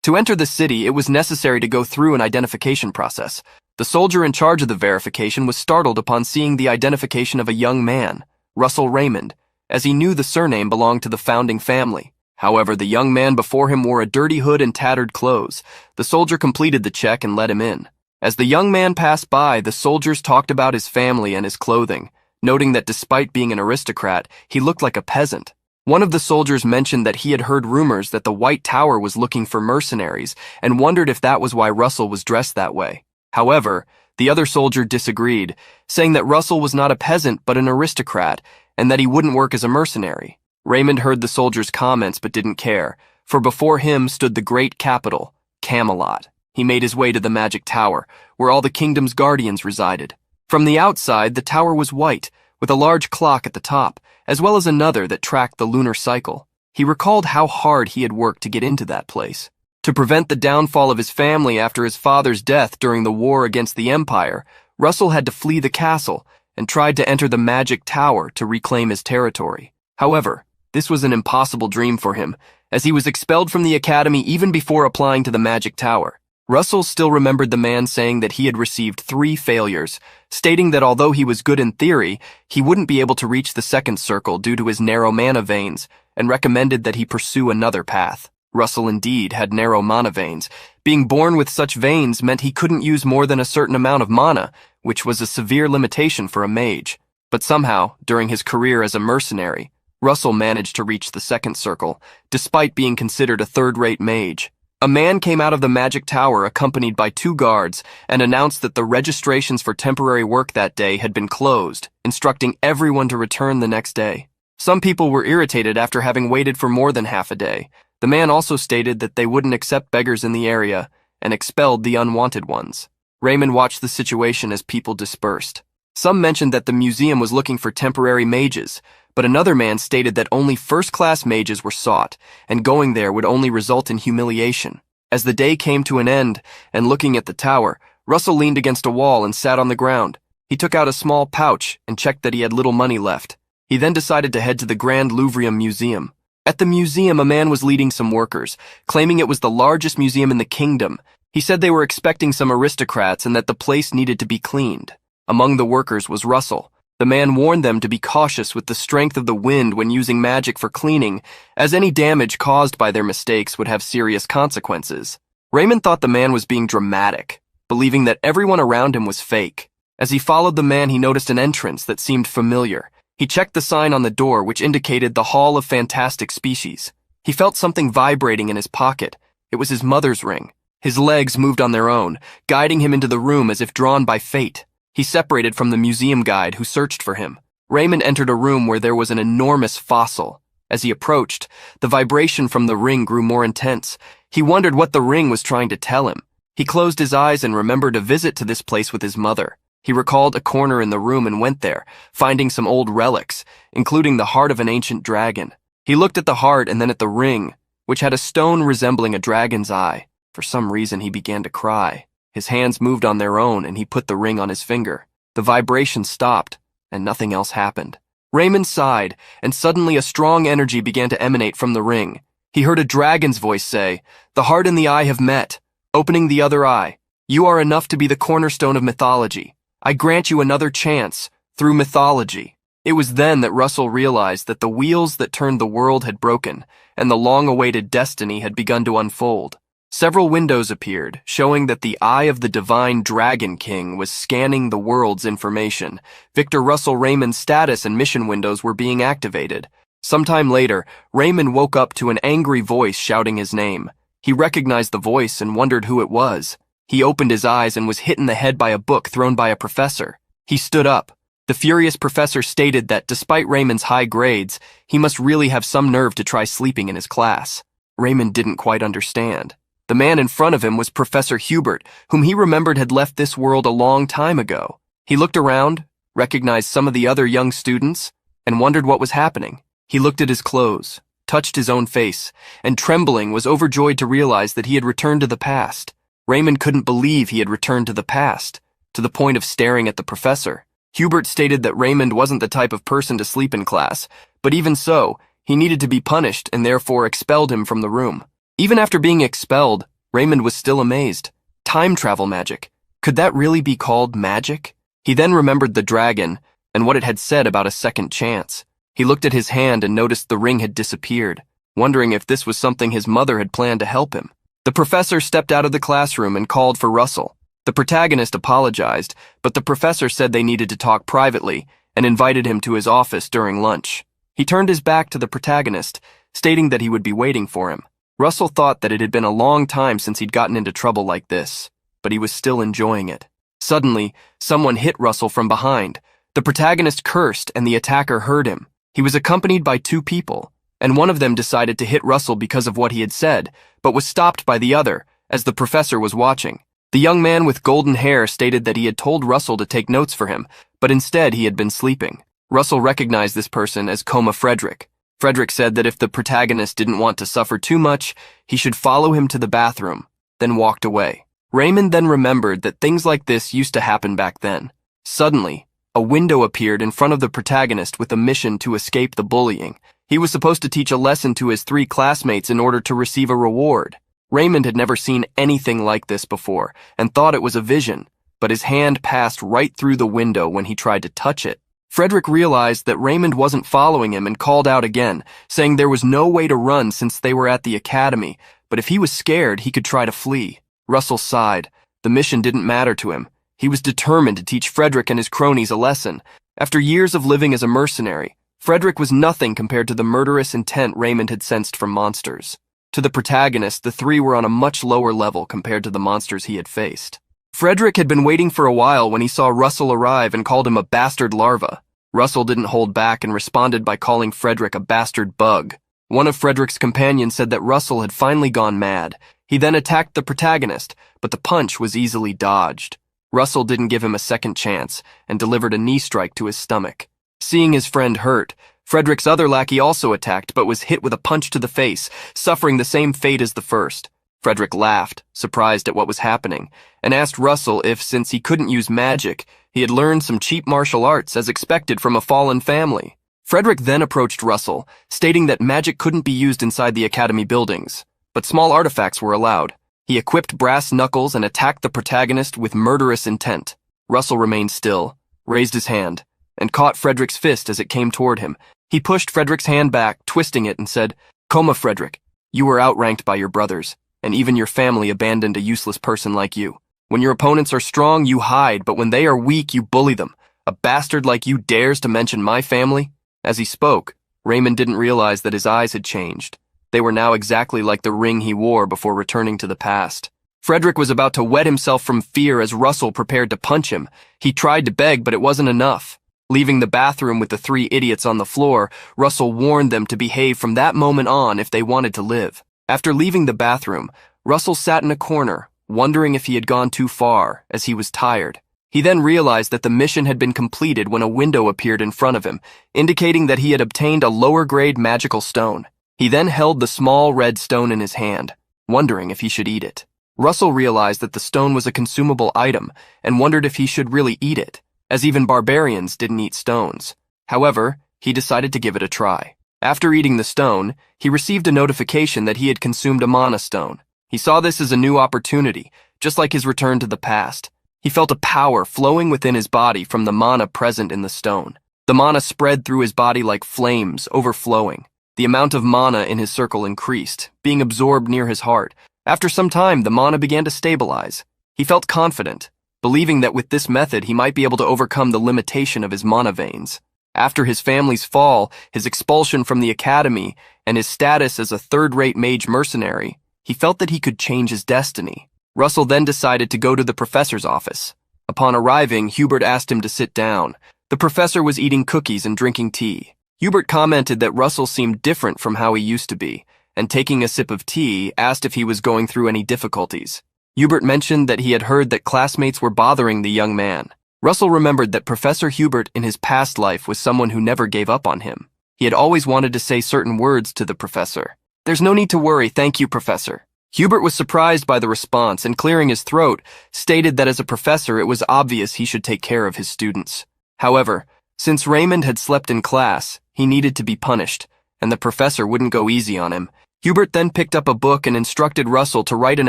To enter the city, it was necessary to go through an identification process. The soldier in charge of the verification was startled upon seeing the identification of a young man, Russell Raymond, as he knew the surname belonged to the founding family. However, the young man before him wore a dirty hood and tattered clothes. The soldier completed the check and let him in. As the young man passed by, the soldiers talked about his family and his clothing, noting that despite being an aristocrat, he looked like a peasant. One of the soldiers mentioned that he had heard rumors that the White Tower was looking for mercenaries and wondered if that was why Russell was dressed that way. However, the other soldier disagreed, saying that Russell was not a peasant but an aristocrat and that he wouldn't work as a mercenary. Raymond heard the soldier's comments but didn't care, for before him stood the great capital, Camelot. He made his way to the Magic Tower, where all the kingdom's guardians resided. From the outside, the tower was white, with a large clock at the top, as well as another that tracked the lunar cycle. He recalled how hard he had worked to get into that place. To prevent the downfall of his family after his father's death during the war against the Empire, Russell had to flee the castle and tried to enter the Magic Tower to reclaim his territory. However, this was an impossible dream for him, as he was expelled from the academy even before applying to the Magic Tower. Russell still remembered the man saying that he had received 3 failures, stating that although he was good in theory, he wouldn't be able to reach the second circle due to his narrow mana veins, and recommended that he pursue another path. Russell indeed had narrow mana veins. Being born with such veins meant he couldn't use more than a certain amount of mana, which was a severe limitation for a mage. But somehow, during his career as a mercenary, Russell managed to reach the second circle, despite being considered a third-rate mage. A man came out of the Magic Tower accompanied by 2 guards and announced that the registrations for temporary work that day had been closed, instructing everyone to return the next day. Some people were irritated after having waited for more than half a day. The man also stated that they wouldn't accept beggars in the area and expelled the unwanted ones. Raymond watched the situation as people dispersed. Some mentioned that the museum was looking for temporary mages, but another man stated that only first-class mages were sought, and going there would only result in humiliation. As the day came to an end, and looking at the tower, Russell leaned against a wall and sat on the ground. He took out a small pouch and checked that he had little money left. He then decided to head to the Grand Louvre Museum. At the museum, a man was leading some workers, claiming it was the largest museum in the kingdom. He said they were expecting some aristocrats and that the place needed to be cleaned. Among the workers was Russell. The man warned them to be cautious with the strength of the wind when using magic for cleaning, as any damage caused by their mistakes would have serious consequences. Raymond thought the man was being dramatic, believing that everyone around him was fake. As he followed the man, he noticed an entrance that seemed familiar. He checked the sign on the door, which indicated the Hall of Fantastic Species. He felt something vibrating in his pocket. It was his mother's ring. His legs moved on their own, guiding him into the room as if drawn by fate. He separated from the museum guide who searched for him. Raymond entered a room where there was an enormous fossil. As he approached, the vibration from the ring grew more intense. He wondered what the ring was trying to tell him. He closed his eyes and remembered a visit to this place with his mother. He recalled a corner in the room and went there, finding some old relics, including the heart of an ancient dragon. He looked at the heart and then at the ring, which had a stone resembling a dragon's eye. For some reason, he began to cry. His hands moved on their own, and he put the ring on his finger. The vibration stopped, and nothing else happened. Raymond sighed, and suddenly a strong energy began to emanate from the ring. He heard a dragon's voice say, "The heart and the eye have met, opening the other eye. You are enough to be the cornerstone of mythology. I grant you another chance, through mythology." It was then that Russell realized that the wheels that turned the world had broken, and the long-awaited destiny had begun to unfold. Several windows appeared, showing that the eye of the divine Dragon King was scanning the world's information. Victor Russell Raymond's status and mission windows were being activated. Sometime later, Raymond woke up to an angry voice shouting his name. He recognized the voice and wondered who it was. He opened his eyes and was hit in the head by a book thrown by a professor. He stood up. The furious professor stated that despite Raymond's high grades, he must really have some nerve to try sleeping in his class. Raymond didn't quite understand. The man in front of him was Professor Hubert, whom he remembered had left this world a long time ago. He looked around, recognized some of the other young students, and wondered what was happening. He looked at his clothes, touched his own face, and trembling was overjoyed to realize that he had returned to the past. Raymond couldn't believe he had returned to the past, to the point of staring at the professor. Hubert stated that Raymond wasn't the type of person to sleep in class, but even so, he needed to be punished and therefore expelled him from the room. Even after being expelled, Raymond was still amazed. Time travel magic. Could that really be called magic? He then remembered the dragon and what it had said about a second chance. He looked at his hand and noticed the ring had disappeared, wondering if this was something his mother had planned to help him. The professor stepped out of the classroom and called for Russell. The protagonist apologized, but the professor said they needed to talk privately and invited him to his office during lunch. He turned his back to the protagonist, stating that he would be waiting for him. Russell thought that it had been a long time since he'd gotten into trouble like this, but he was still enjoying it. Suddenly, someone hit Russell from behind. The protagonist cursed and the attacker heard him. He was accompanied by two people, and one of them decided to hit Russell because of what he had said, but was stopped by the other, as the professor was watching. The young man with golden hair stated that he had told Russell to take notes for him, but instead he had been sleeping. Russell recognized this person as Coma Frederick. Frederick said that if the protagonist didn't want to suffer too much, he should follow him to the bathroom, then walked away. Raymond then remembered that things like this used to happen back then. Suddenly, a window appeared in front of the protagonist with a mission to escape the bullying. He was supposed to teach a lesson to his 3 classmates in order to receive a reward. Raymond had never seen anything like this before and thought it was a vision, but his hand passed right through the window when he tried to touch it. Frederick realized that Raymond wasn't following him and called out again, saying there was no way to run since they were at the academy, but if he was scared, he could try to flee. Russell sighed. The mission didn't matter to him. He was determined to teach Frederick and his cronies a lesson. After years of living as a mercenary, Frederick was nothing compared to the murderous intent Raymond had sensed from monsters. To the protagonist, the 3 were on a much lower level compared to the monsters he had faced. Frederick had been waiting for a while when he saw Russell arrive and called him a bastard larva. Russell didn't hold back and responded by calling Frederick a bastard bug. One of Frederick's companions said that Russell had finally gone mad. He then attacked the protagonist, but the punch was easily dodged. Russell didn't give him a second chance and delivered a knee strike to his stomach. Seeing his friend hurt, Frederick's other lackey also attacked but was hit with a punch to the face, suffering the same fate as the first. Frederick laughed, surprised at what was happening, and asked Russell if, since he couldn't use magic, he had learned some cheap martial arts as expected from a fallen family. Frederick then approached Russell, stating that magic couldn't be used inside the academy buildings, but small artifacts were allowed. He equipped brass knuckles and attacked the protagonist with murderous intent. Russell remained still, raised his hand, and caught Frederick's fist as it came toward him. He pushed Frederick's hand back, twisting it, and said, "Coma, Frederick, you were outranked by your brothers, and even your family abandoned a useless person like you. When your opponents are strong, you hide, but when they are weak, you bully them. A bastard like you dares to mention my family?" As he spoke, Raymond didn't realize that his eyes had changed. They were now exactly like the ring he wore before returning to the past. Frederick was about to wet himself from fear as Russell prepared to punch him. He tried to beg, but it wasn't enough. Leaving the bathroom with the 3 idiots on the floor, Russell warned them to behave from that moment on if they wanted to live. After leaving the bathroom, Russell sat in a corner, wondering if he had gone too far, as he was tired. He then realized that the mission had been completed when a window appeared in front of him, indicating that he had obtained a lower-grade magical stone. He then held the small red stone in his hand, wondering if he should eat it. Russell realized that the stone was a consumable item and wondered if he should really eat it, as even barbarians didn't eat stones. However, he decided to give it a try. After eating the stone, he received a notification that he had consumed a mana stone. He saw this as a new opportunity, just like his return to the past. He felt a power flowing within his body from the mana present in the stone. The mana spread through his body like flames, overflowing. The amount of mana in his circle increased, being absorbed near his heart. After some time, the mana began to stabilize. He felt confident, believing that with this method he might be able to overcome the limitation of his mana veins. After his family's fall, his expulsion from the academy, and his status as a third-rate mage mercenary, he felt that he could change his destiny. Russell then decided to go to the professor's office. Upon arriving, Hubert asked him to sit down. The professor was eating cookies and drinking tea. Hubert commented that Russell seemed different from how he used to be, and taking a sip of tea, asked if he was going through any difficulties. Hubert mentioned that he had heard that classmates were bothering the young man. Russell remembered that Professor Hubert in his past life was someone who never gave up on him. He had always wanted to say certain words to the professor. "There's no need to worry, thank you, Professor." Hubert was surprised by the response and, clearing his throat, stated that as a professor it was obvious he should take care of his students. However, since Raymond had slept in class, he needed to be punished, and the professor wouldn't go easy on him. Hubert then picked up a book and instructed Russell to write an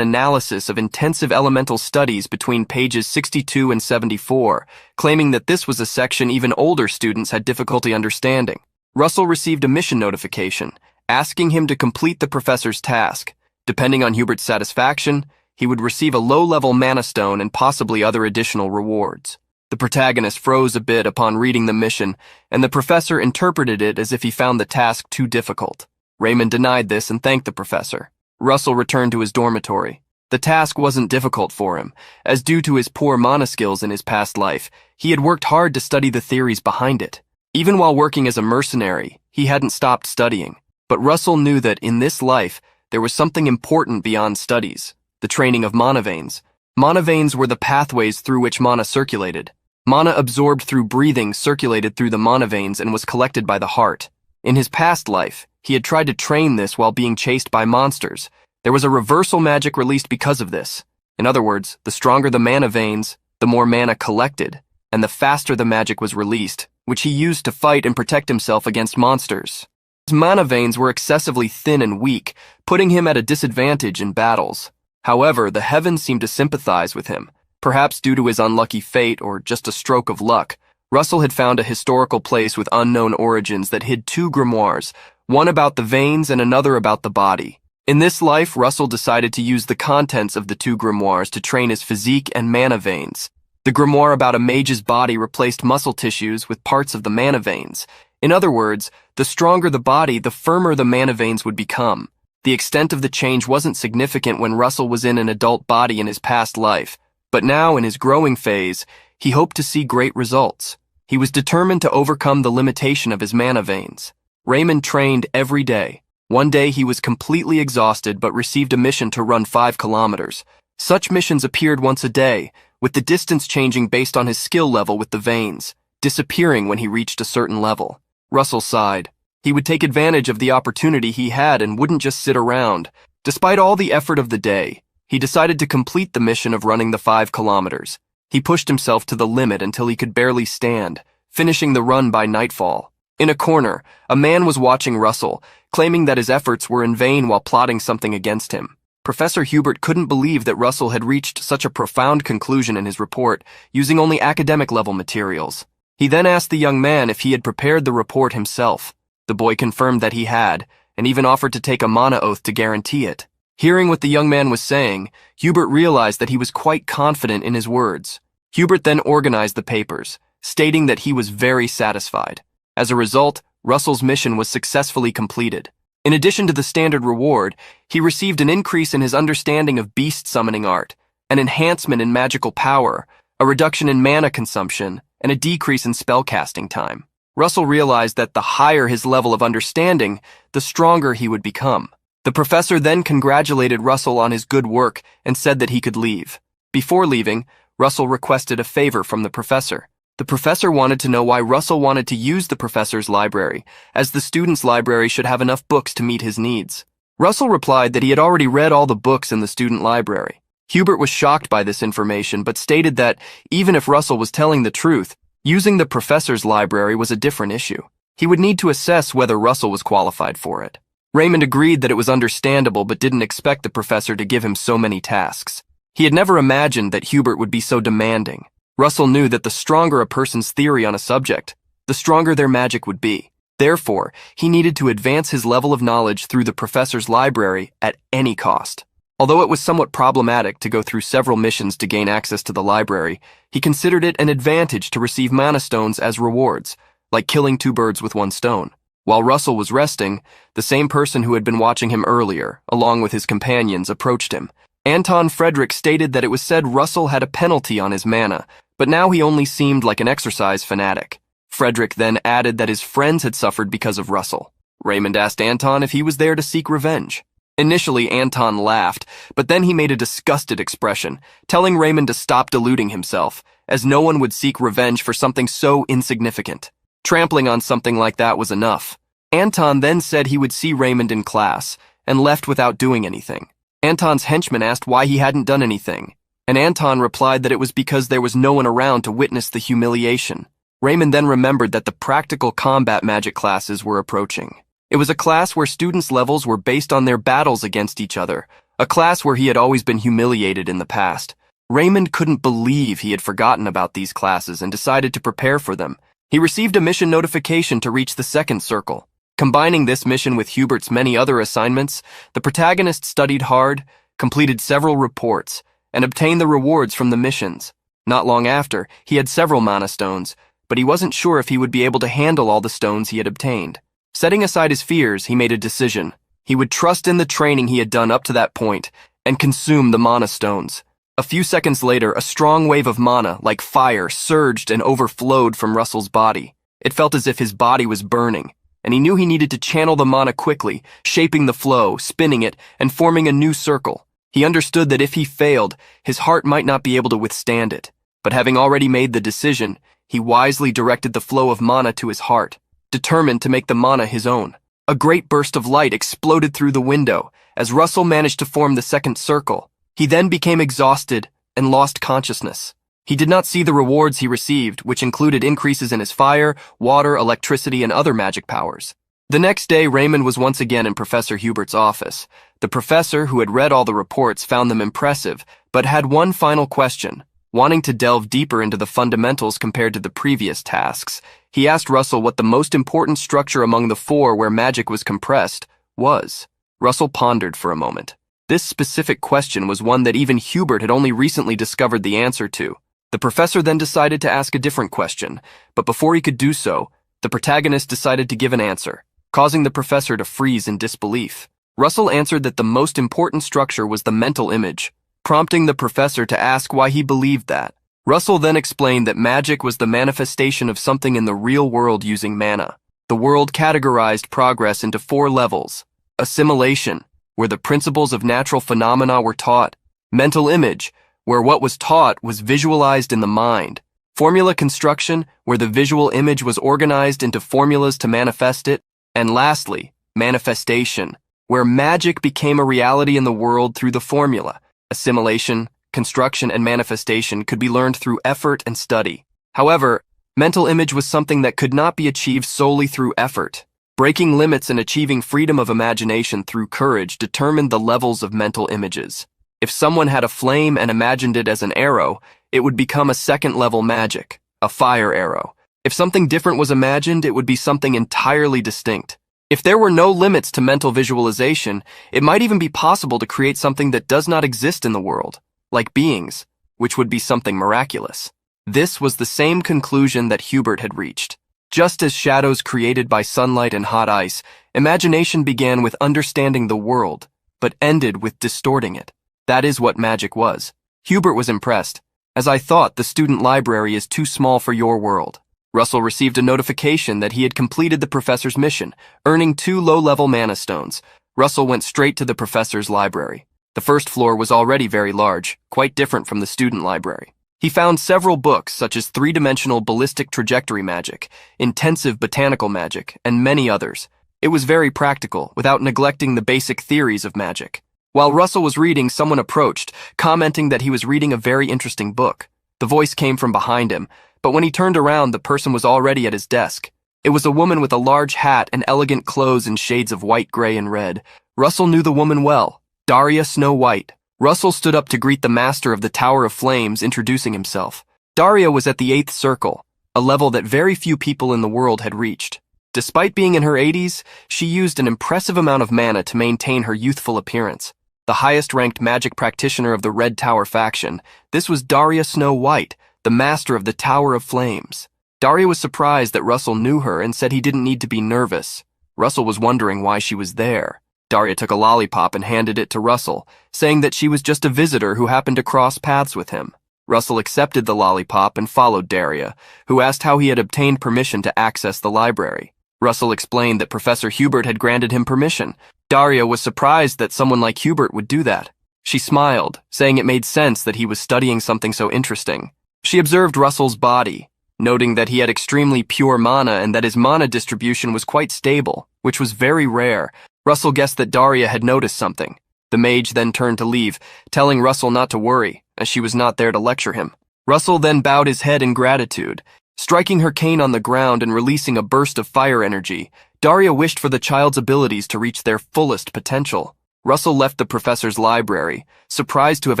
analysis of intensive elemental studies between pages 62 and 74, claiming that this was a section even older students had difficulty understanding. Russell received a mission notification, asking him to complete the professor's task. Depending on Hubert's satisfaction, he would receive a low-level mana stone and possibly other additional rewards. The protagonist froze a bit upon reading the mission, and the professor interpreted it as if he found the task too difficult. Raymond denied this and thanked the professor. Russell returned to his dormitory. The task wasn't difficult for him, as due to his poor mana skills in his past life, he had worked hard to study the theories behind it. Even while working as a mercenary, he hadn't stopped studying. But Russell knew that in this life, there was something important beyond studies: the training of mana veins. Mana veins were the pathways through which mana circulated. Mana absorbed through breathing circulated through the mana veins and was collected by the heart. In his past life, he had tried to train this while being chased by monsters. There was a reversal magic released because of this. In other words, the stronger the mana veins, the more mana collected, and the faster the magic was released, which he used to fight and protect himself against monsters. His mana veins were excessively thin and weak, putting him at a disadvantage in battles. However, the heavens seemed to sympathize with him. Perhaps due to his unlucky fate or just a stroke of luck, Russell had found a historical place with unknown origins that hid two grimoires, one about the veins and another about the body. In this life, Russell decided to use the contents of the two grimoires to train his physique and mana veins. The grimoire about a mage's body replaced muscle tissues with parts of the mana veins. In other words, the stronger the body, the firmer the mana veins would become. The extent of the change wasn't significant when Russell was in an adult body in his past life, but now, in his growing phase, he hoped to see great results. He was determined to overcome the limitation of his mana veins. Raymond trained every day. One day he was completely exhausted but received a mission to run 5 kilometers. Such missions appeared once a day, with the distance changing based on his skill level with the veins, disappearing when he reached a certain level. Russell sighed. He would take advantage of the opportunity he had and wouldn't just sit around. Despite all the effort of the day, he decided to complete the mission of running the 5 kilometers. He pushed himself to the limit until he could barely stand, finishing the run by nightfall. In a corner, a man was watching Russell, claiming that his efforts were in vain while plotting something against him. Professor Hubert couldn't believe that Russell had reached such a profound conclusion in his report, using only academic-level materials. He then asked the young man if he had prepared the report himself. The boy confirmed that he had, and even offered to take a mana oath to guarantee it. Hearing what the young man was saying, Hubert realized that he was quite confident in his words. Hubert then organized the papers, stating that he was very satisfied. As a result, Russell's mission was successfully completed. In addition to the standard reward, he received an increase in his understanding of beast summoning art, an enhancement in magical power, a reduction in mana consumption, and a decrease in spellcasting time. Russell realized that the higher his level of understanding, the stronger he would become. The professor then congratulated Russell on his good work and said that he could leave. Before leaving, Russell requested a favor from the professor. The professor wanted to know why Russell wanted to use the professor's library, as the student's library should have enough books to meet his needs. Russell replied that he had already read all the books in the student library. Hubert was shocked by this information, but stated that, even if Russell was telling the truth, using the professor's library was a different issue. He would need to assess whether Russell was qualified for it. Raymond agreed that it was understandable but didn't expect the professor to give him so many tasks. He had never imagined that Hubert would be so demanding. Russell knew that the stronger a person's theory on a subject, the stronger their magic would be. Therefore, he needed to advance his level of knowledge through the professor's library at any cost. Although it was somewhat problematic to go through several missions to gain access to the library, he considered it an advantage to receive mana stones as rewards, like killing 2 birds with 1 stone. While Russell was resting, the same person who had been watching him earlier, along with his companions, approached him. Anton Frederick stated that it was said Russell had a penalty on his mana, but now he only seemed like an exercise fanatic. Frederick then added that his friends had suffered because of Russell. Raymond asked Anton if he was there to seek revenge. Initially, Anton laughed, but then he made a disgusted expression, telling Raymond to stop deluding himself, as no one would seek revenge for something so insignificant. Trampling on something like that was enough. Anton then said he would see Raymond in class, and left without doing anything. Anton's henchman asked why he hadn't done anything, and Anton replied that it was because there was no one around to witness the humiliation. Raymond then remembered that the practical combat magic classes were approaching. It was a class where students' levels were based on their battles against each other, a class where he had always been humiliated in the past. Raymond couldn't believe he had forgotten about these classes and decided to prepare for them. He received a mission notification to reach the second circle. Combining this mission with Hubert's many other assignments, the protagonist studied hard, completed several reports, and obtained the rewards from the missions. Not long after, he had several mana stones, but he wasn't sure if he would be able to handle all the stones he had obtained. Setting aside his fears, he made a decision. He would trust in the training he had done up to that point and consume the mana stones. A few seconds later, a strong wave of mana, like fire, surged and overflowed from Russell's body. It felt as if his body was burning, and he knew he needed to channel the mana quickly, shaping the flow, spinning it, and forming a new circle. He understood that if he failed, his heart might not be able to withstand it. But having already made the decision, he wisely directed the flow of mana to his heart, determined to make the mana his own. A great burst of light exploded through the window as Russell managed to form the second circle. He then became exhausted and lost consciousness. He did not see the rewards he received, which included increases in his fire, water, electricity, and other magic powers. The next day, Raymond was once again in Professor Hubert's office. The professor, who had read all the reports, found them impressive, but had one final question. Wanting to delve deeper into the fundamentals compared to the previous tasks, he asked Russell what the most important structure among the four where magic was compressed was. Russell pondered for a moment. This specific question was one that even Hubert had only recently discovered the answer to. The professor then decided to ask a different question, but before he could do so, the protagonist decided to give an answer, causing the professor to freeze in disbelief. Russell answered that the most important structure was the mental image, prompting the professor to ask why he believed that. Russell then explained that magic was the manifestation of something in the real world using mana. The world categorized progress into 4 levels: assimilation, where the principles of natural phenomena were taught; mental image, where what was taught was visualized in the mind; formula construction, where the visual image was organized into formulas to manifest it; and lastly, manifestation, where magic became a reality in the world through the formula. Assimilation, construction, and manifestation could be learned through effort and study. However, mental image was something that could not be achieved solely through effort. Breaking limits and achieving freedom of imagination through courage determined the levels of mental images. If someone had a flame and imagined it as an arrow, it would become a second-level magic, a fire arrow. If something different was imagined, it would be something entirely distinct. If there were no limits to mental visualization, it might even be possible to create something that does not exist in the world, like beings, which would be something miraculous. This was the same conclusion that Hubert had reached. Just as shadows created by sunlight and hot ice, imagination began with understanding the world, but ended with distorting it. That is what magic was. Hubert was impressed. As I thought, the student library is too small for your world. Russell received a notification that he had completed the professor's mission, earning 2 low-level mana stones. Russell went straight to the professor's library. The first floor was already very large, quite different from the student library. He found several books such as 3-dimensional ballistic trajectory magic, intensive botanical magic, and many others. It was very practical, without neglecting the basic theories of magic. While Russell was reading, someone approached, commenting that he was reading a very interesting book. The voice came from behind him, but when he turned around, the person was already at his desk. It was a woman with a large hat and elegant clothes in shades of white, gray, and red. Russell knew the woman well. Daria Snow White. Russell stood up to greet the master of the Tower of Flames, introducing himself. Daria was at the 8th circle, a level that very few people in the world had reached. Despite being in her 80s, she used an impressive amount of mana to maintain her youthful appearance. The highest-ranked magic practitioner of the Red Tower faction, this was Daria Snow White, the master of the Tower of Flames. Daria was surprised that Russell knew her and said he didn't need to be nervous. Russell was wondering why she was there. Daria took a lollipop and handed it to Russell, saying that she was just a visitor who happened to cross paths with him. Russell accepted the lollipop and followed Daria, who asked how he had obtained permission to access the library. Russell explained that Professor Hubert had granted him permission. Daria was surprised that someone like Hubert would do that. She smiled, saying it made sense that he was studying something so interesting. She observed Russell's body, noting that he had extremely pure mana and that his mana distribution was quite stable, which was very rare. Russell guessed that Daria had noticed something. The mage then turned to leave, telling Russell not to worry, as she was not there to lecture him. Russell then bowed his head in gratitude. Striking her cane on the ground and releasing a burst of fire energy, Daria wished for the child's abilities to reach their fullest potential. Russell left the professor's library, surprised to have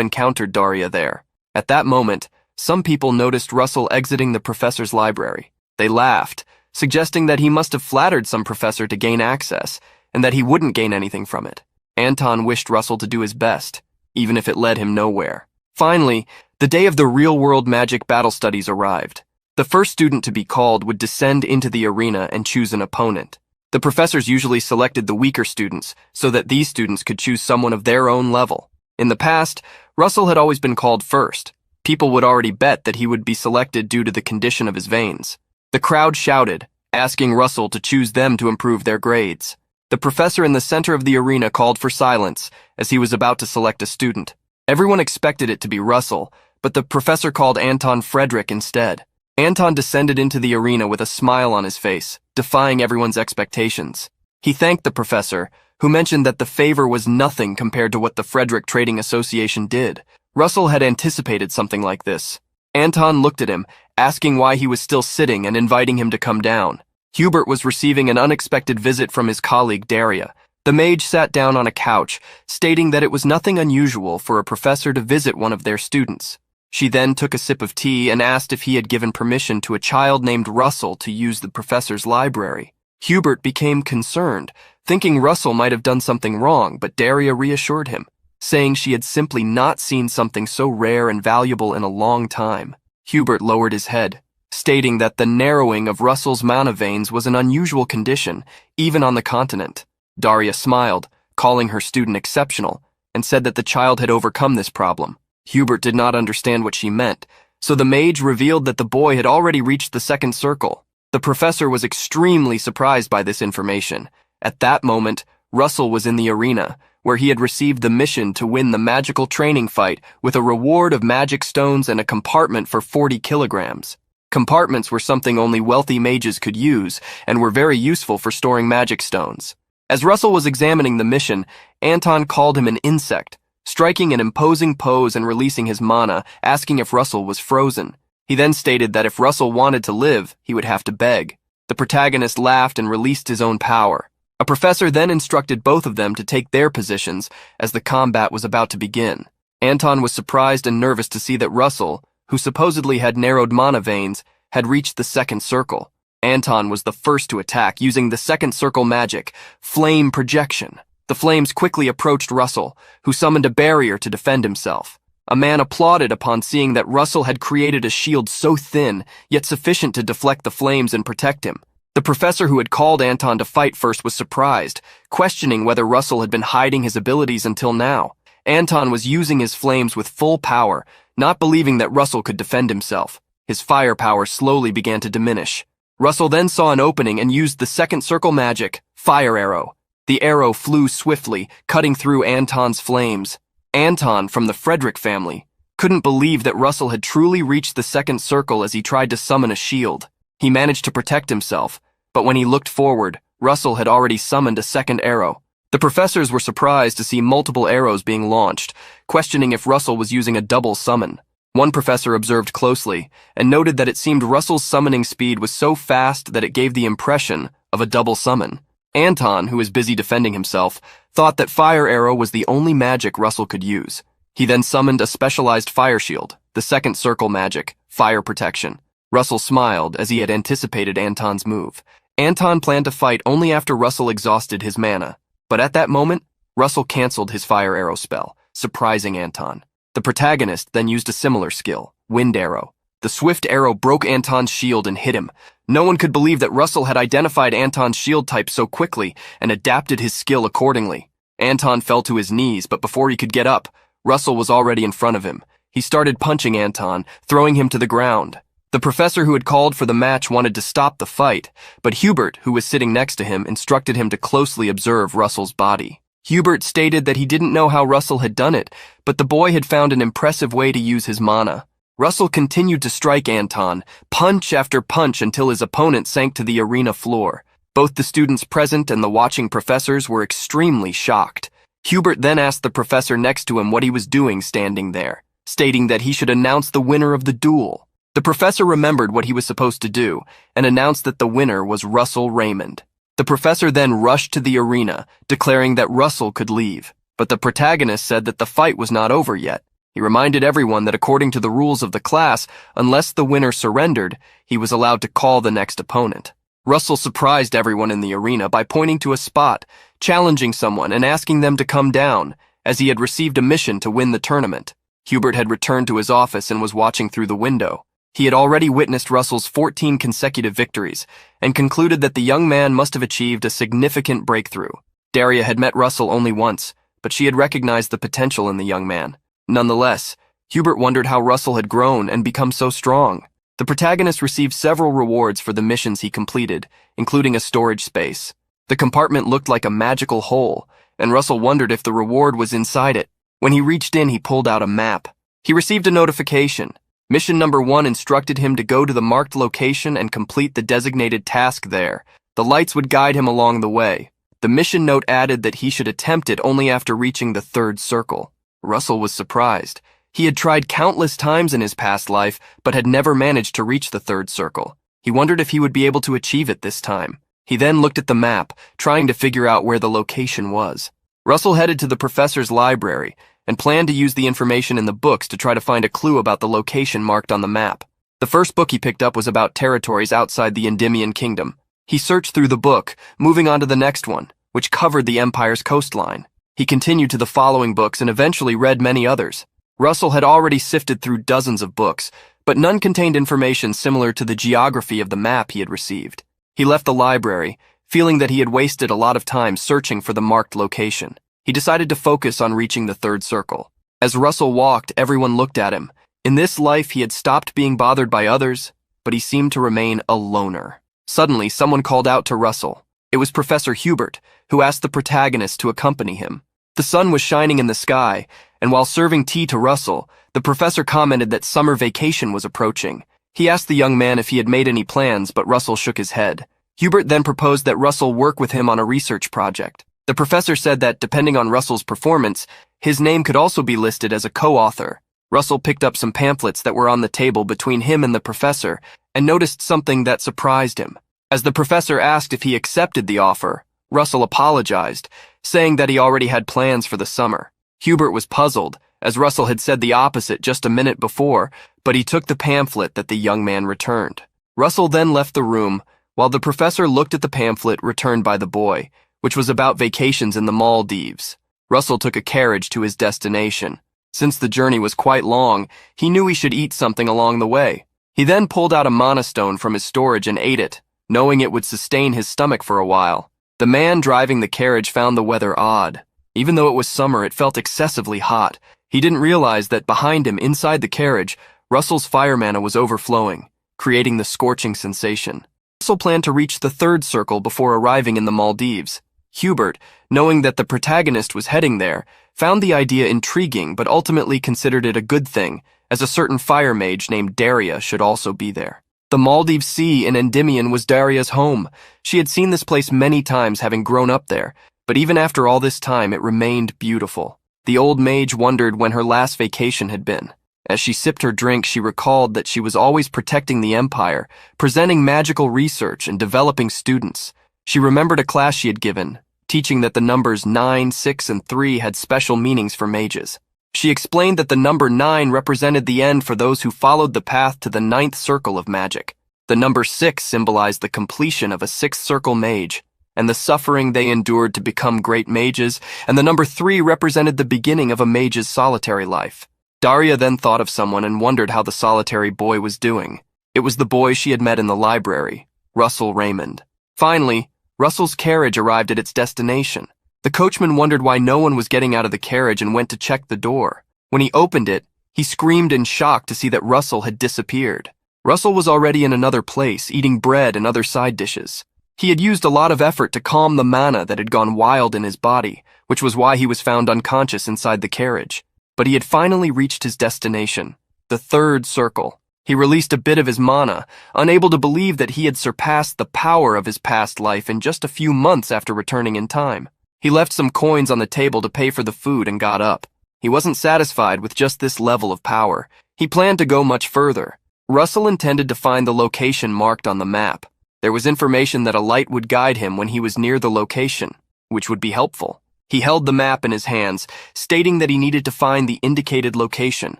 encountered Daria there. At that moment, some people noticed Russell exiting the professor's library. They laughed, suggesting that he must have flattered some professor to gain access, and that he wouldn't gain anything from it. Anton wished Russell to do his best, even if it led him nowhere. Finally, the day of the real-world magic battle studies arrived. The first student to be called would descend into the arena and choose an opponent. The professors usually selected the weaker students so that these students could choose someone of their own level. In the past, Russell had always been called first. People would already bet that he would be selected due to the condition of his veins. The crowd shouted, asking Russell to choose them to improve their grades. The professor in the center of the arena called for silence as he was about to select a student. Everyone expected it to be Russell, but the professor called Anton Frederick instead. Anton descended into the arena with a smile on his face, defying everyone's expectations. He thanked the professor, who mentioned that the favor was nothing compared to what the Frederick Trading Association did. Russell had anticipated something like this. Anton looked at him, asking why he was still sitting and inviting him to come down. Hubert was receiving an unexpected visit from his colleague Daria. The mage sat down on a couch, stating that it was nothing unusual for a professor to visit one of their students. She then took a sip of tea and asked if he had given permission to a child named Russell to use the professor's library. Hubert became concerned, thinking Russell might have done something wrong, but Daria reassured him, saying she had simply not seen something so rare and valuable in a long time. Hubert lowered his head, stating that the narrowing of Russell's mana veins was an unusual condition, even on the continent. Daria smiled, calling her student exceptional, and said that the child had overcome this problem. Hubert did not understand what she meant, so the mage revealed that the boy had already reached the second circle. The professor was extremely surprised by this information. At that moment, Russell was in the arena, where he had received the mission to win the magical training fight with a reward of magic stones and a compartment for 40 kilograms. Compartments were something only wealthy mages could use and were very useful for storing magic stones. As Russell was examining the mission, Anton called him an insect, striking an imposing pose and releasing his mana, asking if Russell was frozen. He then stated that if Russell wanted to live, he would have to beg. The protagonist laughed and released his own power. A professor then instructed both of them to take their positions as the combat was about to begin. Anton was surprised and nervous to see that Russell, who supposedly had narrowed mana veins, had reached the second circle. Anton was the first to attack using the second circle magic, flame projection. The flames quickly approached Russell, who summoned a barrier to defend himself. A man applauded upon seeing that Russell had created a shield so thin, yet sufficient to deflect the flames and protect him. The professor who had called Anton to fight first was surprised, questioning whether Russell had been hiding his abilities until now. Anton was using his flames with full power, not believing that Russell could defend himself. His firepower slowly began to diminish. Russell then saw an opening and used the second circle magic, Fire Arrow. The arrow flew swiftly, cutting through Anton's flames. Anton, from the Frederick family, couldn't believe that Russell had truly reached the second circle as he tried to summon a shield. He managed to protect himself, but when he looked forward, Russell had already summoned a second arrow. The professors were surprised to see multiple arrows being launched, questioning if Russell was using a double summon. One professor observed closely and noted that it seemed Russell's summoning speed was so fast that it gave the impression of a double summon. Anton, who was busy defending himself, thought that Fire Arrow was the only magic Russell could use. He then summoned a specialized fire shield, the second circle magic, Fire Protection. Russell smiled as he had anticipated Anton's move. Anton planned to fight only after Russell exhausted his mana, but at that moment, Russell canceled his Fire Arrow spell, surprising Anton. The protagonist then used a similar skill, Wind Arrow. The swift arrow broke Anton's shield and hit him. No one could believe that Russell had identified Anton's shield type so quickly and adapted his skill accordingly. Anton fell to his knees, but before he could get up, Russell was already in front of him. He started punching Anton, throwing him to the ground. The professor who had called for the match wanted to stop the fight, but Hubert, who was sitting next to him, instructed him to closely observe Russell's body. Hubert stated that he didn't know how Russell had done it, but the boy had found an impressive way to use his mana. Russell continued to strike Anton, punch after punch until his opponent sank to the arena floor. Both the students present and the watching professors were extremely shocked. Hubert then asked the professor next to him what he was doing standing there, stating that he should announce the winner of the duel. The professor remembered what he was supposed to do and announced that the winner was Russell Raymond. The professor then rushed to the arena, declaring that Russell could leave. But the protagonist said that the fight was not over yet. He reminded everyone that according to the rules of the class, unless the winner surrendered, he was allowed to call the next opponent. Russell surprised everyone in the arena by pointing to a spot, challenging someone and asking them to come down, as he had received a mission to win the tournament. Hubert had returned to his office and was watching through the window. He had already witnessed Russell's 14 consecutive victories and concluded that the young man must have achieved a significant breakthrough. Daria had met Russell only once, but she had recognized the potential in the young man. Nonetheless, Hubert wondered how Russell had grown and become so strong. The protagonist received several rewards for the missions he completed, including a storage space. The compartment looked like a magical hole, and Russell wondered if the reward was inside it. When he reached in, he pulled out a map. He received a notification. Mission number 1 instructed him to go to the marked location and complete the designated task there. The lights would guide him along the way. The mission note added that he should attempt it only after reaching the 3rd circle. Russell was surprised. He had tried countless times in his past life, but had never managed to reach the 3rd circle. He wondered if he would be able to achieve it this time. He then looked at the map, trying to figure out where the location was. Russell headed to the professor's library and planned to use the information in the books to try to find a clue about the location marked on the map. The first book he picked up was about territories outside the Endymion kingdom. He searched through the book, moving on to the next one, which covered the empire's coastline. He continued to the following books and eventually read many others. Russell had already sifted through dozens of books, but none contained information similar to the geography of the map he had received. He left the library, feeling that he had wasted a lot of time searching for the marked location. He decided to focus on reaching the 3rd circle. As Russell walked, everyone looked at him. In this life, he had stopped being bothered by others, but he seemed to remain a loner. Suddenly, someone called out to Russell. It was Professor Hubert, who asked the protagonist to accompany him. The sun was shining in the sky, and while serving tea to Russell, the professor commented that summer vacation was approaching. He asked the young man if he had made any plans, but Russell shook his head. Hubert then proposed that Russell work with him on a research project. The professor said that, depending on Russell's performance, his name could also be listed as a co-author. Russell picked up some pamphlets that were on the table between him and the professor and noticed something that surprised him. As the professor asked if he accepted the offer, Russell apologized, saying that he already had plans for the summer. Hubert was puzzled, as Russell had said the opposite just a minute before, but he took the pamphlet that the young man returned. Russell then left the room, while the professor looked at the pamphlet returned by the boy, which was about vacations in the Maldives. Russell took a carriage to his destination. Since the journey was quite long, he knew he should eat something along the way. He then pulled out a mana stone from his storage and ate it, knowing it would sustain his stomach for a while. The man driving the carriage found the weather odd. Even though it was summer, it felt excessively hot. He didn't realize that behind him, inside the carriage, Russell's fire mana was overflowing, creating the scorching sensation. Russell planned to reach the 3rd circle before arriving in the Maldives. Hubert, knowing that the protagonist was heading there, found the idea intriguing but ultimately considered it a good thing, as a certain fire mage named Daria should also be there. The Maldives Sea in Endymion was Daria's home. She had seen this place many times, having grown up there, but even after all this time it remained beautiful. The old mage wondered when her last vacation had been. As she sipped her drink, she recalled that she was always protecting the empire, presenting magical research and developing students. She remembered a class she had given, teaching that the numbers 9, 6, and 3 had special meanings for mages. She explained that the number 9 represented the end for those who followed the path to the 9th circle of magic. The number 6 symbolized the completion of a 6th circle mage, and the suffering they endured to become great mages, and the number 3 represented the beginning of a mage's solitary life. Daria then thought of someone and wondered how the solitary boy was doing. It was the boy she had met in the library, Russell Raymond. Finally, Russell's carriage arrived at its destination. The coachman wondered why no one was getting out of the carriage and went to check the door. When he opened it, he screamed in shock to see that Russell had disappeared. Russell was already in another place, eating bread and other side dishes. He had used a lot of effort to calm the mana that had gone wild in his body, which was why he was found unconscious inside the carriage. But he had finally reached his destination, the 3rd circle. He released a bit of his mana, unable to believe that he had surpassed the power of his past life in just a few months after returning in time. He left some coins on the table to pay for the food and got up. He wasn't satisfied with just this level of power. He planned to go much further. Russell intended to find the location marked on the map. There was information that a light would guide him when he was near the location, which would be helpful. He held the map in his hands, stating that he needed to find the indicated location.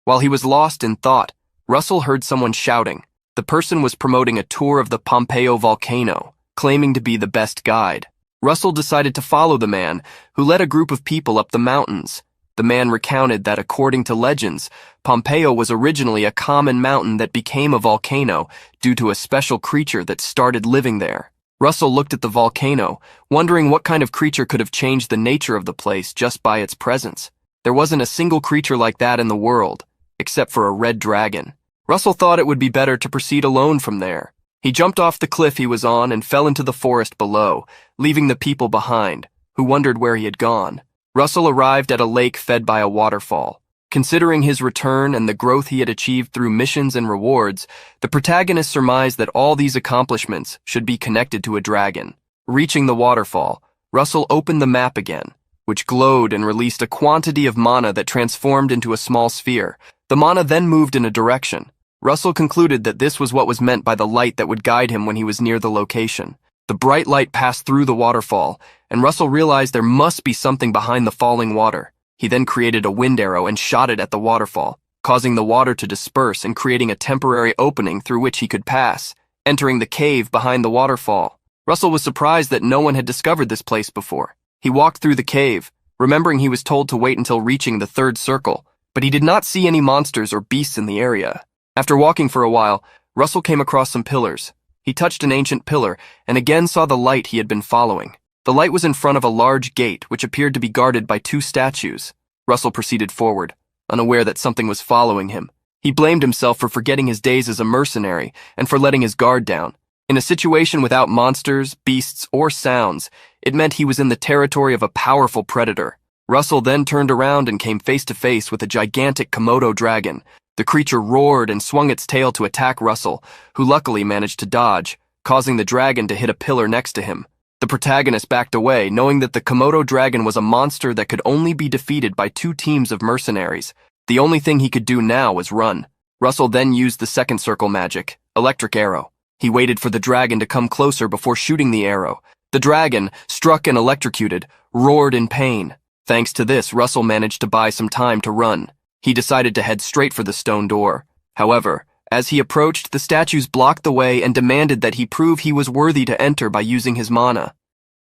While he was lost in thought, Russell heard someone shouting. The person was promoting a tour of the Pompeo volcano, claiming to be the best guide. Russell decided to follow the man, who led a group of people up the mountains. The man recounted that according to legends, Pompeo was originally a common mountain that became a volcano due to a special creature that started living there. Russell looked at the volcano, wondering what kind of creature could have changed the nature of the place just by its presence. There wasn't a single creature like that in the world, except for a red dragon. Russell thought it would be better to proceed alone from there. He jumped off the cliff he was on and fell into the forest below, leaving the people behind, who wondered where he had gone. Russell arrived at a lake fed by a waterfall. Considering his return and the growth he had achieved through missions and rewards, the protagonist surmised that all these accomplishments should be connected to a dragon. Reaching the waterfall, Russell opened the map again, which glowed and released a quantity of mana that transformed into a small sphere. The mana then moved in a direction. Russell concluded that this was what was meant by the light that would guide him when he was near the location. The bright light passed through the waterfall, and Russell realized there must be something behind the falling water. He then created a wind arrow and shot it at the waterfall, causing the water to disperse and creating a temporary opening through which he could pass, entering the cave behind the waterfall. Russell was surprised that no one had discovered this place before. He walked through the cave, remembering he was told to wait until reaching the third circle, but he did not see any monsters or beasts in the area. After walking for a while, Russell came across some pillars. He touched an ancient pillar and again saw the light he had been following. The light was in front of a large gate which appeared to be guarded by two statues. Russell proceeded forward, unaware that something was following him. He blamed himself for forgetting his days as a mercenary and for letting his guard down. In a situation without monsters, beasts, or sounds, it meant he was in the territory of a powerful predator. Russell then turned around and came face to face with a gigantic Komodo dragon. The creature roared and swung its tail to attack Russell, who luckily managed to dodge, causing the dragon to hit a pillar next to him. The protagonist backed away, knowing that the Komodo dragon was a monster that could only be defeated by two teams of mercenaries. The only thing he could do now was run. Russell then used the second circle magic, Electric Arrow. He waited for the dragon to come closer before shooting the arrow. The dragon, struck and electrocuted, roared in pain. Thanks to this, Russell managed to buy some time to run. He decided to head straight for the stone door. However, as he approached, the statues blocked the way and demanded that he prove he was worthy to enter by using his mana.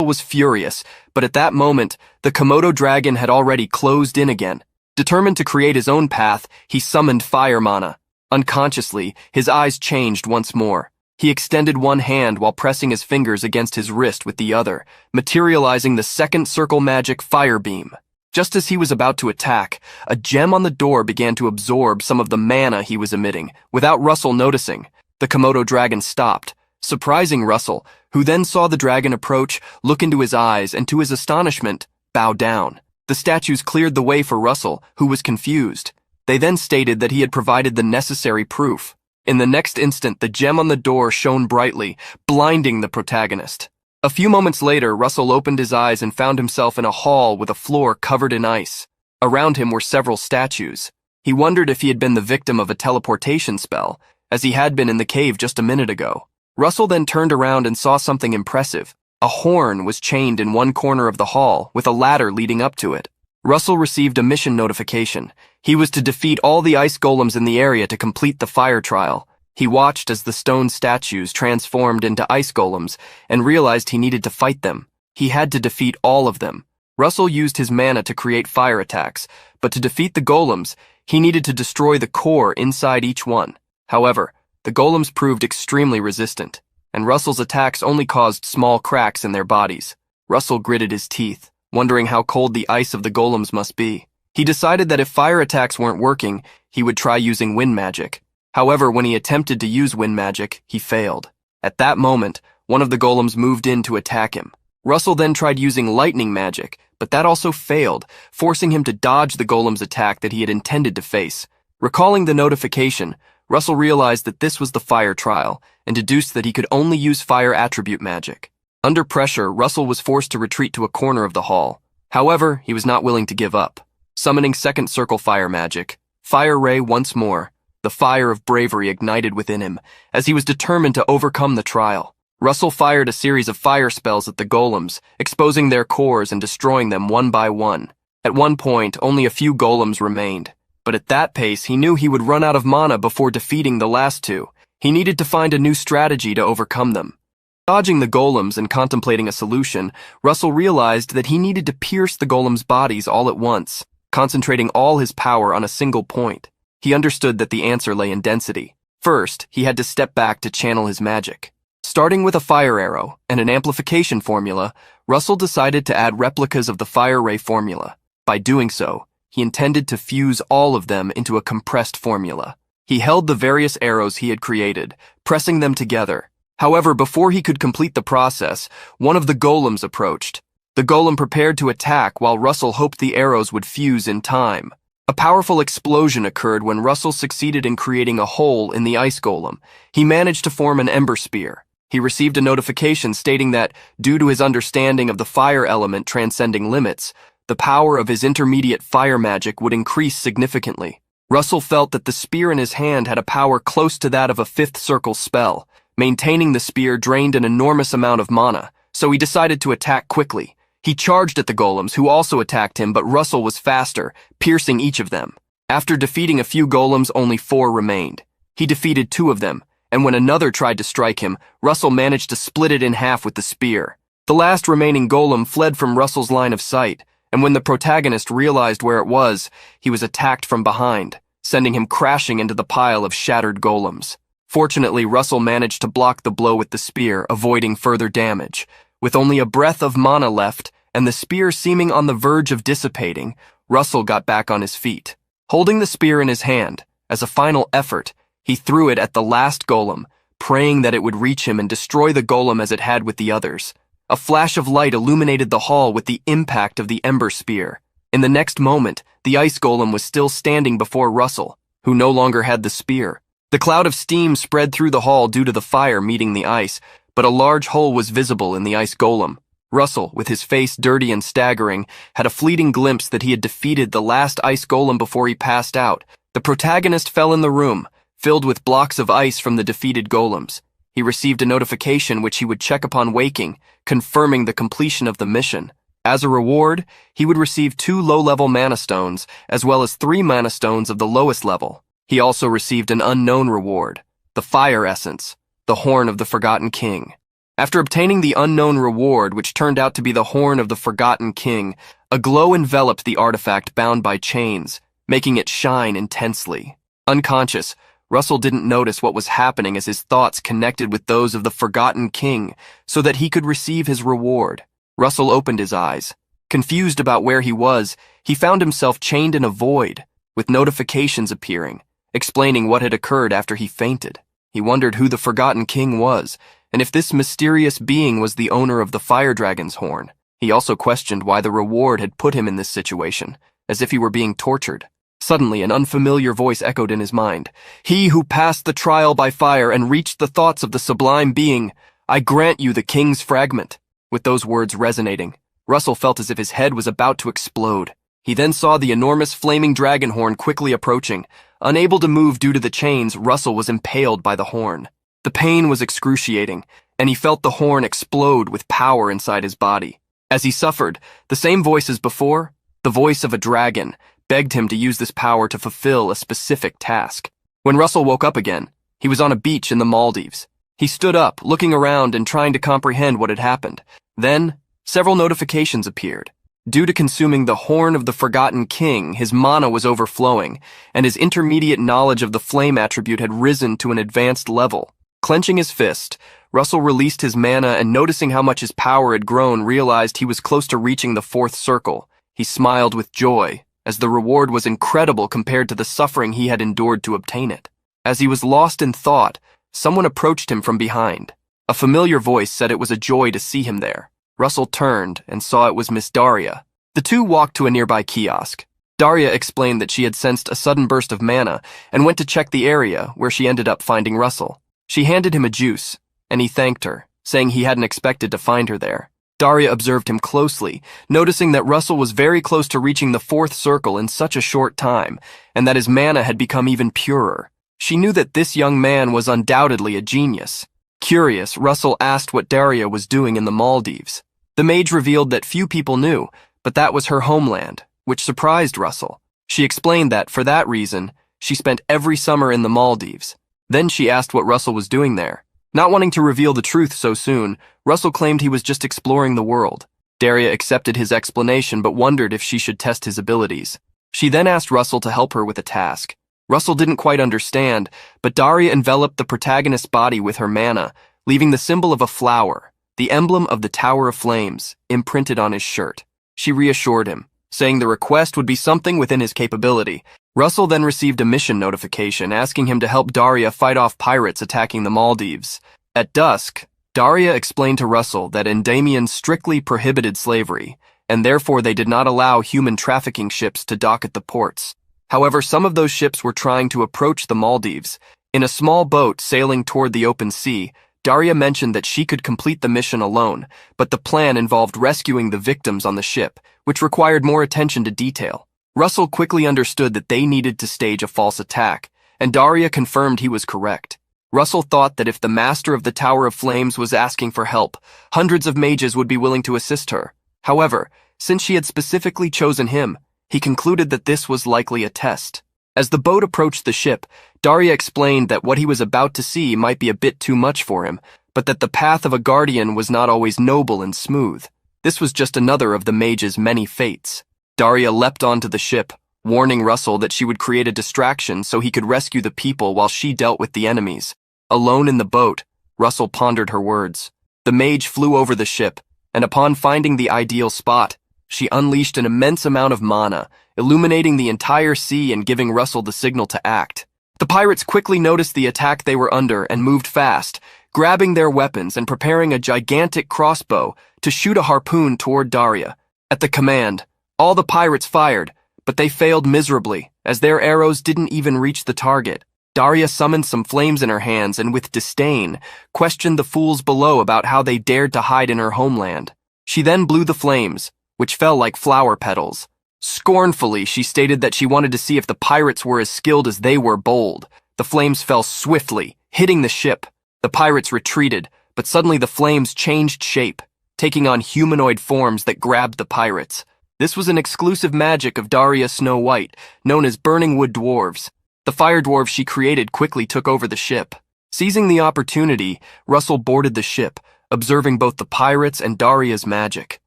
Russell was furious, but at that moment, the Komodo dragon had already closed in again. Determined to create his own path, he summoned fire mana. Unconsciously, his eyes changed once more. He extended one hand while pressing his fingers against his wrist with the other, materializing the second circle magic Fire Beam. Just as he was about to attack, a gem on the door began to absorb some of the mana he was emitting, without Russell noticing. The Komodo dragon stopped, surprising Russell, who then saw the dragon approach, look into his eyes, and to his astonishment, bow down. The statues cleared the way for Russell, who was confused. They then stated that he had provided the necessary proof. In the next instant, the gem on the door shone brightly, blinding the protagonist. A few moments later, Russell opened his eyes and found himself in a hall with a floor covered in ice. Around him were several statues. He wondered if he had been the victim of a teleportation spell, as he had been in the cave just a minute ago. Russell then turned around and saw something impressive. A horn was chained in one corner of the hall, with a ladder leading up to it. Russell received a mission notification. He was to defeat all the ice golems in the area to complete the fire trial. He watched as the stone statues transformed into ice golems and realized he needed to fight them. He had to defeat all of them. Russell used his mana to create fire attacks, but to defeat the golems, he needed to destroy the core inside each one. However, the golems proved extremely resistant, and Russell's attacks only caused small cracks in their bodies. Russell gritted his teeth, wondering how cold the ice of the golems must be. He decided that if fire attacks weren't working, he would try using wind magic. However, when he attempted to use wind magic, he failed. At that moment, one of the golems moved in to attack him. Russell then tried using lightning magic, but that also failed, forcing him to dodge the golem's attack that he had intended to face. Recalling the notification, Russell realized that this was the fire trial, and deduced that he could only use fire attribute magic. Under pressure, Russell was forced to retreat to a corner of the hall. However, he was not willing to give up. Summoning second circle fire magic, Fire Ray once more, the fire of bravery ignited within him, as he was determined to overcome the trial. Russell fired a series of fire spells at the golems, exposing their cores and destroying them one by one. At one point, only a few golems remained, but at that pace, he knew he would run out of mana before defeating the last two. He needed to find a new strategy to overcome them. Dodging the golems and contemplating a solution, Russell realized that he needed to pierce the golems' bodies all at once, concentrating all his power on a single point. He understood that the answer lay in density. First, he had to step back to channel his magic. Starting with a fire arrow and an amplification formula, Russell decided to add replicas of the fire ray formula. By doing so, he intended to fuse all of them into a compressed formula. He held the various arrows he had created, pressing them together. However, before he could complete the process, one of the golems approached. The golem prepared to attack while Russell hoped the arrows would fuse in time. A powerful explosion occurred when Russell succeeded in creating a hole in the ice golem. He managed to form an ember spear. He received a notification stating that, due to his understanding of the fire element transcending limits, the power of his intermediate fire magic would increase significantly. Russell felt that the spear in his hand had a power close to that of a fifth circle spell. Maintaining the spear drained an enormous amount of mana, so he decided to attack quickly. He charged at the golems, who also attacked him, but Russell was faster, piercing each of them. After defeating a few golems, only 4 remained. He defeated 2 of them, and when another tried to strike him, Russell managed to split it in half with the spear. The last remaining golem fled from Russell's line of sight, and when the protagonist realized where it was, he was attacked from behind, sending him crashing into the pile of shattered golems. Fortunately, Russell managed to block the blow with the spear, avoiding further damage. With only a breath of mana left, and the spear seeming on the verge of dissipating, Russell got back on his feet. Holding the spear in his hand, as a final effort, he threw it at the last golem, praying that it would reach him and destroy the golem as it had with the others. A flash of light illuminated the hall with the impact of the ember spear. In the next moment, the ice golem was still standing before Russell, who no longer had the spear. The cloud of steam spread through the hall due to the fire meeting the ice, but a large hole was visible in the ice golem. Russell, with his face dirty and staggering, had a fleeting glimpse that he had defeated the last ice golem before he passed out. The protagonist fell in the room, filled with blocks of ice from the defeated golems. He received a notification which he would check upon waking, confirming the completion of the mission. As a reward, he would receive 2 low-level mana stones, as well as 3 mana stones of the lowest level. He also received an unknown reward, the Fire Essence, the Horn of the Forgotten King. After obtaining the unknown reward, which turned out to be the Horn of the Forgotten King, a glow enveloped the artifact bound by chains, making it shine intensely. Unconscious, Russell didn't notice what was happening as his thoughts connected with those of the Forgotten King so that he could receive his reward. Russell opened his eyes. Confused about where he was, he found himself chained in a void, with notifications appearing, explaining what had occurred after he fainted. He wondered who the Forgotten King was, and if this mysterious being was the owner of the Fire Dragon's horn. He also questioned why the reward had put him in this situation, as if he were being tortured. Suddenly, an unfamiliar voice echoed in his mind. "He who passed the trial by fire and reached the thoughts of the sublime being, I grant you the king's fragment." With those words resonating, Russell felt as if his head was about to explode. He then saw the enormous flaming dragon horn quickly approaching. Unable to move due to the chains, Russell was impaled by the horn. The pain was excruciating, and he felt the horn explode with power inside his body. As he suffered, the same voice as before, the voice of a dragon, begged him to use this power to fulfill a specific task. When Russell woke up again, he was on a beach in the Maldives. He stood up, looking around and trying to comprehend what had happened. Then, several notifications appeared. Due to consuming the Horn of the Forgotten King, his mana was overflowing, and his intermediate knowledge of the flame attribute had risen to an advanced level. Clenching his fist, Russell released his mana and, noticing how much his power had grown, realized he was close to reaching the 4th circle. He smiled with joy, as the reward was incredible compared to the suffering he had endured to obtain it. As he was lost in thought, someone approached him from behind. A familiar voice said it was a joy to see him there. Russell turned and saw it was Miss Daria. The two walked to a nearby kiosk. Daria explained that she had sensed a sudden burst of mana and went to check the area, where she ended up finding Russell. She handed him a juice, and he thanked her, saying he hadn't expected to find her there. Daria observed him closely, noticing that Russell was very close to reaching the 4th circle in such a short time, and that his mana had become even purer. She knew that this young man was undoubtedly a genius. Curious, Russell asked what Daria was doing in the Maldives. The mage revealed that few people knew, but that was her homeland, which surprised Russell. She explained that, for that reason, she spent every summer in the Maldives. Then she asked what Russell was doing there. Not wanting to reveal the truth so soon, Russell claimed he was just exploring the world. Daria accepted his explanation but wondered if she should test his abilities. She then asked Russell to help her with a task. Russell didn't quite understand, but Daria enveloped the protagonist's body with her mana, leaving the symbol of a flower, the emblem of the Tower of Flames, imprinted on his shirt. She reassured him, saying the request would be something within his capability. Russell then received a mission notification asking him to help Daria fight off pirates attacking the Maldives. At dusk, Daria explained to Russell that Endymion strictly prohibited slavery, and therefore they did not allow human trafficking ships to dock at the ports. However, some of those ships were trying to approach the Maldives. In a small boat sailing toward the open sea, Daria mentioned that she could complete the mission alone, but the plan involved rescuing the victims on the ship, which required more attention to detail. Russell quickly understood that they needed to stage a false attack, and Daria confirmed he was correct. Russell thought that if the master of the Tower of Flames was asking for help, hundreds of mages would be willing to assist her. However, since she had specifically chosen him, he concluded that this was likely a test. As the boat approached the ship, Daria explained that what he was about to see might be a bit too much for him, but that the path of a guardian was not always noble and smooth. This was just another of the mage's many fates. Daria leapt onto the ship, warning Russell that she would create a distraction so he could rescue the people while she dealt with the enemies. Alone in the boat, Russell pondered her words. The mage flew over the ship, and upon finding the ideal spot, she unleashed an immense amount of mana, illuminating the entire sea and giving Russell the signal to act. The pirates quickly noticed the attack they were under and moved fast, grabbing their weapons and preparing a gigantic crossbow to shoot a harpoon toward Daria. At the command, all the pirates fired, but they failed miserably, as their arrows didn't even reach the target. Daria summoned some flames in her hands and with disdain questioned the fools below about how they dared to hide in her homeland. She then blew the flames, which fell like flower petals. Scornfully, she stated that she wanted to see if the pirates were as skilled as they were bold. The flames fell swiftly, hitting the ship. The pirates retreated, but suddenly the flames changed shape, taking on humanoid forms that grabbed the pirates. This was an exclusive magic of Daria Snow White, known as Burning Wood Dwarves. The fire dwarves she created quickly took over the ship. Seizing the opportunity, Russell boarded the ship, observing both the pirates and Daria's magic.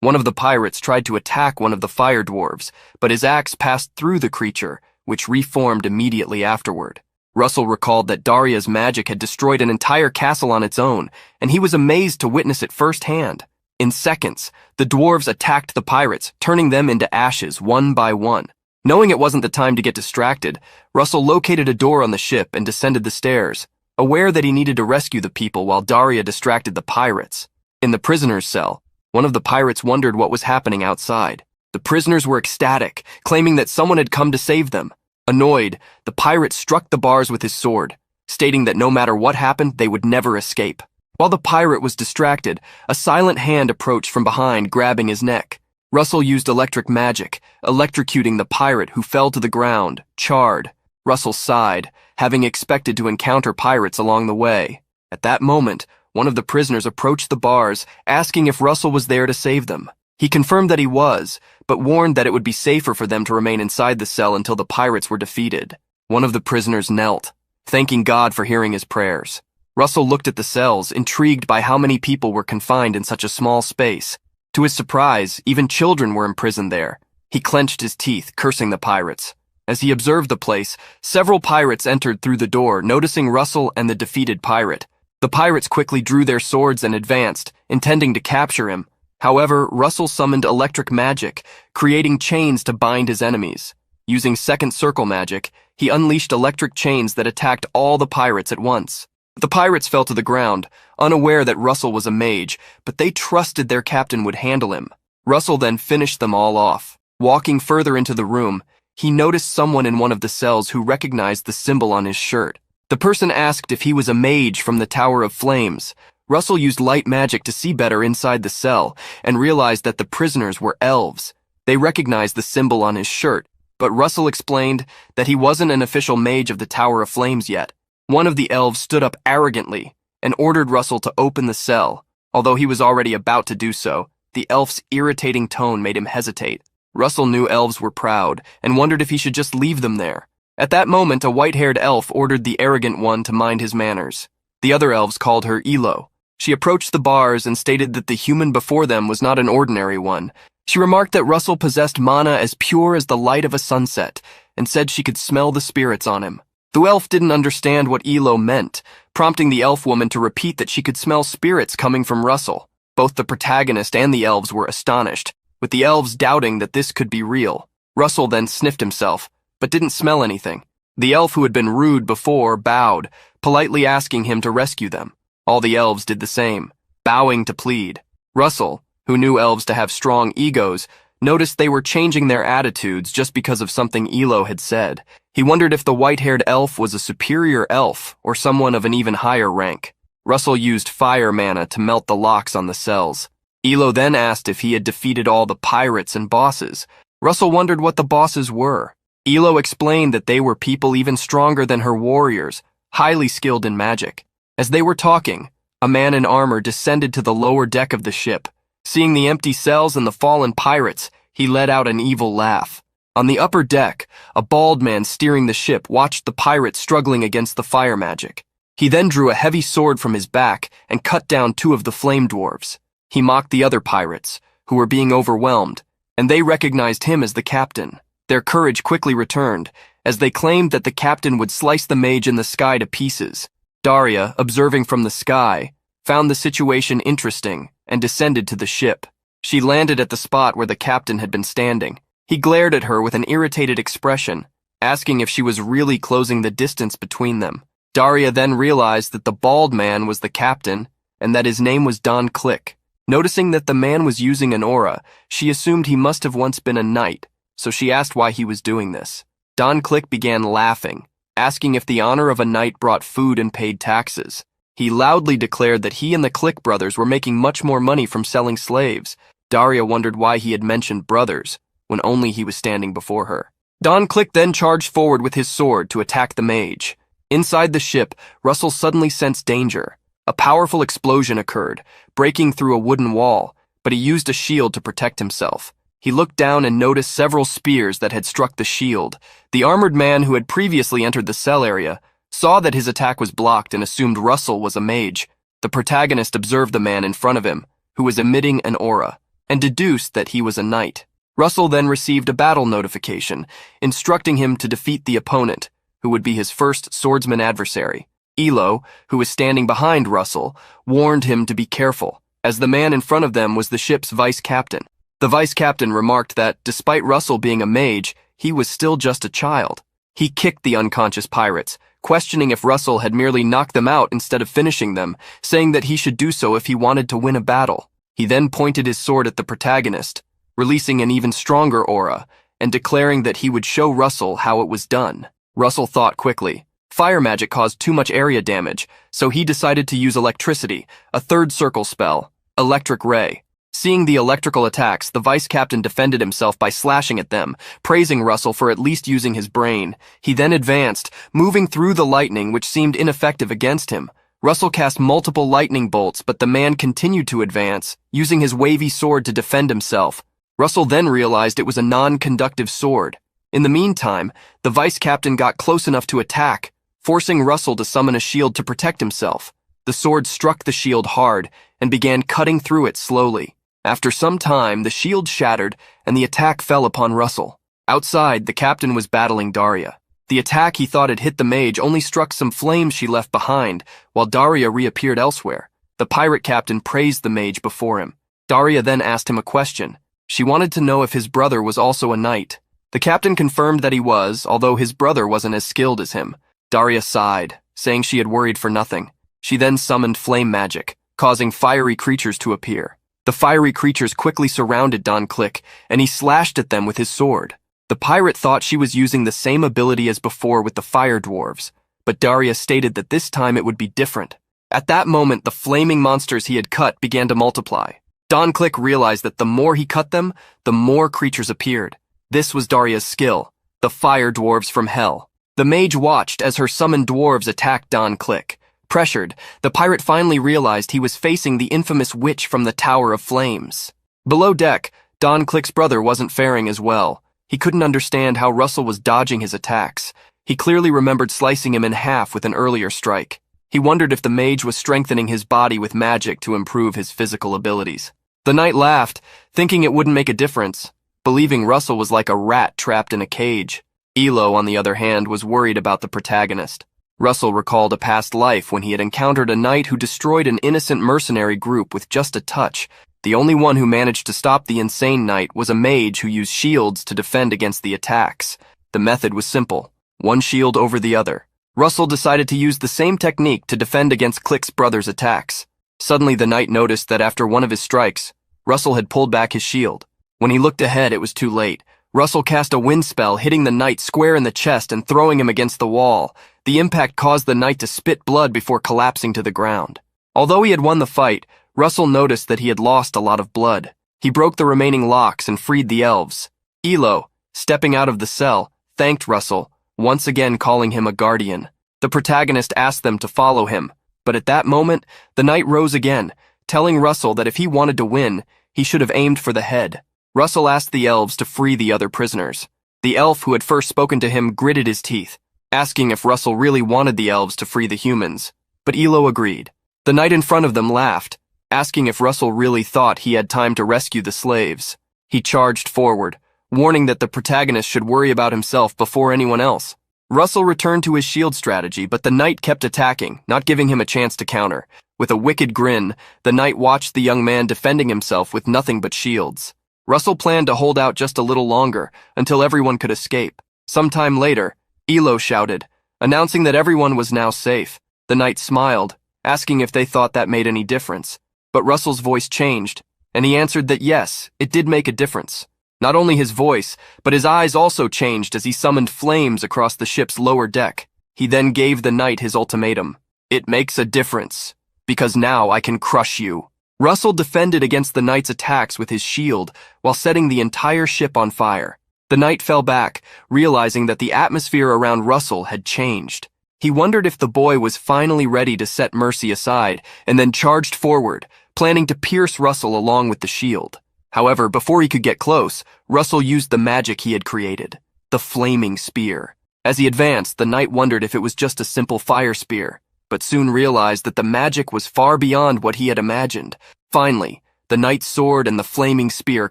One of the pirates tried to attack one of the fire dwarves, but his axe passed through the creature, which reformed immediately afterward. Russell recalled that Daria's magic had destroyed an entire castle on its own, and he was amazed to witness it firsthand. In seconds, the dwarves attacked the pirates, turning them into ashes one by one. Knowing it wasn't the time to get distracted, Russell located a door on the ship and descended the stairs, aware that he needed to rescue the people while Daria distracted the pirates. In the prisoner's cell, one of the pirates wondered what was happening outside. The prisoners were ecstatic, claiming that someone had come to save them. Annoyed, the pirate struck the bars with his sword, stating that no matter what happened, they would never escape. While the pirate was distracted, a silent hand approached from behind, grabbing his neck. Russell used electric magic, electrocuting the pirate who fell to the ground, charred. Russell sighed, having expected to encounter pirates along the way. At that moment, one of the prisoners approached the bars, asking if Russell was there to save them. He confirmed that he was, but warned that it would be safer for them to remain inside the cell until the pirates were defeated. One of the prisoners knelt, thanking God for hearing his prayers. Russell looked at the cells, intrigued by how many people were confined in such a small space. To his surprise, even children were imprisoned there. He clenched his teeth, cursing the pirates. As he observed the place, several pirates entered through the door, noticing Russell and the defeated pirate. The pirates quickly drew their swords and advanced, intending to capture him. However, Russell summoned electric magic, creating chains to bind his enemies. Using second circle magic, he unleashed electric chains that attacked all the pirates at once. The pirates fell to the ground, unaware that Russell was a mage, but they trusted their captain would handle him. Russell then finished them all off. Walking further into the room, he noticed someone in one of the cells who recognized the symbol on his shirt. The person asked if he was a mage from the Tower of Flames. Russell used light magic to see better inside the cell and realized that the prisoners were elves. They recognized the symbol on his shirt, but Russell explained that he wasn't an official mage of the Tower of Flames yet. One of the elves stood up arrogantly, and ordered Russell to open the cell. Although he was already about to do so, the elf's irritating tone made him hesitate. Russell knew elves were proud and wondered if he should just leave them there. At that moment, a white-haired elf ordered the arrogant one to mind his manners. The other elves called her Elo. She approached the bars and stated that the human before them was not an ordinary one. She remarked that Russell possessed mana as pure as the light of a sunset, and said she could smell the spirits on him. The elf didn't understand what Elo meant, prompting the elf woman to repeat that she could smell spirits coming from Russell. Both the protagonist and the elves were astonished, with the elves doubting that this could be real. Russell then sniffed himself, but didn't smell anything. The elf who had been rude before bowed, politely asking him to rescue them. All the elves did the same, bowing to plead. Russell, who knew elves to have strong egos, noticed they were changing their attitudes just because of something Elo had said. He wondered if the white-haired elf was a superior elf or someone of an even higher rank. Russell used fire mana to melt the locks on the cells. Elo then asked if he had defeated all the pirates and bosses. Russell wondered what the bosses were. Elo explained that they were people even stronger than her warriors, highly skilled in magic. As they were talking, a man in armor descended to the lower deck of the ship. Seeing the empty cells and the fallen pirates, he let out an evil laugh. On the upper deck, a bald man steering the ship watched the pirates struggling against the fire magic. He then drew a heavy sword from his back and cut down 2 of the flame dwarves. He mocked the other pirates, who were being overwhelmed, and they recognized him as the captain. Their courage quickly returned, as they claimed that the captain would slice the mage in the sky to pieces. Daria, observing from the sky, found the situation interesting and descended to the ship. She landed at the spot where the captain had been standing. He glared at her with an irritated expression, asking if she was really closing the distance between them. Daria then realized that the bald man was the captain and that his name was Don Click. Noticing that the man was using an aura, she assumed he must have once been a knight, so she asked why he was doing this. Don Click began laughing, asking if the honor of a knight brought food and paid taxes. He loudly declared that he and the Click brothers were making much more money from selling slaves. Daria wondered why he had mentioned brothers, when only he was standing before her. Don Click then charged forward with his sword to attack the mage. Inside the ship, Russell suddenly sensed danger. A powerful explosion occurred, breaking through a wooden wall, but he used a shield to protect himself. He looked down and noticed several spears that had struck the shield. The armored man who had previously entered the cell area saw that his attack was blocked and assumed Russell was a mage. The protagonist observed the man in front of him, who was emitting an aura, and deduced that he was a knight. Russell then received a battle notification, instructing him to defeat the opponent, who would be his first swordsman adversary. Elo, who was standing behind Russell, warned him to be careful, as the man in front of them was the ship's vice-captain. The vice-captain remarked that, despite Russell being a mage, he was still just a child. He kicked the unconscious pirates, questioning if Russell had merely knocked them out instead of finishing them, saying that he should do so if he wanted to win a battle. He then pointed his sword at the protagonist, releasing an even stronger aura, and declaring that he would show Russell how it was done. Russell thought quickly. Fire magic caused too much area damage, so he decided to use electricity, a third circle spell, Electric Ray. Seeing the electrical attacks, the vice-captain defended himself by slashing at them, praising Russell for at least using his brain. He then advanced, moving through the lightning which seemed ineffective against him. Russell cast multiple lightning bolts, but the man continued to advance, using his wavy sword to defend himself. Russell then realized it was a non-conductive sword. In the meantime, the vice-captain got close enough to attack, forcing Russell to summon a shield to protect himself. The sword struck the shield hard and began cutting through it slowly. After some time, the shield shattered and the attack fell upon Russell. Outside, the captain was battling Daria. The attack he thought had hit the mage only struck some flames she left behind, while Daria reappeared elsewhere. The pirate captain praised the mage before him. Daria then asked him a question. She wanted to know if his brother was also a knight. The captain confirmed that he was, although his brother wasn't as skilled as him. Daria sighed, saying she had worried for nothing. She then summoned flame magic, causing fiery creatures to appear. The fiery creatures quickly surrounded Don Click, and he slashed at them with his sword. The pirate thought she was using the same ability as before with the fire dwarves, but Daria stated that this time it would be different. At that moment, the flaming monsters he had cut began to multiply. Don Click realized that the more he cut them, the more creatures appeared. This was Daria's skill, the fire dwarves from hell. The mage watched as her summoned dwarves attacked Don Click, Pressured, the pirate finally realized he was facing the infamous witch from the Tower of Flames. Below deck, Don Click's brother wasn't faring as well. He couldn't understand how Russell was dodging his attacks. He clearly remembered slicing him in half with an earlier strike. He wondered if the mage was strengthening his body with magic to improve his physical abilities. The knight laughed, thinking it wouldn't make a difference, believing Russell was like a rat trapped in a cage. Elo, on the other hand, was worried about the protagonist. Russell recalled a past life when he had encountered a knight who destroyed an innocent mercenary group with just a touch. The only one who managed to stop the insane knight was a mage who used shields to defend against the attacks. The method was simple, one shield over the other. Russell decided to use the same technique to defend against Click's brother's attacks. Suddenly the knight noticed that after one of his strikes, Russell had pulled back his shield. When he looked ahead, it was too late. Russell cast a wind spell, hitting the knight square in the chest and throwing him against the wall. The impact caused the knight to spit blood before collapsing to the ground. Although he had won the fight, Russell noticed that he had lost a lot of blood. He broke the remaining locks and freed the elves. Elo, stepping out of the cell, thanked Russell, once again calling him a guardian. The protagonist asked them to follow him, but at that moment, the knight rose again, telling Russell that if he wanted to win, he should have aimed for the head. Russell asked the elves to free the other prisoners. The elf who had first spoken to him gritted his teeth, asking if Russell really wanted the elves to free the humans, but Elo agreed. The knight in front of them laughed, asking if Russell really thought he had time to rescue the slaves. He charged forward, warning that the protagonist should worry about himself before anyone else. Russell returned to his shield strategy, but the knight kept attacking, not giving him a chance to counter. With a wicked grin, the knight watched the young man defending himself with nothing but shields. Russell planned to hold out just a little longer, until everyone could escape. Sometime later, Elo shouted, announcing that everyone was now safe. The knight smiled, asking if they thought that made any difference. But Russell's voice changed, and he answered that yes, it did make a difference. Not only his voice, but his eyes also changed as he summoned flames across the ship's lower deck. He then gave the knight his ultimatum. It makes a difference, because now I can crush you. Russell defended against the knight's attacks with his shield while setting the entire ship on fire. The knight fell back, realizing that the atmosphere around Russell had changed. He wondered if the boy was finally ready to set mercy aside, and then charged forward, planning to pierce Russell along with the shield. However, before he could get close, Russell used the magic he had created, the flaming spear. As he advanced, the knight wondered if it was just a simple fire spear, but soon realized that the magic was far beyond what he had imagined. Finally, the knight's sword and the flaming spear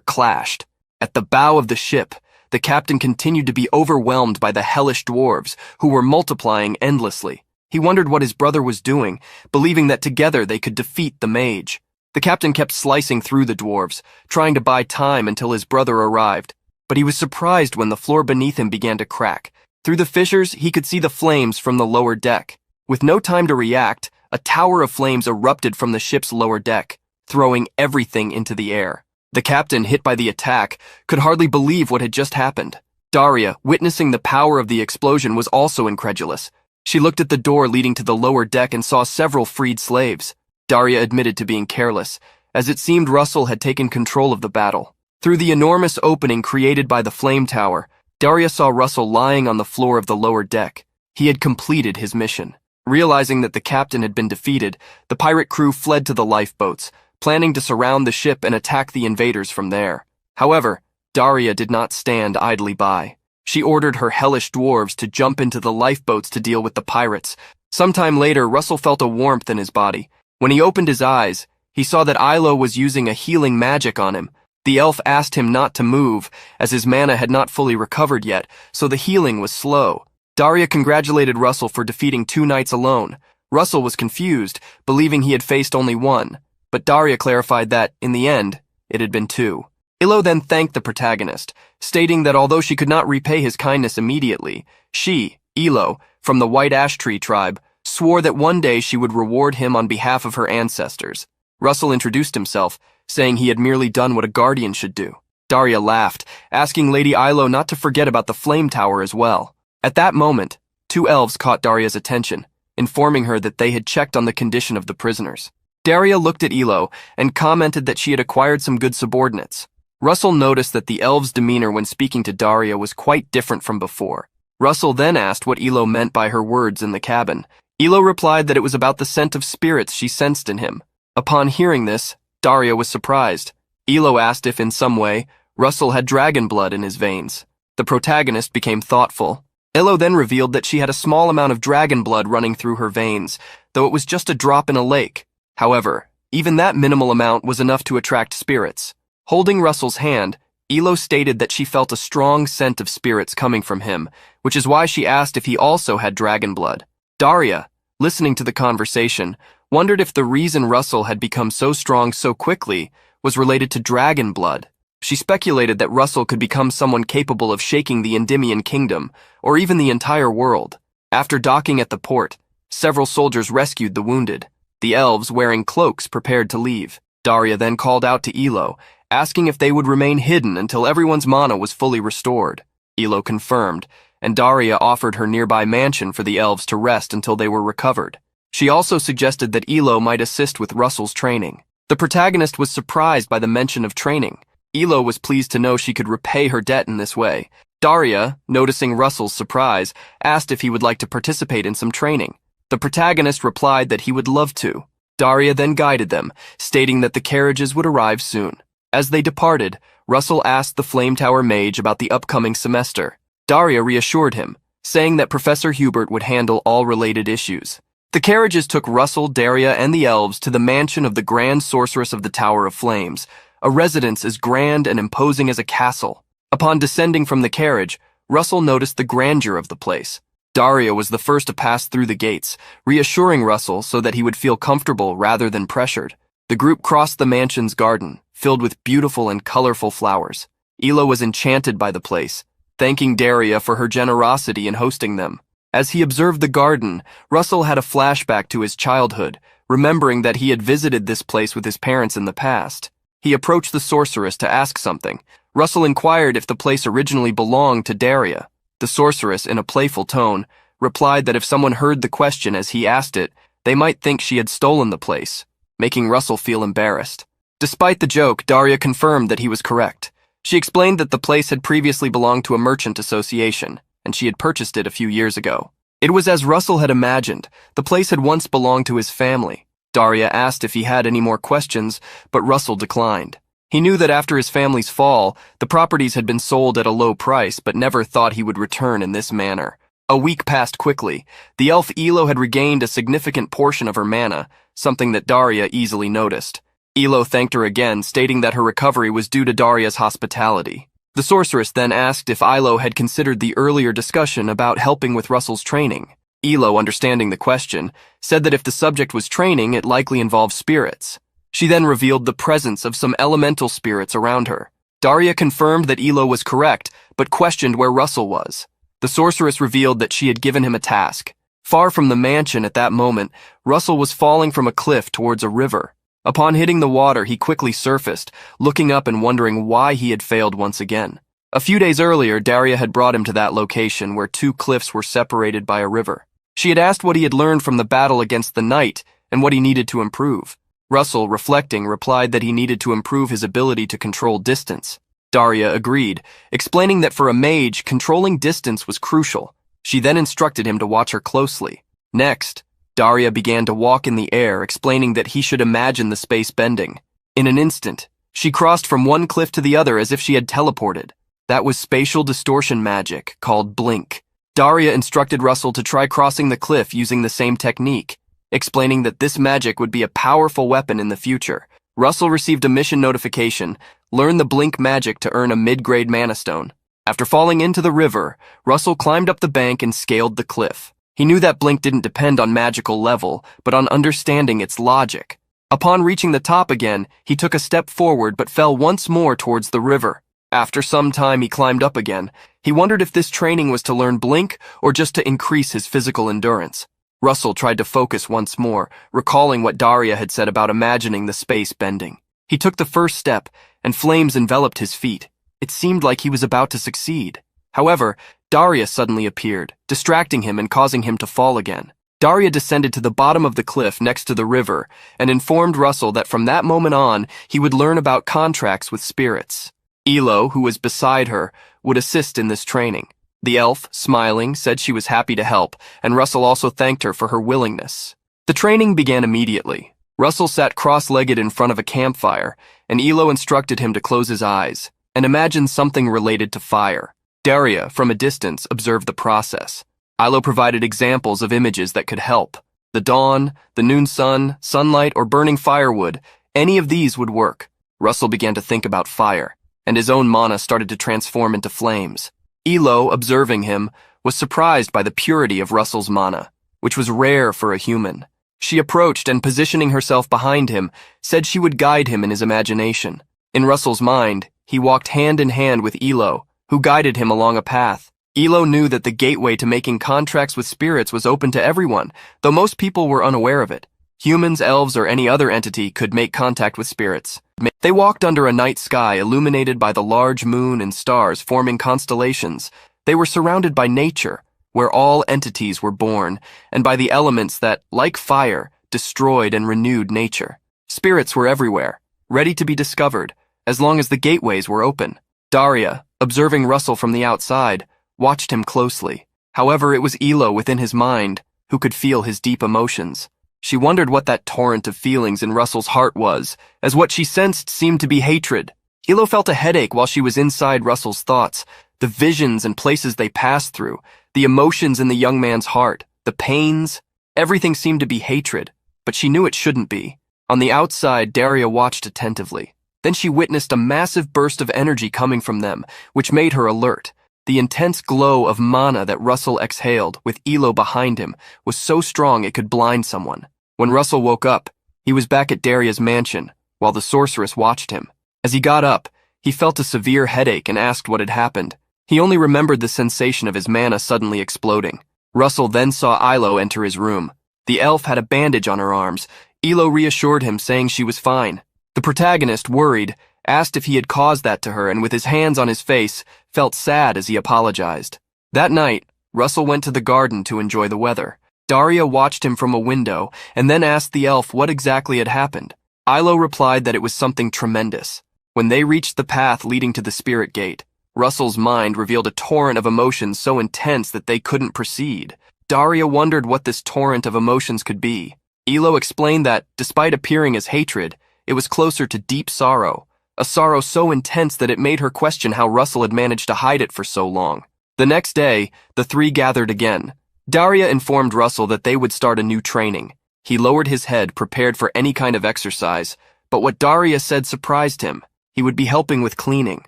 clashed. At the bow of the ship, the captain continued to be overwhelmed by the hellish dwarves, who were multiplying endlessly. He wondered what his brother was doing, believing that together they could defeat the mage. The captain kept slicing through the dwarves, trying to buy time until his brother arrived, but he was surprised when the floor beneath him began to crack. Through the fissures, he could see the flames from the lower deck. With no time to react, a tower of flames erupted from the ship's lower deck, throwing everything into the air. The captain, hit by the attack, could hardly believe what had just happened. Daria, witnessing the power of the explosion, was also incredulous. She looked at the door leading to the lower deck and saw several freed slaves. Daria admitted to being careless, as it seemed Russell had taken control of the battle. Through the enormous opening created by the flame tower, Daria saw Russell lying on the floor of the lower deck. He had completed his mission. Realizing that the captain had been defeated, the pirate crew fled to the lifeboats, planning to surround the ship and attack the invaders from there. However, Daria did not stand idly by. She ordered her hellish dwarves to jump into the lifeboats to deal with the pirates. Sometime later, Russell felt a warmth in his body. When he opened his eyes, he saw that Ilo was using a healing magic on him. The elf asked him not to move, as his mana had not fully recovered yet, so the healing was slow. Daria congratulated Russell for defeating 2 knights alone. Russell was confused, believing he had faced only one, but Daria clarified that, in the end, it had been 2. Ilo then thanked the protagonist, stating that although she could not repay his kindness immediately, she, Ilo, from the White Ash Tree tribe, swore that one day she would reward him on behalf of her ancestors. Russell introduced himself, saying he had merely done what a guardian should do. Daria laughed, asking Lady Ilo not to forget about the flame tower as well. At that moment, 2 elves caught Daria's attention, informing her that they had checked on the condition of the prisoners. Daria looked at Ilo and commented that she had acquired some good subordinates. Russell noticed that the elves' demeanor when speaking to Daria was quite different from before. Russell then asked what Ilo meant by her words in the cabin. Elo replied that it was about the scent of spirits she sensed in him. Upon hearing this, Daria was surprised. Elo asked if in some way Russell had dragon blood in his veins. The protagonist became thoughtful. Elo then revealed that she had a small amount of dragon blood running through her veins, though it was just a drop in a lake. However, even that minimal amount was enough to attract spirits. Holding Russell's hand, Elo stated that she felt a strong scent of spirits coming from him, which is why she asked if he also had dragon blood. Daria, listening to the conversation, wondered if the reason Russell had become so strong so quickly was related to dragon blood. She speculated that Russell could become someone capable of shaking the Endymion kingdom, or even the entire world. After docking at the port, several soldiers rescued the wounded. The elves, wearing cloaks, prepared to leave. Daria then called out to Elo, asking if they would remain hidden until everyone's mana was fully restored. Elo confirmed, and Daria offered her nearby mansion for the elves to rest until they were recovered. She also suggested that Elo might assist with Russell's training. The protagonist was surprised by the mention of training. Elo was pleased to know she could repay her debt in this way. Daria, noticing Russell's surprise, asked if he would like to participate in some training. The protagonist replied that he would love to. Daria then guided them, stating that the carriages would arrive soon. As they departed, Russell asked the Flame Tower Mage about the upcoming semester. Daria reassured him, saying that Professor Hubert would handle all related issues. The carriages took Russell, Daria, and the elves to the mansion of the Grand Sorceress of the Tower of Flames, a residence as grand and imposing as a castle. Upon descending from the carriage, Russell noticed the grandeur of the place. Daria was the first to pass through the gates, reassuring Russell so that he would feel comfortable rather than pressured. The group crossed the mansion's garden, filled with beautiful and colorful flowers. Elo was enchanted by the place, thanking Daria for her generosity in hosting them. As he observed the garden, Russell had a flashback to his childhood, remembering that he had visited this place with his parents in the past. He approached the sorceress to ask something. Russell inquired if the place originally belonged to Daria. The sorceress, in a playful tone, replied that if someone heard the question as he asked it, they might think she had stolen the place, making Russell feel embarrassed. Despite the joke, Daria confirmed that he was correct. She explained that the place had previously belonged to a merchant association, and she had purchased it a few years ago. It was as Russell had imagined. The place had once belonged to his family. Daria asked if he had any more questions, but Russell declined. He knew that after his family's fall, the properties had been sold at a low price, but never thought he would return in this manner. A week passed quickly. The elf Elo had regained a significant portion of her mana, something that Daria easily noticed. Elo thanked her again, stating that her recovery was due to Daria's hospitality. The sorceress then asked if Ilo had considered the earlier discussion about helping with Russell's training. Elo, understanding the question, said that if the subject was training, it likely involved spirits. She then revealed the presence of some elemental spirits around her. Daria confirmed that Elo was correct, but questioned where Russell was. The sorceress revealed that she had given him a task. Far from the mansion at that moment, Russell was falling from a cliff towards a river. Upon hitting the water, he quickly surfaced, looking up and wondering why he had failed once again. A few days earlier, Daria had brought him to that location where two cliffs were separated by a river. She had asked what he had learned from the battle against the knight and what he needed to improve. Russell, reflecting, replied that he needed to improve his ability to control distance. Daria agreed, explaining that for a mage, controlling distance was crucial. She then instructed him to watch her closely. Next, Daria began to walk in the air, explaining that he should imagine the space bending. In an instant, she crossed from one cliff to the other as if she had teleported. That was spatial distortion magic, called blink. Daria instructed Russell to try crossing the cliff using the same technique, explaining that this magic would be a powerful weapon in the future. Russell received a mission notification, learned the blink magic to earn a mid-grade mana stone. After falling into the river, Russell climbed up the bank and scaled the cliff. He knew that blink didn't depend on magical level, but on understanding its logic. Upon reaching the top again, he took a step forward but fell once more towards the river. After some time, he climbed up again. He wondered if this training was to learn blink or just to increase his physical endurance. Russell tried to focus once more, recalling what Daria had said about imagining the space bending. He took the first step, and flames enveloped his feet. It seemed like he was about to succeed. However, Daria suddenly appeared, distracting him and causing him to fall again. Daria descended to the bottom of the cliff next to the river and informed Russell that from that moment on, he would learn about contracts with spirits. Elo, who was beside her, would assist in this training. The elf, smiling, said she was happy to help, and Russell also thanked her for her willingness. The training began immediately. Russell sat cross-legged in front of a campfire, and Elo instructed him to close his eyes and imagine something related to fire. Daria, from a distance, observed the process. Ilo provided examples of images that could help. The dawn, the noon sun, sunlight, or burning firewood, any of these would work. Russell began to think about fire, and his own mana started to transform into flames. Elo, observing him, was surprised by the purity of Russell's mana, which was rare for a human. She approached and, positioning herself behind him, said she would guide him in his imagination. In Russell's mind, he walked hand in hand with Elo, who guided him along a path. Elo knew that the gateway to making contracts with spirits was open to everyone, though most people were unaware of it. Humans, elves, or any other entity could make contact with spirits. They walked under a night sky illuminated by the large moon and stars forming constellations. They were surrounded by nature, where all entities were born, and by the elements that, like fire, destroyed and renewed nature. Spirits were everywhere, ready to be discovered, as long as the gateways were open. Daria, observing Russell from the outside, watched him closely. However, it was Elo within his mind who could feel his deep emotions. She wondered what that torrent of feelings in Russell's heart was, as what she sensed seemed to be hatred. Elo felt a headache while she was inside Russell's thoughts, the visions and places they passed through, the emotions in the young man's heart, the pains. Everything seemed to be hatred, but she knew it shouldn't be. On the outside, Daria watched attentively. Then she witnessed a massive burst of energy coming from them, which made her alert. The intense glow of mana that Russell exhaled, with Elo behind him, was so strong it could blind someone. When Russell woke up, he was back at Daria's mansion, while the sorceress watched him. As he got up, he felt a severe headache and asked what had happened. He only remembered the sensation of his mana suddenly exploding. Russell then saw Ilo enter his room. The elf had a bandage on her arms. Elo reassured him, saying she was fine. The protagonist, worried, asked if he had caused that to her, and with his hands on his face, felt sad as he apologized. That night, Russell went to the garden to enjoy the weather. Daria watched him from a window and then asked the elf what exactly had happened. Ilo replied that it was something tremendous. When they reached the path leading to the spirit gate, Russell's mind revealed a torrent of emotions so intense that they couldn't proceed. Daria wondered what this torrent of emotions could be. Ilo explained that, despite appearing as hatred, it was closer to deep sorrow, a sorrow so intense that it made her question how Russell had managed to hide it for so long. The next day, the three gathered again. Daria informed Russell that they would start a new training. He lowered his head, prepared for any kind of exercise, but what Daria said surprised him. He would be helping with cleaning.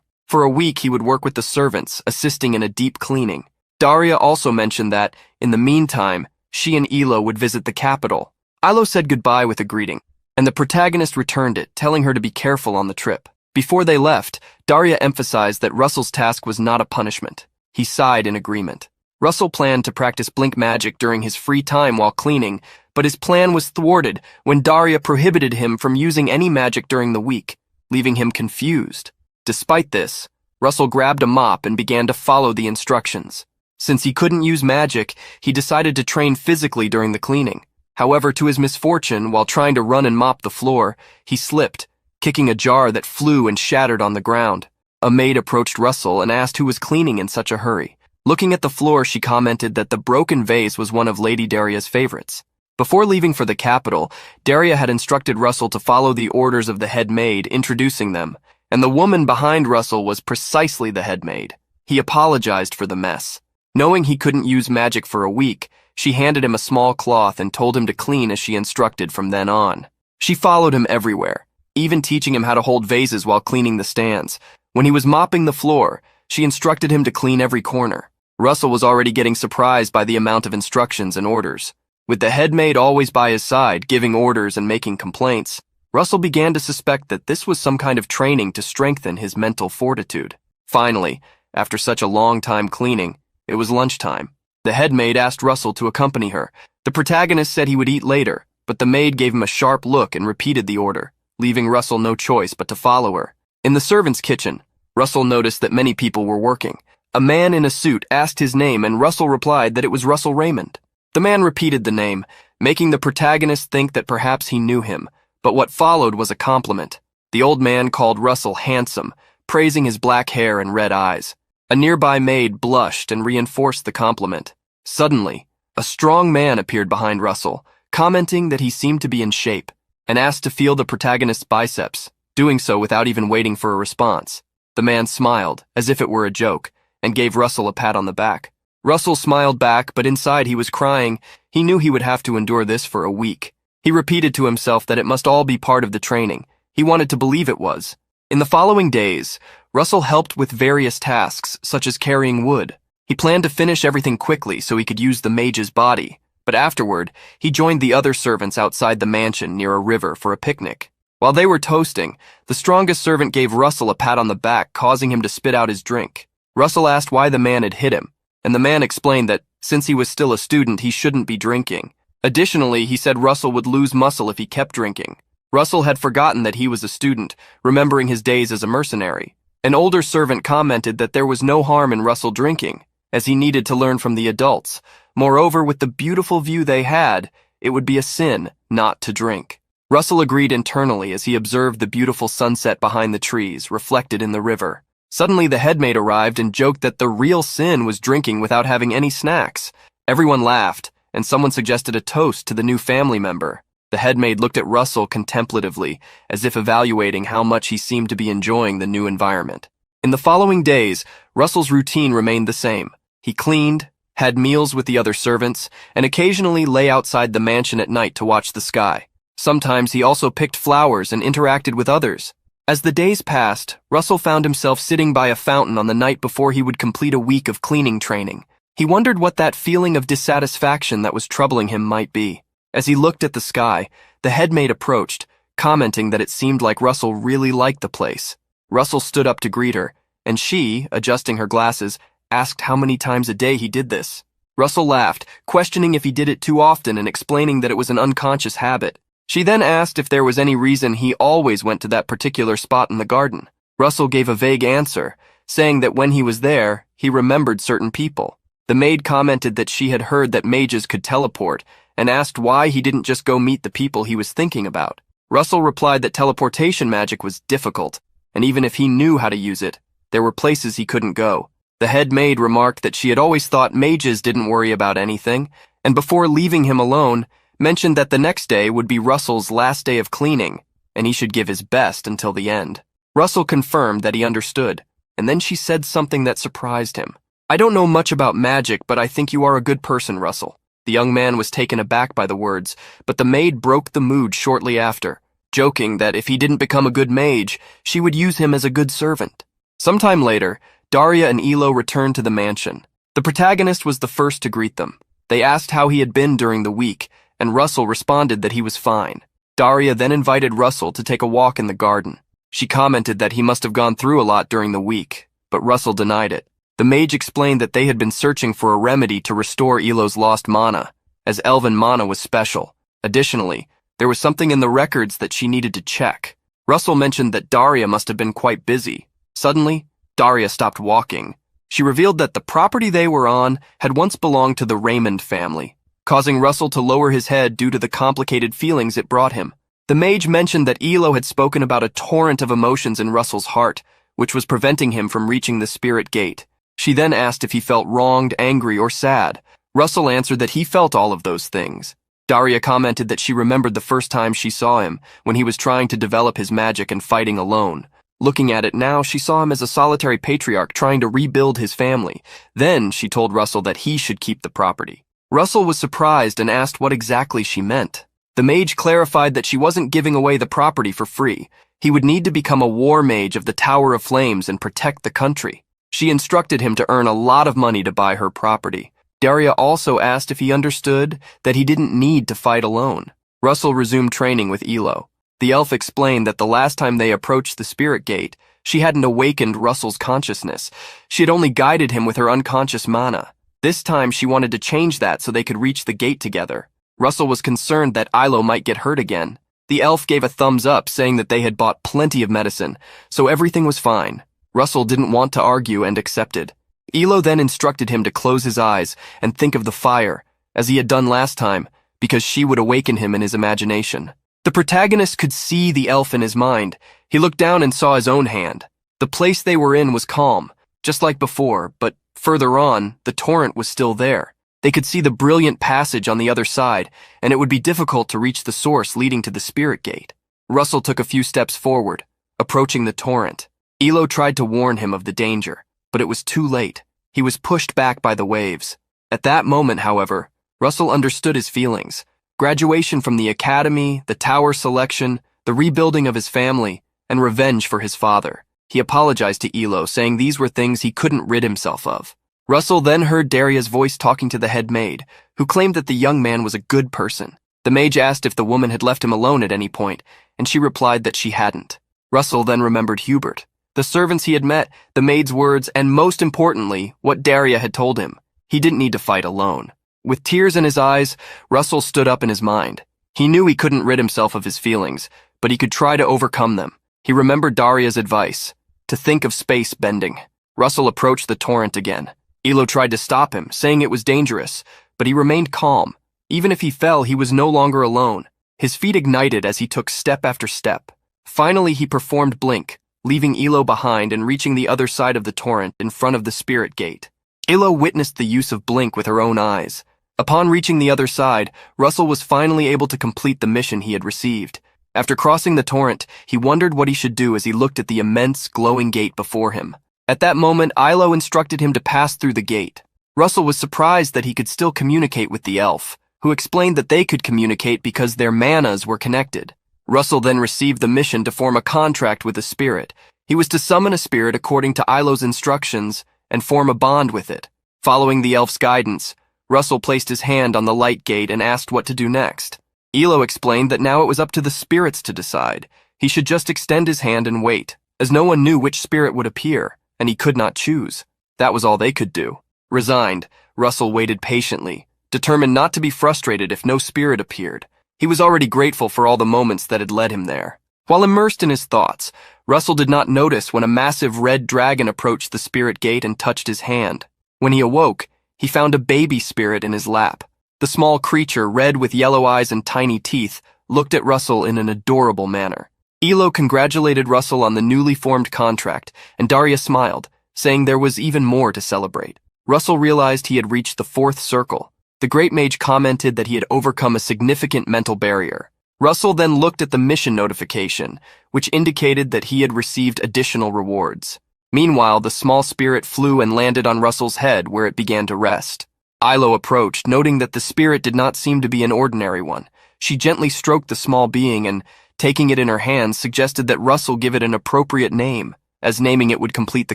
For a week, he would work with the servants, assisting in a deep cleaning. Daria also mentioned that, in the meantime, she and Elo would visit the capital. Ilo said goodbye with a greeting, and the protagonist returned it, telling her to be careful on the trip. Before they left, Daria emphasized that Russell's task was not a punishment. He sighed in agreement. Russell planned to practice blink magic during his free time while cleaning, but his plan was thwarted when Daria prohibited him from using any magic during the week, leaving him confused. Despite this, Russell grabbed a mop and began to follow the instructions. Since he couldn't use magic, he decided to train physically during the cleaning. However, to his misfortune, while trying to run and mop the floor, he slipped, kicking a jar that flew and shattered on the ground. A maid approached Russell and asked who was cleaning in such a hurry. Looking at the floor, she commented that the broken vase was one of Lady Daria's favorites. Before leaving for the capital, Daria had instructed Russell to follow the orders of the head maid, introducing them, and the woman behind Russell was precisely the head maid. He apologized for the mess. Knowing he couldn't use magic for a week, she handed him a small cloth and told him to clean as she instructed from then on. She followed him everywhere, even teaching him how to hold vases while cleaning the stands. When he was mopping the floor, she instructed him to clean every corner. Russell was already getting surprised by the amount of instructions and orders. With the head maid always by his side, giving orders and making complaints, Russell began to suspect that this was some kind of training to strengthen his mental fortitude. Finally, after such a long time cleaning, it was lunchtime. The head maid asked Russell to accompany her. The protagonist said he would eat later, but the maid gave him a sharp look and repeated the order, leaving Russell no choice but to follow her. In the servants' kitchen, Russell noticed that many people were working. A man in a suit asked his name, and Russell replied that it was Russell Raymond. The man repeated the name, making the protagonist think that perhaps he knew him, but what followed was a compliment. The old man called Russell handsome, praising his black hair and red eyes. A nearby maid blushed and reinforced the compliment. Suddenly, a strong man appeared behind Russell, commenting that he seemed to be in shape, and asked to feel the protagonist's biceps, doing so without even waiting for a response. The man smiled, as if it were a joke, and gave Russell a pat on the back. Russell smiled back, but inside he was crying. He knew he would have to endure this for a week. He repeated to himself that it must all be part of the training. He wanted to believe it was. In the following days, Russell helped with various tasks, such as carrying wood. He planned to finish everything quickly so he could use the mage's body, but afterward, he joined the other servants outside the mansion near a river for a picnic. While they were toasting, the strongest servant gave Russell a pat on the back, causing him to spit out his drink. Russell asked why the man had hit him, and the man explained that, since he was still a student, he shouldn't be drinking. Additionally, he said Russell would lose muscle if he kept drinking. Russell had forgotten that he was a student, remembering his days as a mercenary. An older servant commented that there was no harm in Russell drinking, as he needed to learn from the adults. Moreover, with the beautiful view they had, it would be a sin not to drink. Russell agreed internally as he observed the beautiful sunset behind the trees, reflected in the river. Suddenly, the headmaid arrived and joked that the real sin was drinking without having any snacks. Everyone laughed, and someone suggested a toast to the new family member. The headmaid looked at Russell contemplatively, as if evaluating how much he seemed to be enjoying the new environment. In the following days, Russell's routine remained the same. He cleaned, had meals with the other servants, and occasionally lay outside the mansion at night to watch the sky. Sometimes he also picked flowers and interacted with others. As the days passed, Russell found himself sitting by a fountain on the night before he would complete a week of cleaning training. He wondered what that feeling of dissatisfaction that was troubling him might be. As he looked at the sky, the headmaid approached, commenting that it seemed like Russell really liked the place. Russell stood up to greet her, and she, adjusting her glasses, asked how many times a day he did this. Russell laughed, questioning if he did it too often and explaining that it was an unconscious habit. She then asked if there was any reason he always went to that particular spot in the garden. Russell gave a vague answer, saying that when he was there, he remembered certain people. The maid commented that she had heard that mages could teleport, and asked why he didn't just go meet the people he was thinking about. Russell replied that teleportation magic was difficult, and even if he knew how to use it, there were places he couldn't go. The head maid remarked that she had always thought mages didn't worry about anything, and before leaving him alone, mentioned that the next day would be Russell's last day of cleaning, and he should give his best until the end. Russell confirmed that he understood, and then she said something that surprised him. "I don't know much about magic, but I think you are a good person, Russell." The young man was taken aback by the words, but the maid broke the mood shortly after, joking that if he didn't become a good mage, she would use him as a good servant. Sometime later, Daria and Elo returned to the mansion. The protagonist was the first to greet them. They asked how he had been during the week, and Russell responded that he was fine. Daria then invited Russell to take a walk in the garden. She commented that he must have gone through a lot during the week, but Russell denied it. The mage explained that they had been searching for a remedy to restore Elo's lost mana, as elven mana was special. Additionally, there was something in the records that she needed to check. Russell mentioned that Daria must have been quite busy. Suddenly, Daria stopped walking. She revealed that the property they were on had once belonged to the Raymond family, causing Russell to lower his head due to the complicated feelings it brought him. The mage mentioned that Elo had spoken about a torrent of emotions in Russell's heart, which was preventing him from reaching the spirit gate. She then asked if he felt wronged, angry, or sad. Russell answered that he felt all of those things. Daria commented that she remembered the first time she saw him, when he was trying to develop his magic and fighting alone. Looking at it now, she saw him as a solitary patriarch trying to rebuild his family. Then she told Russell that he should keep the property. Russell was surprised and asked what exactly she meant. The mage clarified that she wasn't giving away the property for free. He would need to become a war mage of the Tower of Flames and protect the country. She instructed him to earn a lot of money to buy her property. Daria also asked if he understood that he didn't need to fight alone. Russell resumed training with Elo. The elf explained that the last time they approached the spirit gate, she hadn't awakened Russell's consciousness. She had only guided him with her unconscious mana. This time she wanted to change that so they could reach the gate together. Russell was concerned that Ilo might get hurt again. The elf gave a thumbs up, saying that they had bought plenty of medicine, so everything was fine. Russell didn't want to argue and accepted. Elo then instructed him to close his eyes and think of the fire, as he had done last time, because she would awaken him in his imagination. The protagonist could see the elf in his mind. He looked down and saw his own hand. The place they were in was calm, just like before, but further on, the torrent was still there. They could see the brilliant passage on the other side, and it would be difficult to reach the source leading to the spirit gate. Russell took a few steps forward, approaching the torrent. Elo tried to warn him of the danger, but it was too late. He was pushed back by the waves. At that moment, however, Russell understood his feelings. Graduation from the academy, the tower selection, the rebuilding of his family, and revenge for his father. He apologized to Elo, saying these were things he couldn't rid himself of. Russell then heard Daria's voice talking to the head maid, who claimed that the young man was a good person. The mage asked if the woman had left him alone at any point, and she replied that she hadn't. Russell then remembered Hubert, the servants he had met, the maid's words, and most importantly, what Daria had told him. He didn't need to fight alone. With tears in his eyes, Russell stood up in his mind. He knew he couldn't rid himself of his feelings, but he could try to overcome them. He remembered Daria's advice, to think of space bending. Russell approached the torrent again. Elo tried to stop him, saying it was dangerous, but he remained calm. Even if he fell, he was no longer alone. His feet ignited as he took step after step. Finally, he performed Blink, leaving Elo behind and reaching the other side of the torrent in front of the spirit gate. Elo witnessed the use of Blink with her own eyes. Upon reaching the other side, Russell was finally able to complete the mission he had received. After crossing the torrent, he wondered what he should do as he looked at the immense, glowing gate before him. At that moment, Ilo instructed him to pass through the gate. Russell was surprised that he could still communicate with the elf, who explained that they could communicate because their manas were connected. Russell then received the mission to form a contract with a spirit. He was to summon a spirit according to Ilo's instructions and form a bond with it. Following the elf's guidance, Russell placed his hand on the light gate and asked what to do next. Elo explained that now it was up to the spirits to decide. He should just extend his hand and wait, as no one knew which spirit would appear, and he could not choose. That was all they could do. Resigned, Russell waited patiently, determined not to be frustrated if no spirit appeared. He was already grateful for all the moments that had led him there. While immersed in his thoughts, Russell did not notice when a massive red dragon approached the spirit gate and touched his hand. When he awoke, he found a baby spirit in his lap. The small creature, red with yellow eyes and tiny teeth, looked at Russell in an adorable manner. Elo congratulated Russell on the newly formed contract, and Daria smiled, saying there was even more to celebrate. Russell realized he had reached the 4th circle. The Great Mage commented that he had overcome a significant mental barrier. Russell then looked at the mission notification, which indicated that he had received additional rewards. Meanwhile, the small spirit flew and landed on Russell's head, where it began to rest. Ilo approached, noting that the spirit did not seem to be an ordinary one. She gently stroked the small being and, taking it in her hands, suggested that Russell give it an appropriate name, as naming it would complete the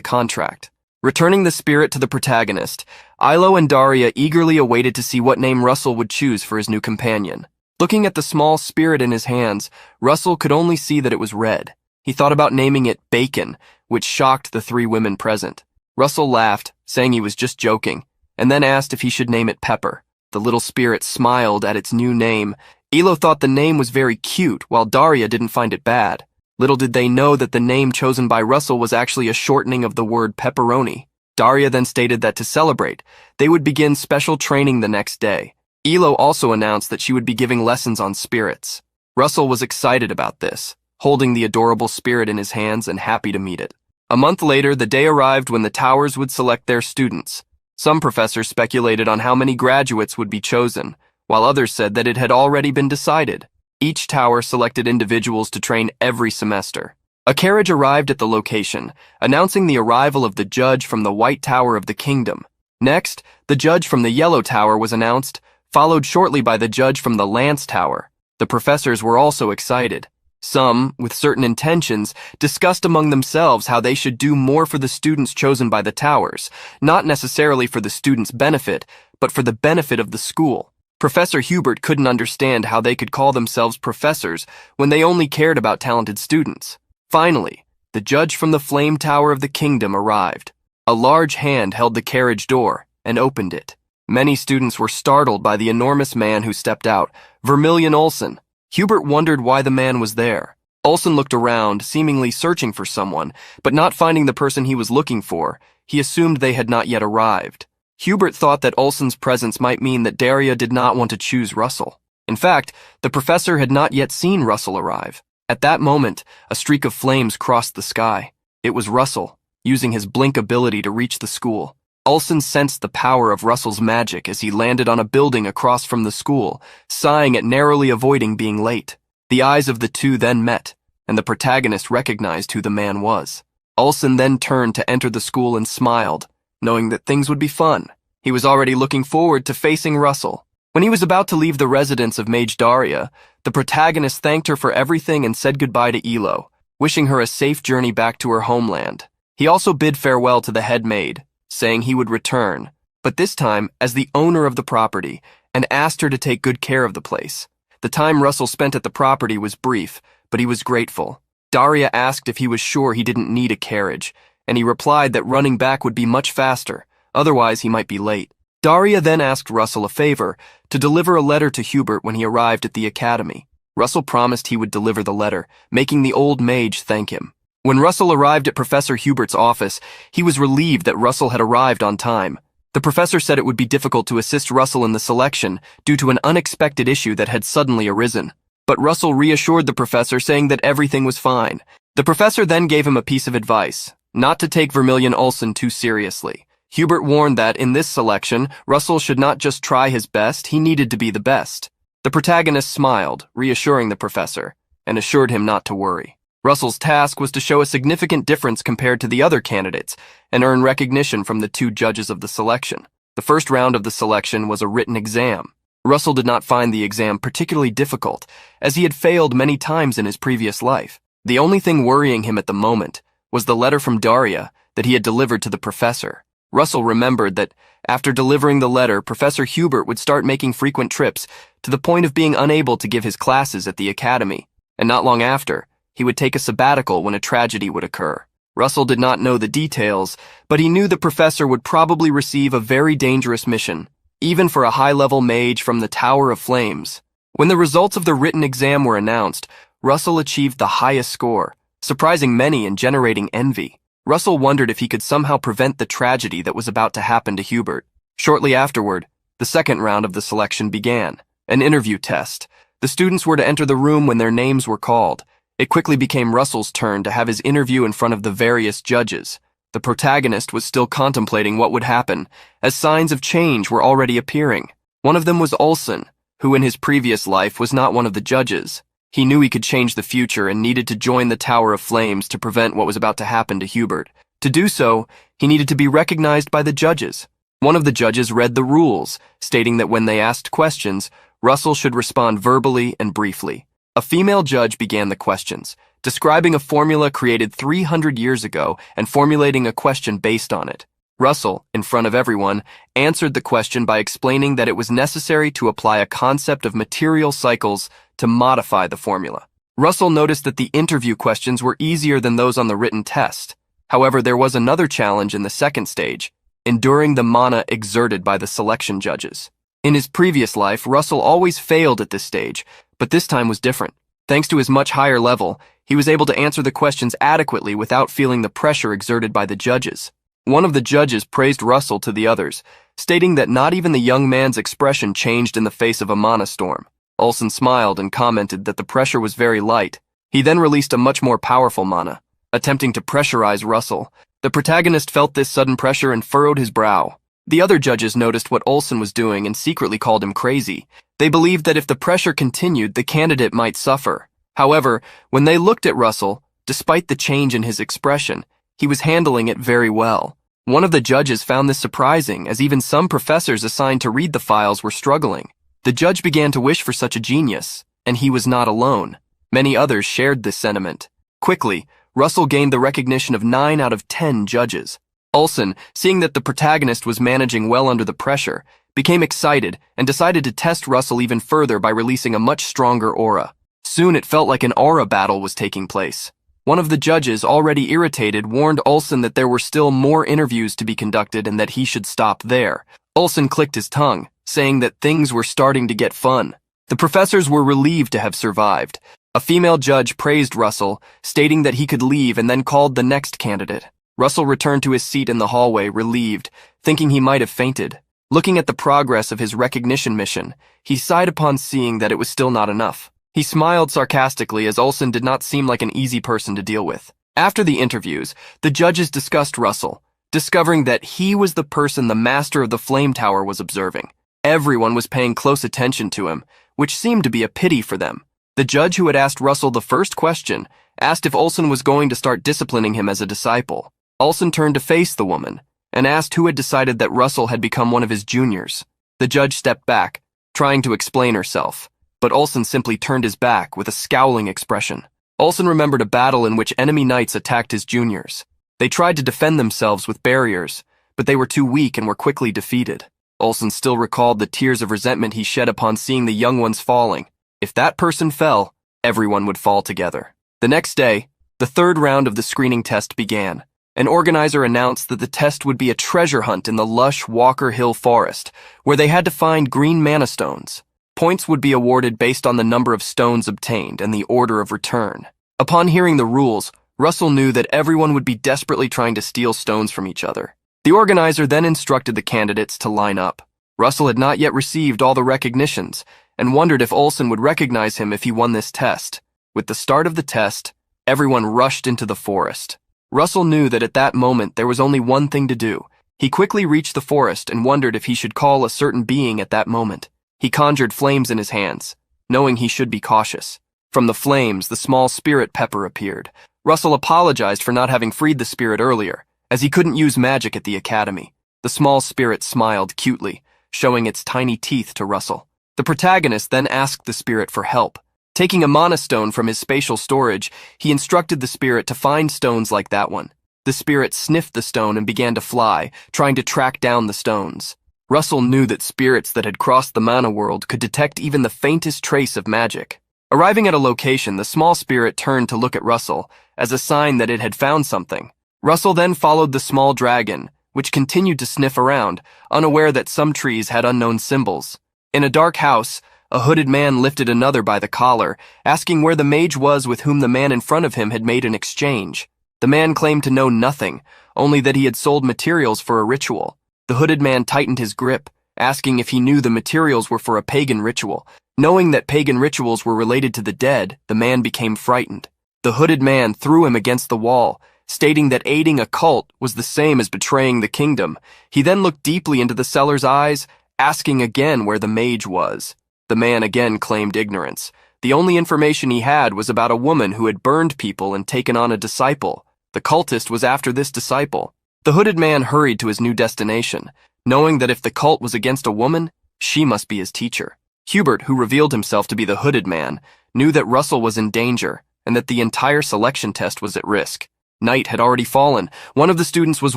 contract. Returning the spirit to the protagonist, Ilo and Daria eagerly awaited to see what name Russell would choose for his new companion. Looking at the small spirit in his hands, Russell could only see that it was red. He thought about naming it Bacon, which shocked the 3 women present. Russell laughed, saying he was just joking, and then asked if he should name it Pepper. The little spirit smiled at its new name. Elo thought the name was very cute, while Daria didn't find it bad. Little did they know that the name chosen by Russell was actually a shortening of the word pepperoni. Daria then stated that to celebrate, they would begin special training the next day. Elo also announced that she would be giving lessons on spirits. Russell was excited about this, holding the adorable spirit in his hands and happy to meet it. A month later, the day arrived when the towers would select their students. Some professors speculated on how many graduates would be chosen, while others said that it had already been decided. Each tower selected individuals to train every semester. A carriage arrived at the location, announcing the arrival of the judge from the White Tower of the Kingdom. Next, the judge from the Yellow Tower was announced, followed shortly by the judge from the Lance Tower. The professors were also excited. Some, with certain intentions, discussed among themselves how they should do more for the students chosen by the towers, not necessarily for the students' benefit, but for the benefit of the school. Professor Hubert couldn't understand how they could call themselves professors when they only cared about talented students. Finally, the judge from the Flame Tower of the Kingdom arrived. A large hand held the carriage door and opened it. Many students were startled by the enormous man who stepped out, Vermilion Olsen. Hubert wondered why the man was there. Olsen looked around, seemingly searching for someone, but not finding the person he was looking for, he assumed they had not yet arrived. Hubert thought that Olsen's presence might mean that Daria did not want to choose Russell. In fact, the professor had not yet seen Russell arrive. At that moment, a streak of flames crossed the sky. It was Russell. using his blink ability to reach the school. Olsen sensed the power of Russell's magic as he landed on a building across from the school, sighing at narrowly avoiding being late. The eyes of the two then met, and the protagonist recognized who the man was. Olsen then turned to enter the school and smiled, knowing that things would be fun. He was already looking forward to facing Russell. When he was about to leave the residence of Mage Daria, the protagonist thanked her for everything and said goodbye to Elo, wishing her a safe journey back to her homeland. He also bid farewell to the head maid, saying he would return, but this time as the owner of the property, and asked her to take good care of the place. The time Russell spent at the property was brief, but he was grateful. Daria asked if he was sure he didn't need a carriage, and he replied that running back would be much faster, otherwise he might be late. Daria then asked Russell a favor to deliver a letter to Hubert when he arrived at the academy. Russell promised he would deliver the letter, making the old mage thank him. When Russell arrived at Professor Hubert's office, he was relieved that Russell had arrived on time. The professor said it would be difficult to assist Russell in the selection due to an unexpected issue that had suddenly arisen. But Russell reassured the professor, saying that everything was fine. The professor then gave him a piece of advice, not to take Vermilion Olsen too seriously. Hubert warned that, in this selection, Russell should not just try his best, he needed to be the best. The protagonist smiled, reassuring the professor, and assured him not to worry. Russell's task was to show a significant difference compared to the other candidates and earn recognition from the two judges of the selection. The first round of the selection was a written exam. Russell did not find the exam particularly difficult, as he had failed many times in his previous life. The only thing worrying him at the moment was the letter from Daria that he had delivered to the professor. Russell remembered that, after delivering the letter, Professor Hubert would start making frequent trips to the point of being unable to give his classes at the academy, and not long after, he would take a sabbatical when a tragedy would occur. Russell did not know the details, but he knew the professor would probably receive a very dangerous mission, even for a high-level mage from the Tower of Flames. When the results of the written exam were announced, Russell achieved the highest score, surprising many and generating envy. Russell wondered if he could somehow prevent the tragedy that was about to happen to Hubert. Shortly afterward, the second round of the selection began, an interview test. The students were to enter the room when their names were called. It quickly became Russell's turn to have his interview in front of the various judges. The protagonist was still contemplating what would happen, as signs of change were already appearing. One of them was Olsen, who in his previous life was not one of the judges. He knew he could change the future and needed to join the Tower of Flames to prevent what was about to happen to Hubert. To do so, he needed to be recognized by the judges. One of the judges read the rules, stating that when they asked questions, Russell should respond verbally and briefly. A female judge began the questions, describing a formula created 300 years ago and formulating a question based on it. Russell, in front of everyone, answered the question by explaining that it was necessary to apply a concept of material cycles to modify the formula. Russell noticed that the interview questions were easier than those on the written test. However, there was another challenge in the second stage, enduring the mana exerted by the selection judges. In his previous life, Russell always failed at this stage, but this time was different. Thanks to his much higher level, he was able to answer the questions adequately without feeling the pressure exerted by the judges. One of the judges praised Russell to the others, stating that not even the young man's expression changed in the face of a mana storm. Olsen smiled and commented that the pressure was very light. He then released a much more powerful mana, attempting to pressurize Russell. The protagonist felt this sudden pressure and furrowed his brow. The other judges noticed what Olsen was doing and secretly called him crazy. They believed that if the pressure continued, the candidate might suffer. However, when they looked at Russell, despite the change in his expression, he was handling it very well. One of the judges found this surprising, as even some professors assigned to read the files were struggling. The judge began to wish for such a genius, and he was not alone. Many others shared this sentiment. Quickly, Russell gained the recognition of 9 out of 10 judges. Olsen, seeing that the protagonist was managing well under the pressure, became excited and decided to test Russell even further by releasing a much stronger aura. Soon it felt like an aura battle was taking place. One of the judges, already irritated, warned Olsen that there were still more interviews to be conducted and that he should stop there. Olsen clicked his tongue, saying that things were starting to get fun. The professors were relieved to have survived. A female judge praised Russell, stating that he could leave, and then called the next candidate. Russell returned to his seat in the hallway, relieved, thinking he might have fainted. Looking at the progress of his recognition mission, he sighed upon seeing that it was still not enough. He smiled sarcastically, as Olsen did not seem like an easy person to deal with. After the interviews, the judges discussed Russell, discovering that he was the person the master of the flame tower was observing. Everyone was paying close attention to him, which seemed to be a pity for them. The judge who had asked Russell the first question asked if Olsen was going to start disciplining him as a disciple. Olsen turned to face the woman and asked who had decided that Russell had become one of his juniors. The judge stepped back, trying to explain herself, but Olsen simply turned his back with a scowling expression. Olsen remembered a battle in which enemy knights attacked his juniors. They tried to defend themselves with barriers, but they were too weak and were quickly defeated. Olsen still recalled the tears of resentment he shed upon seeing the young ones falling. If that person fell, everyone would fall together. The next day, the third round of the screening test began. An organizer announced that the test would be a treasure hunt in the lush Walker Hill forest, where they had to find green mana stones. Points would be awarded based on the number of stones obtained and the order of return. Upon hearing the rules, Russell knew that everyone would be desperately trying to steal stones from each other. The organizer then instructed the candidates to line up. Russell had not yet received all the recognitions and wondered if Olsen would recognize him if he won this test. With the start of the test, everyone rushed into the forest. Russell knew that at that moment there was only one thing to do. He quickly reached the forest and wondered if he should call a certain being at that moment. He conjured flames in his hands, knowing he should be cautious. From the flames, the small spirit Pepper appeared. Russell apologized for not having freed the spirit earlier, as he couldn't use magic at the academy. The small spirit smiled cutely, showing its tiny teeth to Russell. The protagonist then asked the spirit for help. Taking a mana stone from his spatial storage, he instructed the spirit to find stones like that one. The spirit sniffed the stone and began to fly, trying to track down the stones. Russell knew that spirits that had crossed the mana world could detect even the faintest trace of magic. Arriving at a location, the small spirit turned to look at Russell as a sign that it had found something. Russell then followed the small dragon, which continued to sniff around, unaware that some trees had unknown symbols. In a dark house, a hooded man lifted another by the collar, asking where the mage was with whom the man in front of him had made an exchange. The man claimed to know nothing, only that he had sold materials for a ritual. The hooded man tightened his grip, asking if he knew the materials were for a pagan ritual. Knowing that pagan rituals were related to the dead, the man became frightened. The hooded man threw him against the wall, stating that aiding a cult was the same as betraying the kingdom. He then looked deeply into the seller's eyes, asking again where the mage was. The man again claimed ignorance. The only information he had was about a woman who had burned people and taken on a disciple. The cultist was after this disciple. The hooded man hurried to his new destination, knowing that if the cult was against a woman, she must be his teacher. Hubert, who revealed himself to be the hooded man, knew that Russell was in danger and that the entire selection test was at risk. Night had already fallen. One of the students was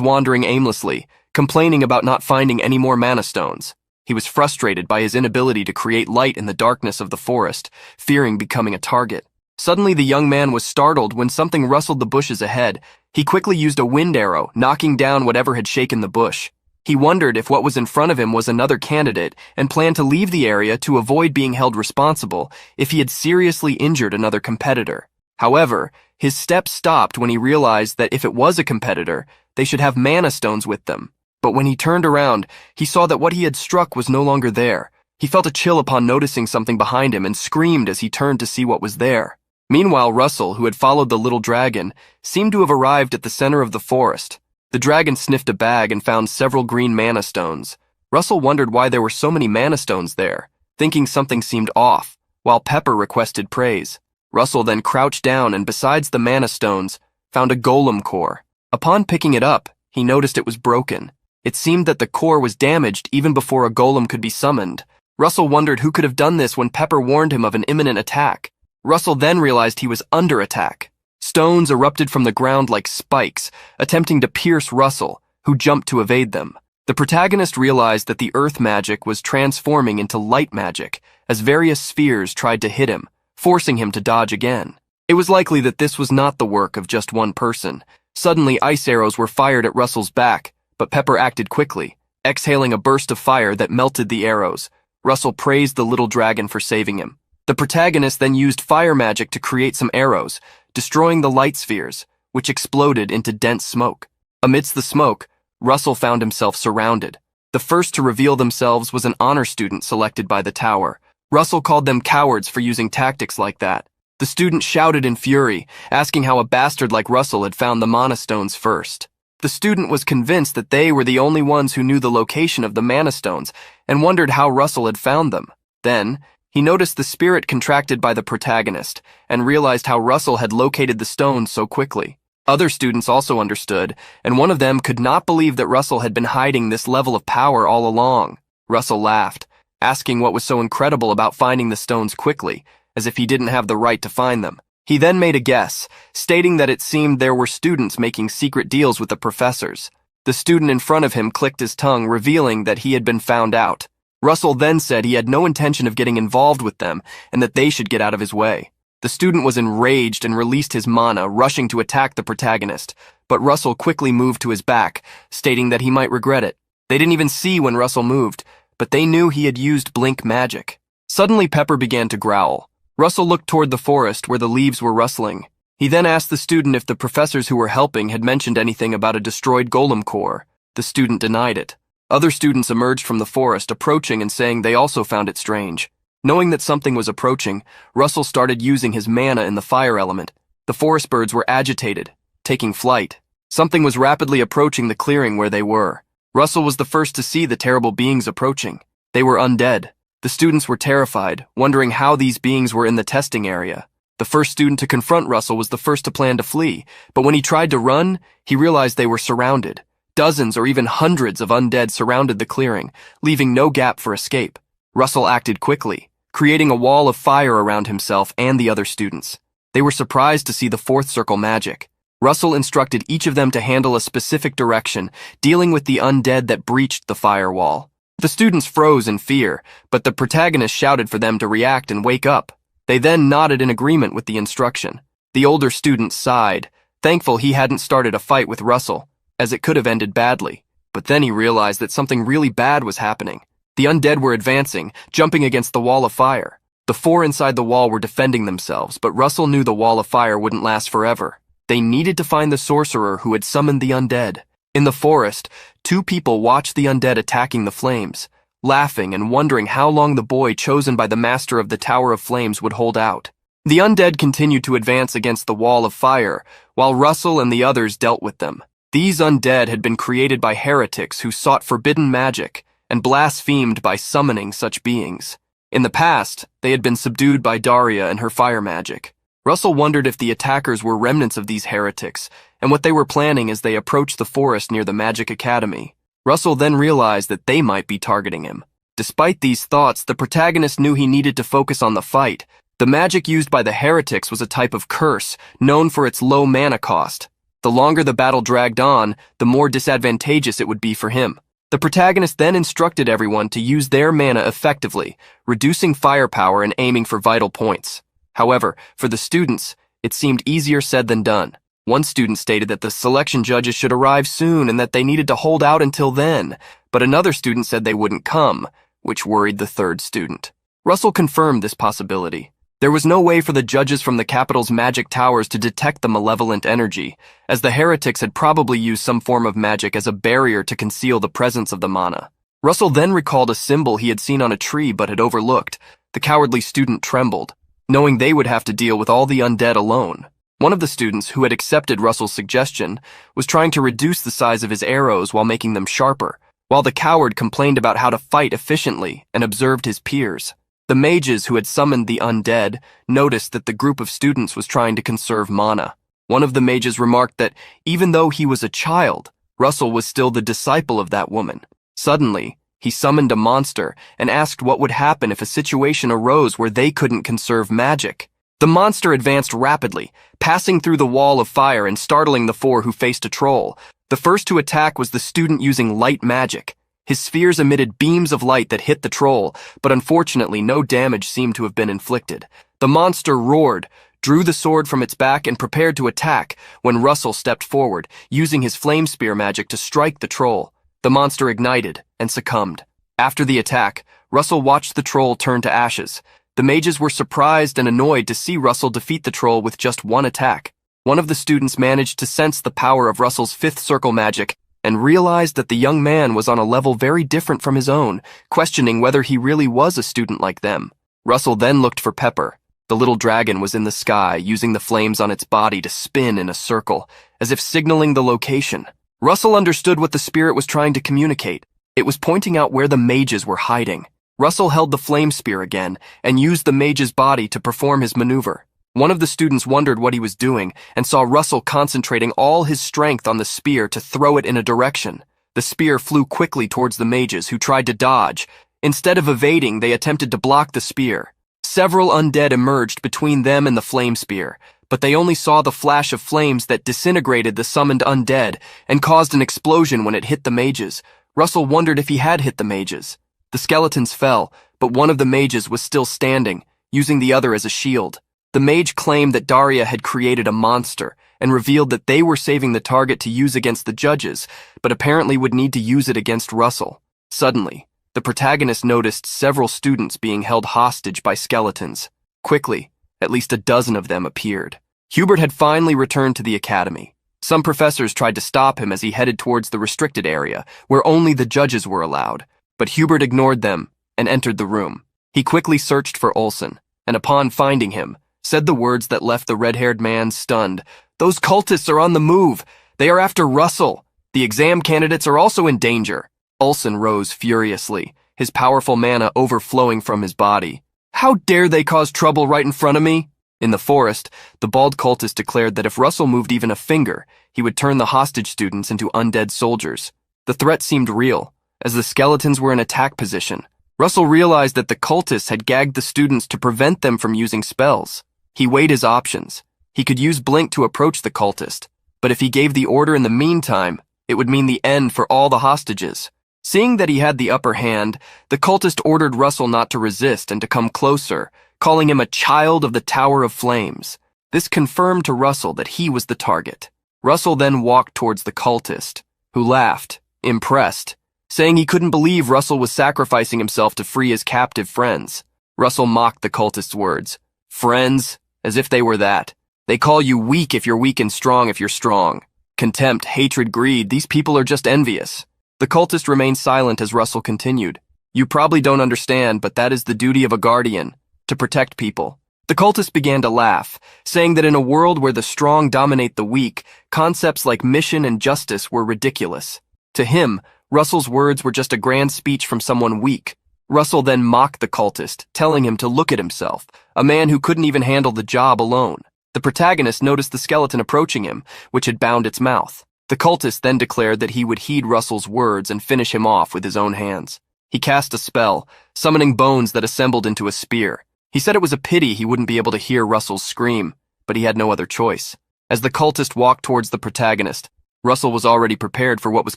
wandering aimlessly, complaining about not finding any more mana stones. He was frustrated by his inability to create light in the darkness of the forest, fearing becoming a target. Suddenly, the young man was startled when something rustled the bushes ahead. He quickly used a wind arrow, knocking down whatever had shaken the bush. He wondered if what was in front of him was another candidate and planned to leave the area to avoid being held responsible if he had seriously injured another competitor. However, his steps stopped when he realized that if it was a competitor, they should have mana stones with them. But when he turned around, he saw that what he had struck was no longer there. He felt a chill upon noticing something behind him and screamed as he turned to see what was there. Meanwhile, Russell, who had followed the little dragon, seemed to have arrived at the center of the forest. The dragon sniffed a bag and found several green mana stones. Russell wondered why there were so many mana stones there, thinking something seemed off, while Pepper requested praise. Russell then crouched down and, besides the mana stones, found a golem core. Upon picking it up, he noticed it was broken. It seemed that the core was damaged even before a golem could be summoned. Russell wondered who could have done this when Pepper warned him of an imminent attack. Russell then realized he was under attack. Stones erupted from the ground like spikes, attempting to pierce Russell, who jumped to evade them. The protagonist realized that the earth magic was transforming into light magic as various spheres tried to hit him, forcing him to dodge again. It was likely that this was not the work of just one person. Suddenly, ice arrows were fired at Russell's back, but Pepper acted quickly, exhaling a burst of fire that melted the arrows. Russell praised the little dragon for saving him. The protagonist then used fire magic to create some arrows, destroying the light spheres, which exploded into dense smoke. Amidst the smoke, Russell found himself surrounded. The first to reveal themselves was an honor student selected by the tower. Russell called them cowards for using tactics like that. The student shouted in fury, asking how a bastard like Russell had found the mana stones first. The student was convinced that they were the only ones who knew the location of the mana stones and wondered how Russell had found them. Then, he noticed the spirit contracted by the protagonist and realized how Russell had located the stones so quickly. Other students also understood, and one of them could not believe that Russell had been hiding this level of power all along. Russell laughed, asking what was so incredible about finding the stones quickly, as if he didn't have the right to find them. He then made a guess, stating that it seemed there were students making secret deals with the professors. The student in front of him clicked his tongue, revealing that he had been found out. Russell then said he had no intention of getting involved with them and that they should get out of his way. The student was enraged and released his mana, rushing to attack the protagonist, but Russell quickly moved to his back, stating that he might regret it. They didn't even see when Russell moved, but they knew he had used blink magic. Suddenly Pepper began to growl. Russell looked toward the forest where the leaves were rustling. He then asked the student if the professors who were helping had mentioned anything about a destroyed golem core. The student denied it. Other students emerged from the forest, approaching and saying they also found it strange. Knowing that something was approaching, Russell started using his mana in the fire element. The forest birds were agitated, taking flight. Something was rapidly approaching the clearing where they were. Russell was the first to see the terrible beings approaching. They were undead. The students were terrified, wondering how these beings were in the testing area. The first student to confront Russell was the first to plan to flee, but when he tried to run, he realized they were surrounded. Dozens or even hundreds of undead surrounded the clearing, leaving no gap for escape. Russell acted quickly, creating a wall of fire around himself and the other students. They were surprised to see the fourth circle magic. Russell instructed each of them to handle a specific direction, dealing with the undead that breached the firewall. The students froze in fear, but the protagonist shouted for them to react and wake up. They then nodded in agreement with the instruction. The older student sighed, thankful he hadn't started a fight with Russell, as it could have ended badly. But then he realized that something really bad was happening. The undead were advancing, jumping against the wall of fire. The four inside the wall were defending themselves, but Russell knew the wall of fire wouldn't last forever. They needed to find the sorcerer who had summoned the undead. In the forest, two people watched the undead attacking the flames, laughing and wondering how long the boy chosen by the master of the Tower of Flames would hold out. The undead continued to advance against the wall of fire, while Russell and the others dealt with them. These undead had been created by heretics who sought forbidden magic and blasphemed by summoning such beings. In the past, they had been subdued by Daria and her fire magic. Russell wondered if the attackers were remnants of these heretics, and what they were planning as they approached the forest near the Magic Academy. Russell then realized that they might be targeting him. Despite these thoughts, the protagonist knew he needed to focus on the fight. The magic used by the heretics was a type of curse, known for its low mana cost. The longer the battle dragged on, the more disadvantageous it would be for him. The protagonist then instructed everyone to use their mana effectively, reducing firepower and aiming for vital points. However, for the students, it seemed easier said than done. One student stated that the selection judges should arrive soon and that they needed to hold out until then, but another student said they wouldn't come, which worried the third student. Russell confirmed this possibility. There was no way for the judges from the capital's magic towers to detect the malevolent energy, as the heretics had probably used some form of magic as a barrier to conceal the presence of the mana. Russell then recalled a symbol he had seen on a tree but had overlooked. The cowardly student trembled, knowing they would have to deal with all the undead alone. One of the students, who had accepted Russell's suggestion, was trying to reduce the size of his arrows while making them sharper, while the coward complained about how to fight efficiently and observed his peers. The mages who had summoned the undead noticed that the group of students was trying to conserve mana. One of the mages remarked that even though he was a child, Russell was still the disciple of that woman. Suddenly, he summoned a monster and asked what would happen if a situation arose where they couldn't conserve magic. The monster advanced rapidly, passing through the wall of fire and startling the four who faced a troll. The first to attack was the student using light magic. His spheres emitted beams of light that hit the troll, but unfortunately no damage seemed to have been inflicted. The monster roared, drew the sword from its back and prepared to attack when Russell stepped forward, using his flame spear magic to strike the troll. The monster ignited and succumbed. After the attack, Russell watched the troll turn to ashes. The mages were surprised and annoyed to see Russell defeat the troll with just one attack. One of the students managed to sense the power of Russell's fifth circle magic and realized that the young man was on a level very different from his own, questioning whether he really was a student like them. Russell then looked for Pepper. The little dragon was in the sky, using the flames on its body to spin in a circle, as if signaling the location. Russell understood what the spirit was trying to communicate. It was pointing out where the mages were hiding. Russell held the flame spear again and used the mage's body to perform his maneuver. One of the students wondered what he was doing and saw Russell concentrating all his strength on the spear to throw it in a direction. The spear flew quickly towards the mages, who tried to dodge. Instead of evading, they attempted to block the spear. Several undead emerged between them and the flame spear, but they only saw the flash of flames that disintegrated the summoned undead and caused an explosion when it hit the mages. Russell wondered if he had hit the mages. The skeletons fell, but one of the mages was still standing, using the other as a shield. The mage claimed that Daria had created a monster and revealed that they were saving the target to use against the judges, but apparently would need to use it against Russell. Suddenly, the protagonist noticed several students being held hostage by skeletons. Quickly, at least a dozen of them appeared. Hubert had finally returned to the academy. Some professors tried to stop him as he headed towards the restricted area, where only the judges were allowed, but Hubert ignored them and entered the room. He quickly searched for Olsen, and upon finding him, said the words that left the red-haired man stunned. "Those cultists are on the move. They are after Russell. The exam candidates are also in danger." Olsen rose furiously, his powerful mana overflowing from his body. "How dare they cause trouble right in front of me?" In the forest, the bald cultist declared that if Russell moved even a finger, he would turn the hostage students into undead soldiers. The threat seemed real, as the skeletons were in attack position. Russell realized that the cultists had gagged the students to prevent them from using spells. He weighed his options. He could use Blink to approach the cultist, but if he gave the order in the meantime, it would mean the end for all the hostages. Seeing that he had the upper hand, the cultist ordered Russell not to resist and to come closer, calling him a child of the Tower of Flames. This confirmed to Russell that he was the target. Russell then walked towards the cultist, who laughed, impressed, saying he couldn't believe Russell was sacrificing himself to free his captive friends. Russell mocked the cultist's words. "Friends? As if they were that. They call you weak if you're weak and strong if you're strong. Contempt, hatred, greed, these people are just envious." The cultist remained silent as Russell continued. "You probably don't understand, but that is the duty of a guardian, to protect people." The cultist began to laugh, saying that in a world where the strong dominate the weak, concepts like mission and justice were ridiculous. To him, Russell's words were just a grand speech from someone weak. Russell then mocked the cultist, telling him to look at himself, a man who couldn't even handle the job alone. The protagonist noticed the skeleton approaching him, which had bound its mouth. The cultist then declared that he would heed Russell's words and finish him off with his own hands. He cast a spell, summoning bones that assembled into a spear. He said it was a pity he wouldn't be able to hear Russell's scream, but he had no other choice. As the cultist walked towards the protagonist, Russell was already prepared for what was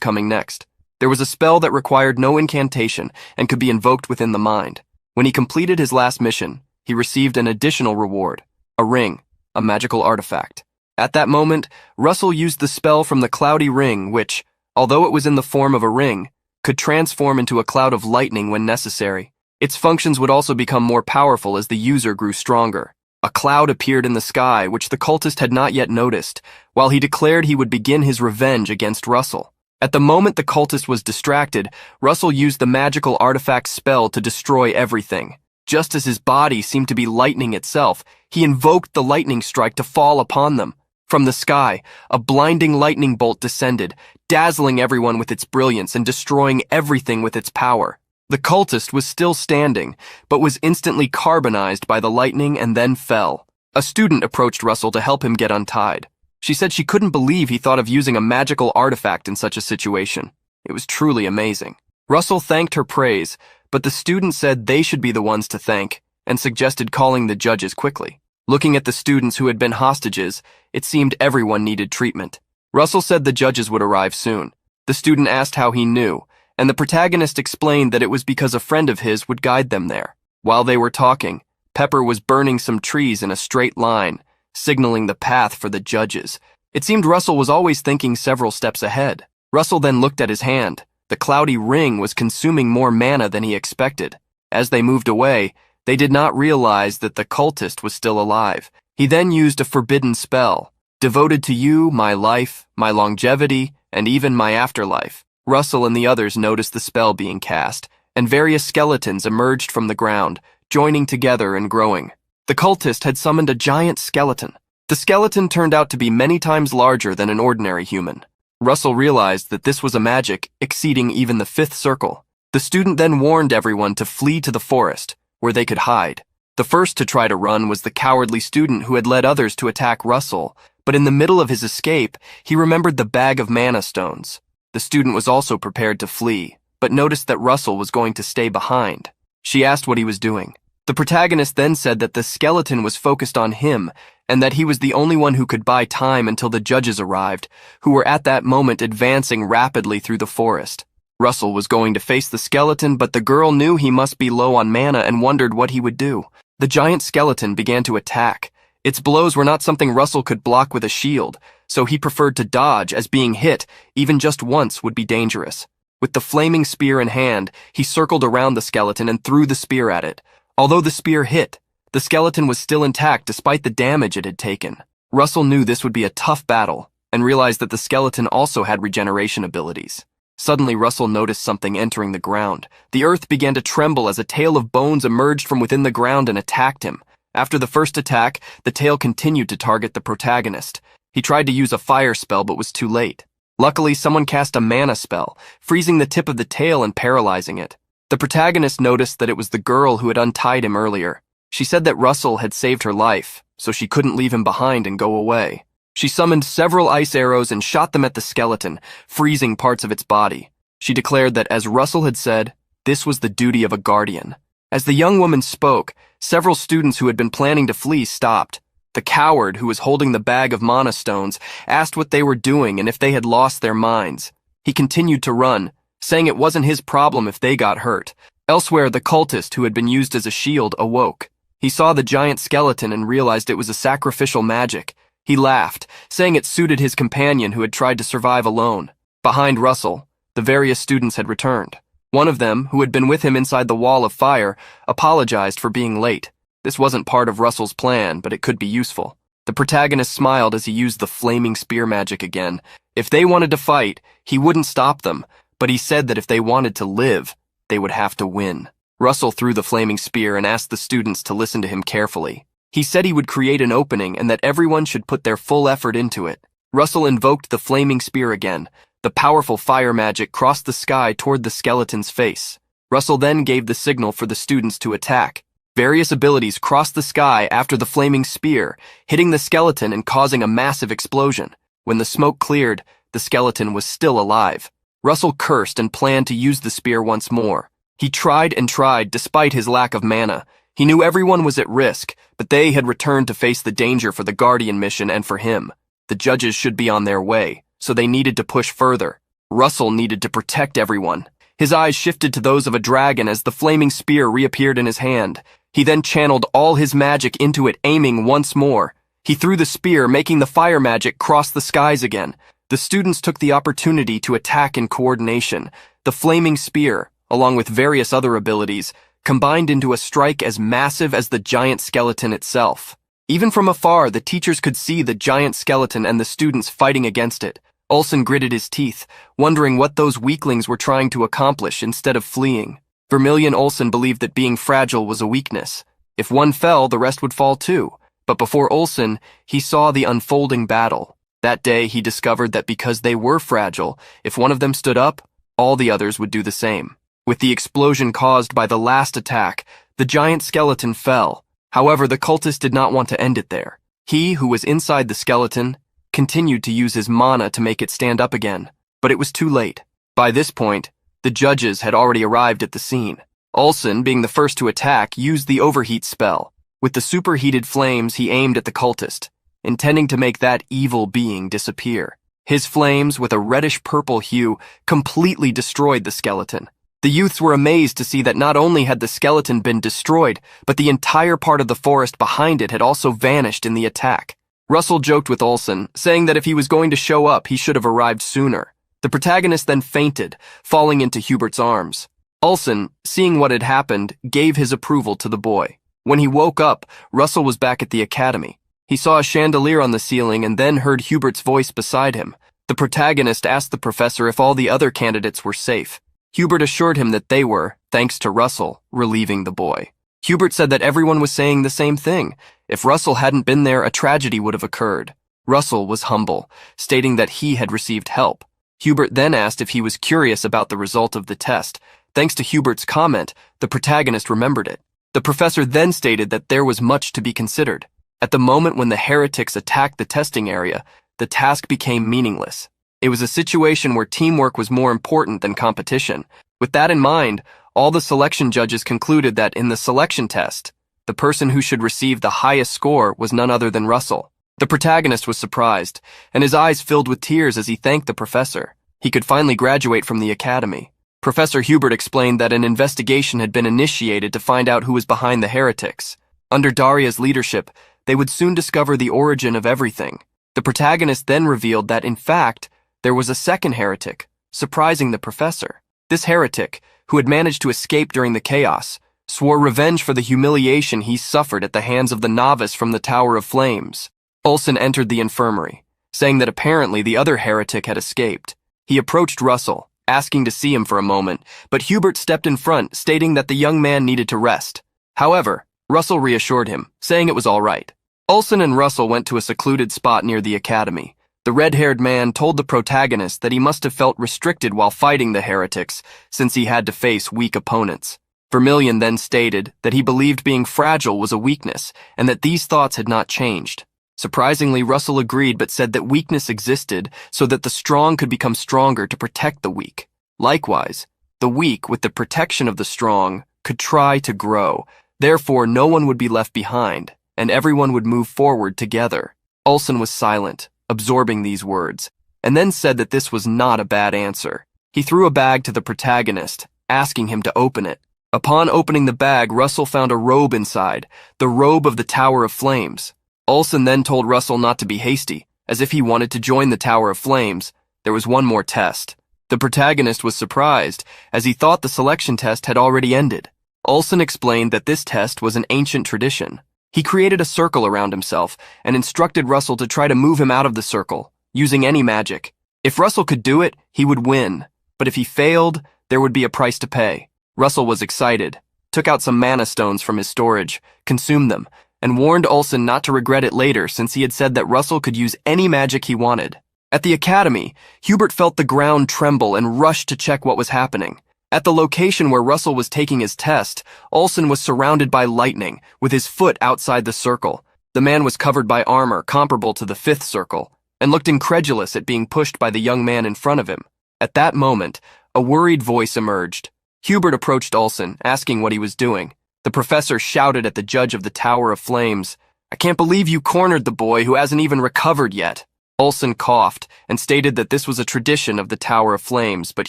coming next. There was a spell that required no incantation and could be invoked within the mind. When he completed his last mission, he received an additional reward, a ring, a magical artifact. At that moment, Russell used the spell from the cloudy ring which, although it was in the form of a ring, could transform into a cloud of lightning when necessary. Its functions would also become more powerful as the user grew stronger. A cloud appeared in the sky which the cultist had not yet noticed, while he declared he would begin his revenge against Russell. At the moment the cultist was distracted, Russell used the magical artifact spell to destroy everything. Just as his body seemed to be lightning itself, he invoked the lightning strike to fall upon them. From the sky, a blinding lightning bolt descended, dazzling everyone with its brilliance and destroying everything with its power. The cultist was still standing, but was instantly carbonized by the lightning and then fell. A student approached Russell to help him get untied. She said she couldn't believe he thought of using a magical artifact in such a situation. It was truly amazing. Russell thanked her praise, but the student said they should be the ones to thank, and suggested calling the judges quickly. Looking at the students who had been hostages, it seemed everyone needed treatment. Russell said the judges would arrive soon. The student asked how he knew, and the protagonist explained that it was because a friend of his would guide them there. While they were talking, Pepper was burning some trees in a straight line, signaling the path for the judges. It seemed Russell was always thinking several steps ahead. Russell then looked at his hand. The cloudy ring was consuming more mana than he expected. As they moved away, they did not realize that the cultist was still alive. He then used a forbidden spell, devoted to you, my life, my longevity, and even my afterlife. Russell and the others noticed the spell being cast, and various skeletons emerged from the ground, joining together and growing. The cultist had summoned a giant skeleton. The skeleton turned out to be many times larger than an ordinary human. Russell realized that this was a magic exceeding even the fifth circle. The student then warned everyone to flee to the forest, where they could hide. The first to try to run was the cowardly student who had led others to attack Russell, but in the middle of his escape, he remembered the bag of mana stones. The student was also prepared to flee, but noticed that Russell was going to stay behind. She asked what he was doing. The protagonist then said that the skeleton was focused on him, and that he was the only one who could buy time until the judges arrived, who were at that moment advancing rapidly through the forest. Russell was going to face the skeleton, but the girl knew he must be low on mana and wondered what he would do. The giant skeleton began to attack. Its blows were not something Russell could block with a shield, so he preferred to dodge, as being hit, even just once, would be dangerous. With the flaming spear in hand, he circled around the skeleton and threw the spear at it. Although the spear hit, the skeleton was still intact despite the damage it had taken. Russell knew this would be a tough battle, and realized that the skeleton also had regeneration abilities. Suddenly, Russell noticed something entering the ground. The earth began to tremble as a tail of bones emerged from within the ground and attacked him. After the first attack, the tail continued to target the protagonist. He tried to use a fire spell but was too late. Luckily, someone cast a mana spell, freezing the tip of the tail and paralyzing it. The protagonist noticed that it was the girl who had untied him earlier. She said that Russell had saved her life, so she couldn't leave him behind and go away. She summoned several ice arrows and shot them at the skeleton, freezing parts of its body. She declared that, as Russell had said, this was the duty of a guardian. As the young woman spoke, several students who had been planning to flee stopped. The coward, who was holding the bag of mana stones, asked what they were doing and if they had lost their minds. He continued to run, saying it wasn't his problem if they got hurt. Elsewhere, the cultist, who had been used as a shield, awoke. He saw the giant skeleton and realized it was a sacrificial magic. He laughed, saying it suited his companion who had tried to survive alone. Behind Russell, the various students had returned. One of them, who had been with him inside the wall of fire, apologized for being late. This wasn't part of Russell's plan, but it could be useful. The protagonist smiled as he used the flaming spear magic again. If they wanted to fight, he wouldn't stop them, but he said that if they wanted to live, they would have to win. Russell threw the flaming spear and asked the students to listen to him carefully. He said he would create an opening and that everyone should put their full effort into it. Russell invoked the flaming spear again. The powerful fire magic crossed the sky toward the skeleton's face. Russell then gave the signal for the students to attack. Various abilities crossed the sky after the flaming spear, hitting the skeleton and causing a massive explosion. When the smoke cleared, the skeleton was still alive. Russell cursed and planned to use the spear once more. He tried and tried despite his lack of mana. He knew everyone was at risk, but they had returned to face the danger for the Guardian mission and for him. The judges should be on their way, so they needed to push further. Russell needed to protect everyone. His eyes shifted to those of a dragon as the flaming spear reappeared in his hand. He then channeled all his magic into it, aiming once more. He threw the spear, making the fire magic cross the skies again. The students took the opportunity to attack in coordination. The flaming spear, along with various other abilities, combined into a strike as massive as the giant skeleton itself. Even from afar, the teachers could see the giant skeleton and the students fighting against it. Olsen gritted his teeth, wondering what those weaklings were trying to accomplish instead of fleeing. Vermilion Olsen believed that being fragile was a weakness. If one fell, the rest would fall too. But before Olsen, he saw the unfolding battle. That day, he discovered that because they were fragile, if one of them stood up, all the others would do the same. With the explosion caused by the last attack, the giant skeleton fell. However, the cultist did not want to end it there. He, who was inside the skeleton, continued to use his mana to make it stand up again, but it was too late. By this point, the judges had already arrived at the scene. Olsen, being the first to attack, used the overheat spell. With the superheated flames, he aimed at the cultist, intending to make that evil being disappear. His flames, with a reddish-purple hue, completely destroyed the skeleton. The youths were amazed to see that not only had the skeleton been destroyed, but the entire part of the forest behind it had also vanished in the attack. Russell joked with Olsen, saying that if he was going to show up, he should have arrived sooner. The protagonist then fainted, falling into Hubert's arms. Olsen, seeing what had happened, gave his approval to the boy. When he woke up, Russell was back at the academy. He saw a chandelier on the ceiling and then heard Hubert's voice beside him. The protagonist asked the professor if all the other candidates were safe. Hubert assured him that they were, thanks to Russell, relieving the boy. Hubert said that everyone was saying the same thing. If Russell hadn't been there, a tragedy would have occurred. Russell was humble, stating that he had received help. Hubert then asked if he was curious about the result of the test. Thanks to Hubert's comment, the protagonist remembered it. The professor then stated that there was much to be considered. At the moment when the heretics attacked the testing area, the task became meaningless. It was a situation where teamwork was more important than competition. With that in mind, all the selection judges concluded that in the selection test, the person who should receive the highest score was none other than Russell. The protagonist was surprised, and his eyes filled with tears as he thanked the professor. He could finally graduate from the academy. Professor Hubert explained that an investigation had been initiated to find out who was behind the heretics. Under Daria's leadership, they would soon discover the origin of everything. The protagonist then revealed that, in fact, there was a second heretic, surprising the professor. This heretic, who had managed to escape during the chaos, swore revenge for the humiliation he suffered at the hands of the novice from the Tower of Flames. Olsen entered the infirmary, saying that apparently the other heretic had escaped. He approached Russell, asking to see him for a moment, but Hubert stepped in front, stating that the young man needed to rest. However, Russell reassured him, saying it was all right. Olsen and Russell went to a secluded spot near the academy. The red-haired man told the protagonist that he must have felt restricted while fighting the heretics, since he had to face weak opponents. Vermilion then stated that he believed being fragile was a weakness, and that these thoughts had not changed. Surprisingly, Russell agreed but said that weakness existed so that the strong could become stronger to protect the weak. Likewise, the weak, with the protection of the strong, could try to grow. Therefore, no one would be left behind, and everyone would move forward together. Olsen was silent, absorbing these words, and then said that this was not a bad answer. He threw a bag to the protagonist, asking him to open it. Upon opening the bag, Russell found a robe inside, the robe of the Tower of Flames. Olsen then told Russell not to be hasty, as if he wanted to join the Tower of Flames. There was one more test. The protagonist was surprised, as he thought the selection test had already ended. Olsen explained that this test was an ancient tradition. He created a circle around himself and instructed Russell to try to move him out of the circle, using any magic. If Russell could do it, he would win, but if he failed, there would be a price to pay. Russell was excited, took out some mana stones from his storage, consumed them, and warned Olsen not to regret it later since he had said that Russell could use any magic he wanted. At the academy, Hubert felt the ground tremble and rushed to check what was happening. At the location where Russell was taking his test, Olsen was surrounded by lightning, with his foot outside the circle. The man was covered by armor comparable to the fifth circle, and looked incredulous at being pushed by the young man in front of him. At that moment, a worried voice emerged. Hubert approached Olsen, asking what he was doing. The professor shouted at the judge of the Tower of Flames, "I can't believe you cornered the boy who hasn't even recovered yet." Olsen coughed and stated that this was a tradition of the Tower of Flames, but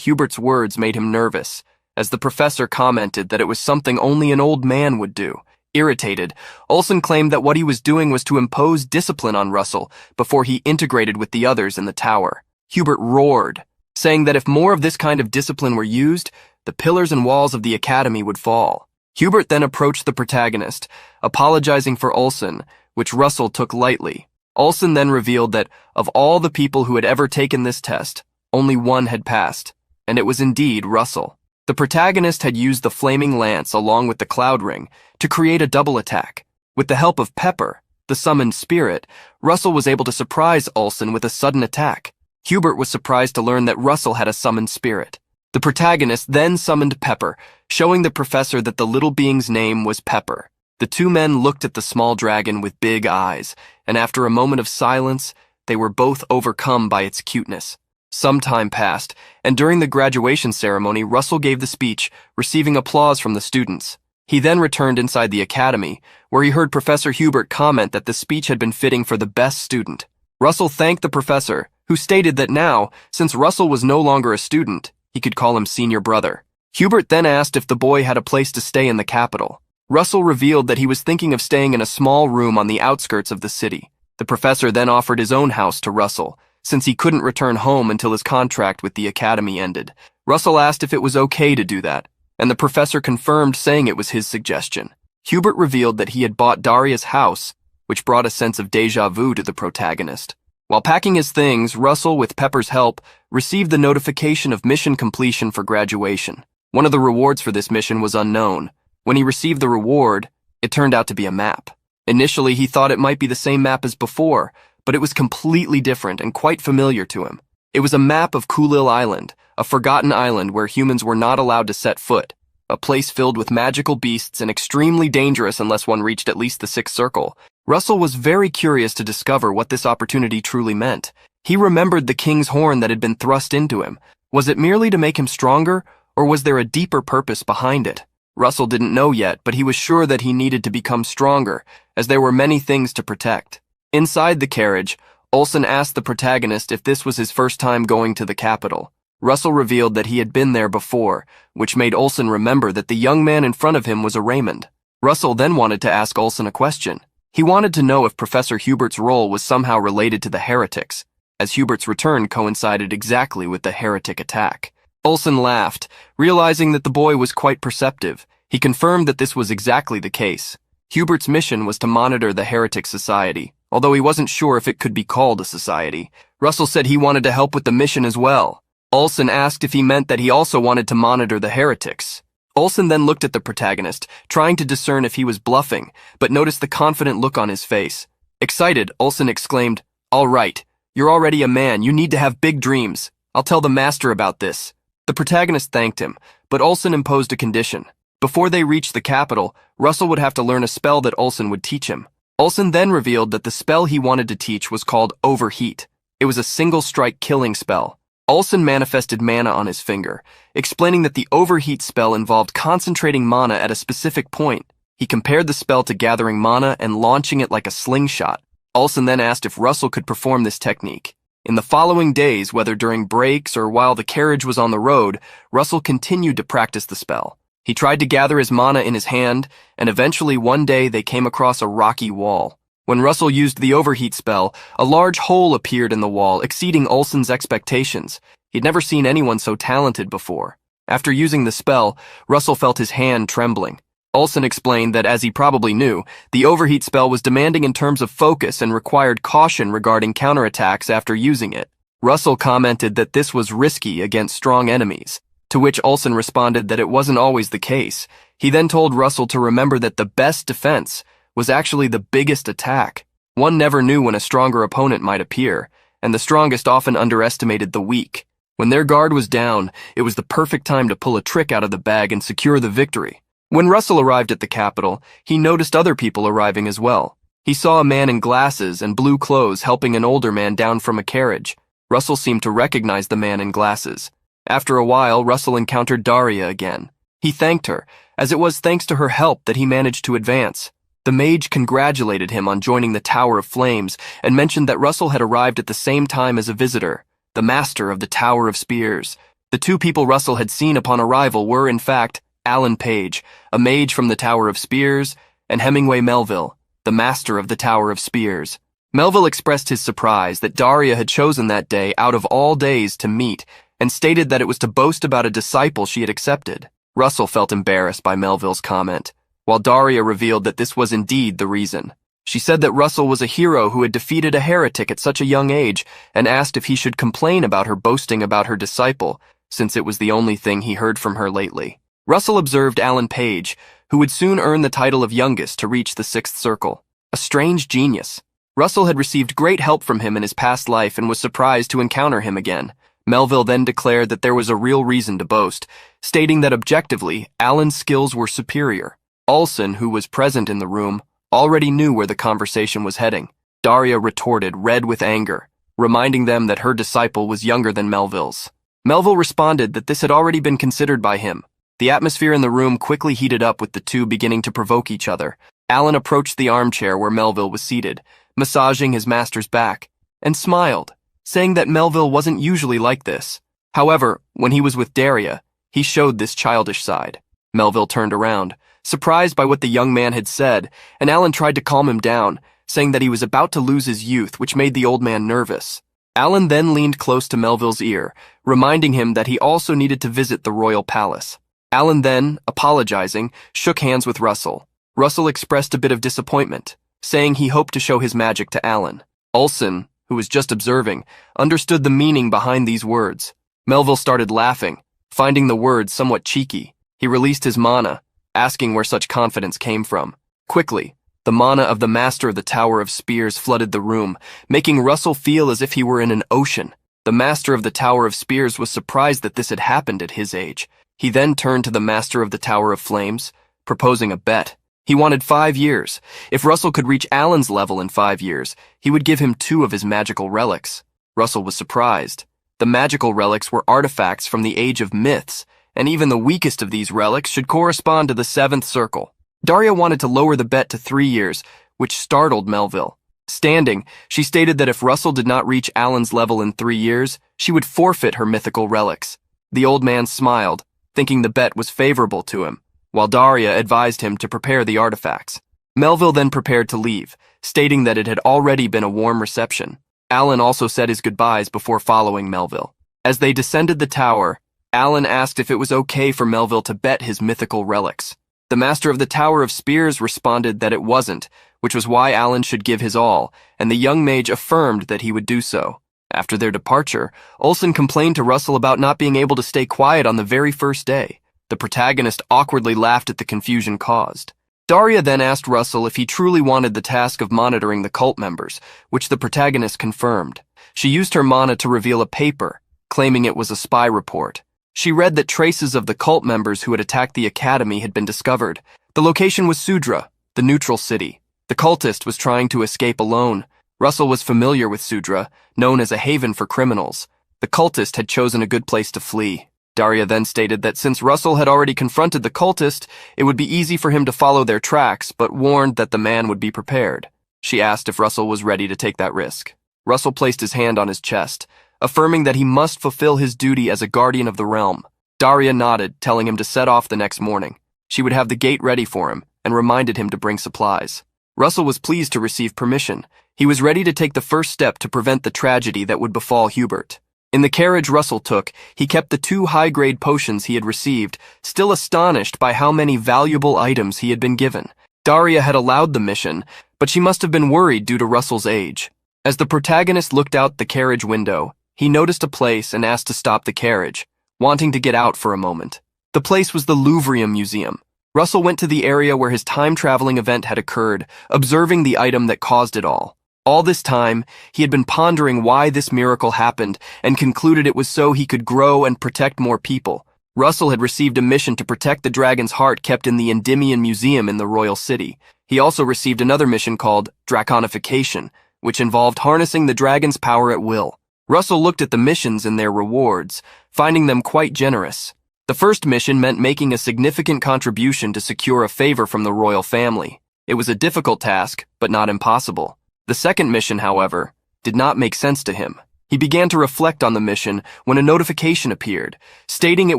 Hubert's words made him nervous, as the professor commented that it was something only an old man would do. Irritated, Olsen claimed that what he was doing was to impose discipline on Russell before he integrated with the others in the tower. Hubert roared, saying that if more of this kind of discipline were used, the pillars and walls of the academy would fall. Hubert then approached the protagonist, apologizing for Olsen, which Russell took lightly. Olsen then revealed that, of all the people who had ever taken this test, only one had passed, and it was indeed Russell. The protagonist had used the flaming lance along with the cloud ring to create a double attack. With the help of Pepper, the summoned spirit, Russell was able to surprise Olsen with a sudden attack. Hubert was surprised to learn that Russell had a summoned spirit. The protagonist then summoned Pepper, showing the professor that the little being's name was Pepper. The two men looked at the small dragon with big eyes, and after a moment of silence, they were both overcome by its cuteness. Some time passed, and during the graduation ceremony, Russell gave the speech, receiving applause from the students. He then returned inside the academy, where he heard Professor Hubert comment that the speech had been fitting for the best student. Russell thanked the professor, who stated that now, since Russell was no longer a student, he could call him senior brother. Hubert then asked if the boy had a place to stay in the capital. Russell revealed that he was thinking of staying in a small room on the outskirts of the city. The professor then offered his own house to Russell, since he couldn't return home until his contract with the academy ended. Russell asked if it was okay to do that, and the professor confirmed, saying it was his suggestion. Hubert revealed that he had bought Daria's house, which brought a sense of déjà vu to the protagonist. While packing his things, Russell, with Pepper's help, received the notification of mission completion for graduation. One of the rewards for this mission was unknown, When he received the reward, it turned out to be a map. Initially, he thought it might be the same map as before, but it was completely different and quite familiar to him. It was a map of Kulil Island, a forgotten island where humans were not allowed to set foot, a place filled with magical beasts and extremely dangerous unless one reached at least the sixth circle. Russell was very curious to discover what this opportunity truly meant. He remembered the king's horn that had been thrust into him. Was it merely to make him stronger, or was there a deeper purpose behind it? Russell didn't know yet, but he was sure that he needed to become stronger, as there were many things to protect. Inside the carriage, Olsen asked the protagonist if this was his first time going to the capital. Russell revealed that he had been there before, which made Olsen remember that the young man in front of him was a Raymond. Russell then wanted to ask Olsen a question. He wanted to know if Professor Hubert's role was somehow related to the heretics, as Hubert's return coincided exactly with the heretic attack. Olsen laughed, realizing that the boy was quite perceptive. He confirmed that this was exactly the case. Hubert's mission was to monitor the heretic society, although he wasn't sure if it could be called a society. Russell said he wanted to help with the mission as well. Olsen asked if he meant that he also wanted to monitor the heretics. Olsen then looked at the protagonist, trying to discern if he was bluffing, but noticed the confident look on his face. Excited, Olsen exclaimed, "All right, you're already a man, you need to have big dreams. I'll tell the master about this." The protagonist thanked him, but Olsen imposed a condition. Before they reached the capital, Russell would have to learn a spell that Olsen would teach him. Olsen then revealed that the spell he wanted to teach was called Overheat. It was a single-strike killing spell. Olsen manifested mana on his finger, explaining that the Overheat spell involved concentrating mana at a specific point. He compared the spell to gathering mana and launching it like a slingshot. Olsen then asked if Russell could perform this technique. In the following days, whether during breaks or while the carriage was on the road, Russell continued to practice the spell. He tried to gather his mana in his hand, and eventually one day they came across a rocky wall. When Russell used the Overheat spell, a large hole appeared in the wall, exceeding Olsen's expectations. He'd never seen anyone so talented before. After using the spell, Russell felt his hand trembling. Olsen explained that, as he probably knew, the Overheat spell was demanding in terms of focus and required caution regarding counterattacks after using it. Russell commented that this was risky against strong enemies, to which Olsen responded that it wasn't always the case. He then told Russell to remember that the best defense was actually the biggest attack. One never knew when a stronger opponent might appear, and the strongest often underestimated the weak. When their guard was down, it was the perfect time to pull a trick out of the bag and secure the victory. When Russell arrived at the capital, he noticed other people arriving as well. He saw a man in glasses and blue clothes helping an older man down from a carriage. Russell seemed to recognize the man in glasses. After a while, Russell encountered Daria again. He thanked her, as it was thanks to her help that he managed to advance. The mage congratulated him on joining the Tower of Flames and mentioned that Russell had arrived at the same time as a visitor, the master of the Tower of Spears. The two people Russell had seen upon arrival were, in fact, Alan Page, a mage from the Tower of Spears, and Hemingway Melville, the master of the Tower of Spears. Melville expressed his surprise that Daria had chosen that day out of all days to meet, and stated that it was to boast about a disciple she had accepted. Russell felt embarrassed by Melville's comment, while Daria revealed that this was indeed the reason. She said that Russell was a hero who had defeated a heretic at such a young age, and asked if he should complain about her boasting about her disciple, since it was the only thing he heard from her lately. Russell observed Alan Page, who would soon earn the title of youngest to reach the sixth circle. A strange genius. Russell had received great help from him in his past life and was surprised to encounter him again. Melville then declared that there was a real reason to boast, stating that objectively, Alan's skills were superior. Olsen, who was present in the room, already knew where the conversation was heading. Daria retorted, red with anger, reminding them that her disciple was younger than Melville's. Melville responded that this had already been considered by him. The atmosphere in the room quickly heated up with the two beginning to provoke each other. Alan approached the armchair where Melville was seated, massaging his master's back, and smiled, saying that Melville wasn't usually like this. However, when he was with Daria, he showed this childish side. Melville turned around, surprised by what the young man had said, and Alan tried to calm him down, saying that he was about to lose his youth, which made the old man nervous. Alan then leaned close to Melville's ear, reminding him that he also needed to visit the royal palace. Alan then, apologizing, shook hands with Russell. Russell expressed a bit of disappointment, saying he hoped to show his magic to Alan. Olsen, who was just observing, understood the meaning behind these words. Melville started laughing, finding the words somewhat cheeky. He released his mana. asking where such confidence came from. Quickly, the mana of the Master of the Tower of Spears flooded the room, making Russell feel as if he were in an ocean. The Master of the Tower of Spears was surprised that this had happened at his age. He then turned to the Master of the Tower of Flames, proposing a bet. He wanted 5 years. If Russell could reach Alan's level in 5 years, he would give him 2 of his magical relics. Russell was surprised. The magical relics were artifacts from the age of myths, and even the weakest of these relics should correspond to the 7th circle. Daria wanted to lower the bet to 3 years, which startled Melville. Standing, she stated that if Russell did not reach Alan's level in 3 years, she would forfeit her mythical relics. The old man smiled, thinking the bet was favorable to him, while Daria advised him to prepare the artifacts. Melville then prepared to leave, stating that it had already been a warm reception. Alan also said his goodbyes before following Melville. As they descended the tower, Alan asked if it was okay for Melville to bet his mythical relics. The Master of the Tower of Spears responded that it wasn't, which was why Alan should give his all, and the young mage affirmed that he would do so. After their departure, Olsen complained to Russell about not being able to stay quiet on the very first day. The protagonist awkwardly laughed at the confusion caused. Daria then asked Russell if he truly wanted the task of monitoring the cult members, which the protagonist confirmed. She used her mana to reveal a paper, claiming it was a spy report. She read that traces of the cult members who had attacked the academy had been discovered. The location was Sudra, the neutral city. The cultist was trying to escape alone. Russell was familiar with Sudra, known as a haven for criminals. The cultist had chosen a good place to flee. Daria then stated that since Russell had already confronted the cultist, it would be easy for him to follow their tracks, but warned that the man would be prepared. She asked if Russell was ready to take that risk. Russell placed his hand on his chest, affirming that he must fulfill his duty as a guardian of the realm. Daria nodded, telling him to set off the next morning. She would have the gate ready for him, and reminded him to bring supplies. Russell was pleased to receive permission. He was ready to take the first step to prevent the tragedy that would befall Hubert. In the carriage Russell took, he kept the 2 high-grade potions he had received, still astonished by how many valuable items he had been given. Daria had allowed the mission, but she must have been worried due to Russell's age. As the protagonist looked out the carriage window, he noticed a place and asked to stop the carriage, wanting to get out for a moment. The place was the Louvrium Museum. Russell went to the area where his time-traveling event had occurred, observing the item that caused it all. All this time, he had been pondering why this miracle happened and concluded it was so he could grow and protect more people. Russell had received a mission to protect the dragon's heart kept in the Endymion Museum in the royal city. He also received another mission called Draconification, which involved harnessing the dragon's power at will. Russell looked at the missions and their rewards, finding them quite generous. The first mission meant making a significant contribution to secure a favor from the royal family. It was a difficult task, but not impossible. The second mission, however, did not make sense to him. He began to reflect on the mission when a notification appeared, stating it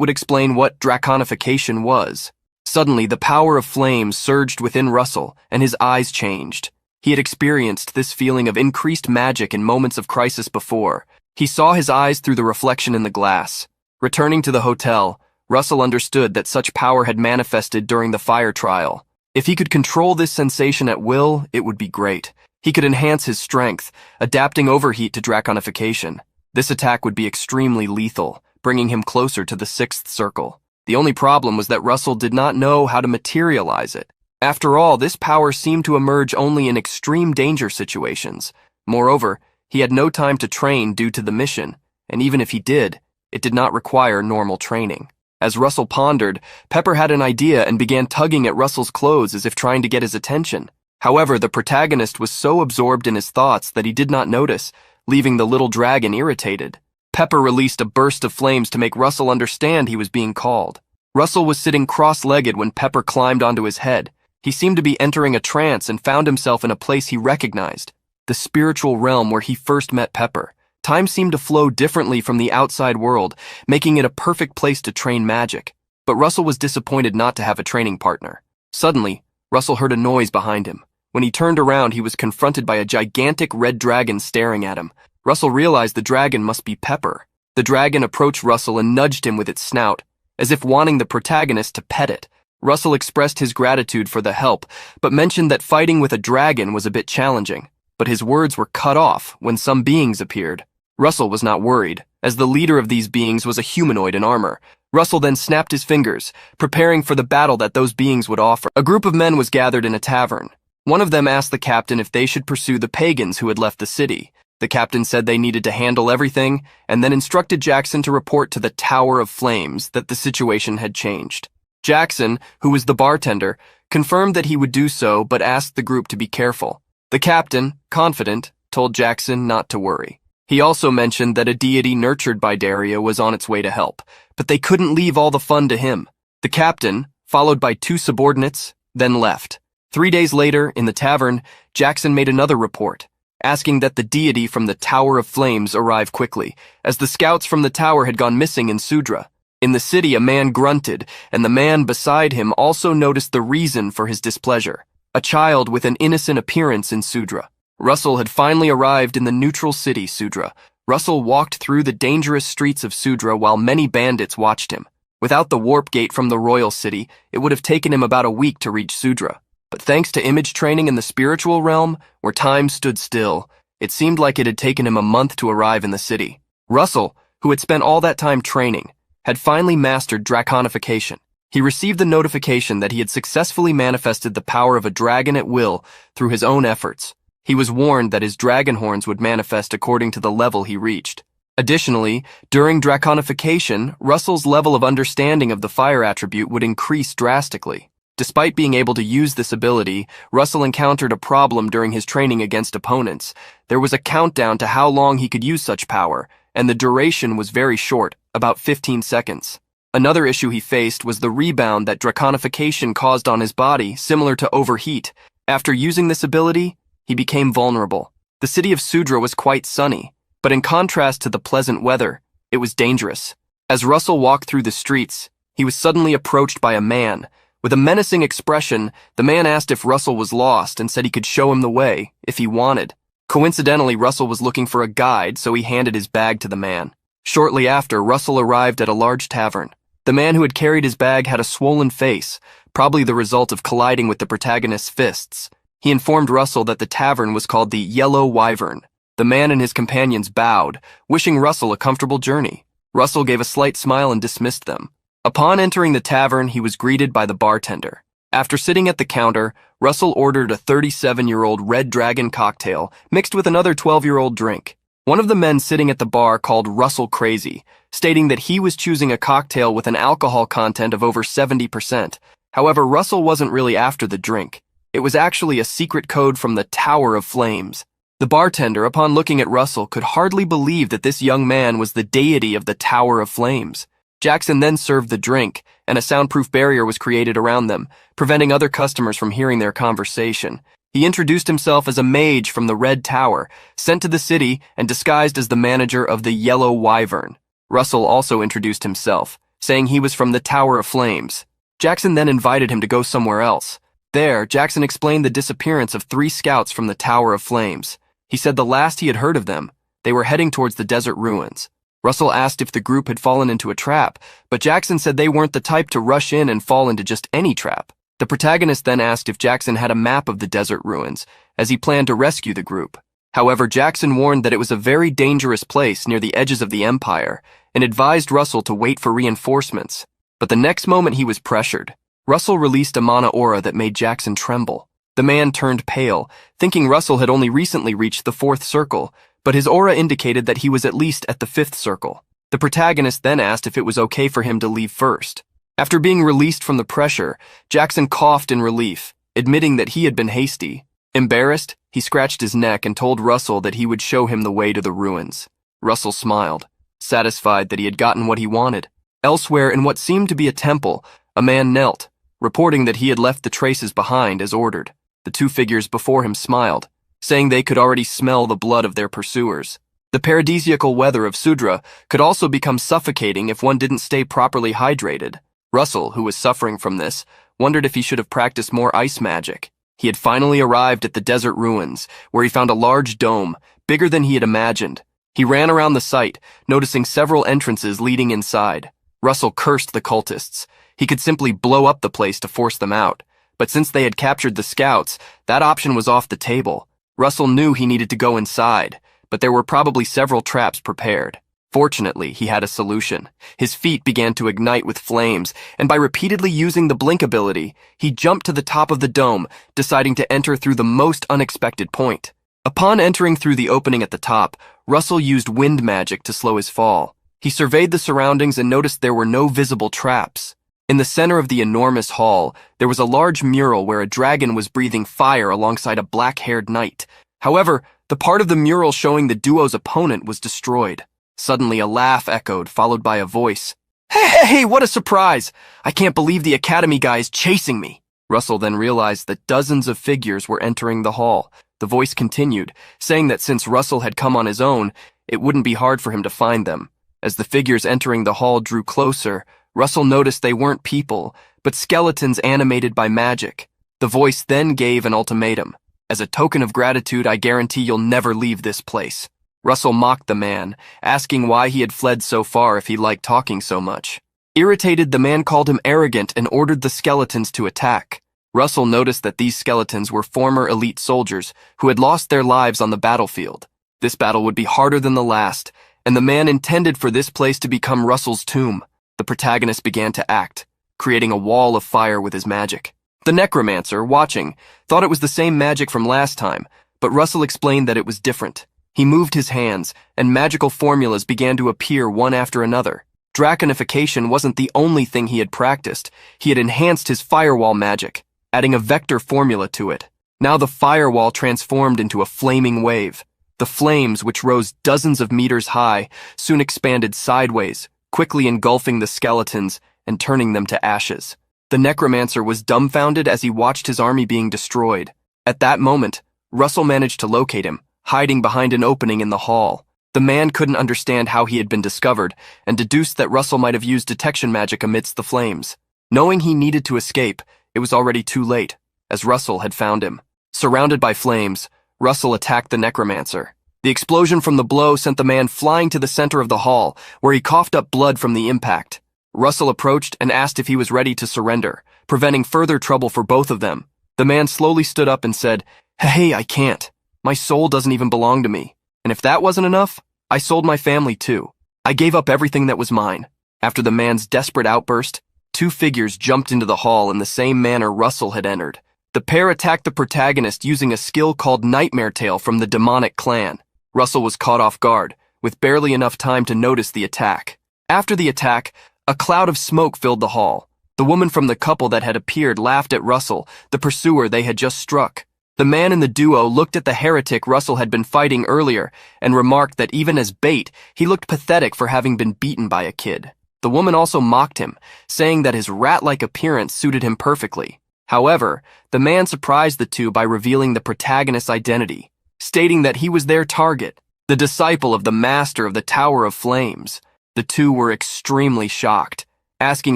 would explain what draconification was. Suddenly, the power of flame surged within Russell, and his eyes changed. He had experienced this feeling of increased magic in moments of crisis before. He saw his eyes through the reflection in the glass. Returning to the hotel, Russell understood that such power had manifested during the fire trial. If he could control this sensation at will, it would be great. He could enhance his strength, adapting overheat to draconification. This attack would be extremely lethal, bringing him closer to the 6th circle. The only problem was that Russell did not know how to materialize it. After all, this power seemed to emerge only in extreme danger situations. Moreover, he had no time to train due to the mission, and even if he did, it did not require normal training. As Russell pondered, Pepper had an idea and began tugging at Russell's clothes as if trying to get his attention. However, the protagonist was so absorbed in his thoughts that he did not notice, leaving the little dragon irritated. Pepper released a burst of flames to make Russell understand he was being called. Russell was sitting cross-legged when Pepper climbed onto his head. He seemed to be entering a trance and found himself in a place he recognized, the spiritual realm where he first met Pepper. Time seemed to flow differently from the outside world, making it a perfect place to train magic. But Russell was disappointed not to have a training partner. Suddenly, Russell heard a noise behind him. When he turned around, he was confronted by a gigantic red dragon staring at him. Russell realized the dragon must be Pepper. The dragon approached Russell and nudged him with its snout, as if wanting the protagonist to pet it. Russell expressed his gratitude for the help, but mentioned that fighting with a dragon was a bit challenging. But his words were cut off when some beings appeared. Russell was not worried, as the leader of these beings was a humanoid in armor. Russell then snapped his fingers, preparing for the battle that those beings would offer. A group of men was gathered in a tavern. One of them asked the captain if they should pursue the pagans who had left the city. The captain said they needed to handle everything, and then instructed Jackson to report to the Tower of Flames that the situation had changed. Jackson, who was the bartender, confirmed that he would do so but asked the group to be careful. The captain, confident, told Jackson not to worry. He also mentioned that a deity nurtured by Daria was on its way to help, but they couldn't leave all the fun to him. The captain, followed by 2 subordinates, then left. 3 days later, in the tavern, Jackson made another report, asking that the deity from the Tower of Flames arrive quickly, as the scouts from the tower had gone missing in Sudra. In the city, a man grunted, and the man beside him also noticed the reason for his displeasure: a child with an innocent appearance in Sudra. Russell had finally arrived in the neutral city, Sudra. Russell walked through the dangerous streets of Sudra while many bandits watched him. Without the warp gate from the royal city, it would have taken him about a week to reach Sudra. But thanks to image training in the spiritual realm, where time stood still, it seemed like it had taken him a month to arrive in the city. Russell, who had spent all that time training, had finally mastered draconification. He received the notification that he had successfully manifested the power of a dragon at will through his own efforts. He was warned that his dragon horns would manifest according to the level he reached. Additionally, during draconification, Russell's level of understanding of the fire attribute would increase drastically. Despite being able to use this ability, Russell encountered a problem during his training against opponents. There was a countdown to how long he could use such power, and the duration was very short, about 15 seconds. Another issue he faced was the rebound that draconification caused on his body, similar to overheat. After using this ability, he became vulnerable. The city of Sudra was quite sunny, but in contrast to the pleasant weather, it was dangerous. As Russell walked through the streets, he was suddenly approached by a man. With a menacing expression, the man asked if Russell was lost and said he could show him the way, if he wanted. Coincidentally, Russell was looking for a guide, so he handed his bag to the man. Shortly after, Russell arrived at a large tavern. The man who had carried his bag had a swollen face, probably the result of colliding with the protagonist's fists. He informed Russell that the tavern was called the Yellow Wyvern. The man and his companions bowed, wishing Russell a comfortable journey. Russell gave a slight smile and dismissed them. Upon entering the tavern, he was greeted by the bartender. After sitting at the counter, Russell ordered a 37-year-old Red Dragon cocktail mixed with another 12-year-old drink. One of the men sitting at the bar called Russell crazy, stating that he was choosing a cocktail with an alcohol content of over 70%. However, Russell wasn't really after the drink. It was actually a secret code from the Tower of Flames. The bartender, upon looking at Russell, could hardly believe that this young man was the deity of the Tower of Flames. Jackson then served the drink, and a soundproof barrier was created around them, preventing other customers from hearing their conversation. He introduced himself as a mage from the Red Tower, sent to the city and disguised as the manager of the Yellow Wyvern. Russell also introduced himself, saying he was from the Tower of Flames. Jackson then invited him to go somewhere else. There, Jackson explained the disappearance of 3 scouts from the Tower of Flames. He said the last he had heard of them, they were heading towards the desert ruins. Russell asked if the group had fallen into a trap, but Jackson said they weren't the type to rush in and fall into just any trap. The protagonist then asked if Jackson had a map of the desert ruins, as he planned to rescue the group. However, Jackson warned that it was a very dangerous place near the edges of the Empire, and advised Russell to wait for reinforcements. But the next moment he was pressured. Russell released a mana aura that made Jackson tremble. The man turned pale, thinking Russell had only recently reached the 4th circle, but his aura indicated that he was at least at the 5th circle. The protagonist then asked if it was okay for him to leave first. After being released from the pressure, Jackson coughed in relief, admitting that he had been hasty. Embarrassed, he scratched his neck and told Russell that he would show him the way to the ruins. Russell smiled, satisfied that he had gotten what he wanted. Elsewhere, in what seemed to be a temple, a man knelt, reporting that he had left the traces behind as ordered. The 2 figures before him smiled, saying they could already smell the blood of their pursuers. The paradisiacal weather of Sudra could also become suffocating if one didn't stay properly hydrated. Russell, who was suffering from this, wondered if he should have practiced more ice magic. He had finally arrived at the desert ruins, where he found a large dome, bigger than he had imagined. He ran around the site, noticing several entrances leading inside. Russell cursed the cultists. He could simply blow up the place to force them out. But since they had captured the scouts, that option was off the table. Russell knew he needed to go inside, but there were probably several traps prepared. Fortunately, he had a solution. His feet began to ignite with flames, and by repeatedly using the blink ability, he jumped to the top of the dome, deciding to enter through the most unexpected point. Upon entering through the opening at the top, Russell used wind magic to slow his fall. He surveyed the surroundings and noticed there were no visible traps. In the center of the enormous hall, there was a large mural where a dragon was breathing fire alongside a black-haired knight. However, the part of the mural showing the duo's opponent was destroyed. Suddenly, a laugh echoed, followed by a voice. Hey, what a surprise! I can't believe the Academy guy is chasing me. Russell then realized that dozens of figures were entering the hall. The voice continued, saying that since Russell had come on his own, it wouldn't be hard for him to find them. As the figures entering the hall drew closer, Russell noticed they weren't people, but skeletons animated by magic. The voice then gave an ultimatum. As a token of gratitude, I guarantee you'll never leave this place. Russell mocked the man, asking why he had fled so far if he liked talking so much. Irritated, the man called him arrogant and ordered the skeletons to attack. Russell noticed that these skeletons were former elite soldiers who had lost their lives on the battlefield. This battle would be harder than the last, and the man intended for this place to become Russell's tomb. The protagonist began to act, creating a wall of fire with his magic. The necromancer, watching, thought it was the same magic from last time, but Russell explained that it was different. He moved his hands, and magical formulas began to appear one after another. Draconification wasn't the only thing he had practiced. He had enhanced his firewall magic, adding a vector formula to it. Now the firewall transformed into a flaming wave. The flames, which rose dozens of meters high, soon expanded sideways, quickly engulfing the skeletons and turning them to ashes. The necromancer was dumbfounded as he watched his army being destroyed. At that moment, Russell managed to locate him, hiding behind an opening in the hall. The man couldn't understand how he had been discovered and deduced that Russell might have used detection magic amidst the flames. Knowing he needed to escape, it was already too late, as Russell had found him. Surrounded by flames, Russell attacked the necromancer. The explosion from the blow sent the man flying to the center of the hall, where he coughed up blood from the impact. Russell approached and asked if he was ready to surrender, preventing further trouble for both of them. The man slowly stood up and said, Hey, I can't. My soul doesn't even belong to me. And if that wasn't enough, I sold my family too. I gave up everything that was mine. After the man's desperate outburst, two figures jumped into the hall in the same manner Russell had entered. The pair attacked the protagonist using a skill called Nightmare Tail from the demonic clan. Russell was caught off guard, with barely enough time to notice the attack. After the attack, a cloud of smoke filled the hall. The woman from the couple that had appeared laughed at Russell, the pursuer they had just struck. The man in the duo looked at the heretic Russell had been fighting earlier and remarked that even as bait, he looked pathetic for having been beaten by a kid. The woman also mocked him, saying that his rat-like appearance suited him perfectly. However, the man surprised the two by revealing the protagonist's identity, stating that he was their target, the disciple of the master of the Tower of Flames. The two were extremely shocked, asking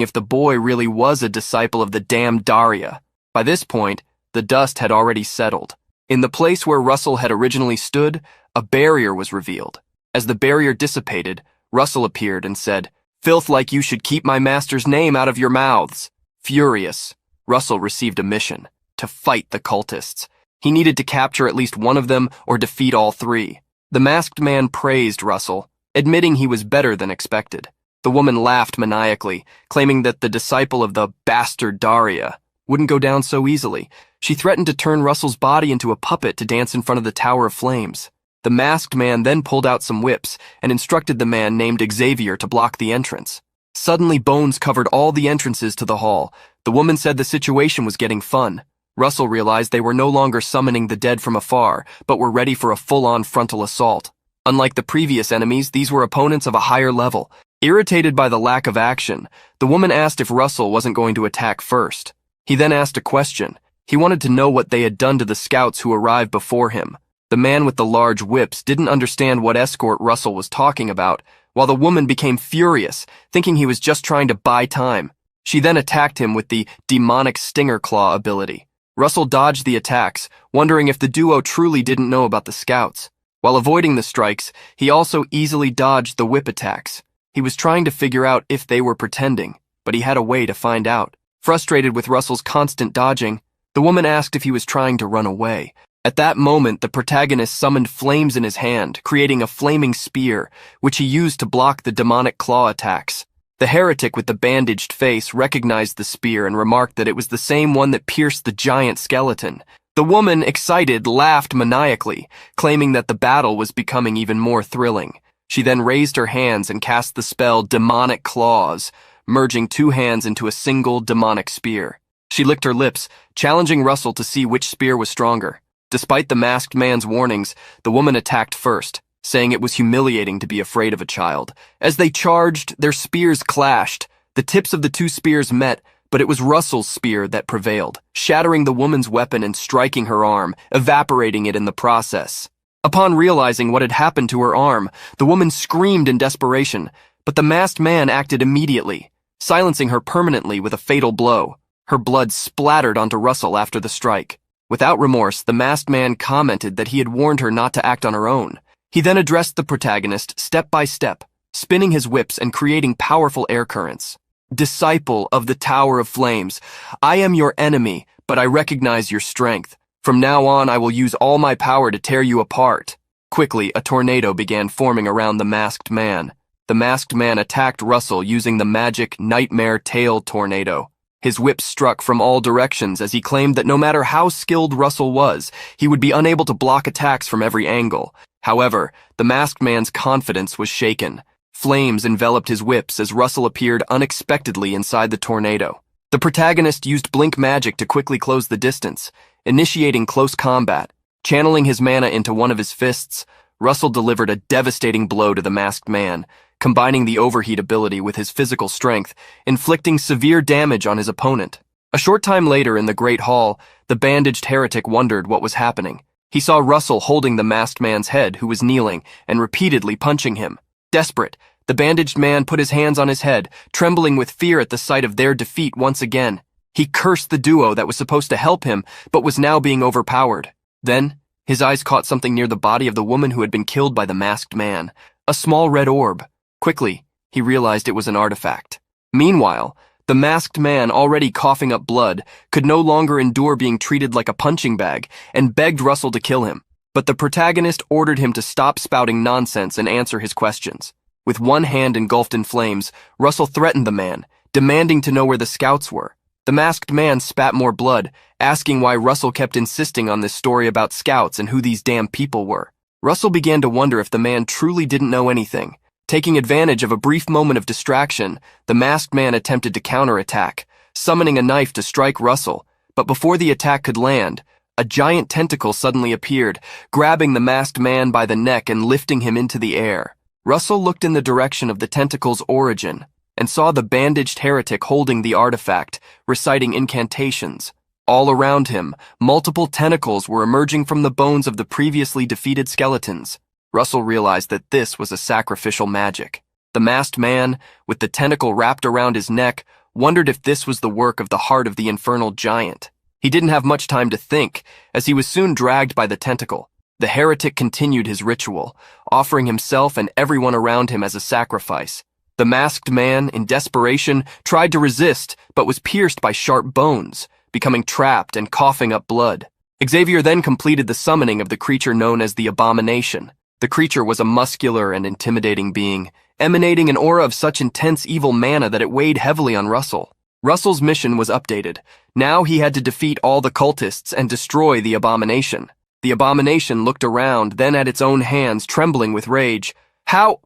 if the boy really was a disciple of the damned Daria. By this point, the dust had already settled. In the place where Russell had originally stood, a barrier was revealed. As the barrier dissipated, Russell appeared and said, Filth like you should keep my master's name out of your mouths. Furious, Russell received a mission, to fight the cultists. He needed to capture at least one of them or defeat all three. The masked man praised Russell, admitting he was better than expected. The woman laughed maniacally, claiming that the disciple of the bastard Daria wouldn't go down so easily. She threatened to turn Russell's body into a puppet to dance in front of the Tower of Flames. The masked man then pulled out some whips and instructed the man named Xavier to block the entrance. Suddenly, bones covered all the entrances to the hall. The woman said the situation was getting fun. Russell realized they were no longer summoning the dead from afar, but were ready for a full-on frontal assault. Unlike the previous enemies, these were opponents of a higher level. Irritated by the lack of action, the woman asked if Russell wasn't going to attack first. He then asked a question. He wanted to know what they had done to the scouts who arrived before him. The man with the large whips didn't understand what escort Russell was talking about, while the woman became furious, thinking he was just trying to buy time. She then attacked him with the demonic stinger claw ability. Russell dodged the attacks, wondering if the duo truly didn't know about the scouts. While avoiding the strikes, he also easily dodged the whip attacks. He was trying to figure out if they were pretending, but he had a way to find out. Frustrated with Russell's constant dodging, the woman asked if he was trying to run away. At that moment, the protagonist summoned flames in his hand, creating a flaming spear, which he used to block the demonic claw attacks. The heretic with the bandaged face recognized the spear and remarked that it was the same one that pierced the giant skeleton. The woman, excited, laughed maniacally, claiming that the battle was becoming even more thrilling. She then raised her hands and cast the spell Demonic Claws, merging two hands into a single demonic spear. She licked her lips, challenging Russell to see which spear was stronger. Despite the masked man's warnings, the woman attacked first, saying it was humiliating to be afraid of a child. As they charged, their spears clashed. The tips of the two spears met, but it was Russell's spear that prevailed, shattering the woman's weapon and striking her arm, evaporating it in the process. Upon realizing what had happened to her arm, the woman screamed in desperation, but the masked man acted immediately, silencing her permanently with a fatal blow. Her blood splattered onto Russell after the strike. Without remorse, the masked man commented that he had warned her not to act on her own. He then addressed the protagonist step by step, spinning his whips and creating powerful air currents. Disciple of the Tower of Flames, I am your enemy, but I recognize your strength. From now on, I will use all my power to tear you apart. Quickly, a tornado began forming around the masked man. The masked man attacked Russell using the magic Nightmare Tail Tornado. His whip struck from all directions as he claimed that no matter how skilled Russell was, he would be unable to block attacks from every angle. However, the masked man's confidence was shaken. Flames enveloped his whips as Russell appeared unexpectedly inside the tornado. The protagonist used blink magic to quickly close the distance, initiating close combat. Channeling his mana into one of his fists, Russell delivered a devastating blow to the masked man, combining the overheat ability with his physical strength, inflicting severe damage on his opponent. A short time later in the Great Hall, the bandaged heretic wondered what was happening. He saw Russell holding the masked man's head, who was kneeling, and repeatedly punching him. Desperate, the bandaged man put his hands on his head, trembling with fear at the sight of their defeat once again. He cursed the duo that was supposed to help him, but was now being overpowered. Then, his eyes caught something near the body of the woman who had been killed by the masked man. A small red orb. Quickly, he realized it was an artifact. Meanwhile, the masked man, already coughing up blood, could no longer endure being treated like a punching bag and begged Russell to kill him. But the protagonist ordered him to stop spouting nonsense and answer his questions. With one hand engulfed in flames, Russell threatened the man, demanding to know where the scouts were. The masked man spat more blood, asking why Russell kept insisting on this story about scouts and who these damn people were. Russell began to wonder if the man truly didn't know anything. Taking advantage of a brief moment of distraction, the masked man attempted to counterattack, summoning a knife to strike Russell, but before the attack could land, a giant tentacle suddenly appeared, grabbing the masked man by the neck and lifting him into the air. Russell looked in the direction of the tentacle's origin and saw the bandaged heretic holding the artifact, reciting incantations. All around him, multiple tentacles were emerging from the bones of the previously defeated skeletons. Russell realized that this was a sacrificial magic. The masked man, with the tentacle wrapped around his neck, wondered if this was the work of the heart of the infernal giant. He didn't have much time to think, as he was soon dragged by the tentacle. The heretic continued his ritual, offering himself and everyone around him as a sacrifice. The masked man, in desperation, tried to resist, but was pierced by sharp bones, becoming trapped and coughing up blood. Xavier then completed the summoning of the creature known as the Abomination. The creature was a muscular and intimidating being, emanating an aura of such intense evil mana that it weighed heavily on Russell. Russell's mission was updated. Now he had to defeat all the cultists and destroy the Abomination. The Abomination looked around, then at its own hands, trembling with rage. How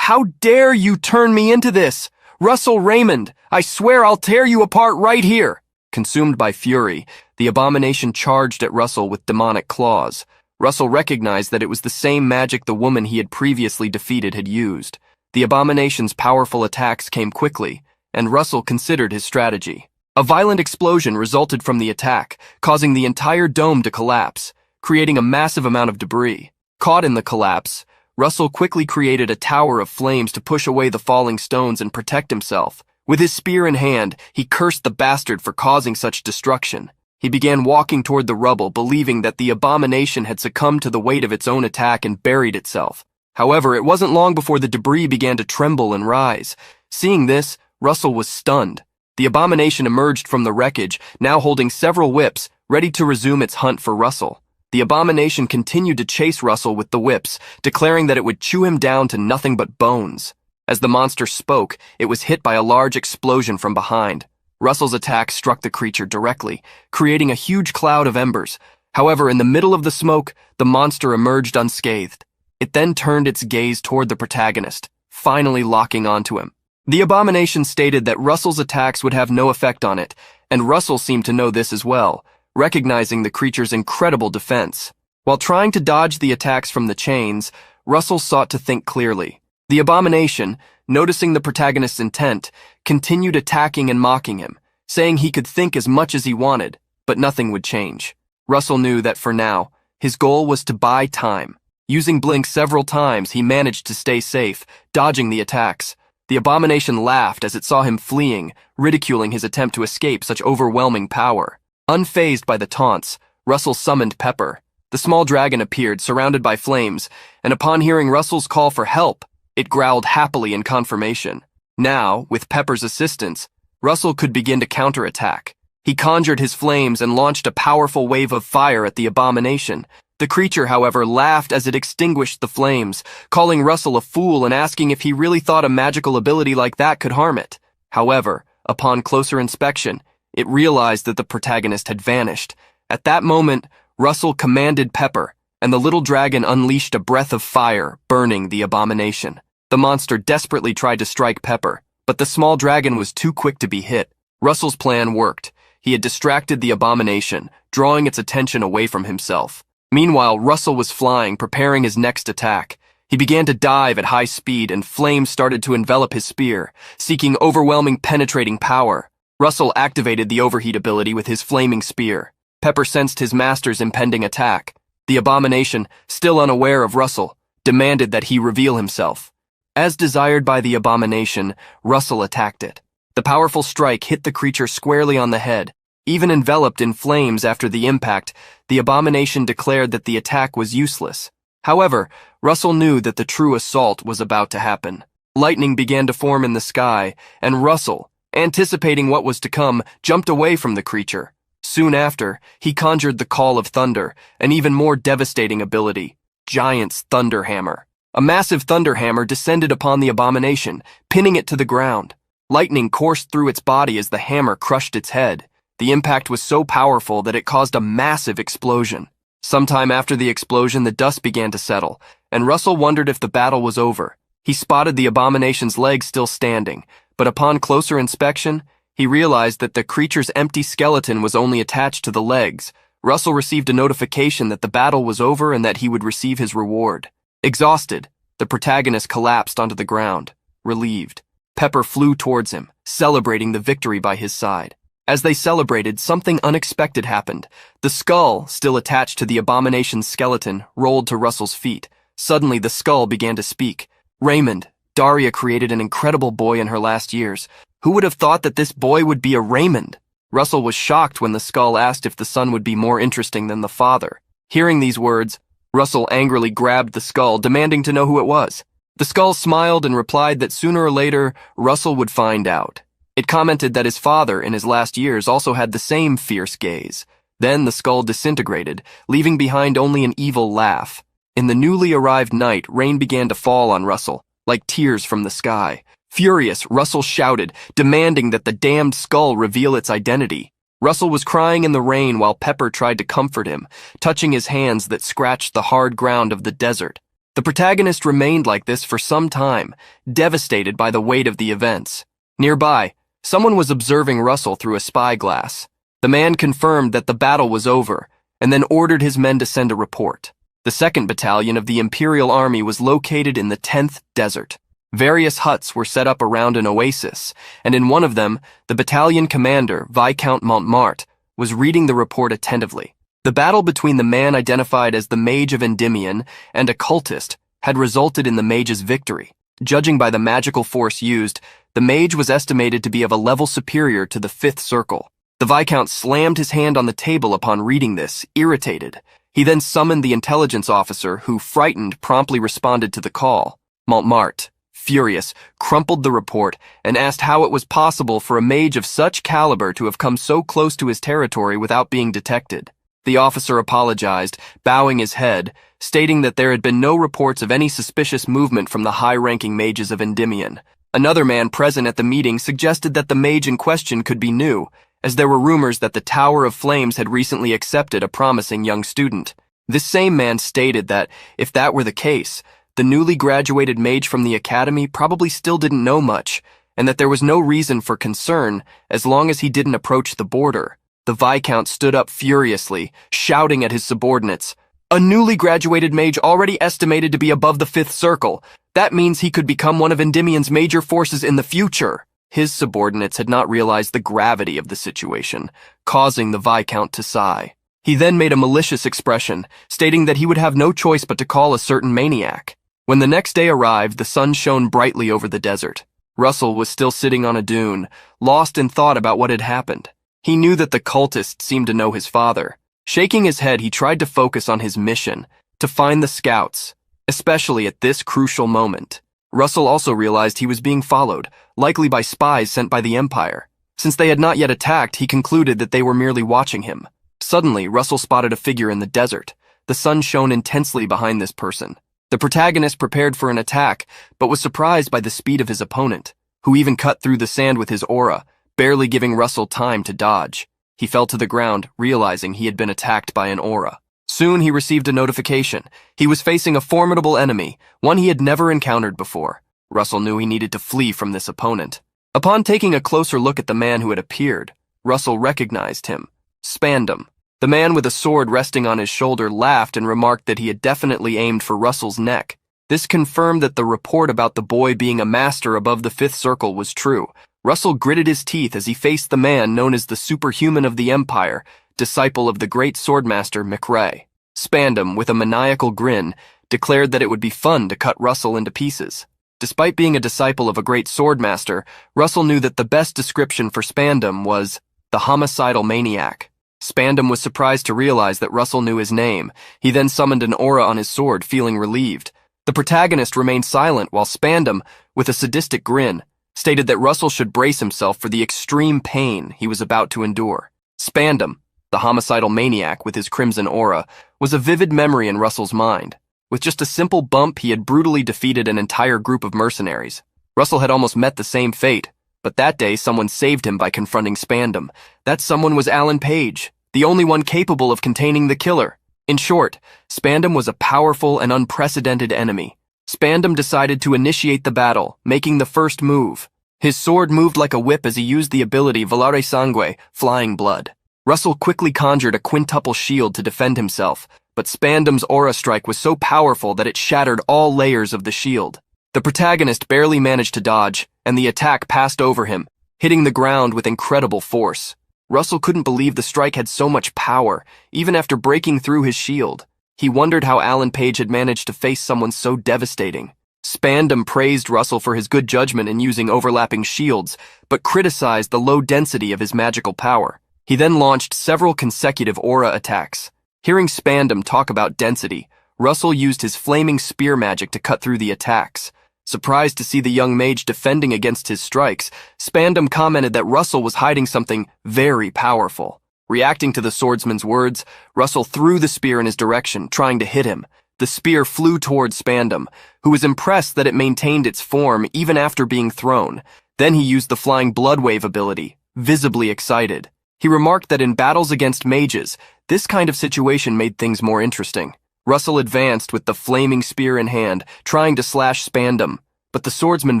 dare you turn me into this? Russell Raymond, I swear I'll tear you apart right here. Consumed by fury, the Abomination charged at Russell with demonic claws. Russell recognized that it was the same magic the woman he had previously defeated had used. The Abomination's powerful attacks came quickly, and Russell considered his strategy. A violent explosion resulted from the attack, causing the entire dome to collapse, creating a massive amount of debris. Caught in the collapse, Russell quickly created a tower of flames to push away the falling stones and protect himself. With his spear in hand, he cursed the bastard for causing such destruction. He began walking toward the rubble, believing that the Abomination had succumbed to the weight of its own attack and buried itself. However, it wasn't long before the debris began to tremble and rise. Seeing this, Russell was stunned. The Abomination emerged from the wreckage, now holding several whips, ready to resume its hunt for Russell. The The abomination continued to chase Russell with the whips, declaring that it would chew him down to nothing but bones. As the monster spoke, it was hit by a large explosion from behind. Russell's attack struck the creature directly, creating a huge cloud of embers. However, in the middle of the smoke, the monster emerged unscathed. It then turned its gaze toward the protagonist, finally locking onto him. The abomination stated that Russell's attacks would have no effect on it, and Russell seemed to know this as well, recognizing the creature's incredible defense. While trying to dodge the attacks from the chains, Russell sought to think clearly. The abomination, noticing the protagonist's intent, continued attacking and mocking him, saying he could think as much as he wanted, but nothing would change. Russell knew that for now, his goal was to buy time. Using Blink several times, he managed to stay safe, dodging the attacks. The abomination laughed as it saw him fleeing, ridiculing his attempt to escape such overwhelming power. Unfazed by the taunts, Russell summoned Pepper. The small dragon appeared, surrounded by flames, and upon hearing Russell's call for help, it growled happily in confirmation. Now, with Pepper's assistance, Russell could begin to counterattack. He conjured his flames and launched a powerful wave of fire at the abomination. The creature, however, laughed as it extinguished the flames, calling Russell a fool and asking if he really thought a magical ability like that could harm it. However, upon closer inspection, it realized that the protagonist had vanished. At that moment, Russell commanded Pepper, and the little dragon unleashed a breath of fire, burning the abomination. The monster desperately tried to strike Pepper, but the small dragon was too quick to be hit. Russell's plan worked. He had distracted the abomination, drawing its attention away from himself. Meanwhile, Russell was flying, preparing his next attack. He began to dive at high speed, and flames started to envelop his spear, seeking overwhelming penetrating power. Russell activated the overheat ability with his flaming spear. Pepper sensed his master's impending attack. The abomination, still unaware of Russell, demanded that he reveal himself. As desired by the abomination, Russell attacked it. The powerful strike hit the creature squarely on the head. Even enveloped in flames after the impact, the abomination declared that the attack was useless. However, Russell knew that the true assault was about to happen. Lightning began to form in the sky, and Russell, anticipating what was to come, jumped away from the creature. Soon after, he conjured the Call of Thunder, an even more devastating ability, Giant's Thunder Hammer. A massive thunder hammer descended upon the abomination, pinning it to the ground. Lightning coursed through its body as the hammer crushed its head. The impact was so powerful that it caused a massive explosion. Sometime after the explosion, the dust began to settle, and Russell wondered if the battle was over. He spotted the abomination's legs still standing, but upon closer inspection, he realized that the creature's empty skeleton was only attached to the legs. Russell received a notification that the battle was over and that he would receive his reward. Exhausted, the protagonist collapsed onto the ground, relieved. Pepper flew towards him, celebrating the victory by his side. As they celebrated, something unexpected happened. The skull, still attached to the abomination's skeleton, rolled to Russell's feet. Suddenly, the skull began to speak. Raymond, Daria created an incredible boy in her last years. Who would have thought that this boy would be a Raymond? Russell was shocked when the skull asked if the son would be more interesting than the father. Hearing these words, Russell angrily grabbed the skull, demanding to know who it was. The skull smiled and replied that sooner or later, Russell would find out. It commented that his father, in his last years, also had the same fierce gaze. Then the skull disintegrated, leaving behind only an evil laugh. In the newly arrived night, rain began to fall on Russell, like tears from the sky. Furious, Russell shouted, demanding that the damned skull reveal its identity. Russell was crying in the rain while Pepper tried to comfort him, touching his hands that scratched the hard ground of the desert. The protagonist remained like this for some time, devastated by the weight of the events. Nearby, someone was observing Russell through a spyglass. The man confirmed that the battle was over, and then ordered his men to send a report. The 2nd Battalion of the Imperial Army was located in the 10th Desert. Various huts were set up around an oasis, and in one of them, the battalion commander, Viscount Montmartre, was reading the report attentively. The battle between the man identified as the Mage of Endymion and a cultist had resulted in the Mage's victory. Judging by the magical force used, the Mage was estimated to be of a level superior to the 5th Circle. The Viscount slammed his hand on the table upon reading this, irritated. He then summoned the intelligence officer who, frightened, promptly responded to the call. Montmartre, furious, crumpled the report and asked how it was possible for a mage of such caliber to have come so close to his territory without being detected. The officer apologized, bowing his head, stating that there had been no reports of any suspicious movement from the high-ranking mages of Endymion. Another man present at the meeting suggested that the mage in question could be new, as there were rumors that the Tower of Flames had recently accepted a promising young student. This same man stated that, if that were the case, the newly graduated mage from the academy probably still didn't know much, and that there was no reason for concern as long as he didn't approach the border. The Viscount stood up furiously, shouting at his subordinates, "A newly graduated mage already estimated to be above the 5th circle. That means he could become one of Endymion's major forces in the future." His subordinates had not realized the gravity of the situation, causing the Viscount to sigh. He then made a malicious expression, stating that he would have no choice but to call a certain maniac. When the next day arrived, the sun shone brightly over the desert. Russell was still sitting on a dune, lost in thought about what had happened. He knew that the cultist seemed to know his father. Shaking his head, he tried to focus on his mission, to find the scouts, especially at this crucial moment. Russell also realized he was being followed, likely by spies sent by the Empire. Since they had not yet attacked, he concluded that they were merely watching him. Suddenly, Russell spotted a figure in the desert. The sun shone intensely behind this person. The protagonist prepared for an attack, but was surprised by the speed of his opponent, who even cut through the sand with his aura, barely giving Russell time to dodge. He fell to the ground, realizing he had been attacked by an aura. Soon he received a notification. He was facing a formidable enemy, one he had never encountered before. Russell knew he needed to flee from this opponent. Upon taking a closer look at the man who had appeared, Russell recognized him. S1-2. The man with a sword resting on his shoulder laughed and remarked that he had definitely aimed for Russell's neck. This confirmed that the report about the boy being a master above the 5th circle was true. Russell gritted his teeth as he faced the man known as the superhuman of the Empire, disciple of the great swordmaster Mage. S1-2, with a maniacal grin, declared that it would be fun to cut Russell into pieces. Despite being a disciple of a great swordmaster, Russell knew that the best description for S1-2 was the homicidal maniac. S1-2 was surprised to realize that Russell knew his name. He then summoned an aura on his sword, feeling relieved. The protagonist remained silent while S1-2, with a sadistic grin, stated that Russell should brace himself for the extreme pain he was about to endure. S1-2, the homicidal maniac with his crimson aura, was a vivid memory in Russell's mind. With just a simple bump, he had brutally defeated an entire group of mercenaries. Russell had almost met the same fate, but that day someone saved him by confronting S1-2. That someone was Alan Page, the only one capable of containing the killer. In short, S1-2 was a powerful and unprecedented enemy. S1-2 decided to initiate the battle, making the first move. His sword moved like a whip as he used the ability Volare Sangue, flying blood. Russell quickly conjured a quintuple shield to defend himself, but S1-2's aura strike was so powerful that it shattered all layers of the shield. The protagonist barely managed to dodge, and the attack passed over him, hitting the ground with incredible force. Russell couldn't believe the strike had so much power, even after breaking through his shield. He wondered how Alan Page had managed to face someone so devastating. S1-2 praised Russell for his good judgment in using overlapping shields, but criticized the low density of his magical power. He then launched several consecutive aura attacks. Hearing S1-2 talk about density, Russell used his flaming spear magic to cut through the attacks. Surprised to see the young mage defending against his strikes, S1-2 commented that Russell was hiding something very powerful. Reacting to the swordsman's words, Russell threw the spear in his direction, trying to hit him. The spear flew towards S1-2, who was impressed that it maintained its form even after being thrown. Then he used the flying blood wave ability, visibly excited. He remarked that in battles against mages, this kind of situation made things more interesting. Russell advanced with the flaming spear in hand, trying to slash S1-2, but the swordsman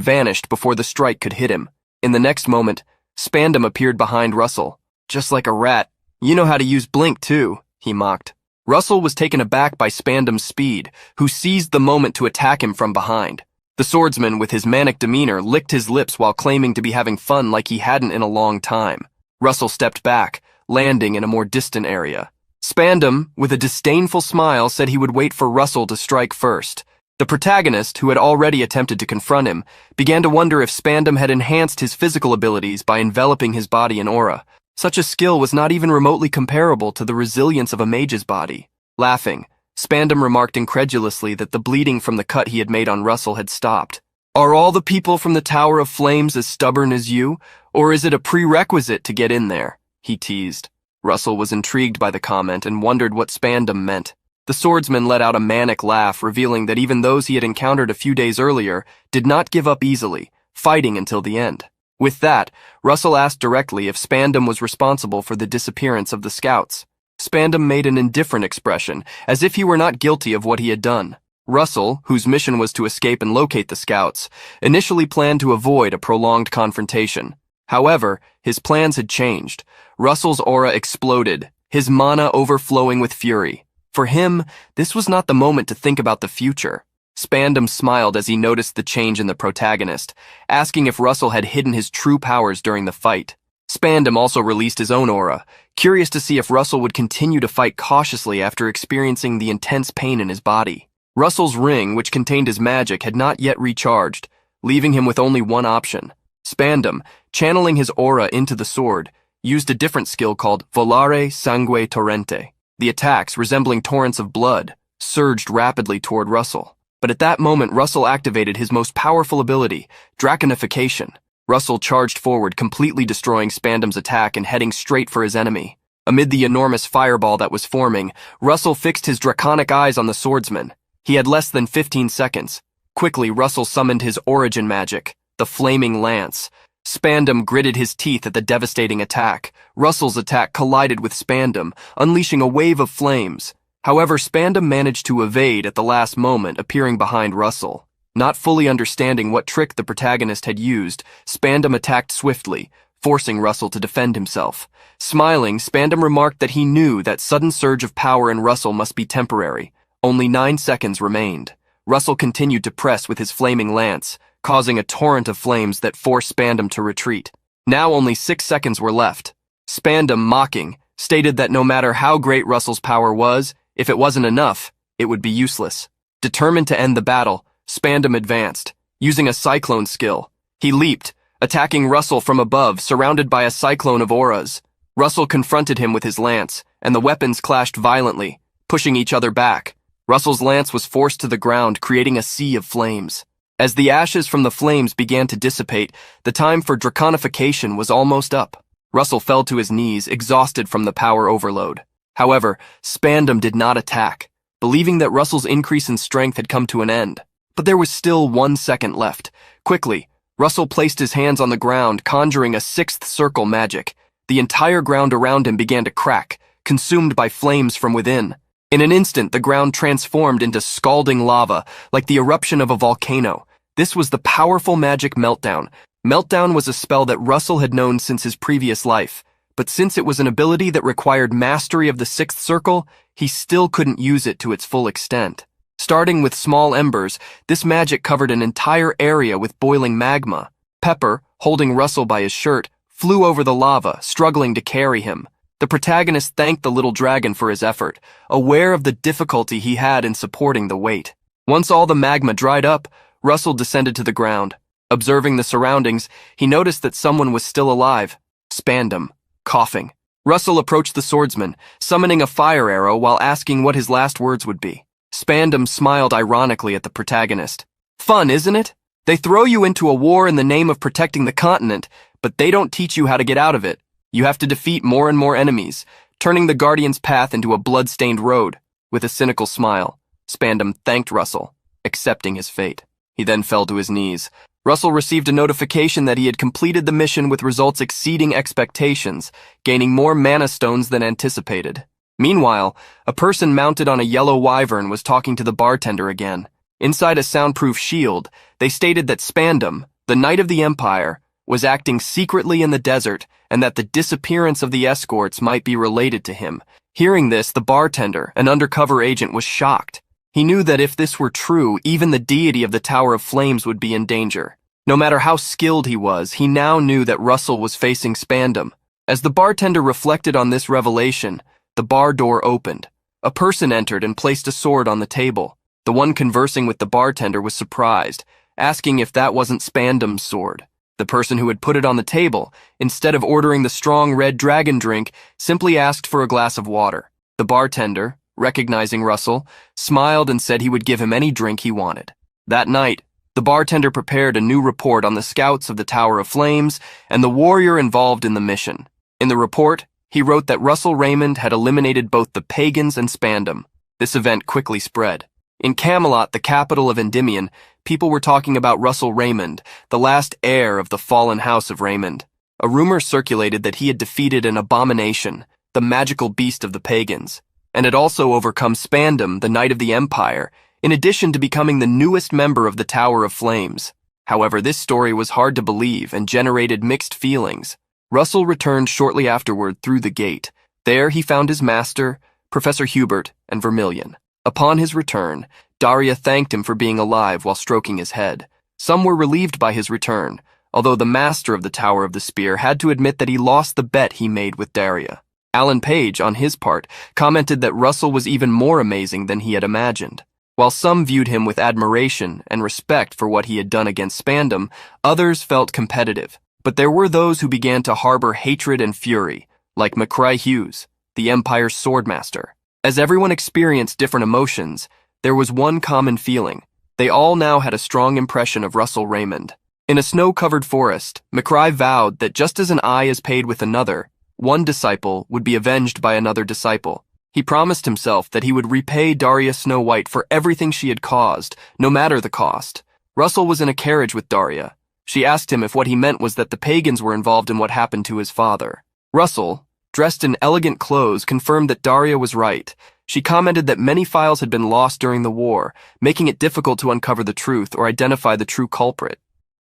vanished before the strike could hit him. In the next moment, S1-2 appeared behind Russell. "Just like a rat. You know how to use blink too," he mocked. Russell was taken aback by S1-2's speed, who seized the moment to attack him from behind. The swordsman, with his manic demeanor, licked his lips while claiming to be having fun like he hadn't in a long time. Russell stepped back, landing in a more distant area. S1-2, with a disdainful smile, said he would wait for Russell to strike first. The protagonist, who had already attempted to confront him, began to wonder if S1-2 had enhanced his physical abilities by enveloping his body in aura. Such a skill was not even remotely comparable to the resilience of a mage's body. Laughing, S1-2 remarked incredulously that the bleeding from the cut he had made on Russell had stopped. "Are all the people from the Tower of Flames as stubborn as you, or is it a prerequisite to get in there?" he teased. Russell was intrigued by the comment and wondered what Spandam meant. The swordsman let out a manic laugh, revealing that even those he had encountered a few days earlier did not give up easily, fighting until the end. With that, Russell asked directly if Spandam was responsible for the disappearance of the scouts. Spandam made an indifferent expression, as if he were not guilty of what he had done. Russell, whose mission was to escape and locate the scouts, initially planned to avoid a prolonged confrontation. However, his plans had changed. Russell's aura exploded, his mana overflowing with fury. For him, this was not the moment to think about the future. Spandam smiled as he noticed the change in the protagonist, asking if Russell had hidden his true powers during the fight. Spandam also released his own aura, curious to see if Russell would continue to fight cautiously after experiencing the intense pain in his body. Russell's ring, which contained his magic, had not yet recharged, leaving him with only one option. Spandam, channeling his aura into the sword, used a different skill called Volare Sangue Torrente. The attacks, resembling torrents of blood, surged rapidly toward Russell. But at that moment, Russell activated his most powerful ability, Draconification. Russell charged forward, completely destroying Spandam's attack and heading straight for his enemy. Amid the enormous fireball that was forming, Russell fixed his draconic eyes on the swordsman. He had less than 15 seconds. Quickly, Russell summoned his origin magic, the Flaming Lance. Spandam gritted his teeth at the devastating attack. Russell's attack collided with Spandam, unleashing a wave of flames. However, Spandam managed to evade at the last moment, appearing behind Russell. Not fully understanding what trick the protagonist had used, Spandam attacked swiftly, forcing Russell to defend himself. Smiling, Spandam remarked that he knew that sudden surge of power in Russell must be temporary. Only 9 seconds remained. Russell continued to press with his flaming lance, causing a torrent of flames that forced Spandam to retreat. Now only 6 seconds were left. Spandam, mocking, stated that no matter how great Russell's power was, if it wasn't enough, it would be useless. Determined to end the battle, Spandam advanced, using a cyclone skill. He leaped, attacking Russell from above, surrounded by a cyclone of auras. Russell confronted him with his lance, and the weapons clashed violently, pushing each other back. Russell's lance was forced to the ground, creating a sea of flames. As the ashes from the flames began to dissipate, the time for draconification was almost up. Russell fell to his knees, exhausted from the power overload. However, Spandam did not attack, believing that Russell's increase in strength had come to an end. But there was still 1 second left. Quickly, Russell placed his hands on the ground, conjuring a 6th circle magic. The entire ground around him began to crack, consumed by flames from within. In an instant, the ground transformed into scalding lava, like the eruption of a volcano. This was the powerful magic Meltdown. Meltdown was a spell that Russell had known since his previous life, but since it was an ability that required mastery of the 6th circle, he still couldn't use it to its full extent. Starting with small embers, this magic covered an entire area with boiling magma. Pepper, holding Russell by his shirt, flew over the lava, struggling to carry him. The protagonist thanked the little dragon for his effort, aware of the difficulty he had in supporting the weight. Once all the magma dried up, Russell descended to the ground. Observing the surroundings, he noticed that someone was still alive. Spandam, coughing. Russell approached the swordsman, summoning a fire arrow while asking what his last words would be. Spandam smiled ironically at the protagonist. Fun, isn't it? They throw you into a war in the name of protecting the continent, but they don't teach you how to get out of it. You have to defeat more and more enemies, turning the Guardian's path into a blood-stained road. With a cynical smile, Spandam thanked Russell, accepting his fate. He then fell to his knees. Russell received a notification that he had completed the mission with results exceeding expectations, gaining more mana stones than anticipated. Meanwhile, a person mounted on a yellow wyvern was talking to the bartender again. Inside a soundproof shield, they stated that Spandam, the Knight of the Empire, was acting secretly in the desert and that the disappearance of the escorts might be related to him. Hearing this, the bartender, an undercover agent, was shocked. He knew that if this were true, even the deity of the Tower of Flames would be in danger. No matter how skilled he was, he now knew that Russell was facing Spandam. As the bartender reflected on this revelation, the bar door opened. A person entered and placed a sword on the table. The one conversing with the bartender was surprised, asking if that wasn't Spandam's sword. The person who had put it on the table, instead of ordering the strong red dragon drink, simply asked for a glass of water. The bartender, recognizing Russell, smiled and said he would give him any drink he wanted. That night, the bartender prepared a new report on the scouts of the Tower of Flames and the warrior involved in the mission. In the report, He wrote that Russell Raymond had eliminated both the pagans and Spandam. This event quickly spread. In Camelot, the capital of Endymion, people were talking about Russell Raymond, the last heir of the fallen house of Raymond. A rumor circulated that he had defeated an abomination, the magical beast of the pagans, and had also overcome Spandam, the Knight of the Empire, in addition to becoming the newest member of the Tower of Flames. However, this story was hard to believe and generated mixed feelings. Russell returned shortly afterward through the gate. There he found his master, Professor Hubert, and Vermilion. Upon his return, Daria thanked him for being alive while stroking his head. Some were relieved by his return, although the master of the Tower of the Spear had to admit that he lost the bet he made with Daria. Alan Page, on his part, commented that Russell was even more amazing than he had imagined. While some viewed him with admiration and respect for what he had done against Spandam, others felt competitive. But there were those who began to harbor hatred and fury, like McCry Hughes, the Empire's swordmaster. As everyone experienced different emotions, there was one common feeling. They all now had a strong impression of Russell Raymond. In a snow-covered forest, McCry vowed that just as an eye is paid with another, one disciple would be avenged by another disciple. He promised himself that he would repay Daria Snow White for everything she had caused, no matter the cost. Russell was in a carriage with Daria. She asked him if what he meant was that the pagans were involved in what happened to his father. Russell, dressed in elegant clothes, confirmed that Daria was right. She commented that many files had been lost during the war, making it difficult to uncover the truth or identify the true culprit.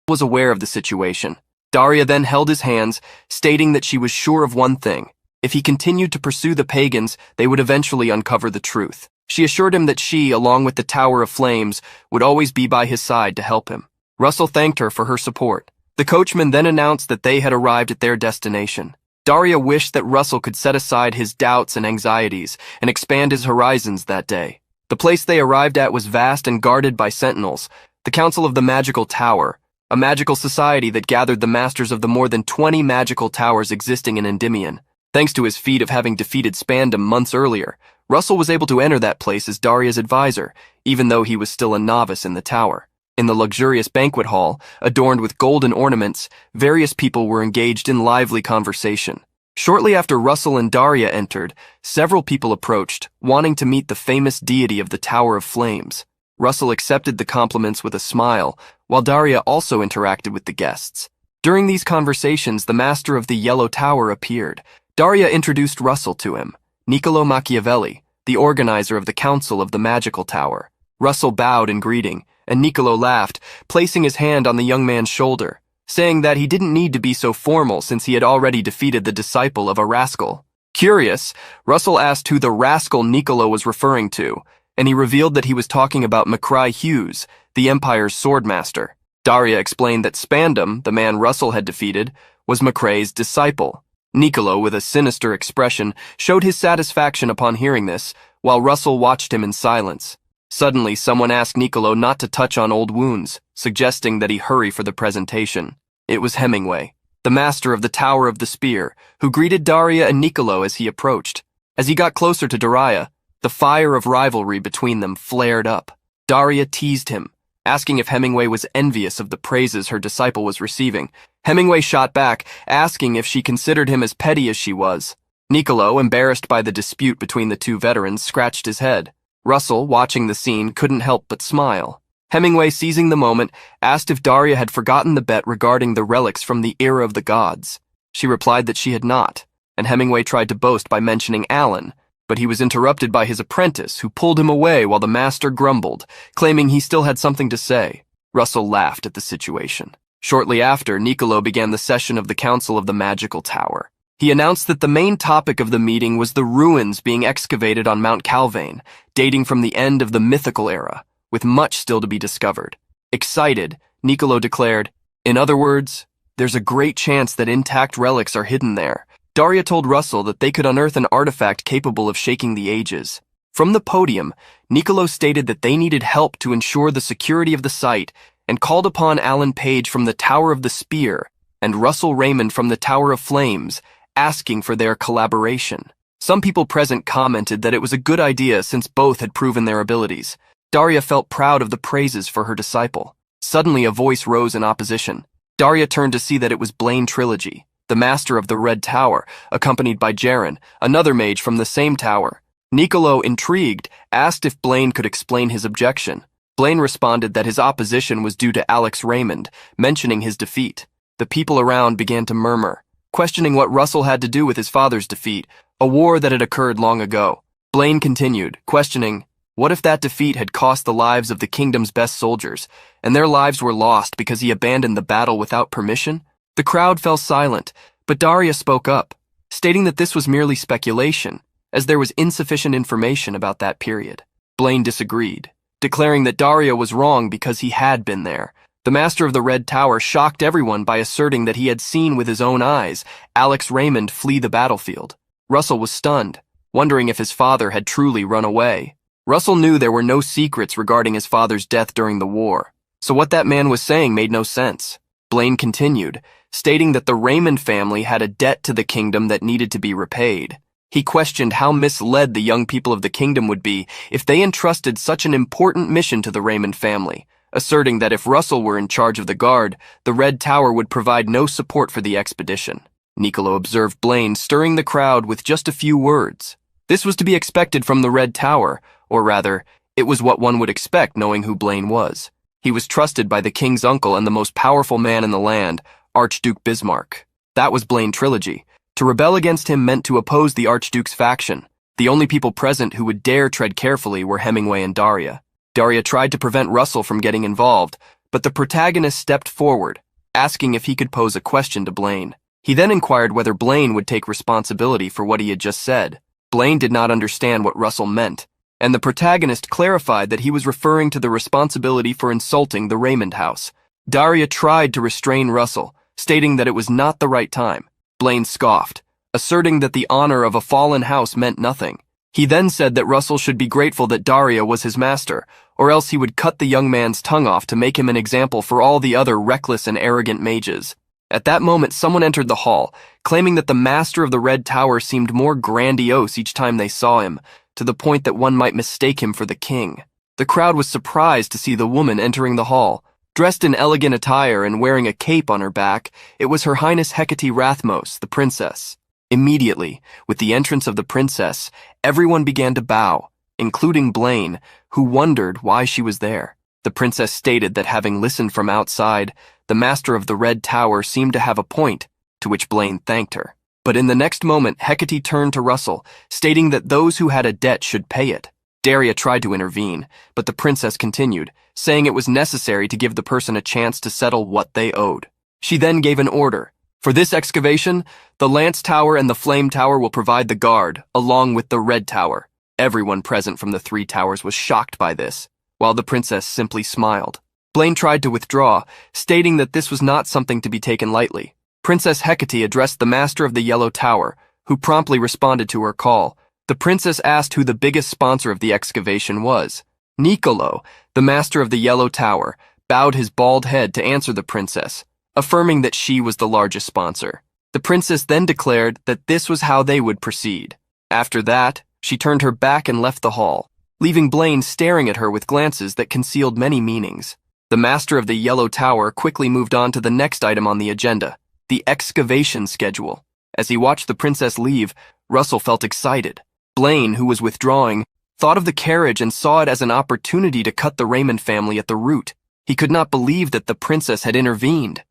He was aware of the situation. Daria then held his hands, stating that she was sure of one thing. If he continued to pursue the pagans, they would eventually uncover the truth. She assured him that she, along with the Tower of Flames, would always be by his side to help him. Russell thanked her for her support. The coachman then announced that they had arrived at their destination. Daria wished that Russell could set aside his doubts and anxieties and expand his horizons that day. The place they arrived at was vast and guarded by sentinels, the Council of the Magical Tower, a magical society that gathered the masters of the more than 20 magical towers existing in Endymion. Thanks to his feat of having defeated Spandam months earlier, Russell was able to enter that place as Daria's advisor, even though he was still a novice in the tower. In the luxurious banquet hall, adorned with golden ornaments, various people were engaged in lively conversation. Shortly after Russell and Daria entered, several people approached, wanting to meet the famous deity of the Tower of Flames. Russell accepted the compliments with a smile, while Daria also interacted with the guests. During these conversations, the master of the Yellow Tower appeared. Daria introduced Russell to him, Niccolo Machiavelli, the organizer of the Council of the Magical Tower. Russell bowed in greeting, and Niccolo laughed, placing his hand on the young man's shoulder, saying that he didn't need to be so formal since he had already defeated the disciple of a rascal. Curious, Russell asked who the rascal Niccolo was referring to, and he revealed that he was talking about McCry Hughes, the Empire's swordmaster. Daria explained that Spandam, the man Russell had defeated, was McCray's disciple. Niccolo, with a sinister expression, showed his satisfaction upon hearing this, while Russell watched him in silence. Suddenly, someone asked Niccolo not to touch on old wounds, suggesting that he hurry for the presentation. It was Hemingway, the master of the Tower of the Spear, who greeted Daria and Niccolo as he approached. As he got closer to Daria, the fire of rivalry between them flared up. Daria teased him, asking if Hemingway was envious of the praises her disciple was receiving. Hemingway shot back, asking if she considered him as petty as she was. Niccolo, embarrassed by the dispute between the two veterans, scratched his head. Russell, watching the scene, couldn't help but smile. Hemingway, seizing the moment, asked if Daria had forgotten the bet regarding the relics from the era of the gods. She replied that she had not, and Hemingway tried to boast by mentioning Alan, but he was interrupted by his apprentice, who pulled him away while the master grumbled, claiming he still had something to say. Russell laughed at the situation. Shortly after, Niccolo began the session of the Council of the Magical Tower. He announced that the main topic of the meeting was the ruins being excavated on Mount Calvane, dating from the end of the mythical era, with much still to be discovered. Excited, Niccolo declared, "In other words, there's a great chance that intact relics are hidden there." Daria told Russell that they could unearth an artifact capable of shaking the ages. From the podium, Niccolo stated that they needed help to ensure the security of the site and called upon Alan Page from the Tower of the Spear and Russell Raymond from the Tower of Flames, asking for their collaboration. Some people present commented that it was a good idea since both had proven their abilities. Daria felt proud of the praises for her disciple. Suddenly a voice rose in opposition. Daria turned to see that it was Blaine Trilogy, the master of the Red Tower, accompanied by Jaren, another mage from the same tower. Niccolo, intrigued, asked if Blaine could explain his objection. Blaine responded that his opposition was due to Alex Raymond, mentioning his defeat. The people around began to murmur, questioning what Russell had to do with his father's defeat, a war that had occurred long ago. Blaine continued, questioning, what if that defeat had cost the lives of the kingdom's best soldiers, and their lives were lost because he abandoned the battle without permission? The crowd fell silent, but Daria spoke up, stating that this was merely speculation, as there was insufficient information about that period. Blaine disagreed, declaring that Daria was wrong because he had been there. The master of the Red Tower shocked everyone by asserting that he had seen with his own eyes Alex Raymond flee the battlefield. Russell was stunned, wondering if his father had truly run away. Russell knew there were no secrets regarding his father's death during the war, so what that man was saying made no sense. Blaine continued, stating that the Raymond family had a debt to the kingdom that needed to be repaid. He questioned how misled the young people of the kingdom would be if they entrusted such an important mission to the Raymond family, asserting that if Russell were in charge of the guard, the Red Tower would provide no support for the expedition. Niccolo observed Blaine stirring the crowd with just a few words. This was to be expected from the Red Tower, or rather, it was what one would expect knowing who Blaine was. He was trusted by the king's uncle and the most powerful man in the land, Archduke Bismarck. That was Blaine Trilogy. To rebel against him meant to oppose the Archduke's faction. The only people present who would dare tread carefully were Hemingway and Daria. Daria tried to prevent Russell from getting involved, but the protagonist stepped forward, asking if he could pose a question to Blaine. He then inquired whether Blaine would take responsibility for what he had just said. Blaine did not understand what Russell meant, and the protagonist clarified that he was referring to the responsibility for insulting the Raymond house. Daria tried to restrain Russell, stating that it was not the right time. Blaine scoffed, asserting that the honor of a fallen house meant nothing. He then said that Russell should be grateful that Daria was his master, or else he would cut the young man's tongue off to make him an example for all the other reckless and arrogant mages. At that moment, someone entered the hall, claiming that the master of the Red Tower seemed more grandiose each time they saw him, to the point that one might mistake him for the king. The crowd was surprised to see the woman entering the hall. Dressed in elegant attire and wearing a cape on her back, it was Her Highness Hecate Rathmos, the princess. Immediately, with the entrance of the princess, everyone began to bow, including Blaine, who wondered why she was there. The princess stated that having listened from outside, the master of the Red Tower seemed to have a point, to which Blaine thanked her. But in the next moment, Hecate turned to Russell, stating that those who had a debt should pay it. Daria tried to intervene, but the princess continued, saying it was necessary to give the person a chance to settle what they owed. She then gave an order. For this excavation, the Lance Tower and the Flame Tower will provide the guard, along with the Red Tower. Everyone present from the three towers was shocked by this, while the princess simply smiled. Blaine tried to withdraw, stating that this was not something to be taken lightly. Princess Hecate addressed the master of the Yellow Tower, who promptly responded to her call. The princess asked who the biggest sponsor of the excavation was. Niccolo, the master of the Yellow Tower, bowed his bald head to answer the princess, affirming that she was the largest sponsor. The princess then declared that this was how they would proceed. After that, she turned her back and left the hall, leaving Blaine staring at her with glances that concealed many meanings. The master of the Yellow Tower quickly moved on to the next item on the agenda, the excavation schedule. As he watched the princess leave, Russell felt excited. Blaine, who was withdrawing, thought of the carriage and saw it as an opportunity to cut the Raymond family at the root. He could not believe that the princess had intervened.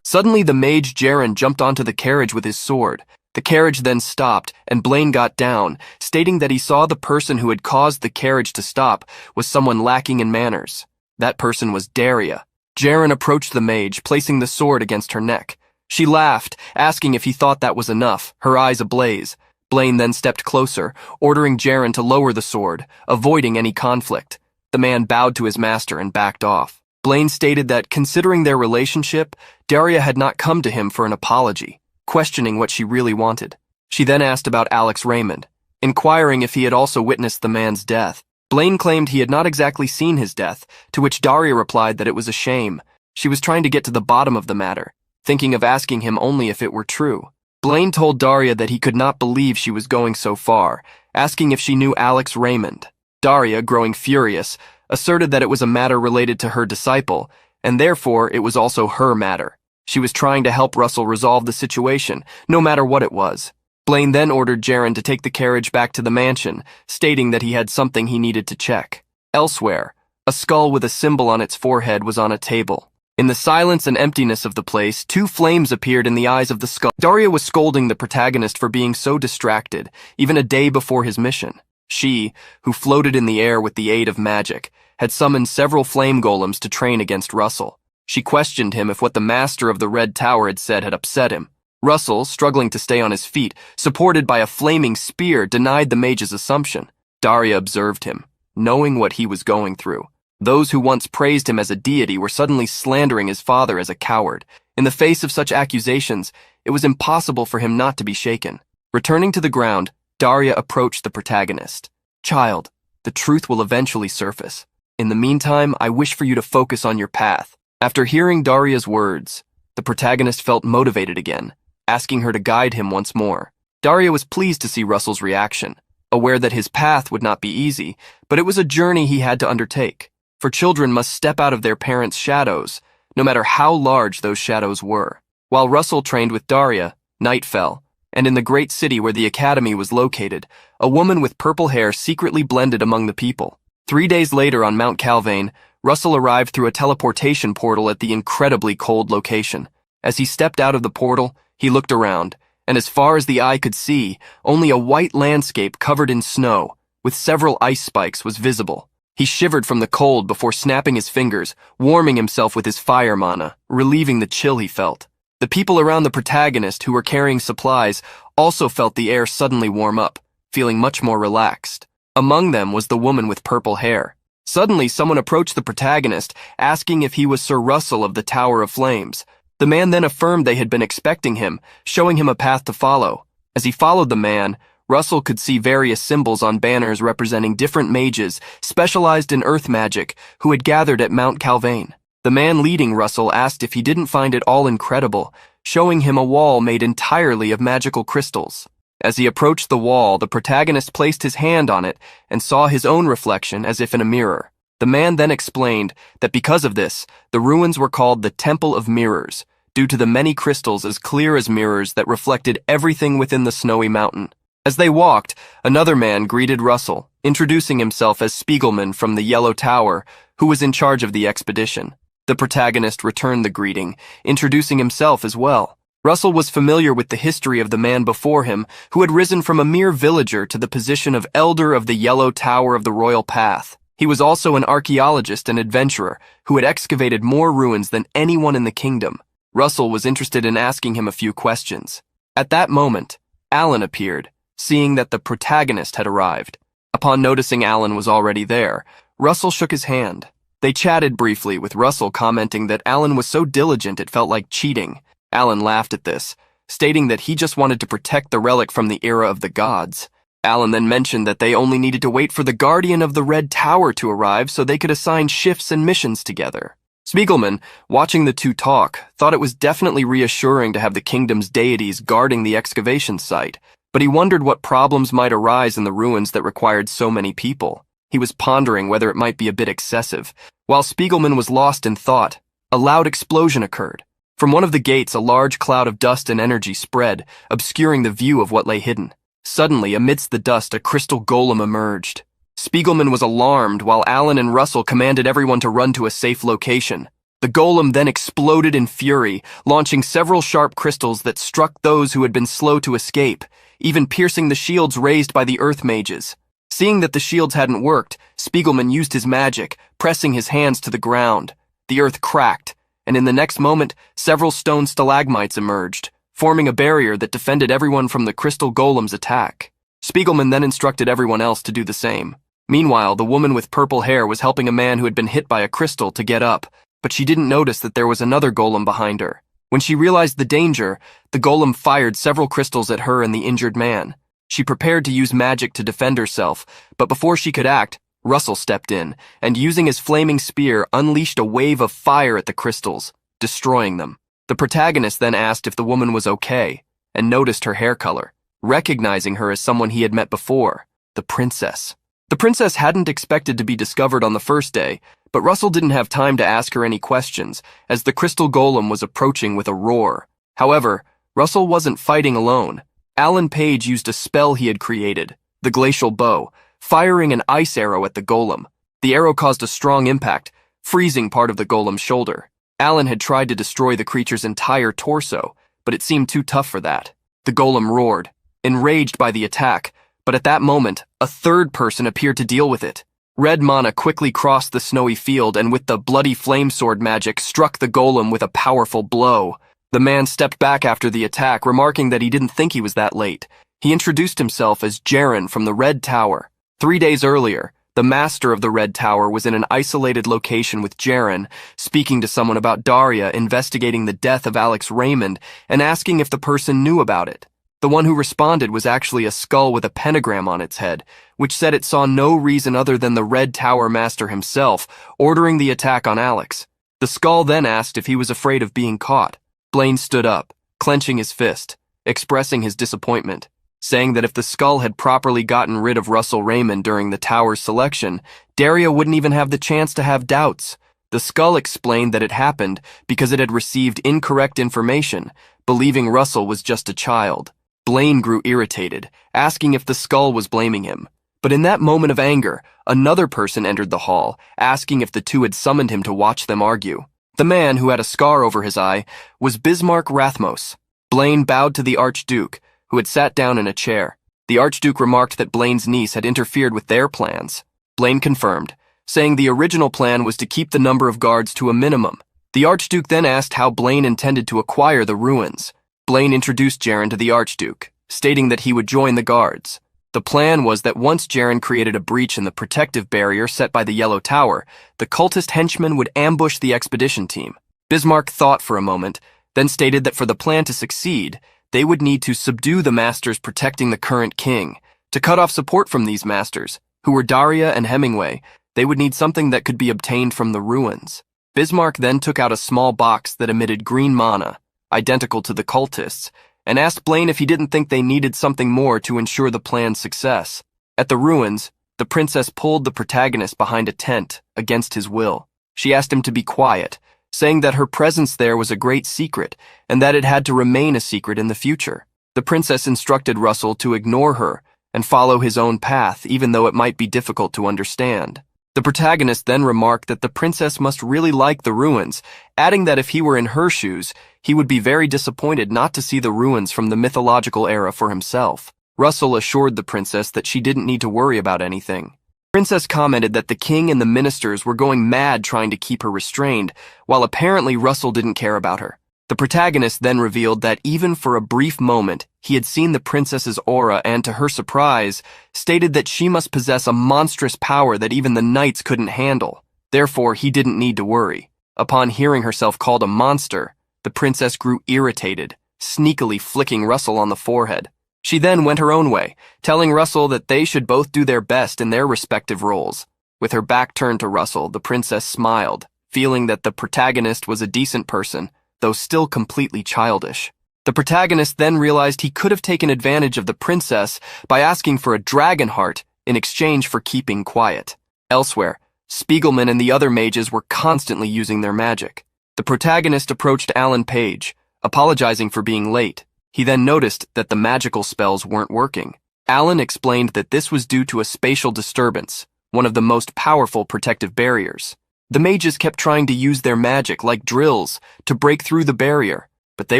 Suddenly, the mage Jaren jumped onto the carriage with his sword. The carriage then stopped, and Blaine got down, stating that he saw the person who had caused the carriage to stop was someone lacking in manners. That person was Daria. Jaren approached the mage, placing the sword against her neck. She laughed, asking if he thought that was enough, her eyes ablaze. Blaine then stepped closer, ordering Jaren to lower the sword, avoiding any conflict. The man bowed to his master and backed off. Blaine stated that, considering their relationship, Daria had not come to him for an apology, questioning what she really wanted. She then asked about Alex Raymond, inquiring if he had also witnessed the man's death. Blaine claimed he had not exactly seen his death, to which Daria replied that it was a shame. She was trying to get to the bottom of the matter, thinking of asking him only if it were true. Blaine told Daria that he could not believe she was going so far, asking if she knew Alex Raymond. Daria, growing furious, asserted that it was a matter related to her disciple, and therefore it was also her matter. She was trying to help Russell resolve the situation, no matter what it was. Blaine then ordered Jaren to take the carriage back to the mansion, stating that he had something he needed to check. Elsewhere, a skull with a symbol on its forehead was on a table. In the silence and emptiness of the place, two flames appeared in the eyes of the skull. Daria was scolding the protagonist for being so distracted, even a day before his mission. She, who floated in the air with the aid of magic, had summoned several flame golems to train against Russell. She questioned him if what the master of the Red Tower had said had upset him. Russell, struggling to stay on his feet, supported by a flaming spear, denied the mage's assumption. Daria observed him, knowing what he was going through. Those who once praised him as a deity were suddenly slandering his father as a coward. In the face of such accusations, it was impossible for him not to be shaken. Returning to the ground, Daria approached the protagonist. "Child, the truth will eventually surface. In the meantime, I wish for you to focus on your path." After hearing Daria's words, the protagonist felt motivated again, asking her to guide him once more. Daria was pleased to see Russell's reaction, aware that his path would not be easy, but it was a journey he had to undertake. For children must step out of their parents' shadows, no matter how large those shadows were. While Russell trained with Daria, night fell, and in the great city where the academy was located, a woman with purple hair secretly blended among the people. 3 days later on Mount Calvane, Russell arrived through a teleportation portal at the incredibly cold location. As he stepped out of the portal, he looked around, and as far as the eye could see, only a white landscape covered in snow, with several ice spikes, was visible. He shivered from the cold before snapping his fingers, warming himself with his fire mana, relieving the chill he felt. The people around the protagonist who were carrying supplies also felt the air suddenly warm up, feeling much more relaxed. Among them was the woman with purple hair. Suddenly, someone approached the protagonist, asking if he was Sir Russell of the Tower of Flames. The man then affirmed they had been expecting him, showing him a path to follow. As he followed the man, Russell could see various symbols on banners representing different mages specialized in earth magic who had gathered at Mount Calvane. The man leading Russell asked if he didn't find it all incredible, showing him a wall made entirely of magical crystals. As he approached the wall, the protagonist placed his hand on it and saw his own reflection as if in a mirror. The man then explained that because of this, the ruins were called the Temple of Mirrors, due to the many crystals as clear as mirrors that reflected everything within the snowy mountain. As they walked, another man greeted Russell, introducing himself as Spiegelman from the Yellow Tower, who was in charge of the expedition. The protagonist returned the greeting, introducing himself as well. Russell was familiar with the history of the man before him, who had risen from a mere villager to the position of Elder of the Yellow Tower of the Royal Path. He was also an archaeologist and adventurer who had excavated more ruins than anyone in the kingdom. Russell was interested in asking him a few questions. At that moment, Alan appeared, seeing that the protagonist had arrived. Upon noticing Alan was already there, Russell shook his hand. They chatted briefly, with Russell commenting that Alan was so diligent it felt like cheating. Alan laughed at this, stating that he just wanted to protect the relic from the era of the gods. Alan then mentioned that they only needed to wait for the Guardian of the Red Tower to arrive so they could assign shifts and missions together. Spiegelman, watching the two talk, thought it was definitely reassuring to have the kingdom's deities guarding the excavation site, but he wondered what problems might arise in the ruins that required so many people. He was pondering whether it might be a bit excessive. While Spiegelman was lost in thought, a loud explosion occurred. From one of the gates, a large cloud of dust and energy spread, obscuring the view of what lay hidden. Suddenly, amidst the dust, a crystal golem emerged. Spiegelman was alarmed, while Alan and Russell commanded everyone to run to a safe location. The golem then exploded in fury, launching several sharp crystals that struck those who had been slow to escape, even piercing the shields raised by the earth mages. Seeing that the shields hadn't worked, Spiegelman used his magic, pressing his hands to the ground. The earth cracked, and in the next moment, several stone stalagmites emerged, forming a barrier that defended everyone from the crystal golem's attack. Spiegelman then instructed everyone else to do the same. Meanwhile, the woman with purple hair was helping a man who had been hit by a crystal to get up, but she didn't notice that there was another golem behind her. When she realized the danger, the golem fired several crystals at her and the injured man. She prepared to use magic to defend herself, but before she could act, Russell stepped in, and using his flaming spear, unleashed a wave of fire at the crystals, destroying them. The protagonist then asked if the woman was okay, and noticed her hair color, recognizing her as someone he had met before, the princess. The princess hadn't expected to be discovered on the first day, But Russell didn't have time to ask her any questions, as the crystal golem was approaching with a roar. However, Russell wasn't fighting alone. Alan Page used a spell he had created, the glacial bow, firing an ice arrow at the golem. The arrow caused a strong impact, freezing part of the golem's shoulder. Alan had tried to destroy the creature's entire torso, but it seemed too tough for that. The golem roared, enraged by the attack, but at that moment, a third person appeared to deal with it. Red mana quickly crossed the snowy field and with the bloody flame sword magic struck the golem with a powerful blow. The man stepped back after the attack, remarking that he didn't think he was that late. He introduced himself as Jaren from the Red Tower. 3 days earlier, the master of the Red Tower was in an isolated location with Jaren, speaking to someone about Daria investigating the death of Alex Raymond and asking if the person knew about it. The one who responded was actually a skull with a pentagram on its head, which said it saw no reason other than the Red Tower master himself ordering the attack on Alex. The skull then asked if he was afraid of being caught. Blaine stood up, clenching his fist, expressing his disappointment, saying that if the skull had properly gotten rid of Russell Raymond during the tower's selection, Daria wouldn't even have the chance to have doubts. The skull explained that it happened because it had received incorrect information, believing Russell was just a child. Blaine grew irritated, asking if the skull was blaming him. But in that moment of anger, another person entered the hall, asking if the two had summoned him to watch them argue. The man, who had a scar over his eye, was Bismarck Rathmos. Blaine bowed to the Archduke, who had sat down in a chair. The Archduke remarked that Blaine's niece had interfered with their plans. Blaine confirmed, saying the original plan was to keep the number of guards to a minimum. The Archduke then asked how Blaine intended to acquire the ruins. Blaine introduced Jaren to the Archduke, stating that he would join the guards. The plan was that once Jaren created a breach in the protective barrier set by the Yellow Tower, the cultist henchmen would ambush the expedition team. Bismarck thought for a moment, then stated that for the plan to succeed, they would need to subdue the masters protecting the current king. To cut off support from these masters, who were Daria and Hemingway, they would need something that could be obtained from the ruins. Bismarck then took out a small box that emitted green mana, identical to the cultists, and asked Blaine if he didn't think they needed something more to ensure the plan's success. At the ruins, the princess pulled the protagonist behind a tent against his will. She asked him to be quiet, saying that her presence there was a great secret and that it had to remain a secret in the future. The princess instructed Russell to ignore her and follow his own path, even though it might be difficult to understand. The protagonist then remarked that the princess must really like the ruins, adding that if he were in her shoes, he would be very disappointed not to see the ruins from the mythological era for himself. Russell assured the princess that she didn't need to worry about anything. The princess commented that the king and the ministers were going mad trying to keep her restrained, while apparently Russell didn't care about her. The protagonist then revealed that even for a brief moment, he had seen the princess's aura and, to her surprise, stated that she must possess a monstrous power that even the knights couldn't handle. Therefore, he didn't need to worry. Upon hearing herself called a monster, the princess grew irritated, sneakily flicking Russell on the forehead. She then went her own way, telling Russell that they should both do their best in their respective roles. With her back turned to Russell, the princess smiled, feeling that the protagonist was a decent person, though still completely childish. The protagonist then realized he could have taken advantage of the princess by asking for a dragon heart in exchange for keeping quiet. Elsewhere, Spiegelman and the other mages were constantly using their magic. The protagonist approached Alan Page, apologizing for being late. He then noticed that the magical spells weren't working. Alan explained that this was due to a spatial disturbance, one of the most powerful protective barriers. The mages kept trying to use their magic, like drills, to break through the barrier, but they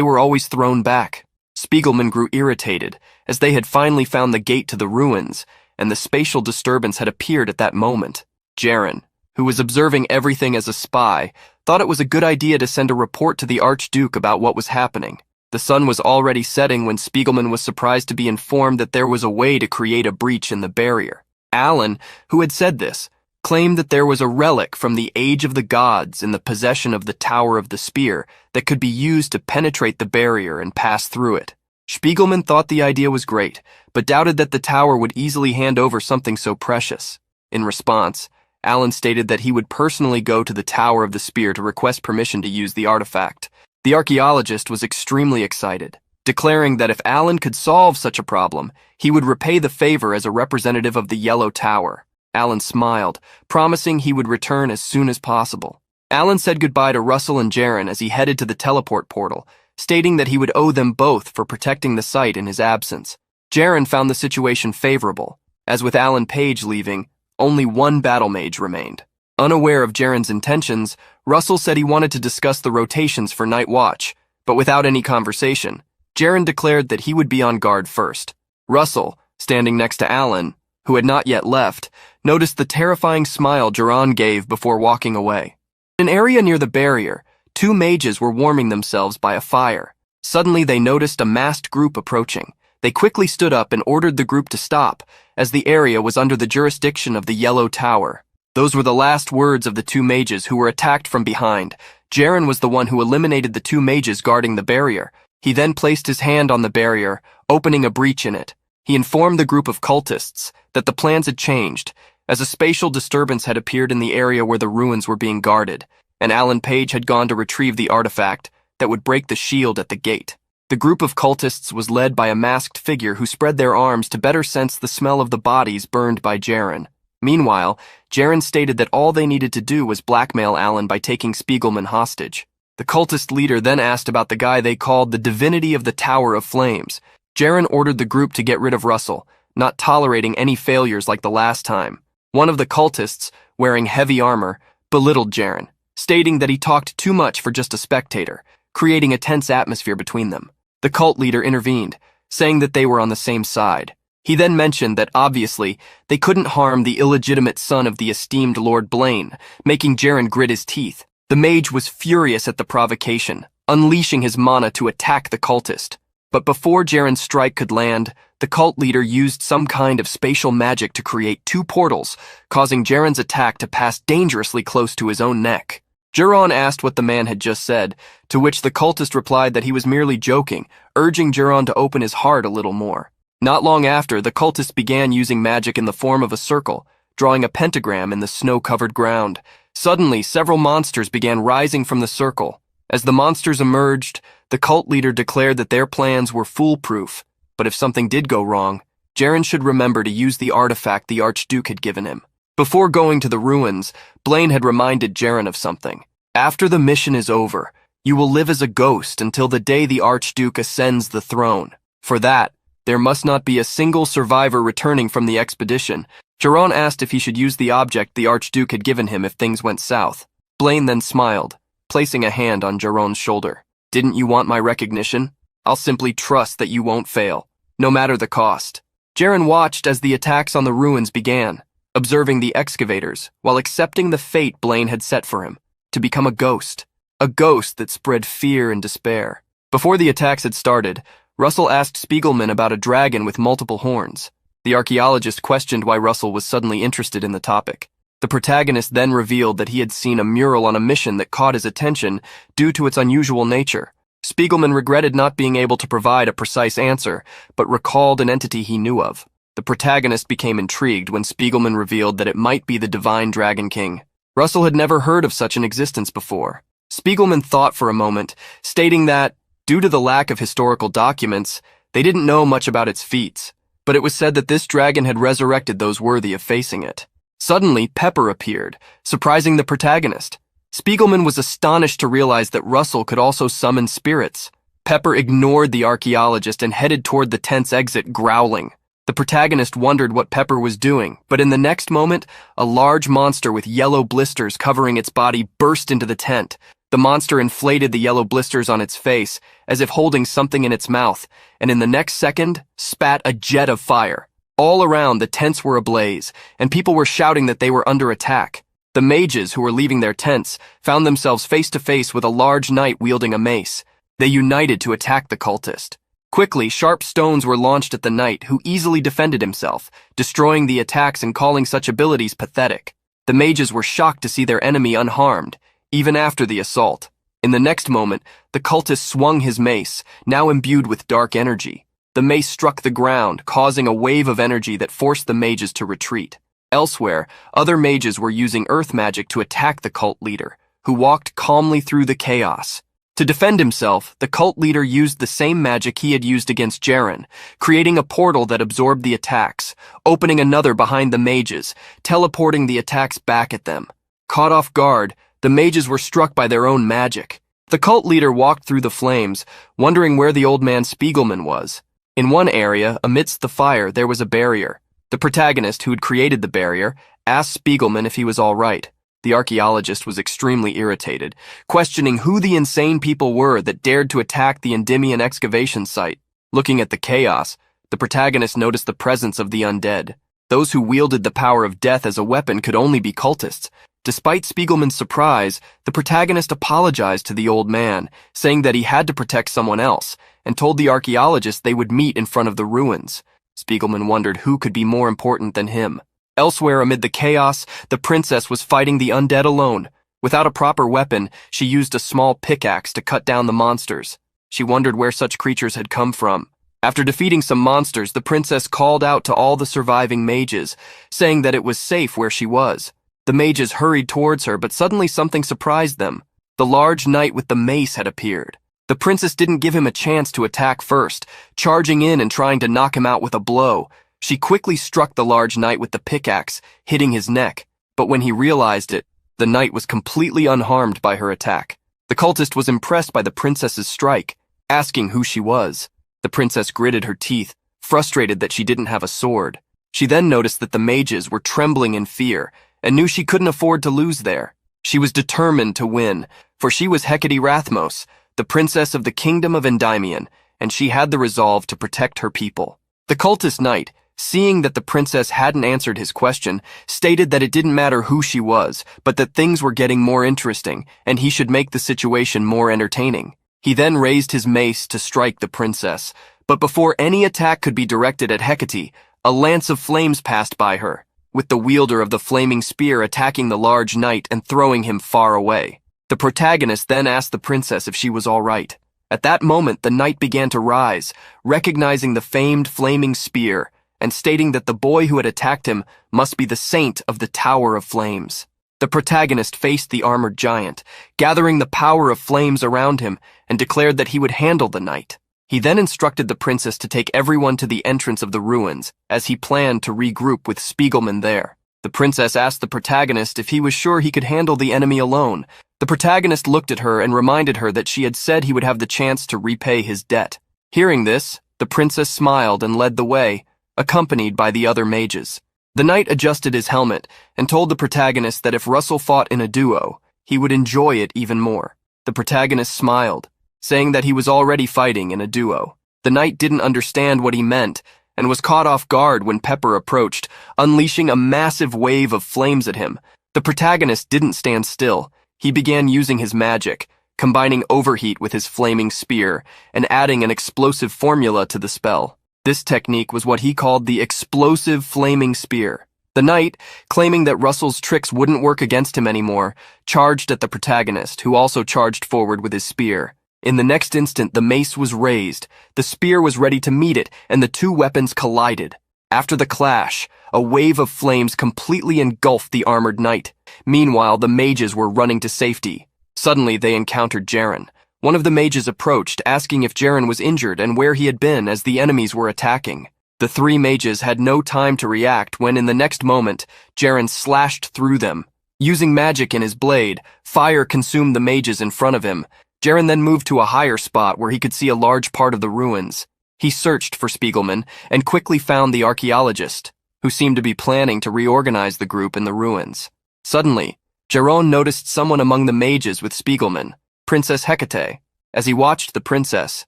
were always thrown back. Spiegelman grew irritated, as they had finally found the gate to the ruins, and the spatial disturbance had appeared at that moment. Jaren, who was observing everything as a spy, thought it was a good idea to send a report to the Archduke about what was happening. The sun was already setting when Spiegelman was surprised to be informed that there was a way to create a breach in the barrier. Alan, who had said this, claimed that there was a relic from the Age of the Gods in the possession of the Tower of the Spear that could be used to penetrate the barrier and pass through it. Spiegelman thought the idea was great, but doubted that the tower would easily hand over something so precious. In response, Alan stated that he would personally go to the Tower of the Spear to request permission to use the artifact. The archaeologist was extremely excited, declaring that if Alan could solve such a problem, he would repay the favor as a representative of the Yellow Tower. Alan smiled, promising he would return as soon as possible. Alan said goodbye to Russell and Jaren as he headed to the teleport portal, stating that he would owe them both for protecting the site in his absence. Jaren found the situation favorable, as with Alan Page leaving, only one battle mage remained. Unaware of Jaren's intentions, Russell said he wanted to discuss the rotations for Night Watch, but without any conversation, Jaren declared that he would be on guard first. Russell, standing next to Alan, who had not yet left, noticed the terrifying smile Jaren gave before walking away. In an area near the barrier, two mages were warming themselves by a fire. Suddenly they noticed a masked group approaching. They quickly stood up and ordered the group to stop, as the area was under the jurisdiction of the Yellow Tower. Those were the last words of the two mages who were attacked from behind. Jaren was the one who eliminated the two mages guarding the barrier. He then placed his hand on the barrier, opening a breach in it. He informed the group of cultists that the plans had changed, as a spatial disturbance had appeared in the area where the ruins were being guarded, and Alan Page had gone to retrieve the artifact that would break the shield at the gate. The group of cultists was led by a masked figure who spread their arms to better sense the smell of the bodies burned by Jaren. Meanwhile, Jaren stated that all they needed to do was blackmail Alan by taking Spiegelman hostage. The cultist leader then asked about the guy they called the Divinity of the Tower of Flames. Jaren ordered the group to get rid of Russell, not tolerating any failures like the last time. One of the cultists, wearing heavy armor, belittled Jaren, stating that he talked too much for just a spectator, creating a tense atmosphere between them. The cult leader intervened, saying that they were on the same side. He then mentioned that, obviously, they couldn't harm the illegitimate son of the esteemed Lord Blaine, making Jaren grit his teeth. The mage was furious at the provocation, unleashing his mana to attack the cultist. But before Jaren's strike could land, the cult leader used some kind of spatial magic to create two portals, causing Jaren's attack to pass dangerously close to his own neck. Jaren asked what the man had just said, to which the cultist replied that he was merely joking, urging Jaren to open his heart a little more. Not long after, the cultist began using magic in the form of a circle, drawing a pentagram in the snow-covered ground. Suddenly, several monsters began rising from the circle. As the monsters emerged, the cult leader declared that their plans were foolproof, but if something did go wrong, Jaren should remember to use the artifact the Archduke had given him. Before going to the ruins, Blaine had reminded Jaren of something. After the mission is over, you will live as a ghost until the day the Archduke ascends the throne. For that, there must not be a single survivor returning from the expedition. Jaren asked if he should use the object the Archduke had given him if things went south. Blaine then smiled, placing a hand on Jaren's shoulder. Didn't you want my recognition? I'll simply trust that you won't fail, no matter the cost. Jaren watched as the attacks on the ruins began, observing the excavators, while accepting the fate Blaine had set for him, to become a ghost that spread fear and despair. Before the attacks had started, Russell asked Spiegelman about a dragon with multiple horns. The archaeologist questioned why Russell was suddenly interested in the topic. The protagonist then revealed that he had seen a mural on a mission that caught his attention due to its unusual nature. Spiegelman regretted not being able to provide a precise answer, but recalled an entity he knew of. The protagonist became intrigued when Spiegelman revealed that it might be the Divine Dragon King. Russell had never heard of such an existence before. Spiegelman thought for a moment, stating that, due to the lack of historical documents, they didn't know much about its feats, but it was said that this dragon had resurrected those worthy of facing it. Suddenly, Pepper appeared, surprising the protagonist. Spiegelman was astonished to realize that Russell could also summon spirits. Pepper ignored the archaeologist and headed toward the tent's exit, growling. The protagonist wondered what Pepper was doing, but in the next moment, a large monster with yellow blisters covering its body burst into the tent. The monster inflated the yellow blisters on its face, as if holding something in its mouth, and in the next second, spat a jet of fire. All around, the tents were ablaze, and people were shouting that they were under attack. The mages who were leaving their tents found themselves face to face with a large knight wielding a mace. They united to attack the cultist. Quickly, sharp stones were launched at the knight, who easily defended himself, destroying the attacks and calling such abilities pathetic. The mages were shocked to see their enemy unharmed, even after the assault. In the next moment, the cultist swung his mace, now imbued with dark energy. The mace struck the ground, causing a wave of energy that forced the mages to retreat. Elsewhere, other mages were using earth magic to attack the cult leader, who walked calmly through the chaos. To defend himself, the cult leader used the same magic he had used against Jaren, creating a portal that absorbed the attacks, opening another behind the mages, teleporting the attacks back at them. Caught off guard, the mages were struck by their own magic. The cult leader walked through the flames, wondering where the old man Spiegelman was. In one area, amidst the fire, there was a barrier. The protagonist, who had created the barrier, asked Spiegelman if he was all right. The archaeologist was extremely irritated, questioning who the insane people were that dared to attack the Endymion excavation site. Looking at the chaos, the protagonist noticed the presence of the undead. Those who wielded the power of death as a weapon could only be cultists. Despite Spiegelman's surprise, the protagonist apologized to the old man, saying that he had to protect someone else, and told the archaeologist they would meet in front of the ruins. Spiegelman wondered who could be more important than him. Elsewhere amid the chaos, the princess was fighting the undead alone. Without a proper weapon, she used a small pickaxe to cut down the monsters. She wondered where such creatures had come from. After defeating some monsters, the princess called out to all the surviving mages, saying that it was safe where she was. The mages hurried towards her, but suddenly something surprised them. The large knight with the mace had appeared. The princess didn't give him a chance to attack first, charging in and trying to knock him out with a blow. She quickly struck the large knight with the pickaxe, hitting his neck. But when he realized it, the knight was completely unharmed by her attack. The cultist was impressed by the princess's strike, asking who she was. The princess gritted her teeth, frustrated that she didn't have a sword. She then noticed that the mages were trembling in fear, and knew she couldn't afford to lose there. She was determined to win, for she was Hecate Rathmos, the princess of the kingdom of Endymion, and she had the resolve to protect her people. The cultist knight, seeing that the princess hadn't answered his question, stated that it didn't matter who she was, but that things were getting more interesting, and he should make the situation more entertaining. He then raised his mace to strike the princess, but before any attack could be directed at Hecate, a lance of flames passed by her, with the wielder of the flaming spear attacking the large knight and throwing him far away. The protagonist then asked the princess if she was all right. At that moment, the knight began to rise, recognizing the famed flaming spear, and stating that the boy who had attacked him must be the saint of the Tower of Flames. The protagonist faced the armored giant, gathering the power of flames around him, and declared that he would handle the knight. He then instructed the princess to take everyone to the entrance of the ruins, as he planned to regroup with Spiegelman there. The princess asked the protagonist if he was sure he could handle the enemy alone. The protagonist looked at her and reminded her that she had said he would have the chance to repay his debt. Hearing this, the princess smiled and led the way, accompanied by the other mages. The knight adjusted his helmet and told the protagonist that if Russell fought in a duo, he would enjoy it even more. The protagonist smiled, saying that he was already fighting in a duo. The knight didn't understand what he meant and was caught off guard when Pepper approached, unleashing a massive wave of flames at him. The protagonist didn't stand still. He began using his magic, combining overheat with his flaming spear and adding an explosive formula to the spell. This technique was what he called the explosive flaming spear. The knight, claiming that Russell's tricks wouldn't work against him anymore, charged at the protagonist, who also charged forward with his spear. In the next instant, the mace was raised, the spear was ready to meet it, and the two weapons collided. After the clash, a wave of flames completely engulfed the armored knight. Meanwhile, the mages were running to safety. Suddenly, they encountered Jaren. One of the mages approached, asking if Jaren was injured and where he had been as the enemies were attacking. The three mages had no time to react when, in the next moment, Jaren slashed through them. Using magic in his blade, fire consumed the mages in front of him. Jaren then moved to a higher spot where he could see a large part of the ruins. He searched for Spiegelman and quickly found the archaeologist, who seemed to be planning to reorganize the group in the ruins. Suddenly, Jaren noticed someone among the mages with Spiegelman, Princess Hecate. As he watched the princess,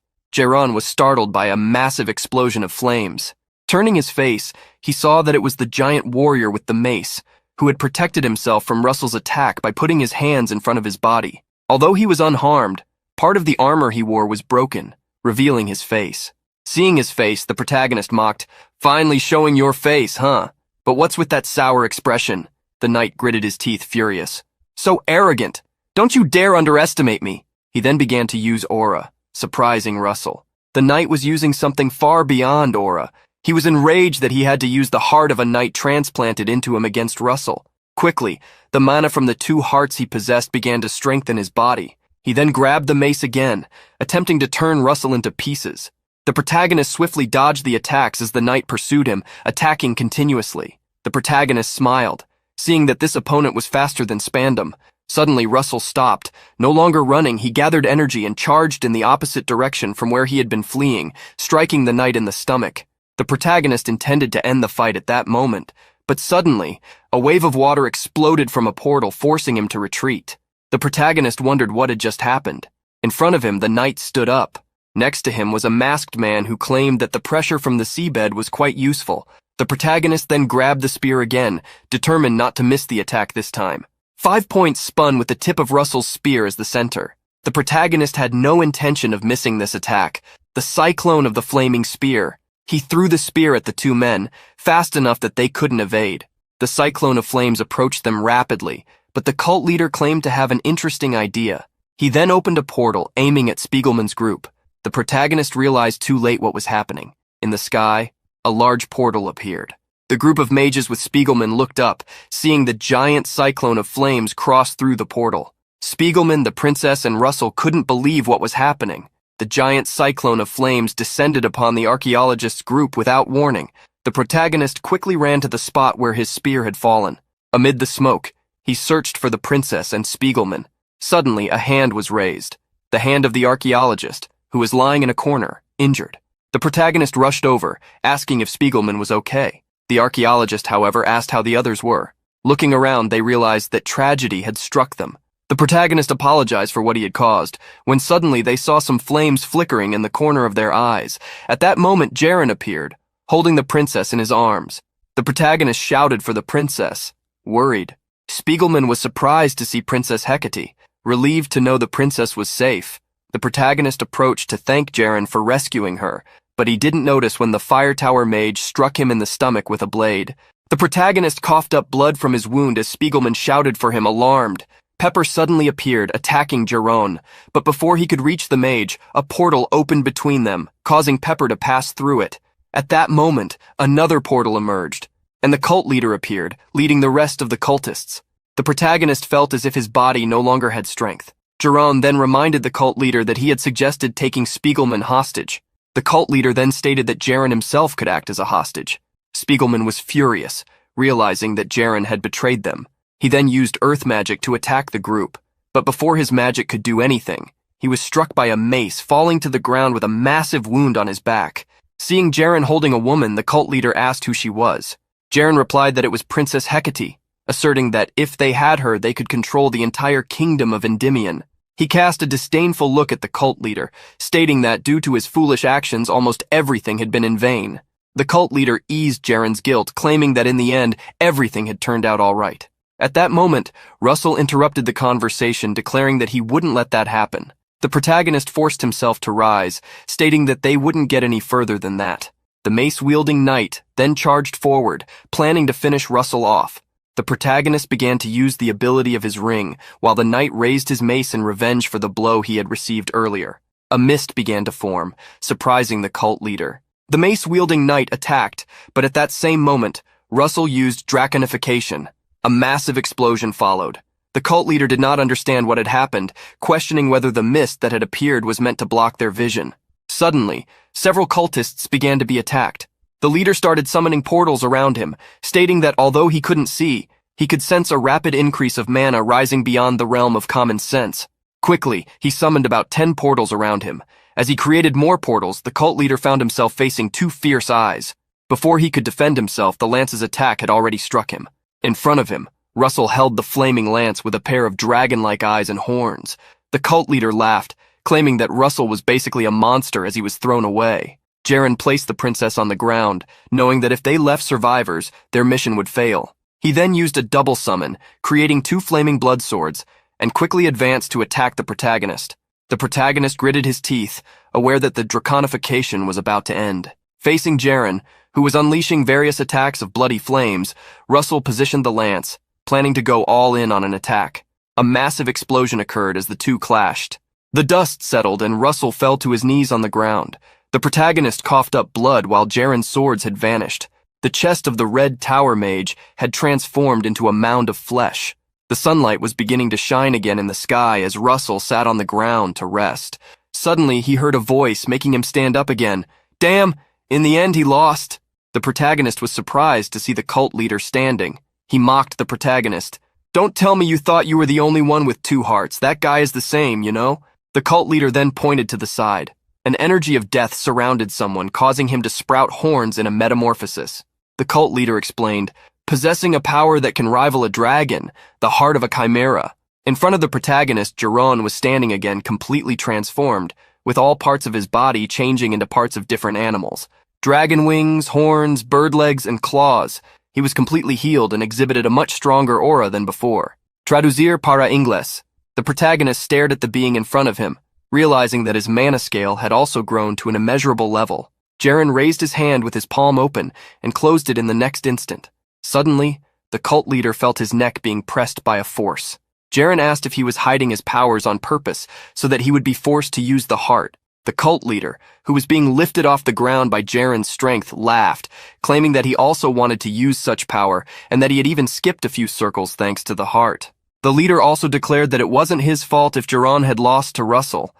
Jaren was startled by a massive explosion of flames. Turning his face, he saw that it was the giant warrior with the mace, who had protected himself from Russell's attack by putting his hands in front of his body. Although he was unharmed, part of the armor he wore was broken, revealing his face. Seeing his face, the protagonist mocked, "Finally showing your face, huh? But what's with that sour expression?" The knight gritted his teeth, furious. "So arrogant! Don't you dare underestimate me!" He then began to use aura, surprising Russell. The knight was using something far beyond aura. He was enraged that he had to use the heart of a knight transplanted into him against Russell. Quickly, the mana from the two hearts he possessed began to strengthen his body. He then grabbed the mace again, attempting to turn Russell into pieces. The protagonist swiftly dodged the attacks as the knight pursued him, attacking continuously. The protagonist smiled, seeing that this opponent was faster than Spandam. Suddenly, Russell stopped. No longer running, he gathered energy and charged in the opposite direction from where he had been fleeing, striking the knight in the stomach. The protagonist intended to end the fight at that moment, but suddenly, a wave of water exploded from a portal, forcing him to retreat. The protagonist wondered what had just happened. In front of him, the knight stood up. Next to him was a masked man who claimed that the pressure from the seabed was quite useful. The protagonist then grabbed the spear again, determined not to miss the attack this time. 5 points spun with the tip of Russell's spear as the center. The protagonist had no intention of missing this attack. The cyclone of the flaming spear. He threw the spear at the two men, fast enough that they couldn't evade. The cyclone of flames approached them rapidly, but the cult leader claimed to have an interesting idea. He then opened a portal, aiming at Spiegelman's group. The protagonist realized too late what was happening. In the sky, a large portal appeared. The group of mages with Spiegelman looked up, seeing the giant cyclone of flames cross through the portal. Spiegelman, the princess, and Russell couldn't believe what was happening. The giant cyclone of flames descended upon the archaeologist's group without warning. The protagonist quickly ran to the spot where his spear had fallen. Amid the smoke, he searched for the princess and Spiegelman. Suddenly, a hand was raised. The hand of the archaeologist, who was lying in a corner, injured. The protagonist rushed over, asking if Spiegelman was okay. The archaeologist, however, asked how the others were. Looking around, they realized that tragedy had struck them. The protagonist apologized for what he had caused, when suddenly they saw some flames flickering in the corner of their eyes. At that moment, Jaren appeared, holding the princess in his arms. The protagonist shouted for the princess, worried. Spiegelman was surprised to see Princess Hecate, relieved to know the princess was safe. The protagonist approached to thank Jaren for rescuing her, but he didn't notice when the fire tower mage struck him in the stomach with a blade. The protagonist coughed up blood from his wound as Spiegelman shouted for him, alarmed. Pepper suddenly appeared, attacking Jeroen, but before he could reach the mage, a portal opened between them, causing Pepper to pass through it. At that moment, another portal emerged, and the cult leader appeared, leading the rest of the cultists. The protagonist felt as if his body no longer had strength. Jeroen then reminded the cult leader that he had suggested taking Spiegelman hostage. The cult leader then stated that Jaren himself could act as a hostage. Spiegelman was furious, realizing that Jaren had betrayed them. He then used earth magic to attack the group, but before his magic could do anything, he was struck by a mace, falling to the ground with a massive wound on his back. Seeing Jaren holding a woman, the cult leader asked who she was. Jaren replied that it was Princess Hecate, asserting that if they had her, they could control the entire kingdom of Endymion. He cast a disdainful look at the cult leader, stating that due to his foolish actions, almost everything had been in vain. The cult leader eased Jaren's guilt, claiming that in the end, everything had turned out all right. At that moment, Russell interrupted the conversation, declaring that he wouldn't let that happen. The protagonist forced himself to rise, stating that they wouldn't get any further than that. The mace-wielding knight then charged forward, planning to finish Russell off. The protagonist began to use the ability of his ring, while the knight raised his mace in revenge for the blow he had received earlier. A mist began to form, surprising the cult leader. The mace-wielding knight attacked, but at that same moment, Russell used draconification. A massive explosion followed. The cult leader did not understand what had happened, questioning whether the mist that had appeared was meant to block their vision. Suddenly, several cultists began to be attacked. The leader started summoning portals around him, stating that although he couldn't see, he could sense a rapid increase of mana rising beyond the realm of common sense. Quickly, he summoned about 10 portals around him. As he created more portals, the cult leader found himself facing two fierce eyes. Before he could defend himself, the lance's attack had already struck him. In front of him, Russell held the flaming lance with a pair of dragon-like eyes and horns. The cult leader laughed, claiming that Russell was basically a monster as he was thrown away. Jaren placed the princess on the ground, knowing that if they left survivors, their mission would fail. He then used a double summon, creating 2 flaming blood swords, and quickly advanced to attack the protagonist. The protagonist gritted his teeth, aware that the draconification was about to end. Facing Jaren, who was unleashing various attacks of bloody flames, Russell positioned the lance, planning to go all in on an attack. A massive explosion occurred as the two clashed. The dust settled and Russell fell to his knees on the ground. The protagonist coughed up blood while Jaren's swords had vanished. The chest of the red tower mage had transformed into a mound of flesh. The sunlight was beginning to shine again in the sky as Russell sat on the ground to rest. Suddenly, he heard a voice making him stand up again. Damn, in the end he lost. The protagonist was surprised to see the cult leader standing. He mocked the protagonist. Don't tell me you thought you were the only one with two hearts. That guy is the same, you know? The cult leader then pointed to the side. An energy of death surrounded someone, causing him to sprout horns in a metamorphosis. The cult leader explained, possessing a power that can rival a dragon, the heart of a chimera. In front of the protagonist, Jiron was standing again, completely transformed, with all parts of his body changing into parts of different animals. Dragon wings, horns, bird legs, and claws. He was completely healed and exhibited a much stronger aura than before. Traducir para inglés. The protagonist stared at the being in front of him, realizing that his mana scale had also grown to an immeasurable level. Jiron raised his hand with his palm open and closed it in the next instant. Suddenly, the cult leader felt his neck being pressed by a force. Jiron asked if he was hiding his powers on purpose so that he would be forced to use the heart. The cult leader, who was being lifted off the ground by Jiron's strength, laughed, claiming that he also wanted to use such power and that he had even skipped a few circles thanks to the heart. The leader also declared that it wasn't his fault if Jiron had lost to Russell.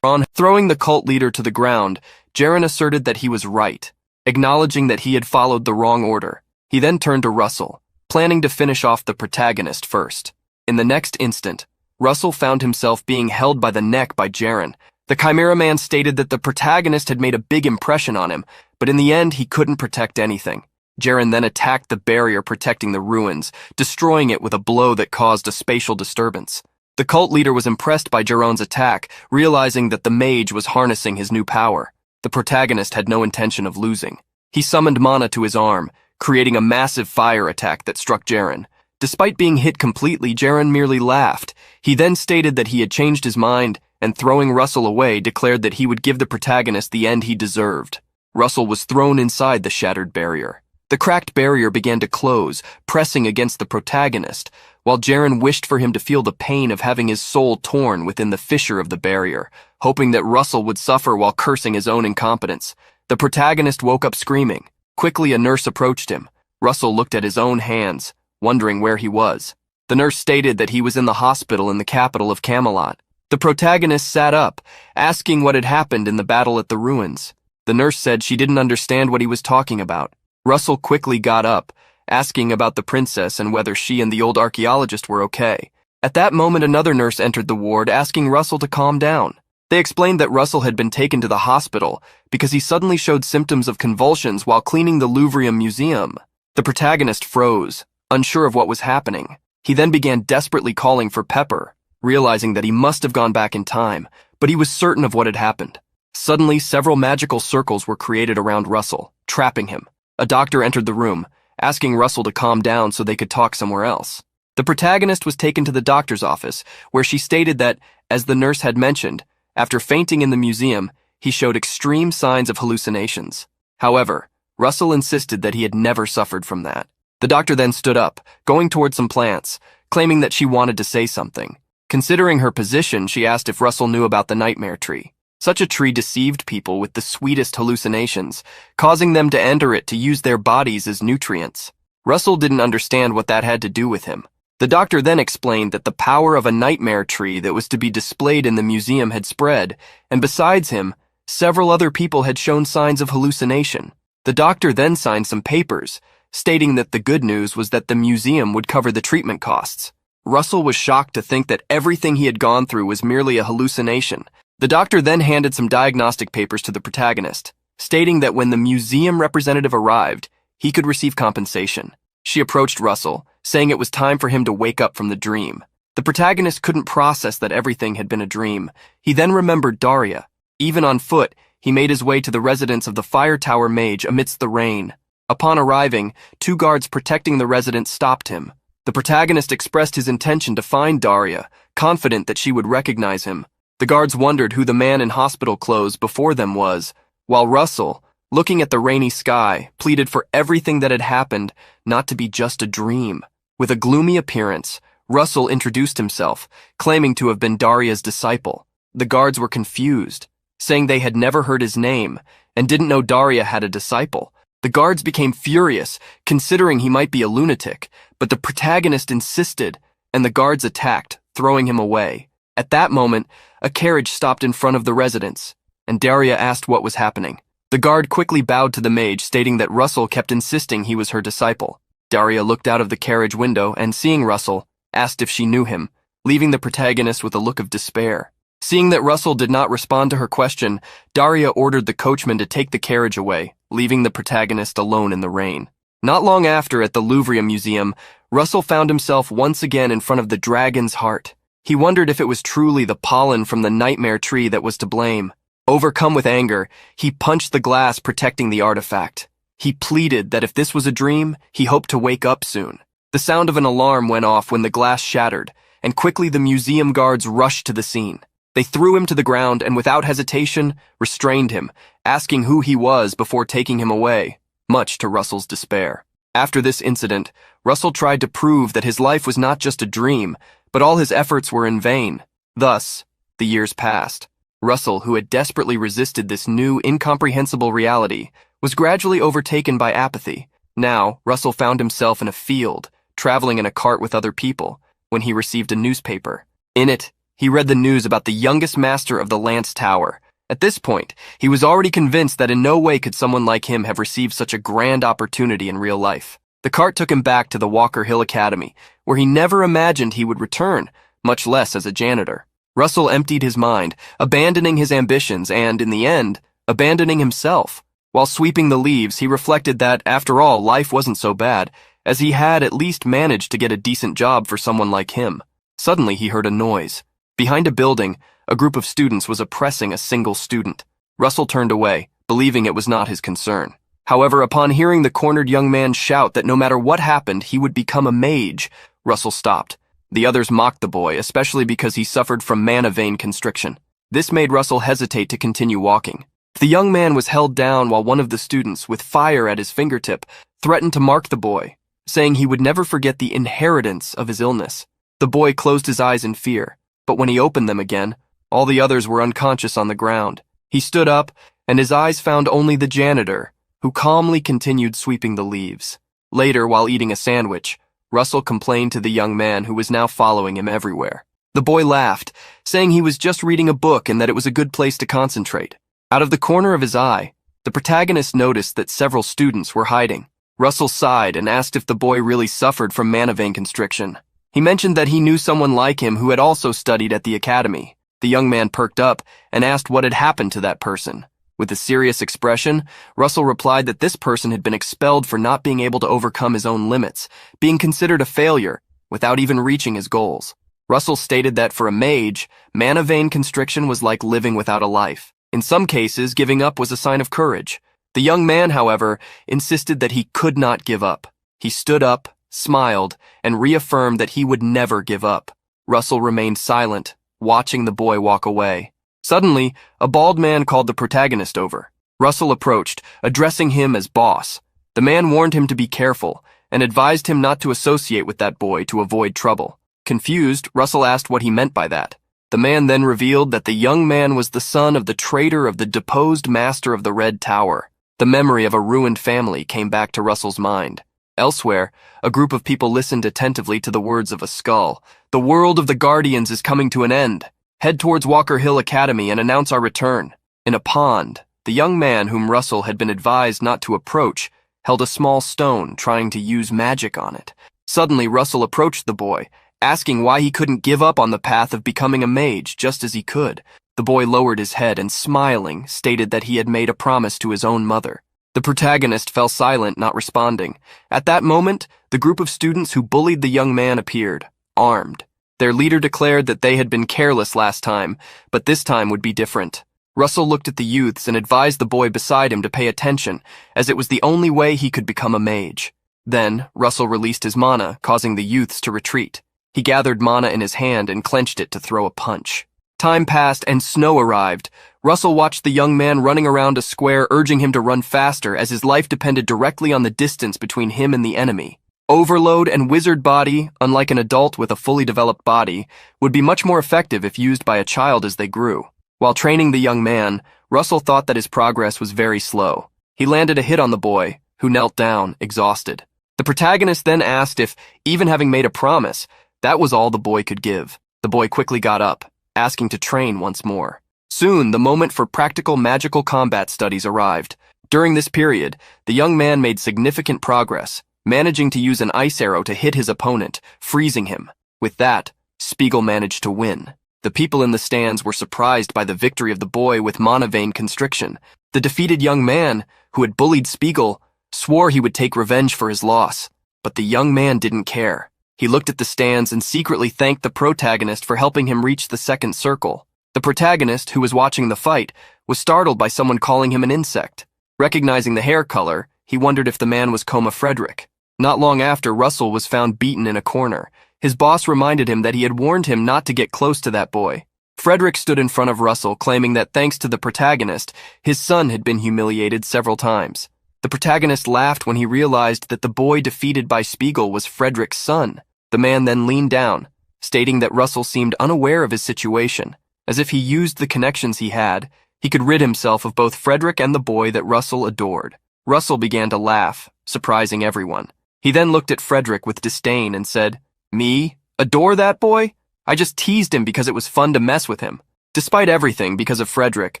Throwing the cult leader to the ground, Jiron asserted that he was right, acknowledging that he had followed the wrong order. He then turned to Russell, planning to finish off the protagonist first. In the next instant, Russell found himself being held by the neck by Jiron. The Chimera Man stated that the protagonist had made a big impression on him, but in the end he couldn't protect anything. Jiron then attacked the barrier protecting the ruins, destroying it with a blow that caused a spatial disturbance. The cult leader was impressed by Jiron's attack, realizing that the mage was harnessing his new power. The protagonist had no intention of losing. He summoned mana to his arm, creating a massive fire attack that struck Jiron. Despite being hit completely, Jiron merely laughed. He then stated that he had changed his mind, and throwing Russell away, declared that he would give the protagonist the end he deserved. Russell was thrown inside the shattered barrier. The cracked barrier began to close, pressing against the protagonist, while Jiron wished for him to feel the pain of having his soul torn within the fissure of the barrier, hoping that Russell would suffer while cursing his own incompetence. The protagonist woke up screaming. Quickly, a nurse approached him. Russell looked at his own hands, wondering where he was. The nurse stated that he was in the hospital in the capital of Camelot. The protagonist sat up, asking what had happened in the battle at the ruins. The nurse said she didn't understand what he was talking about. Russell quickly got up, asking about the princess and whether she and the old archaeologist were okay. At that moment, another nurse entered the ward, asking Russell to calm down. They explained that Russell had been taken to the hospital because he suddenly showed symptoms of convulsions while cleaning the Louvre Museum. The protagonist froze, unsure of what was happening. He then began desperately calling for Pepper, realizing that he must have gone back in time, but he was certain of what had happened. Suddenly, several magical circles were created around Russell, trapping him. A doctor entered the room, asking Russell to calm down so they could talk somewhere else. The protagonist was taken to the doctor's office, where she stated that, as the nurse had mentioned, after fainting in the museum, he showed extreme signs of hallucinations. However, Russell insisted that he had never suffered from that. The doctor then stood up, going toward some plants, claiming that she wanted to say something. Considering her position, she asked if Russell knew about the nightmare tree. Such a tree deceived people with the sweetest hallucinations, causing them to enter it to use their bodies as nutrients. Russell didn't understand what that had to do with him. The doctor then explained that the power of a nightmare tree that was to be displayed in the museum had spread, and besides him, several other people had shown signs of hallucination. The doctor then signed some papers, stating that the good news was that the museum would cover the treatment costs. Russell was shocked to think that everything he had gone through was merely a hallucination. The doctor then handed some diagnostic papers to the protagonist, stating that when the museum representative arrived, he could receive compensation. She approached Russell, saying it was time for him to wake up from the dream. The protagonist couldn't process that everything had been a dream. He then remembered Daria. Even on foot, he made his way to the residence of the fire tower mage amidst the rain. Upon arriving, two guards protecting the residence stopped him. The protagonist expressed his intention to find Daria, confident that she would recognize him. The guards wondered who the man in hospital clothes before them was, while Russell, looking at the rainy sky, pleaded for everything that had happened not to be just a dream. With a gloomy appearance, Russell introduced himself, claiming to have been Daria's disciple. The guards were confused, saying they had never heard his name and didn't know Daria had a disciple. The guards became furious, considering he might be a lunatic, but the protagonist insisted, and the guards attacked, throwing him away. At that moment, a carriage stopped in front of the residence, and Daria asked what was happening. The guard quickly bowed to the mage, stating that Russell kept insisting he was her disciple. Daria looked out of the carriage window and, seeing Russell, asked if she knew him, leaving the protagonist with a look of despair. Seeing that Russell did not respond to her question, Daria ordered the coachman to take the carriage away, leaving the protagonist alone in the rain. Not long after, at the Louvre Museum, Russell found himself once again in front of the dragon's heart. He wondered if it was truly the pollen from the nightmare tree that was to blame. Overcome with anger, he punched the glass protecting the artifact. He pleaded that if this was a dream, he hoped to wake up soon. The sound of an alarm went off when the glass shattered, and quickly the museum guards rushed to the scene. They threw him to the ground and without hesitation, restrained him, asking who he was before taking him away, much to Russell's despair. After this incident, Russell tried to prove that his life was not just a dream, but all his efforts were in vain. Thus, the years passed. Russell, who had desperately resisted this new, incomprehensible reality, was gradually overtaken by apathy. Now, Russell found himself in a field, traveling in a cart with other people, when he received a newspaper. In it, he read the news about the youngest master of the Lance Tower. At this point, he was already convinced that in no way could someone like him have received such a grand opportunity in real life. The cart took him back to the Walker Hill Academy, where he never imagined he would return, much less as a janitor. Russell emptied his mind, abandoning his ambitions and, in the end, abandoning himself. While sweeping the leaves, he reflected that, after all, life wasn't so bad, as he had at least managed to get a decent job for someone like him. Suddenly, he heard a noise. Behind a building, a group of students was oppressing a single student. Russell turned away, believing it was not his concern. However, upon hearing the cornered young man shout that no matter what happened, he would become a mage, Russell stopped. The others mocked the boy, especially because he suffered from mana vein constriction. This made Russell hesitate to continue walking. The young man was held down while one of the students, with fire at his fingertip, threatened to mark the boy, saying he would never forget the inheritance of his illness. The boy closed his eyes in fear, but when he opened them again, all the others were unconscious on the ground. He stood up, and his eyes found only the janitor, who calmly continued sweeping the leaves. Later, while eating a sandwich, Russell complained to the young man who was now following him everywhere. The boy laughed, saying he was just reading a book and that it was a good place to concentrate. Out of the corner of his eye, the protagonist noticed that several students were hiding. Russell sighed and asked if the boy really suffered from mana vein constriction. He mentioned that he knew someone like him who had also studied at the academy. The young man perked up and asked what had happened to that person. With a serious expression, Russell replied that this person had been expelled for not being able to overcome his own limits, being considered a failure, without even reaching his goals. Russell stated that for a mage, mana vein constriction was like living without a life. In some cases, giving up was a sign of courage. The young man, however, insisted that he could not give up. He stood up, smiled, and reaffirmed that he would never give up. Russell remained silent, watching the boy walk away. Suddenly, a bald man called the protagonist over. Russell approached, addressing him as boss. The man warned him to be careful, and advised him not to associate with that boy to avoid trouble. Confused, Russell asked what he meant by that. The man then revealed that the young man was the son of the traitor of the deposed master of the Red Tower. The memory of a ruined family came back to Russell's mind. Elsewhere, a group of people listened attentively to the words of a skull. The world of the Guardians is coming to an end. Head towards Walker Hill Academy and announce our return. In a pond, the young man whom Russell had been advised not to approach held a small stone, trying to use magic on it. Suddenly, Russell approached the boy, asking why he couldn't give up on the path of becoming a mage just as he could. The boy lowered his head and, smiling, stated that he had made a promise to his own mother. The protagonist fell silent, not responding. At that moment, the group of students who bullied the young man appeared, armed. Their leader declared that they had been careless last time, but this time would be different. Russell looked at the youths and advised the boy beside him to pay attention, as it was the only way he could become a mage. Then, Russell released his mana, causing the youths to retreat. He gathered mana in his hand and clenched it to throw a punch. Time passed and snow arrived. Russell watched the young man running around a square, urging him to run faster as his life depended directly on the distance between him and the enemy. Overload and wizard body, unlike an adult with a fully developed body, would be much more effective if used by a child as they grew. While training the young man, Russell thought that his progress was very slow. He landed a hit on the boy, who knelt down, exhausted. The protagonist then asked if, even having made a promise, That was all the boy could give. The boy quickly got up, asking to train once more. Soon, the moment for practical magical combat studies arrived. During this period, the young man made significant progress, managing to use an ice arrow to hit his opponent, freezing him. With that, Spiegel managed to win. The people in the stands were surprised by the victory of the boy with mana vein constriction. The defeated young man, who had bullied Spiegel, swore he would take revenge for his loss. But the young man didn't care. He looked at the stands and secretly thanked the protagonist for helping him reach the second circle. The protagonist, who was watching the fight, was startled by someone calling him an insect. Recognizing the hair color, he wondered if the man was Coma Frederick. Not long after, Russell was found beaten in a corner. His boss reminded him that he had warned him not to get close to that boy. Frederick stood in front of Russell, claiming that thanks to the protagonist, his son had been humiliated several times. The protagonist laughed when he realized that the boy defeated by Spiegel was Frederick's son. The man then leaned down, stating that Russell seemed unaware of his situation. As if he used the connections he had, he could rid himself of both Frederick and the boy that Russell adored. Russell began to laugh, surprising everyone. He then looked at Frederick with disdain and said, "Me? Adore that boy? I just teased him because it was fun to mess with him." Despite everything, because of Frederick,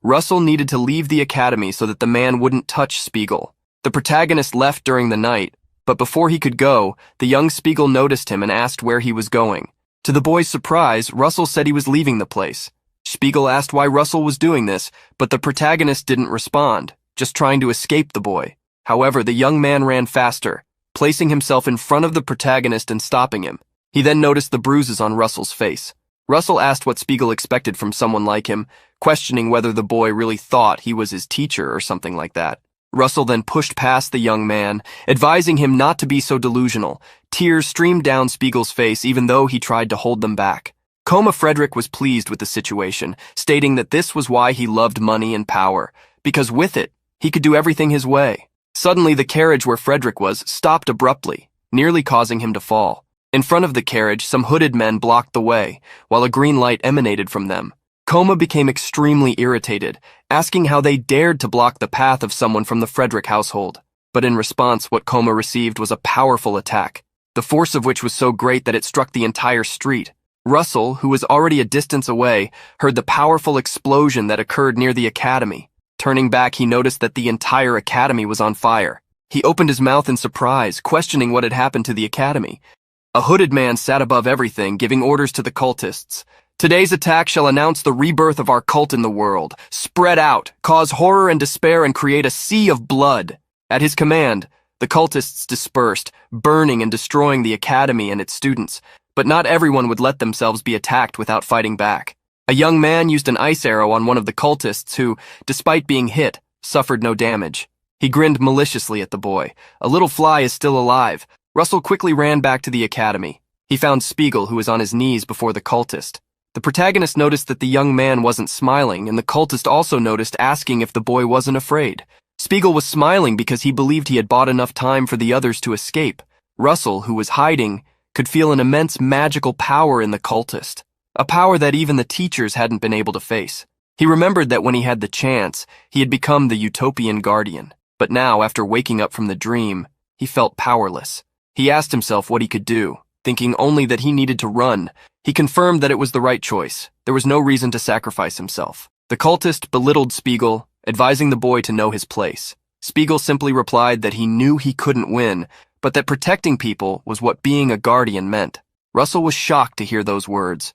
Russell needed to leave the academy so that the man wouldn't touch Spiegel. The protagonist left during the night, but before he could go, the young Spiegel noticed him and asked where he was going. To the boy's surprise, Russell said he was leaving the place. Spiegel asked why Russell was doing this, but the protagonist didn't respond, just trying to escape the boy. However, the young man ran faster, placing himself in front of the protagonist and stopping him. He then noticed the bruises on Russell's face. Russell asked what Spiegel expected from someone like him, questioning whether the boy really thought he was his teacher or something like that. Russell then pushed past the young man, advising him not to be so delusional. Tears streamed down Spiegel's face even though he tried to hold them back. Coma Frederick was pleased with the situation, stating that this was why he loved money and power, because with it, he could do everything his way. Suddenly, the carriage where Frederick was stopped abruptly, nearly causing him to fall. In front of the carriage, some hooded men blocked the way, while a green light emanated from them. Coma became extremely irritated, asking how they dared to block the path of someone from the Frederick household. But in response, what Coma received was a powerful attack, the force of which was so great that it struck the entire street. Russell, who was already a distance away, heard the powerful explosion that occurred near the academy. Turning back, he noticed that the entire academy was on fire. He opened his mouth in surprise, questioning what had happened to the academy. A hooded man sat above everything, giving orders to the cultists. "Today's attack shall announce the rebirth of our cult in the world. Spread out, cause horror and despair, and create a sea of blood." At his command, the cultists dispersed, burning and destroying the academy and its students. But not everyone would let themselves be attacked without fighting back. A young man used an ice arrow on one of the cultists who, despite being hit, suffered no damage. He grinned maliciously at the boy. "A little fly is still alive." Russell quickly ran back to the academy. He found Spiegel, who was on his knees before the cultist. The protagonist noticed that the young man wasn't smiling, and the cultist also noticed, asking if the boy wasn't afraid. Spiegel was smiling because he believed he had bought enough time for the others to escape. Russell, who was hiding, could feel an immense magical power in the cultist, a power that even the teachers hadn't been able to face. He remembered that when he had the chance, he had become the utopian guardian. But now, after waking up from the dream, he felt powerless. He asked himself what he could do, thinking only that he needed to run. He confirmed that it was the right choice. There was no reason to sacrifice himself. The cultist belittled Spiegel, advising the boy to know his place. Spiegel simply replied that he knew he couldn't win, but that protecting people was what being a guardian meant. Russell was shocked to hear those words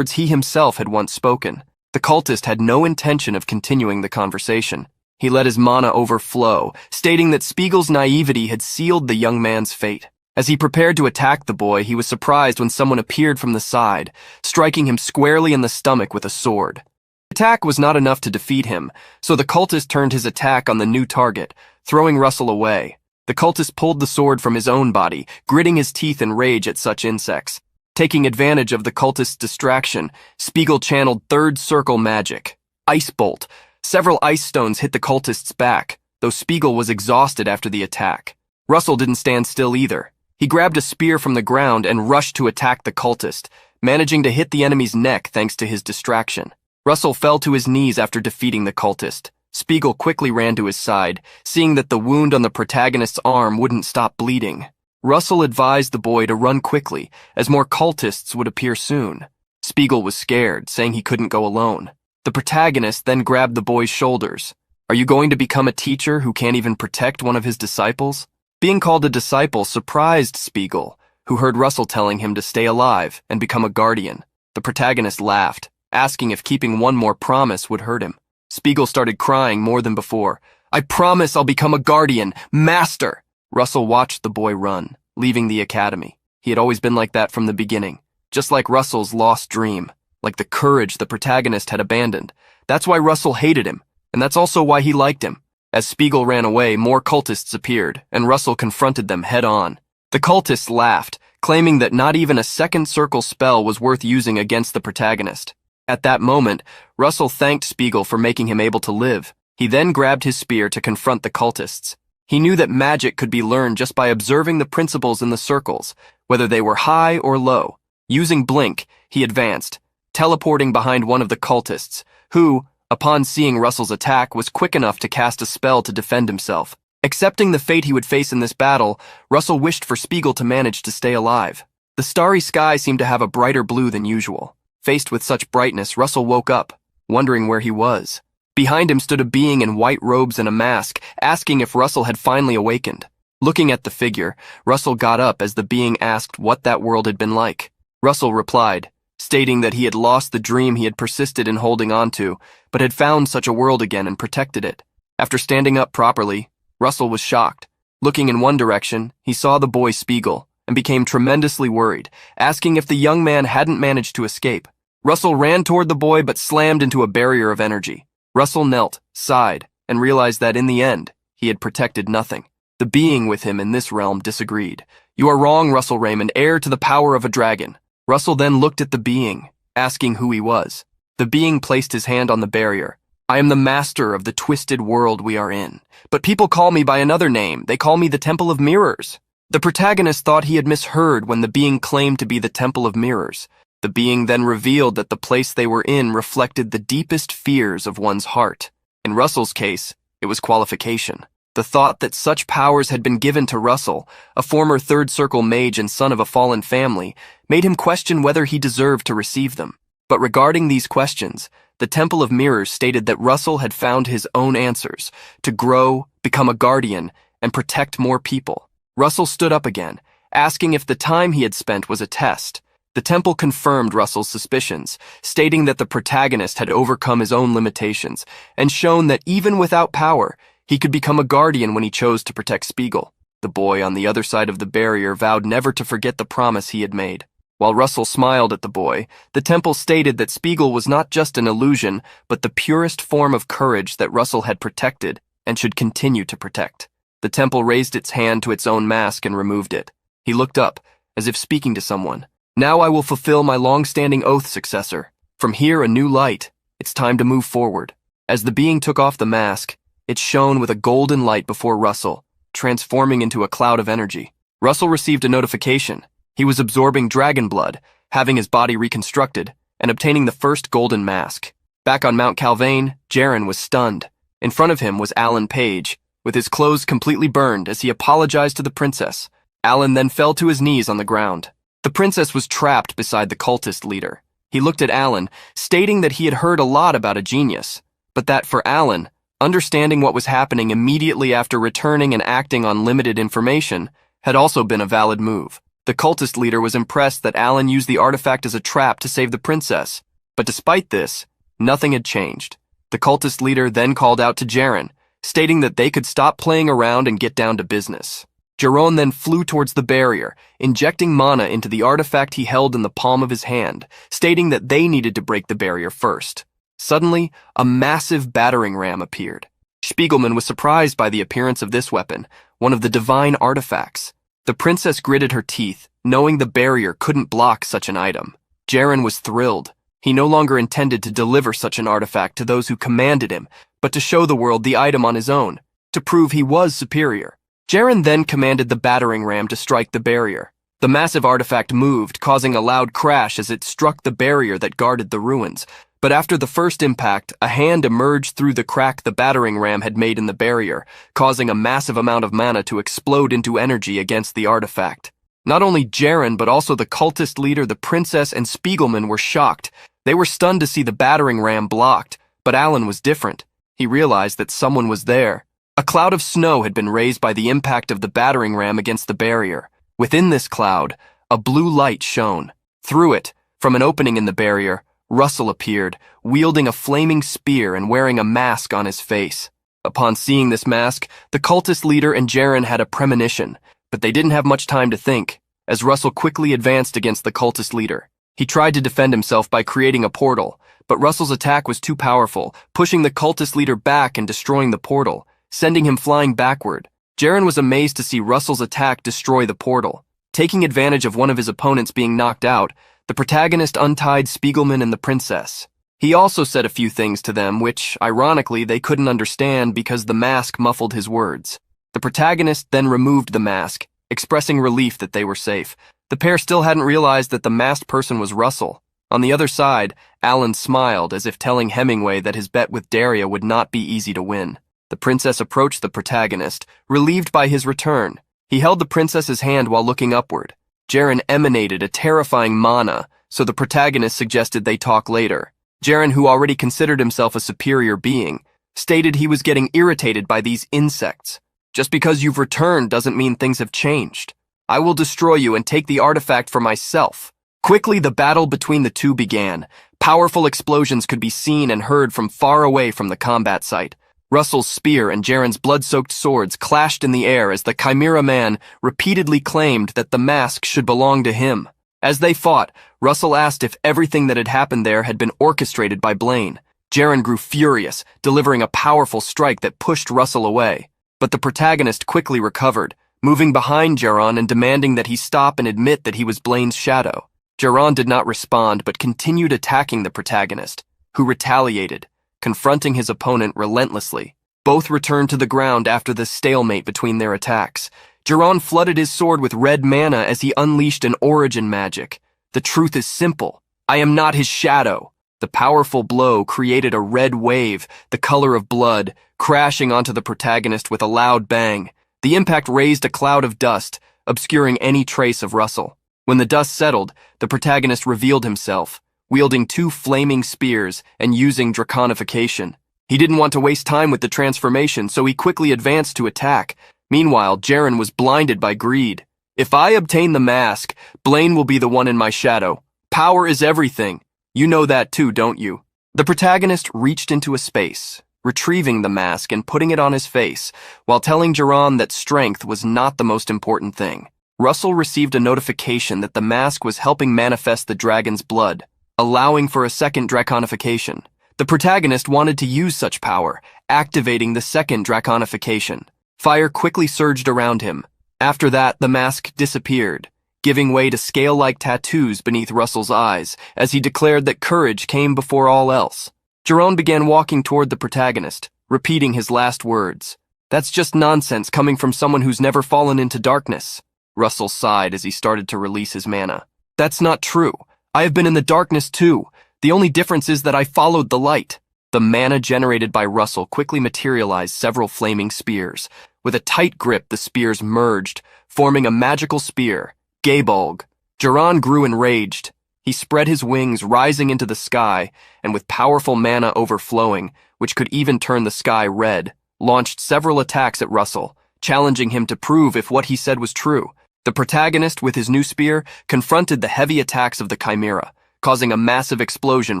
he himself had once spoken. The cultist had no intention of continuing the conversation. He let his mana overflow, stating that Spiegel's naivety had sealed the young man's fate. As he prepared to attack the boy, he was surprised when someone appeared from the side, striking him squarely in the stomach with a sword. The attack was not enough to defeat him, so the cultist turned his attack on the new target, throwing Russell away. The cultist pulled the sword from his own body, gritting his teeth in rage at such insects. Taking advantage of the cultist's distraction, Spiegel channeled third circle magic. Ice bolt. Several ice stones hit the cultist's back, though Spiegel was exhausted after the attack. Russell didn't stand still either. He grabbed a spear from the ground and rushed to attack the cultist, managing to hit the enemy's neck thanks to his distraction. Russell fell to his knees after defeating the cultist. Spiegel quickly ran to his side, seeing that the wound on the protagonist's arm wouldn't stop bleeding. Russell advised the boy to run quickly, as more cultists would appear soon. Spiegel was scared, saying he couldn't go alone. The protagonist then grabbed the boy's shoulders. Are you going to become a teacher who can't even protect one of his disciples? Being called a disciple surprised Spiegel, who heard Russell telling him to stay alive and become a guardian. The protagonist laughed, asking if keeping one more promise would hurt him. Spiegel started crying more than before. I promise I'll become a guardian, master! Russell watched the boy run, leaving the academy. He had always been like that from the beginning, just like Russell's lost dream, like the courage the protagonist had abandoned. That's why Russell hated him, and that's also why he liked him. As Spiegel ran away, more cultists appeared, and Russell confronted them head-on. The cultists laughed, claiming that not even a second circle spell was worth using against the protagonist. At that moment, Russell thanked Spiegel for making him able to live. He then grabbed his spear to confront the cultists. He knew that magic could be learned just by observing the principles in the circles, whether they were high or low. Using Blink, he advanced, teleporting behind one of the cultists, who, upon seeing Russell's attack, was quick enough to cast a spell to defend himself. Accepting the fate he would face in this battle, Russell wished for Spiegel to manage to stay alive. The starry sky seemed to have a brighter blue than usual. Faced with such brightness, Russell woke up, wondering where he was. Behind him stood a being in white robes and a mask, asking if Russell had finally awakened. Looking at the figure, Russell got up as the being asked what that world had been like. Russell replied, stating that he had lost the dream he had persisted in holding on to, but had found such a world again and protected it. After standing up properly, Russell was shocked. Looking in one direction, he saw the boy Spiegel, and became tremendously worried, asking if the young man hadn't managed to escape. Russell ran toward the boy but slammed into a barrier of energy. Russell knelt, sighed, and realized that in the end, he had protected nothing. The being with him in this realm disagreed. You are wrong, Russell Raymond, heir to the power of a dragon. Russell then looked at the being, asking who he was. The being placed his hand on the barrier. I am the master of the twisted world we are in. But people call me by another name. They call me the Temple of Mirrors. The protagonist thought he had misheard when the being claimed to be the Temple of Mirrors. The being then revealed that the place they were in reflected the deepest fears of one's heart. In Russell's case, it was qualification. The thought that such powers had been given to Russell, a former third circle mage and son of a fallen family, made him question whether he deserved to receive them. But regarding these questions, the Temple of Mirrors stated that Russell had found his own answers, to grow, become a guardian, and protect more people. Russell stood up again, asking if the time he had spent was a test. The temple confirmed Russell's suspicions, stating that the protagonist had overcome his own limitations and shown that even without power, he could become a guardian when he chose to protect Spiegel. The boy on the other side of the barrier vowed never to forget the promise he had made. While Russell smiled at the boy, the temple stated that Spiegel was not just an illusion, but the purest form of courage that Russell had protected and should continue to protect. The temple raised its hand to its own mask and removed it. He looked up, as if speaking to someone. Now I will fulfill my long-standing oath, successor. From here, a new light. It's time to move forward. As the being took off the mask, it shone with a golden light before Russell, transforming into a cloud of energy. Russell received a notification. He was absorbing dragon blood, having his body reconstructed, and obtaining the first golden mask. Back on Mount Calvain, Jaren was stunned. In front of him was Alan Page, with his clothes completely burned as he apologized to the princess. Alan then fell to his knees on the ground. The princess was trapped beside the cultist leader. He looked at Alan, stating that he had heard a lot about a genius, but that for Alan, understanding what was happening immediately after returning and acting on limited information had also been a valid move. The cultist leader was impressed that Alan used the artifact as a trap to save the princess, but despite this, nothing had changed. The cultist leader then called out to Jaren, stating that they could stop playing around and get down to business. Jeroen then flew towards the barrier, injecting mana into the artifact he held in the palm of his hand, stating that they needed to break the barrier first. Suddenly, a massive battering ram appeared. Spiegelman was surprised by the appearance of this weapon, one of the divine artifacts. The princess gritted her teeth, knowing the barrier couldn't block such an item. Jaren was thrilled. He no longer intended to deliver such an artifact to those who commanded him, but to show the world the item on his own, to prove he was superior. Jaren then commanded the battering ram to strike the barrier. The massive artifact moved, causing a loud crash as it struck the barrier that guarded the ruins, But after the first impact, a hand emerged through the crack the battering ram had made in the barrier, causing a massive amount of mana to explode into energy against the artifact. Not only Jaren, but also the cultist leader, the princess, and Spiegelman were shocked. They were stunned to see the battering ram blocked, but Alan was different. He realized that someone was there. A cloud of snow had been raised by the impact of the battering ram against the barrier. Within this cloud, a blue light shone. Through it, from an opening in the barrier, Russell appeared, wielding a flaming spear and wearing a mask on his face. Upon seeing this mask, the cultist leader and Jaren had a premonition, but they didn't have much time to think, as Russell quickly advanced against the cultist leader. He tried to defend himself by creating a portal, but Russell's attack was too powerful, pushing the cultist leader back and destroying the portal, sending him flying backward. Jaren was amazed to see Russell's attack destroy the portal. Taking advantage of one of his opponents being knocked out, the protagonist untied Spiegelman and the princess. He also said a few things to them which, ironically, they couldn't understand because the mask muffled his words. The protagonist then removed the mask, expressing relief that they were safe. The pair still hadn't realized that the masked person was Russell. On the other side, Alan smiled as if telling Hemingway that his bet with Daria would not be easy to win. The princess approached the protagonist, relieved by his return. He held the princess's hand while looking upward. Jaren emanated a terrifying mana, so the protagonist suggested they talk later. Jaren, who already considered himself a superior being, stated he was getting irritated by these insects. Just because you've returned doesn't mean things have changed. I will destroy you and take the artifact for myself. Quickly, the battle between the two began. Powerful explosions could be seen and heard from far away from the combat site. Russell's spear and Jaren's blood-soaked swords clashed in the air as the Chimera Man repeatedly claimed that the mask should belong to him. As they fought, Russell asked if everything that had happened there had been orchestrated by Blaine. Jaren grew furious, delivering a powerful strike that pushed Russell away. But the protagonist quickly recovered, moving behind Jaren and demanding that he stop and admit that he was Blaine's shadow. Jaren did not respond but continued attacking the protagonist, who retaliated, confronting his opponent relentlessly. Both returned to the ground after the stalemate between their attacks. Jaren flooded his sword with red mana as he unleashed an origin magic. The truth is simple. I am not his shadow. The powerful blow created a red wave, the color of blood, crashing onto the protagonist with a loud bang. The impact raised a cloud of dust, obscuring any trace of Russell. When the dust settled, the protagonist revealed himself, wielding two flaming spears and using draconification. He didn't want to waste time with the transformation, so he quickly advanced to attack. Meanwhile, Jaren was blinded by greed. If I obtain the mask, Blaine will be the one in my shadow. Power is everything. You know that too, don't you? The protagonist reached into a space, retrieving the mask and putting it on his face, while telling Jaren that strength was not the most important thing. Russell received a notification that the mask was helping manifest the dragon's blood, allowing for a second draconification. The protagonist wanted to use such power, activating the second draconification. Fire quickly surged around him. After that, the mask disappeared, giving way to scale-like tattoos beneath Russell's eyes, as he declared that courage came before all else. Jaren began walking toward the protagonist, repeating his last words. That's just nonsense coming from someone who's never fallen into darkness. Russell sighed as he started to release his mana. That's not true. I have been in the darkness too. The only difference is that I followed the light. The mana generated by Russell quickly materialized several flaming spears. With a tight grip, the spears merged, forming a magical spear, Gabolg. Jaren grew enraged. He spread his wings, rising into the sky, and with powerful mana overflowing, which could even turn the sky red, launched several attacks at Russell, challenging him to prove if what he said was true. The protagonist, with his new spear, confronted the heavy attacks of the Chimera, causing a massive explosion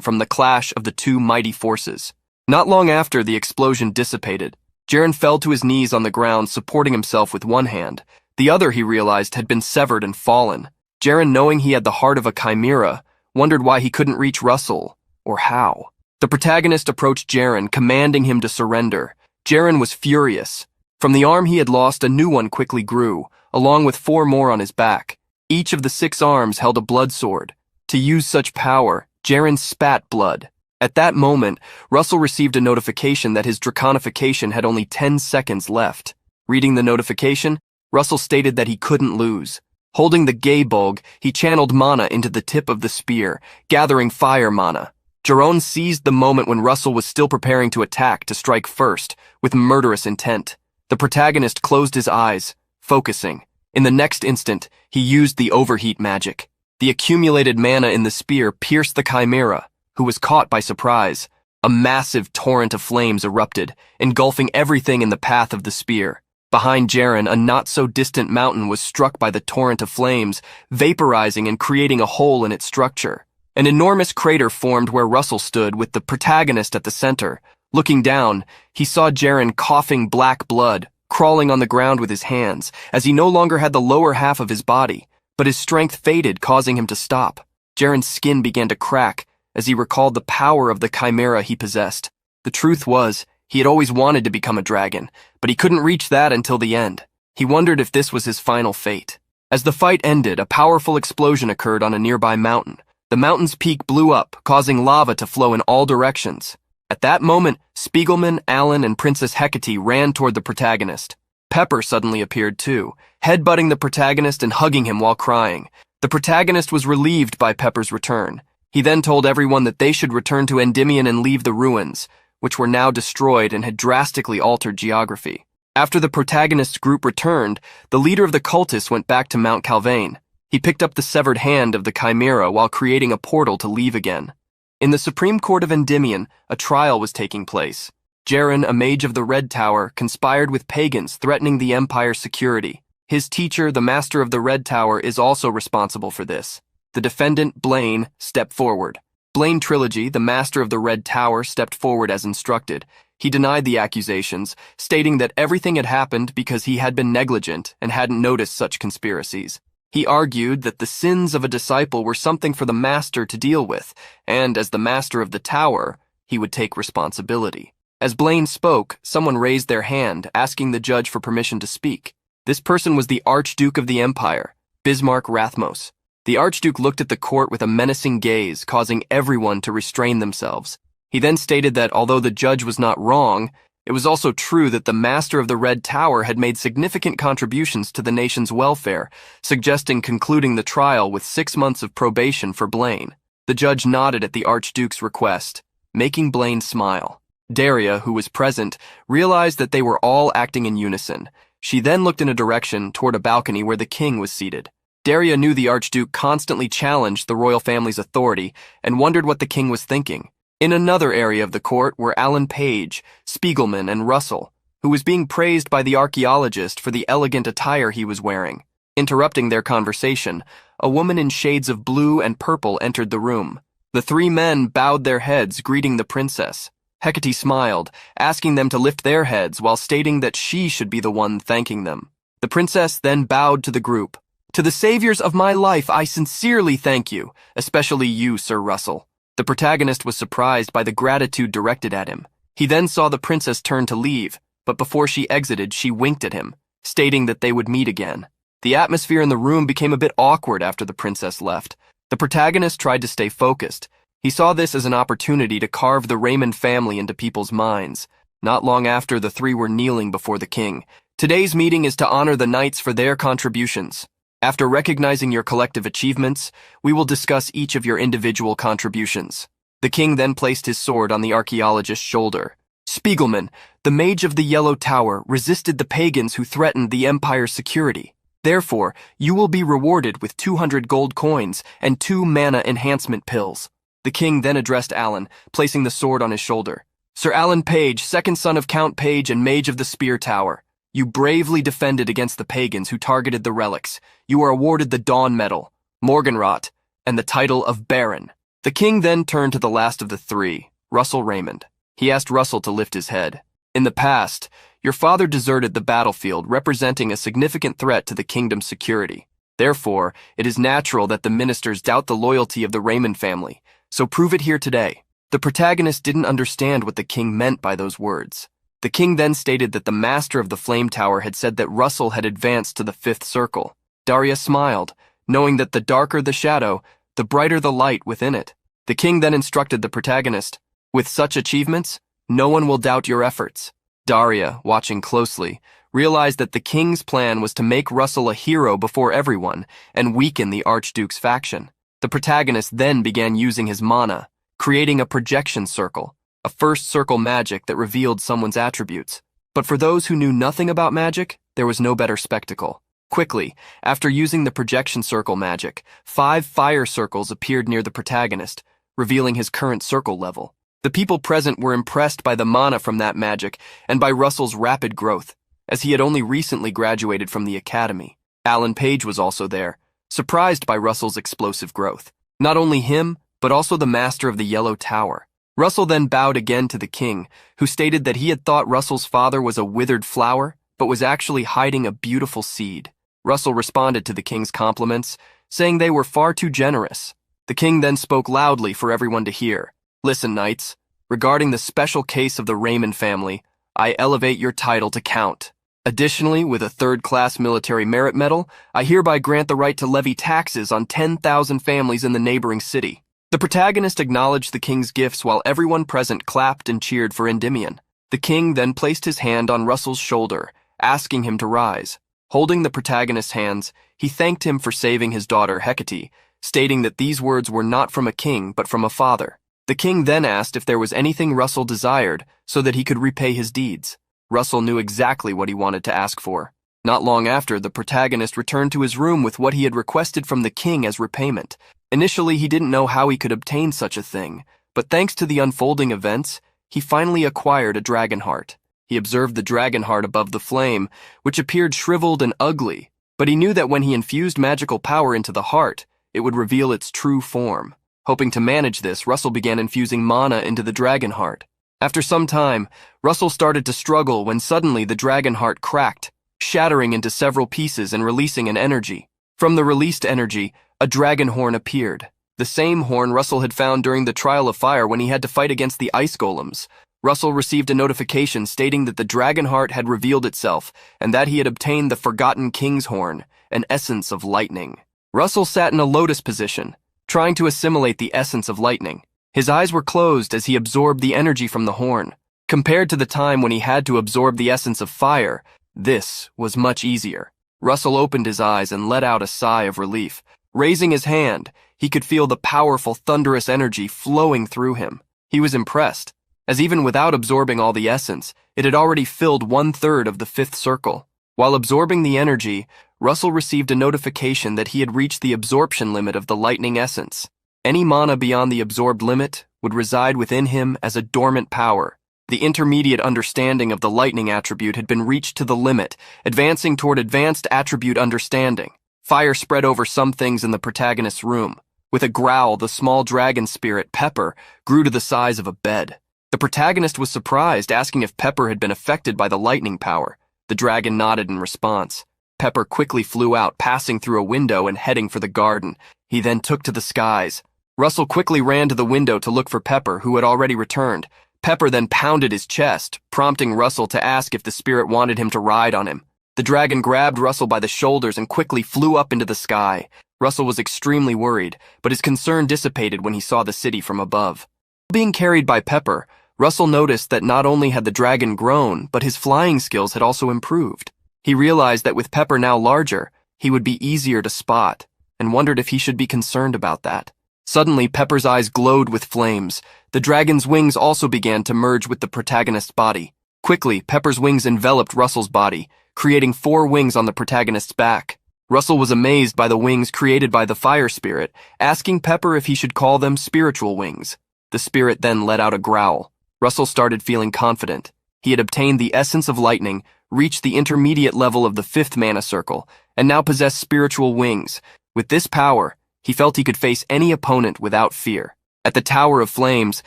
from the clash of the two mighty forces. Not long after the explosion dissipated, Jaren fell to his knees on the ground, supporting himself with one hand. The other, he realized, had been severed and fallen. Jaren, knowing he had the heart of a chimera, wondered why he couldn't reach Russell, or how. The protagonist approached Jaren, commanding him to surrender. Jaren was furious. From the arm he had lost, a new one quickly grew, along with 4 more on his back. Each of the 6 arms held a blood sword. To use such power, Jaren spat blood. At that moment, Russell received a notification that his draconification had only 10 seconds left. Reading the notification, Russell stated that he couldn't lose. Holding the Gabolg, he channeled mana into the tip of the spear, gathering fire mana. Jerome seized the moment when Russell was still preparing to attack to strike first, with murderous intent. The protagonist closed his eyes, focusing. In the next instant, he used the overheat magic. The accumulated mana in the spear pierced the chimera, who was caught by surprise. A massive torrent of flames erupted, engulfing everything in the path of the spear. Behind Jaren, a not-so-distant mountain was struck by the torrent of flames, vaporizing and creating a hole in its structure. An enormous crater formed where Russell stood, with the protagonist at the center. Looking down, he saw Jaren coughing black blood, crawling on the ground with his hands, as he no longer had the lower half of his body, but his strength faded, causing him to stop. Jaren's skin began to crack as he recalled the power of the chimera he possessed. The truth was, he had always wanted to become a dragon, but he couldn't reach that until the end. He wondered if this was his final fate. As the fight ended, a powerful explosion occurred on a nearby mountain. The mountain's peak blew up, causing lava to flow in all directions. At that moment, Spiegelman, Alan, and Princess Hecate ran toward the protagonist. Pepper suddenly appeared too, headbutting the protagonist and hugging him while crying. The protagonist was relieved by Pepper's return. He then told everyone that they should return to Endymion and leave the ruins, which were now destroyed and had drastically altered geography. After the protagonist's group returned, the leader of the cultists went back to Mount Calvain. He picked up the severed hand of the chimera while creating a portal to leave again. In the Supreme Court of Endymion, a trial was taking place. Jaren, a mage of the Red Tower, conspired with pagans threatening the Empire's security. His teacher, the Master of the Red Tower, is also responsible for this. The defendant, Blaine, stepped forward. Blaine Trilogy, the Master of the Red Tower, stepped forward as instructed. He denied the accusations, stating that everything had happened because he had been negligent and hadn't noticed such conspiracies. He argued that the sins of a disciple were something for the Master to deal with, and as the Master of the Tower, he would take responsibility. As Blaine spoke, someone raised their hand, asking the judge for permission to speak. This person was the Archduke of the Empire, Bismarck Rathmos. The Archduke looked at the court with a menacing gaze, causing everyone to restrain themselves. He then stated that although the judge was not wrong, it was also true that the Master of the Red Tower had made significant contributions to the nation's welfare, suggesting concluding the trial with 6 months of probation for Blaine. The judge nodded at the Archduke's request, making Blaine smile. Daria, who was present, realized that they were all acting in unison. She then looked in a direction toward a balcony where the king was seated. Daria knew the Archduke constantly challenged the royal family's authority and wondered what the king was thinking. In another area of the court were Alan Page, Spiegelman, and Russell, who was being praised by the archaeologist for the elegant attire he was wearing. Interrupting their conversation, a woman in shades of blue and purple entered the room. The three men bowed their heads, greeting the princess. Hecate smiled, asking them to lift their heads while stating that she should be the one thanking them. The princess then bowed to the group. "To the saviors of my life, I sincerely thank you, especially you, Sir Russell." The protagonist was surprised by the gratitude directed at him. He then saw the princess turn to leave, but before she exited, she winked at him, stating that they would meet again. The atmosphere in the room became a bit awkward after the princess left. The protagonist tried to stay focused. He saw this as an opportunity to carve the Raymond family into people's minds. Not long after, the three were kneeling before the king. "Today's meeting is to honor the knights for their contributions. After recognizing your collective achievements, we will discuss each of your individual contributions." The king then placed his sword on the archaeologist's shoulder. "Spiegelman, the Mage of the Yellow Tower, resisted the pagans who threatened the Empire's security. Therefore, you will be rewarded with 200 gold coins and 2 mana enhancement pills." The king then addressed Alan, placing the sword on his shoulder. "Sir Alan Page, second son of Count Page and Mage of the Spear Tower. You bravely defended against the pagans who targeted the relics. You are awarded the Dawn Medal, Morgenrot, and the title of Baron." The king then turned to the last of the three, Russell Raymond. He asked Russell to lift his head. "In the past, your father deserted the battlefield, representing a significant threat to the kingdom's security. Therefore, it is natural that the ministers doubt the loyalty of the Raymond family, so prove it here today." The protagonist didn't understand what the king meant by those words. The king then stated that the Master of the Flame Tower had said that Russell had advanced to the 5th circle. Daria smiled, knowing that the darker the shadow, the brighter the light within it. The king then instructed the protagonist, "With such achievements, no one will doubt your efforts." Daria, watching closely, realized that the king's plan was to make Russell a hero before everyone and weaken the Archduke's faction. The protagonist then began using his mana, creating a projection circle, a first circle magic that revealed someone's attributes. But for those who knew nothing about magic, there was no better spectacle. Quickly, after using the projection circle magic, 5 fire circles appeared near the protagonist, revealing his current circle level. The people present were impressed by the mana from that magic and by Russell's rapid growth, as he had only recently graduated from the academy. Alan Page was also there, surprised by Russell's explosive growth. Not only him, but also the master of the Yellow Tower. Russell then bowed again to the king, who stated that he had thought Russell's father was a withered flower, but was actually hiding a beautiful seed. Russell responded to the king's compliments, saying they were far too generous. The king then spoke loudly for everyone to hear. "Listen, knights, regarding the special case of the Raymond family, I elevate your title to Count. Additionally, with a third-class military merit medal, I hereby grant the right to levy taxes on 10,000 families in the neighboring city." The protagonist acknowledged the king's gifts while everyone present clapped and cheered for Endymion. The king then placed his hand on Russell's shoulder, asking him to rise. Holding the protagonist's hands, he thanked him for saving his daughter Hecate, stating that these words were not from a king but from a father. The king then asked if there was anything Russell desired so that he could repay his deeds. Russell knew exactly what he wanted to ask for. Not long after, the protagonist returned to his room with what he had requested from the king as repayment. Initially, he didn't know how he could obtain such a thing, but thanks to the unfolding events, he finally acquired a dragon heart. He observed the dragon heart above the flame, which appeared shriveled and ugly, but he knew that when he infused magical power into the heart, it would reveal its true form. Hoping to manage this, Russell began infusing mana into the dragon heart. After some time, Russell started to struggle when suddenly the dragon heart cracked, shattering into several pieces and releasing an energy. From the released energy, a dragon horn appeared, the same horn Russell had found during the trial of fire when he had to fight against the ice golems. Russell received a notification stating that the dragon heart had revealed itself and that he had obtained the forgotten king's horn, an essence of lightning. Russell sat in a lotus position, trying to assimilate the essence of lightning. His eyes were closed as he absorbed the energy from the horn. Compared to the time when he had to absorb the essence of fire, this was much easier. Russell opened his eyes and let out a sigh of relief. Raising his hand, he could feel the powerful, thunderous energy flowing through him. He was impressed, as even without absorbing all the essence, it had already filled 1/3 of the 5th circle. While absorbing the energy, Russell received a notification that he had reached the absorption limit of the lightning essence. Any mana beyond the absorbed limit would reside within him as a dormant power. The intermediate understanding of the lightning attribute had been reached to the limit, advancing toward advanced attribute understanding. Fire spread over some things in the protagonist's room. With a growl, the small dragon spirit, Pepper, grew to the size of a bed. The protagonist was surprised, asking if Pepper had been affected by the lightning power. The dragon nodded in response. Pepper quickly flew out, passing through a window and heading for the garden. He then took to the skies. Russell quickly ran to the window to look for Pepper, who had already returned. Pepper then pounded his chest, prompting Russell to ask if the spirit wanted him to ride on him. The dragon grabbed Russell by the shoulders and quickly flew up into the sky. Russell was extremely worried, but his concern dissipated when he saw the city from above. Being carried by Pepper, Russell noticed that not only had the dragon grown, but his flying skills had also improved. He realized that with Pepper now larger, he would be easier to spot, and wondered if he should be concerned about that. Suddenly, Pepper's eyes glowed with flames. The dragon's wings also began to merge with the protagonist's body. Quickly, Pepper's wings enveloped Russell's body, creating 4 wings on the protagonist's back. Russell was amazed by the wings created by the fire spirit, asking Pepper if he should call them spiritual wings. The spirit then let out a growl. Russell started feeling confident. He had obtained the essence of lightning, reached the intermediate level of the 5th mana circle, and now possessed spiritual wings. With this power, he felt he could face any opponent without fear. At the Tower of Flames,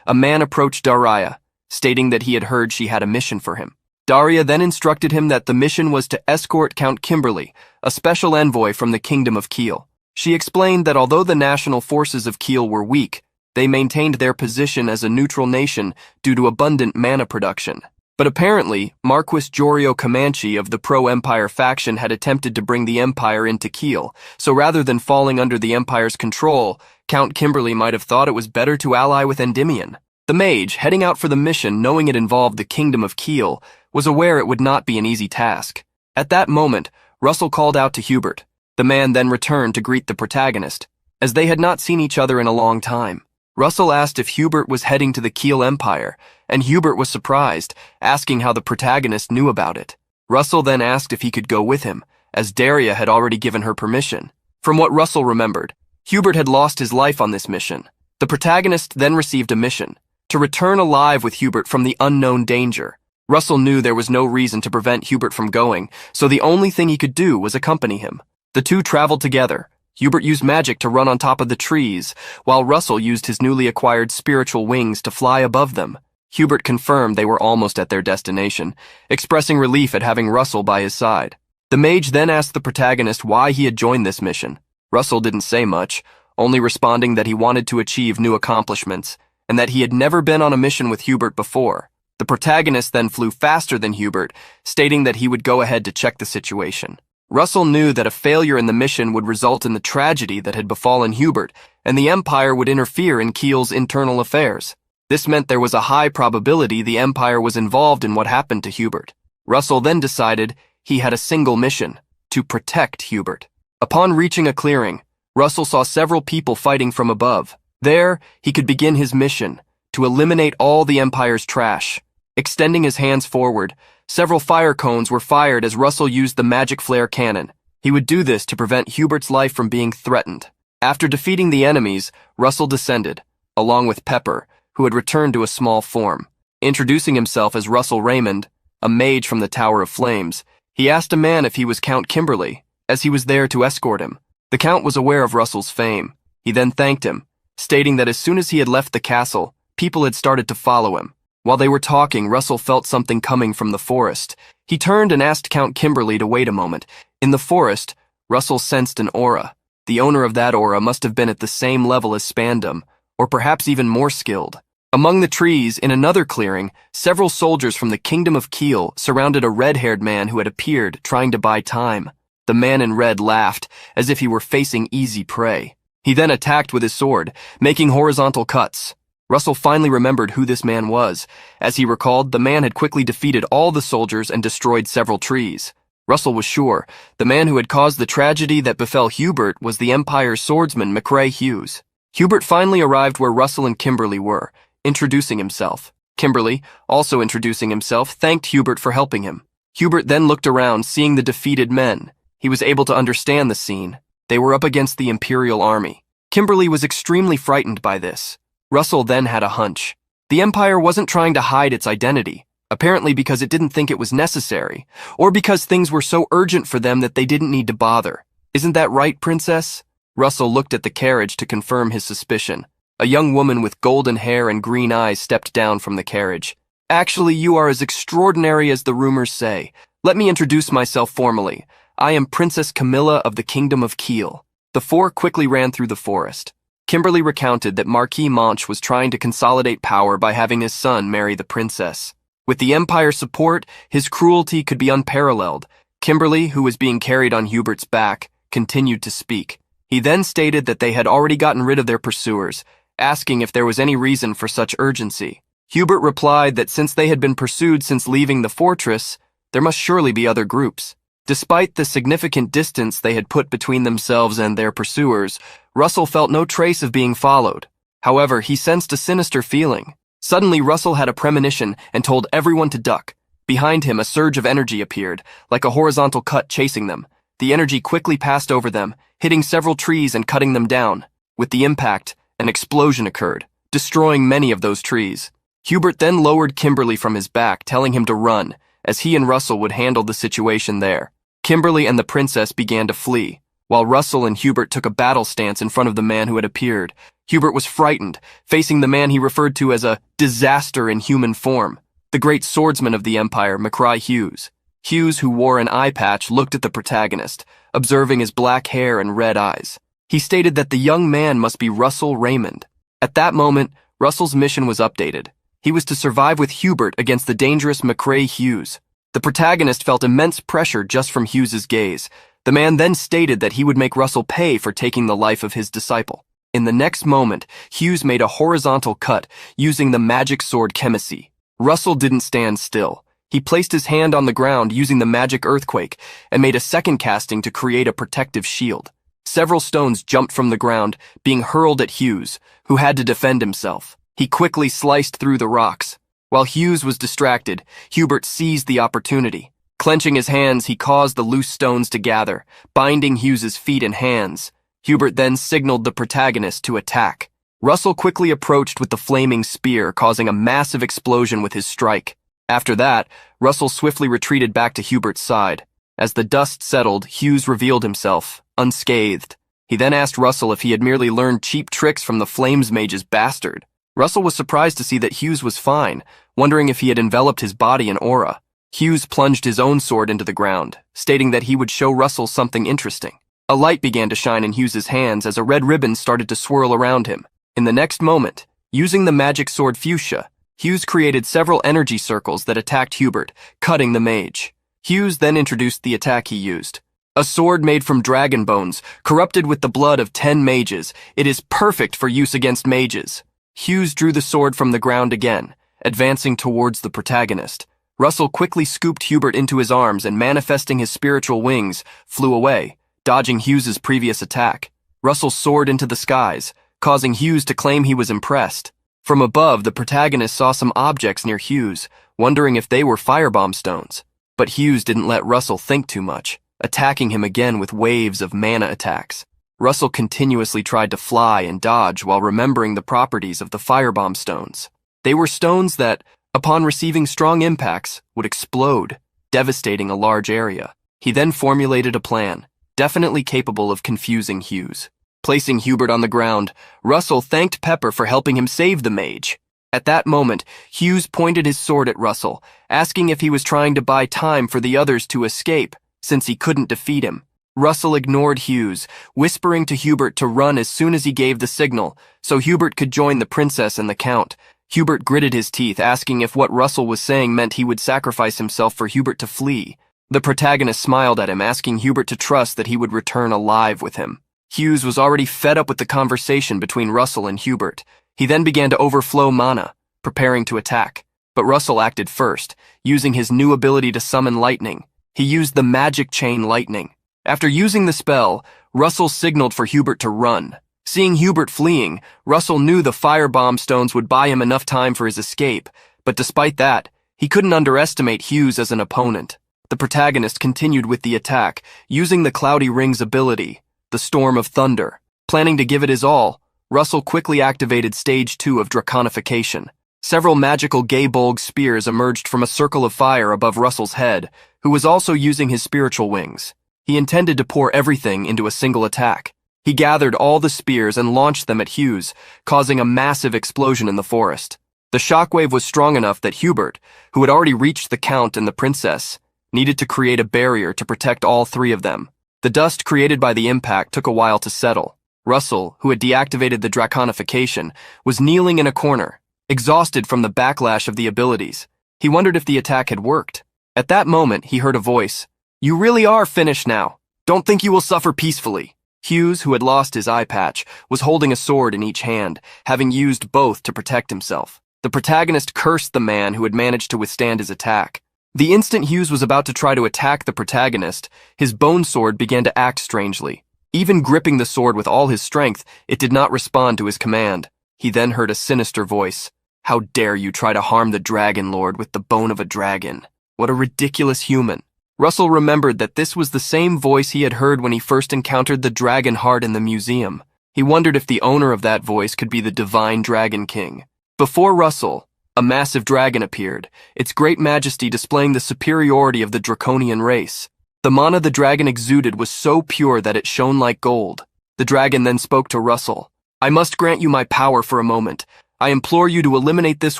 a man approached Daria, stating that he had heard she had a mission for him. Daria then instructed him that the mission was to escort Count Kimberly, a special envoy from the Kingdom of Kiel. She explained that although the national forces of Kiel were weak, they maintained their position as a neutral nation due to abundant mana production. But apparently, Marquis Jorio Comanche of the pro-Empire faction had attempted to bring the Empire into Kiel, so rather than falling under the Empire's control, Count Kimberly might have thought it was better to ally with Endymion. The mage, heading out for the mission knowing it involved the Kingdom of Kiel, was aware it would not be an easy task. At that moment, Russell called out to Hubert. The man then returned to greet the protagonist, as they had not seen each other in a long time. Russell asked if Hubert was heading to the Kiel Empire, and Hubert was surprised, asking how the protagonist knew about it. Russell then asked if he could go with him, as Daria had already given her permission. From what Russell remembered, Hubert had lost his life on this mission. The protagonist then received a mission to return alive with Hubert from the unknown danger. Russell knew there was no reason to prevent Hubert from going, so the only thing he could do was accompany him. The two traveled together. Hubert used magic to run on top of the trees, while Russell used his newly acquired spiritual wings to fly above them. Hubert confirmed they were almost at their destination, expressing relief at having Russell by his side. The mage then asked the protagonist why he had joined this mission. Russell didn't say much, only responding that he wanted to achieve new accomplishments, and that he had never been on a mission with Hubert before. The protagonist then flew faster than Hubert, stating that he would go ahead to check the situation. Russell knew that a failure in the mission would result in the tragedy that had befallen Hubert, and the Empire would interfere in Kiel's internal affairs. This meant there was a high probability the Empire was involved in what happened to Hubert. Russell then decided he had a single mission: to protect Hubert. Upon reaching a clearing, Russell saw several people fighting from above. There, he could begin his mission, to eliminate all the Empire's trash. Extending his hands forward, several fire cones were fired as Russell used the magic flare cannon. He would do this to prevent Hubert's life from being threatened. After defeating the enemies, Russell descended, along with Pepper, who had returned to a small form. Introducing himself as Russell Raymond, a mage from the Tower of Flames, he asked a man if he was Count Kimberly, as he was there to escort him. The Count was aware of Russell's fame. He then thanked him, stating that as soon as he had left the castle, people had started to follow him. While they were talking, Russell felt something coming from the forest. He turned and asked Count Kimberly to wait a moment. In the forest, Russell sensed an aura. The owner of that aura must have been at the same level as Spandam, or perhaps even more skilled. Among the trees, in another clearing, several soldiers from the Kingdom of Kiel surrounded a red-haired man who had appeared, trying to buy time. The man in red laughed, as if he were facing easy prey. He then attacked with his sword, making horizontal cuts. Russell finally remembered who this man was. As he recalled, the man had quickly defeated all the soldiers and destroyed several trees. Russell was sure the man who had caused the tragedy that befell Hubert was the Empire's swordsman McCrae Hughes. Hubert finally arrived where Russell and Kimberly were, introducing himself. Kimberly, also introducing himself, thanked Hubert for helping him. Hubert then looked around, seeing the defeated men. He was able to understand the scene. They were up against the Imperial army. Kimberly was extremely frightened by this. Russell then had a hunch. The Empire wasn't trying to hide its identity, apparently because it didn't think it was necessary, or because things were so urgent for them that they didn't need to bother. Isn't that right, Princess? Russell looked at the carriage to confirm his suspicion. A young woman with golden hair and green eyes stepped down from the carriage. Actually, you are as extraordinary as the rumors say. Let me introduce myself formally. I am Princess Camilla of the Kingdom of Kiel. The four quickly ran through the forest. Kimberly recounted that Marquis Mage was trying to consolidate power by having his son marry the princess. With the Empire's support, his cruelty could be unparalleled. Kimberly, who was being carried on Hubert's back, continued to speak. He then stated that they had already gotten rid of their pursuers, asking if there was any reason for such urgency. Hubert replied that since they had been pursued since leaving the fortress, there must surely be other groups. Despite the significant distance they had put between themselves and their pursuers, Russell felt no trace of being followed. However, he sensed a sinister feeling. Suddenly, Russell had a premonition and told everyone to duck. Behind him, a surge of energy appeared, like a horizontal cut chasing them. The energy quickly passed over them, hitting several trees and cutting them down. With the impact, an explosion occurred, destroying many of those trees. Hubert then lowered Kimberly from his back, telling him to run, as he and Russell would handle the situation there. Kimberly and the princess began to flee, while Russell and Hubert took a battle stance in front of the man who had appeared. Hubert was frightened, facing the man he referred to as a disaster in human form, the great swordsman of the Empire, McCrae Hughes. Hughes, who wore an eye patch, looked at the protagonist, observing his black hair and red eyes. He stated that the young man must be Russell Raymond. At that moment, Russell's mission was updated. He was to survive with Hubert against the dangerous McCrae Hughes. The protagonist felt immense pressure just from Hughes's gaze. The man then stated that he would make Russell pay for taking the life of his disciple. In the next moment, Hughes made a horizontal cut using the magic sword Chemacy. Russell didn't stand still. He placed his hand on the ground using the magic earthquake and made a second casting to create a protective shield. Several stones jumped from the ground, being hurled at Hughes, who had to defend himself. He quickly sliced through the rocks. While Hughes was distracted, Hubert seized the opportunity. Clenching his hands, he caused the loose stones to gather, binding Hughes's feet and hands. Hubert then signaled the protagonist to attack. Russell quickly approached with the flaming spear, causing a massive explosion with his strike. After that, Russell swiftly retreated back to Hubert's side. As the dust settled, Hughes revealed himself, unscathed. He then asked Russell if he had merely learned cheap tricks from the Flames Mage's bastard. Russell was surprised to see that Hughes was fine, wondering if he had enveloped his body in aura. Hughes plunged his own sword into the ground, stating that he would show Russell something interesting. A light began to shine in Hughes's hands as a red ribbon started to swirl around him. In the next moment, using the magic sword Fuchsia, Hughes created several energy circles that attacked Hubert, cutting the mage. Hughes then introduced the attack he used. A sword made from dragon bones, corrupted with the blood of 10 mages. It is perfect for use against mages. Hughes drew the sword from the ground again, advancing towards the protagonist. Russell quickly scooped Hubert into his arms and, manifesting his spiritual wings, flew away, dodging Hughes's previous attack. Russell soared into the skies, causing Hughes to claim he was impressed. From above, the protagonist saw some objects near Hughes, wondering if they were firebomb stones. But Hughes didn't let Russell think too much, attacking him again with waves of mana attacks. Russell continuously tried to fly and dodge while remembering the properties of the firebomb stones. They were stones that, upon receiving strong impacts, would explode, devastating a large area. He then formulated a plan, definitely capable of confusing Hughes. Placing Hubert on the ground, Russell thanked Pepper for helping him save the mage. At that moment, Hughes pointed his sword at Russell, asking if he was trying to buy time for the others to escape, since he couldn't defeat him. Russell ignored Hughes, whispering to Hubert to run as soon as he gave the signal, so Hubert could join the princess and the count. Hubert gritted his teeth, asking if what Russell was saying meant he would sacrifice himself for Hubert to flee. The protagonist smiled at him, asking Hubert to trust that he would return alive with him. Hughes was already fed up with the conversation between Russell and Hubert. He then began to overflow mana, preparing to attack. But Russell acted first, using his new ability to summon lightning. He used the magic chain lightning. After using the spell, Russell signaled for Hubert to run. Seeing Hubert fleeing, Russell knew the firebomb stones would buy him enough time for his escape, but despite that, he couldn't underestimate Hughes as an opponent. The protagonist continued with the attack, using the Cloudy Ring's ability, the Storm of Thunder. Planning to give it his all, Russell quickly activated Stage 2 of Draconification. Several magical Gaybolg spears emerged from a circle of fire above Russell's head, who was also using his spiritual wings. He intended to pour everything into a single attack. He gathered all the spears and launched them at Hughes, causing a massive explosion in the forest. The shockwave was strong enough that Hubert, who had already reached the Count and the Princess, needed to create a barrier to protect all three of them. The dust created by the impact took a while to settle. Russell, who had deactivated the Draconification, was kneeling in a corner, exhausted from the backlash of the abilities. He wondered if the attack had worked. At that moment, he heard a voice. "You really are finished now. Don't think you will suffer peacefully." Hughes, who had lost his eye patch, was holding a sword in each hand, having used both to protect himself. The protagonist cursed the man who had managed to withstand his attack. The instant Hughes was about to try to attack the protagonist, his bone sword began to act strangely. Even gripping the sword with all his strength, it did not respond to his command. He then heard a sinister voice. "How dare you try to harm the Dragon Lord with the bone of a dragon? What a ridiculous human." Russell remembered that this was the same voice he had heard when he first encountered the dragon heart in the museum. He wondered if the owner of that voice could be the Divine Dragon King. Before Russell, a massive dragon appeared, its great majesty displaying the superiority of the draconian race. The mana the dragon exuded was so pure that it shone like gold. The dragon then spoke to Russell. "I must grant you my power for a moment. I implore you to eliminate this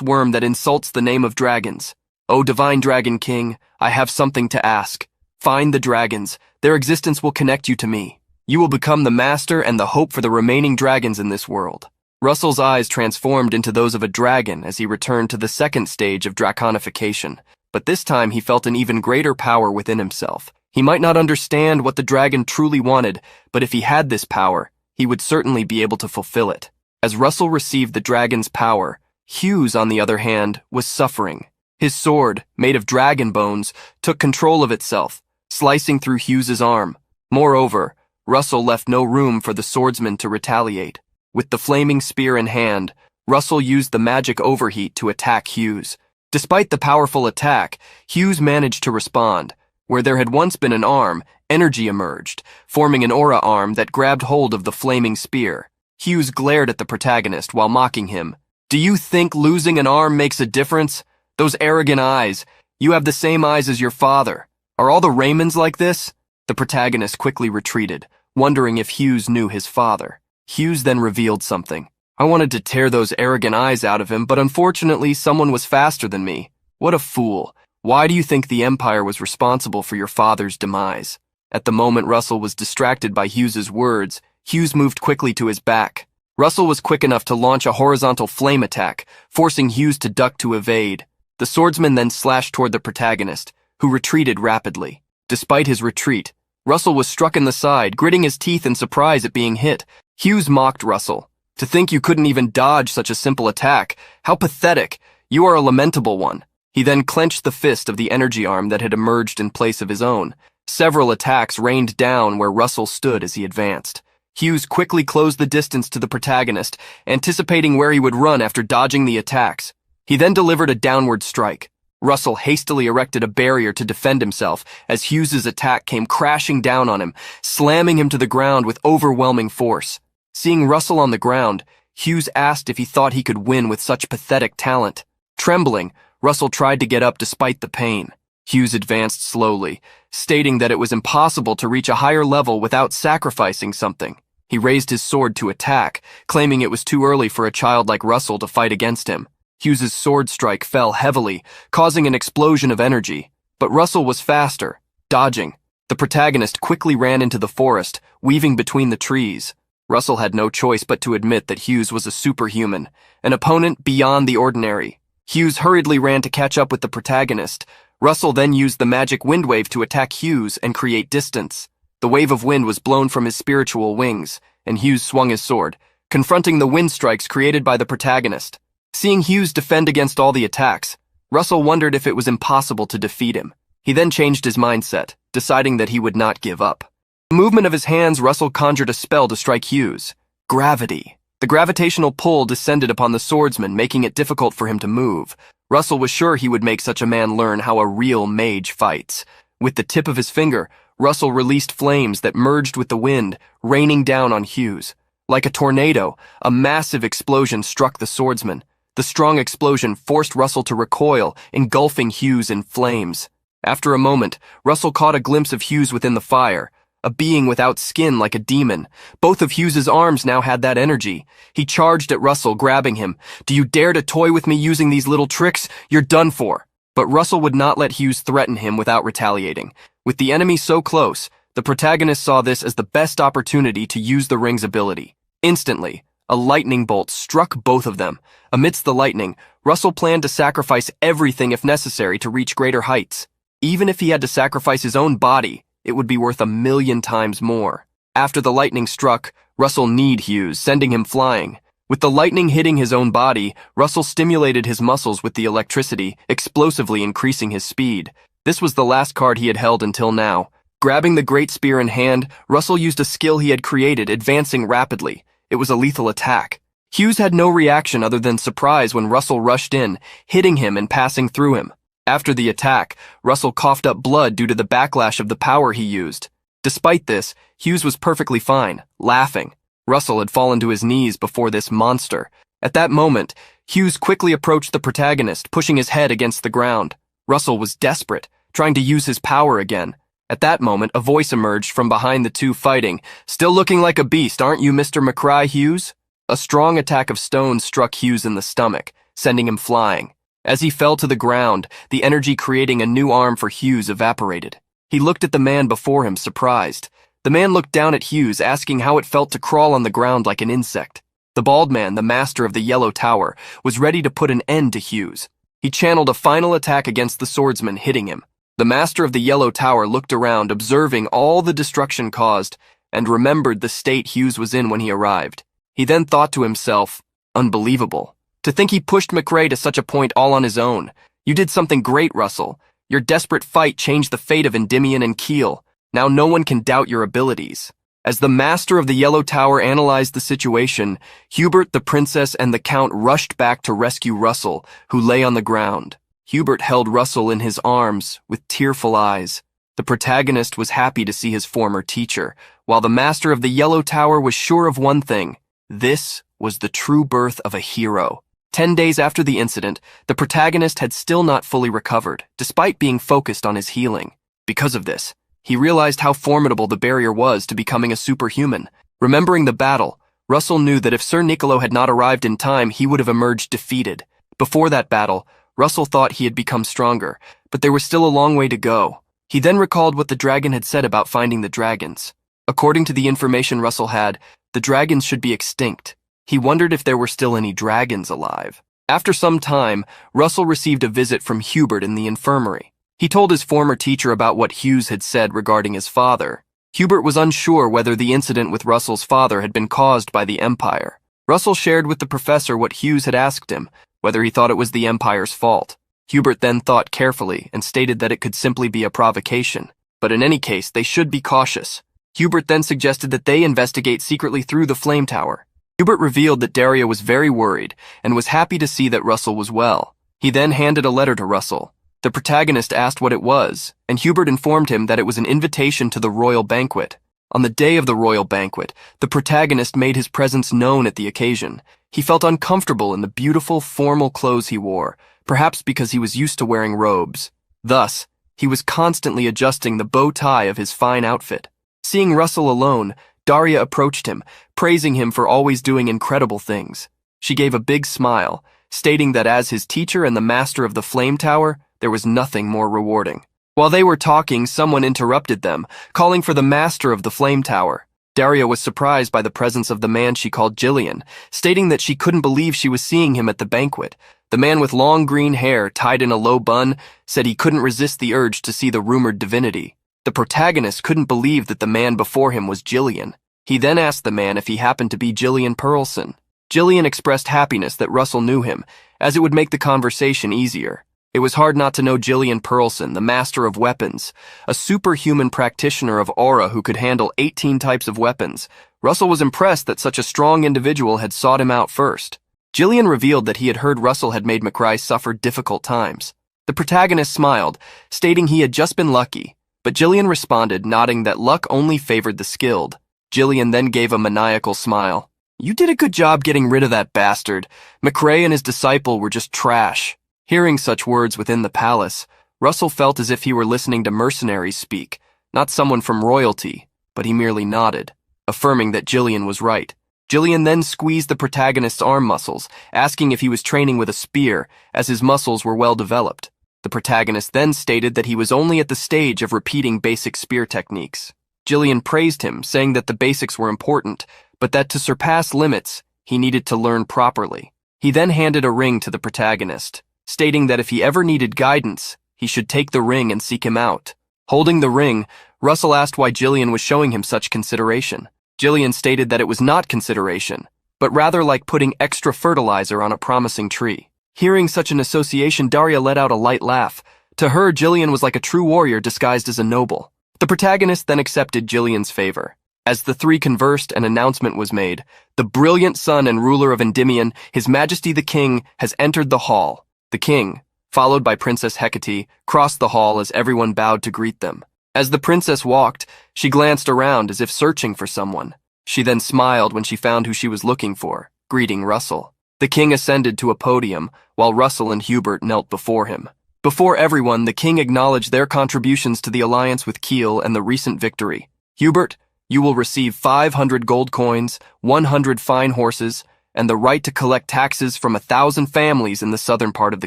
worm that insults the name of dragons. O Divine Dragon King, I have something to ask. Find the dragons. Their existence will connect you to me. You will become the master and the hope for the remaining dragons in this world." Russell's eyes transformed into those of a dragon as he returned to the second stage of Draconification, but this time he felt an even greater power within himself. He might not understand what the dragon truly wanted, but if he had this power, he would certainly be able to fulfill it. As Russell received the dragon's power, Hughes, on the other hand, was suffering. His sword, made of dragon bones, took control of itself, slicing through Hughes's arm. Moreover, Russell left no room for the swordsman to retaliate. With the flaming spear in hand, Russell used the magic overheat to attack Hughes. Despite the powerful attack, Hughes managed to respond. Where there had once been an arm, energy emerged, forming an aura arm that grabbed hold of the flaming spear. Hughes glared at the protagonist while mocking him. "Do you think losing an arm makes a difference? Those arrogant eyes. You have the same eyes as your father. Are all the Raymonds like this?" The protagonist quickly retreated, wondering if Hughes knew his father. Hughes then revealed something. "I wanted to tear those arrogant eyes out of him, but unfortunately someone was faster than me. What a fool. Why do you think the Empire was responsible for your father's demise?" At the moment Russell was distracted by Hughes's words, Hughes moved quickly to his back. Russell was quick enough to launch a horizontal flame attack, forcing Hughes to duck to evade. The swordsman then slashed toward the protagonist, who retreated rapidly. Despite his retreat, Russell was struck in the side, gritting his teeth in surprise at being hit. Hughes mocked Russell. "To think you couldn't even dodge such a simple attack. How pathetic. You are a lamentable one." He then clenched the fist of the energy arm that had emerged in place of his own. Several attacks rained down where Russell stood as he advanced. Hughes quickly closed the distance to the protagonist, anticipating where he would run after dodging the attacks. He then delivered a downward strike. Russell hastily erected a barrier to defend himself as Hughes's attack came crashing down on him, slamming him to the ground with overwhelming force. Seeing Russell on the ground, Hughes asked if he thought he could win with such pathetic talent. Trembling, Russell tried to get up despite the pain. Hughes advanced slowly, stating that it was impossible to reach a higher level without sacrificing something. He raised his sword to attack, claiming it was too early for a child like Russell to fight against him. Hughes's sword strike fell heavily, causing an explosion of energy. But Russell was faster, dodging. The protagonist quickly ran into the forest, weaving between the trees. Russell had no choice but to admit that Hughes was a superhuman, an opponent beyond the ordinary. Hughes hurriedly ran to catch up with the protagonist. Russell then used the magic wind wave to attack Hughes and create distance. The wave of wind was blown from his spiritual wings, and Hughes swung his sword, confronting the wind strikes created by the protagonist. Seeing Hughes defend against all the attacks, Russell wondered if it was impossible to defeat him. He then changed his mindset, deciding that he would not give up. The movement of his hands, Russell conjured a spell to strike Hughes. Gravity. The gravitational pull descended upon the swordsman, making it difficult for him to move. Russell was sure he would make such a man learn how a real mage fights. With the tip of his finger, Russell released flames that merged with the wind, raining down on Hughes. Like a tornado, a massive explosion struck the swordsman. The strong explosion forced Russell to recoil, engulfing Hughes in flames. After a moment, Russell caught a glimpse of Hughes within the fire, a being without skin like a demon. Both of Hughes's arms now had that energy. He charged at Russell, grabbing him. "Do you dare to toy with me using these little tricks? You're done for." But Russell would not let Hughes threaten him without retaliating. With the enemy so close, the protagonist saw this as the best opportunity to use the ring's ability. Instantly, a lightning bolt struck both of them. Amidst the lightning, Russell planned to sacrifice everything if necessary to reach greater heights. Even if he had to sacrifice his own body, it would be worth 1,000,000 times more. After the lightning struck, Russell kneed Hughes, sending him flying. With the lightning hitting his own body, Russell stimulated his muscles with the electricity, explosively increasing his speed. This was the last card he had held until now. Grabbing the great spear in hand, Russell used a skill he had created, advancing rapidly. It was a lethal attack. Hughes had no reaction other than surprise when Russell rushed in, hitting him and passing through him. After the attack, Russell coughed up blood due to the backlash of the power he used. Despite this, Hughes was perfectly fine, laughing. Russell had fallen to his knees before this monster. At that moment, Hughes quickly approached the protagonist, pushing his head against the ground. Russell was desperate, trying to use his power again. At that moment, a voice emerged from behind the two fighting. "Still looking like a beast, aren't you, Mr. McCry, Hughes?" A strong attack of stones struck Hughes in the stomach, sending him flying. As he fell to the ground, the energy creating a new arm for Hughes evaporated. He looked at the man before him, surprised. The man looked down at Hughes, asking how it felt to crawl on the ground like an insect. The bald man, the master of the Yellow Tower, was ready to put an end to Hughes. He channeled a final attack against the swordsman, hitting him. The master of the Yellow Tower looked around, observing all the destruction caused, and remembered the state Hughes was in when he arrived. He then thought to himself, "Unbelievable. To think he pushed McRae to such a point all on his own. You did something great, Russell. Your desperate fight changed the fate of Endymion and Keel. Now no one can doubt your abilities." As the master of the Yellow Tower analyzed the situation, Hubert, the princess, and the count rushed back to rescue Russell, who lay on the ground. Hubert held Russell in his arms with tearful eyes. The protagonist was happy to see his former teacher, while the master of the Yellow Tower was sure of one thing: this was the true birth of a hero. 10 days after the incident, the protagonist had still not fully recovered, despite being focused on his healing. Because of this, he realized how formidable the barrier was to becoming a superhuman. Remembering the battle, Russell knew that if Sir Niccolo had not arrived in time, he would have emerged defeated. Before that battle, Russell thought he had become stronger, but there was still a long way to go. He then recalled what the dragon had said about finding the dragons. According to the information Russell had, the dragons should be extinct. He wondered if there were still any dragons alive. After some time, Russell received a visit from Hubert in the infirmary. He told his former teacher about what Hughes had said regarding his father. Hubert was unsure whether the incident with Russell's father had been caused by the Empire. Russell shared with the professor what Hughes had asked him, whether he thought it was the Empire's fault. Hubert then thought carefully and stated that it could simply be a provocation. But in any case, they should be cautious. Hubert then suggested that they investigate secretly through the Flame Tower. Hubert revealed that Daria was very worried and was happy to see that Russell was well. He then handed a letter to Russell. The protagonist asked what it was, and Hubert informed him that it was an invitation to the royal banquet. On the day of the royal banquet, the protagonist made his presence known at the occasion. He felt uncomfortable in the beautiful, formal clothes he wore, perhaps because he was used to wearing robes. Thus, he was constantly adjusting the bow tie of his fine outfit. Seeing Russell alone, Daria approached him, praising him for always doing incredible things. She gave a big smile, stating that as his teacher and the master of the Flame Tower, there was nothing more rewarding. While they were talking, someone interrupted them, calling for the master of the Flame Tower. Daria was surprised by the presence of the man she called Jillian, stating that she couldn't believe she was seeing him at the banquet. The man with long green hair tied in a low bun said he couldn't resist the urge to see the rumored divinity. The protagonist couldn't believe that the man before him was Jillian. He then asked the man if he happened to be Jillian Pearlson. Jillian expressed happiness that Russell knew him, as it would make the conversation easier. It was hard not to know Jillian Pearlson, the master of weapons, a superhuman practitioner of aura who could handle 18 types of weapons. Russell was impressed that such a strong individual had sought him out first. Jillian revealed that he had heard Russell had made McCry suffer difficult times. The protagonist smiled, stating he had just been lucky, but Jillian responded, nodding that luck only favored the skilled. Jillian then gave a maniacal smile. "You did a good job getting rid of that bastard. McCray and his disciple were just trash." Hearing such words within the palace, Russell felt as if he were listening to mercenaries speak, not someone from royalty, but he merely nodded, affirming that Jillian was right. Jillian then squeezed the protagonist's arm muscles, asking if he was training with a spear, as his muscles were well developed. The protagonist then stated that he was only at the stage of repeating basic spear techniques. Jillian praised him, saying that the basics were important, but that to surpass limits, he needed to learn properly. He then handed a ring to the protagonist, stating that if he ever needed guidance, he should take the ring and seek him out. Holding the ring, Russell asked why Jillian was showing him such consideration. Jillian stated that it was not consideration, but rather like putting extra fertilizer on a promising tree. Hearing such an association, Daria let out a light laugh. To her, Jillian was like a true warrior disguised as a noble. The protagonist then accepted Jillian's favor. As the three conversed, an announcement was made. The brilliant son and ruler of Endymion, His Majesty the King, has entered the hall. The king, followed by Princess Hecate, crossed the hall as everyone bowed to greet them. As the princess walked, she glanced around as if searching for someone. She then smiled when she found who she was looking for, greeting Russell. The king ascended to a podium, while Russell and Hubert knelt before him. Before everyone, the king acknowledged their contributions to the alliance with Kiel and the recent victory. "Hubert, you will receive 500 gold coins, 100 fine horses, and the right to collect taxes from 1,000 families in the southern part of the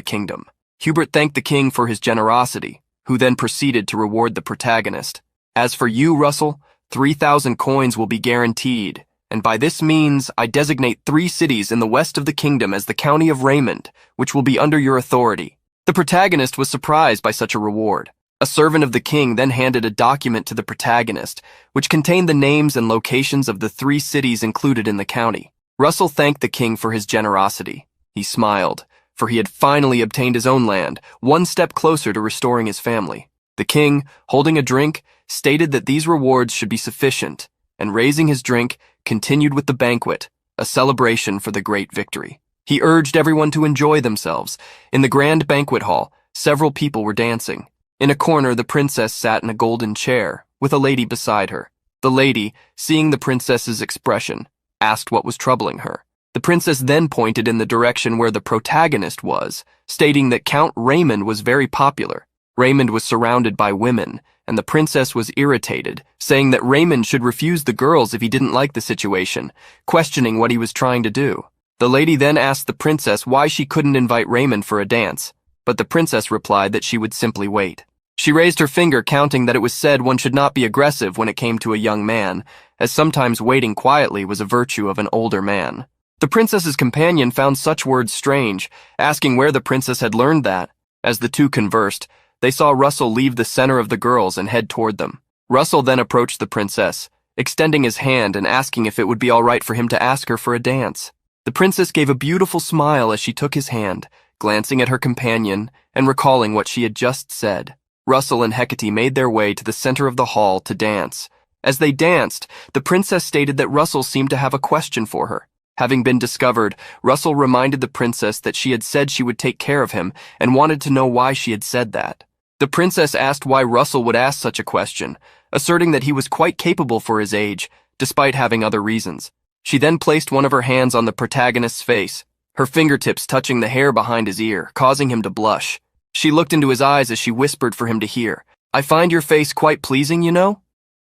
kingdom." Hubert thanked the king for his generosity, who then proceeded to reward the protagonist. "As for you, Russell, 3,000 coins will be guaranteed, and by this means I designate 3 cities in the west of the kingdom as the county of Raymond, which will be under your authority." The protagonist was surprised by such a reward. A servant of the king then handed a document to the protagonist, which contained the names and locations of the 3 cities included in the county. Russell thanked the king for his generosity. He smiled, for he had finally obtained his own land, one step closer to restoring his family. The king, holding a drink, stated that these rewards should be sufficient, and raising his drink, continued with the banquet, a celebration for the great victory. He urged everyone to enjoy themselves. In the grand banquet hall, several people were dancing. In a corner, the princess sat in a golden chair, with a lady beside her. The lady, seeing the princess's expression, asked what was troubling her. The princess then pointed in the direction where the protagonist was, stating that Count Raymond was very popular. Raymond was surrounded by women, and the princess was irritated, saying that Raymond should refuse the girls if he didn't like the situation, questioning what he was trying to do. The lady then asked the princess why she couldn't invite Raymond for a dance, but the princess replied that she would simply wait. She raised her finger, counting that it was said one should not be aggressive when it came to a young man, as sometimes waiting quietly was a virtue of an older man. The princess's companion found such words strange, asking where the princess had learned that. As the two conversed, they saw Russell leave the center of the girls and head toward them. Russell then approached the princess, extending his hand and asking if it would be all right for him to ask her for a dance. The princess gave a beautiful smile as she took his hand, glancing at her companion and recalling what she had just said. Russell and Hecate made their way to the center of the hall to dance. As they danced, the princess stated that Russell seemed to have a question for her. Having been discovered, Russell reminded the princess that she had said she would take care of him and wanted to know why she had said that. The princess asked why Russell would ask such a question, asserting that he was quite capable for his age, despite having other reasons. She then placed one of her hands on the protagonist's face, her fingertips touching the hair behind his ear, causing him to blush. She looked into his eyes as she whispered for him to hear. "I find your face quite pleasing, you know?"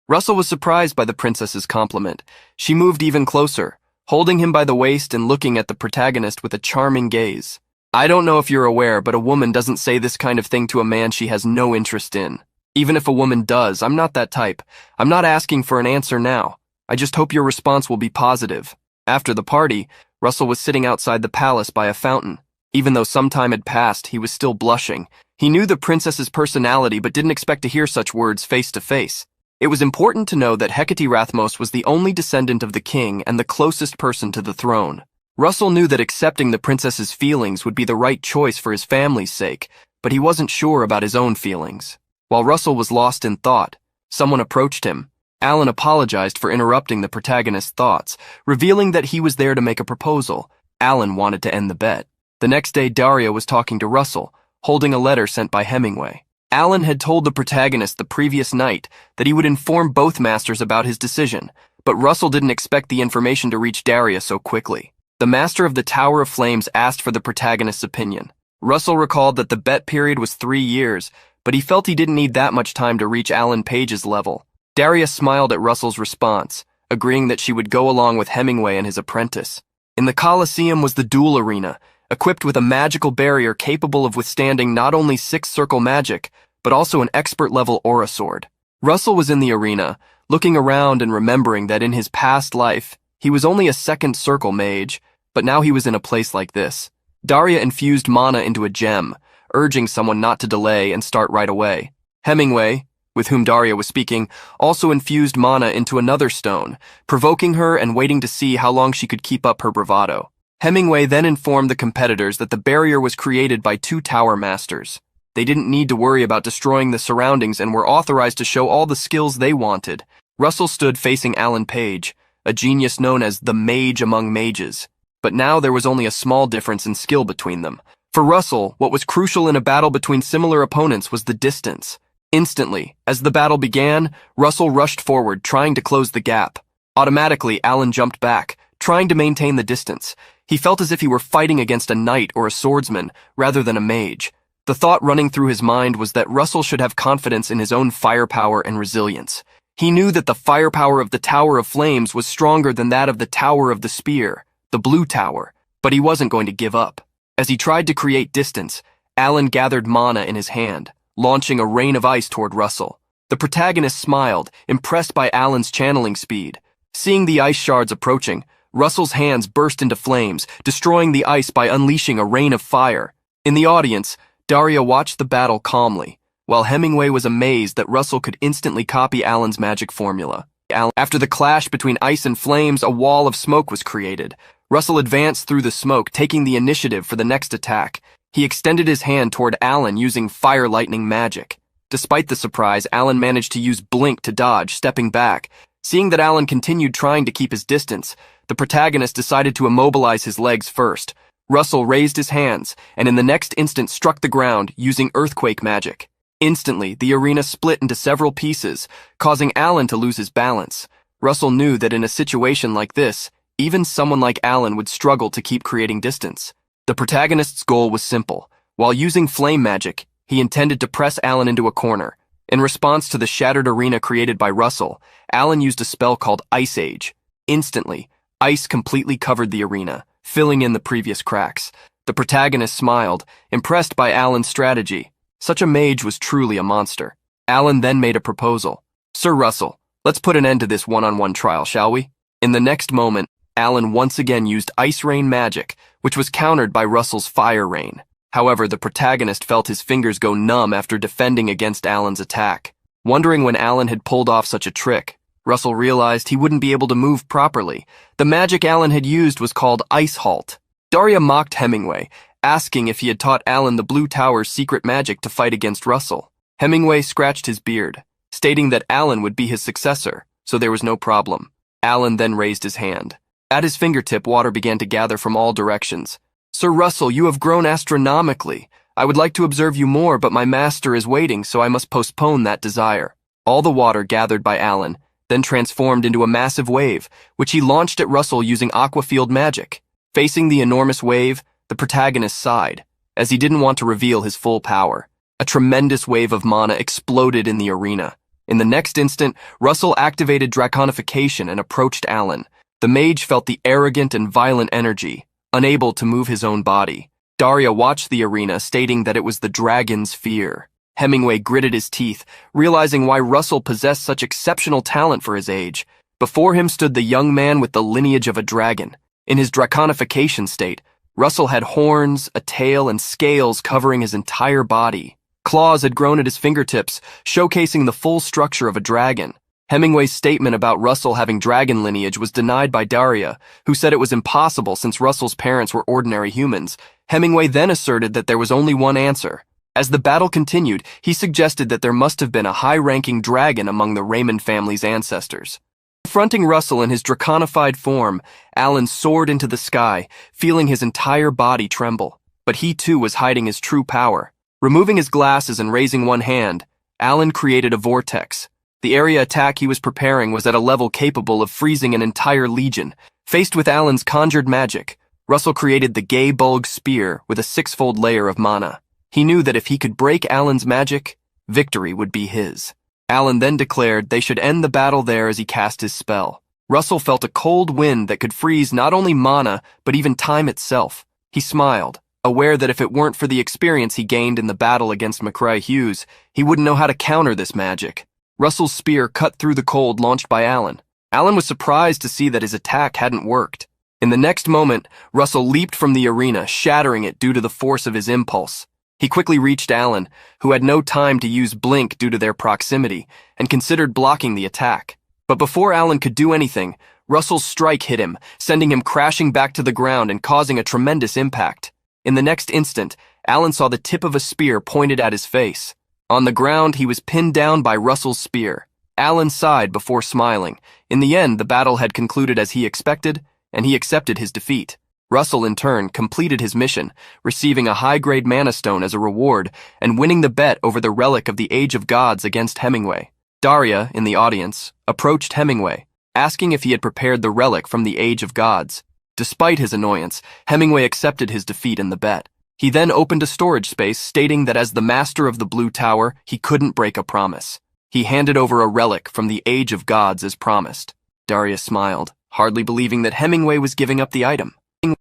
Russell was surprised by the princess's compliment. She moved even closer, holding him by the waist and looking at the protagonist with a charming gaze. "I don't know if you're aware, but a woman doesn't say this kind of thing to a man she has no interest in. Even if a woman does, I'm not that type. I'm not asking for an answer now. I just hope your response will be positive." After the party, Russell was sitting outside the palace by a fountain. Even though some time had passed, he was still blushing. He knew the princess's personality but didn't expect to hear such words face to face. It was important to know that Hecate Rathmos was the only descendant of the king and the closest person to the throne. Russell knew that accepting the princess's feelings would be the right choice for his family's sake, but he wasn't sure about his own feelings. While Russell was lost in thought, someone approached him. Alan apologized for interrupting the protagonist's thoughts, revealing that he was there to make a proposal. Alan wanted to end the bet. The next day, Daria was talking to Russell, holding a letter sent by Hemingway. Alan had told the protagonist the previous night that he would inform both masters about his decision, but Russell didn't expect the information to reach Daria so quickly. The master of the Tower of Flames asked for the protagonist's opinion. Russell recalled that the bet period was 3 years, but he felt he didn't need that much time to reach Alan Page's level. Daria smiled at Russell's response, agreeing that she would go along with Hemingway and his apprentice. In the Colosseum was the duel arena, equipped with a magical barrier capable of withstanding not only six-circle magic, but also an expert-level aura sword. Russell was in the arena, looking around and remembering that in his past life, he was only a second-circle mage, but now he was in a place like this. Daria infused mana into a gem, urging someone not to delay and start right away. Hemingway, with whom Daria was speaking, also infused mana into another stone, provoking her and waiting to see how long she could keep up her bravado. Hemingway then informed the competitors that the barrier was created by 2 tower masters. They didn't need to worry about destroying the surroundings and were authorized to show all the skills they wanted. Russell stood facing Alan Page, a genius known as the Mage among mages. But now there was only a small difference in skill between them. For Russell, what was crucial in a battle between similar opponents was the distance. Instantly, as the battle began, Russell rushed forward, trying to close the gap. Automatically, Alan jumped back, trying to maintain the distance. He felt as if he were fighting against a knight or a swordsman, rather than a mage. The thought running through his mind was that Russell should have confidence in his own firepower and resilience. He knew that the firepower of the Tower of Flames was stronger than that of the Tower of the Spear, the Blue Tower, but he wasn't going to give up. As he tried to create distance, Alan gathered mana in his hand, launching a rain of ice toward Russell. The protagonist smiled, impressed by Alan's channeling speed. Seeing the ice shards approaching, Russell's hands burst into flames, destroying the ice by unleashing a rain of fire. In the audience, Daria watched the battle calmly, while Hemingway was amazed that Russell could instantly copy Alan's magic formula. After the clash between ice and flames, a wall of smoke was created. Russell advanced through the smoke, taking the initiative for the next attack. He extended his hand toward Alan using fire lightning magic. Despite the surprise, Alan managed to use blink to dodge, stepping back. Seeing that Alan continued trying to keep his distance, the protagonist decided to immobilize his legs first. Russell raised his hands, and in the next instant struck the ground using earthquake magic. Instantly, the arena split into several pieces, causing Alan to lose his balance. Russell knew that in a situation like this, even someone like Alan would struggle to keep creating distance. The protagonist's goal was simple. While using flame magic, he intended to press Alan into a corner. In response to the shattered arena created by Russell, Alan used a spell called Ice Age. Instantly, ice completely covered the arena, filling in the previous cracks. The protagonist smiled, impressed by Alan's strategy. Such a mage was truly a monster. Alan then made a proposal. "Sir Russell, let's put an end to this one-on-one trial, shall we?" In the next moment, Alan once again used Ice Rain magic, which was countered by Russell's Fire Rain. However, the protagonist felt his fingers go numb after defending against Alan's attack. Wondering when Alan had pulled off such a trick, Russell realized he wouldn't be able to move properly. The magic Alan had used was called Ice Halt. Daria mocked Hemingway, asking if he had taught Alan the Blue Tower's secret magic to fight against Russell. Hemingway scratched his beard, stating that Alan would be his successor, so there was no problem. Alan then raised his hand. At his fingertip, water began to gather from all directions. "Sir Russell, you have grown astronomically. I would like to observe you more, but my master is waiting, so I must postpone that desire." All the water gathered by Alan then transformed into a massive wave, which he launched at Russell using aquafield magic. Facing the enormous wave, the protagonist sighed, as he didn't want to reveal his full power. A tremendous wave of mana exploded in the arena. In the next instant, Russell activated Draconification and approached Alan. The mage felt the arrogant and violent energy, unable to move his own body. Daria watched the arena, stating that it was the dragon's fear. Hemingway gritted his teeth, realizing why Russell possessed such exceptional talent for his age. Before him stood the young man with the lineage of a dragon. In his Draconification state, Russell had horns, a tail, and scales covering his entire body. Claws had grown at his fingertips, showcasing the full structure of a dragon. Hemingway's statement about Russell having dragon lineage was denied by Daria, who said it was impossible since Russell's parents were ordinary humans. Hemingway then asserted that there was only one answer. As the battle continued, he suggested that there must have been a high-ranking dragon among the Raymond family's ancestors. Confronting Russell in his draconified form, Alan soared into the sky, feeling his entire body tremble. But he too was hiding his true power. Removing his glasses and raising one hand, Alan created a vortex. The area attack he was preparing was at a level capable of freezing an entire legion. Faced with Alan's conjured magic, Russell created the Gay Bulg Spear with a six-fold layer of mana. He knew that if he could break Alan's magic, victory would be his. Alan then declared they should end the battle there as he cast his spell. Russell felt a cold wind that could freeze not only mana, but even time itself. He smiled, aware that if it weren't for the experience he gained in the battle against McCrae Hughes, he wouldn't know how to counter this magic. Russell's spear cut through the cold launched by Alan. Alan was surprised to see that his attack hadn't worked. In the next moment, Russell leaped from the arena, shattering it due to the force of his impulse. He quickly reached Alan, who had no time to use blink due to their proximity, and considered blocking the attack. But before Alan could do anything, Russell's strike hit him, sending him crashing back to the ground and causing a tremendous impact. In the next instant, Alan saw the tip of a spear pointed at his face. On the ground, he was pinned down by Russell's spear. Alan sighed before smiling. In the end, the battle had concluded as he expected, and he accepted his defeat. Russell, in turn, completed his mission, receiving a high-grade mana stone as a reward and winning the bet over the relic of the Age of Gods against Hemingway. Daria, in the audience, approached Hemingway, asking if he had prepared the relic from the Age of Gods. Despite his annoyance, Hemingway accepted his defeat in the bet. He then opened a storage space, stating that as the master of the Blue Tower, he couldn't break a promise. He handed over a relic from the Age of Gods as promised. Daria smiled, hardly believing that Hemingway was giving up the item.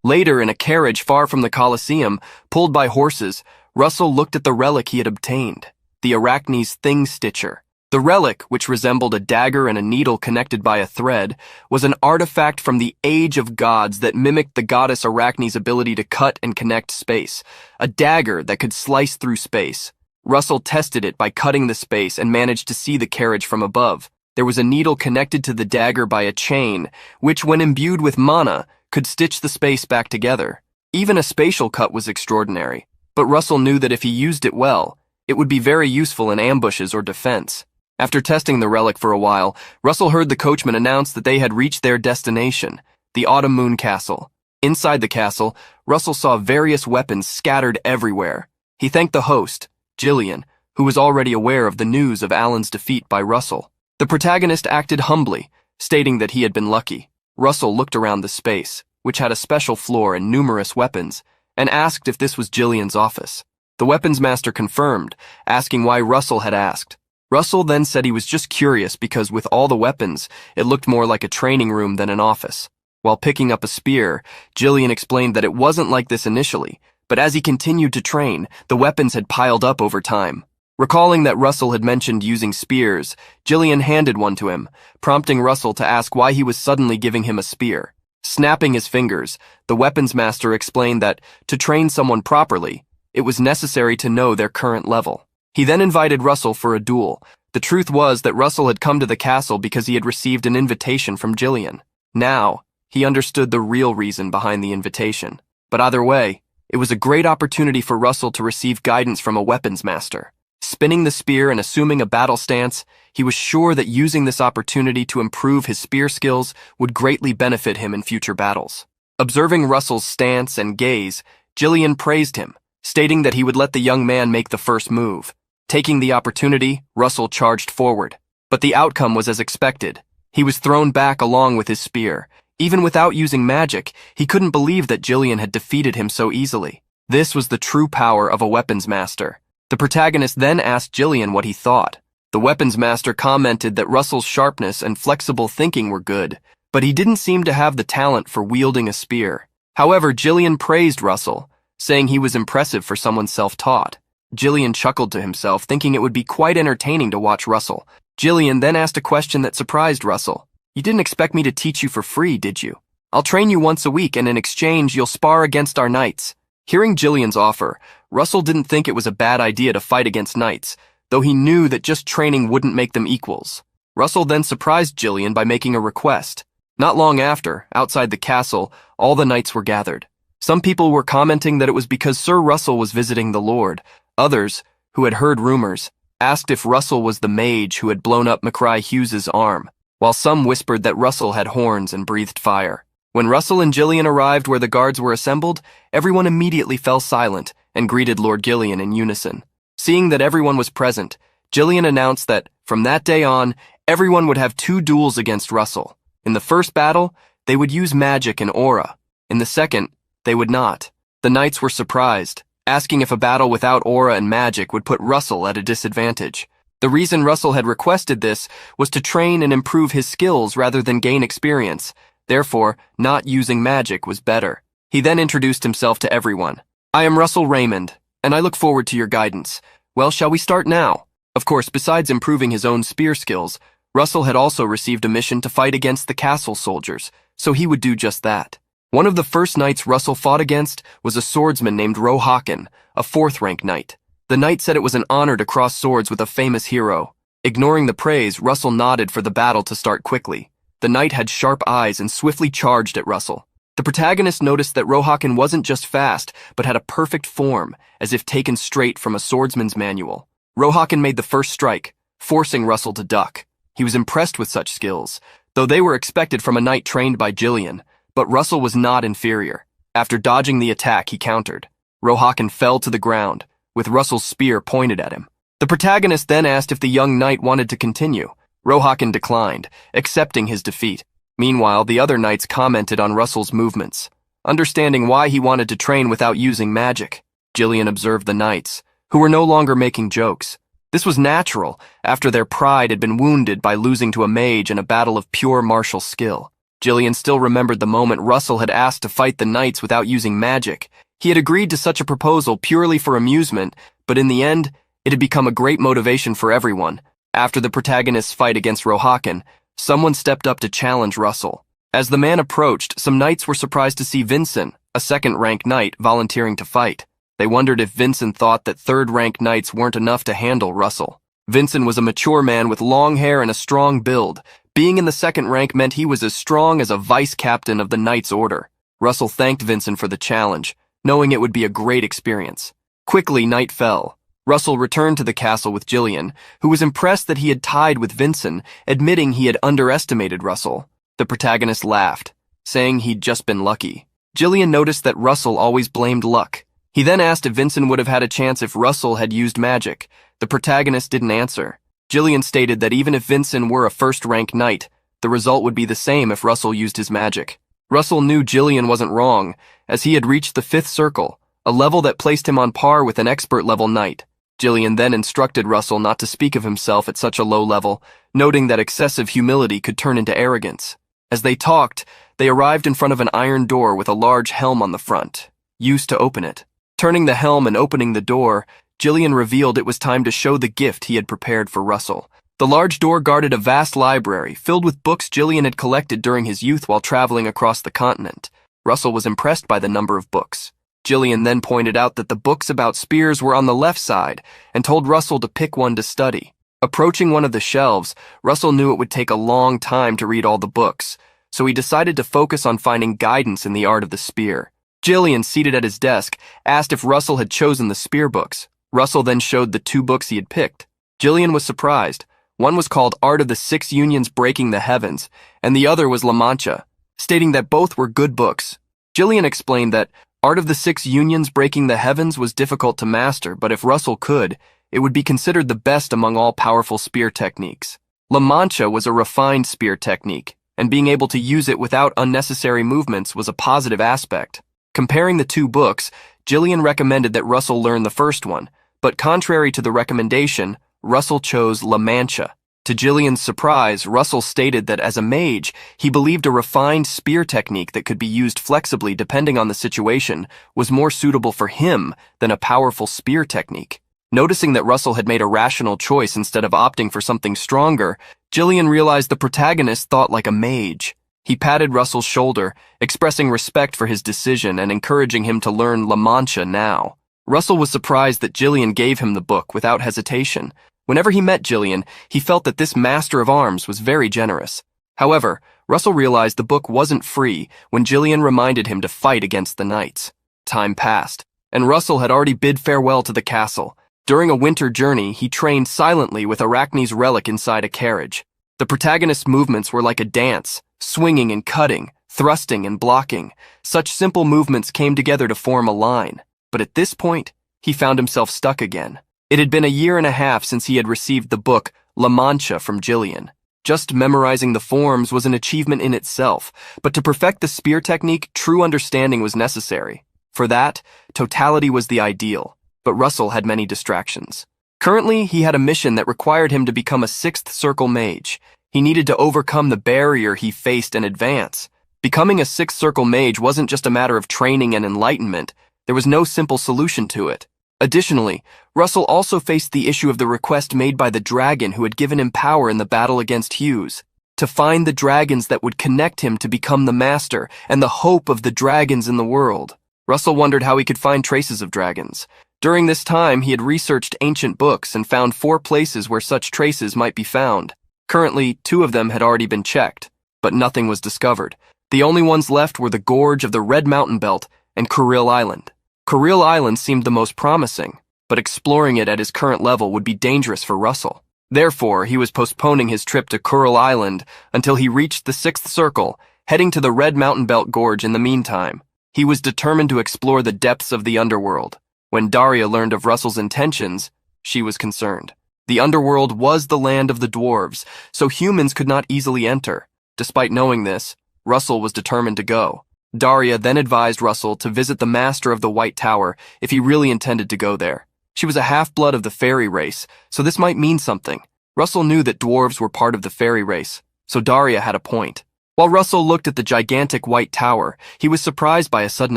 Later, in a carriage far from the Colosseum, pulled by horses, Russell looked at the relic he had obtained, the Arachne's Thing Stitcher. The relic, which resembled a dagger and a needle connected by a thread, was an artifact from the Age of Gods that mimicked the goddess Arachne's ability to cut and connect space, a dagger that could slice through space. Russell tested it by cutting the space and managed to see the carriage from above. There was a needle connected to the dagger by a chain, which, when imbued with mana, could stitch the space back together. Even a spatial cut was extraordinary, but Russell knew that if he used it well, it would be very useful in ambushes or defense. After testing the relic for a while, Russell heard the coachman announce that they had reached their destination, the Autumn Moon Castle. Inside the castle, Russell saw various weapons scattered everywhere. He thanked the host, Jillian, who was already aware of the news of Alan's defeat by Russell. The protagonist acted humbly, stating that he had been lucky. Russell looked around the space, which had a special floor and numerous weapons, and asked if this was Jillian's office. The weapons master confirmed, asking why Russell had asked. Russell then said he was just curious because with all the weapons, it looked more like a training room than an office. While picking up a spear, Jillian explained that it wasn't like this initially, but as he continued to train, the weapons had piled up over time. Recalling that Russell had mentioned using spears, Jillian handed one to him, prompting Russell to ask why he was suddenly giving him a spear. Snapping his fingers, the weapons master explained that, to train someone properly, it was necessary to know their current level. He then invited Russell for a duel. The truth was that Russell had come to the castle because he had received an invitation from Jillian. Now, he understood the real reason behind the invitation. But either way, it was a great opportunity for Russell to receive guidance from a weapons master. Spinning the spear and assuming a battle stance, he was sure that using this opportunity to improve his spear skills would greatly benefit him in future battles. Observing Russell's stance and gaze, Jillian praised him, stating that he would let the young man make the first move. Taking the opportunity, Russell charged forward. But the outcome was as expected. He was thrown back along with his spear. Even without using magic, he couldn't believe that Jillian had defeated him so easily. This was the true power of a weapons master. The protagonist then asked Jillian what he thought. The weapons master commented that Russell's sharpness and flexible thinking were good, but he didn't seem to have the talent for wielding a spear. However, Jillian praised Russell, saying he was impressive for someone self-taught. Jillian chuckled to himself, thinking it would be quite entertaining to watch Russell. Jillian then asked a question that surprised Russell. "You didn't expect me to teach you for free, did you? I'll train you once a week, and in exchange, you'll spar against our knights." Hearing Jillian's offer, Russell didn't think it was a bad idea to fight against knights, though he knew that just training wouldn't make them equals. Russell then surprised Jillian by making a request. Not long after, outside the castle, all the knights were gathered. Some people were commenting that it was because Sir Russell was visiting the Lord. Others, who had heard rumors, asked if Russell was the mage who had blown up McCry Hughes's arm, while some whispered that Russell had horns and breathed fire. When Russell and Jillian arrived where the guards were assembled, everyone immediately fell silent and greeted Lord Gillian in unison. Seeing that everyone was present, Jillian announced that, from that day on, everyone would have 2 duels against Russell. In the first battle, they would use magic and aura. In the second, they would not. The knights were surprised, asking if a battle without aura and magic would put Russell at a disadvantage. The reason Russell had requested this was to train and improve his skills rather than gain experience. Therefore, not using magic was better. He then introduced himself to everyone. "I am Russell Raymond, and I look forward to your guidance. Well, shall we start now?" Of course, besides improving his own spear skills, Russell had also received a mission to fight against the castle soldiers, so he would do just that. One of the first knights Russell fought against was a swordsman named Rohakan, a 4th-rank knight. The knight said it was an honor to cross swords with a famous hero. Ignoring the praise, Russell nodded for the battle to start quickly. The knight had sharp eyes and swiftly charged at Russell. The protagonist noticed that Rohakan wasn't just fast, but had a perfect form, as if taken straight from a swordsman's manual. Rohakan made the first strike, forcing Russell to duck. He was impressed with such skills, though they were expected from a knight trained by Jillian. But Russell was not inferior. After dodging the attack, he countered. Rohakan fell to the ground, with Russell's spear pointed at him. The protagonist then asked if the young knight wanted to continue. Rohakan declined, accepting his defeat. Meanwhile, the other knights commented on Russell's movements, understanding why he wanted to train without using magic. Jillian observed the knights, who were no longer making jokes. This was natural, after their pride had been wounded by losing to a mage in a battle of pure martial skill. Jillian still remembered the moment Russell had asked to fight the knights without using magic. He had agreed to such a proposal purely for amusement, but in the end, it had become a great motivation for everyone. After the protagonist's fight against Rohakan, someone stepped up to challenge Russell. As the man approached, some knights were surprised to see Vincent, a 2nd-rank knight, volunteering to fight. They wondered if Vincent thought that 3rd-rank knights weren't enough to handle Russell. Vincent was a mature man with long hair and a strong build. Being in the 2nd rank meant he was as strong as a vice-captain of the Knights Order. Russell thanked Vincent for the challenge, knowing it would be a great experience. Quickly, night fell. Russell returned to the castle with Jillian, who was impressed that he had tied with Vincent, admitting he had underestimated Russell. The protagonist laughed, saying he'd just been lucky. Jillian noticed that Russell always blamed luck. He then asked if Vincent would have had a chance if Russell had used magic. The protagonist didn't answer. Jillian stated that even if Vincent were a first-rank knight, the result would be the same if Russell used his magic. Russell knew Jillian wasn't wrong, as he had reached the 5th circle, a level that placed him on par with an expert-level knight. Jillian then instructed Russell not to speak of himself at such a low level, noting that excessive humility could turn into arrogance. As they talked, they arrived in front of an iron door with a large helm on the front, used to open it. Turning the helm and opening the door, Jillian revealed it was time to show the gift he had prepared for Russell. The large door guarded a vast library filled with books Jillian had collected during his youth while traveling across the continent. Russell was impressed by the number of books. Jillian then pointed out that the books about spears were on the left side and told Russell to pick one to study. Approaching one of the shelves, Russell knew it would take a long time to read all the books, so he decided to focus on finding guidance in the art of the spear. Jillian, seated at his desk, asked if Russell had chosen the spear books. Russell then showed the 2 books he had picked. Jillian was surprised. One was called Art of the 6 Unions Breaking the Heavens, and the other was La Mancha, stating that both were good books. Jillian explained that Art of the 6 Unions Breaking the Heavens was difficult to master, but if Russell could, it would be considered the best among all powerful spear techniques. La Mancha was a refined spear technique, and being able to use it without unnecessary movements was a positive aspect. Comparing the 2 books, Jillian recommended that Russell learn the first one, but contrary to the recommendation, Russell chose La Mancha. To Jillian's surprise, Russell stated that as a mage, he believed a refined spear technique that could be used flexibly depending on the situation was more suitable for him than a powerful spear technique. Noticing that Russell had made a rational choice instead of opting for something stronger, Jillian realized the protagonist thought like a mage. He patted Russell's shoulder, expressing respect for his decision and encouraging him to learn La Mancha now. Russell was surprised that Jillian gave him the book without hesitation. Whenever he met Jillian, he felt that this master of arms was very generous. However, Russell realized the book wasn't free when Jillian reminded him to fight against the knights. Time passed, and Russell had already bid farewell to the castle. During a winter journey, he trained silently with Arachne's relic inside a carriage. The protagonist's movements were like a dance, swinging and cutting, thrusting and blocking. Such simple movements came together to form a line. But at this point, he found himself stuck again. It had been a year and a half since he had received the book La Mancha from Jillian. Just memorizing the forms was an achievement in itself, but to perfect the spear technique, true understanding was necessary. For that, totality was the ideal, but Russell had many distractions. Currently, he had a mission that required him to become a 6th circle mage. He needed to overcome the barrier he faced and advance. Becoming a 6th circle mage wasn't just a matter of training and enlightenment. There was no simple solution to it. Additionally, Russell also faced the issue of the request made by the dragon who had given him power in the battle against Hughes. To find the dragons that would connect him to become the master and the hope of the dragons in the world. Russell wondered how he could find traces of dragons. During this time, he had researched ancient books and found 4 places where such traces might be found. Currently, 2 of them had already been checked, but nothing was discovered. The only ones left were the Gorge of the Red Mountain Belt and Kuril Island. Kuril Island seemed the most promising, but exploring it at his current level would be dangerous for Russell. Therefore, he was postponing his trip to Kuril Island until he reached the 6th circle, heading to the Red Mountain Belt Gorge in the meantime. He was determined to explore the depths of the underworld. When Daria learned of Russell's intentions, she was concerned. The underworld was the land of the dwarves, so humans could not easily enter. Despite knowing this, Russell was determined to go. Daria then advised Russell to visit the Master of the White Tower if he really intended to go there. She was a half-blood of the fairy race, so this might mean something. Russell knew that dwarves were part of the fairy race, so Daria had a point. While Russell looked at the gigantic white tower, he was surprised by a sudden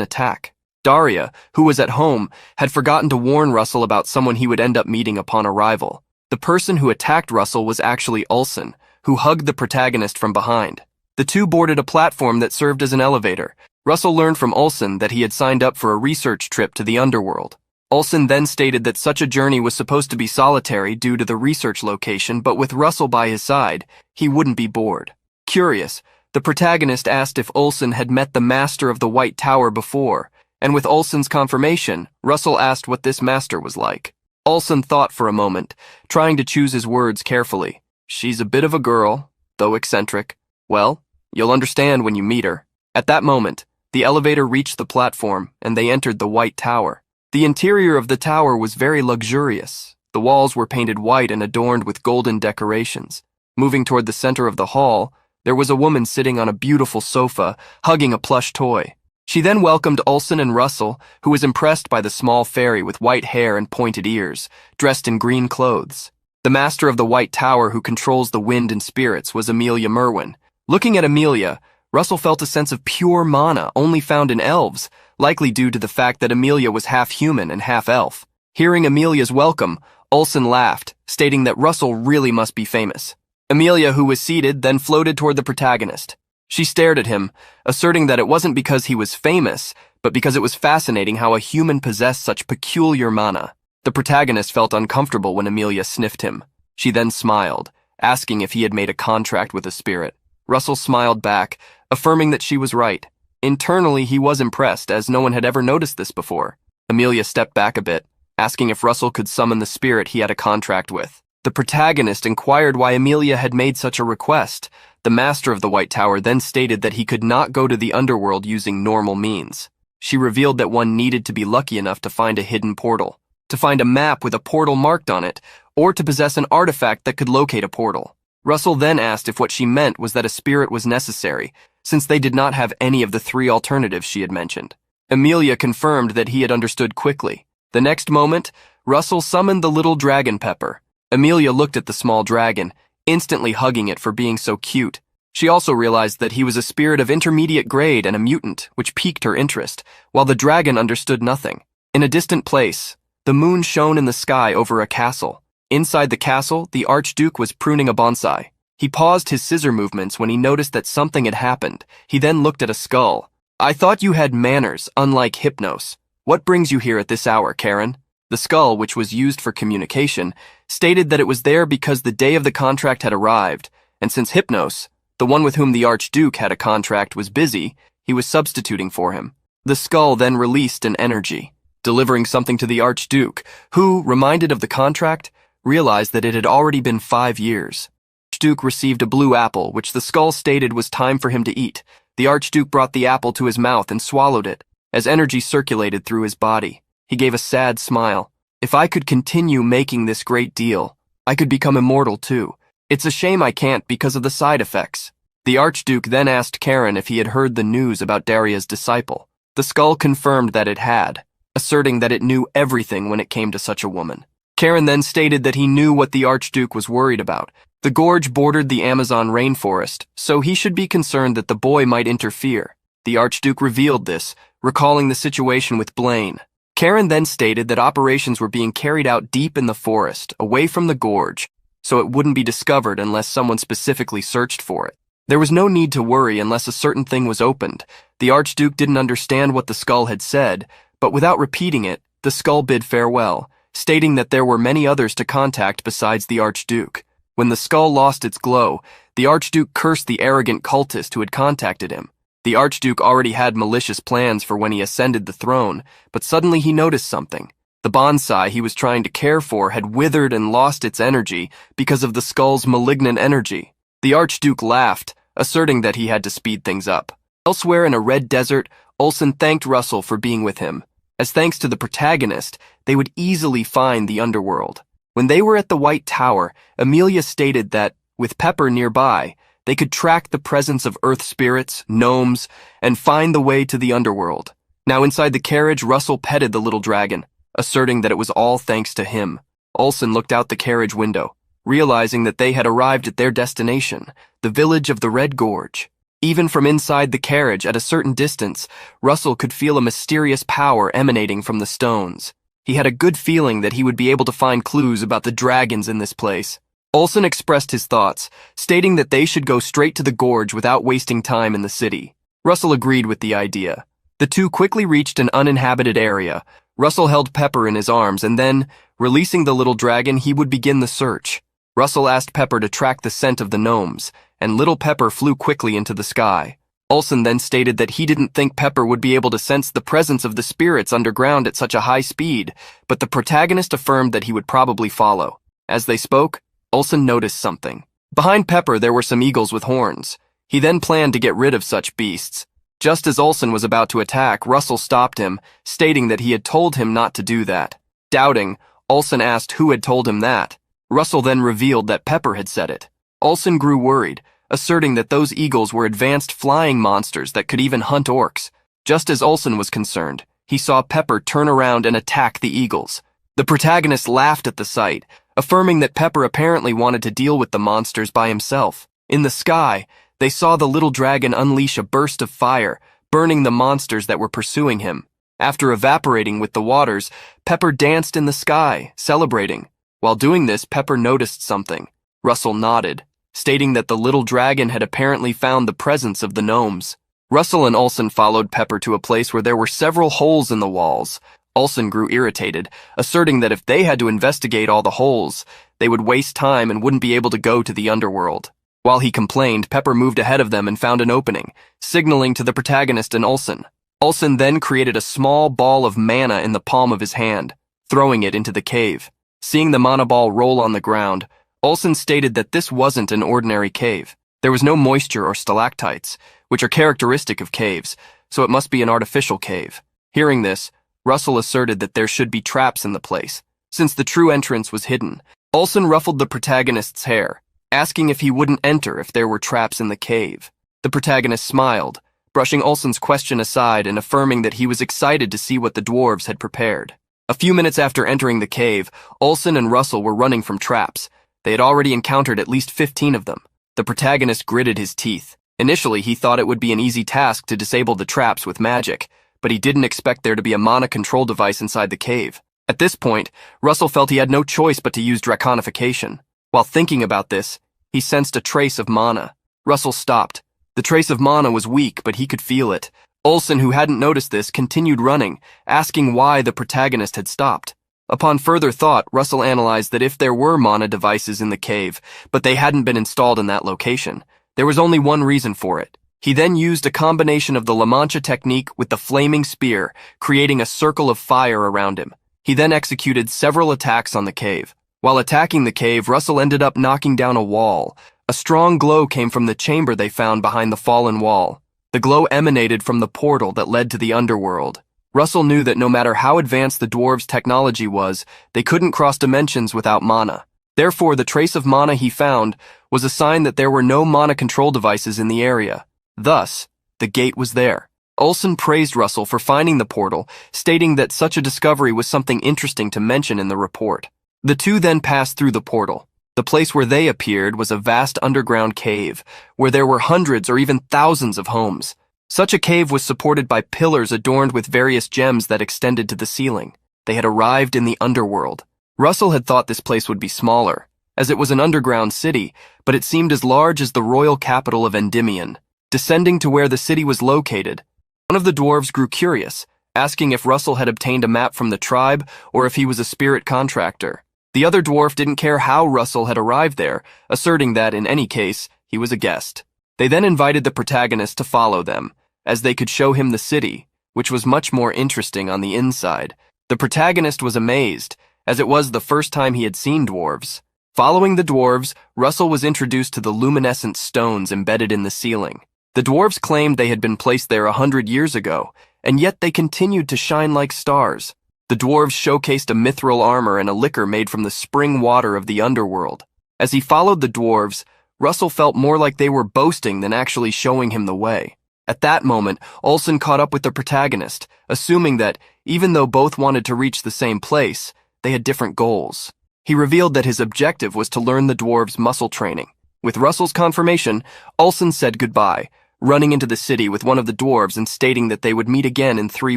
attack. Daria, who was at home, had forgotten to warn Russell about someone he would end up meeting upon arrival. The person who attacked Russell was actually Ulson, who hugged the protagonist from behind. The 2 boarded a platform that served as an elevator. Russell learned from Ulson that he had signed up for a research trip to the underworld. Ulson then stated that such a journey was supposed to be solitary due to the research location, but with Russell by his side, he wouldn't be bored. Curious, the protagonist asked if Ulson had met the Master of the White Tower before, and with Ulson's confirmation, Russell asked what this master was like. Olsen thought for a moment, trying to choose his words carefully. She's a bit of a girl, though eccentric. Well, you'll understand when you meet her. At that moment, the elevator reached the platform, and they entered the White Tower. The interior of the tower was very luxurious. The walls were painted white and adorned with golden decorations. Moving toward the center of the hall, there was a woman sitting on a beautiful sofa, hugging a plush toy. She then welcomed Olsen and Russell, who was impressed by the small fairy with white hair and pointed ears, dressed in green clothes. The master of the White Tower who controls the wind and spirits was Amelia Merwin. Looking at Amelia, Russell felt a sense of pure mana only found in elves, likely due to the fact that Amelia was half human and half elf. Hearing Amelia's welcome, Olsen laughed, stating that Russell really must be famous. Amelia, who was seated, then floated toward the protagonist. She stared at him, asserting that it wasn't because he was famous, but because it was fascinating how a human possessed such peculiar mana. The protagonist felt uncomfortable when Amelia sniffed him. She then smiled, asking if he had made a contract with a spirit. Russell smiled back, affirming that she was right. Internally, he was impressed, as no one had ever noticed this before. Amelia stepped back a bit, asking if Russell could summon the spirit he had a contract with. The protagonist inquired why Amelia had made such a request. The master of the White Tower then stated that he could not go to the underworld using normal means. She revealed that one needed to be lucky enough to find a hidden portal, to find a map with a portal marked on it, or to possess an artifact that could locate a portal. Russell then asked if what she meant was that a spirit was necessary, since they did not have any of the three alternatives she had mentioned. Amelia confirmed that he had understood quickly. The next moment, Russell summoned the little dragon Pepper. Amelia looked at the small dragon, instantly hugging it for being so cute. She also realized that he was a spirit of intermediate grade and a mutant, which piqued her interest, while the dragon understood nothing. In a distant place, the moon shone in the sky over a castle. Inside the castle, the Archduke was pruning a bonsai. He paused his scissor movements when he noticed that something had happened. He then looked at a skull. "I thought you had manners, unlike Hypnos. What brings you here at this hour, Karen?" The skull, which was used for communication, stated that it was there because the day of the contract had arrived, and since Hypnos, the one with whom the Archduke had a contract, was busy, he was substituting for him. The skull then released an energy, delivering something to the Archduke, who, reminded of the contract, realized that it had already been 5 years. The Archduke received a blue apple, which the skull stated was time for him to eat. The Archduke brought the apple to his mouth and swallowed it. As energy circulated through his body, he gave a sad smile. "If I could continue making this great deal, I could become immortal too. It's a shame I can't because of the side effects." The Archduke then asked Karen if he had heard the news about Daria's disciple. The skull confirmed that it had, asserting that it knew everything when it came to such a woman. Karen then stated that he knew what the Archduke was worried about. The gorge bordered the Amazon rainforest, so he should be concerned that the boy might interfere. The Archduke revealed this, recalling the situation with Blaine. Karen then stated that operations were being carried out deep in the forest, away from the gorge, so it wouldn't be discovered unless someone specifically searched for it. There was no need to worry unless a certain thing was opened. The Archduke didn't understand what the skull had said, but without repeating it, the skull bid farewell, stating that there were many others to contact besides the Archduke. When the skull lost its glow, the Archduke cursed the arrogant cultist who had contacted him. The Archduke already had malicious plans for when he ascended the throne, but suddenly he noticed something. The bonsai he was trying to care for had withered and lost its energy because of the skull's malignant energy. The Archduke laughed, asserting that he had to speed things up. Elsewhere in a red desert, Olsen thanked Russell for being with him. As thanks to the protagonist, they would easily find the underworld. When they were at the White Tower, Amelia stated that, with Pepper nearby, they could track the presence of earth spirits, gnomes, and find the way to the underworld. Now inside the carriage, Russell petted the little dragon, asserting that it was all thanks to him. Olsen looked out the carriage window, realizing that they had arrived at their destination, the village of the Red Gorge. Even from inside the carriage at a certain distance, Russell could feel a mysterious power emanating from the stones. He had a good feeling that he would be able to find clues about the dragons in this place. Olsen expressed his thoughts, stating that they should go straight to the gorge without wasting time in the city. Russell agreed with the idea. The two quickly reached an uninhabited area. Russell held Pepper in his arms and then, releasing the little dragon, he would begin the search. Russell asked Pepper to track the scent of the gnomes, and little Pepper flew quickly into the sky. Olsen then stated that he didn't think Pepper would be able to sense the presence of the spirits underground at such a high speed, but the protagonist affirmed that he would probably follow. As they spoke, Olsen noticed something. Behind Pepper there were some eagles with horns. He then planned to get rid of such beasts. Just as Olsen was about to attack, Russell stopped him, stating that he had told him not to do that. Doubting, Olsen asked who had told him that. Russell then revealed that Pepper had said it. Olsen grew worried, asserting that those eagles were advanced flying monsters that could even hunt orcs. Just as Olsen was concerned, he saw Pepper turn around and attack the eagles. The protagonist laughed at the sight, affirming that Pepper apparently wanted to deal with the monsters by himself. In the sky, they saw the little dragon unleash a burst of fire, burning the monsters that were pursuing him. After evaporating with the waters, Pepper danced in the sky, celebrating. While doing this, Pepper noticed something. Russell nodded, stating that the little dragon had apparently found the presence of the gnomes. Russell and Olsen followed Pepper to a place where there were several holes in the walls. Olsen grew irritated, asserting that if they had to investigate all the holes, they would waste time and wouldn't be able to go to the underworld. While he complained, Pepper moved ahead of them and found an opening, signaling to the protagonist and Olsen. Olsen then created a small ball of mana in the palm of his hand, throwing it into the cave. Seeing the mana ball roll on the ground, Olsen stated that this wasn't an ordinary cave. There was no moisture or stalactites, which are characteristic of caves, so it must be an artificial cave. Hearing this, Russell asserted that there should be traps in the place, since the true entrance was hidden. Olsen ruffled the protagonist's hair, asking if he wouldn't enter if there were traps in the cave. The protagonist smiled, brushing Olsen's question aside and affirming that he was excited to see what the dwarves had prepared. A few minutes after entering the cave, Olsen and Russell were running from traps. They had already encountered at least 15 of them. The protagonist gritted his teeth. Initially, he thought it would be an easy task to disable the traps with magic, but he didn't expect there to be a mana control device inside the cave. At this point, Russell felt he had no choice but to use draconification. While thinking about this, he sensed a trace of mana. Russell stopped. The trace of mana was weak, but he could feel it. Olsen, who hadn't noticed this, continued running, asking why the protagonist had stopped. Upon further thought, Russell analyzed that if there were mana devices in the cave, but they hadn't been installed in that location, there was only one reason for it. He then used a combination of the La Mancha technique with the flaming spear, creating a circle of fire around him. He then executed several attacks on the cave. While attacking the cave, Russell ended up knocking down a wall. A strong glow came from the chamber they found behind the fallen wall. The glow emanated from the portal that led to the underworld. Russell knew that no matter how advanced the dwarves' technology was, they couldn't cross dimensions without mana. Therefore, the trace of mana he found was a sign that there were no mana control devices in the area. Thus, the gate was there. Olsen praised Russell for finding the portal, stating that such a discovery was something interesting to mention in the report. The two then passed through the portal. The place where they appeared was a vast underground cave, where there were hundreds or even thousands of homes. Such a cave was supported by pillars adorned with various gems that extended to the ceiling. They had arrived in the underworld. Russell had thought this place would be smaller, as it was an underground city, but it seemed as large as the royal capital of Endymion. Descending to where the city was located, one of the dwarves grew curious, asking if Russell had obtained a map from the tribe or if he was a spirit contractor. The other dwarf didn't care how Russell had arrived there, asserting that, in any case, he was a guest. They then invited the protagonist to follow them, as they could show him the city, which was much more interesting on the inside. The protagonist was amazed, as it was the first time he had seen dwarves. Following the dwarves, Russell was introduced to the luminescent stones embedded in the ceiling. The dwarves claimed they had been placed there 100 years ago, and yet they continued to shine like stars. The dwarves showcased a mithril armor and a liquor made from the spring water of the underworld. As he followed the dwarves, Russell felt more like they were boasting than actually showing him the way. At that moment, Olsen caught up with the protagonist, assuming that, even though both wanted to reach the same place, they had different goals. He revealed that his objective was to learn the dwarves' muscle training. With Russell's confirmation, Olsen said goodbye, running into the city with one of the dwarves and stating that they would meet again in 3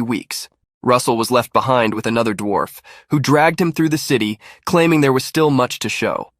weeks. Russell was left behind with another dwarf, who dragged him through the city, claiming there was still much to show.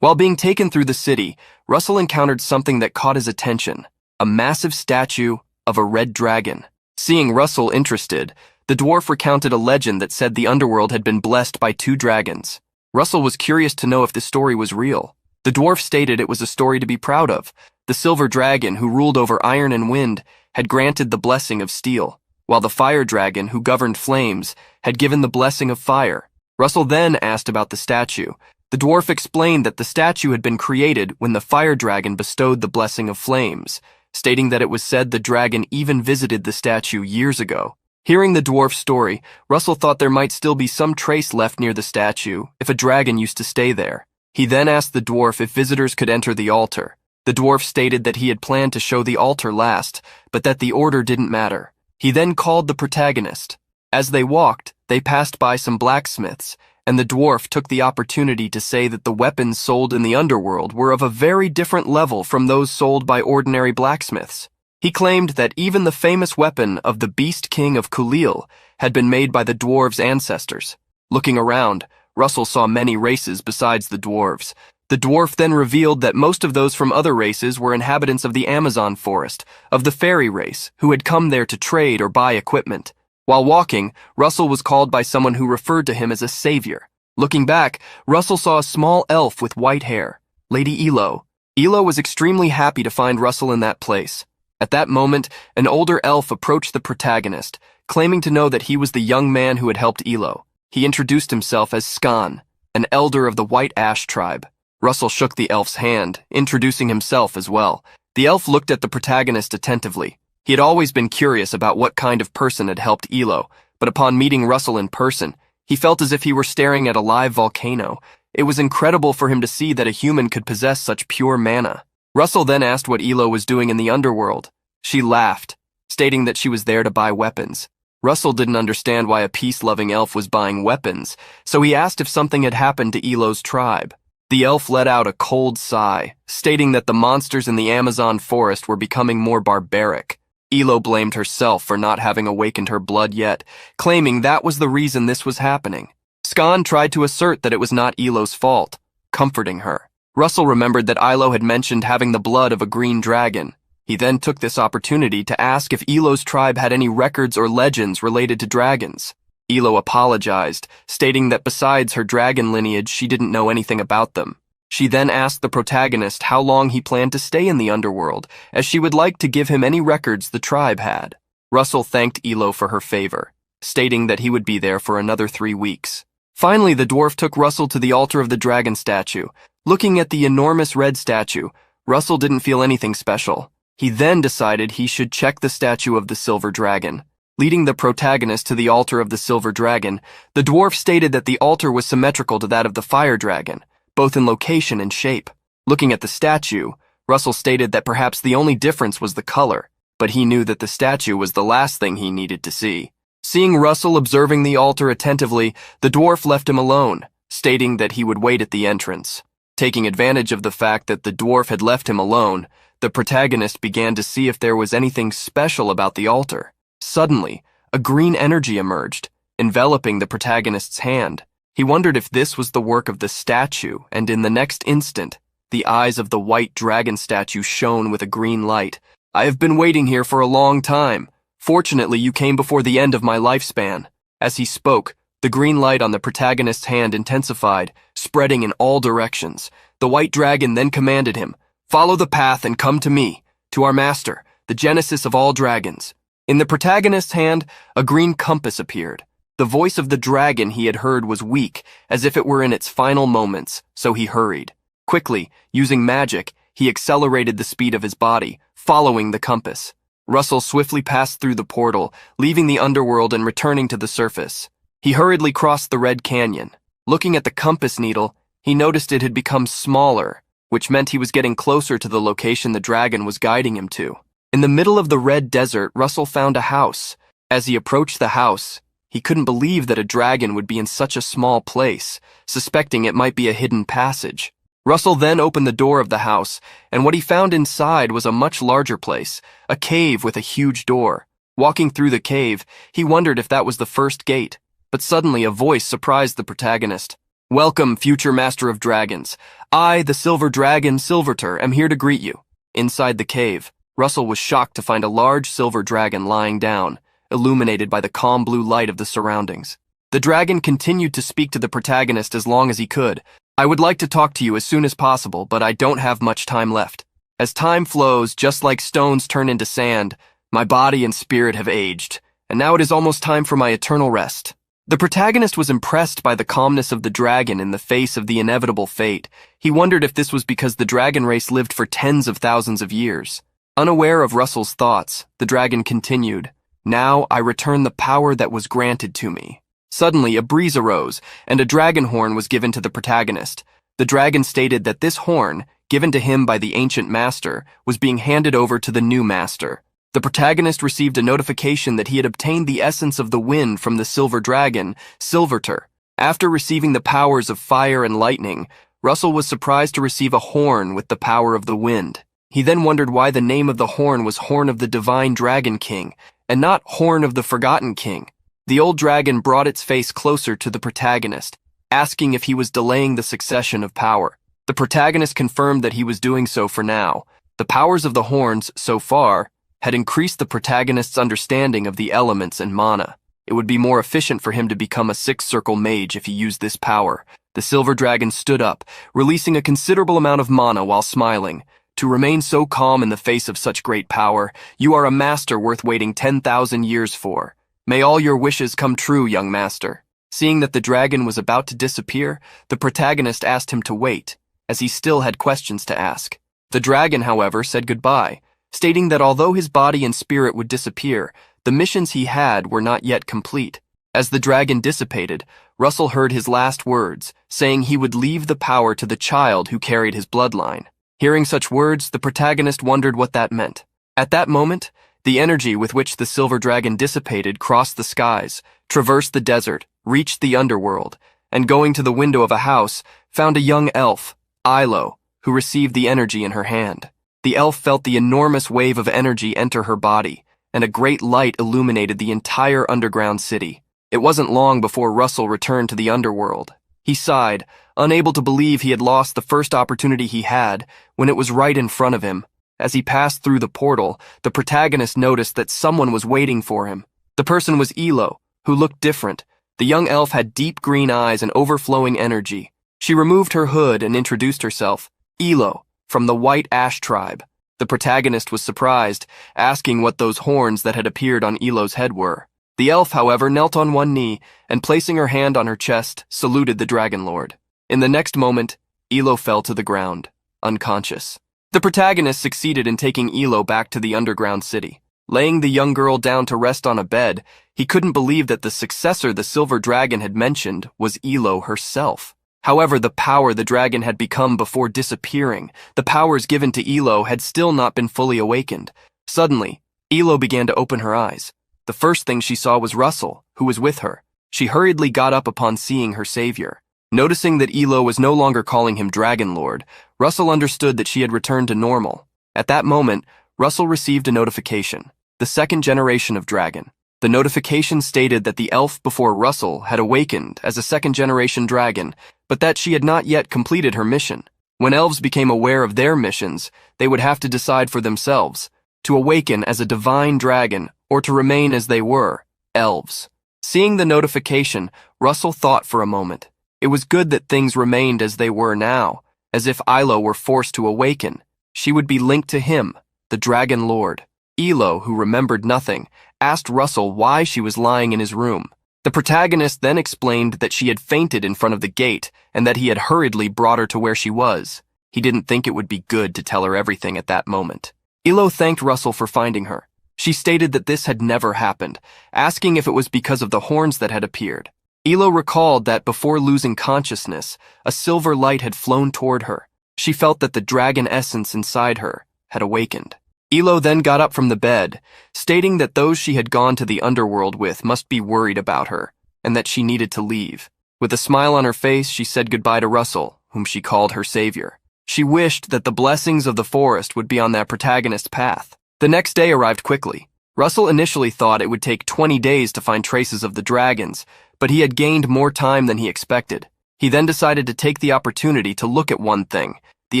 While being taken through the city, Russell encountered something that caught his attention, a massive statue of a red dragon. Seeing Russell interested, the dwarf recounted a legend that said the underworld had been blessed by 2 dragons. Russell was curious to know if this story was real. The dwarf stated it was a story to be proud of, The silver dragon, who ruled over iron and wind, had granted the blessing of steel, while the fire dragon, who governed flames, had given the blessing of fire. Russell then asked about the statue. The dwarf explained that the statue had been created when the fire dragon bestowed the blessing of flames, stating that it was said the dragon even visited the statue years ago. Hearing the dwarf's story, Russell thought there might still be some trace left near the statue if a dragon used to stay there. He then asked the dwarf if visitors could enter the altar. The dwarf stated that he had planned to show the altar last, but that the order didn't matter. He then called the protagonist. As they walked, they passed by some blacksmiths, and the dwarf took the opportunity to say that the weapons sold in the underworld were of a very different level from those sold by ordinary blacksmiths. He claimed that even the famous weapon of the Beast King of Kulil had been made by the dwarves' ancestors. Looking around, Russell saw many races besides the dwarves. The dwarf then revealed that most of those from other races were inhabitants of the Amazon forest, of the fairy race, who had come there to trade or buy equipment. While walking, Russell was called by someone who referred to him as a savior. Looking back, Russell saw a small elf with white hair, Lady Elo. Elo was extremely happy to find Russell in that place. At that moment, an older elf approached the protagonist, claiming to know that he was the young man who had helped Elo. He introduced himself as Skan, an elder of the White Ash tribe. Russell shook the elf's hand, introducing himself as well. The elf looked at the protagonist attentively. He had always been curious about what kind of person had helped Elo, but upon meeting Russell in person, he felt as if he were staring at a live volcano. It was incredible for him to see that a human could possess such pure mana. Russell then asked what Elo was doing in the underworld. She laughed, stating that she was there to buy weapons. Russell didn't understand why a peace-loving elf was buying weapons, so he asked if something had happened to Elo's tribe. The elf let out a cold sigh, stating that the monsters in the Amazon forest were becoming more barbaric. Elo blamed herself for not having awakened her blood yet, claiming that was the reason this was happening. Skan tried to assert that it was not Elo's fault, comforting her. Russell remembered that Ilo had mentioned having the blood of a green dragon. He then took this opportunity to ask if Elo's tribe had any records or legends related to dragons. Elo apologized, stating that besides her dragon lineage, she didn't know anything about them. She then asked the protagonist how long he planned to stay in the underworld, as she would like to give him any records the tribe had. Russell thanked Elo for her favor, stating that he would be there for another 3 weeks. Finally, the dwarf took Russell to the altar of the dragon statue. Looking at the enormous red statue, Russell didn't feel anything special. He then decided he should check the statue of the silver dragon. Leading the protagonist to the altar of the silver dragon, the dwarf stated that the altar was symmetrical to that of the fire dragon, both in location and shape. Looking at the statue, Russell stated that perhaps the only difference was the color, but he knew that the statue was the last thing he needed to see. Seeing Russell observing the altar attentively, the dwarf left him alone, stating that he would wait at the entrance. Taking advantage of the fact that the dwarf had left him alone, the protagonist began to see if there was anything special about the altar. Suddenly, a green energy emerged, enveloping the protagonist's hand. He wondered if this was the work of the statue, and in the next instant, the eyes of the white dragon statue shone with a green light. "I have been waiting here for a long time. Fortunately, you came before the end of my lifespan." As he spoke, the green light on the protagonist's hand intensified, spreading in all directions. The white dragon then commanded him, "Follow the path and come to me, to our master, the genesis of all dragons." In the protagonist's hand, a green compass appeared. The voice of the dragon he had heard was weak, as if it were in its final moments, so he hurried. Quickly, using magic, he accelerated the speed of his body, following the compass. Russell swiftly passed through the portal, leaving the underworld and returning to the surface. He hurriedly crossed the Red Canyon. Looking at the compass needle, he noticed it had become smaller, which meant he was getting closer to the location the dragon was guiding him to. In the middle of the red desert, Russell found a house. As he approached the house, he couldn't believe that a dragon would be in such a small place, suspecting it might be a hidden passage. Russell then opened the door of the house, and what he found inside was a much larger place, a cave with a huge door. Walking through the cave, he wondered if that was the first gate, but suddenly a voice surprised the protagonist. "Welcome, future master of dragons. I, the silver dragon Silverter, am here to greet you." Inside the cave, Russell was shocked to find a large silver dragon lying down, illuminated by the calm blue light of the surroundings. The dragon continued to speak to the protagonist as long as he could. "I would like to talk to you as soon as possible, but I don't have much time left." As time flows, just like stones turn into sand, my body and spirit have aged, and now it is almost time for my eternal rest. The protagonist was impressed by the calmness of the dragon in the face of the inevitable fate. He wondered if this was because the dragon race lived for tens of thousands of years. Unaware of Russell's thoughts, the dragon continued, "Now I return the power that was granted to me." Suddenly, a breeze arose, and a dragon horn was given to the protagonist. The dragon stated that this horn, given to him by the ancient master, was being handed over to the new master. The protagonist received a notification that he had obtained the essence of the wind from the silver dragon, Silverter. After receiving the powers of fire and lightning, Russell was surprised to receive a horn with the power of the wind. He then wondered why the name of the horn was Horn of the Divine Dragon King, and not Horn of the Forgotten King. The old dragon brought its face closer to the protagonist, asking if he was delaying the succession of power. The protagonist confirmed that he was doing so for now. The powers of the horns, so far, had increased the protagonist's understanding of the elements and mana. It would be more efficient for him to become a six-circle mage if he used this power. The silver dragon stood up, releasing a considerable amount of mana while smiling. "To remain so calm in the face of such great power, you are a master worth waiting 10,000 years for. May all your wishes come true, young master." Seeing that the dragon was about to disappear, the protagonist asked him to wait, as he still had questions to ask. The dragon, however, said goodbye, stating that although his body and spirit would disappear, the missions he had were not yet complete. As the dragon dissipated, Russell heard his last words, saying he would leave the power to the child who carried his bloodline. Hearing such words, the protagonist wondered what that meant. At that moment, the energy with which the silver dragon dissipated crossed the skies, traversed the desert, reached the underworld, and going to the window of a house, found a young elf, Ilo, who received the energy in her hand. The elf felt the enormous wave of energy enter her body, and a great light illuminated the entire underground city. It wasn't long before Russell returned to the underworld. He sighed, unable to believe he had lost the first opportunity he had, when it was right in front of him. As he passed through the portal, the protagonist noticed that someone was waiting for him. The person was Ilo, who looked different. The young elf had deep green eyes and overflowing energy. She removed her hood and introduced herself, Ilo, from the White Ash tribe. The protagonist was surprised, asking what those horns that had appeared on Ilo's head were. The elf, however, knelt on one knee, and placing her hand on her chest, saluted the Dragon Lord. In the next moment, Ilo fell to the ground, unconscious. The protagonist succeeded in taking Ilo back to the underground city. Laying the young girl down to rest on a bed, he couldn't believe that the successor the silver dragon had mentioned was Ilo herself. However, the power the dragon had become before disappearing, the powers given to Ilo had still not been fully awakened. Suddenly, Ilo began to open her eyes. The first thing she saw was Russell, who was with her. She hurriedly got up upon seeing her savior. Noticing that Ilo was no longer calling him Dragon Lord, Russell understood that she had returned to normal. At that moment, Russell received a notification. The second generation of dragon. The notification stated that the elf before Russell had awakened as a second-generation dragon, but that she had not yet completed her mission. When elves became aware of their missions, they would have to decide for themselves, to awaken as a divine dragon or to remain as they were, elves. Seeing the notification, Russell thought for a moment. It was good that things remained as they were now, as if Ilo were forced to awaken. She would be linked to him, the Dragon Lord. Ilo, who remembered nothing, asked Russell why she was lying in his room. The protagonist then explained that she had fainted in front of the gate and that he had hurriedly brought her to where she was. He didn't think it would be good to tell her everything at that moment. Ilo thanked Russell for finding her. She stated that this had never happened, asking if it was because of the horns that had appeared. Ilo recalled that before losing consciousness, a silver light had flown toward her. She felt that the dragon essence inside her had awakened. Ilo then got up from the bed, stating that those she had gone to the underworld with must be worried about her, and that she needed to leave. With a smile on her face, she said goodbye to Russell, whom she called her savior. She wished that the blessings of the forest would be on that protagonist's path. The next day arrived quickly. Russell initially thought it would take 20 days to find traces of the dragons, but he had gained more time than he expected. He then decided to take the opportunity to look at one thing, the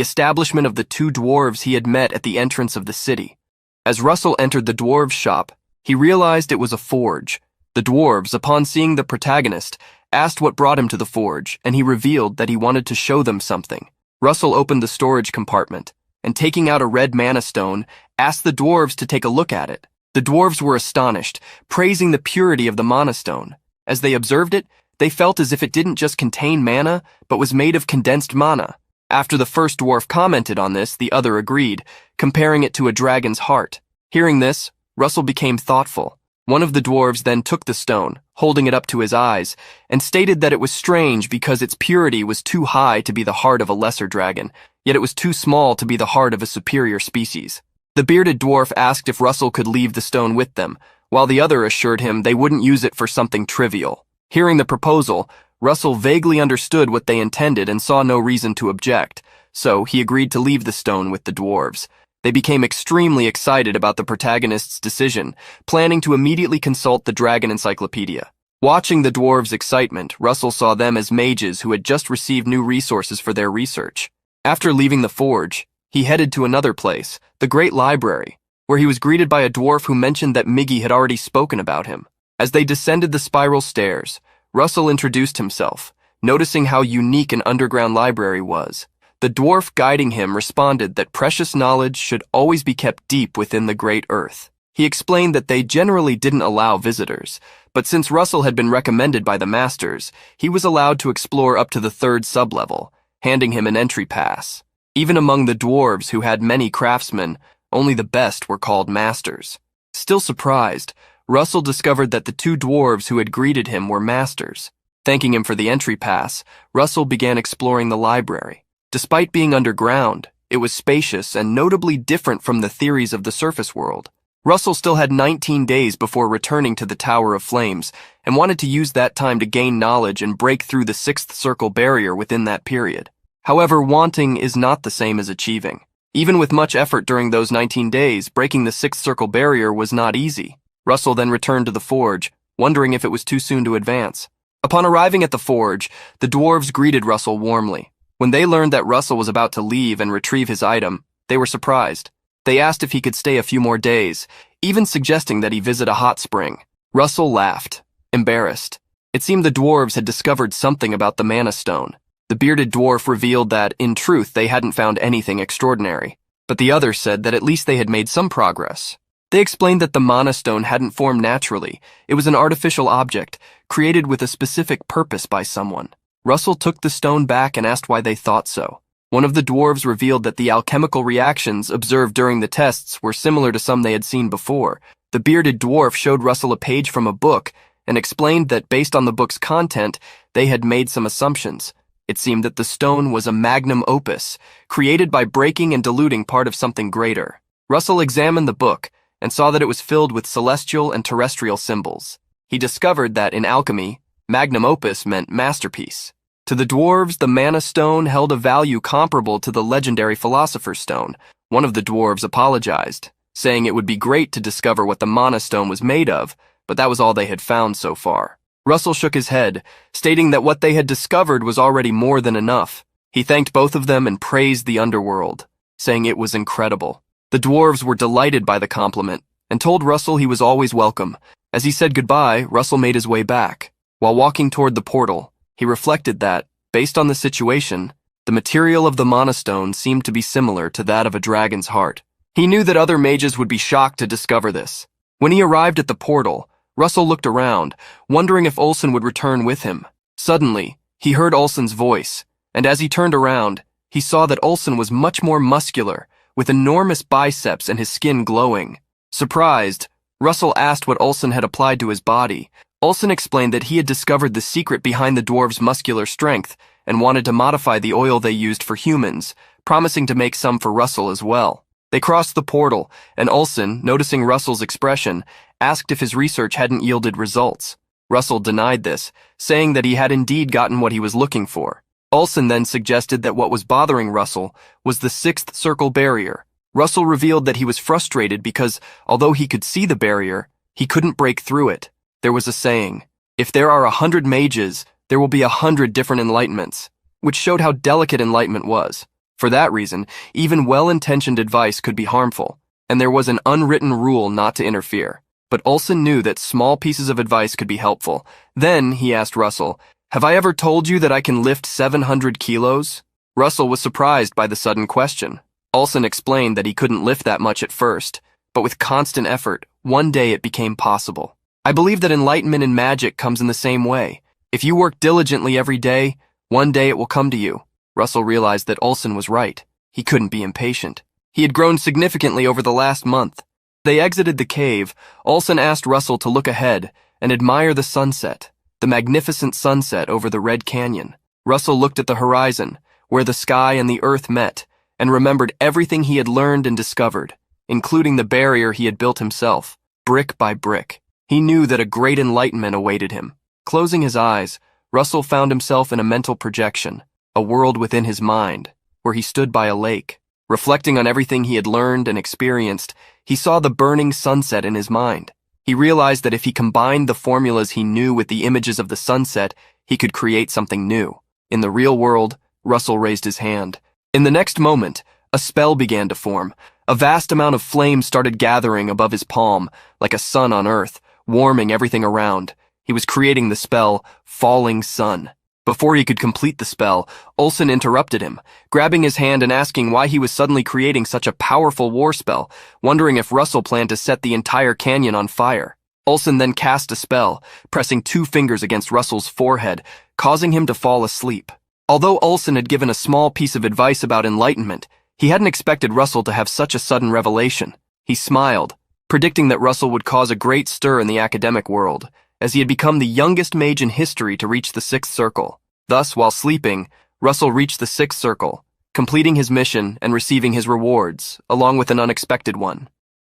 establishment of the two dwarves he had met at the entrance of the city. As Russell entered the dwarves' shop, he realized it was a forge. The dwarves, upon seeing the protagonist, asked what brought him to the forge, and he revealed that he wanted to show them something. Russell opened the storage compartment. and taking out a red mana stone, asked the dwarves to take a look at it. The dwarves were astonished, praising the purity of the mana stone. As they observed it, they felt as if it didn't just contain mana, but was made of condensed mana. After the first dwarf commented on this, the other agreed, comparing it to a dragon's heart. Hearing this, Russell became thoughtful. One of the dwarves then took the stone, holding it up to his eyes, and stated that it was strange because its purity was too high to be the heart of a lesser dragon, yet it was too small to be the heart of a superior species. The bearded dwarf asked if Russell could leave the stone with them, while the other assured him they wouldn't use it for something trivial. Hearing the proposal, Russell vaguely understood what they intended and saw no reason to object, so he agreed to leave the stone with the dwarves. They became extremely excited about the protagonist's decision, planning to immediately consult the Dragon Encyclopedia. Watching the dwarves' excitement, Russell saw them as mages who had just received new resources for their research. After leaving the forge, he headed to another place, the Great Library, where he was greeted by a dwarf who mentioned that Miggy had already spoken about him. As they descended the spiral stairs, Russell introduced himself, noticing how unique an underground library was. The dwarf guiding him responded that precious knowledge should always be kept deep within the great earth. He explained that they generally didn't allow visitors, but since Russell had been recommended by the masters, he was allowed to explore up to the 3rd sublevel, handing him an entry pass. Even among the dwarves who had many craftsmen, only the best were called masters. Still surprised, Russell discovered that the 2 dwarves who had greeted him were masters. Thanking him for the entry pass, Russell began exploring the library. Despite being underground, it was spacious and notably different from the theories of the surface world. Russell still had 19 days before returning to the Tower of Flames and wanted to use that time to gain knowledge and break through the 6th circle barrier within that period. However, wanting is not the same as achieving. Even with much effort during those 19 days, breaking the 6th circle barrier was not easy. Russell then returned to the forge, wondering if it was too soon to advance. Upon arriving at the forge, the dwarves greeted Russell warmly. When they learned that Russell was about to leave and retrieve his item, they were surprised. They asked if he could stay a few more days, even suggesting that he visit a hot spring. Russell laughed, embarrassed. It seemed the dwarves had discovered something about the mana stone. The bearded dwarf revealed that, in truth, they hadn't found anything extraordinary, but the other said that at least they had made some progress. They explained that the mana stone hadn't formed naturally. It was an artificial object, created with a specific purpose by someone. Russell took the stone back and asked why they thought so. One of the dwarves revealed that the alchemical reactions observed during the tests were similar to some they had seen before. The bearded dwarf showed Russell a page from a book and explained that based on the book's content, they had made some assumptions. It seemed that the stone was a magnum opus, created by breaking and diluting part of something greater. Russell examined the book and saw that it was filled with celestial and terrestrial symbols. He discovered that in alchemy, magnum opus meant masterpiece. To the dwarves, the mana stone held a value comparable to the legendary philosopher's stone. One of the dwarves apologized, saying it would be great to discover what the mana stone was made of, but that was all they had found so far. Russell shook his head, stating that what they had discovered was already more than enough. He thanked both of them and praised the underworld, saying it was incredible. The dwarves were delighted by the compliment and told Russell he was always welcome. As he said goodbye, Russell made his way back. While walking toward the portal, he reflected that, based on the situation, the material of the mana stone seemed to be similar to that of a dragon's heart. He knew that other mages would be shocked to discover this. When he arrived at the portal, Russell looked around, wondering if Olsen would return with him. Suddenly, he heard Olsen's voice, and as he turned around, he saw that Olsen was much more muscular, with enormous biceps and his skin glowing. Surprised, Russell asked what Olsen had applied to his body. Olsen explained that he had discovered the secret behind the dwarves' muscular strength and wanted to modify the oil they used for humans, promising to make some for Russell as well. They crossed the portal, and Olsen, noticing Russell's expression, asked if his research hadn't yielded results. Russell denied this, saying that he had indeed gotten what he was looking for. Olsen then suggested that what was bothering Russell was the 6th circle barrier. Russell revealed that he was frustrated because, although he could see the barrier, he couldn't break through it. There was a saying, if there are 100 mages, there will be 100 different enlightenments, which showed how delicate enlightenment was. For that reason, even well-intentioned advice could be harmful, and there was an unwritten rule not to interfere. But Olsen knew that small pieces of advice could be helpful. Then he asked Russell, "Have I ever told you that I can lift 700 kilos?" Russell was surprised by the sudden question. Olsen explained that he couldn't lift that much at first, but with constant effort, one day it became possible. I believe that enlightenment in magic comes in the same way. If you work diligently every day, one day it will come to you. Russell realized that Olsen was right. He couldn't be impatient. He had grown significantly over the last month. They exited the cave. Olsen asked Russell to look ahead and admire the sunset, the magnificent sunset over the Red Canyon. Russell looked at the horizon, where the sky and the earth met, and remembered everything he had learned and discovered, including the barrier he had built himself, brick by brick. He knew that a great enlightenment awaited him. Closing his eyes, Russell found himself in a mental projection, a world within his mind, where he stood by a lake. Reflecting on everything he had learned and experienced, he saw the burning sunset in his mind. He realized that if he combined the formulas he knew with the images of the sunset, he could create something new. In the real world, Russell raised his hand. In the next moment, a spell began to form. A vast amount of flame started gathering above his palm, like a sun on earth, warming everything around. He was creating the spell, Falling Sun. Before he could complete the spell, Olsen interrupted him, grabbing his hand and asking why he was suddenly creating such a powerful war spell, wondering if Russell planned to set the entire canyon on fire. Olsen then cast a spell, pressing 2 fingers against Russell's forehead, causing him to fall asleep. Although Olsen had given a small piece of advice about enlightenment, he hadn't expected Russell to have such a sudden revelation. He smiled, predicting that Russell would cause a great stir in the academic world, as he had become the youngest mage in history to reach the 6th circle. Thus, while sleeping, Russell reached the 6th circle, completing his mission and receiving his rewards, along with an unexpected one.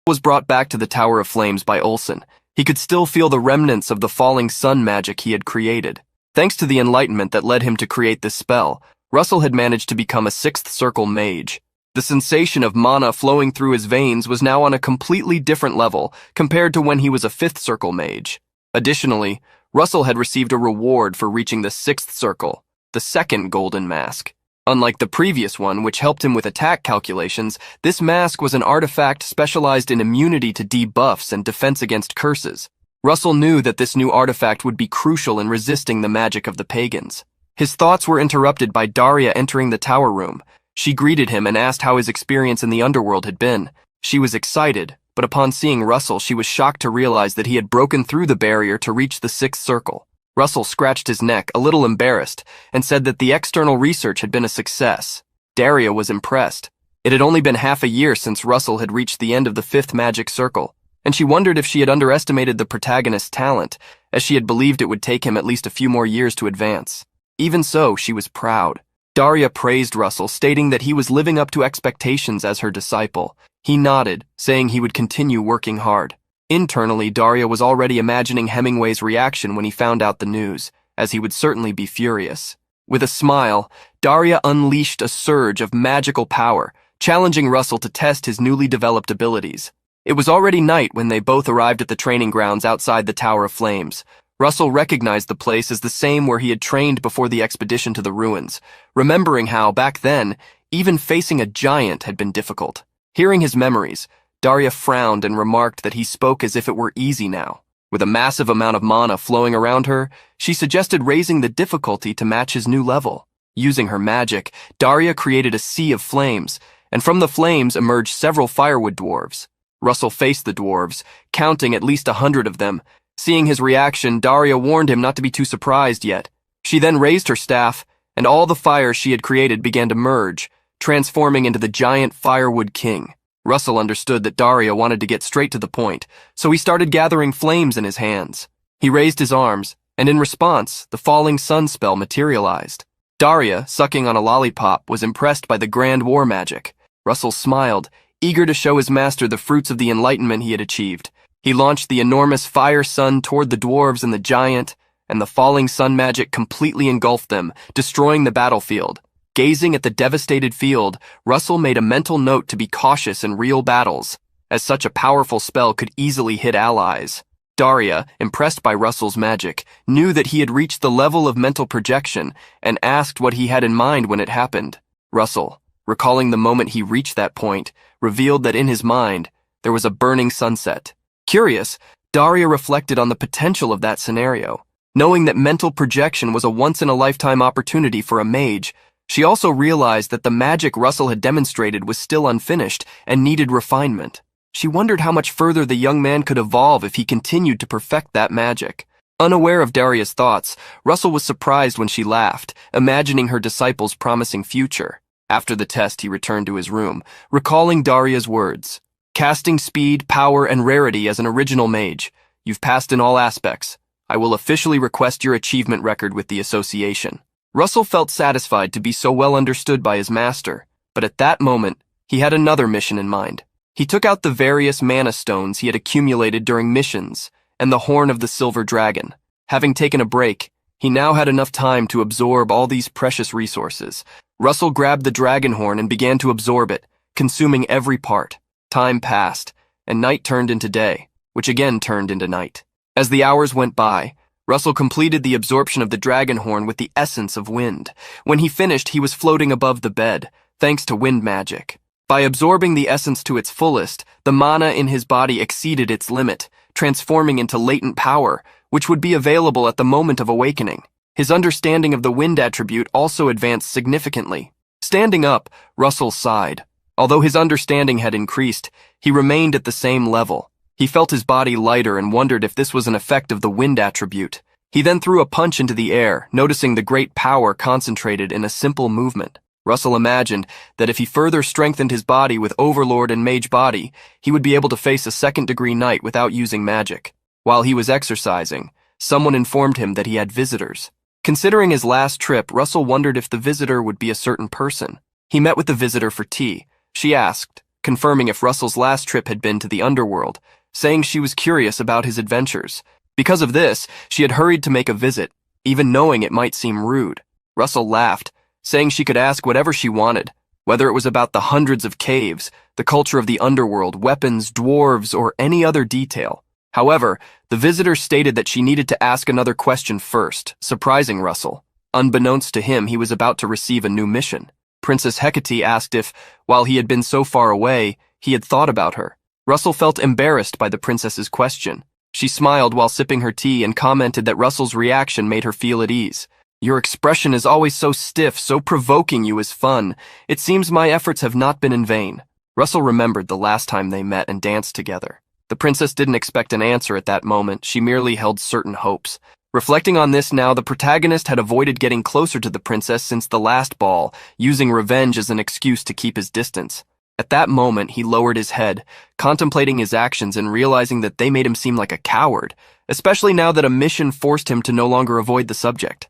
Was brought back to the Tower of Flames by Olsen. He could still feel the remnants of the falling sun magic he had created. Thanks to the enlightenment that led him to create this spell, Russell had managed to become a 6th circle mage. The sensation of mana flowing through his veins was now on a completely different level compared to when he was a 5th circle mage. Additionally, Russell had received a reward for reaching the 6th circle, the 2nd golden mask. Unlike the previous one, which helped him with attack calculations, this mask was an artifact specialized in immunity to debuffs and defense against curses. Russell knew that this new artifact would be crucial in resisting the magic of the pagans. His thoughts were interrupted by Daria entering the tower room. She greeted him and asked how his experience in the underworld had been. She was excited, but upon seeing Russell, she was shocked to realize that he had broken through the barrier to reach the 6th circle. Russell scratched his neck, a little embarrassed, and said that the external research had been a success. Daria was impressed. It had only been half a year since Russell had reached the end of the 5th magic circle, and she wondered if she had underestimated the protagonist's talent, as she had believed it would take him at least a few more years to advance. Even so, she was proud. Daria praised Russell, stating that he was living up to expectations as her disciple. He nodded, saying he would continue working hard. Internally, Daria was already imagining Hemingway's reaction when he found out the news, as he would certainly be furious. With a smile, Daria unleashed a surge of magical power, challenging Russell to test his newly developed abilities. It was already night when they both arrived at the training grounds outside the Tower of Flames. Russell recognized the place as the same where he had trained before the expedition to the ruins, remembering how, back then, even facing a giant had been difficult. Hearing his memories, Daria frowned and remarked that he spoke as if it were easy now. With a massive amount of mana flowing around her, she suggested raising the difficulty to match his new level. Using her magic, Daria created a sea of flames, and from the flames emerged several firewood dwarves. Russell faced the dwarves, counting at least 100 of them. Seeing his reaction, Daria warned him not to be too surprised yet. She then raised her staff, and all the fires she had created began to merge, transforming into the giant firewood king. Russell understood that Daria wanted to get straight to the point, so he started gathering flames in his hands. He raised his arms, and in response, the falling sun spell materialized. Daria, sucking on a lollipop, was impressed by the grand war magic. Russell smiled, eager to show his master the fruits of the enlightenment he had achieved. He launched the enormous fire sun toward the dwarves and the giant, and the falling sun magic completely engulfed them, destroying the battlefield. Gazing at the devastated field, Russell made a mental note to be cautious in real battles, as such a powerful spell could easily hit allies. Daria, impressed by Russell's magic, knew that he had reached the level of mental projection and asked what he had in mind when it happened. Russell, recalling the moment he reached that point, revealed that in his mind, there was a burning sunset. Curious, Daria reflected on the potential of that scenario. Knowing that mental projection was a once-in-a-lifetime opportunity for a mage, She also realized that the magic Russell had demonstrated was still unfinished and needed refinement. She wondered how much further the young man could evolve if he continued to perfect that magic. Unaware of Daria's thoughts, Russell was surprised when she laughed, imagining her disciple's promising future. After the test, he returned to his room, recalling Daria's words. Casting speed, power, and rarity as an original mage. You've passed in all aspects. I will officially request your achievement record with the association. Russell felt satisfied to be so well understood by his master, but at that moment, he had another mission in mind. He took out the various mana stones he had accumulated during missions, and the horn of the silver dragon. Having taken a break, he now had enough time to absorb all these precious resources. Russell grabbed the dragon horn and began to absorb it, consuming every part. Time passed, and night turned into day, which again turned into night. As the hours went by, Russell completed the absorption of the dragon horn with the essence of wind. When he finished, he was floating above the bed, thanks to wind magic. By absorbing the essence to its fullest, the mana in his body exceeded its limit, transforming into latent power, which would be available at the moment of awakening. His understanding of the wind attribute also advanced significantly. Standing up, Russell sighed. Although his understanding had increased, he remained at the same level. He felt his body lighter and wondered if this was an effect of the wind attribute. He then threw a punch into the air, noticing the great power concentrated in a simple movement. Russell imagined that if he further strengthened his body with Overlord and Mage body, he would be able to face a second-degree knight without using magic. While he was exercising, someone informed him that he had visitors. Considering his last trip, Russell wondered if the visitor would be a certain person. He met with the visitor for tea. She asked, confirming if Russell's last trip had been to the underworld, saying she was curious about his adventures. Because of this, she had hurried to make a visit, even knowing it might seem rude. Russell laughed, saying she could ask whatever she wanted, whether it was about the hundreds of caves, the culture of the underworld, weapons, dwarves, or any other detail. However, the visitor stated that she needed to ask another question first, surprising Russell. Unbeknownst to him, he was about to receive a new mission. Princess Hecate asked if, while he had been so far away, he had thought about her. Russell felt embarrassed by the princess's question. She smiled while sipping her tea and commented that Russell's reaction made her feel at ease. Your expression is always so stiff, so provoking you is fun. It seems my efforts have not been in vain. Russell remembered the last time they met and danced together. The princess didn't expect an answer at that moment. She merely held certain hopes. Reflecting on this now, the protagonist had avoided getting closer to the princess since the last ball, using revenge as an excuse to keep his distance. At that moment, he lowered his head, contemplating his actions and realizing that they made him seem like a coward, especially now that a mission forced him to no longer avoid the subject.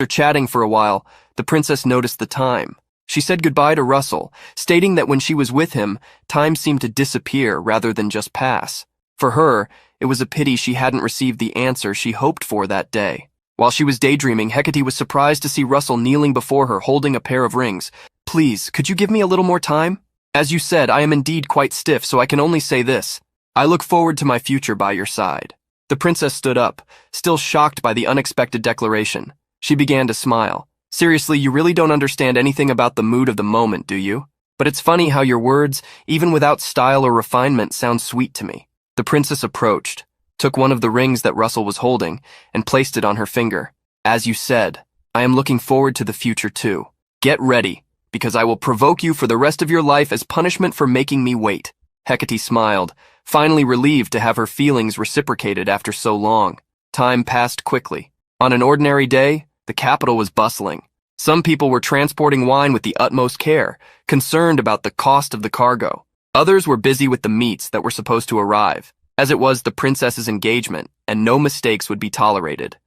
After chatting for a while, the princess noticed the time. She said goodbye to Russell, stating that when she was with him, time seemed to disappear rather than just pass. For her, it was a pity she hadn't received the answer she hoped for that day. While she was daydreaming, Hecate was surprised to see Russell kneeling before her holding a pair of rings. Please, could you give me a little more time? As you said, I am indeed quite stiff, so I can only say this. I look forward to my future by your side. The princess stood up, still shocked by the unexpected declaration. She began to smile. Seriously, you really don't understand anything about the mood of the moment, do you? But it's funny how your words, even without style or refinement, sound sweet to me. The princess approached, took one of the rings that Russell was holding, and placed it on her finger. As you said, I am looking forward to the future too. Get ready, because I will provoke you for the rest of your life as punishment for making me wait. Hecate smiled, finally relieved to have her feelings reciprocated after so long. Time passed quickly. On an ordinary day, the capital was bustling. Some people were transporting wine with the utmost care, concerned about the cost of the cargo. Others were busy with the meats that were supposed to arrive, as it was the princess's engagement, and no mistakes would be tolerated.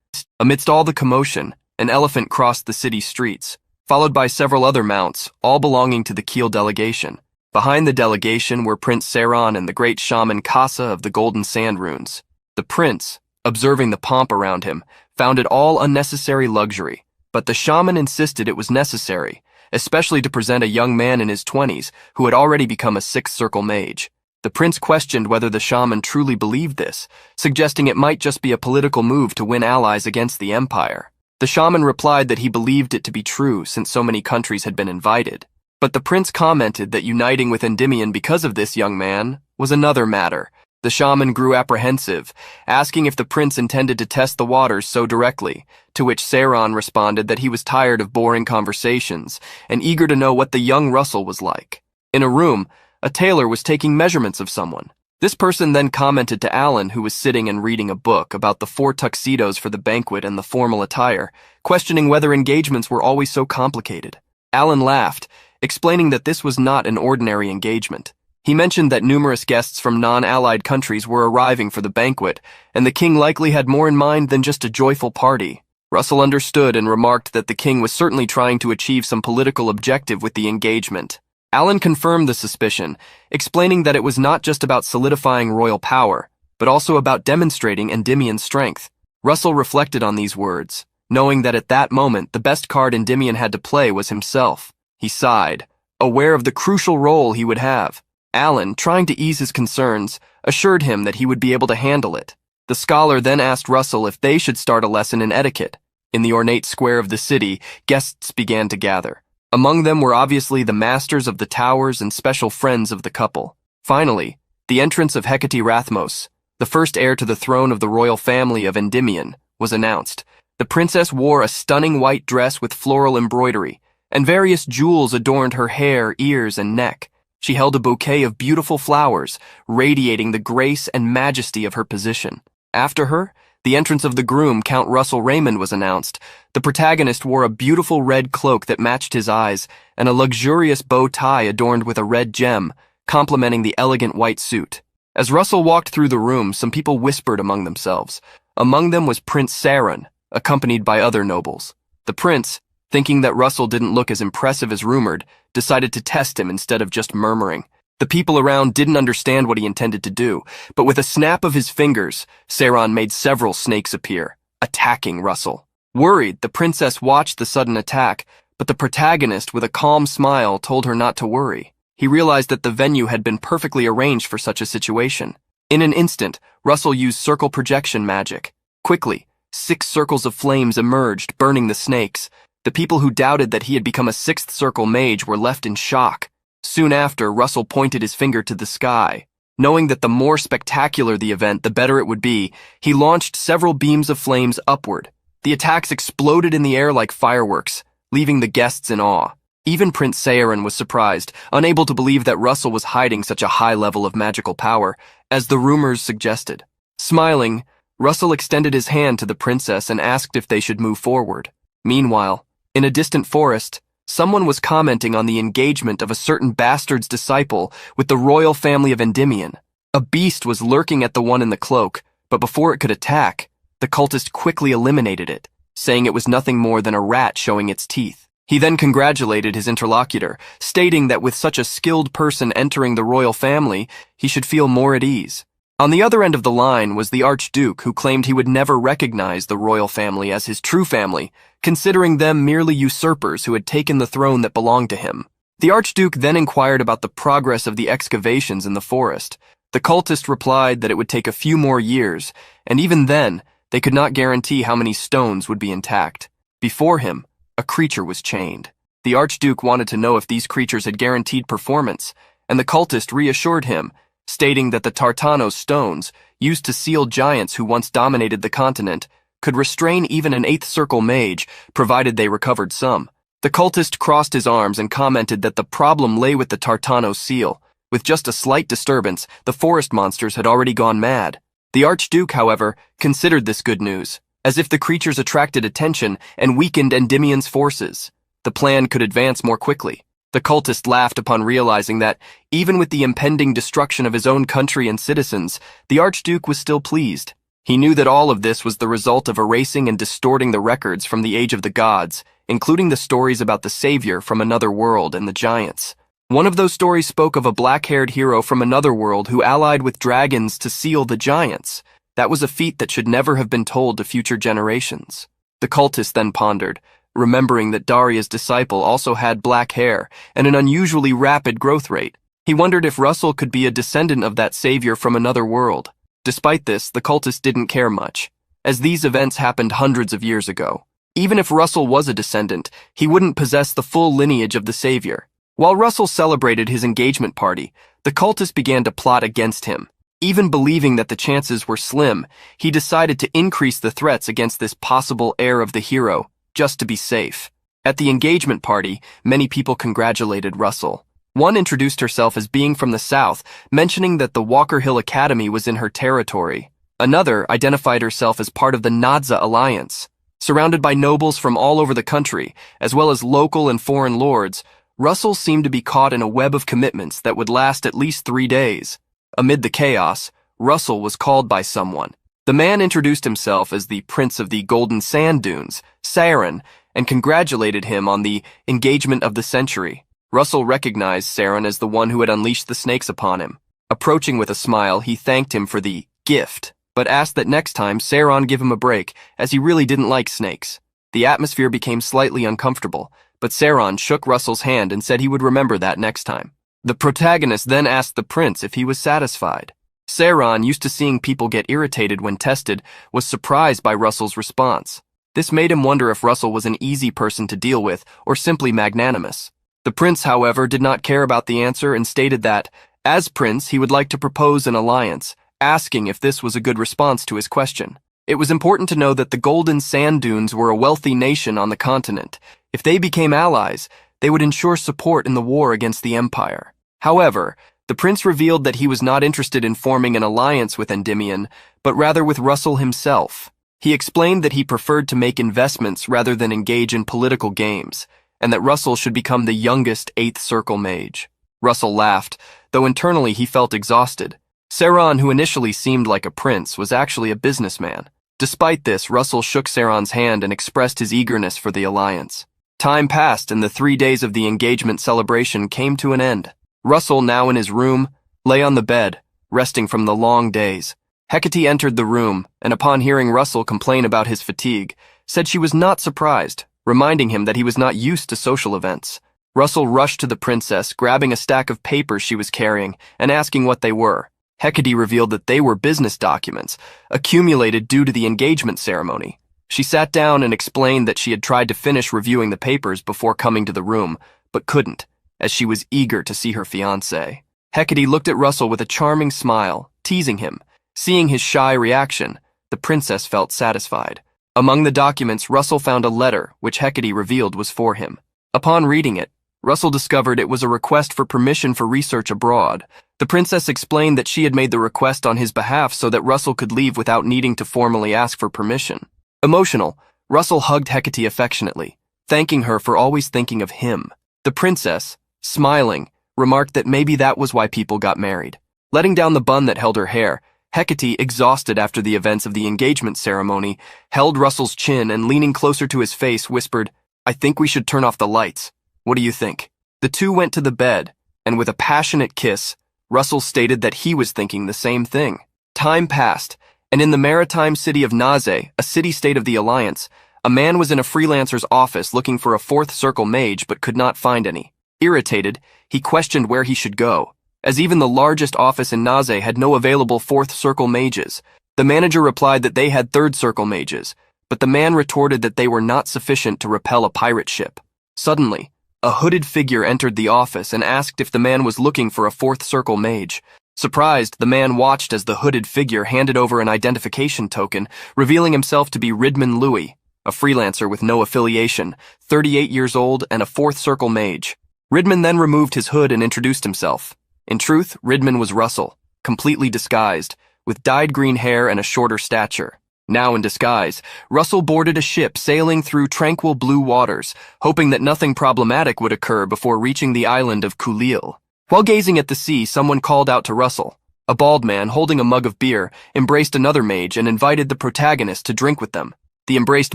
Amidst all the commotion, an elephant crossed the city streets, followed by several other mounts, all belonging to the Kiel delegation. Behind the delegation were Prince Saron and the great shaman Kasa of the Golden Sand Runes. The prince, observing the pomp around him, found it all unnecessary luxury, but the shaman insisted it was necessary, especially to present a young man in his 20s who had already become a sixth circle mage. The prince questioned whether the shaman truly believed this, suggesting it might just be a political move to win allies against the empire. The shaman replied that he believed it to be true since so many countries had been invited. But the prince commented that uniting with Endymion because of this young man was another matter. The shaman grew apprehensive, asking if the prince intended to test the waters so directly, to which Seiran responded that he was tired of boring conversations and eager to know what the young Russell was like. In a room, a tailor was taking measurements of someone. This person then commented to Alan, who was sitting and reading a book, about the 4 tuxedos for the banquet and the formal attire, questioning whether engagements were always so complicated. Alan laughed, explaining that this was not an ordinary engagement. He mentioned that numerous guests from non-allied countries were arriving for the banquet, and the king likely had more in mind than just a joyful party. Russell understood and remarked that the king was certainly trying to achieve some political objective with the engagement. Alan confirmed the suspicion, explaining that it was not just about solidifying royal power, but also about demonstrating Endymion's strength. Russell reflected on these words, knowing that at that moment the best card Endymion had to play was himself. He sighed, aware of the crucial role he would have. Alan, trying to ease his concerns, assured him that he would be able to handle it. The scholar then asked Russell if they should start a lesson in etiquette. In the ornate square of the city, guests began to gather. Among them were obviously the masters of the towers and special friends of the couple. Finally, the entrance of Hecate Rathmos, the first heir to the throne of the royal family of Endymion, was announced. The princess wore a stunning white dress with floral embroidery, and various jewels adorned her hair, ears, and neck. She held a bouquet of beautiful flowers, radiating the grace and majesty of her position. After her, the entrance of the groom, Count Russell Raymond, was announced. The protagonist wore a beautiful red cloak that matched his eyes, and a luxurious bow tie adorned with a red gem, complementing the elegant white suit. As Russell walked through the room, some people whispered among themselves. Among them was Prince Seiran, accompanied by other nobles. The prince, thinking that Russell didn't look as impressive as rumored, decided to test him instead of just murmuring. The people around didn't understand what he intended to do, but with a snap of his fingers, Seiran made several snakes appear, attacking Russell. Worried, the princess watched the sudden attack, but the protagonist, with a calm smile, told her not to worry. He realized that the venue had been perfectly arranged for such a situation. In an instant, Russell used circle projection magic. Quickly, 6 circles of flames emerged, burning the snakes. The people who doubted that he had become a 6th circle mage were left in shock. Soon after, Russell pointed his finger to the sky. Knowing that the more spectacular the event, the better it would be, he launched several beams of flames upward. The attacks exploded in the air like fireworks, leaving the guests in awe. Even Prince Seiran was surprised, unable to believe that Russell was hiding such a high level of magical power, as the rumors suggested. Smiling, Russell extended his hand to the princess and asked if they should move forward. Meanwhile, in a distant forest, someone was commenting on the engagement of a certain bastard's disciple with the royal family of Endymion. A beast was lurking at the one in the cloak, but before it could attack, the cultist quickly eliminated it, saying it was nothing more than a rat showing its teeth. He then congratulated his interlocutor, stating that with such a skilled person entering the royal family, he should feel more at ease. On the other end of the line was the Archduke, who claimed he would never recognize the royal family as his true family, considering them merely usurpers who had taken the throne that belonged to him. The Archduke then inquired about the progress of the excavations in the forest. The cultist replied that it would take a few more years, and even then, they could not guarantee how many stones would be intact. Before him, a creature was chained. The Archduke wanted to know if these creatures had guaranteed performance, and the cultist reassured him, stating that the Tartanos stones, used to seal giants who once dominated the continent, could restrain even an 8th circle mage, provided they recovered some. The cultist crossed his arms and commented that the problem lay with the Tartanos seal. With just a slight disturbance, the forest monsters had already gone mad. The Archduke, however, considered this good news, as if the creatures attracted attention and weakened Endymion's forces. The plan could advance more quickly. The cultist laughed upon realizing that, even with the impending destruction of his own country and citizens, the Archduke was still pleased. He knew that all of this was the result of erasing and distorting the records from the Age of the Gods, including the stories about the savior from another world and the giants. One of those stories spoke of a black-haired hero from another world who allied with dragons to seal the giants. That was a feat that should never have been told to future generations. The cultist then pondered, remembering that Daria's disciple also had black hair and an unusually rapid growth rate. He wondered if Russell could be a descendant of that savior from another world. Despite this, the cultist didn't care much, as these events happened hundreds of years ago. Even if Russell was a descendant, he wouldn't possess the full lineage of the savior. While Russell celebrated his engagement party, the cultist began to plot against him. Even believing that the chances were slim, he decided to increase the threats against this possible heir of the hero, just to be safe. At the engagement party, many people congratulated Russell. One introduced herself as being from the South, mentioning that the Walker Hill Academy was in her territory. Another identified herself as part of the Nadza Alliance. Surrounded by nobles from all over the country, as well as local and foreign lords, Russell seemed to be caught in a web of commitments that would last at least 3 days. Amid the chaos, Russell was called by someone. The man introduced himself as the Prince of the Golden Sand Dunes, Saren, and congratulated him on the engagement of the century. Russell recognized Saren as the one who had unleashed the snakes upon him. Approaching with a smile, he thanked him for the gift, but asked that next time Saren give him a break, as he really didn't like snakes. The atmosphere became slightly uncomfortable, but Saren shook Russell's hand and said he would remember that next time. The protagonist then asked the prince if he was satisfied. Saren, used to seeing people get irritated when tested, was surprised by Russell's response. This made him wonder if Russell was an easy person to deal with or simply magnanimous. The prince, however, did not care about the answer and stated that, as prince, he would like to propose an alliance, asking if this was a good response to his question. It was important to know that the Golden Sand Dunes were a wealthy nation on the continent. If they became allies, they would ensure support in the war against the Empire. However, the prince revealed that he was not interested in forming an alliance with Endymion, but rather with Russell himself. He explained that he preferred to make investments rather than engage in political games, and that Russell should become the youngest 8th Circle Mage. Russell laughed, though internally he felt exhausted. Saren, who initially seemed like a prince, was actually a businessman. Despite this, Russell shook Saren's hand and expressed his eagerness for the alliance. Time passed and the 3 days of the engagement celebration came to an end. Russell, now in his room, lay on the bed, resting from the long days. Hecate entered the room, and upon hearing Russell complain about his fatigue, said she was not surprised, reminding him that he was not used to social events. Russell rushed to the princess, grabbing a stack of papers she was carrying and asking what they were. Hecate revealed that they were business documents, accumulated due to the engagement ceremony. She sat down and explained that she had tried to finish reviewing the papers before coming to the room, but couldn't, as she was eager to see her fiancé. Hecate looked at Russell with a charming smile, teasing him. Seeing his shy reaction, the princess felt satisfied. Among the documents, Russell found a letter, which Hecate revealed was for him. Upon reading it, Russell discovered it was a request for permission for research abroad. The princess explained that she had made the request on his behalf so that Russell could leave without needing to formally ask for permission. Emotional, Russell hugged Hecate affectionately, thanking her for always thinking of him. The princess, smiling, remarked that maybe that was why people got married. Letting down the bun that held her hair, Hecate, exhausted after the events of the engagement ceremony, held Russell's chin and leaning closer to his face whispered, "I think we should turn off the lights. What do you think?" The two went to the bed, and with a passionate kiss, Russell stated that he was thinking the same thing. Time passed, and in the maritime city of Naze, a city-state of the Alliance, a man was in a freelancer's office looking for a 4th Circle Mage but could not find any. Irritated, he questioned where he should go, as even the largest office in Naze had no available 4th Circle Mages. The manager replied that they had 3rd Circle Mages, but the man retorted that they were not sufficient to repel a pirate ship. Suddenly, a hooded figure entered the office and asked if the man was looking for a 4th Circle Mage. Surprised, the man watched as the hooded figure handed over an identification token, revealing himself to be Ridman Louis, a freelancer with no affiliation, 38 years old and a 4th Circle Mage. Ridman then removed his hood and introduced himself. In truth, Ridman was Russell, completely disguised, with dyed green hair and a shorter stature. Now in disguise, Russell boarded a ship sailing through tranquil blue waters, hoping that nothing problematic would occur before reaching the island of Kulil. While gazing at the sea, someone called out to Russell. A bald man, holding a mug of beer, embraced another mage and invited the protagonist to drink with them. The embraced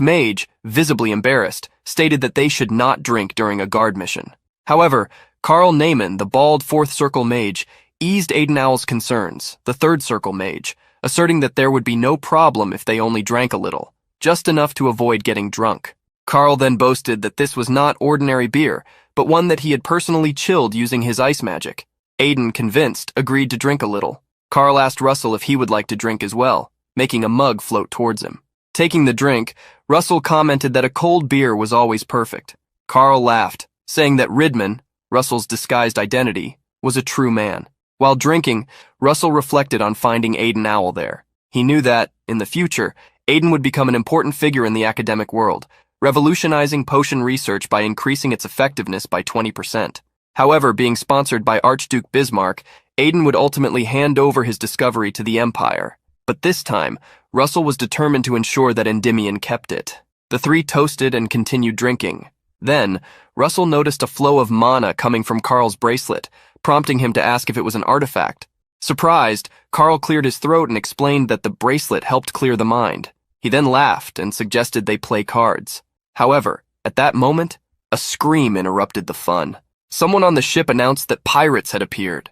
mage, visibly embarrassed, stated that they should not drink during a guard mission. However, Carl Naiman, the bald 4th Circle Mage, eased Aiden Owl's concerns, the 3rd Circle Mage, asserting that there would be no problem if they only drank a little, just enough to avoid getting drunk. Carl then boasted that this was not ordinary beer, but one that he had personally chilled using his ice magic. Aiden, convinced, agreed to drink a little. Carl asked Russell if he would like to drink as well, making a mug float towards him. Taking the drink, Russell commented that a cold beer was always perfect. Carl laughed, saying that Ridman, Russell's disguised identity, was a true man. While drinking, Russell reflected on finding Aiden Owl there. He knew that, in the future, Aiden would become an important figure in the academic world, revolutionizing potion research by increasing its effectiveness by 20%. However, being sponsored by Archduke Bismarck, Aiden would ultimately hand over his discovery to the Empire. But this time, Russell was determined to ensure that Endymion kept it. The three toasted and continued drinking. Then, Russell noticed a flow of mana coming from Carl's bracelet, prompting him to ask if it was an artifact. Surprised, Carl cleared his throat and explained that the bracelet helped clear the mind. He then laughed and suggested they play cards. However, at that moment, a scream interrupted the fun. Someone on the ship announced that pirates had appeared.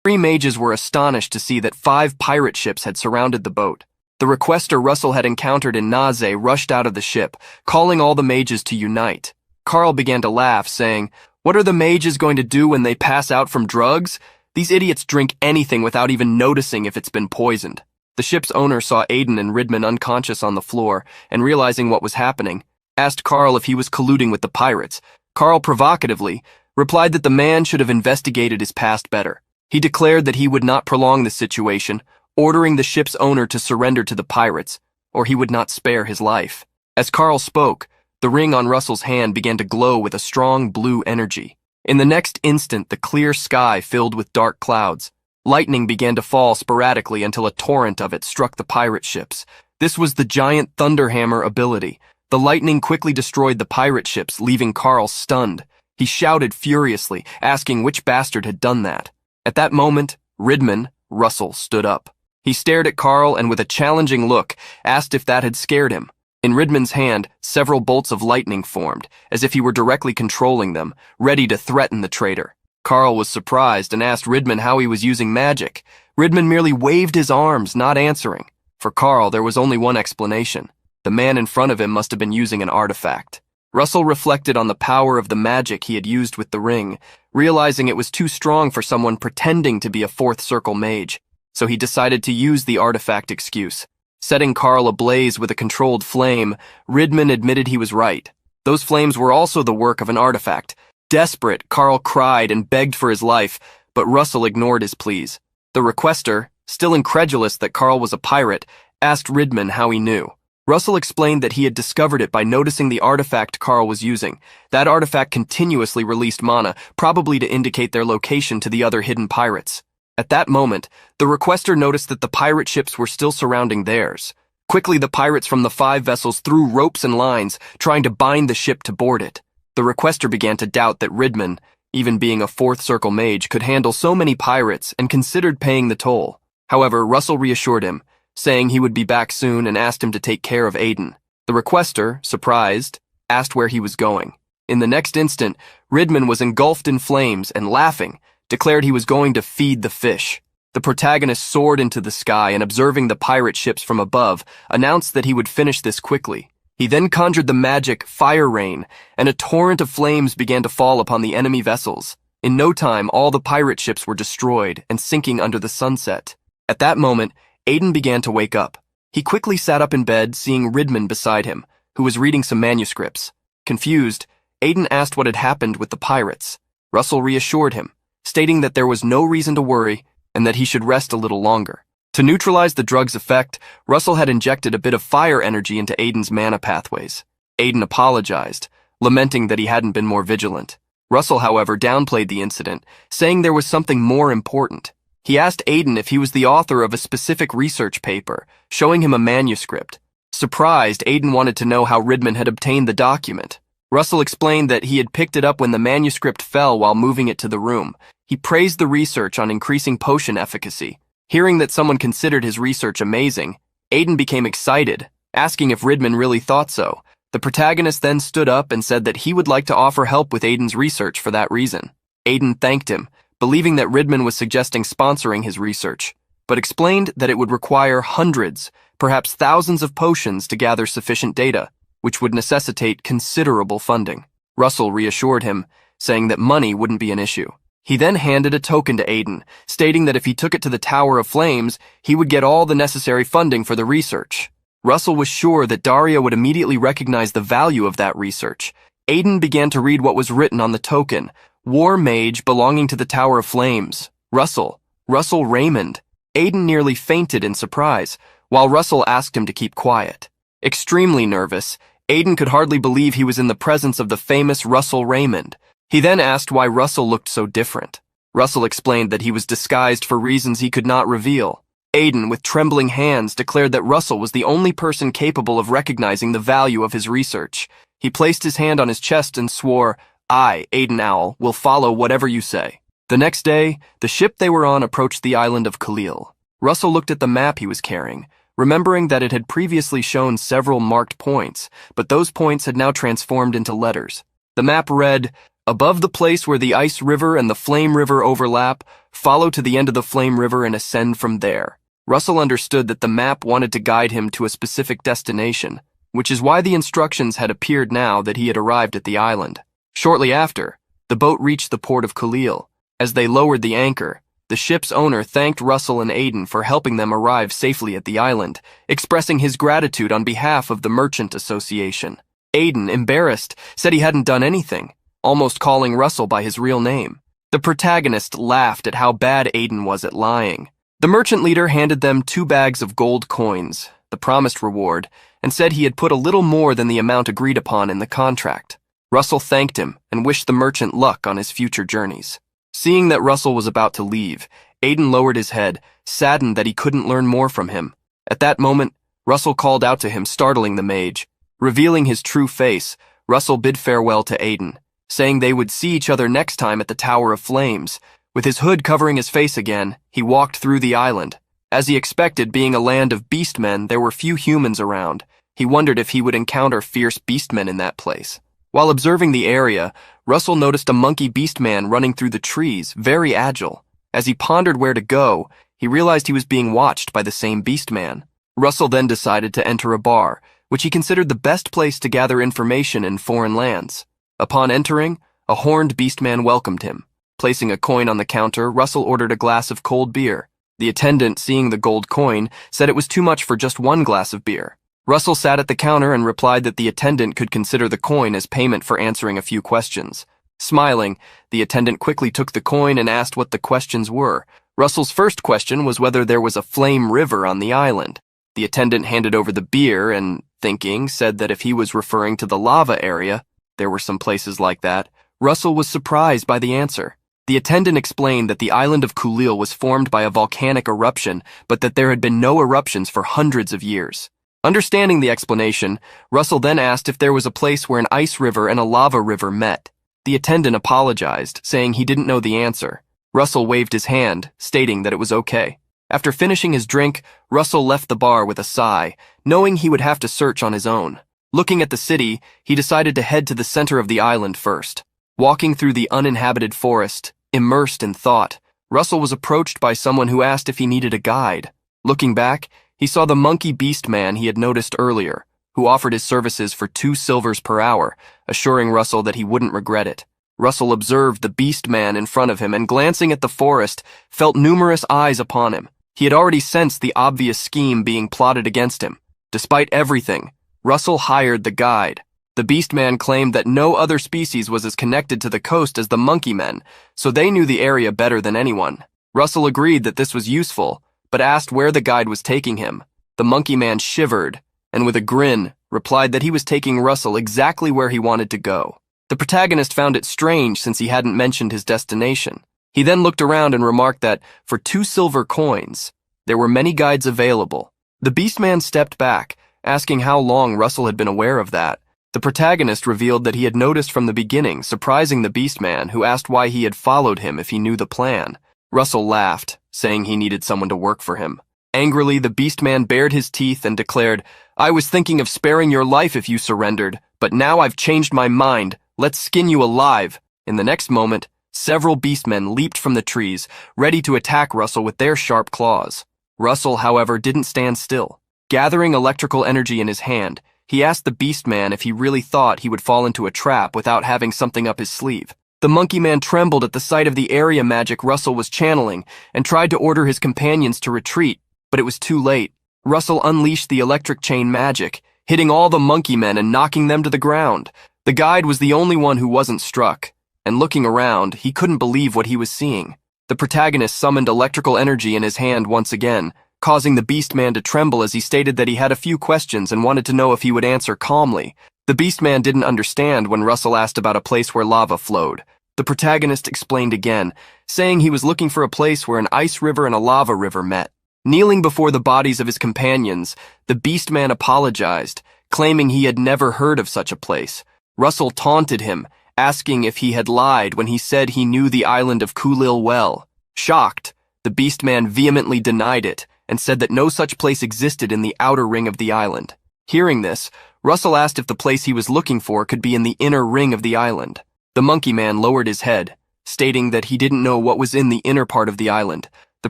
Three mages were astonished to see that 5 pirate ships had surrounded the boat. The requester Russell had encountered in Naze rushed out of the ship, calling all the mages to unite. Carl began to laugh, saying, "What are the mages going to do when they pass out from drugs? These idiots drink anything without even noticing if it's been poisoned." The ship's owner saw Aiden and Ridman unconscious on the floor, and realizing what was happening, asked Carl if he was colluding with the pirates. Carl provocatively replied that the man should have investigated his past better. He declared that he would not prolong the situation, ordering the ship's owner to surrender to the pirates, or he would not spare his life. As Carl spoke, the ring on Russell's hand began to glow with a strong blue energy. In the next instant, the clear sky filled with dark clouds. Lightning began to fall sporadically until a torrent of it struck the pirate ships. This was the giant Thunderhammer ability. The lightning quickly destroyed the pirate ships, leaving Carl stunned. He shouted furiously, asking which bastard had done that. At that moment, Ridman, Russell, stood up. He stared at Carl and with a challenging look, asked if that had scared him. In Ridman's hand, several bolts of lightning formed, as if he were directly controlling them, ready to threaten the traitor. Carl was surprised and asked Ridman how he was using magic. Ridman merely waved his arms, not answering. For Carl, there was only one explanation. The man in front of him must have been using an artifact. Russell reflected on the power of the magic he had used with the ring, realizing it was too strong for someone pretending to be a fourth circle mage, so he decided to use the artifact excuse. Setting Carl ablaze with a controlled flame, Ridman admitted he was right. Those flames were also the work of an artifact. Desperate, Carl cried and begged for his life, but Russell ignored his pleas. The requester, still incredulous that Carl was a pirate, asked Ridman how he knew. Russell explained that he had discovered it by noticing the artifact Carl was using. That artifact continuously released mana, probably to indicate their location to the other hidden pirates. At that moment, the requester noticed that the pirate ships were still surrounding theirs. Quickly, the pirates from the 5 vessels threw ropes and lines, trying to bind the ship to board it. The requester began to doubt that Ridman, even being a fourth circle mage, could handle so many pirates and considered paying the toll. However, Russell reassured him, saying he would be back soon and asked him to take care of Aiden. The requester, surprised, asked where he was going. In the next instant, Ridman was engulfed in flames and, laughing, declared he was going to feed the fish. The protagonist soared into the sky and, observing the pirate ships from above, announced that he would finish this quickly. He then conjured the magic Fire Rain, and a torrent of flames began to fall upon the enemy vessels. In no time, all the pirate ships were destroyed and sinking under the sunset. At that moment, Aiden began to wake up. He quickly sat up in bed, seeing Ridman beside him, who was reading some manuscripts. Confused, Aiden asked what had happened with the pirates. Russell reassured him, stating that there was no reason to worry and that he should rest a little longer. To neutralize the drug's effect, Russell had injected a bit of fire energy into Aiden's mana pathways. Aiden apologized, lamenting that he hadn't been more vigilant. Russell, however, downplayed the incident, saying there was something more important. He asked Aiden if he was the author of a specific research paper, showing him a manuscript. Surprised, Aiden wanted to know how Ridman had obtained the document. Russell explained that he had picked it up when the manuscript fell while moving it to the room. He praised the research on increasing potion efficacy. Hearing that someone considered his research amazing, Aiden became excited, asking if Ridman really thought so. The protagonist then stood up and said that he would like to offer help with Aiden's research for that reason. Aiden thanked him, believing that Ridman was suggesting sponsoring his research, but explained that it would require hundreds, perhaps thousands of potions to gather sufficient data, which would necessitate considerable funding. Russell reassured him, saying that money wouldn't be an issue. He then handed a token to Aiden, stating that if he took it to the Tower of Flames, he would get all the necessary funding for the research. Russell was sure that Daria would immediately recognize the value of that research. Aiden began to read what was written on the token: War Mage belonging to the Tower of Flames. Russell, Russell Raymond. Aiden nearly fainted in surprise, while Russell asked him to keep quiet. Extremely nervous, Aiden could hardly believe he was in the presence of the famous Russell Raymond. He then asked why Russell looked so different. Russell explained that he was disguised for reasons he could not reveal. Aiden, with trembling hands, declared that Russell was the only person capable of recognizing the value of his research. He placed his hand on his chest and swore, "I, Aiden Owl, will follow whatever you say." The next day, the ship they were on approached the island of Khalil. Russell looked at the map he was carrying, remembering that it had previously shown several marked points, but those points had now transformed into letters. The map read, "Above the place where the Ice River and the Flame River overlap, follow to the end of the Flame River and ascend from there." Russell understood that the map wanted to guide him to a specific destination, which is why the instructions had appeared now that he had arrived at the island. Shortly after, the boat reached the port of Khalil. As they lowered the anchor, the ship's owner thanked Russell and Aiden for helping them arrive safely at the island, expressing his gratitude on behalf of the Merchant Association. Aiden, embarrassed, said he hadn't done anything, almost calling Russell by his real name. The protagonist laughed at how bad Aiden was at lying. The merchant leader handed them 2 bags of gold coins, the promised reward, and said he had put a little more than the amount agreed upon in the contract. Russell thanked him and wished the merchant luck on his future journeys. Seeing that Russell was about to leave, Aiden lowered his head, saddened that he couldn't learn more from him. At that moment, Russell called out to him, startling the mage. Revealing his true face, Russell bid farewell to Aiden, saying they would see each other next time at the Tower of Flames. With his hood covering his face again, he walked through the island. As he expected, being a land of beastmen, there were few humans around. He wondered if he would encounter fierce beastmen in that place. While observing the area, Russell noticed a monkey beastman running through the trees, very agile. As he pondered where to go, he realized he was being watched by the same beastman. Russell then decided to enter a bar, which he considered the best place to gather information in foreign lands. Upon entering, a horned beastman welcomed him. Placing a coin on the counter, Russell ordered a glass of cold beer. The attendant, seeing the gold coin, said it was too much for just 1 glass of beer. Russell sat at the counter and replied that the attendant could consider the coin as payment for answering a few questions. Smiling, the attendant quickly took the coin and asked what the questions were. Russell's first question was whether there was a flame river on the island. The attendant handed over the beer and, thinking, said that if he was referring to the lava area, there were some places like that. Russell was surprised by the answer. The attendant explained that the island of Khalil was formed by a volcanic eruption, but that there had been no eruptions for hundreds of years. Understanding the explanation, Russell then asked if there was a place where an ice river and a lava river met. The attendant apologized, saying he didn't know the answer. Russell waved his hand, stating that it was okay. After finishing his drink, Russell left the bar with a sigh, knowing he would have to search on his own. Looking at the city, he decided to head to the center of the island first. Walking through the uninhabited forest, immersed in thought, Russell was approached by someone who asked if he needed a guide. Looking back, he saw the monkey beast man he had noticed earlier, who offered his services for 2 silvers per hour, assuring Russell that he wouldn't regret it. Russell observed the beast man in front of him and, glancing at the forest, felt numerous eyes upon him. He had already sensed the obvious scheme being plotted against him. Despite everything, Russell hired the guide. The beast man claimed that no other species was as connected to the coast as the monkey men, so they knew the area better than anyone. Russell agreed that this was useful, but asked where the guide was taking him. The monkey man shivered, and with a grin, replied that he was taking Russell exactly where he wanted to go. The protagonist found it strange since he hadn't mentioned his destination. He then looked around and remarked that, for 2 silver coins, there were many guides available. The beastman stepped back, asking how long Russell had been aware of that. The protagonist revealed that he had noticed from the beginning, surprising the beastman, who asked why he had followed him if he knew the plan. Russell laughed, saying he needed someone to work for him. Angrily, the beastman bared his teeth and declared, "I was thinking of sparing your life if you surrendered, but now I've changed my mind. Let's skin you alive." In the next moment, several beastmen leaped from the trees, ready to attack Russell with their sharp claws. Russell, however, didn't stand still. Gathering electrical energy in his hand, he asked the beastman if he really thought he would fall into a trap without having something up his sleeve. The monkey man trembled at the sight of the area magic Russell was channeling and tried to order his companions to retreat, but it was too late. Russell unleashed the electric chain magic, hitting all the monkey men and knocking them to the ground. The guide was the only one who wasn't struck, and looking around, he couldn't believe what he was seeing. The protagonist summoned electrical energy in his hand once again, causing the Beastman to tremble as he stated that he had a few questions and wanted to know if he would answer calmly. The Beastman didn't understand when Russell asked about a place where lava flowed. The protagonist explained again, saying he was looking for a place where an ice river and a lava river met. Kneeling before the bodies of his companions, the Beastman apologized, claiming he had never heard of such a place. Russell taunted him, asking if he had lied when he said he knew the island of Kulil well. Shocked, the Beastman vehemently denied it and said that no such place existed in the outer ring of the island. Hearing this, Russell asked if the place he was looking for could be in the inner ring of the island. The Monkey Man lowered his head, stating that he didn't know what was in the inner part of the island. The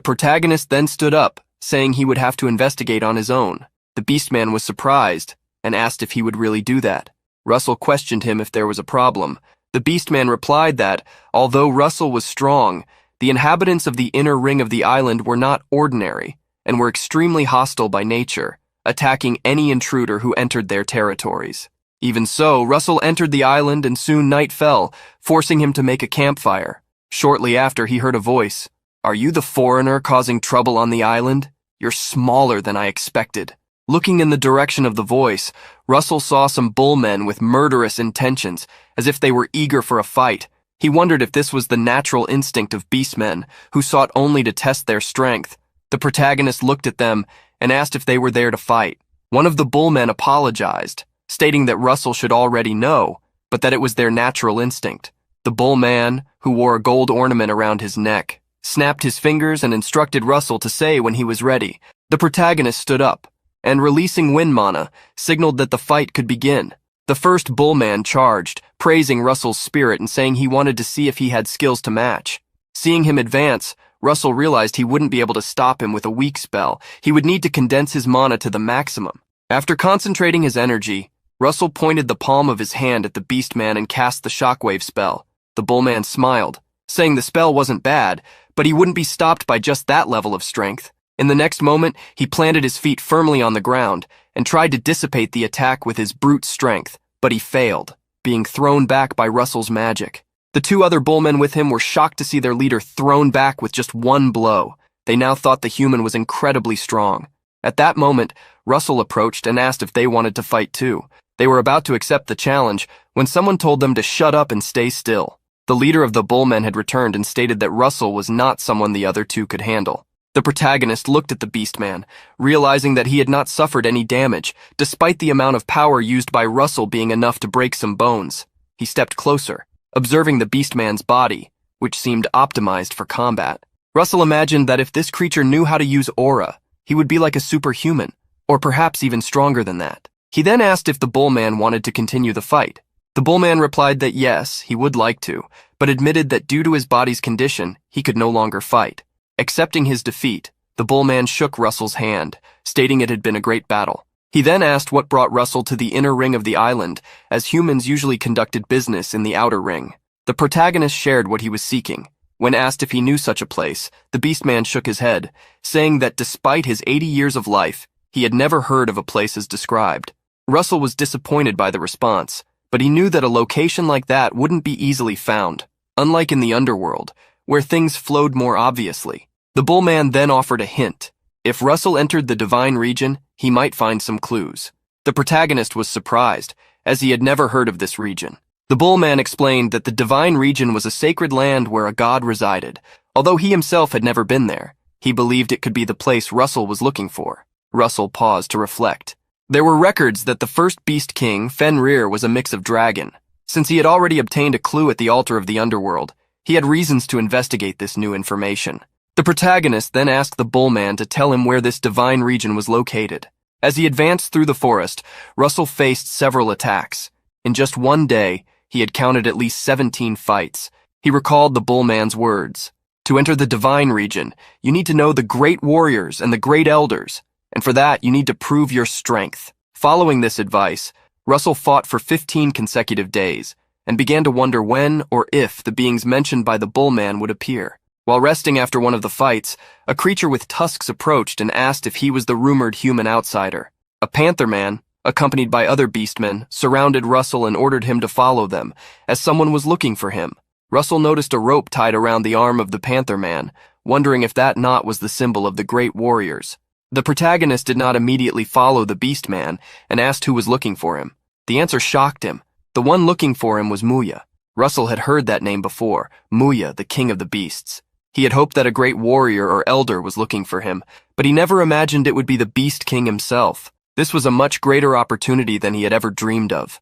protagonist then stood up, saying he would have to investigate on his own. The Beastman was surprised and asked if he would really do that. Russell questioned him if there was a problem. The Beastman replied that, although Russell was strong, the inhabitants of the inner ring of the island were not ordinary and were extremely hostile by nature, attacking any intruder who entered their territories. Even so, Russell entered the island and soon night fell, forcing him to make a campfire. Shortly after, he heard a voice. "Are you the foreigner causing trouble on the island? You're smaller than I expected." Looking in the direction of the voice, Russell saw some bullmen with murderous intentions, as if they were eager for a fight. He wondered if this was the natural instinct of beastmen, who sought only to test their strength. The protagonist looked at them and asked if they were there to fight. One of the bullmen apologized, stating that Russell should already know, but that it was their natural instinct. The bullman, who wore a gold ornament around his neck, snapped his fingers and instructed Russell to say when he was ready. The protagonist stood up, and releasing wind mana, signaled that the fight could begin. The first bullman charged, praising Russell's spirit and saying he wanted to see if he had skills to match. Seeing him advance, Russell realized he wouldn't be able to stop him with a weak spell. He would need to condense his mana to the maximum. After concentrating his energy, Russell pointed the palm of his hand at the Beastman and cast the shockwave spell. The bullman smiled, saying the spell wasn't bad, but he wouldn't be stopped by just that level of strength. In the next moment, he planted his feet firmly on the ground and tried to dissipate the attack with his brute strength, but he failed, being thrown back by Russell's magic. The two other bullmen with him were shocked to see their leader thrown back with just one blow. They now thought the human was incredibly strong. At that moment, Russell approached and asked if they wanted to fight too. They were about to accept the challenge when someone told them to shut up and stay still. The leader of the bullmen had returned and stated that Russell was not someone the other two could handle. The protagonist looked at the Beastman, realizing that he had not suffered any damage, despite the amount of power used by Russell being enough to break some bones. He stepped closer, observing the Beastman's body, which seemed optimized for combat. Russell imagined that if this creature knew how to use aura, he would be like a superhuman, or perhaps even stronger than that. He then asked if the bullman wanted to continue the fight. The bullman replied that yes, he would like to, but admitted that due to his body's condition, he could no longer fight. Accepting his defeat, the bullman shook Russell's hand, stating it had been a great battle. He then asked what brought Russell to the inner ring of the island, as humans usually conducted business in the outer ring. The protagonist shared what he was seeking. When asked if he knew such a place, the Beastman shook his head, saying that despite his 80 years of life, he had never heard of a place as described. Russell was disappointed by the response, but he knew that a location like that wouldn't be easily found, unlike in the underworld, where things flowed more obviously. The bullman then offered a hint. If Russell entered the divine region, he might find some clues. The protagonist was surprised, as he had never heard of this region. The bullman explained that the divine region was a sacred land where a god resided. Although he himself had never been there, he believed it could be the place Russell was looking for. Russell paused to reflect. There were records that the first beast king, Fenrir, was a mix of dragon. Since he had already obtained a clue at the altar of the underworld, he had reasons to investigate this new information. The protagonist then asked the bullman to tell him where this divine region was located. As he advanced through the forest, Russell faced several attacks. In just one day, he had counted at least 17 fights. He recalled the bullman's words. To enter the divine region, you need to know the great warriors and the great elders, and for that, you need to prove your strength. Following this advice, Russell fought for 15 consecutive days, and began to wonder when or if the beings mentioned by the bullman would appear. While resting after one of the fights, a creature with tusks approached and asked if he was the rumored human outsider. A panther man, accompanied by other beastmen, surrounded Russell and ordered him to follow them, as someone was looking for him. Russell noticed a rope tied around the arm of the Panther Man, wondering if that knot was the symbol of the great warriors. The protagonist did not immediately follow the Beast Man and asked who was looking for him. The answer shocked him. The one looking for him was Muya. Russell had heard that name before, Muya, the king of the beasts. He had hoped that a great warrior or elder was looking for him, but he never imagined it would be the Beast King himself. This was a much greater opportunity than he had ever dreamed of.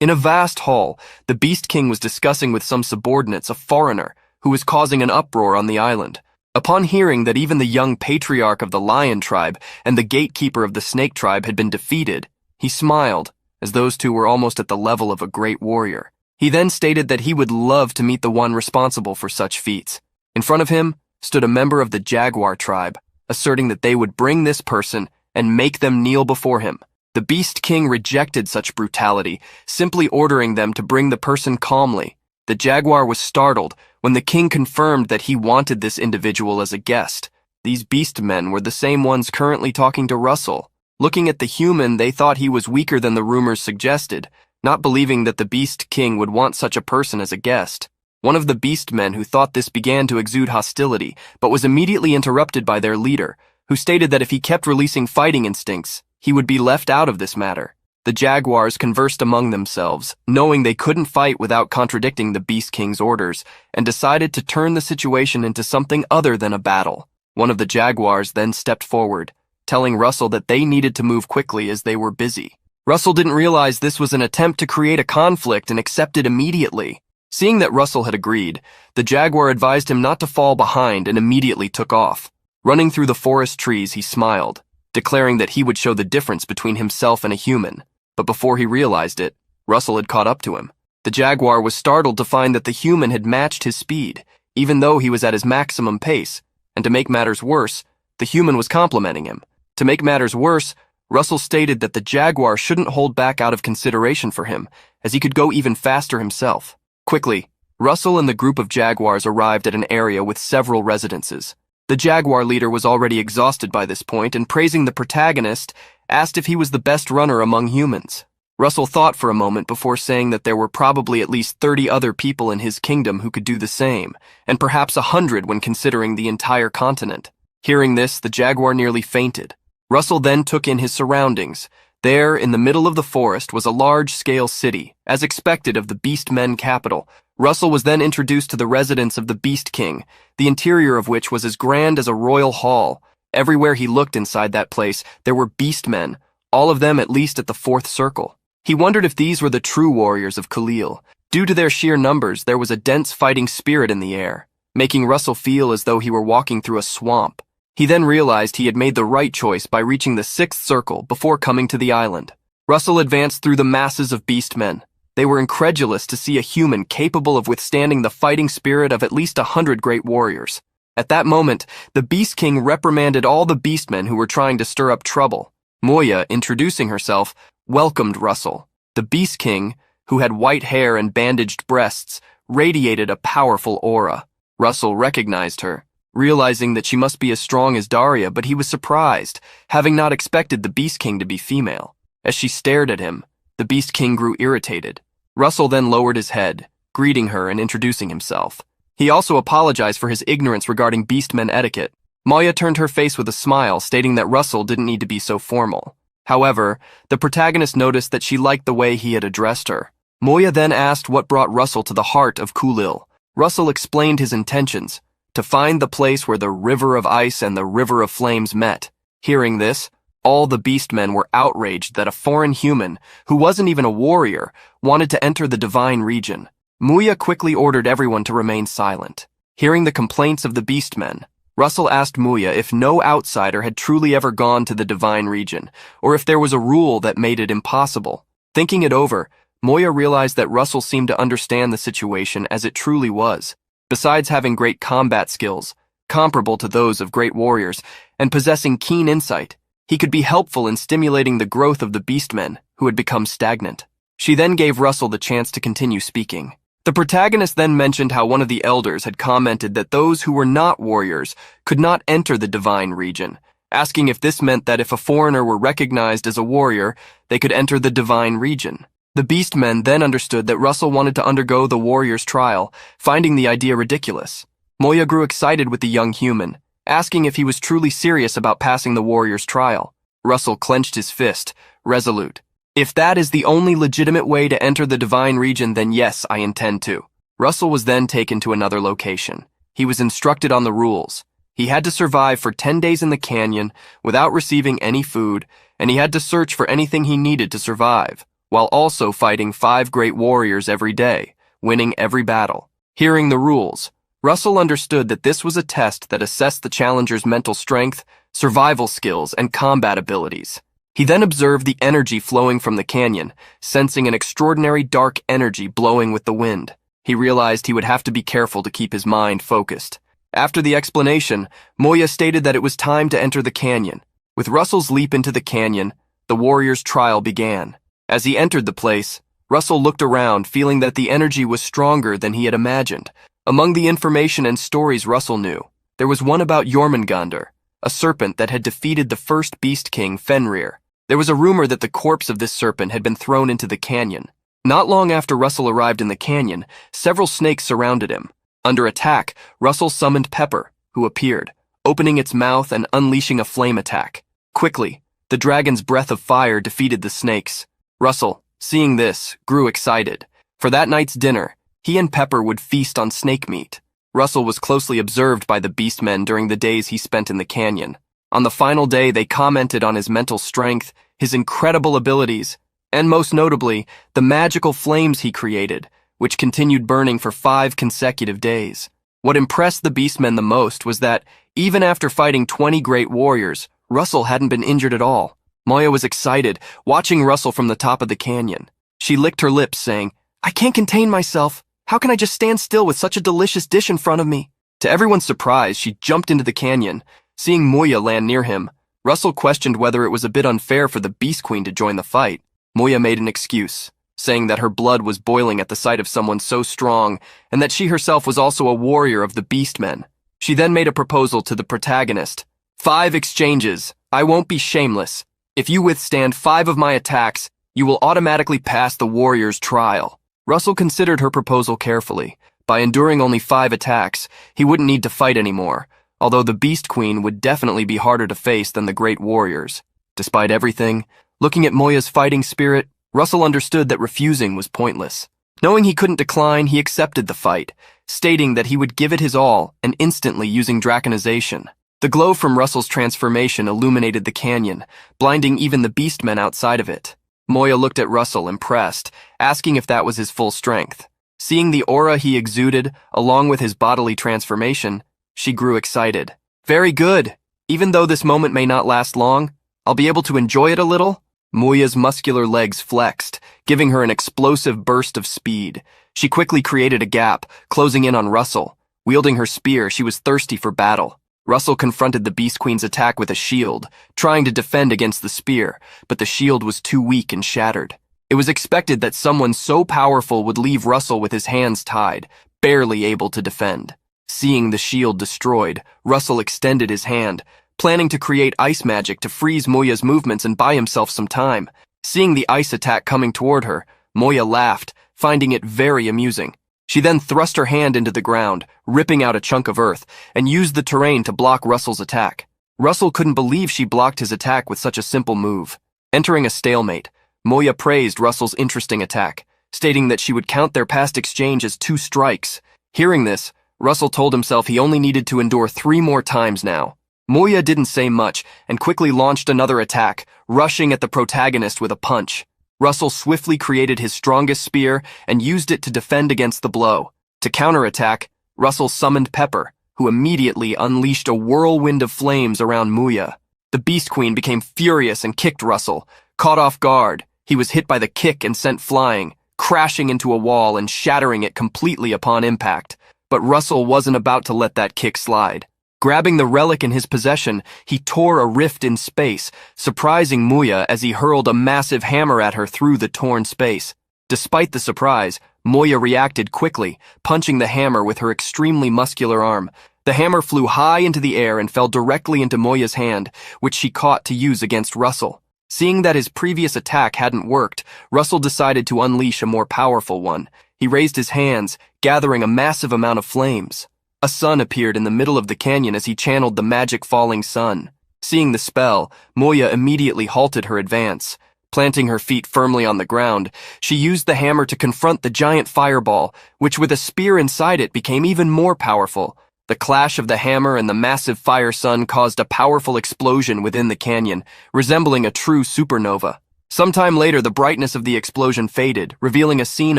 In a vast hall, the Beast King was discussing with some subordinates a foreigner who was causing an uproar on the island. Upon hearing that even the young patriarch of the Lion tribe and the gatekeeper of the Snake tribe had been defeated, he smiled, as those two were almost at the level of a great warrior. He then stated that he would love to meet the one responsible for such feats. In front of him stood a member of the Jaguar tribe, asserting that they would bring this person and make them kneel before him. The Beast King rejected such brutality, simply ordering them to bring the person calmly. The Jaguar was startled when the king confirmed that he wanted this individual as a guest. These beast men were the same ones currently talking to Russell. Looking at the human, they thought he was weaker than the rumors suggested, not believing that the Beast King would want such a person as a guest. One of the beast men who thought this began to exude hostility, but was immediately interrupted by their leader, who stated that if he kept releasing fighting instincts, he would be left out of this matter. The Jaguars conversed among themselves, knowing they couldn't fight without contradicting the Beast King's orders, and decided to turn the situation into something other than a battle. One of the Jaguars then stepped forward, telling Russell that they needed to move quickly as they were busy. Russell didn't realize this was an attempt to create a conflict and accepted immediately. Seeing that Russell had agreed, the Jaguar advised him not to fall behind and immediately took off. Running through the forest trees, he smiled, declaring that he would show the difference between himself and a human. But before he realized it, Russell had caught up to him. The Jaguar was startled to find that the human had matched his speed, even though he was at his maximum pace, and to make matters worse, the human was complimenting him. To make matters worse, Russell stated that the Jaguar shouldn't hold back out of consideration for him, as he could go even faster himself. Quickly, Russell and the group of Jaguars arrived at an area with several residences. The Jaguar leader was already exhausted by this point and, praising the protagonist, asked if he was the best runner among humans. Russell thought for a moment before saying that there were probably at least 30 other people in his kingdom who could do the same, and perhaps 100 when considering the entire continent. Hearing this, the Jaguar nearly fainted. Russell then took in his surroundings. There, in the middle of the forest, was a large-scale city, as expected of the Beast Men capital. Russell was then introduced to the residence of the Beast King, the interior of which was as grand as a royal hall. Everywhere he looked inside that place, there were beast men, all of them at least at the fourth circle. He wondered if these were the true warriors of Khalil. Due to their sheer numbers, there was a dense fighting spirit in the air, making Russell feel as though he were walking through a swamp. He then realized he had made the right choice by reaching the sixth circle before coming to the island. Russell advanced through the masses of beast men. They were incredulous to see a human capable of withstanding the fighting spirit of at least 100 great warriors. At that moment, the Beast King reprimanded all the beastmen who were trying to stir up trouble. Moya, introducing herself, welcomed Russell. The Beast King, who had white hair and bandaged breasts, radiated a powerful aura. Russell recognized her, realizing that she must be as strong as Daria, but he was surprised, having not expected the Beast King to be female. As she stared at him, the Beast King grew irritated. Russell then lowered his head, greeting her and introducing himself. He also apologized for his ignorance regarding beastmen etiquette. Moya turned her face with a smile, stating that Russell didn't need to be so formal. However, the protagonist noticed that she liked the way he had addressed her. Moya then asked what brought Russell to the heart of Khalil. Russell explained his intentions, to find the place where the river of ice and the river of flames met. Hearing this, all the beastmen were outraged that a foreign human, who wasn't even a warrior, wanted to enter the divine region. Moya quickly ordered everyone to remain silent. Hearing the complaints of the beastmen, Russell asked Moya if no outsider had truly ever gone to the divine region, or if there was a rule that made it impossible. Thinking it over, Moya realized that Russell seemed to understand the situation as it truly was. Besides having great combat skills, comparable to those of great warriors, and possessing keen insight, he could be helpful in stimulating the growth of the beastmen who had become stagnant. She then gave Russell the chance to continue speaking. The protagonist then mentioned how one of the elders had commented that those who were not warriors could not enter the divine region, asking if this meant that if a foreigner were recognized as a warrior, they could enter the divine region. The beastmen then understood that Russell wanted to undergo the warrior's trial, finding the idea ridiculous. Moya grew excited with the young human, asking if he was truly serious about passing the warrior's trial. Russell clenched his fist, resolute. If that is the only legitimate way to enter the divine region, then yes, I intend to. Russell was then taken to another location. He was instructed on the rules. He had to survive for 10 days in the canyon without receiving any food, and he had to search for anything he needed to survive, while also fighting 5 great warriors every day, winning every battle. Hearing the rules, Russell understood that this was a test that assessed the challenger's mental strength, survival skills, and combat abilities. He then observed the energy flowing from the canyon, sensing an extraordinary dark energy blowing with the wind. He realized he would have to be careful to keep his mind focused. After the explanation, Moya stated that it was time to enter the canyon. With Russell's leap into the canyon, the warrior's trial began. As he entered the place, Russell looked around, feeling that the energy was stronger than he had imagined. Among the information and stories Russell knew, there was one about Jormungandr, a serpent that had defeated the first beast king, Fenrir. There was a rumor that the corpse of this serpent had been thrown into the canyon. Not long after Russell arrived in the canyon, several snakes surrounded him. Under attack, Russell summoned Pepper, who appeared, opening its mouth and unleashing a flame attack. Quickly, the dragon's breath of fire defeated the snakes. Russell, seeing this, grew excited. For that night's dinner, he and Pepper would feast on snake meat. Russell was closely observed by the beastmen during the days he spent in the canyon. On the final day, they commented on his mental strength, his incredible abilities, and most notably, the magical flames he created, which continued burning for 5 consecutive days. What impressed the beastmen the most was that, even after fighting 20 great warriors, Russell hadn't been injured at all. Moya was excited, watching Russell from the top of the canyon. She licked her lips, saying, "I can't contain myself. How can I just stand still with such a delicious dish in front of me?" To everyone's surprise, she jumped into the canyon. Seeing Moya land near him, Russell questioned whether it was a bit unfair for the Beast Queen to join the fight. Moya made an excuse, saying that her blood was boiling at the sight of someone so strong, and that she herself was also a warrior of the Beastmen. She then made a proposal to the protagonist. 5 exchanges. I won't be shameless. If you withstand 5 of my attacks, you will automatically pass the warrior's trial. Russell considered her proposal carefully. By enduring only 5 attacks, he wouldn't need to fight anymore, although the Beast Queen would definitely be harder to face than the great warriors. Despite everything, looking at Moya's fighting spirit, Russell understood that refusing was pointless. Knowing he couldn't decline, he accepted the fight, stating that he would give it his all and instantly using draconization. The glow from Russell's transformation illuminated the canyon, blinding even the beastmen outside of it. Moya looked at Russell, impressed, asking if that was his full strength. Seeing the aura he exuded, along with his bodily transformation, she grew excited. Very good. Even though this moment may not last long, I'll be able to enjoy it a little. Moya's muscular legs flexed, giving her an explosive burst of speed. She quickly created a gap, closing in on Russell. Wielding her spear, she was thirsty for battle. Russell confronted the Beast Queen's attack with a shield, trying to defend against the spear, but the shield was too weak and shattered. It was expected that someone so powerful would leave Russell with his hands tied, barely able to defend. Seeing the shield destroyed, Russell extended his hand, planning to create ice magic to freeze Moya's movements and buy himself some time. Seeing the ice attack coming toward her, Moya laughed, finding it very amusing. She then thrust her hand into the ground, ripping out a chunk of earth, and used the terrain to block Russell's attack. Russell couldn't believe she blocked his attack with such a simple move. Entering a stalemate, Moya praised Russell's interesting attack, stating that she would count their past exchange as 2 strikes. Hearing this, Russell told himself he only needed to endure 3 more times now. Moya didn't say much and quickly launched another attack, rushing at the protagonist with a punch. Russell swiftly created his strongest spear and used it to defend against the blow. To counterattack, Russell summoned Pepper, who immediately unleashed a whirlwind of flames around Moya. The Beast Queen became furious and kicked Russell. Caught off guard, he was hit by the kick and sent flying, crashing into a wall and shattering it completely upon impact. But Russell wasn't about to let that kick slide. Grabbing the relic in his possession, he tore a rift in space, surprising Moya as he hurled a massive hammer at her through the torn space. Despite the surprise, Moya reacted quickly, punching the hammer with her extremely muscular arm. The hammer flew high into the air and fell directly into Moya's hand, which she caught to use against Russell. Seeing that his previous attack hadn't worked, Russell decided to unleash a more powerful one. He raised his hands, gathering a massive amount of flames. A sun appeared in the middle of the canyon as he channeled the magic falling sun. Seeing the spell, Moya immediately halted her advance. Planting her feet firmly on the ground, she used the hammer to confront the giant fireball, which with a spear inside it became even more powerful. The clash of the hammer and the massive fire sun caused a powerful explosion within the canyon, resembling a true supernova. Sometime later, the brightness of the explosion faded, revealing a scene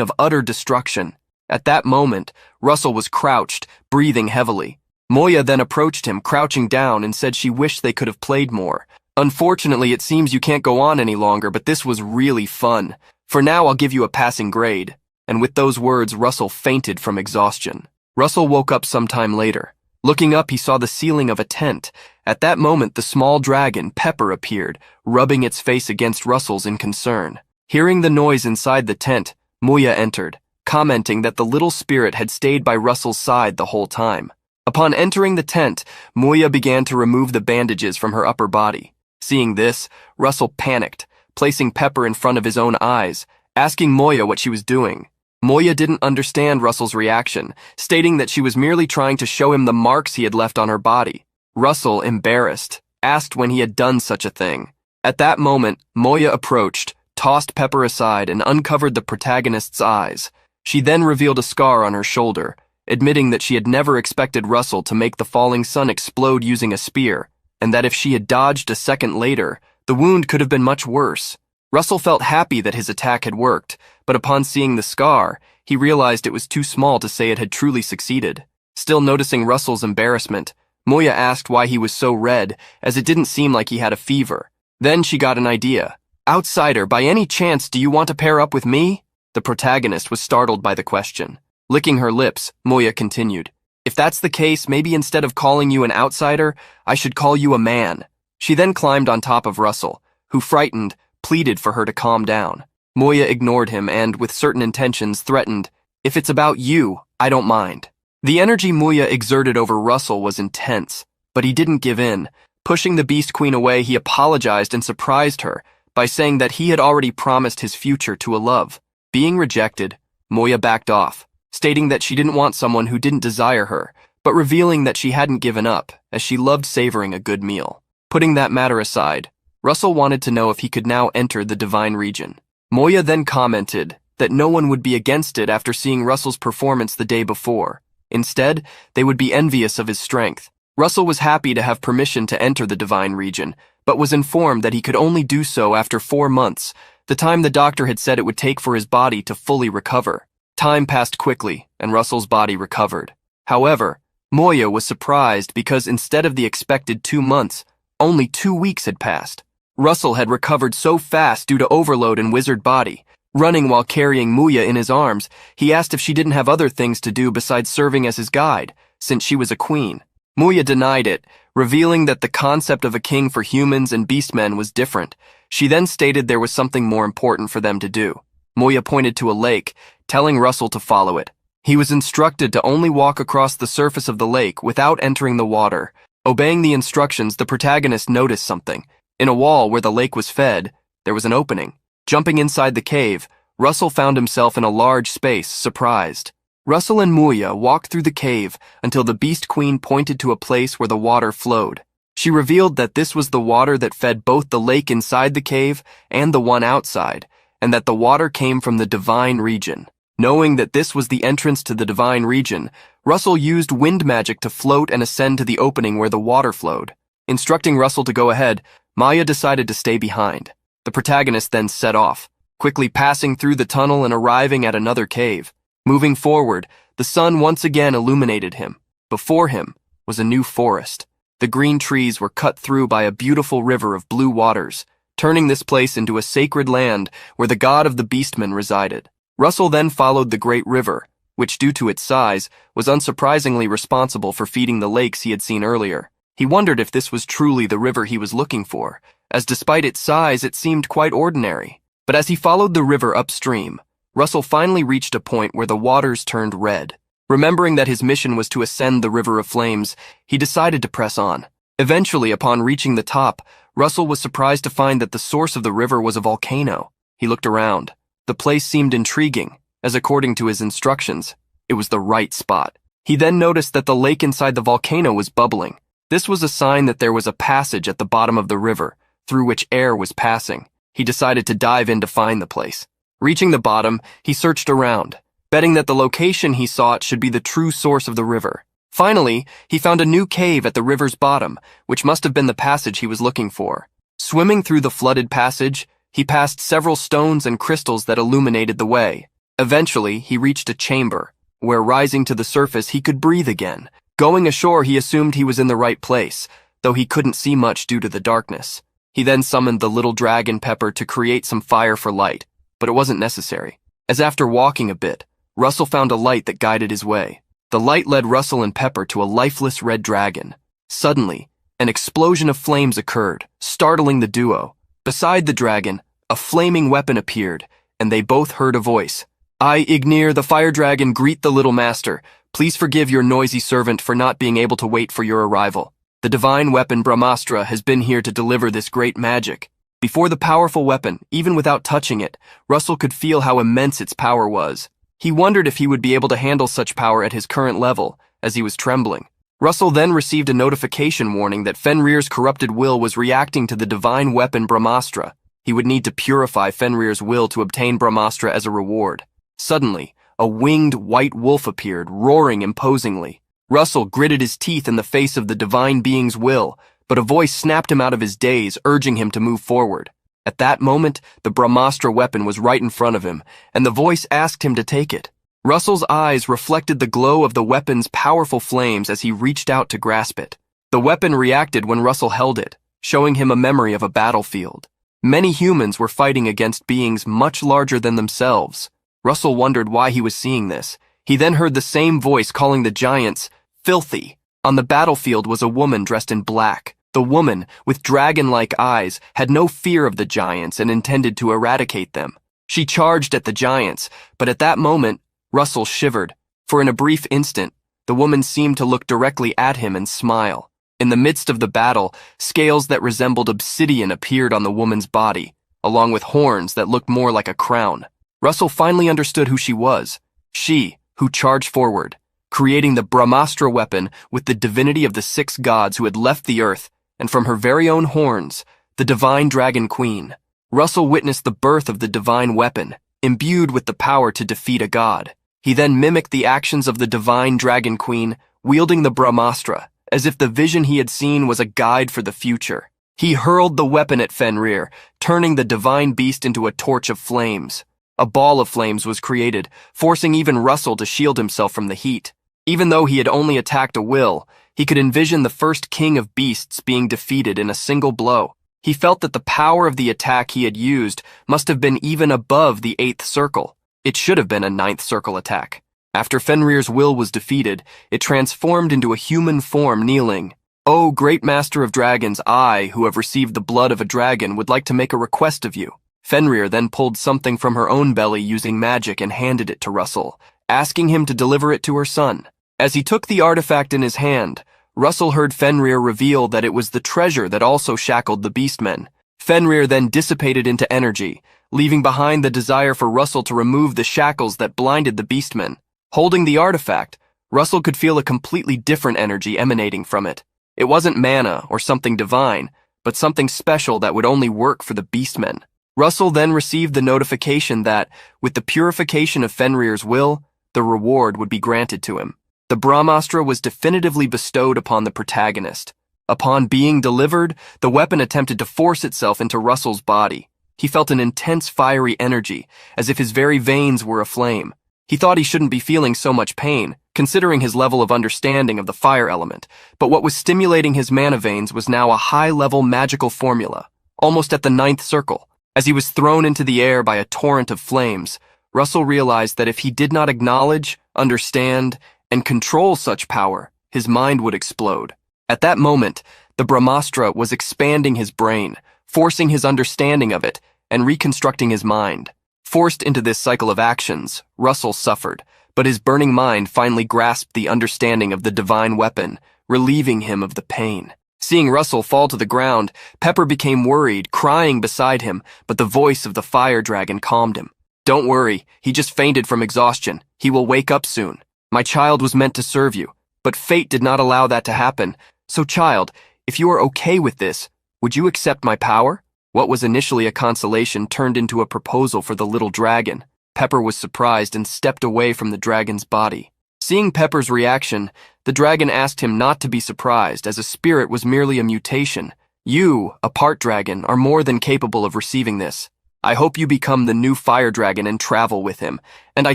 of utter destruction. At that moment, Russell was crouched, breathing heavily. Moya then approached him, crouching down, and said she wished they could have played more. Unfortunately, it seems you can't go on any longer, but this was really fun. For now, I'll give you a passing grade. And with those words, Russell fainted from exhaustion. Russell woke up some time later. Looking up, he saw the ceiling of a tent. At that moment, the small dragon, Pepper, appeared, rubbing its face against Russell's in concern. Hearing the noise inside the tent, Moya entered, commenting that the little spirit had stayed by Russell's side the whole time. Upon entering the tent, Moya began to remove the bandages from her upper body. Seeing this, Russell panicked, placing Pepper in front of his own eyes, asking Moya what she was doing. Moya didn't understand Russell's reaction, stating that she was merely trying to show him the marks he had left on her body. Russell, embarrassed, asked when he had done such a thing. At that moment, Moya approached, tossed Pepper aside, and uncovered the protagonist's eyes. She then revealed a scar on her shoulder, admitting that she had never expected Russell to make the falling sun explode using a spear, and that if she had dodged a second later, the wound could have been much worse. Russell felt happy that his attack had worked, but upon seeing the scar, he realized it was too small to say it had truly succeeded. Still noticing Russell's embarrassment, Moya asked why he was so red, as it didn't seem like he had a fever. Then she got an idea. "Outsider, by any chance do you want to pair up with me?" The protagonist was startled by the question. Licking her lips, Moya continued, "If that's the case, maybe instead of calling you an outsider, I should call you a man." She then climbed on top of Russell, who, frightened, pleaded for her to calm down. Moya ignored him and, with certain intentions, threatened, "If it's about you, I don't mind." The energy Moya exerted over Russell was intense, but he didn't give in. Pushing the Beast Queen away, he apologized and surprised her by saying that he had already promised his future to a love. Being rejected, Moya backed off, stating that she didn't want someone who didn't desire her, but revealing that she hadn't given up, as she loved savoring a good meal. Putting that matter aside, Russell wanted to know if he could now enter the divine region. Moya then commented that no one would be against it after seeing Russell's performance the day before. Instead, they would be envious of his strength. Russell was happy to have permission to enter the divine region, but was informed that he could only do so after 4 months, the time the doctor had said it would take for his body to fully recover. Time passed quickly, and Russell's body recovered. However, Moya was surprised because instead of the expected 2 months, only 2 weeks had passed. Russell had recovered so fast due to overload in Wizard body. Running while carrying Moya in his arms, he asked if she didn't have other things to do besides serving as his guide, since she was a queen. Moya denied it, revealing that the concept of a king for humans and beastmen was different. She then stated there was something more important for them to do. Moya pointed to a lake, telling Russell to follow it. He was instructed to only walk across the surface of the lake without entering the water. Obeying the instructions, the protagonist noticed something. In a wall where the lake was fed, there was an opening. Jumping inside the cave, Russell found himself in a large space, surprised. Russell and Moya walked through the cave until the Beast Queen pointed to a place where the water flowed. She revealed that this was the water that fed both the lake inside the cave and the one outside, and that the water came from the divine region. Knowing that this was the entrance to the divine region, Russell used wind magic to float and ascend to the opening where the water flowed. Instructing Russell to go ahead, Moya decided to stay behind. The protagonist then set off, quickly passing through the tunnel and arriving at another cave. Moving forward, the sun once again illuminated him. Before him was a new forest. The green trees were cut through by a beautiful river of blue waters, turning this place into a sacred land where the god of the beastmen resided. Russell then followed the great river, which due to its size was unsurprisingly responsible for feeding the lakes he had seen earlier. He wondered if this was truly the river he was looking for, as despite its size it seemed quite ordinary. But as he followed the river upstream, Russell finally reached a point where the waters turned red. Remembering that his mission was to ascend the River of Flames, he decided to press on. Eventually, upon reaching the top, Russell was surprised to find that the source of the river was a volcano. He looked around. The place seemed intriguing, as according to his instructions, it was the right spot. He then noticed that the lake inside the volcano was bubbling. This was a sign that there was a passage at the bottom of the river, through which air was passing. He decided to dive in to find the place. Reaching the bottom, he searched around, betting that the location he sought should be the true source of the river. Finally, he found a new cave at the river's bottom, which must have been the passage he was looking for. Swimming through the flooded passage, he passed several stones and crystals that illuminated the way. Eventually, he reached a chamber, where rising to the surface he could breathe again. Going ashore, he assumed he was in the right place, though he couldn't see much due to the darkness. He then summoned the little dragon Pepper to create some fire for light, but it wasn't necessary, as after walking a bit, Russell found a light that guided his way. The light led Russell and Pepper to a lifeless red dragon. Suddenly, an explosion of flames occurred, startling the duo. Beside the dragon, a flaming weapon appeared, and they both heard a voice. "I, Ignir, the fire dragon, greet the little master. Please forgive your noisy servant for not being able to wait for your arrival. The divine weapon Brahmastra has been here to deliver this great magic." Before the powerful weapon, even without touching it, Russell could feel how immense its power was. He wondered if he would be able to handle such power at his current level, as he was trembling. Russell then received a notification warning that Fenrir's corrupted will was reacting to the divine weapon Brahmastra. He would need to purify Fenrir's will to obtain Brahmastra as a reward. Suddenly, a winged white wolf appeared, roaring imposingly. Russell gritted his teeth in the face of the divine being's will, but a voice snapped him out of his daze, urging him to move forward. At that moment, the Brahmastra weapon was right in front of him, and the voice asked him to take it. Russell's eyes reflected the glow of the weapon's powerful flames as he reached out to grasp it. The weapon reacted when Russell held it, showing him a memory of a battlefield. Many humans were fighting against beings much larger than themselves. Russell wondered why he was seeing this. He then heard the same voice calling the giants filthy. On the battlefield was a woman dressed in black. The woman, with dragon-like eyes, had no fear of the giants and intended to eradicate them. She charged at the giants, but at that moment, Russell shivered, for in a brief instant, the woman seemed to look directly at him and smile. In the midst of the battle, scales that resembled obsidian appeared on the woman's body, along with horns that looked more like a crown. Russell finally understood who she was. She, who charged forward, creating the Brahmastra weapon with the divinity of the 6 gods who had left the earth, and from her very own horns, the divine dragon queen. Russell witnessed the birth of the divine weapon, imbued with the power to defeat a god. He then mimicked the actions of the divine dragon queen, wielding the Brahmastra, as if the vision he had seen was a guide for the future. He hurled the weapon at Fenrir, turning the divine beast into a torch of flames. A ball of flames was created, forcing even Russell to shield himself from the heat. Even though he had only attacked a will, he could envision the first king of beasts being defeated in a single blow. He felt that the power of the attack he had used must have been even above the 8th circle. It should have been a 9th circle attack. After Fenrir's will was defeated, it transformed into a human form kneeling. "O great master of dragons, I, who have received the blood of a dragon, would like to make a request of you." Fenrir then pulled something from her own belly using magic and handed it to Russell, asking him to deliver it to her son. As he took the artifact in his hand, Russell heard Fenrir reveal that it was the treasure that also shackled the beastmen. Fenrir then dissipated into energy, leaving behind the desire for Russell to remove the shackles that blinded the beastmen. Holding the artifact, Russell could feel a completely different energy emanating from it. It wasn't mana or something divine, but something special that would only work for the beastmen. Russell then received the notification that, with the purification of Fenrir's will, the reward would be granted to him. The Brahmastra was definitively bestowed upon the protagonist. Upon being delivered, the weapon attempted to force itself into Russell's body. He felt an intense fiery energy, as if his very veins were aflame. He thought he shouldn't be feeling so much pain, considering his level of understanding of the fire element, but what was stimulating his mana veins was now a high-level magical formula, almost at the 9th circle. As he was thrown into the air by a torrent of flames, Russell realized that if he did not acknowledge, understand, and control such power, his mind would explode. At that moment, the Brahmastra was expanding his brain, forcing his understanding of it, and reconstructing his mind. Forced into this cycle of actions, Russell suffered, but his burning mind finally grasped the understanding of the divine weapon, relieving him of the pain. Seeing Russell fall to the ground, Pepper became worried, crying beside him, but the voice of the fire dragon calmed him. "Don't worry, he just fainted from exhaustion. He will wake up soon. My child was meant to serve you, but fate did not allow that to happen. So child, if you are okay with this, would you accept my power?" What was initially a consolation turned into a proposal for the little dragon. Pepper was surprised and stepped away from the dragon's body. Seeing Pepper's reaction, the dragon asked him not to be surprised, as a spirit was merely a mutation. "You, a part dragon, are more than capable of receiving this. I hope you become the new fire dragon and travel with him, and I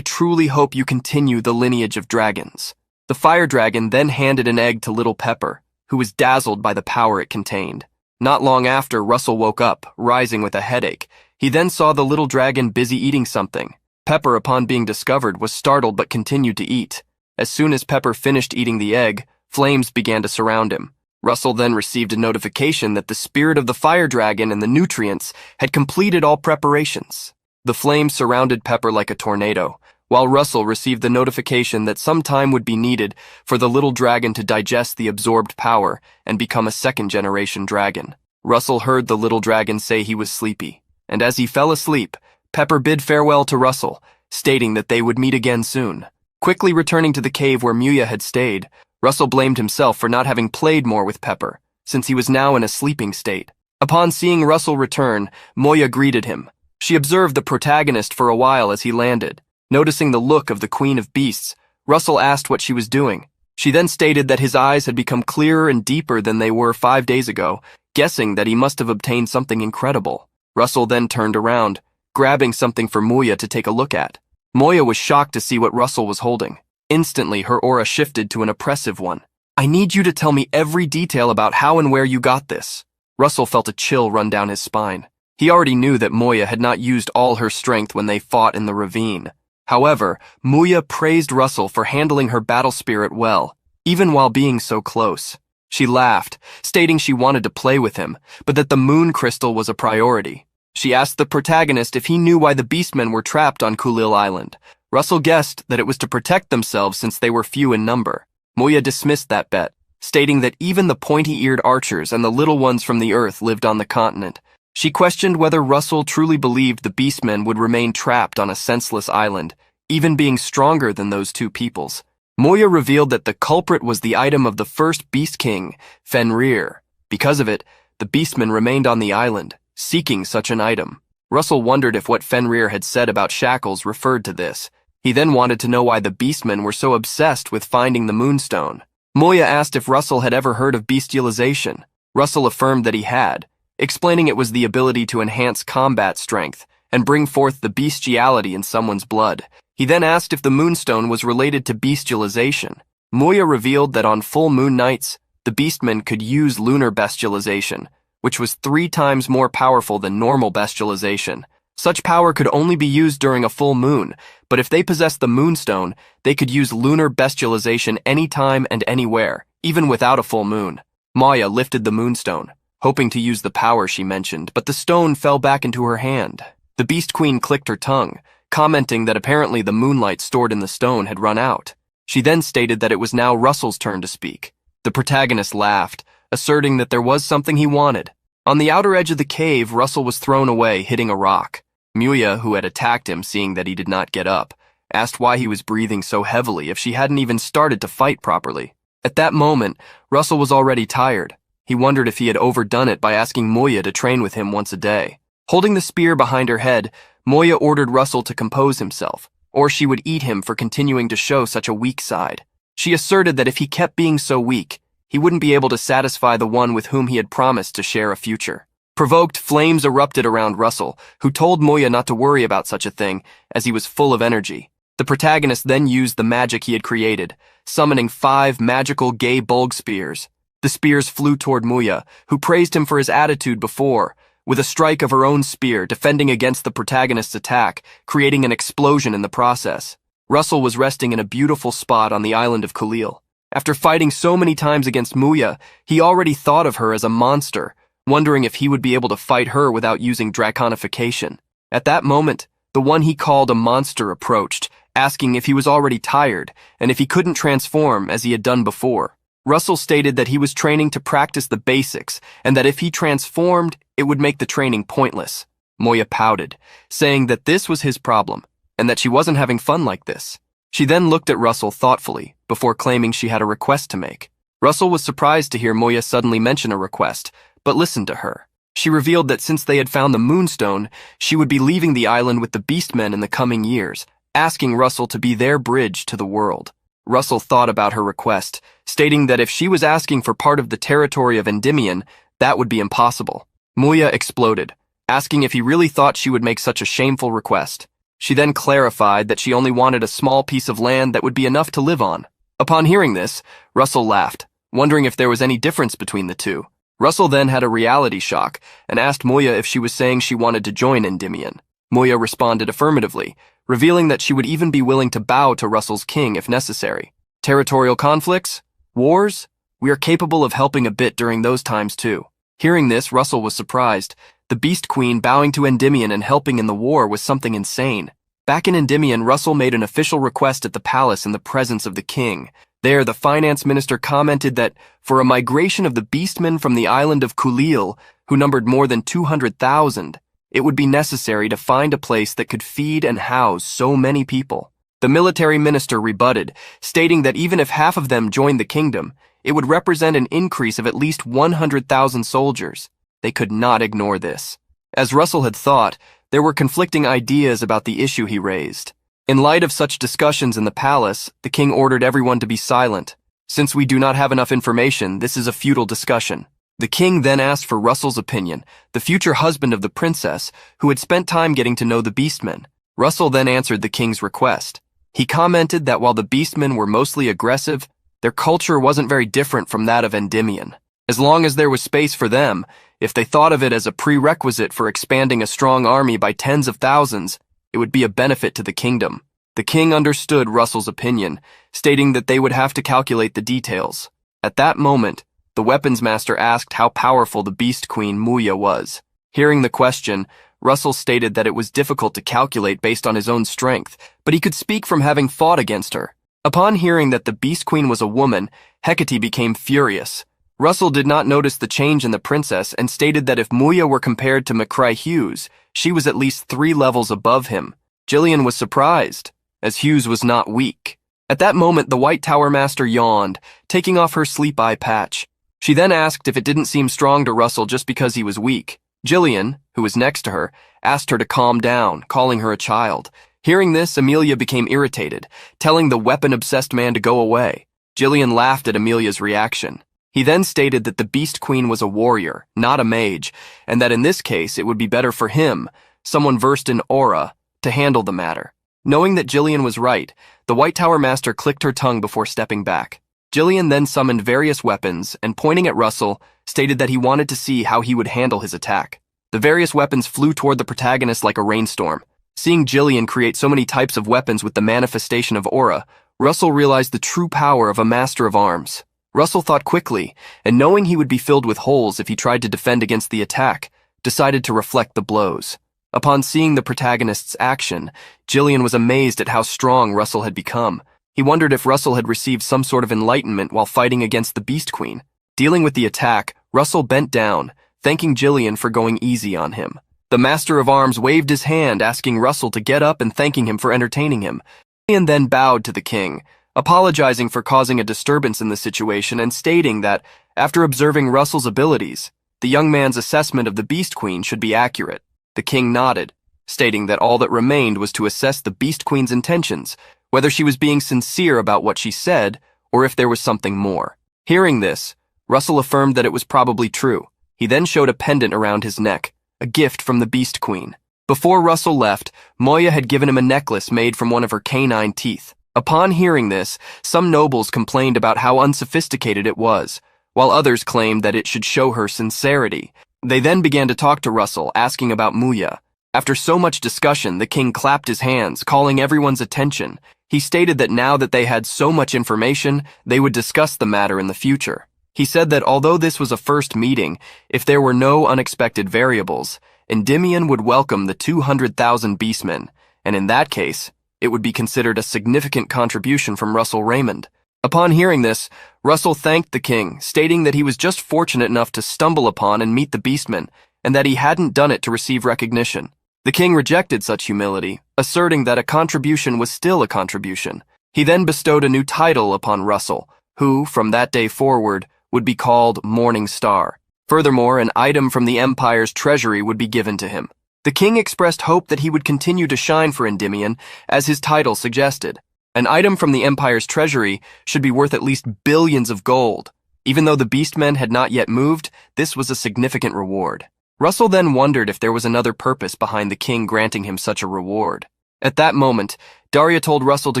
truly hope you continue the lineage of dragons." The fire dragon then handed an egg to little Pepper, who was dazzled by the power it contained. Not long after, Russell woke up, rising with a headache. He then saw the little dragon busy eating something. Pepper, upon being discovered, was startled but continued to eat. As soon as Pepper finished eating the egg, flames began to surround him. Russell then received a notification that the spirit of the fire dragon and the nutrients had completed all preparations. The flames surrounded Pepper like a tornado, while Russell received the notification that some time would be needed for the little dragon to digest the absorbed power and become a second-generation dragon. Russell heard the little dragon say he was sleepy, and as he fell asleep, Pepper bid farewell to Russell, stating that they would meet again soon. Quickly returning to the cave where Muya had stayed, Russell blamed himself for not having played more with Pepper, since he was now in a sleeping state. Upon seeing Russell return, Moya greeted him. She observed the protagonist for a while as he landed. Noticing the look of the Queen of Beasts, Russell asked what she was doing. She then stated that his eyes had become clearer and deeper than they were 5 days ago, guessing that he must have obtained something incredible. Russell then turned around, grabbing something for Moya to take a look at. Moya was shocked to see what Russell was holding. Instantly, her aura shifted to an oppressive one. "I need you to tell me every detail about how and where you got this." Russell felt a chill run down his spine. He already knew that Moya had not used all her strength when they fought in the ravine. However, Moya praised Russell for handling her battle spirit well, even while being so close. She laughed, stating she wanted to play with him, but that the moon crystal was a priority. She asked the protagonist if he knew why the beastmen were trapped on Kulil Island. Russell guessed that it was to protect themselves since they were few in number. Moya dismissed that bet, stating that even the pointy-eared archers and the little ones from the earth lived on the continent. She questioned whether Russell truly believed the beastmen would remain trapped on a senseless island, even being stronger than those two peoples. Moya revealed that the culprit was the item of the first Beast King, Fenrir. Because of it, the beastmen remained on the island, seeking such an item. Russell wondered if what Fenrir had said about shackles referred to this. He then wanted to know why the beastmen were so obsessed with finding the moonstone. Moya asked if Russell had ever heard of bestialization. Russell affirmed that he had, explaining it was the ability to enhance combat strength and bring forth the bestiality in someone's blood. He then asked if the moonstone was related to bestialization. Moya revealed that on full moon nights, the beastmen could use lunar bestialization, which was 3 times more powerful than normal bestialization. Such power could only be used during a full moon, but if they possessed the moonstone, they could use lunar bestialization anytime and anywhere, even without a full moon. Moya lifted the moonstone, hoping to use the power she mentioned, but the stone fell back into her hand. The Beast Queen clicked her tongue, commenting that apparently the moonlight stored in the stone had run out. She then stated that it was now Russell's turn to speak. The protagonist laughed, asserting that there was something he wanted. On the outer edge of the cave, Russell was thrown away, hitting a rock. Muya, who had attacked him, seeing that he did not get up, asked why he was breathing so heavily if she hadn't even started to fight properly. At that moment, Russell was already tired. He wondered if he had overdone it by asking Moya to train with him once a day. Holding the spear behind her head, Moya ordered Russell to compose himself, or she would eat him for continuing to show such a weak side. She asserted that if he kept being so weak, he wouldn't be able to satisfy the one with whom he had promised to share a future. Provoked, flames erupted around Russell, who told Moya not to worry about such a thing, as he was full of energy. The protagonist then used the magic he had created, summoning 5 magical gay bulg spears. The spears flew toward Moya, who praised him for his attitude before, with a strike of her own spear defending against the protagonist's attack, creating an explosion in the process. Russell was resting in a beautiful spot on the island of Kulil. After fighting so many times against Moya, he already thought of her as a monster, wondering if he would be able to fight her without using draconification. At that moment, the one he called a monster approached, asking if he was already tired and if he couldn't transform as he had done before. Russell stated that he was training to practice the basics and that if he transformed, it would make the training pointless. Moya pouted, saying that this was his problem and that she wasn't having fun like this. She then looked at Russell thoughtfully before claiming she had a request to make. Russell was surprised to hear Moya suddenly mention a request, but listened to her. She revealed that since they had found the Moonstone, she would be leaving the island with the Beastmen in the coming years, asking Russell to be their bridge to the world. Russell thought about her request, stating that if she was asking for part of the territory of Endymion, that would be impossible. Moya exploded, asking if he really thought she would make such a shameful request. She then clarified that she only wanted a small piece of land that would be enough to live on. Upon hearing this, Russell laughed, wondering if there was any difference between the two. Russell then had a reality shock and asked Moya if she was saying she wanted to join Endymion. Moya responded affirmatively, revealing that she would even be willing to bow to Russell's king if necessary. Territorial conflicts? Wars? We are capable of helping a bit during those times too. Hearing this, Russell was surprised. The Beast Queen bowing to Endymion and helping in the war was something insane. Back in Endymion, Russell made an official request at the palace in the presence of the king. There, the finance minister commented that for a migration of the beastmen from the island of Kulil, who numbered more than 200,000, it would be necessary to find a place that could feed and house so many people. The military minister rebutted, stating that even if half of them joined the kingdom, it would represent an increase of at least 100,000 soldiers. They could not ignore this. As Russell had thought, there were conflicting ideas about the issue he raised. In light of such discussions in the palace, the king ordered everyone to be silent. Since we do not have enough information, this is a futile discussion. The king then asked for Russell's opinion, the future husband of the princess, who had spent time getting to know the beastmen. Russell then answered the king's request. He commented that while the beastmen were mostly aggressive, their culture wasn't very different from that of Endymion. As long as there was space for them, if they thought of it as a prerequisite for expanding a strong army by tens of thousands, it would be a benefit to the kingdom. The king understood Russell's opinion, stating that they would have to calculate the details. At that moment, the weapons master asked how powerful the Beast Queen Moya was. Hearing the question, Russell stated that it was difficult to calculate based on his own strength, but he could speak from having fought against her. Upon hearing that the Beast Queen was a woman, Hecate became furious. Russell did not notice the change in the princess and stated that if Moya were compared to McCrae Hughes, she was at least 3 levels above him. Jillian was surprised, as Hughes was not weak. At that moment, the White Tower Master yawned, taking off her sleep eye patch. She then asked if it didn't seem strong to Russell just because he was weak. Jillian, who was next to her, asked her to calm down, calling her a child. Hearing this, Amelia became irritated, telling the weapon-obsessed man to go away. Jillian laughed at Amelia's reaction. He then stated that the Beast Queen was a warrior, not a mage, and that in this case it would be better for him, someone versed in aura, to handle the matter. Knowing that Jillian was right, the White Tower Master clicked her tongue before stepping back. Jillian then summoned various weapons and, pointing at Russell, stated that he wanted to see how he would handle his attack. The various weapons flew toward the protagonist like a rainstorm. Seeing Jillian create so many types of weapons with the manifestation of aura, Russell realized the true power of a master of arms. Russell thought quickly, and knowing he would be filled with holes if he tried to defend against the attack, decided to reflect the blows. Upon seeing the protagonist's action, Jillian was amazed at how strong Russell had become. He wondered if Russell had received some sort of enlightenment while fighting against the Beast Queen. Dealing with the attack, Russell bent down, thanking Jillian for going easy on him. The Master of Arms waved his hand, asking Russell to get up and thanking him for entertaining him. Jillian then bowed to the king, apologizing for causing a disturbance in the situation and stating that, after observing Russell's abilities, the young man's assessment of the Beast Queen should be accurate. The king nodded, stating that all that remained was to assess the Beast Queen's intentions, whether she was being sincere about what she said, or if there was something more. Hearing this, Russell affirmed that it was probably true. He then showed a pendant around his neck, a gift from the Beast Queen. Before Russell left, Moya had given him a necklace made from one of her canine teeth. Upon hearing this, some nobles complained about how unsophisticated it was, while others claimed that it should show her sincerity. They then began to talk to Russell, asking about Moya. After so much discussion, the king clapped his hands, calling everyone's attention. He stated that now that they had so much information, they would discuss the matter in the future. He said that although this was a first meeting, if there were no unexpected variables, Endymion would welcome the 200,000 beastmen, and in that case, it would be considered a significant contribution from Russell Raymond. Upon hearing this, Russell thanked the king, stating that he was just fortunate enough to stumble upon and meet the beastmen, and that he hadn't done it to receive recognition. The king rejected such humility, asserting that a contribution was still a contribution. He then bestowed a new title upon Russell, who, from that day forward, would be called Morning Star. Furthermore, an item from the empire's treasury would be given to him. The king expressed hope that he would continue to shine for Endymion, as his title suggested. An item from the empire's treasury should be worth at least billions of gold. Even though the beastmen had not yet moved, this was a significant reward. Russell then wondered if there was another purpose behind the king granting him such a reward. At that moment, Daria told Russell to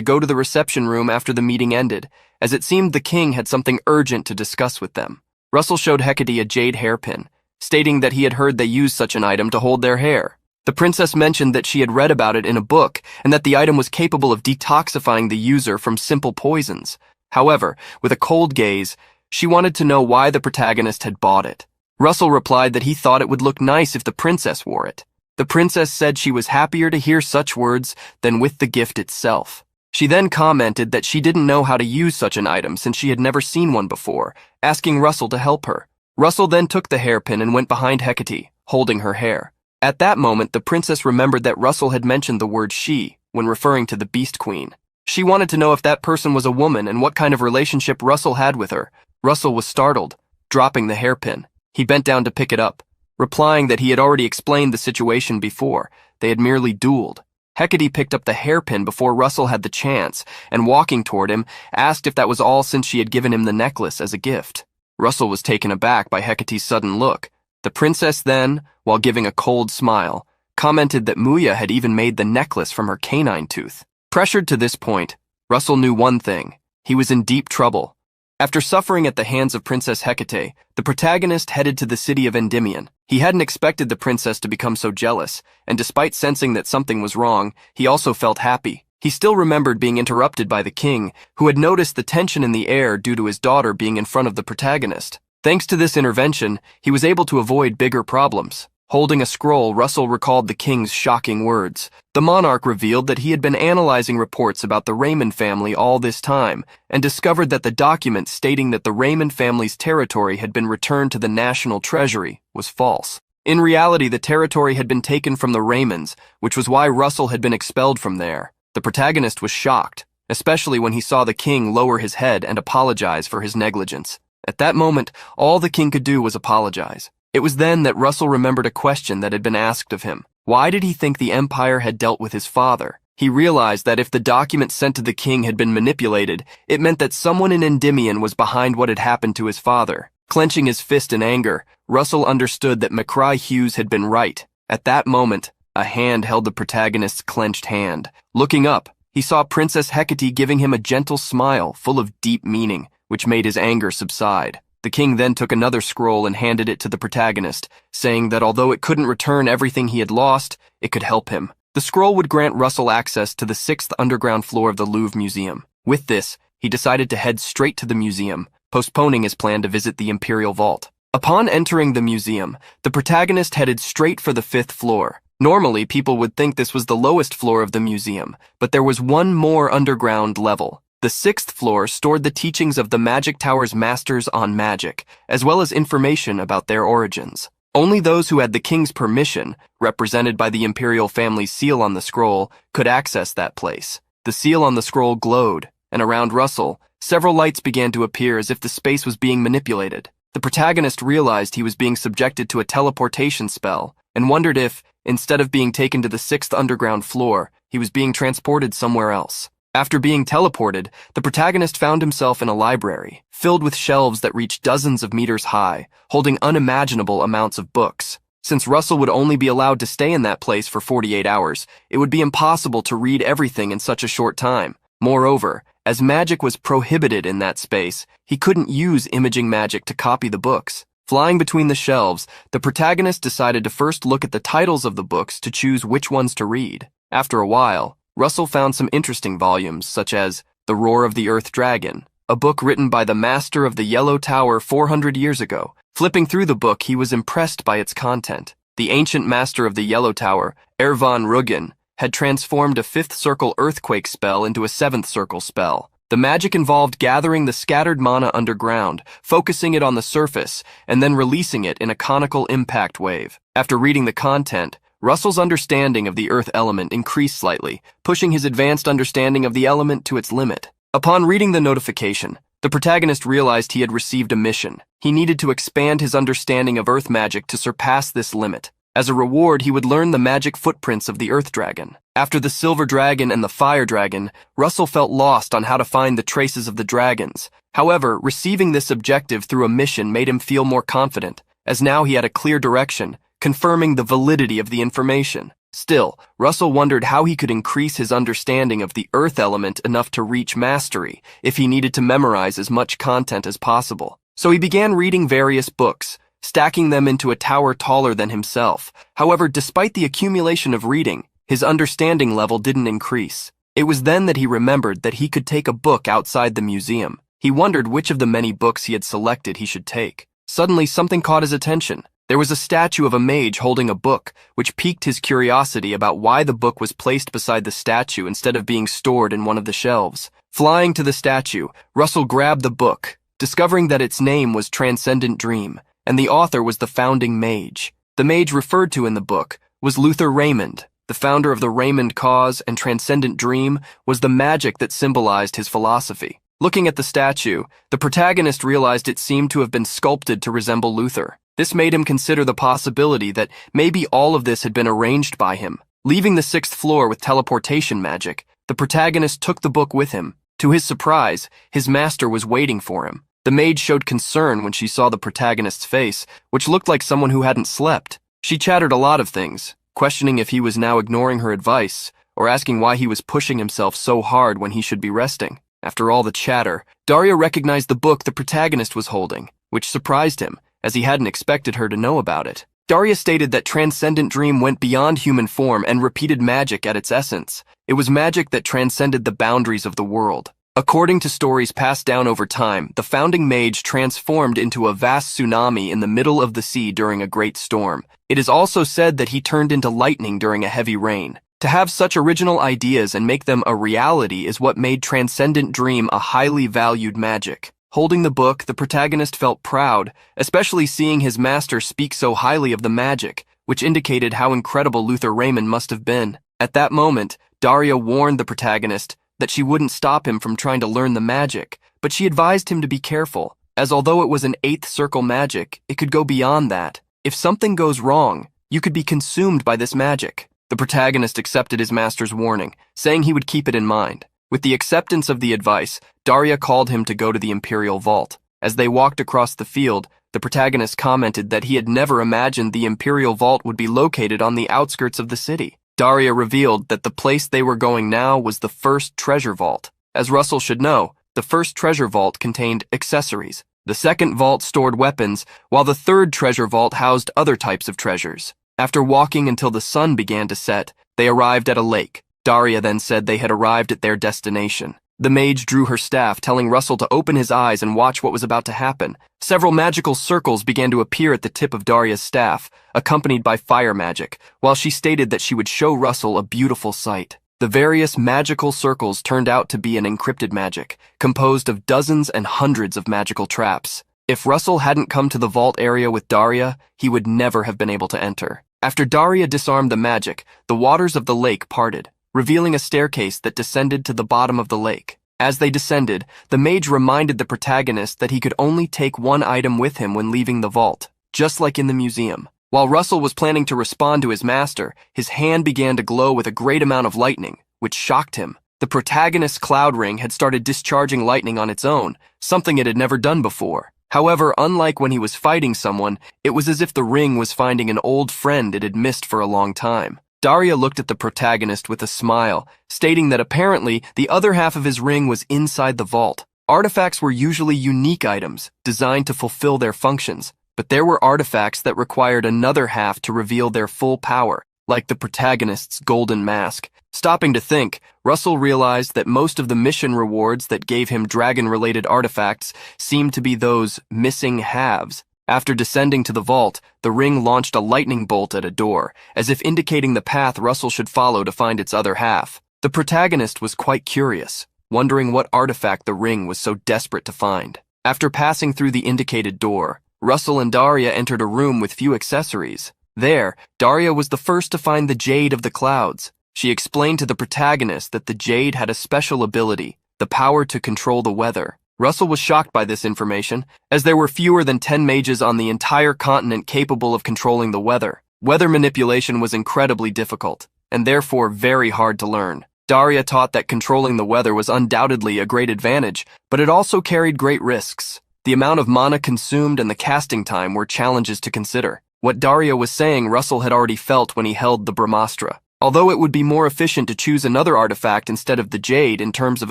go to the reception room after the meeting ended, as it seemed the king had something urgent to discuss with them. Russell showed Hecate a jade hairpin, stating that he had heard they used such an item to hold their hair. The princess mentioned that she had read about it in a book and that the item was capable of detoxifying the user from simple poisons. However, with a cold gaze, she wanted to know why the protagonist had bought it. Russell replied that he thought it would look nice if the princess wore it. The princess said she was happier to hear such words than with the gift itself. She then commented that she didn't know how to use such an item since she had never seen one before, asking Russell to help her. Russell then took the hairpin and went behind Hecate, holding her hair. At that moment, the princess remembered that Russell had mentioned the word she when referring to the Beast Queen. She wanted to know if that person was a woman and what kind of relationship Russell had with her. Russell was startled, dropping the hairpin. He bent down to pick it up, replying that he had already explained the situation before. They had merely dueled. Hecate picked up the hairpin before Russell had the chance, and walking toward him, asked if that was all since she had given him the necklace as a gift. Russell was taken aback by Hecate's sudden look. The princess then, while giving a cold smile, commented that Muya had even made the necklace from her canine tooth. Pressured to this point, Russell knew one thing. He was in deep trouble. After suffering at the hands of Princess Hecate, the protagonist headed to the city of Endymion. He hadn't expected the princess to become so jealous, and despite sensing that something was wrong, he also felt happy. He still remembered being interrupted by the king, who had noticed the tension in the air due to his daughter being in front of the protagonist. Thanks to this intervention, he was able to avoid bigger problems. Holding a scroll, Russell recalled the king's shocking words. The monarch revealed that he had been analyzing reports about the Raymond family all this time, and discovered that the document stating that the Raymond family's territory had been returned to the national treasury was false. In reality, the territory had been taken from the Raymonds, which was why Russell had been expelled from there. The protagonist was shocked, especially when he saw the king lower his head and apologize for his negligence. At that moment, all the king could do was apologize. It was then that Russell remembered a question that had been asked of him. Why did he think the empire had dealt with his father? He realized that if the document sent to the king had been manipulated, it meant that someone in Endymion was behind what had happened to his father. Clenching his fist in anger, Russell understood that McCry Hughes had been right. At that moment, a hand held the protagonist's clenched hand. Looking up, he saw Princess Hecate giving him a gentle smile full of deep meaning, which made his anger subside. The king then took another scroll and handed it to the protagonist, saying that although it couldn't return everything he had lost, it could help him. The scroll would grant Russell access to the 6th underground floor of the Louvre Museum. With this, he decided to head straight to the museum, postponing his plan to visit the Imperial Vault. Upon entering the museum, the protagonist headed straight for the 5th floor. Normally, people would think this was the lowest floor of the museum, but there was one more underground level. The 6th floor stored the teachings of the Magic Tower's masters on magic, as well as information about their origins. Only those who had the king's permission, represented by the imperial family's seal on the scroll, could access that place. The seal on the scroll glowed, and around Russell, several lights began to appear as if the space was being manipulated. The protagonist realized he was being subjected to a teleportation spell, and wondered if, instead of being taken to the 6th underground floor, he was being transported somewhere else. After being teleported, the protagonist found himself in a library, filled with shelves that reached dozens of meters high, holding unimaginable amounts of books. Since Russell would only be allowed to stay in that place for 48 hours, it would be impossible to read everything in such a short time. Moreover, as magic was prohibited in that space, he couldn't use imaging magic to copy the books. Flying between the shelves, the protagonist decided to first look at the titles of the books to choose which ones to read. After a while, Russell found some interesting volumes, such as The Roar of the Earth Dragon, a book written by the master of the Yellow Tower 400 years ago. Flipping through the book, he was impressed by its content. The ancient master of the Yellow Tower, Ervan Rugen, had transformed a 5th circle earthquake spell into a 7th circle spell. The magic involved gathering the scattered mana underground, focusing it on the surface, and then releasing it in a conical impact wave. After reading the content, Russell's understanding of the earth element increased slightly, pushing his advanced understanding of the element to its limit. Upon reading the notification, the protagonist realized he had received a mission. He needed to expand his understanding of earth magic to surpass this limit. As a reward, he would learn the magic footprints of the earth dragon. After the silver dragon and the fire dragon, Russell felt lost on how to find the traces of the dragons. However, receiving this objective through a mission made him feel more confident, as now he had a clear direction, confirming the validity of the information. Still, Russell wondered how he could increase his understanding of the earth element enough to reach mastery if he needed to memorize as much content as possible. So he began reading various books, stacking them into a tower taller than himself. However, despite the accumulation of reading, his understanding level didn't increase. It was then that he remembered that he could take a book outside the museum. He wondered which of the many books he had selected he should take. Suddenly, something caught his attention. There was a statue of a mage holding a book, which piqued his curiosity about why the book was placed beside the statue instead of being stored in one of the shelves. Flying to the statue, Russell grabbed the book, discovering that its name was Transcendent Dream, and the author was the founding mage. The mage referred to in the book was Luther Raymond. The founder of the Raymond cause and Transcendent Dream was the magic that symbolized his philosophy. Looking at the statue, the protagonist realized it seemed to have been sculpted to resemble Luther. This made him consider the possibility that maybe all of this had been arranged by him. Leaving the 6th floor with teleportation magic, the protagonist took the book with him. To his surprise, his master was waiting for him. The maid showed concern when she saw the protagonist's face, which looked like someone who hadn't slept. She chattered a lot of things, questioning if he was now ignoring her advice, or asking why he was pushing himself so hard when he should be resting. After all the chatter, Daria recognized the book the protagonist was holding, which surprised him, as he hadn't expected her to know about it. Daria stated that Transcendent Dream went beyond human form and repeated magic at its essence. It was magic that transcended the boundaries of the world. According to stories passed down over time, the founding mage transformed into a vast tsunami in the middle of the sea during a great storm. It is also said that he turned into lightning during a heavy rain. To have such original ideas and make them a reality is what made Transcendent Dream a highly valued magic. Holding the book, the protagonist felt proud, especially seeing his master speak so highly of the magic, which indicated how incredible Luther Raymond must have been. At that moment, Daria warned the protagonist that she wouldn't stop him from trying to learn the magic, but she advised him to be careful, as although it was an 8th circle magic, it could go beyond that. If something goes wrong, you could be consumed by this magic. The protagonist accepted his master's warning, saying he would keep it in mind. With the acceptance of the advice, Daria called him to go to the Imperial Vault. As they walked across the field, the protagonist commented that he had never imagined the Imperial Vault would be located on the outskirts of the city. Daria revealed that the place they were going now was the first treasure vault. As Russell should know, the first treasure vault contained accessories. The second vault stored weapons, while the third treasure vault housed other types of treasures. After walking until the sun began to set, they arrived at a lake. Daria then said they had arrived at their destination. The mage drew her staff, telling Russell to open his eyes and watch what was about to happen. Several magical circles began to appear at the tip of Daria's staff, accompanied by fire magic, while she stated that she would show Russell a beautiful sight. The various magical circles turned out to be an encrypted magic, composed of dozens and hundreds of magical traps. If Russell hadn't come to the vault area with Daria, he would never have been able to enter. After Daria disarmed the magic, the waters of the lake parted, revealing a staircase that descended to the bottom of the lake. As they descended, the mage reminded the protagonist that he could only take one item with him when leaving the vault, just like in the museum. While Russell was planning to respond to his master, his hand began to glow with a great amount of lightning, which shocked him. The protagonist's cloud ring had started discharging lightning on its own, something it had never done before. However, unlike when he was fighting someone, it was as if the ring was finding an old friend it had missed for a long time. Daria looked at the protagonist with a smile, stating that apparently the other half of his ring was inside the vault. Artifacts were usually unique items, designed to fulfill their functions, but there were artifacts that required another half to reveal their full power, like the protagonist's golden mask. Stopping to think, Russell realized that most of the mission rewards that gave him dragon-related artifacts seemed to be those missing halves. After descending to the vault, the ring launched a lightning bolt at a door, as if indicating the path Russell should follow to find its other half. The protagonist was quite curious. wondering what artifact the ring was so desperate to find. After passing through the indicated door, Russell and Daria entered a room with few accessories. There, Daria was the first to find the Jade of the Clouds. She explained to the protagonist that the Jade had a special ability, the power to control the weather. Russell was shocked by this information, as there were fewer than 10 mages on the entire continent capable of controlling the weather. Weather manipulation was incredibly difficult, and therefore very hard to learn. Daria taught that controlling the weather was undoubtedly a great advantage, but it also carried great risks. The amount of mana consumed and the casting time were challenges to consider. What Daria was saying, Russell had already felt when he held the Brahmastra. Although it would be more efficient to choose another artifact instead of the Jade in terms of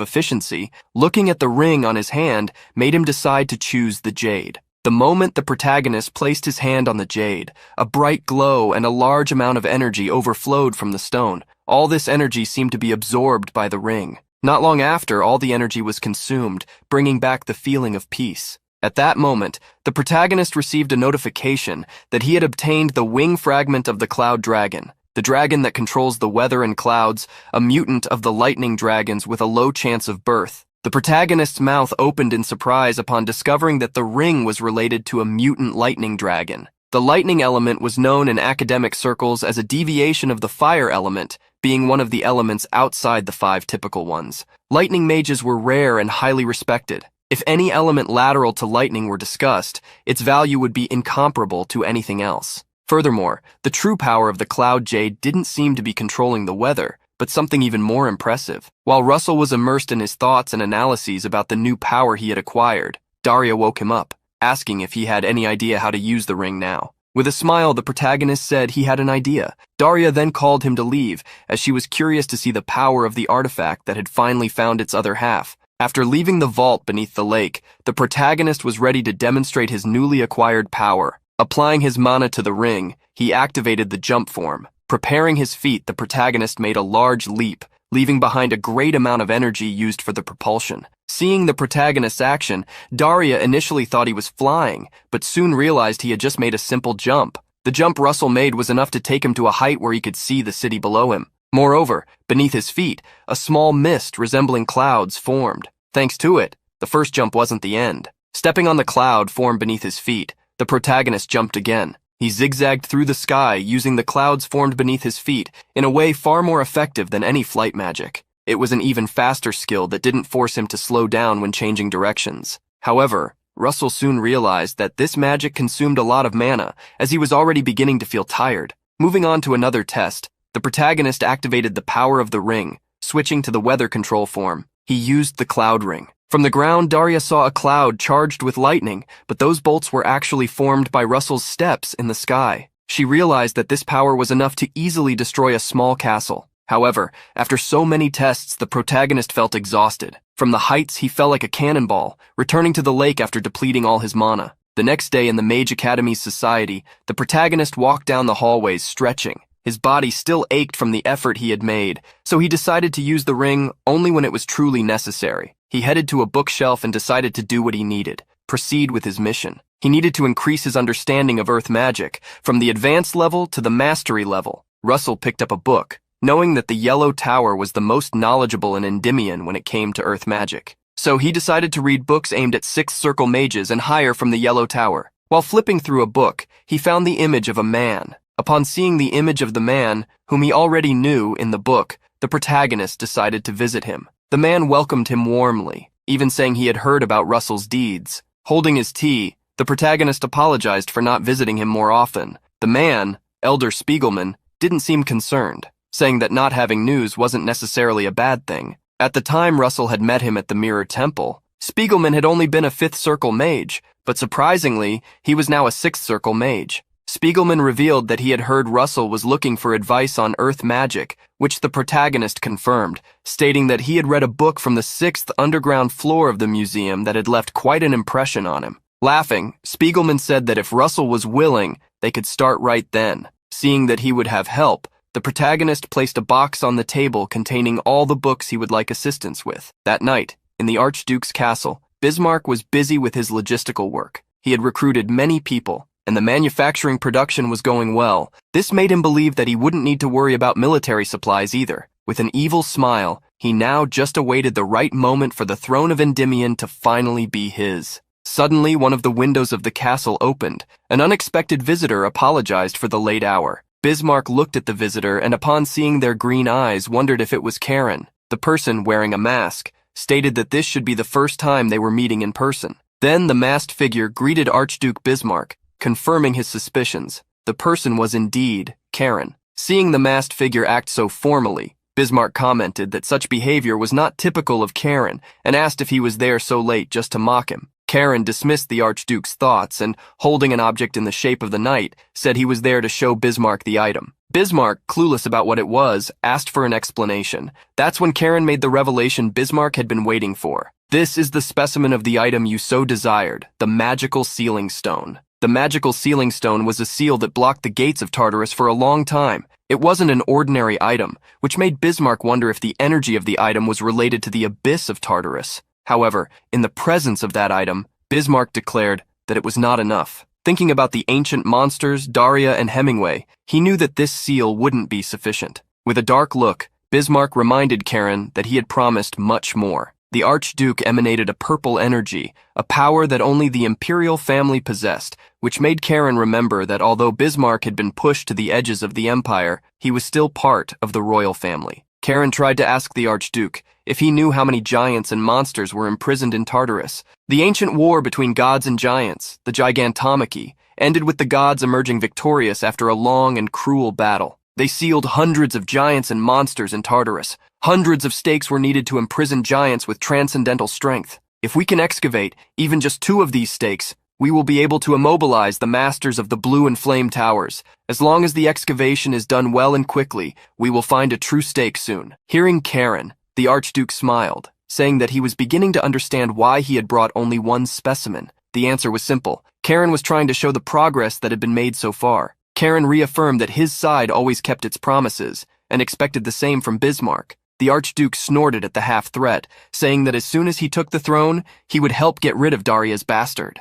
efficiency, looking at the ring on his hand made him decide to choose the Jade. The moment the protagonist placed his hand on the Jade, a bright glow and a large amount of energy overflowed from the stone. All this energy seemed to be absorbed by the ring. Not long after, all the energy was consumed, bringing back the feeling of peace. At that moment, the protagonist received a notification that he had obtained the wing fragment of the Cloud Dragon, the dragon that controls the weather and clouds, a mutant of the lightning dragons with a low chance of birth. The protagonist's mouth opened in surprise upon discovering that the ring was related to a mutant lightning dragon. The lightning element was known in academic circles as a deviation of the fire element, being one of the elements outside the 5 typical ones. Lightning mages were rare and highly respected. If any element lateral to lightning were discussed, its value would be incomparable to anything else. Furthermore, the true power of the Cloud Jade didn't seem to be controlling the weather, but something even more impressive. While Russell was immersed in his thoughts and analyses about the new power he had acquired, Daria woke him up, asking if he had any idea how to use the ring now. With a smile, the protagonist said he had an idea. Daria then called him to leave, as she was curious to see the power of the artifact that had finally found its other half. After leaving the vault beneath the lake, the protagonist was ready to demonstrate his newly acquired power. Applying his mana to the ring, he activated the jump form. Preparing his feet, the protagonist made a large leap, leaving behind a great amount of energy used for the propulsion. Seeing the protagonist's action, Daria initially thought he was flying, but soon realized he had just made a simple jump. The jump Russell made was enough to take him to a height where he could see the city below him. Moreover, beneath his feet, a small mist resembling clouds formed. Thanks to it, the first jump wasn't the end. Stepping on the cloud formed beneath his feet, the protagonist jumped again. He zigzagged through the sky using the clouds formed beneath his feet in a way far more effective than any flight magic. It was an even faster skill that didn't force him to slow down when changing directions. However, Russell soon realized that this magic consumed a lot of mana, as he was already beginning to feel tired. Moving on to another test, the protagonist activated the power of the ring, switching to the weather control form. He used the cloud ring. From the ground, Daria saw a cloud charged with lightning, but those bolts were actually formed by Russell's steps in the sky. She realized that this power was enough to easily destroy a small castle. However, after so many tests, the protagonist felt exhausted. From the heights, he fell like a cannonball, returning to the lake after depleting all his mana. The next day in the Mage Academy's society, the protagonist walked down the hallways stretching. His body still ached from the effort he had made, so he decided to use the ring only when it was truly necessary. He headed to a bookshelf and decided to do what he needed, proceed with his mission. He needed to increase his understanding of earth magic, from the advanced level to the mastery level. Russell picked up a book, knowing that the Yellow Tower was the most knowledgeable in Endymion when it came to earth magic. So he decided to read books aimed at 6th Circle mages and higher from the Yellow Tower. While flipping through a book, he found the image of a man. Upon seeing the image of the man, whom he already knew in the book, the protagonist decided to visit him. The man welcomed him warmly, even saying he had heard about Russell's deeds. Holding his tea, the protagonist apologized for not visiting him more often. The man, Elder Spiegelman, didn't seem concerned, saying that not having news wasn't necessarily a bad thing. At the time Russell had met him at the Mirror Temple, Spiegelman had only been a 5th Circle mage, but surprisingly, he was now a 6th Circle mage. Spiegelman revealed that he had heard Russell was looking for advice on earth magic, which the protagonist confirmed, stating that he had read a book from the 6th underground floor of the museum that had left quite an impression on him. Laughing, Spiegelman said that if Russell was willing, they could start right then. Seeing that he would have help, the protagonist placed a box on the table containing all the books he would like assistance with. That night, in the Archduke's castle, Bismarck was busy with his logistical work. He had recruited many people, and the manufacturing production was going well. This made him believe that he wouldn't need to worry about military supplies either. With an evil smile, he now just awaited the right moment for the throne of Endymion to finally be his. Suddenly, one of the windows of the castle opened. An unexpected visitor apologized for the late hour. Bismarck looked at the visitor and upon seeing their green eyes wondered if it was Karen. The person, wearing a mask, stated that this should be the first time they were meeting in person. Then the masked figure greeted Archduke Bismarck, confirming his suspicions. The person was indeed Karen. Seeing the masked figure act so formally, Bismarck commented that such behavior was not typical of Karen and asked if he was there so late just to mock him. Karen dismissed the Archduke's thoughts and, holding an object in the shape of the knight, said he was there to show Bismarck the item. Bismarck, clueless about what it was, asked for an explanation. That's when Karen made the revelation Bismarck had been waiting for. This is the specimen of the item you so desired, the magical sealing stone. The magical sealing stone was a seal that blocked the gates of Tartarus for a long time. It wasn't an ordinary item, which made Bismarck wonder if the energy of the item was related to the abyss of Tartarus. However, in the presence of that item, Bismarck declared that it was not enough. Thinking about the ancient monsters, Daria and Hemingway, he knew that this seal wouldn't be sufficient. With a dark look, Bismarck reminded Karen that he had promised much more. The Archduke emanated a purple energy, a power that only the imperial family possessed, which made Karen remember that although Bismarck had been pushed to the edges of the empire, he was still part of the royal family. Karen tried to ask the Archduke if he knew how many giants and monsters were imprisoned in Tartarus. The ancient war between gods and giants, the Gigantomachy, ended with the gods emerging victorious after a long and cruel battle. They sealed hundreds of giants and monsters in Tartarus. Hundreds of stakes were needed to imprison giants with transcendental strength. If we can excavate even just 2 of these stakes, we will be able to immobilize the masters of the blue and flame towers. As long as the excavation is done well and quickly, we will find a true stake soon. Hearing Karen, the Archduke smiled, saying that he was beginning to understand why he had brought only one specimen. The answer was simple. Karen was trying to show the progress that had been made so far. Karen reaffirmed that his side always kept its promises, and expected the same from Bismarck. The Archduke snorted at the half-threat, saying that as soon as he took the throne, he would help get rid of Daria's bastard.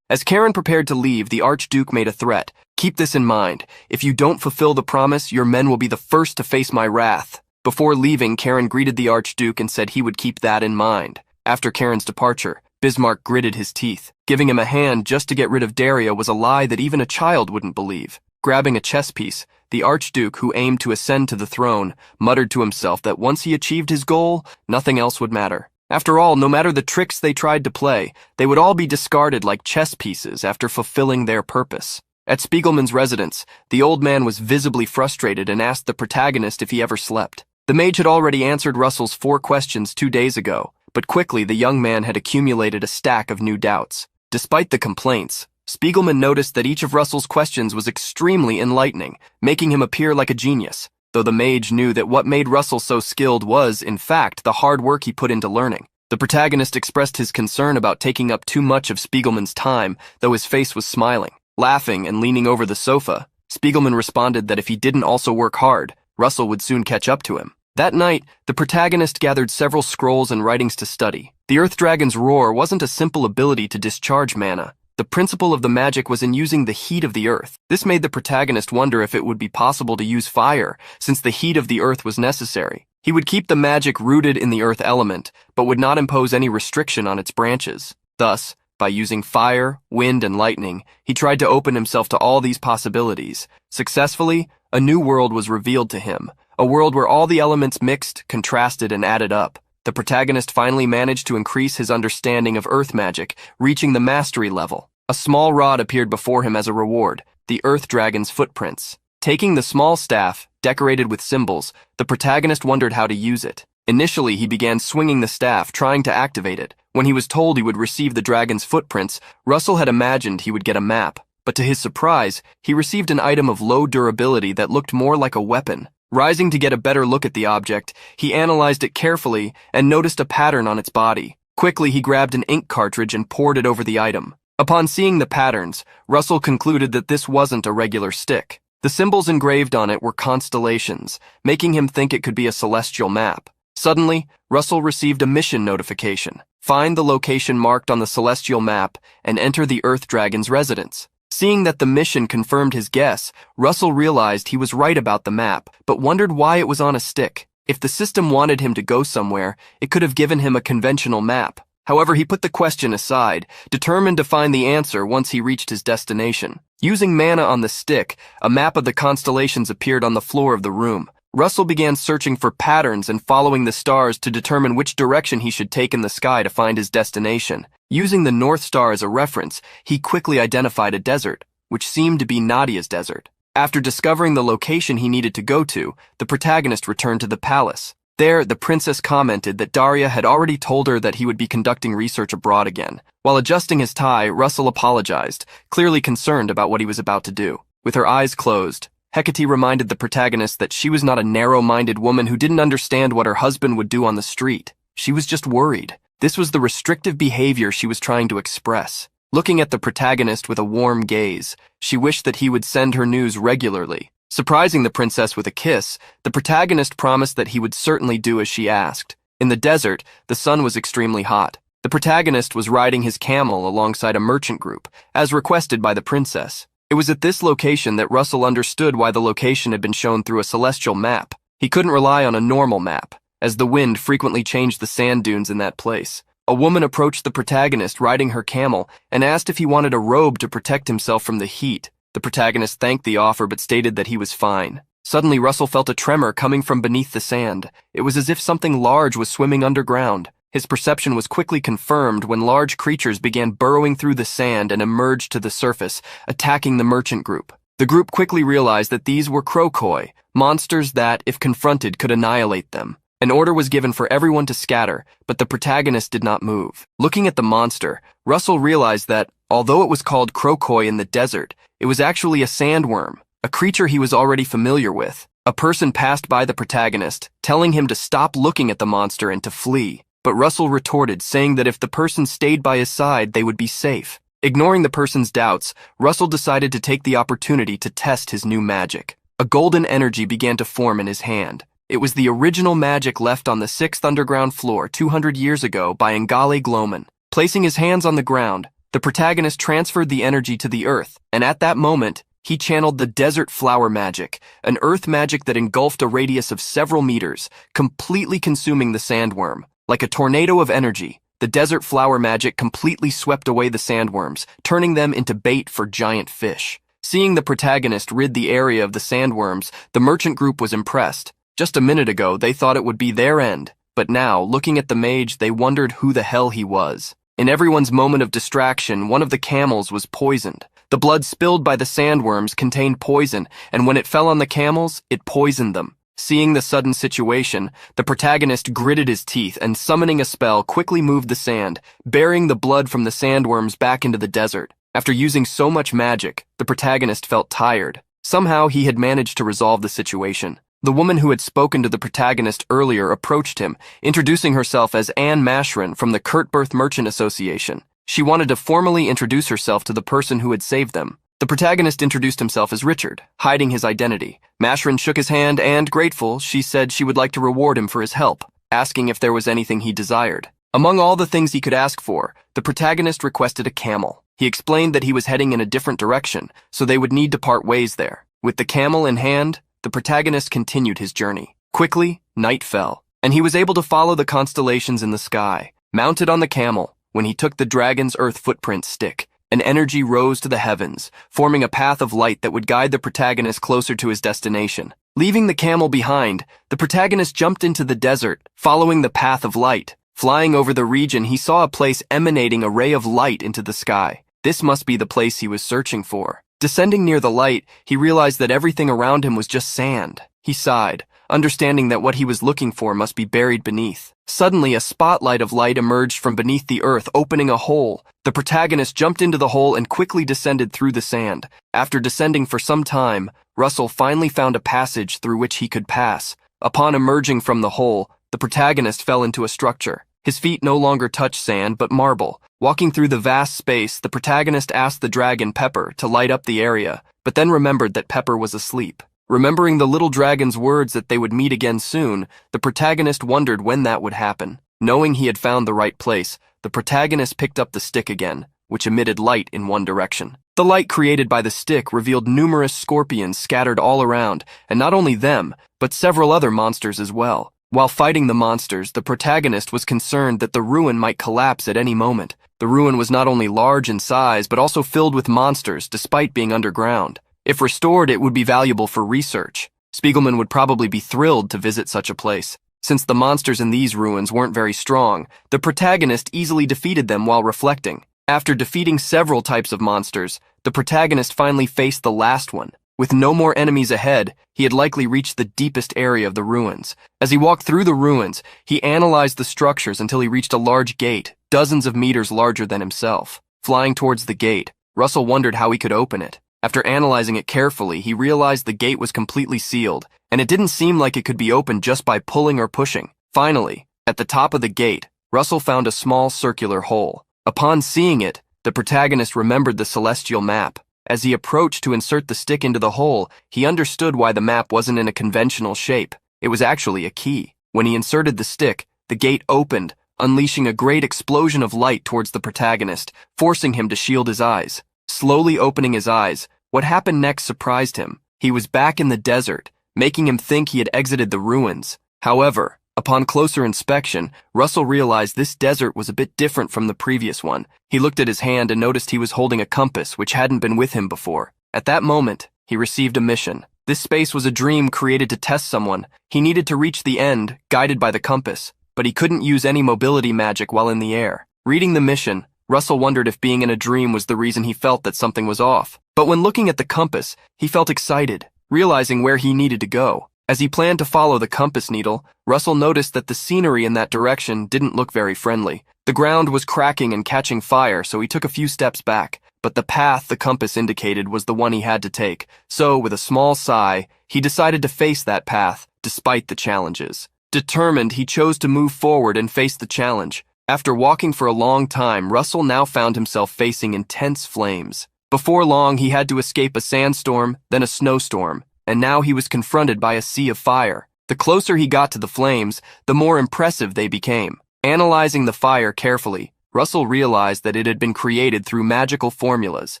As Karen prepared to leave, the Archduke made a threat. Keep this in mind. If you don't fulfill the promise, your men will be the first to face my wrath. Before leaving, Karen greeted the Archduke and said he would keep that in mind. After Karen's departure, Bismarck gritted his teeth. Giving him a hand just to get rid of Daria was a lie that even a child wouldn't believe. Grabbing a chess piece, the Archduke, who aimed to ascend to the throne, muttered to himself that once he achieved his goal, nothing else would matter. After all, no matter the tricks they tried to play, they would all be discarded like chess pieces after fulfilling their purpose. At Spiegelman's residence, the old man was visibly frustrated and asked the protagonist if he ever slept. The mage had already answered Russell's 4 questions 2 days ago, but quickly the young man had accumulated a stack of new doubts. Despite the complaints, Spiegelman noticed that each of Russell's questions was extremely enlightening, making him appear like a genius, though the mage knew that what made Russell so skilled was, in fact, the hard work he put into learning. The protagonist expressed his concern about taking up too much of Spiegelman's time, though his face was smiling. Laughing and leaning over the sofa, Spiegelman responded that if he didn't also work hard, Russell would soon catch up to him. That night, the protagonist gathered several scrolls and writings to study. The Earth Dragon's roar wasn't a simple ability to discharge mana. The principle of the magic was in using the heat of the earth. This made the protagonist wonder if it would be possible to use fire, since the heat of the earth was necessary. He would keep the magic rooted in the earth element, but would not impose any restriction on its branches. Thus, by using fire, wind, and lightning, he tried to open himself to all these possibilities. Successfully, a new world was revealed to him, a world where all the elements mixed, contrasted, and added up. The protagonist finally managed to increase his understanding of earth magic, reaching the mastery level. A small rod appeared before him as a reward, the Earth Dragon's footprints. Taking the small staff, decorated with symbols, the protagonist wondered how to use it. Initially, he began swinging the staff, trying to activate it. When he was told he would receive the dragon's footprints, Russell had imagined he would get a map. But to his surprise, he received an item of low durability that looked more like a weapon. Rising to get a better look at the object, he analyzed it carefully and noticed a pattern on its body. Quickly, he grabbed an ink cartridge and poured it over the item. Upon seeing the patterns, Russell concluded that this wasn't a regular stick. The symbols engraved on it were constellations, making him think it could be a celestial map. Suddenly, Russell received a mission notification. Find the location marked on the celestial map and enter the Earth Dragon's residence. Seeing that the mission confirmed his guess, Russell realized he was right about the map, but wondered why it was on a stick. If the system wanted him to go somewhere, it could have given him a conventional map. However, he put the question aside, determined to find the answer once he reached his destination. Using mana on the stick, a map of the constellations appeared on the floor of the room. Russell began searching for patterns and following the stars to determine which direction he should take in the sky to find his destination. Using the North Star as a reference, he quickly identified a desert, which seemed to be Nadia's desert. After discovering the location he needed to go to, the protagonist returned to the palace. There, the princess commented that Daria had already told her that he would be conducting research abroad again. While adjusting his tie, Russell apologized, clearly concerned about what he was about to do. With her eyes closed, Hecate reminded the protagonist that she was not a narrow-minded woman who didn't understand what her husband would do on the street. She was just worried. This was the restrictive behavior she was trying to express. Looking at the protagonist with a warm gaze, she wished that he would send her news regularly. Surprising the princess with a kiss, the protagonist promised that he would certainly do as she asked. In the desert, the sun was extremely hot. The protagonist was riding his camel alongside a merchant group, as requested by the princess. It was at this location that Russell understood why the location had been shown through a celestial map. He couldn't rely on a normal map, as the wind frequently changed the sand dunes in that place. A woman approached the protagonist riding her camel and asked if he wanted a robe to protect himself from the heat. The protagonist thanked the offer but stated that he was fine. Suddenly, Russell felt a tremor coming from beneath the sand. It was as if something large was swimming underground. His perception was quickly confirmed when large creatures began burrowing through the sand and emerged to the surface, attacking the merchant group. The group quickly realized that these were Krokoi, monsters that, if confronted, could annihilate them. An order was given for everyone to scatter, but the protagonist did not move. Looking at the monster, Russell realized that, although it was called Krokoi in the desert, it was actually a sandworm, a creature he was already familiar with. A person passed by the protagonist, telling him to stop looking at the monster and to flee. But Russell retorted, saying that if the person stayed by his side, they would be safe. Ignoring the person's doubts, Russell decided to take the opportunity to test his new magic. A golden energy began to form in his hand. It was the original magic left on the 6th underground floor 200 years ago by Ngale Gloman. Placing his hands on the ground, the protagonist transferred the energy to the earth, and at that moment, he channeled the desert flower magic, an earth magic that engulfed a radius of several meters, completely consuming the sandworm. Like a tornado of energy, the desert flower magic completely swept away the sandworms, turning them into bait for giant fish. Seeing the protagonist rid the area of the sandworms, the merchant group was impressed. Just a minute ago, they thought it would be their end, but now, looking at the mage, they wondered who the hell he was. In everyone's moment of distraction, one of the camels was poisoned. The blood spilled by the sandworms contained poison, and when it fell on the camels, it poisoned them. Seeing the sudden situation, the protagonist gritted his teeth and, summoning a spell, quickly moved the sand, burying the blood from the sandworms back into the desert. After using so much magic, the protagonist felt tired. Somehow he had managed to resolve the situation. The woman who had spoken to the protagonist earlier approached him, introducing herself as Anne Mashrin from the Kurtberth Merchant Association. She wanted to formally introduce herself to the person who had saved them. The protagonist introduced himself as Richard, hiding his identity. Mashrin shook his hand and, grateful, she said she would like to reward him for his help, asking if there was anything he desired. Among all the things he could ask for, the protagonist requested a camel. He explained that he was heading in a different direction, so they would need to part ways there. With the camel in hand, the protagonist continued his journey. Quickly, night fell, and he was able to follow the constellations in the sky. Mounted on the camel, when he took the dragon's earth footprint stick, an energy rose to the heavens, forming a path of light that would guide the protagonist closer to his destination. Leaving the camel behind, the protagonist jumped into the desert, following the path of light. Flying over the region, he saw a place emanating a ray of light into the sky. This must be the place he was searching for. Descending near the light, he realized that everything around him was just sand. He sighed, understanding that what he was looking for must be buried beneath. Suddenly, a spotlight of light emerged from beneath the earth, opening a hole. The protagonist jumped into the hole and quickly descended through the sand. After descending for some time, Russell finally found a passage through which he could pass. Upon emerging from the hole, the protagonist fell into a structure. His feet no longer touched sand, but marble. Walking through the vast space, the protagonist asked the dragon Pepper to light up the area, but then remembered that Pepper was asleep. Remembering the little dragon's words that they would meet again soon, the protagonist wondered when that would happen. Knowing he had found the right place, the protagonist picked up the stick again, which emitted light in one direction. The light created by the stick revealed numerous scorpions scattered all around, and not only them, but several other monsters as well. While fighting the monsters, the protagonist was concerned that the ruin might collapse at any moment. The ruin was not only large in size, but also filled with monsters, despite being underground. If restored, it would be valuable for research. Spiegelman would probably be thrilled to visit such a place. Since the monsters in these ruins weren't very strong, the protagonist easily defeated them while reflecting. After defeating several types of monsters, the protagonist finally faced the last one. With no more enemies ahead, he had likely reached the deepest area of the ruins. As he walked through the ruins, he analyzed the structures until he reached a large gate, dozens of meters larger than himself. Flying towards the gate, Russell wondered how he could open it. After analyzing it carefully, he realized the gate was completely sealed, and it didn't seem like it could be opened just by pulling or pushing. Finally, at the top of the gate, Russell found a small circular hole. Upon seeing it, the protagonist remembered the celestial map. As he approached to insert the stick into the hole, he understood why the map wasn't in a conventional shape. It was actually a key. When he inserted the stick, the gate opened, unleashing a great explosion of light towards the protagonist, forcing him to shield his eyes. Slowly opening his eyes, what happened next surprised him. He was back in the desert, making him think he had exited the ruins. However, upon closer inspection, Russell realized this desert was a bit different from the previous one. He looked at his hand and noticed he was holding a compass which hadn't been with him before. At that moment, he received a mission. This space was a dream created to test someone. He needed to reach the end, guided by the compass, but he couldn't use any mobility magic while in the air. Reading the mission, Russell wondered if being in a dream was the reason he felt that something was off. But when looking at the compass, he felt excited, realizing where he needed to go. As he planned to follow the compass needle, Russell noticed that the scenery in that direction didn't look very friendly. The ground was cracking and catching fire, so he took a few steps back. But the path the compass indicated was the one he had to take. So, with a small sigh, he decided to face that path, despite the challenges. Determined, he chose to move forward and face the challenge. After walking for a long time, Russell now found himself facing intense flames. Before long, he had to escape a sandstorm, then a snowstorm, and now he was confronted by a sea of fire. The closer he got to the flames, the more impressive they became. Analyzing the fire carefully, Russell realized that it had been created through magical formulas.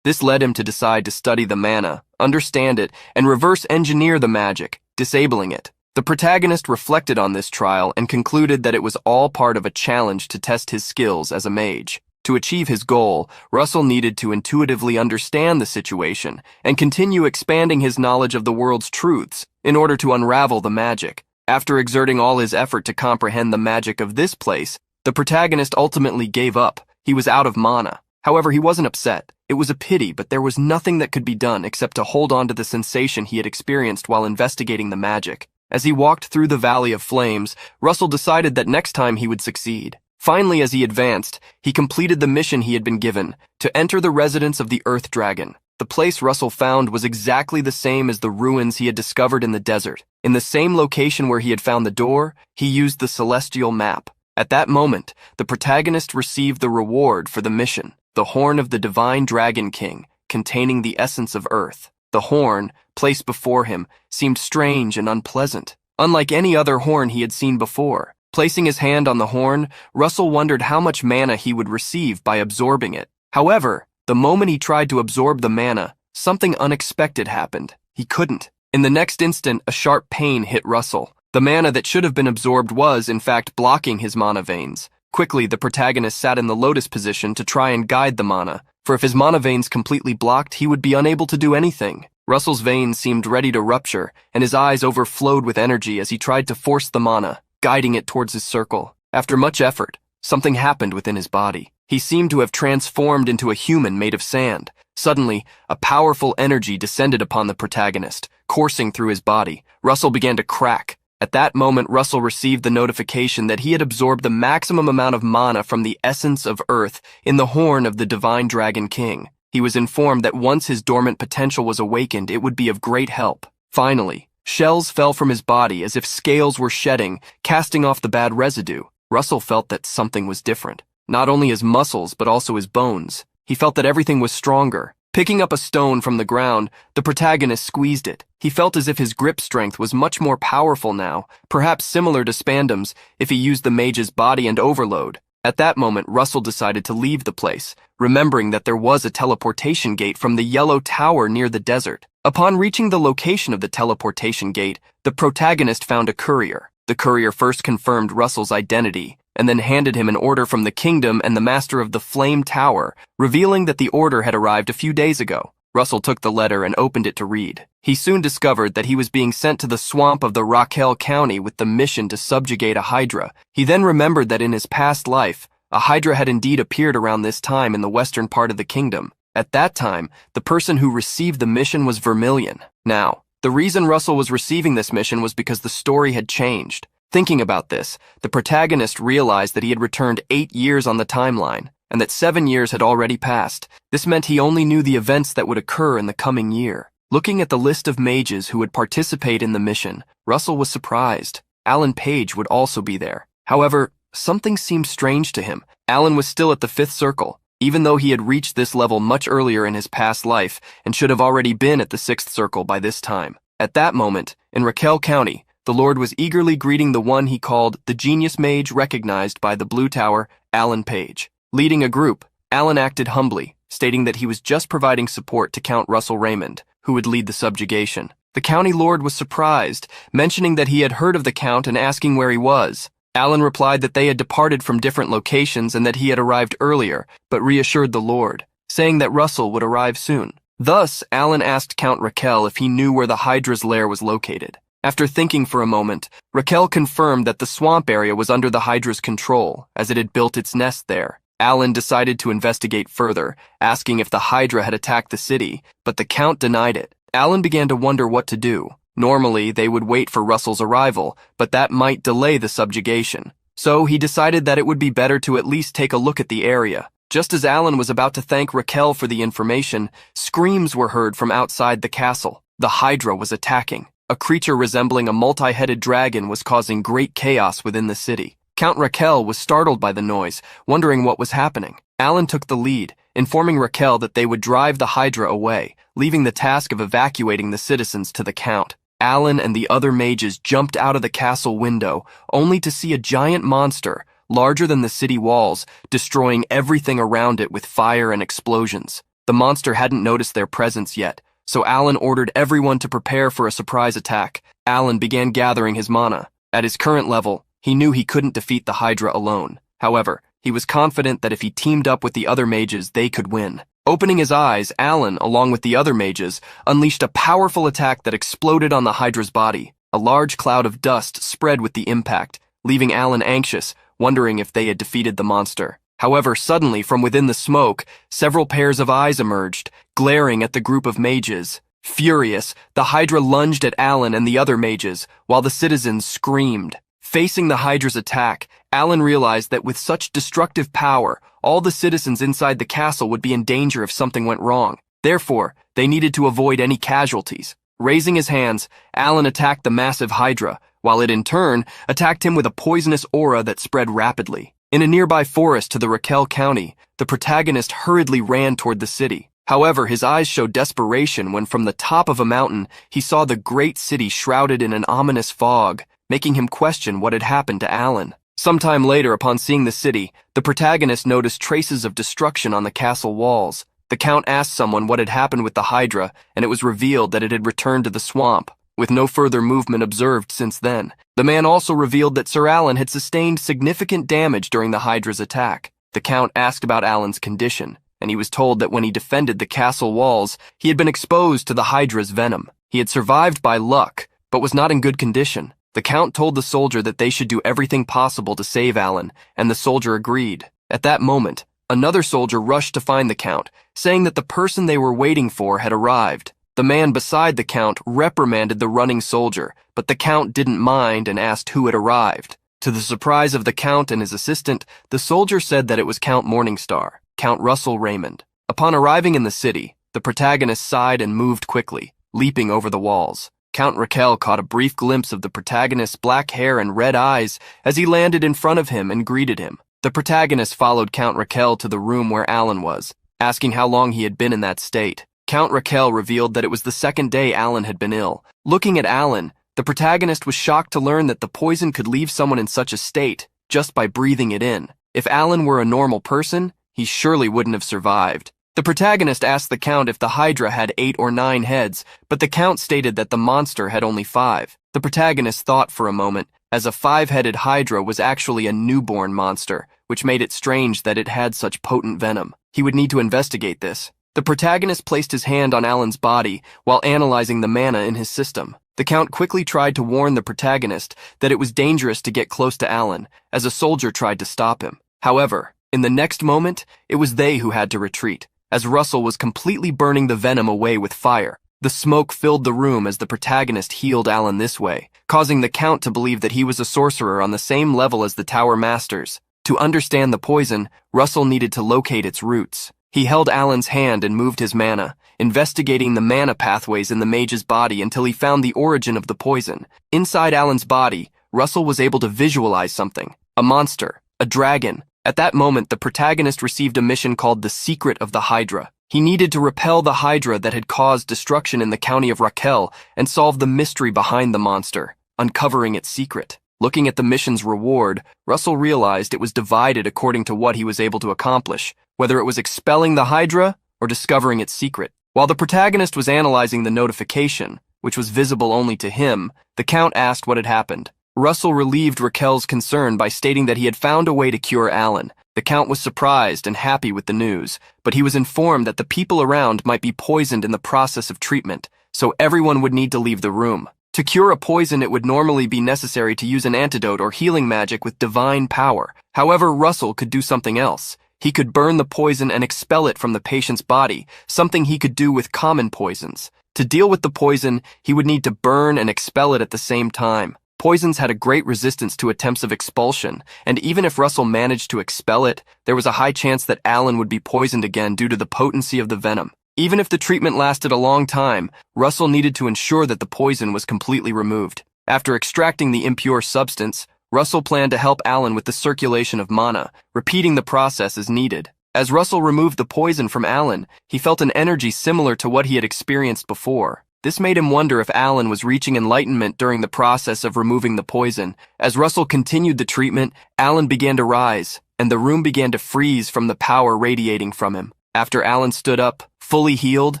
This led him to decide to study the mana, understand it, and reverse engineer the magic, disabling it. The protagonist reflected on this trial and concluded that it was all part of a challenge to test his skills as a mage. To achieve his goal, Russell needed to intuitively understand the situation and continue expanding his knowledge of the world's truths in order to unravel the magic. After exerting all his effort to comprehend the magic of this place, the protagonist ultimately gave up. He was out of mana. However, he wasn't upset. It was a pity, but there was nothing that could be done except to hold on to the sensation he had experienced while investigating the magic. As he walked through the Valley of Flames, Russell decided that next time he would succeed. Finally, as he advanced, he completed the mission he had been given, to enter the residence of the Earth Dragon. The place Russell found was exactly the same as the ruins he had discovered in the desert. In the same location where he had found the door, he used the celestial map. At that moment, the protagonist received the reward for the mission, the horn of the divine Dragon King, containing the essence of Earth. The horn, placed before him, seemed strange and unpleasant, unlike any other horn he had seen before. Placing his hand on the horn, Russell wondered how much mana he would receive by absorbing it. However, the moment he tried to absorb the mana, something unexpected happened. He couldn't. In the next instant, a sharp pain hit Russell. The mana that should have been absorbed was, in fact, blocking his mana veins. Quickly, the protagonist sat in the lotus position to try and guide the mana, for if his mana veins completely blocked, he would be unable to do anything. Russell's veins seemed ready to rupture, and his eyes overflowed with energy as he tried to force the mana, guiding it towards his circle. After much effort, something happened within his body. He seemed to have transformed into a human made of sand. Suddenly, a powerful energy descended upon the protagonist, coursing through his body. Russell began to crack. At that moment, Russell received the notification that he had absorbed the maximum amount of mana from the essence of Earth in the horn of the Divine Dragon King. He was informed that once his dormant potential was awakened, it would be of great help. Finally, shells fell from his body as if scales were shedding, casting off the bad residue. Russell felt that something was different. Not only his muscles, but also his bones. He felt that everything was stronger. Picking up a stone from the ground, the protagonist squeezed it. He felt as if his grip strength was much more powerful now, perhaps similar to Spandam's if he used the mage's body and overload. At that moment, Russell decided to leave the place, remembering that there was a teleportation gate from the yellow tower near the desert. Upon reaching the location of the teleportation gate, the protagonist found a courier. The courier first confirmed Russell's identity, and then handed him an order from the kingdom and the master of the Flame Tower, revealing that the order had arrived a few days ago. Russell took the letter and opened it to read. He soon discovered that he was being sent to the swamp of the Raquel County with the mission to subjugate a hydra. He then remembered that in his past life, a hydra had indeed appeared around this time in the western part of the kingdom. At that time, the person who received the mission was Vermilion. Now, the reason Russell was receiving this mission was because the story had changed. Thinking about this, the protagonist realized that he had returned 8 years on the timeline, and that 7 years had already passed. This meant he only knew the events that would occur in the coming year. Looking at the list of mages who would participate in the mission, Russell was surprised. Alan Page would also be there. However, something seemed strange to him. Alan was still at the 5th circle, even though he had reached this level much earlier in his past life and should have already been at the 6th circle by this time. At that moment, in Raquel County, the Lord was eagerly greeting the one he called the genius mage recognized by the Blue Tower, Alan Page. Leading a group, Alan acted humbly, stating that he was just providing support to Count Russell Raymond, who would lead the subjugation. The county lord was surprised, mentioning that he had heard of the count and asking where he was. Alan replied that they had departed from different locations and that he had arrived earlier, but reassured the lord, saying that Russell would arrive soon. Thus, Alan asked Count Raquel if he knew where the Hydra's lair was located. After thinking for a moment, Raquel confirmed that the swamp area was under the Hydra's control, as it had built its nest there. Alan decided to investigate further, asking if the Hydra had attacked the city, but the Count denied it. Alan began to wonder what to do. Normally, they would wait for Russell's arrival, but that might delay the subjugation. So he decided that it would be better to at least take a look at the area. Just as Alan was about to thank Raquel for the information, screams were heard from outside the castle. The Hydra was attacking. A creature resembling a multi-headed dragon was causing great chaos within the city. Count Raquel was startled by the noise, wondering what was happening. Alan took the lead, informing Raquel that they would drive the Hydra away, leaving the task of evacuating the citizens to the Count. Alan and the other mages jumped out of the castle window, only to see a giant monster, larger than the city walls, destroying everything around it with fire and explosions. The monster hadn't noticed their presence yet, so Alan ordered everyone to prepare for a surprise attack. Alan began gathering his mana. At his current level, he knew he couldn't defeat the Hydra alone. However, he was confident that if he teamed up with the other mages, they could win. Opening his eyes, Alan, along with the other mages, unleashed a powerful attack that exploded on the Hydra's body. A large cloud of dust spread with the impact, leaving Alan anxious, wondering if they had defeated the monster. However, suddenly, from within the smoke, several pairs of eyes emerged, glaring at the group of mages. Furious, the Hydra lunged at Alan and the other mages, while the citizens screamed. Facing the Hydra's attack, Alan realized that with such destructive power, all the citizens inside the castle would be in danger if something went wrong. Therefore, they needed to avoid any casualties. Raising his hands, Alan attacked the massive Hydra, while it in turn attacked him with a poisonous aura that spread rapidly. In a nearby forest to the Raquel County, the protagonist hurriedly ran toward the city. However, his eyes showed desperation when from the top of a mountain, he saw the great city shrouded in an ominous fog, making him question what had happened to Alan. Sometime later, upon seeing the city, the protagonist noticed traces of destruction on the castle walls. The Count asked someone what had happened with the Hydra, and it was revealed that it had returned to the swamp, with no further movement observed since then. The man also revealed that Sir Alan had sustained significant damage during the Hydra's attack. The Count asked about Alan's condition, and he was told that when he defended the castle walls, he had been exposed to the Hydra's venom. He had survived by luck, but was not in good condition. The Count told the soldier that they should do everything possible to save Alan, and the soldier agreed. At that moment, another soldier rushed to find the Count, saying that the person they were waiting for had arrived. The man beside the Count reprimanded the running soldier, but the Count didn't mind and asked who had arrived. To the surprise of the Count and his assistant, the soldier said that it was Count Morningstar, Count Russell Raymond. Upon arriving in the city, the protagonist sighed and moved quickly, leaping over the walls. Count Raquel caught a brief glimpse of the protagonist's black hair and red eyes as he landed in front of him and greeted him. The protagonist followed Count Raquel to the room where Alan was, asking how long he had been in that state. Count Raquel revealed that it was the second day Alan had been ill. Looking at Alan, the protagonist was shocked to learn that the poison could leave someone in such a state just by breathing it in. If Alan were a normal person, he surely wouldn't have survived. The protagonist asked the Count if the Hydra had 8 or 9 heads, but the Count stated that the monster had only 5. The protagonist thought for a moment, as a five-headed hydra was actually a newborn monster, which made it strange that it had such potent venom. He would need to investigate this. The protagonist placed his hand on Alan's body while analyzing the mana in his system. The Count quickly tried to warn the protagonist that it was dangerous to get close to Alan, as a soldier tried to stop him. However, in the next moment, it was they who had to retreat, as Russell was completely burning the venom away with fire. The smoke filled the room as the protagonist healed Alan this way, causing the Count to believe that he was a sorcerer on the same level as the Tower Masters. To understand the poison, Russell needed to locate its roots. He held Alan's hand and moved his mana, investigating the mana pathways in the mage's body until he found the origin of the poison. Inside Alan's body, Russell was able to visualize something: a monster, a dragon. At that moment, the protagonist received a mission called the Secret of the Hydra. He needed to repel the Hydra that had caused destruction in the county of Raquel and solve the mystery behind the monster, uncovering its secret. Looking at the mission's reward, Russell realized it was divided according to what he was able to accomplish, whether it was expelling the Hydra or discovering its secret. While the protagonist was analyzing the notification, which was visible only to him, the Count asked what had happened. Russell relieved Raquel's concern by stating that he had found a way to cure Alan. The Count was surprised and happy with the news, but he was informed that the people around might be poisoned in the process of treatment, so everyone would need to leave the room. To cure a poison, it would normally be necessary to use an antidote or healing magic with divine power. However, Russell could do something else. He could burn the poison and expel it from the patient's body, something he could do with common poisons. To deal with the poison, he would need to burn and expel it at the same time. Poisons had a great resistance to attempts of expulsion, and even if Russell managed to expel it, there was a high chance that Alan would be poisoned again due to the potency of the venom. Even if the treatment lasted a long time, Russell needed to ensure that the poison was completely removed. After extracting the impure substance, Russell planned to help Alan with the circulation of mana, repeating the process as needed. As Russell removed the poison from Alan, he felt an energy similar to what he had experienced before. This made him wonder if Alan was reaching enlightenment during the process of removing the poison. As Russell continued the treatment, Alan began to rise, and the room began to freeze from the power radiating from him. After Alan stood up, fully healed,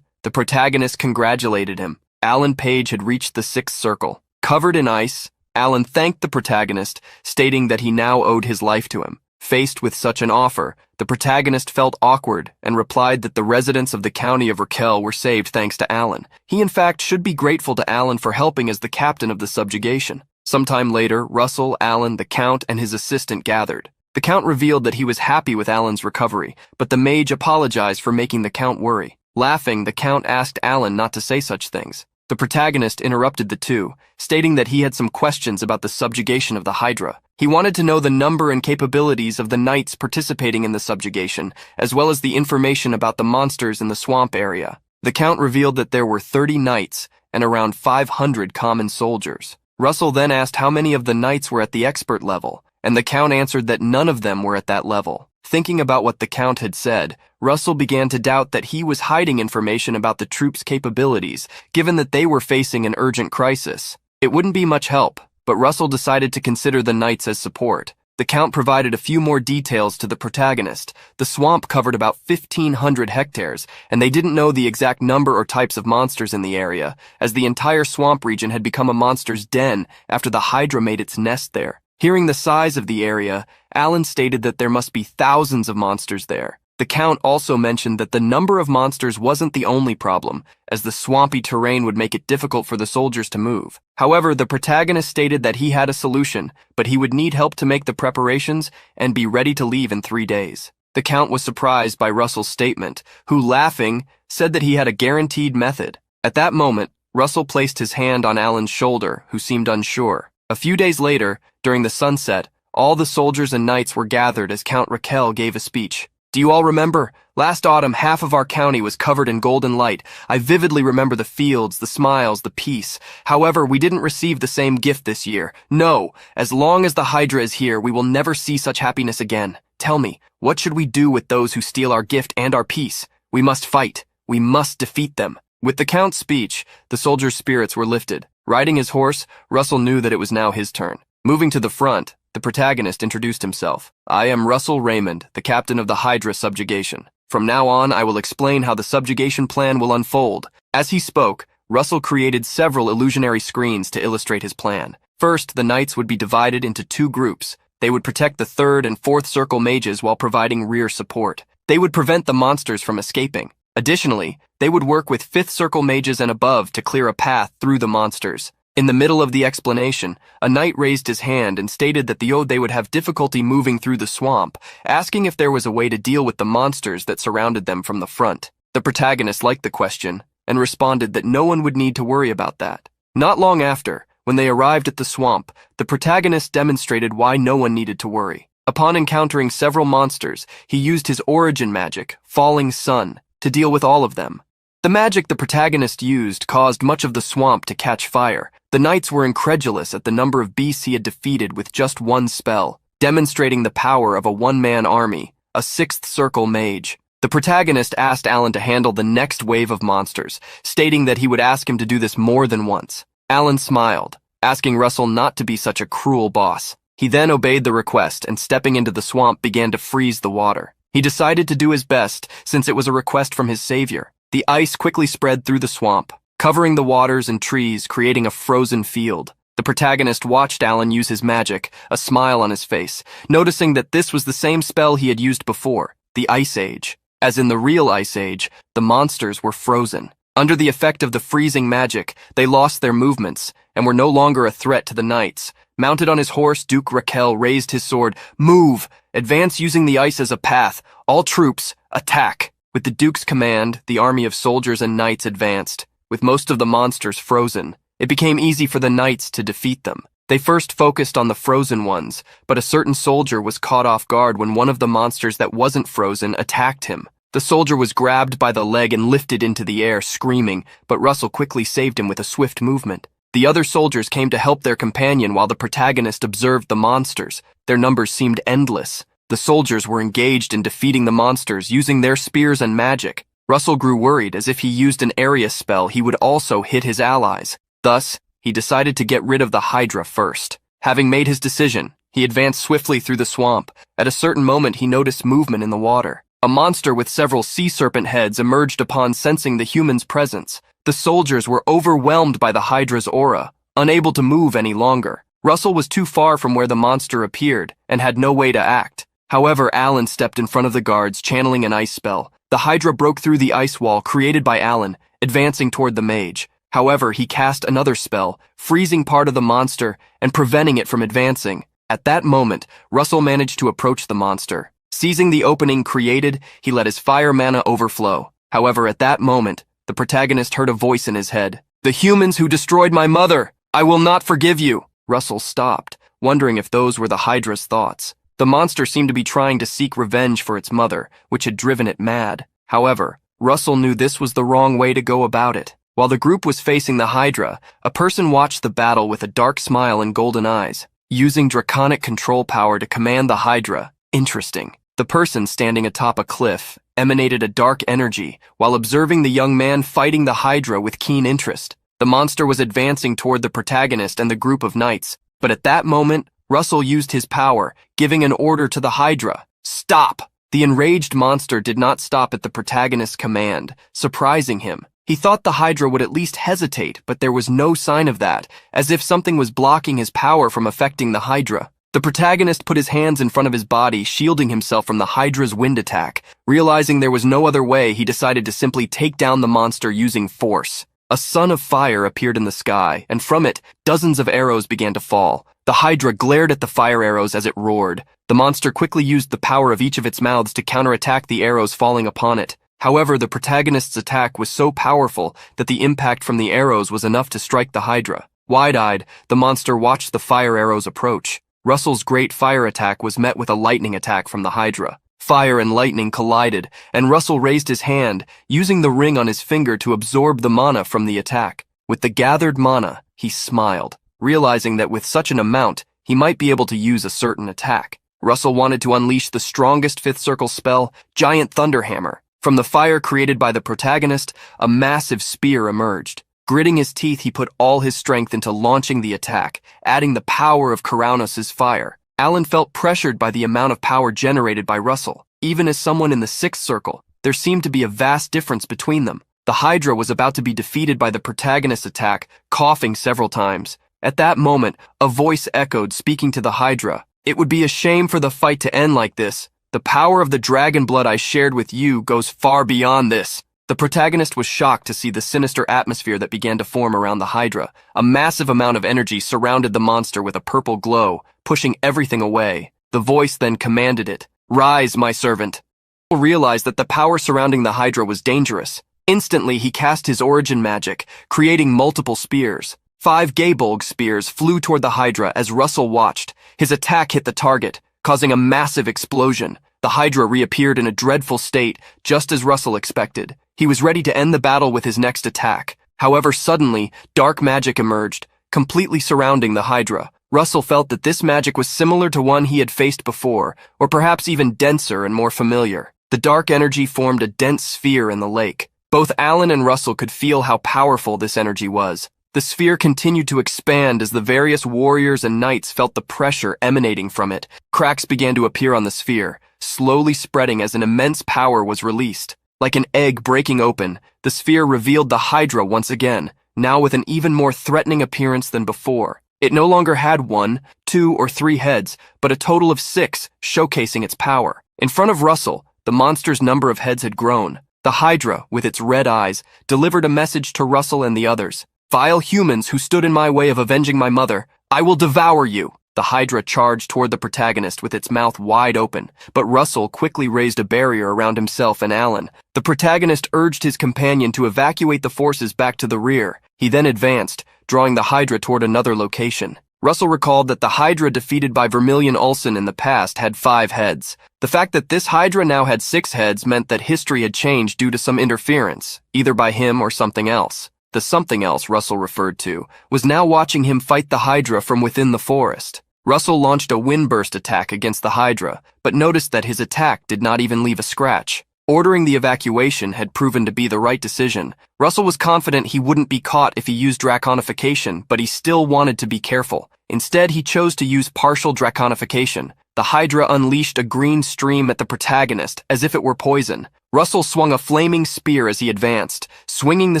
the protagonist congratulated him. Alan Page had reached the sixth circle. Covered in ice, Alan thanked the protagonist, stating that he now owed his life to him. Faced with such an offer, the protagonist felt awkward and replied that the residents of the county of Raquel were saved thanks to Alan. He in fact should be grateful to Alan for helping as the captain of the subjugation. Sometime later, Russell, Alan, the Count, and his assistant gathered. The Count revealed that he was happy with Alan's recovery, but the mage apologized for making the Count worry. Laughing, the Count asked Alan not to say such things. The protagonist interrupted the two, stating that he had some questions about the subjugation of the Hydra. He wanted to know the number and capabilities of the knights participating in the subjugation, as well as the information about the monsters in the swamp area. The Count revealed that there were 30 knights and around 500 common soldiers. Russell then asked how many of the knights were at the expert level, and the Count answered that none of them were at that level. Thinking about what the Count had said, Russell began to doubt that he was hiding information about the troops' capabilities, given that they were facing an urgent crisis. It wouldn't be much help, but Russell decided to consider the knights as support. The Count provided a few more details to the protagonist. The swamp covered about 1,500 hectares, and they didn't know the exact number or types of monsters in the area, as the entire swamp region had become a monster's den after the Hydra made its nest there. Hearing the size of the area, Alan stated that there must be thousands of monsters there. The Count also mentioned that the number of monsters wasn't the only problem, as the swampy terrain would make it difficult for the soldiers to move. However, the protagonist stated that he had a solution, but he would need help to make the preparations and be ready to leave in 3 days. The Count was surprised by Russell's statement, who, laughing, said that he had a guaranteed method. At that moment, Russell placed his hand on Alan's shoulder, who seemed unsure. A few days later, during the sunset, all the soldiers and knights were gathered as Count Raquel gave a speech. Do you all remember? Last autumn, half of our county was covered in golden light. I vividly remember the fields, the smiles, the peace. However, we didn't receive the same gift this year. No, as long as the Hydra is here, we will never see such happiness again. Tell me, what should we do with those who steal our gift and our peace? We must fight. We must defeat them. With the Count's speech, the soldiers' spirits were lifted. Riding his horse, Russell knew that it was now his turn. Moving to the front, the protagonist introduced himself. I am Russell Raymond, the captain of the Hydra subjugation. From now on, I will explain how the subjugation plan will unfold. As he spoke, Russell created several illusionary screens to illustrate his plan. First, the knights would be divided into two groups. They would protect the third and fourth circle mages while providing rear support. They would prevent the monsters from escaping. Additionally, they would work with fifth circle mages and above to clear a path through the monsters. In the middle of the explanation, a knight raised his hand and stated that they would have difficulty moving through the swamp, asking if there was a way to deal with the monsters that surrounded them from the front. The protagonist liked the question and responded that no one would need to worry about that. Not long after, when they arrived at the swamp, the protagonist demonstrated why no one needed to worry. Upon encountering several monsters, he used his origin magic, Falling Sun, to deal with all of them. The magic the protagonist used caused much of the swamp to catch fire. The knights were incredulous at the number of beasts he had defeated with just one spell, demonstrating the power of a one-man army, a sixth circle mage. The protagonist asked Alan to handle the next wave of monsters, stating that he would ask him to do this more than once. Alan smiled, asking Russell not to be such a cruel boss. He then obeyed the request and, stepping into the swamp, began to freeze the water. He decided to do his best since it was a request from his savior. The ice quickly spread through the swamp, covering the waters and trees, creating a frozen field. The protagonist watched Alan use his magic, a smile on his face, noticing that this was the same spell he had used before, the Ice Age. As in the real Ice Age, the monsters were frozen. Under the effect of the freezing magic, they lost their movements and were no longer a threat to the knights. Mounted on his horse, Duke Raquel raised his sword. "Move! Advance using the ice as a path. All troops, attack!" With the Duke's command, the army of soldiers and knights advanced. With most of the monsters frozen, it became easy for the knights to defeat them. They first focused on the frozen ones, but a certain soldier was caught off guard when one of the monsters that wasn't frozen attacked him. The soldier was grabbed by the leg and lifted into the air, screaming, but Russell quickly saved him with a swift movement. The other soldiers came to help their companion while the protagonist observed the monsters. Their numbers seemed endless. The soldiers were engaged in defeating the monsters using their spears and magic. Russell grew worried, as if he used an area spell he would also hit his allies. Thus, he decided to get rid of the Hydra first. Having made his decision, he advanced swiftly through the swamp. At a certain moment, he noticed movement in the water. A monster with several sea serpent heads emerged upon sensing the human's presence. The soldiers were overwhelmed by the Hydra's aura, unable to move any longer. Russell was too far from where the monster appeared and had no way to act. However, Alan stepped in front of the guards, channeling an ice spell. The Hydra broke through the ice wall created by Alan, advancing toward the mage. However, he cast another spell, freezing part of the monster and preventing it from advancing. At that moment, Russell managed to approach the monster. Seizing the opening created, he let his fire mana overflow. However, at that moment, the protagonist heard a voice in his head. "The humans who destroyed my mother! I will not forgive you!" Russell stopped, wondering if those were the Hydra's thoughts. The monster seemed to be trying to seek revenge for its mother, which had driven it mad. However, Russell knew this was the wrong way to go about it. While the group was facing the Hydra, a person watched the battle with a dark smile and golden eyes, using draconic control power to command the Hydra. Interesting. The person standing atop a cliff emanated a dark energy while observing the young man fighting the Hydra with keen interest. The monster was advancing toward the protagonist and the group of knights, but at that moment, Russell used his power, giving an order to the Hydra. "Stop!" The enraged monster did not stop at the protagonist's command, surprising him. He thought the Hydra would at least hesitate, but there was no sign of that, as if something was blocking his power from affecting the Hydra. The protagonist put his hands in front of his body, shielding himself from the Hydra's wind attack. Realizing there was no other way, he decided to simply take down the monster using force. A sun of fire appeared in the sky, and from it, dozens of arrows began to fall. The Hydra glared at the fire arrows as it roared. The monster quickly used the power of each of its mouths to counterattack the arrows falling upon it. However, the protagonist's attack was so powerful that the impact from the arrows was enough to strike the Hydra. Wide-eyed, the monster watched the fire arrows approach. Russell's great fire attack was met with a lightning attack from the Hydra. Fire and lightning collided, and Russell raised his hand, using the ring on his finger to absorb the mana from the attack. With the gathered mana, he smiled, realizing that with such an amount, he might be able to use a certain attack. Russell wanted to unleash the strongest fifth circle spell, Giant Thunderhammer. From the fire created by the protagonist, a massive spear emerged. Gritting his teeth, he put all his strength into launching the attack, adding the power of Karanos' fire. Alan felt pressured by the amount of power generated by Russell. Even as someone in the sixth circle, there seemed to be a vast difference between them. The Hydra was about to be defeated by the protagonist's attack, coughing several times. At that moment, a voice echoed, speaking to the Hydra. "It would be a shame for the fight to end like this. The power of the dragon blood I shared with you goes far beyond this." The protagonist was shocked to see the sinister atmosphere that began to form around the Hydra. A massive amount of energy surrounded the monster with a purple glow, pushing everything away. The voice then commanded it, "Rise, my servant." He realized that the power surrounding the Hydra was dangerous. Instantly, he cast his origin magic, creating multiple spears. 5 Gaybolg spears flew toward the Hydra as Russell watched. His attack hit the target, causing a massive explosion. The Hydra reappeared in a dreadful state, just as Russell expected. He was ready to end the battle with his next attack. However, suddenly, dark magic emerged, completely surrounding the Hydra. Russell felt that this magic was similar to one he had faced before, or perhaps even denser and more familiar. The dark energy formed a dense sphere in the lake. Both Alan and Russell could feel how powerful this energy was. The sphere continued to expand as the various warriors and knights felt the pressure emanating from it. Cracks began to appear on the sphere, slowly spreading as an immense power was released. Like an egg breaking open, the sphere revealed the Hydra once again, now with an even more threatening appearance than before. It no longer had 1, 2, or 3 heads, but a total of 6, showcasing its power. In front of Russell, the monster's number of heads had grown. The Hydra, with its red eyes, delivered a message to Russell and the others. "Vile humans who stood in my way of avenging my mother, I will devour you." The Hydra charged toward the protagonist with its mouth wide open, but Russell quickly raised a barrier around himself and Alan. The protagonist urged his companion to evacuate the forces back to the rear. He then advanced, drawing the Hydra toward another location. Russell recalled that the Hydra defeated by Vermilion Olsen in the past had 5 heads. The fact that this Hydra now had 6 heads meant that history had changed due to some interference, either by him or something else. The something else Russell referred to was now watching him fight the Hydra from within the forest. Russell launched a windburst attack against the Hydra, but noticed that his attack did not even leave a scratch. Ordering the evacuation had proven to be the right decision. Russell was confident he wouldn't be caught if he used draconification, but he still wanted to be careful. Instead, he chose to use partial draconification. The Hydra unleashed a green stream at the protagonist, as if it were poison. Russell swung a flaming spear as he advanced. Swinging the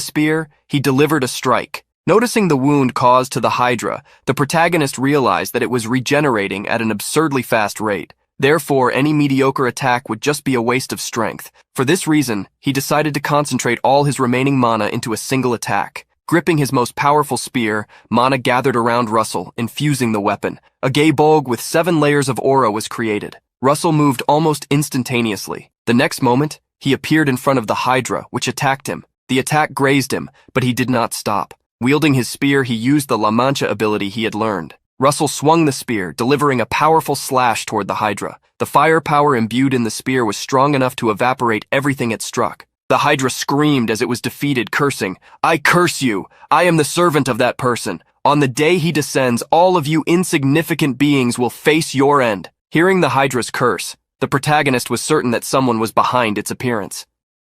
spear, he delivered a strike. Noticing the wound caused to the Hydra, the protagonist realized that it was regenerating at an absurdly fast rate. Therefore, any mediocre attack would just be a waste of strength. For this reason, he decided to concentrate all his remaining mana into a single attack. Gripping his most powerful spear, mana gathered around Russell, infusing the weapon. A Gaybolg with 7 layers of aura was created. Russell moved almost instantaneously. The next moment, he appeared in front of the Hydra, which attacked him. The attack grazed him, but he did not stop. Wielding his spear, he used the La Mancha ability he had learned. Russell swung the spear, delivering a powerful slash toward the Hydra. The firepower imbued in the spear was strong enough to evaporate everything it struck. The Hydra screamed as it was defeated, cursing, "I curse you! I am the servant of that person. On the day he descends, all of you insignificant beings will face your end." Hearing the Hydra's curse, the protagonist was certain that someone was behind its appearance.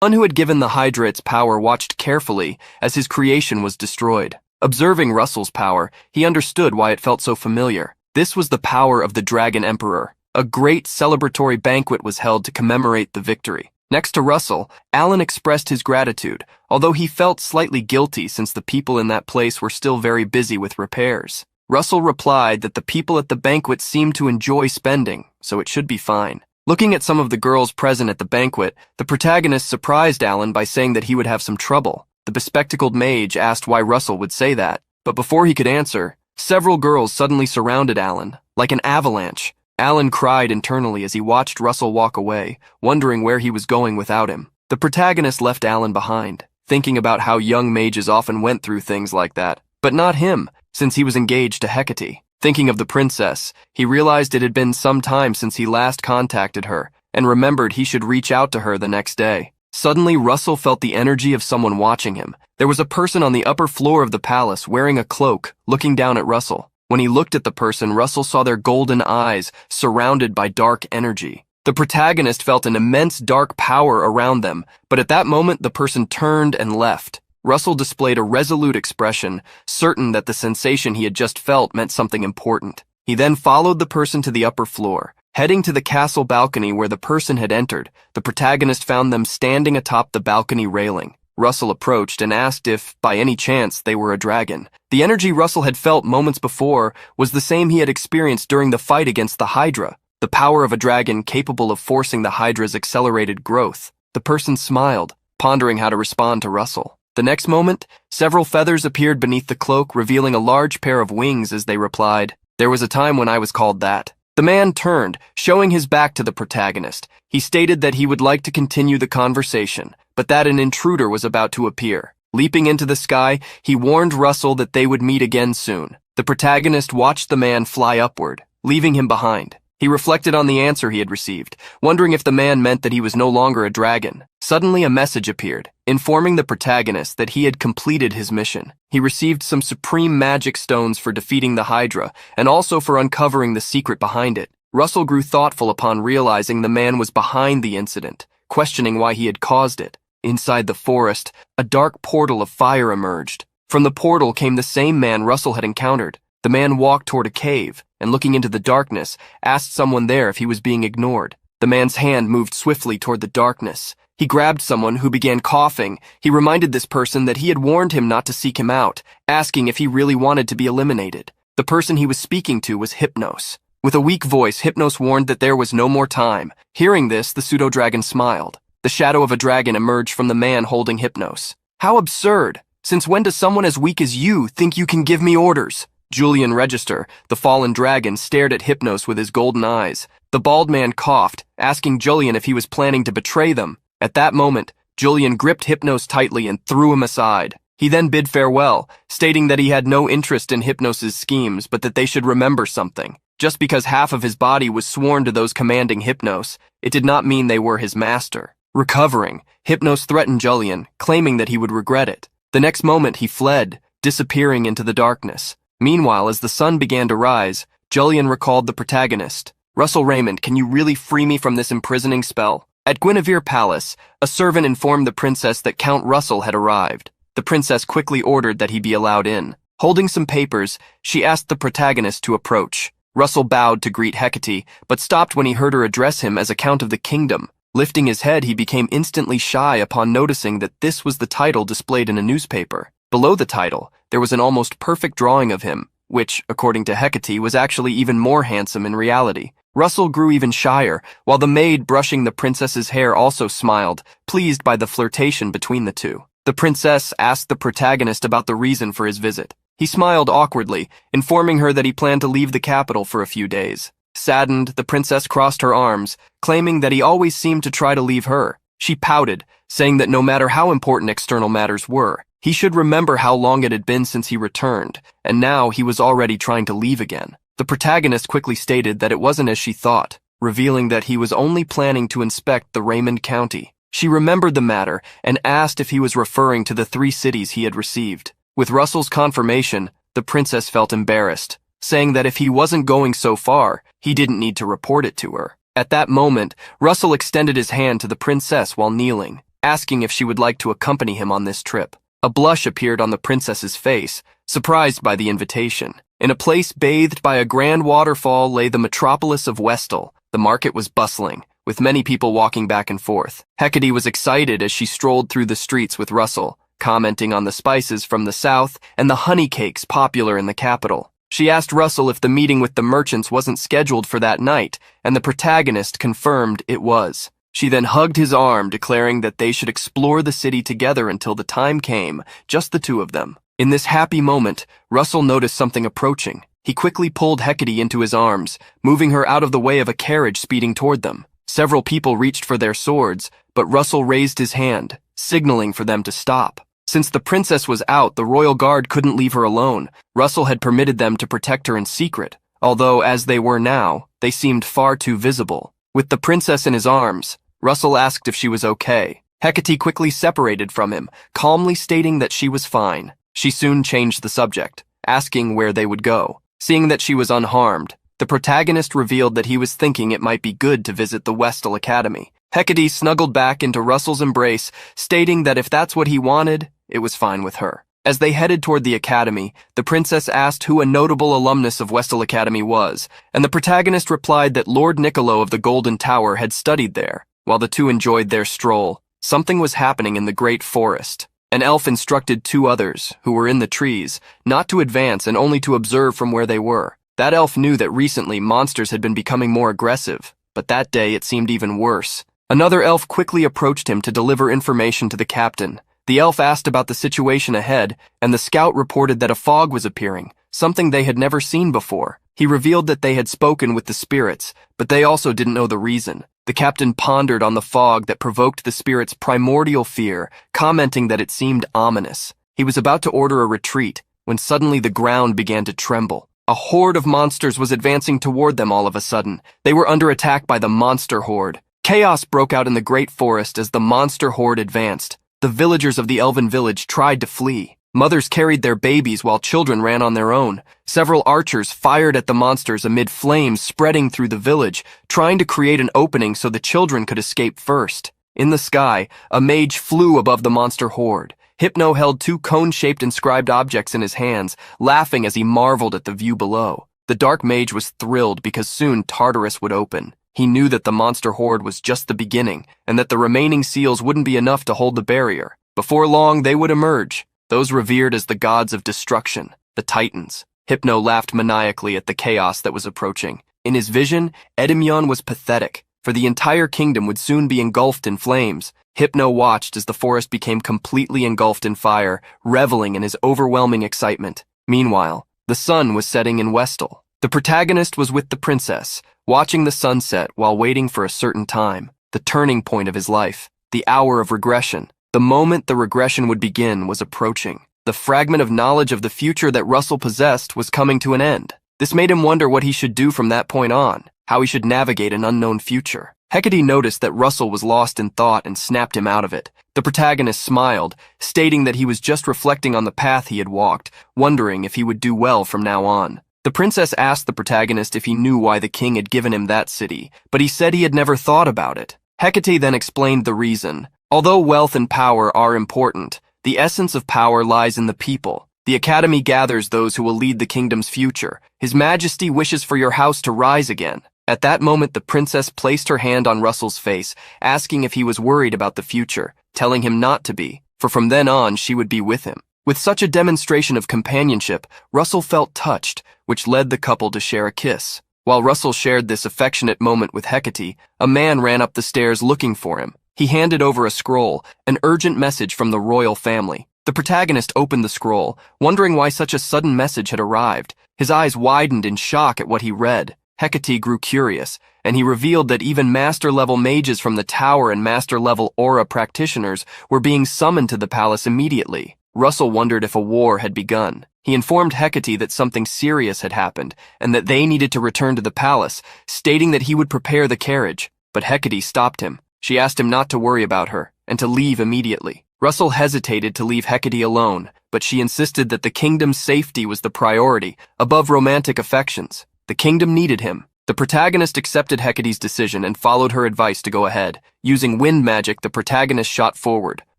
One who had given the Hydra its power watched carefully as his creation was destroyed. Observing Russell's power, he understood why it felt so familiar. This was the power of the Dragon Emperor. A great celebratory banquet was held to commemorate the victory. Next to Russell, Alan expressed his gratitude, although he felt slightly guilty since the people in that place were still very busy with repairs. Russell replied that the people at the banquet seemed to enjoy spending, so it should be fine. Looking at some of the girls present at the banquet, the protagonist surprised Alan by saying that he would have some trouble. The bespectacled mage asked why Russell would say that, but before he could answer, several girls suddenly surrounded Alan, like an avalanche. Alan cried internally as he watched Russell walk away, wondering where he was going without him. The protagonist left Alan behind, thinking about how young mages often went through things like that, but not him, since he was engaged to Hecate. Thinking of the princess, he realized it had been some time since he last contacted her, and remembered he should reach out to her the next day. Suddenly, Russell felt the energy of someone watching him. There was a person on the upper floor of the palace wearing a cloak, looking down at Russell. When he looked at the person, Russell saw their golden eyes surrounded by dark energy. The protagonist felt an immense dark power around them, but at that moment the person turned and left. Russell displayed a resolute expression, certain that the sensation he had just felt meant something important. He then followed the person to the upper floor. Heading to the castle balcony where the person had entered, the protagonist found them standing atop the balcony railing. Russell approached and asked if, by any chance, they were a dragon. The energy Russell had felt moments before was the same he had experienced during the fight against the Hydra, the power of a dragon capable of forcing the Hydra's accelerated growth. The person smiled, pondering how to respond to Russell. The next moment, several feathers appeared beneath the cloak, revealing a large pair of wings as they replied, "There was a time when I was called that." The man turned, showing his back to the protagonist. He stated that he would like to continue the conversation, but that an intruder was about to appear. Leaping into the sky, he warned Russell that they would meet again soon. The protagonist watched the man fly upward, leaving him behind. He reflected on the answer he had received, wondering if the man meant that he was no longer a dragon. Suddenly, a message appeared, informing the protagonist that he had completed his mission. He received some supreme magic stones for defeating the Hydra, and also for uncovering the secret behind it. Russell grew thoughtful upon realizing the man was behind the incident, questioning why he had caused it. Inside the forest, a dark portal of fire emerged. From the portal came the same man Russell had encountered. The man walked toward a cave, and looking into the darkness, asked someone there if he was being ignored. The man's hand moved swiftly toward the darkness. He grabbed someone who began coughing. He reminded this person that he had warned him not to seek him out, asking if he really wanted to be eliminated. The person he was speaking to was Hypnos. With a weak voice, Hypnos warned that there was no more time. Hearing this, the pseudo-dragon smiled. The shadow of a dragon emerged from the man holding Hypnos. "How absurd! Since when does someone as weak as you think you can give me orders?" Julian Register, the fallen dragon, stared at Hypnos with his golden eyes. The bald man coughed, asking Julian if he was planning to betray them. At that moment, Julian gripped Hypnos tightly and threw him aside. He then bid farewell, stating that he had no interest in Hypnos' schemes, but that they should remember something. Just because half of his body was sworn to those commanding Hypnos, it did not mean they were his master. Recovering, Hypnos threatened Julian, claiming that he would regret it. The next moment he fled, disappearing into the darkness. Meanwhile, as the sun began to rise, Julian recalled the protagonist. "Russell Raymond, can you really free me from this imprisoning spell?" At Guinevere Palace, a servant informed the princess that Count Russell had arrived. The princess quickly ordered that he be allowed in. Holding some papers, she asked the protagonist to approach. Russell bowed to greet Hecate, but stopped when he heard her address him as a Count of the Kingdom. Lifting his head, he became instantly shy upon noticing that this was the title displayed in a newspaper. Below the title, there was an almost perfect drawing of him, which, according to Hecate, was actually even more handsome in reality. Russell grew even shyer, while the maid brushing the princess's hair also smiled, pleased by the flirtation between the two. The princess asked the protagonist about the reason for his visit. He smiled awkwardly, informing her that he planned to leave the capital for a few days. Saddened, the princess crossed her arms, claiming that he always seemed to try to leave her. She pouted, saying that no matter how important external matters were, he should remember how long it had been since he returned, and now he was already trying to leave again. The protagonist quickly stated that it wasn't as she thought, revealing that he was only planning to inspect the Raymond County. She remembered the matter and asked if he was referring to the 3 cities he had received. With Russell's confirmation, the princess felt embarrassed, saying that if he wasn't going so far, he didn't need to report it to her. At that moment, Russell extended his hand to the princess while kneeling, asking if she would like to accompany him on this trip. A blush appeared on the princess's face, surprised by the invitation. In a place bathed by a grand waterfall lay the metropolis of Westel. The market was bustling, with many people walking back and forth. Hecate was excited as she strolled through the streets with Russell, commenting on the spices from the south and the honey cakes popular in the capital. She asked Russell if the meeting with the merchants wasn't scheduled for that night, and the protagonist confirmed it was. She then hugged his arm, declaring that they should explore the city together until the time came, just the two of them. In this happy moment, Russell noticed something approaching. He quickly pulled Hecate into his arms, moving her out of the way of a carriage speeding toward them. Several people reached for their swords, but Russell raised his hand, signaling for them to stop. Since the princess was out, the royal guard couldn't leave her alone. Russell had permitted them to protect her in secret, although as they were now, they seemed far too visible. With the princess in his arms, Russell asked if she was okay. Hecate quickly separated from him, calmly stating that she was fine. She soon changed the subject, asking where they would go. Seeing that she was unharmed, the protagonist revealed that he was thinking it might be good to visit the Westel Academy. Hecate snuggled back into Russell's embrace, stating that if that's what he wanted, it was fine with her. As they headed toward the academy, the princess asked who a notable alumnus of Westel Academy was, and the protagonist replied that Lord Niccolo of the Golden Tower had studied there. While the two enjoyed their stroll, Something was happening in the great forest. An elf instructed two others, who were in the trees, not to advance and only to observe from where they were. That elf knew that recently monsters had been becoming more aggressive, but that day it seemed even worse. Another elf quickly approached him to deliver information to the captain. The elf asked about the situation ahead, and the scout reported that a fog was appearing, something they had never seen before. He revealed that they had spoken with the spirits, but they also didn't know the reason. The captain pondered on the fog that provoked the spirits' primordial fear, commenting that it seemed ominous. He was about to order a retreat, when suddenly the ground began to tremble. A horde of monsters was advancing toward them all of a sudden. They were under attack by the monster horde. Chaos broke out in the great forest as the monster horde advanced. The villagers of the elven village tried to flee. Mothers carried their babies while children ran on their own. Several archers fired at the monsters amid flames spreading through the village, trying to create an opening so the children could escape first. In the sky, a mage flew above the monster horde. Hypno held two cone-shaped inscribed objects in his hands, laughing as he marveled at the view below. The dark mage was thrilled because soon Tartarus would open. He knew that the monster horde was just the beginning, and that the remaining seals wouldn't be enough to hold the barrier. Before long, they would emerge, those revered as the gods of destruction, the Titans. Hypno laughed maniacally at the chaos that was approaching. In his vision, Endymion was pathetic, for the entire kingdom would soon be engulfed in flames. Hypno watched as the forest became completely engulfed in fire, reveling in his overwhelming excitement. Meanwhile, the sun was setting in Westel. The protagonist was with the princess, watching the sunset while waiting for a certain time, the turning point of his life, the hour of regression. The moment the regression would begin was approaching. The fragment of knowledge of the future that Russell possessed was coming to an end. This made him wonder what he should do from that point on, how he should navigate an unknown future. Hecate noticed that Russell was lost in thought and snapped him out of it. The protagonist smiled, stating that he was just reflecting on the path he had walked, wondering if he would do well from now on. The princess asked the protagonist if he knew why the king had given him that city, but he said he had never thought about it. Hecate then explained the reason. Although wealth and power are important, the essence of power lies in the people. The academy gathers those who will lead the kingdom's future. His Majesty wishes for your house to rise again. At that moment, the princess placed her hand on Russell's face, asking if he was worried about the future, telling him not to be, for from then on she would be with him. With such a demonstration of companionship, Russell felt touched, which led the couple to share a kiss. While Russell shared this affectionate moment with Hecate, a man ran up the stairs looking for him. He handed over a scroll, an urgent message from the royal family. The protagonist opened the scroll, wondering why such a sudden message had arrived. His eyes widened in shock at what he read. Hecate grew curious, and he revealed that even master-level mages from the tower and master-level aura practitioners were being summoned to the palace immediately. Russell wondered if a war had begun. He informed Hecate that something serious had happened, and that they needed to return to the palace, stating that he would prepare the carriage. But Hecate stopped him. She asked him not to worry about her, and to leave immediately. Russell hesitated to leave Hecate alone, but she insisted that the kingdom's safety was the priority, above romantic affections. The kingdom needed him. The protagonist accepted Hecate's decision and followed her advice to go ahead. Using wind magic, the protagonist shot forward.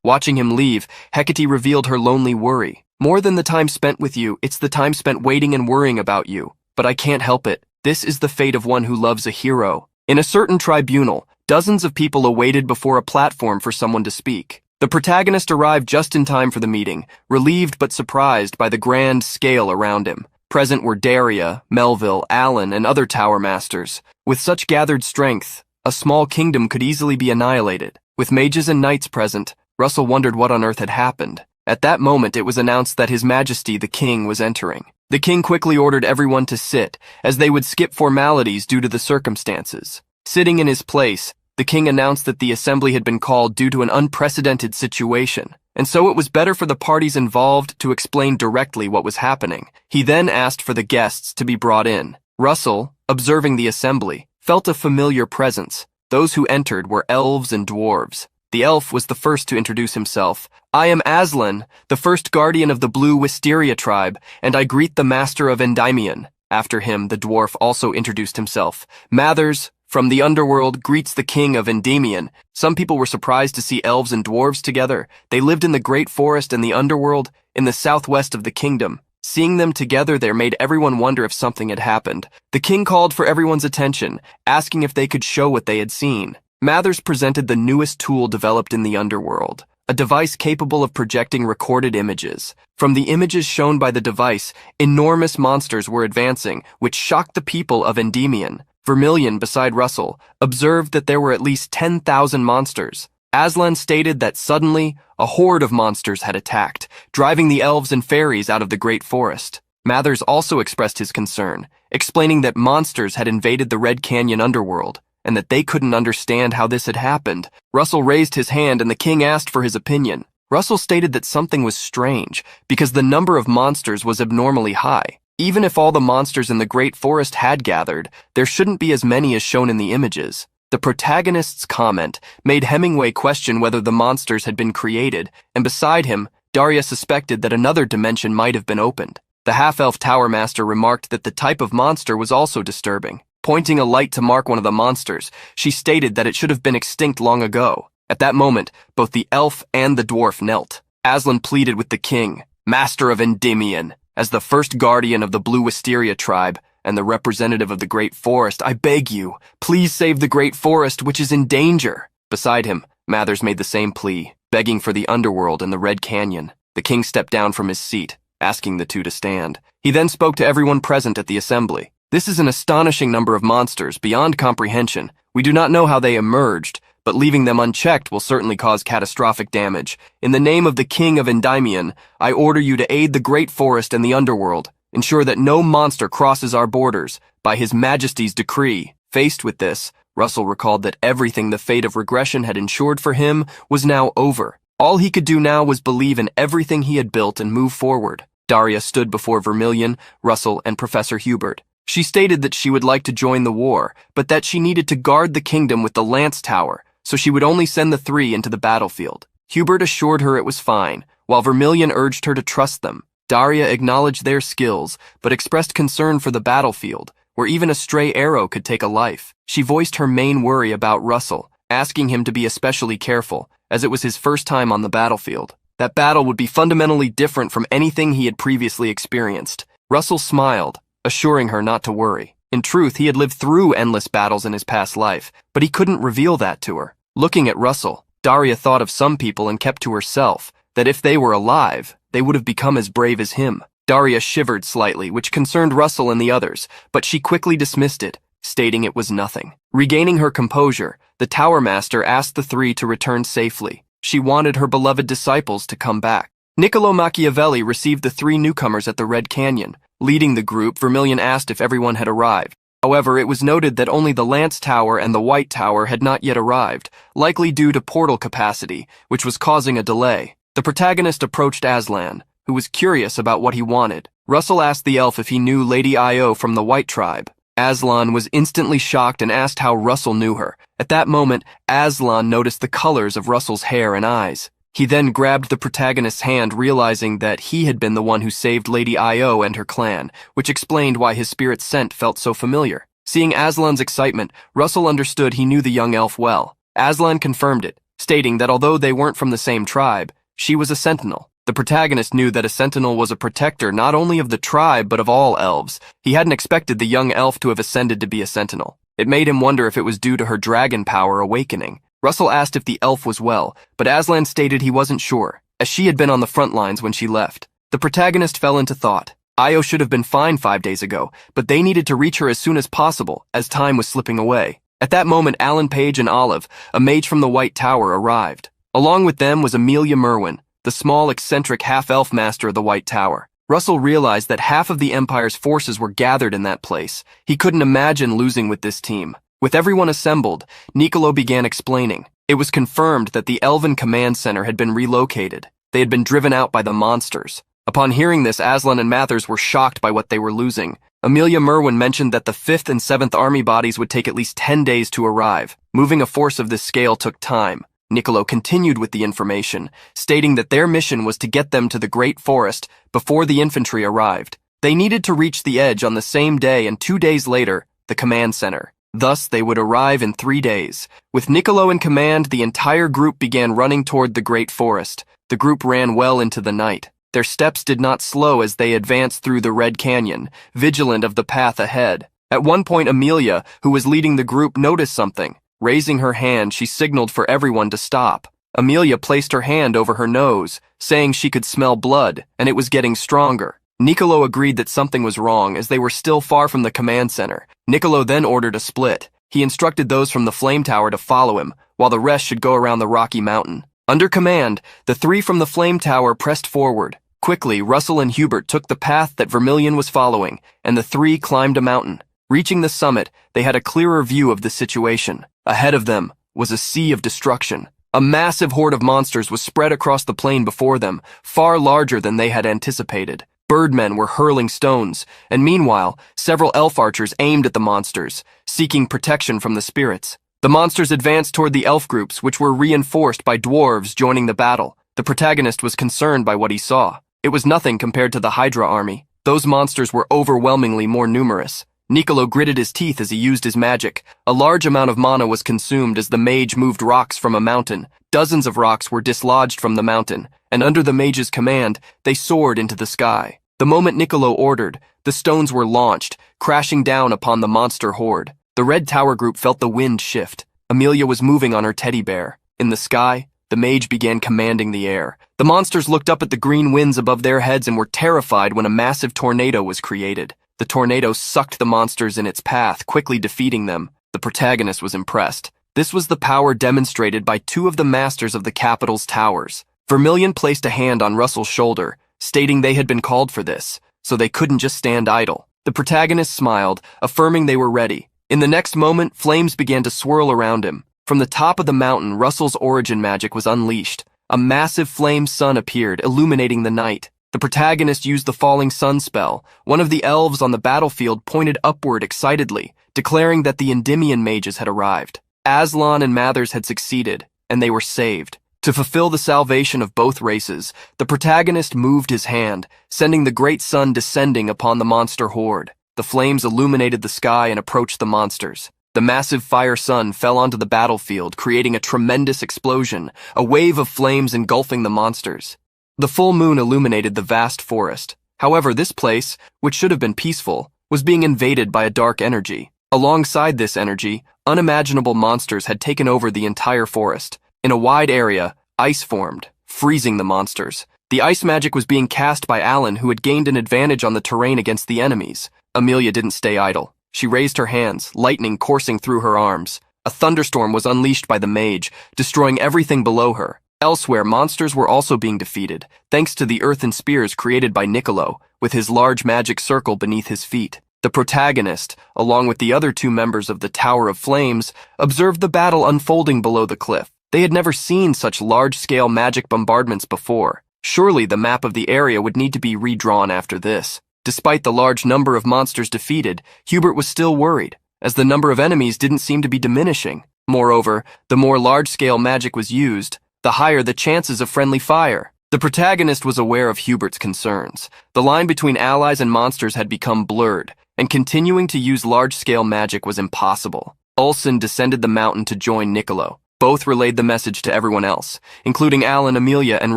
Watching him leave, Hecate revealed her lonely worry. More than the time spent with you, it's the time spent waiting and worrying about you. But I can't help it. This is the fate of one who loves a hero. In a certain tribunal, dozens of people awaited before a platform for someone to speak. The protagonist arrived just in time for the meeting, relieved but surprised by the grand scale around him. Present were Daria, Melville, Alan, and other tower masters. With such gathered strength, a small kingdom could easily be annihilated. With mages and knights present, Russell wondered what on earth had happened. At that moment, it was announced that His Majesty the King was entering. The king quickly ordered everyone to sit, as they would skip formalities due to the circumstances. Sitting in his place, the king announced that the assembly had been called due to an unprecedented situation, and so it was better for the parties involved to explain directly what was happening. He then asked for the guests to be brought in. Russell, observing the assembly, felt a familiar presence. Those who entered were elves and dwarves. The elf was the first to introduce himself. I am Aslan, the first guardian of the Blue Wisteria tribe, and I greet the master of Endymion. After him, the dwarf also introduced himself. Mathers, from the underworld, greets the king of Endymion. Some people were surprised to see elves and dwarves together. They lived in the great forest and the underworld, in the southwest of the kingdom. Seeing them together there made everyone wonder if something had happened. The king called for everyone's attention, asking if they could show what they had seen. Mathers presented the newest tool developed in the underworld, a device capable of projecting recorded images. From the images shown by the device, enormous monsters were advancing, which shocked the people of Endymion. Vermilion, beside Russell, observed that there were at least 10,000 monsters. Aslan stated that suddenly, a horde of monsters had attacked, driving the elves and fairies out of the great forest. Mathers also expressed his concern, explaining that monsters had invaded the Red Canyon underworld, and that they couldn't understand how this had happened. Russell raised his hand and the king asked for his opinion. Russell stated that something was strange, because the number of monsters was abnormally high. Even if all the monsters in the Great Forest had gathered, there shouldn't be as many as shown in the images. The protagonist's comment made Hemingway question whether the monsters had been created, and beside him, Daria suspected that another dimension might have been opened. The half-elf tower master remarked that the type of monster was also disturbing. Pointing a light to mark one of the monsters, she stated that it should have been extinct long ago. At that moment, both the elf and the dwarf knelt. Aslan pleaded with the king, master of Endymion, as the first guardian of the Blue Wisteria tribe and the representative of the Great Forest, I beg you, please save the Great Forest, which is in danger. Beside him, Mathers made the same plea, begging for the underworld and the Red Canyon. The king stepped down from his seat, asking the two to stand. He then spoke to everyone present at the assembly. This is an astonishing number of monsters, beyond comprehension. We do not know how they emerged, but leaving them unchecked will certainly cause catastrophic damage. In the name of the king of Endymion, I order you to aid the Great Forest and the underworld. Ensure that no monster crosses our borders, by his majesty's decree. Faced with this, Russell recalled that everything the fate of regression had ensured for him was now over. All he could do now was believe in everything he had built and move forward. Daria stood before Vermilion, Russell, and Professor Hubert. She stated that she would like to join the war, but that she needed to guard the kingdom with the Lance Tower, so she would only send the three into the battlefield. Hubert assured her it was fine, while Vermilion urged her to trust them. Daria acknowledged their skills, but expressed concern for the battlefield, where even a stray arrow could take a life. She voiced her main worry about Russell, asking him to be especially careful, as it was his first time on the battlefield. That battle would be fundamentally different from anything he had previously experienced. Russell smiled, assuring her not to worry. In truth, he had lived through endless battles in his past life, but he couldn't reveal that to her. Looking at Russell, Daria thought of some people and kept to herself, that if they were alive, they would have become as brave as him. Daria shivered slightly, which concerned Russell and the others, but she quickly dismissed it, stating it was nothing. Regaining her composure, the Tower Master asked the three to return safely. She wanted her beloved disciples to come back. Niccolo Machiavelli received the three newcomers at the Red Canyon. Leading the group, Vermilion asked if everyone had arrived. However, it was noted that only the Lance Tower and the White Tower had not yet arrived, likely due to portal capacity, which was causing a delay. The protagonist approached Aslan, who was curious about what he wanted. Russell asked the elf if he knew Lady Io from the White Tribe. Aslan was instantly shocked and asked how Russell knew her. At that moment, Aslan noticed the colors of Russell's hair and eyes. He then grabbed the protagonist's hand, realizing that he had been the one who saved Lady Io and her clan, which explained why his spirit's scent felt so familiar. Seeing Aslan's excitement, Russell understood he knew the young elf well. Aslan confirmed it, stating that although they weren't from the same tribe, she was a sentinel. The protagonist knew that a sentinel was a protector not only of the tribe but of all elves. He hadn't expected the young elf to have ascended to be a sentinel. It made him wonder if it was due to her dragon power awakening. Russell asked if the elf was well, but Aslan stated he wasn't sure, as she had been on the front lines when she left. The protagonist fell into thought. Io should have been fine 5 days ago, but they needed to reach her as soon as possible, as time was slipping away. At that moment, Alan Page and Olive, a mage from the White Tower, arrived. Along with them was Amelia Merwin, the small, eccentric half-elf master of the White Tower. Russell realized that half of the Empire's forces were gathered in that place. He couldn't imagine losing with this team. With everyone assembled, Niccolo began explaining. It was confirmed that the Elven Command Center had been relocated. They had been driven out by the monsters. Upon hearing this, Aslan and Mathers were shocked by what they were losing. Amelia Merwin mentioned that the 5th and 7th Army bodies would take at least 10 days to arrive. Moving a force of this scale took time. Niccolo continued with the information, stating that their mission was to get them to the Great Forest before the infantry arrived. They needed to reach the edge on the same day, and 2 days later, the command center. Thus, they would arrive in 3 days. With Niccolo in command, the entire group began running toward the Great Forest. The group ran well into the night. Their steps did not slow as they advanced through the Red Canyon, vigilant of the path ahead. At one point, Amelia, who was leading the group, noticed something. Raising her hand, she signaled for everyone to stop. Amelia placed her hand over her nose, saying she could smell blood, and it was getting stronger. Niccolo agreed that something was wrong as they were still far from the command center. Niccolo then ordered a split. He instructed those from the flame tower to follow him, while the rest should go around the rocky mountain. Under command, the three from the flame tower pressed forward. Quickly, Russell and Hubert took the path that Vermilion was following, and the three climbed a mountain. Reaching the summit, they had a clearer view of the situation. Ahead of them was a sea of destruction. A massive horde of monsters was spread across the plain before them, far larger than they had anticipated. Birdmen were hurling stones, and meanwhile, several elf archers aimed at the monsters, seeking protection from the spirits. The monsters advanced toward the elf groups, which were reinforced by dwarves joining the battle. The protagonist was concerned by what he saw. It was nothing compared to the Hydra army. Those monsters were overwhelmingly more numerous. Niccolo gritted his teeth as he used his magic. A large amount of mana was consumed as the mage moved rocks from a mountain. Dozens of rocks were dislodged from the mountain, and under the mage's command, they soared into the sky. The moment Niccolo ordered, the stones were launched, crashing down upon the monster horde. The Red Tower group felt the wind shift. Amelia was moving on her teddy bear. In the sky, the mage began commanding the air. The monsters looked up at the green winds above their heads and were terrified when a massive tornado was created. The tornado sucked the monsters in its path, quickly defeating them. The protagonist was impressed. This was the power demonstrated by two of the masters of the capital's towers. Vermilion placed a hand on Russell's shoulder, stating they had been called for this, so they couldn't just stand idle. The protagonist smiled, affirming they were ready. In the next moment, flames began to swirl around him. From the top of the mountain, Russell's origin magic was unleashed. A massive flame sun appeared, illuminating the night. The protagonist used the falling sun spell. One of the elves on the battlefield pointed upward excitedly, declaring that the Endymion mages had arrived. Aslan and Mathers had succeeded, and they were saved. To fulfill the salvation of both races, the protagonist moved his hand, sending the great sun descending upon the monster horde. The flames illuminated the sky and approached the monsters. The massive fire sun fell onto the battlefield, creating a tremendous explosion, a wave of flames engulfing the monsters. The full moon illuminated the vast forest. However, this place, which should have been peaceful, was being invaded by a dark energy. Alongside this energy, unimaginable monsters had taken over the entire forest. In a wide area, ice formed, freezing the monsters. The ice magic was being cast by Alan, who had gained an advantage on the terrain against the enemies. Amelia didn't stay idle. She raised her hands, lightning coursing through her arms. A thunderstorm was unleashed by the mage, destroying everything below her. Elsewhere, monsters were also being defeated, thanks to the earthen spears created by Niccolo, with his large magic circle beneath his feet. The protagonist, along with the other two members of the Tower of Flames, observed the battle unfolding below the cliff. They had never seen such large-scale magic bombardments before. Surely the map of the area would need to be redrawn after this. Despite the large number of monsters defeated, Hubert was still worried, as the number of enemies didn't seem to be diminishing. Moreover, the more large-scale magic was used, the higher the chances of friendly fire. The protagonist was aware of Hubert's concerns. The line between allies and monsters had become blurred, and continuing to use large-scale magic was impossible. Ulson descended the mountain to join Niccolo. Both relayed the message to everyone else, including Alan, Amelia, and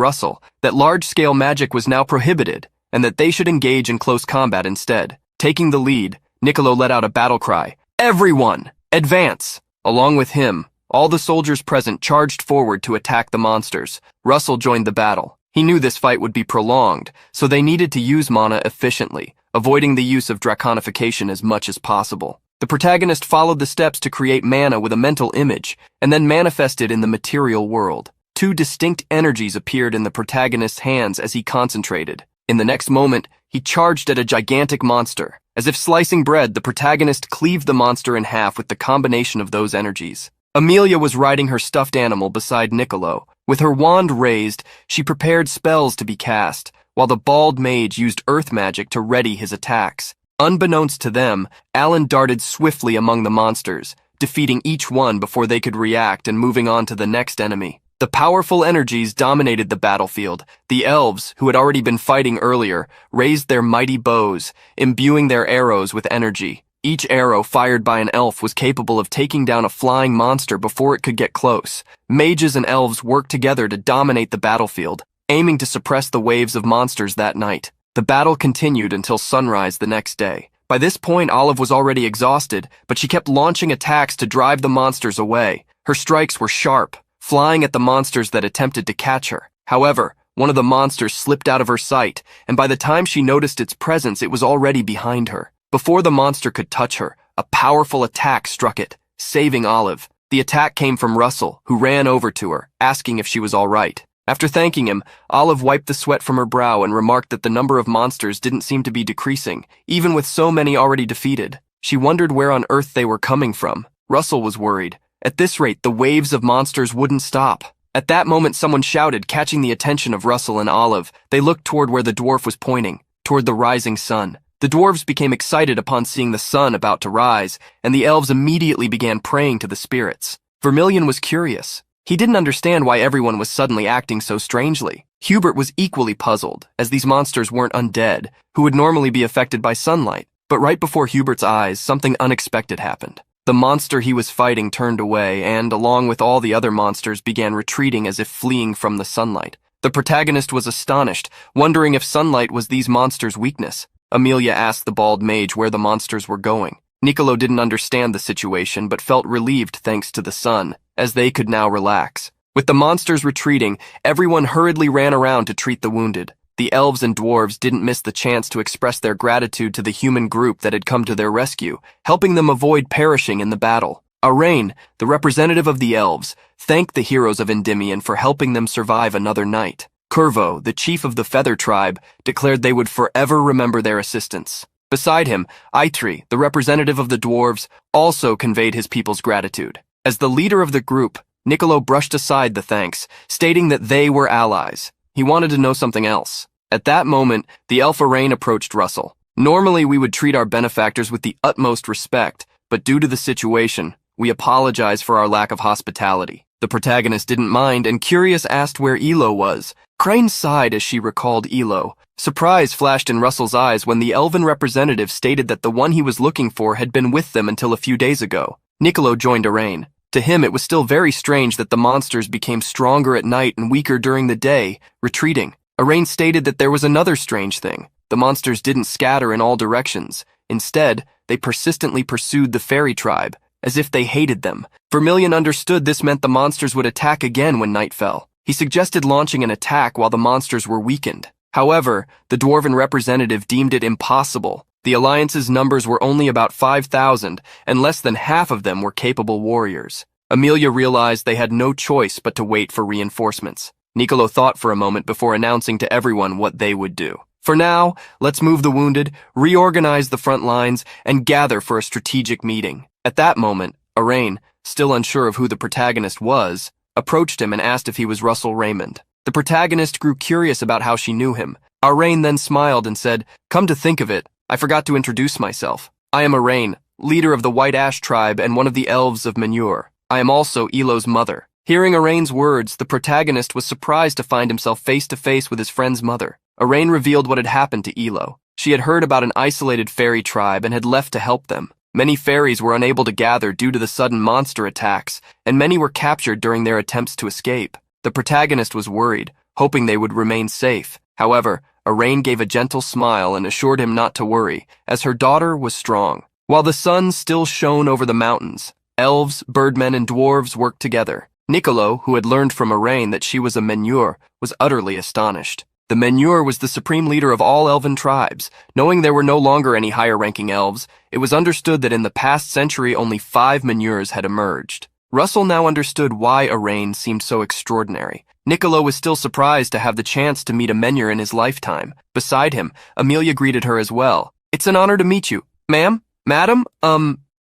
Russell, that large-scale magic was now prohibited, and that they should engage in close combat instead. Taking the lead, Niccolo let out a battle cry. "Everyone, advance!" Along with him, all the soldiers present charged forward to attack the monsters. Russell joined the battle. He knew this fight would be prolonged, so they needed to use mana efficiently, avoiding the use of draconification as much as possible. The protagonist followed the steps to create mana with a mental image, and then manifested in the material world. Two distinct energies appeared in the protagonist's hands as he concentrated. In the next moment, he charged at a gigantic monster. As if slicing bread, the protagonist cleaved the monster in half with the combination of those energies. Amelia was riding her stuffed animal beside Niccolo. With her wand raised, she prepared spells to be cast, while the bald mage used earth magic to ready his attacks. Unbeknownst to them, Alan darted swiftly among the monsters, defeating each one before they could react and moving on to the next enemy. The powerful energies dominated the battlefield. The elves, who had already been fighting earlier, raised their mighty bows, imbuing their arrows with energy. Each arrow fired by an elf was capable of taking down a flying monster before it could get close. Mages and elves worked together to dominate the battlefield, aiming to suppress the waves of monsters that night. The battle continued until sunrise the next day. By this point, Olive was already exhausted, but she kept launching attacks to drive the monsters away. Her strikes were sharp, flying at the monsters that attempted to catch her. However, one of the monsters slipped out of her sight, and by the time she noticed its presence, it was already behind her. Before the monster could touch her, a powerful attack struck it, saving Olive. The attack came from Russell, who ran over to her, asking if she was all right. After thanking him, Olive wiped the sweat from her brow and remarked that the number of monsters didn't seem to be decreasing, even with so many already defeated. She wondered where on earth they were coming from. Russell was worried. At this rate, the waves of monsters wouldn't stop. At that moment, someone shouted, catching the attention of Russell and Olive. They looked toward where the dwarf was pointing, toward the rising sun. The dwarves became excited upon seeing the sun about to rise, and the elves immediately began praying to the spirits. Vermilion was curious. He didn't understand why everyone was suddenly acting so strangely. Hubert was equally puzzled, as these monsters weren't undead, who would normally be affected by sunlight. But right before Hubert's eyes, something unexpected happened. The monster he was fighting turned away and, along with all the other monsters, began retreating as if fleeing from the sunlight. The protagonist was astonished, wondering if sunlight was these monsters' weakness. Amelia asked the bald mage where the monsters were going. Niccolo didn't understand the situation, but felt relieved thanks to the sun, as they could now relax. With the monsters retreating, everyone hurriedly ran around to treat the wounded. The elves and dwarves didn't miss the chance to express their gratitude to the human group that had come to their rescue, helping them avoid perishing in the battle. Arain, the representative of the elves, thanked the heroes of Endymion for helping them survive another night. Curvo, the chief of the Feather Tribe, declared they would forever remember their assistance. Beside him, Eitri, the representative of the dwarves, also conveyed his people's gratitude. As the leader of the group, Niccolo brushed aside the thanks, stating that they were allies. He wanted to know something else. At that moment, the elf Arain approached Russell. Normally, we would treat our benefactors with the utmost respect, but due to the situation, we apologize for our lack of hospitality. The protagonist didn't mind, and curious asked where Elo was. Crane sighed as she recalled Elo. Surprise flashed in Russell's eyes when the elven representative stated that the one he was looking for had been with them until a few days ago. Niccolo joined Arain. To him, it was still very strange that the monsters became stronger at night and weaker during the day, retreating. Arain stated that there was another strange thing. The monsters didn't scatter in all directions. Instead, they persistently pursued the fairy tribe, as if they hated them. Vermilion understood this meant the monsters would attack again when night fell. He suggested launching an attack while the monsters were weakened. However, the dwarven representative deemed it impossible. The Alliance's numbers were only about 5,000, and less than half of them were capable warriors. Amelia realized they had no choice but to wait for reinforcements. Niccolo thought for a moment before announcing to everyone what they would do. For now, let's move the wounded, reorganize the front lines, and gather for a strategic meeting. At that moment, Arain, still unsure of who the protagonist was, approached him and asked if he was Russell Raymond. The protagonist grew curious about how she knew him. Arain then smiled and said, "Come to think of it, I forgot to introduce myself. I am Arain, leader of the White Ash tribe and one of the elves of Manhwa. I am also Elo's mother." Hearing Arain's words, the protagonist was surprised to find himself face to face with his friend's mother. Arain revealed what had happened to Elo. She had heard about an isolated fairy tribe and had left to help them. Many fairies were unable to gather due to the sudden monster attacks, and many were captured during their attempts to escape. The protagonist was worried, hoping they would remain safe. However, Arain gave a gentle smile and assured him not to worry, as her daughter was strong. While the sun still shone over the mountains, elves, birdmen, and dwarves worked together. Niccolo, who had learned from Arain that she was a menhur, was utterly astonished. The menhur was the supreme leader of all elven tribes. Knowing there were no longer any higher-ranking elves, it was understood that in the past century only 5 menhurs had emerged. Russell now understood why Arain seemed so extraordinary. Niccolo was still surprised to have the chance to meet a menhur in his lifetime. Beside him, Amelia greeted her as well. "It's an honor to meet you. Ma'am? Madam?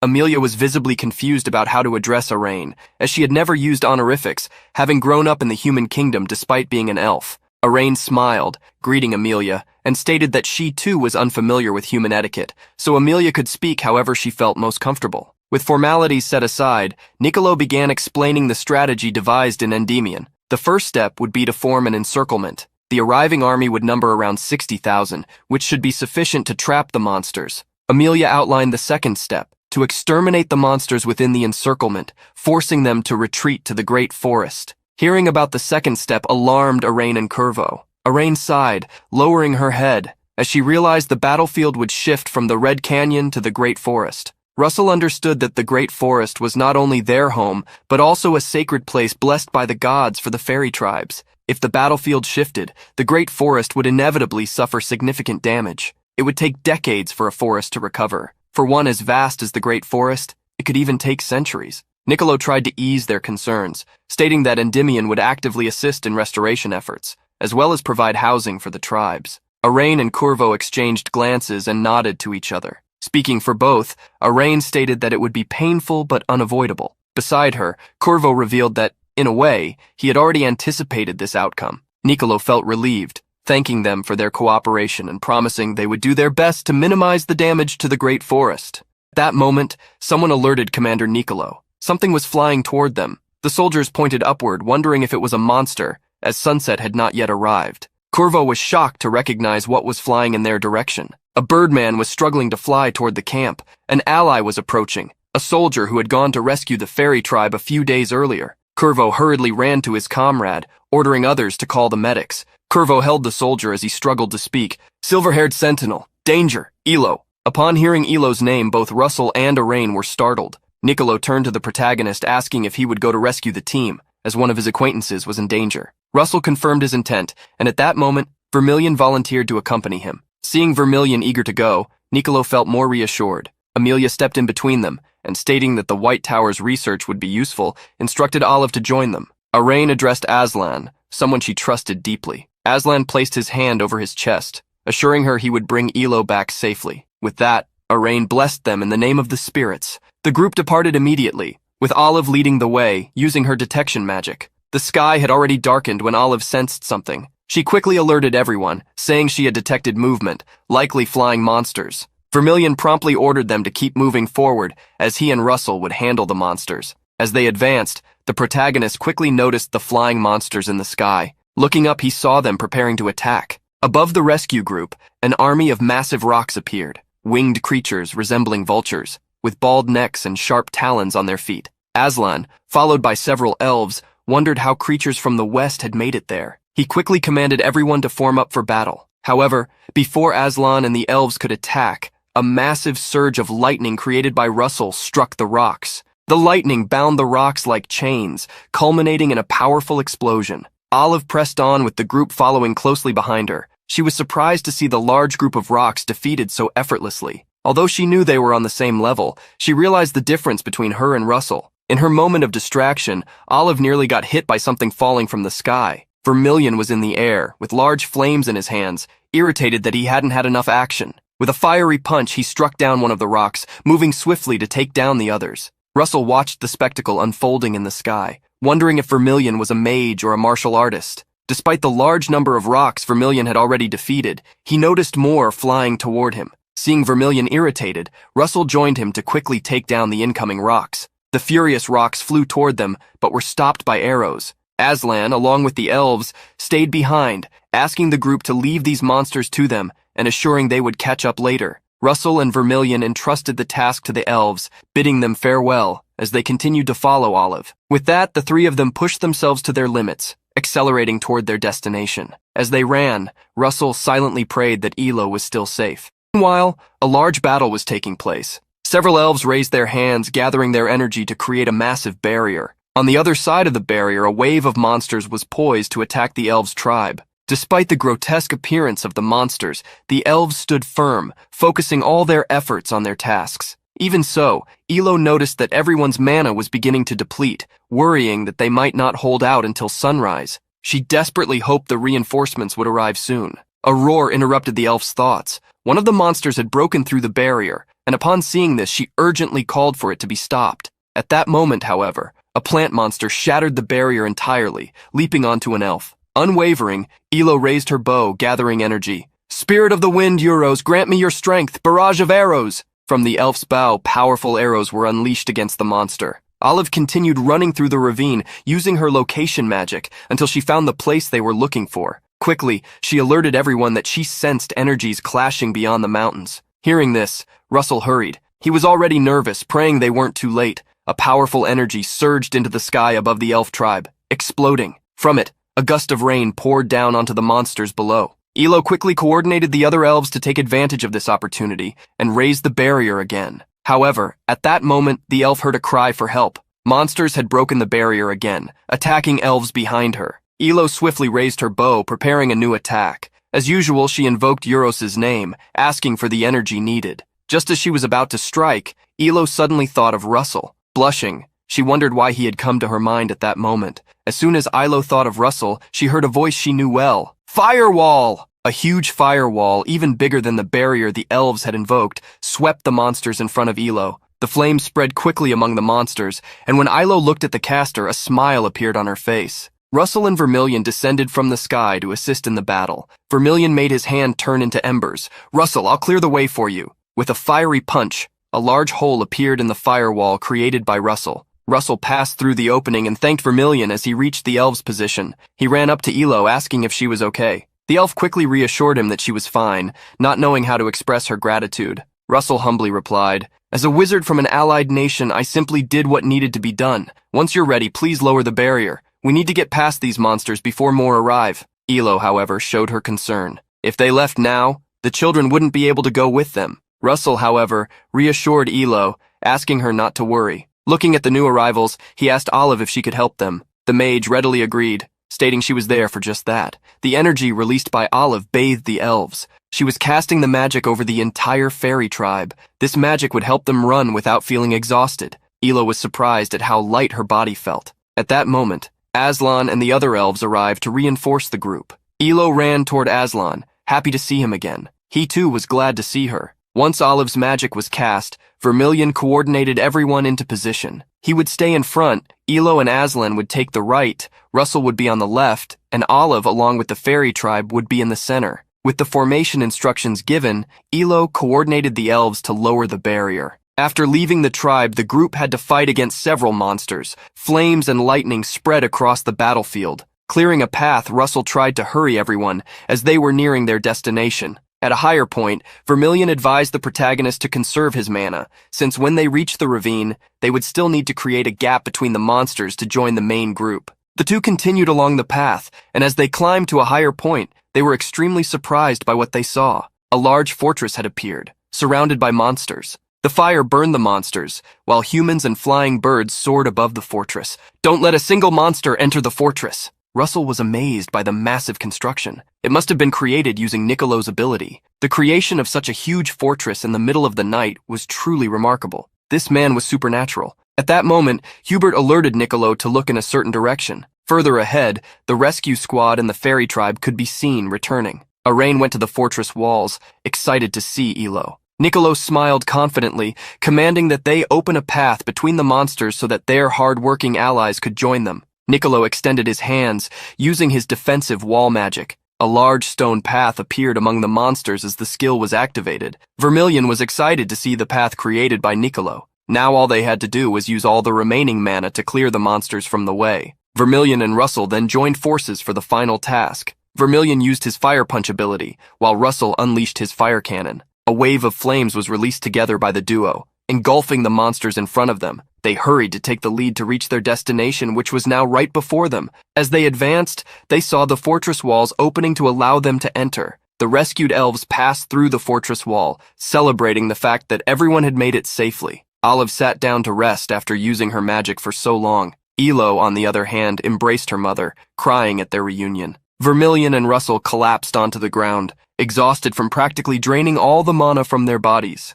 Amelia was visibly confused about how to address Arain, as she had never used honorifics, having grown up in the human kingdom despite being an elf. Arain smiled, greeting Amelia, and stated that she too was unfamiliar with human etiquette, so Amelia could speak however she felt most comfortable. With formalities set aside, Niccolo began explaining the strategy devised in Endymion. The first step would be to form an encirclement. The arriving army would number around 60,000, which should be sufficient to trap the monsters. Amelia outlined the second step, to exterminate the monsters within the encirclement, forcing them to retreat to the great forest. Hearing about the second step alarmed Arain and Curvo. Arain sighed, lowering her head. as she realized the battlefield would shift from the Red Canyon to the Great Forest. Russell understood that the Great Forest was not only their home, but also a sacred place blessed by the gods for the fairy tribes. If the battlefield shifted, the Great Forest would inevitably suffer significant damage. It would take decades for a forest to recover. For one as vast as the Great Forest, it could even take centuries. Niccolo tried to ease their concerns, stating that Endymion would actively assist in restoration efforts, as well as provide housing for the tribes. Arain and Corvo exchanged glances and nodded to each other. Speaking for both, Arain stated that it would be painful but unavoidable. Beside her, Corvo revealed that, in a way, he had already anticipated this outcome. Niccolo felt relieved, thanking them for their cooperation and promising they would do their best to minimize the damage to the Great Forest. At that moment, someone alerted Commander Niccolo. Something was flying toward them. The soldiers pointed upward, wondering if it was a monster, as sunset had not yet arrived. Corvo was shocked to recognize what was flying in their direction. A birdman was struggling to fly toward the camp. An ally was approaching, a soldier who had gone to rescue the fairy tribe a few days earlier. Corvo hurriedly ran to his comrade, ordering others to call the medics. Corvo held the soldier as he struggled to speak. "Silver-haired sentinel, danger, Elo." Upon hearing Elo's name, both Russell and Arain were startled. Niccolo turned to the protagonist, asking if he would go to rescue the team, as one of his acquaintances was in danger. Russell confirmed his intent, and at that moment, Vermilion volunteered to accompany him. Seeing Vermilion eager to go, Niccolo felt more reassured. Amelia stepped in between them, and stating that the White Tower's research would be useful, instructed Olive to join them. Arain addressed Aslan, someone she trusted deeply. Aslan placed his hand over his chest, assuring her he would bring Elo back safely. With that, Arain blessed them in the name of the spirits. The group departed immediately, with Olive leading the way, using her detection magic. The sky had already darkened when Olive sensed something. She quickly alerted everyone, saying she had detected movement, likely flying monsters. Vermilion promptly ordered them to keep moving forward, as he and Russell would handle the monsters. As they advanced, the protagonist quickly noticed the flying monsters in the sky. Looking up, he saw them preparing to attack. Above the rescue group, an army of massive rocks appeared, winged creatures resembling vultures, with bald necks and sharp talons on their feet. Aslan, followed by several elves, wondered how creatures from the west had made it there. He quickly commanded everyone to form up for battle. However, before Aslan and the elves could attack, a massive surge of lightning created by Russell struck the rocks. The lightning bound the rocks like chains, culminating in a powerful explosion. Olive pressed on with the group following closely behind her. She was surprised to see the large group of rocks defeated so effortlessly. Although she knew they were on the same level, she realized the difference between her and Russell. In her moment of distraction, Olive nearly got hit by something falling from the sky. Vermilion was in the air, with large flames in his hands, irritated that he hadn't had enough action. With a fiery punch, he struck down one of the rocks, moving swiftly to take down the others. Russell watched the spectacle unfolding in the sky, wondering if Vermilion was a mage or a martial artist. Despite the large number of rocks Vermilion had already defeated, he noticed more flying toward him. Seeing Vermilion irritated, Russell joined him to quickly take down the incoming rocks. The furious rocks flew toward them, but were stopped by arrows. Aslan, along with the elves, stayed behind, asking the group to leave these monsters to them and assuring they would catch up later. Russell and Vermilion entrusted the task to the elves, bidding them farewell as they continued to follow Olive. With that, the three of them pushed themselves to their limits, accelerating toward their destination. As they ran, Russell silently prayed that Elo was still safe. Meanwhile, a large battle was taking place. Several elves raised their hands, gathering their energy to create a massive barrier. On the other side of the barrier, a wave of monsters was poised to attack the elves' tribe. Despite the grotesque appearance of the monsters, the elves stood firm, focusing all their efforts on their tasks. Even so, Elo noticed that everyone's mana was beginning to deplete, worrying that they might not hold out until sunrise. She desperately hoped the reinforcements would arrive soon. A roar interrupted the elf's thoughts. One of the monsters had broken through the barrier, and upon seeing this, she urgently called for it to be stopped. At that moment, however, a plant monster shattered the barrier entirely, leaping onto an elf. Unwavering, Elo raised her bow, gathering energy. "Spirit of the wind, Euros, grant me your strength, barrage of arrows!" From the elf's bow, powerful arrows were unleashed against the monster. Olive continued running through the ravine, using her location magic, until she found the place they were looking for. Quickly, she alerted everyone that she sensed energies clashing beyond the mountains. Hearing this, Russell hurried. He was already nervous, praying they weren't too late. A powerful energy surged into the sky above the elf tribe, exploding. From it, a gust of rain poured down onto the monsters below. Elo quickly coordinated the other elves to take advantage of this opportunity and raise the barrier again. However, at that moment, the elf heard a cry for help. Monsters had broken the barrier again, attacking elves behind her. Elo swiftly raised her bow, preparing a new attack. As usual, she invoked Euros's name, asking for the energy needed. Just as she was about to strike, Elo suddenly thought of Russell. Blushing, she wondered why he had come to her mind at that moment. As soon as Elo thought of Russell, she heard a voice she knew well. Firewall! A huge firewall, even bigger than the barrier the elves had invoked, swept the monsters in front of Elo. The flames spread quickly among the monsters, and when Elo looked at the caster, a smile appeared on her face. Russell and Vermilion descended from the sky to assist in the battle. Vermilion made his hand turn into embers. "Russell, I'll clear the way for you." With a fiery punch, a large hole appeared in the firewall created by Russell. Russell passed through the opening and thanked Vermilion as he reached the elf's position. He ran up to Elo, asking if she was okay. The elf quickly reassured him that she was fine, not knowing how to express her gratitude. Russell humbly replied, "As a wizard from an allied nation, I simply did what needed to be done. Once you're ready, please lower the barrier. We need to get past these monsters before more arrive." Elo, however, showed her concern. If they left now, the children wouldn't be able to go with them. Russell, however, reassured Elo, asking her not to worry. Looking at the new arrivals, he asked Olive if she could help them. The mage readily agreed, stating she was there for just that. The energy released by Olive bathed the elves. She was casting the magic over the entire fairy tribe. This magic would help them run without feeling exhausted. Elo was surprised at how light her body felt. At that moment, Aslan and the other elves arrived to reinforce the group. Elo ran toward Aslan, happy to see him again. He too was glad to see her. Once Olive's magic was cast, Vermilion coordinated everyone into position. He would stay in front, Elo and Aslan would take the right, Russell would be on the left, and Olive, along with the fairy tribe, would be in the center. With the formation instructions given, Elo coordinated the elves to lower the barrier. After leaving the tribe, the group had to fight against several monsters. Flames and lightning spread across the battlefield. Clearing a path, Russell tried to hurry everyone, as they were nearing their destination. At a higher point, Vermilion advised the protagonist to conserve his mana, since when they reached the ravine, they would still need to create a gap between the monsters to join the main group. The two continued along the path, and as they climbed to a higher point, they were extremely surprised by what they saw. A large fortress had appeared, surrounded by monsters. The fire burned the monsters, while humans and flying birds soared above the fortress. "Don't let a single monster enter the fortress." Russell was amazed by the massive construction. It must have been created using Nicolo's ability. The creation of such a huge fortress in the middle of the night was truly remarkable. This man was supernatural. At that moment, Hubert alerted Nicolo to look in a certain direction. Further ahead, the rescue squad and the fairy tribe could be seen returning. Arain went to the fortress walls, excited to see Elo. Nicolo smiled confidently, commanding that they open a path between the monsters so that their hard-working allies could join them. Nicolo extended his hands, using his defensive wall magic. A large stone path appeared among the monsters as the skill was activated. Vermilion was excited to see the path created by Nicolo. Now all they had to do was use all the remaining mana to clear the monsters from the way. Vermilion and Russell then joined forces for the final task. Vermilion used his fire punch ability, while Russell unleashed his fire cannon. A wave of flames was released together by the duo, engulfing the monsters in front of them. They hurried to take the lead to reach their destination, which was now right before them. As they advanced, they saw the fortress walls opening to allow them to enter. The rescued elves passed through the fortress wall, celebrating the fact that everyone had made it safely. Olive sat down to rest after using her magic for so long. Elo, on the other hand, embraced her mother, crying at their reunion. Vermilion and Russell collapsed onto the ground, exhausted from practically draining all the mana from their bodies.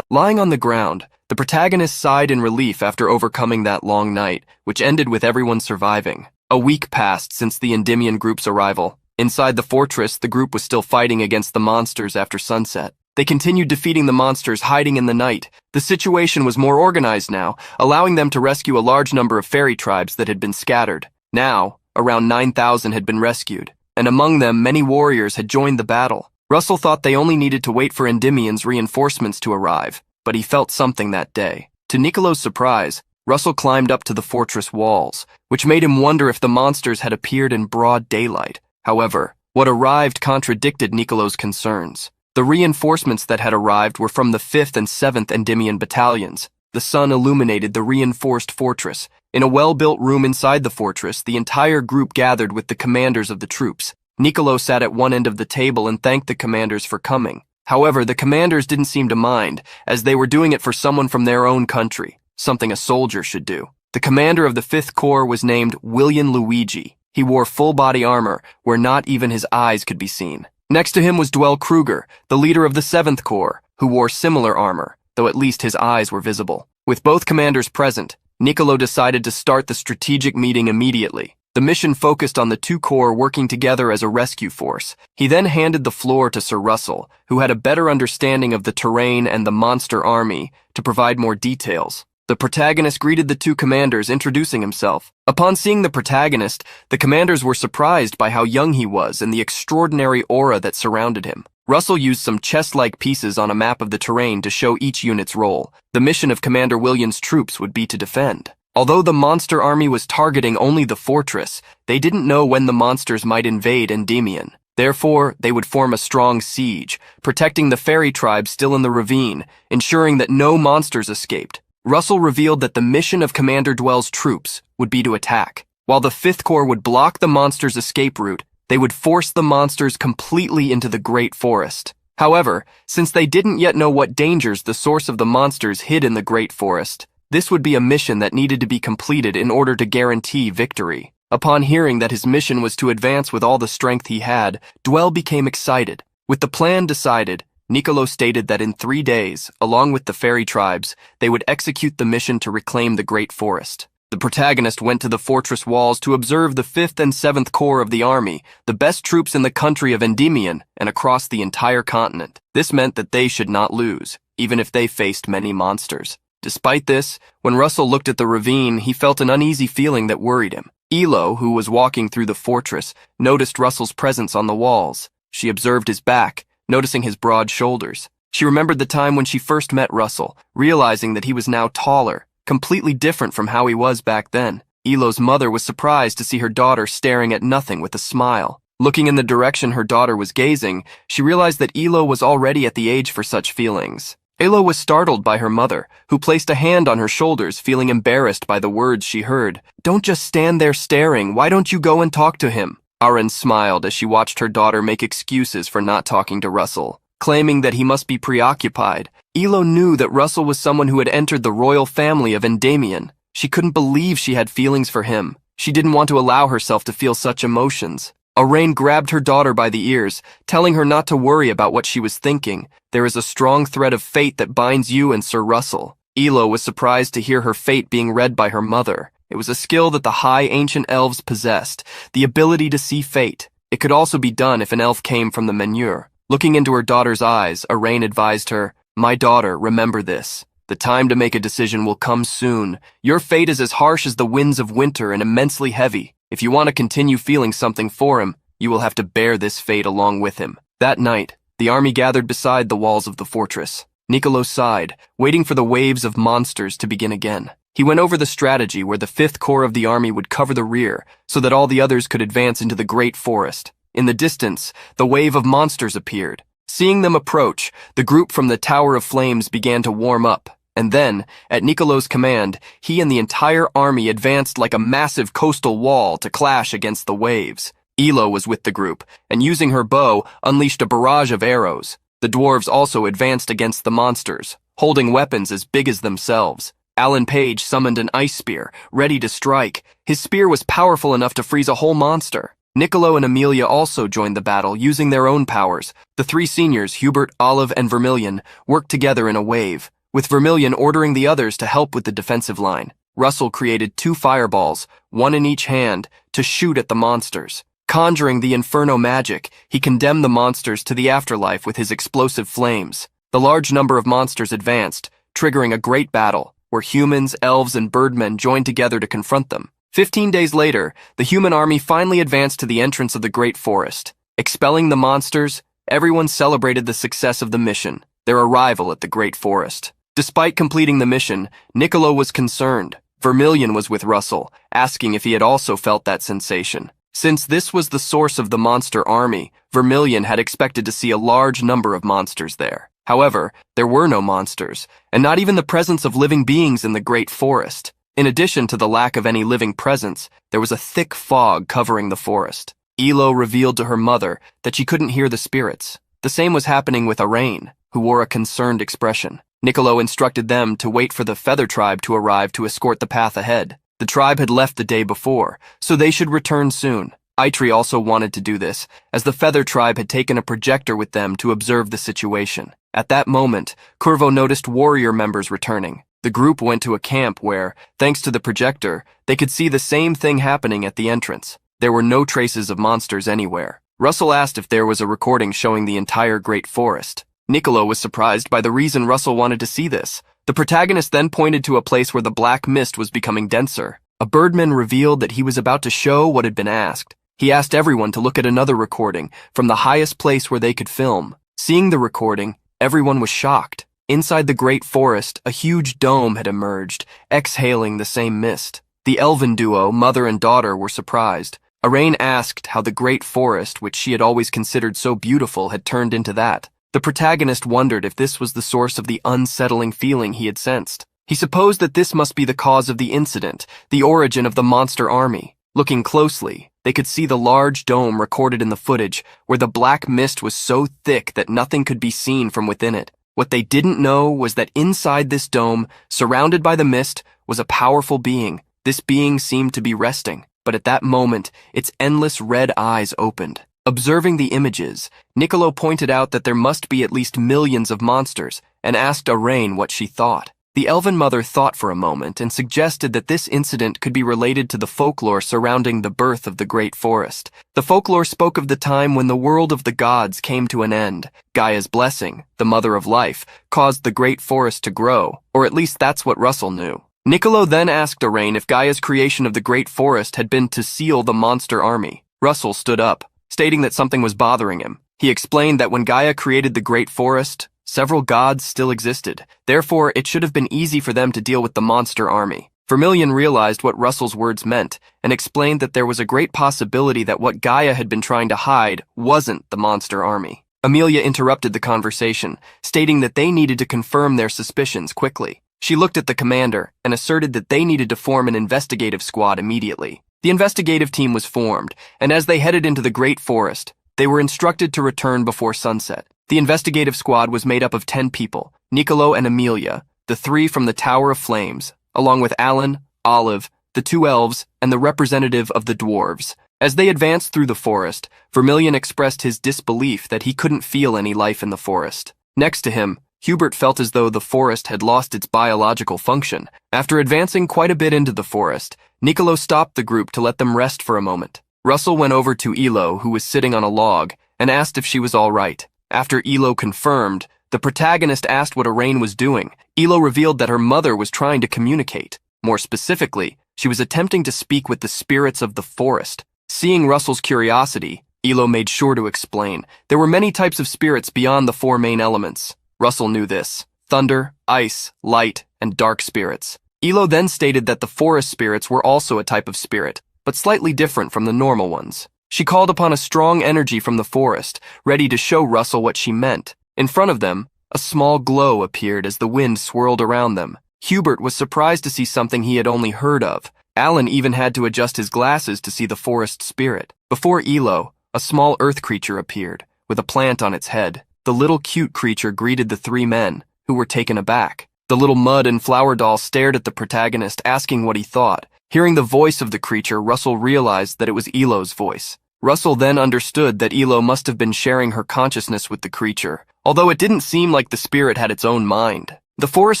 Lying on the ground, the protagonist sighed in relief after overcoming that long night, which ended with everyone surviving. A week passed since the Endymion group's arrival. Inside the fortress, the group was still fighting against the monsters after sunset. They continued defeating the monsters hiding in the night. The situation was more organized now, allowing them to rescue a large number of fairy tribes that had been scattered. Now, around 9,000 had been rescued, and among them many warriors had joined the battle. Russell thought they only needed to wait for Endymion's reinforcements to arrive, but he felt something that day. To Nicolo's surprise, Russell climbed up to the fortress walls, which made him wonder if the monsters had appeared in broad daylight. However, what arrived contradicted Nicolo's concerns. The reinforcements that had arrived were from the 5th and 7th Endymion battalions. The sun illuminated the reinforced fortress. In a well-built room inside the fortress, the entire group gathered with the commanders of the troops. Niccolo sat at one end of the table and thanked the commanders for coming. However, the commanders didn't seem to mind, as they were doing it for someone from their own country, something a soldier should do. The commander of the 5th Corps was named William Luigi. He wore full-body armor, where not even his eyes could be seen. Next to him was Dwell Kruger, the leader of the 7th Corps, who wore similar armor, though at least his eyes were visible. With both commanders present, Niccolo decided to start the strategic meeting immediately. The mission focused on the 2 corps working together as a rescue force. He then handed the floor to Sir Russell, who had a better understanding of the terrain and the monster army, to provide more details. The protagonist greeted the 2 commanders, introducing himself. Upon seeing the protagonist, the commanders were surprised by how young he was and the extraordinary aura that surrounded him. Russell used some chess-like pieces on a map of the terrain to show each unit's role. The mission of Commander Williams' troops would be to defend. Although the monster army was targeting only the fortress, they didn't know when the monsters might invade Endymion. Therefore, they would form a strong siege, protecting the fairy tribe still in the ravine, ensuring that no monsters escaped. Russell revealed that the mission of Commander Dwell's troops would be to attack. While the 5th Corps would block the monsters' escape route, they would force the monsters completely into the Great Forest. However, since they didn't yet know what dangers the source of the monsters hid in the Great Forest, this would be a mission that needed to be completed in order to guarantee victory. Upon hearing that his mission was to advance with all the strength he had, Dwell became excited. With the plan decided, Niccolo stated that in 3 days, along with the fairy tribes, they would execute the mission to reclaim the Great Forest. The protagonist went to the fortress walls to observe the 5th and 7th Corps of the army, the best troops in the country of Endymion and across the entire continent. This meant that they should not lose, even if they faced many monsters. Despite this, when Russell looked at the ravine, he felt an uneasy feeling that worried him. Elo, who was walking through the fortress, noticed Russell's presence on the walls. She observed his back, noticing his broad shoulders. She remembered the time when she first met Russell, realizing that he was now taller, completely different from how he was back then. Elo's mother was surprised to see her daughter staring at nothing with a smile. Looking in the direction her daughter was gazing, she realized that Elo was already at the age for such feelings. Elo was startled by her mother, who placed a hand on her shoulders, feeling embarrassed by the words she heard. "Don't just stand there staring, why don't you go and talk to him?" Aaron smiled as she watched her daughter make excuses for not talking to Russell, claiming that he must be preoccupied. Elo knew that Russell was someone who had entered the royal family of Endymion. She couldn't believe she had feelings for him. She didn't want to allow herself to feel such emotions. Arain grabbed her daughter by the ears, telling her not to worry about what she was thinking. There is a strong thread of fate that binds you and Sir Russell. Elo was surprised to hear her fate being read by her mother. It was a skill that the high ancient elves possessed, the ability to see fate. It could also be done if an elf came from the Manhwa. Looking into her daughter's eyes, Arain advised her, "My daughter, remember this. The time to make a decision will come soon. Your fate is as harsh as the winds of winter and immensely heavy. If you want to continue feeling something for him, you will have to bear this fate along with him." That night, the army gathered beside the walls of the fortress. Niccolo sighed, waiting for the waves of monsters to begin again. He went over the strategy where the 5th Corps of the army would cover the rear so that all the others could advance into the Great Forest. In the distance, the wave of monsters appeared. Seeing them approach, the group from the Tower of Flames began to warm up, and then, at Niccolo's command, he and the entire army advanced like a massive coastal wall to clash against the waves. Elo was with the group, and using her bow, unleashed a barrage of arrows. The dwarves also advanced against the monsters, holding weapons as big as themselves. Alan Page summoned an ice spear, ready to strike. His spear was powerful enough to freeze a whole monster. Niccolo and Amelia also joined the battle, using their own powers. The 3 seniors, Hubert, Olive, and Vermilion, worked together in a wave, with Vermilion ordering the others to help with the defensive line. Russell created 2 fireballs, one in each hand, to shoot at the monsters. Conjuring the Inferno magic, he condemned the monsters to the afterlife with his explosive flames. The large number of monsters advanced, triggering a great battle, where humans, elves, and birdmen joined together to confront them. 15 days later, the human army finally advanced to the entrance of the Great Forest. Expelling the monsters, everyone celebrated the success of the mission, their arrival at the Great Forest. Despite completing the mission, Niccolo was concerned. Vermilion was with Russell, asking if he had also felt that sensation. Since this was the source of the monster army, Vermilion had expected to see a large number of monsters there. However, there were no monsters, and not even the presence of living beings in the Great Forest. In addition to the lack of any living presence, there was a thick fog covering the forest. Elo revealed to her mother that she couldn't hear the spirits. The same was happening with Arain, who wore a concerned expression. Niccolo instructed them to wait for the Feather Tribe to arrive to escort the path ahead. The tribe had left the day before, so they should return soon. Eitri also wanted to do this, as the Feather Tribe had taken a projector with them to observe the situation. At that moment, Curvo noticed warrior members returning. The group went to a camp where, thanks to the projector, they could see the same thing happening at the entrance. There were no traces of monsters anywhere. Russell asked if there was a recording showing the entire Great Forest. Niccolo was surprised by the reason Russell wanted to see this. The protagonist then pointed to a place where the black mist was becoming denser. A birdman revealed that he was about to show what had been asked. He asked everyone to look at another recording from the highest place where they could film. Seeing the recording, everyone was shocked. Inside the Great Forest, a huge dome had emerged, exhaling the same mist. The elven duo, mother and daughter, were surprised. Arain asked how the Great Forest, which she had always considered so beautiful, had turned into that. The protagonist wondered if this was the source of the unsettling feeling he had sensed. He supposed that this must be the cause of the incident, the origin of the monster army. Looking closely, they could see the large dome recorded in the footage, where the black mist was so thick that nothing could be seen from within it. What they didn't know was that inside this dome, surrounded by the mist, was a powerful being. This being seemed to be resting, but at that moment, its endless red eyes opened. Observing the images, Niccolo pointed out that there must be at least millions of monsters, and asked Arain what she thought. The elven mother thought for a moment and suggested that this incident could be related to the folklore surrounding the birth of the Great Forest. The folklore spoke of the time when the world of the gods came to an end. Gaia's blessing, the mother of life, caused the Great Forest to grow, or at least that's what Russell knew. Niccolo then asked Arain if Gaia's creation of the Great Forest had been to seal the monster army. Russell stood up, stating that something was bothering him. He explained that when Gaia created the Great Forest, several gods still existed. Therefore, it should have been easy for them to deal with the monster army. Vermilion realized what Russell's words meant and explained that there was a great possibility that what Gaia had been trying to hide wasn't the monster army. Amelia interrupted the conversation, stating that they needed to confirm their suspicions quickly. She looked at the commander and asserted that they needed to form an investigative squad immediately. The investigative team was formed, and as they headed into the Great Forest, they were instructed to return before sunset. The investigative squad was made up of 10 people, Niccolo and Amelia, the 3 from the Tower of Flames, along with Alan, Olive, the 2 elves, and the representative of the dwarves. As they advanced through the forest, Vermilion expressed his disbelief that he couldn't feel any life in the forest. Next to him, Hubert felt as though the forest had lost its biological function. After advancing quite a bit into the forest, Niccolo stopped the group to let them rest for a moment. Russell went over to Elo, who was sitting on a log, and asked if she was all right. After Elo confirmed, the protagonist asked what Arain was doing. Elo revealed that her mother was trying to communicate. More specifically, she was attempting to speak with the spirits of the forest. Seeing Russell's curiosity, Elo made sure to explain. There were many types of spirits beyond the 4 main elements. Russell knew this: thunder, ice, light, and dark spirits. Elo then stated that the forest spirits were also a type of spirit, but slightly different from the normal ones. She called upon a strong energy from the forest, ready to show Russell what she meant. In front of them, a small glow appeared as the wind swirled around them. Hubert was surprised to see something he had only heard of. Alan even had to adjust his glasses to see the forest spirit. Before Elo, a small earth creature appeared, with a plant on its head. The little cute creature greeted the 3 men, who were taken aback. The little mud and flower doll stared at the protagonist, asking what he thought. Hearing the voice of the creature, Russell realized that it was Elo's voice. Russell then understood that Elo must have been sharing her consciousness with the creature, although it didn't seem like the spirit had its own mind. The forest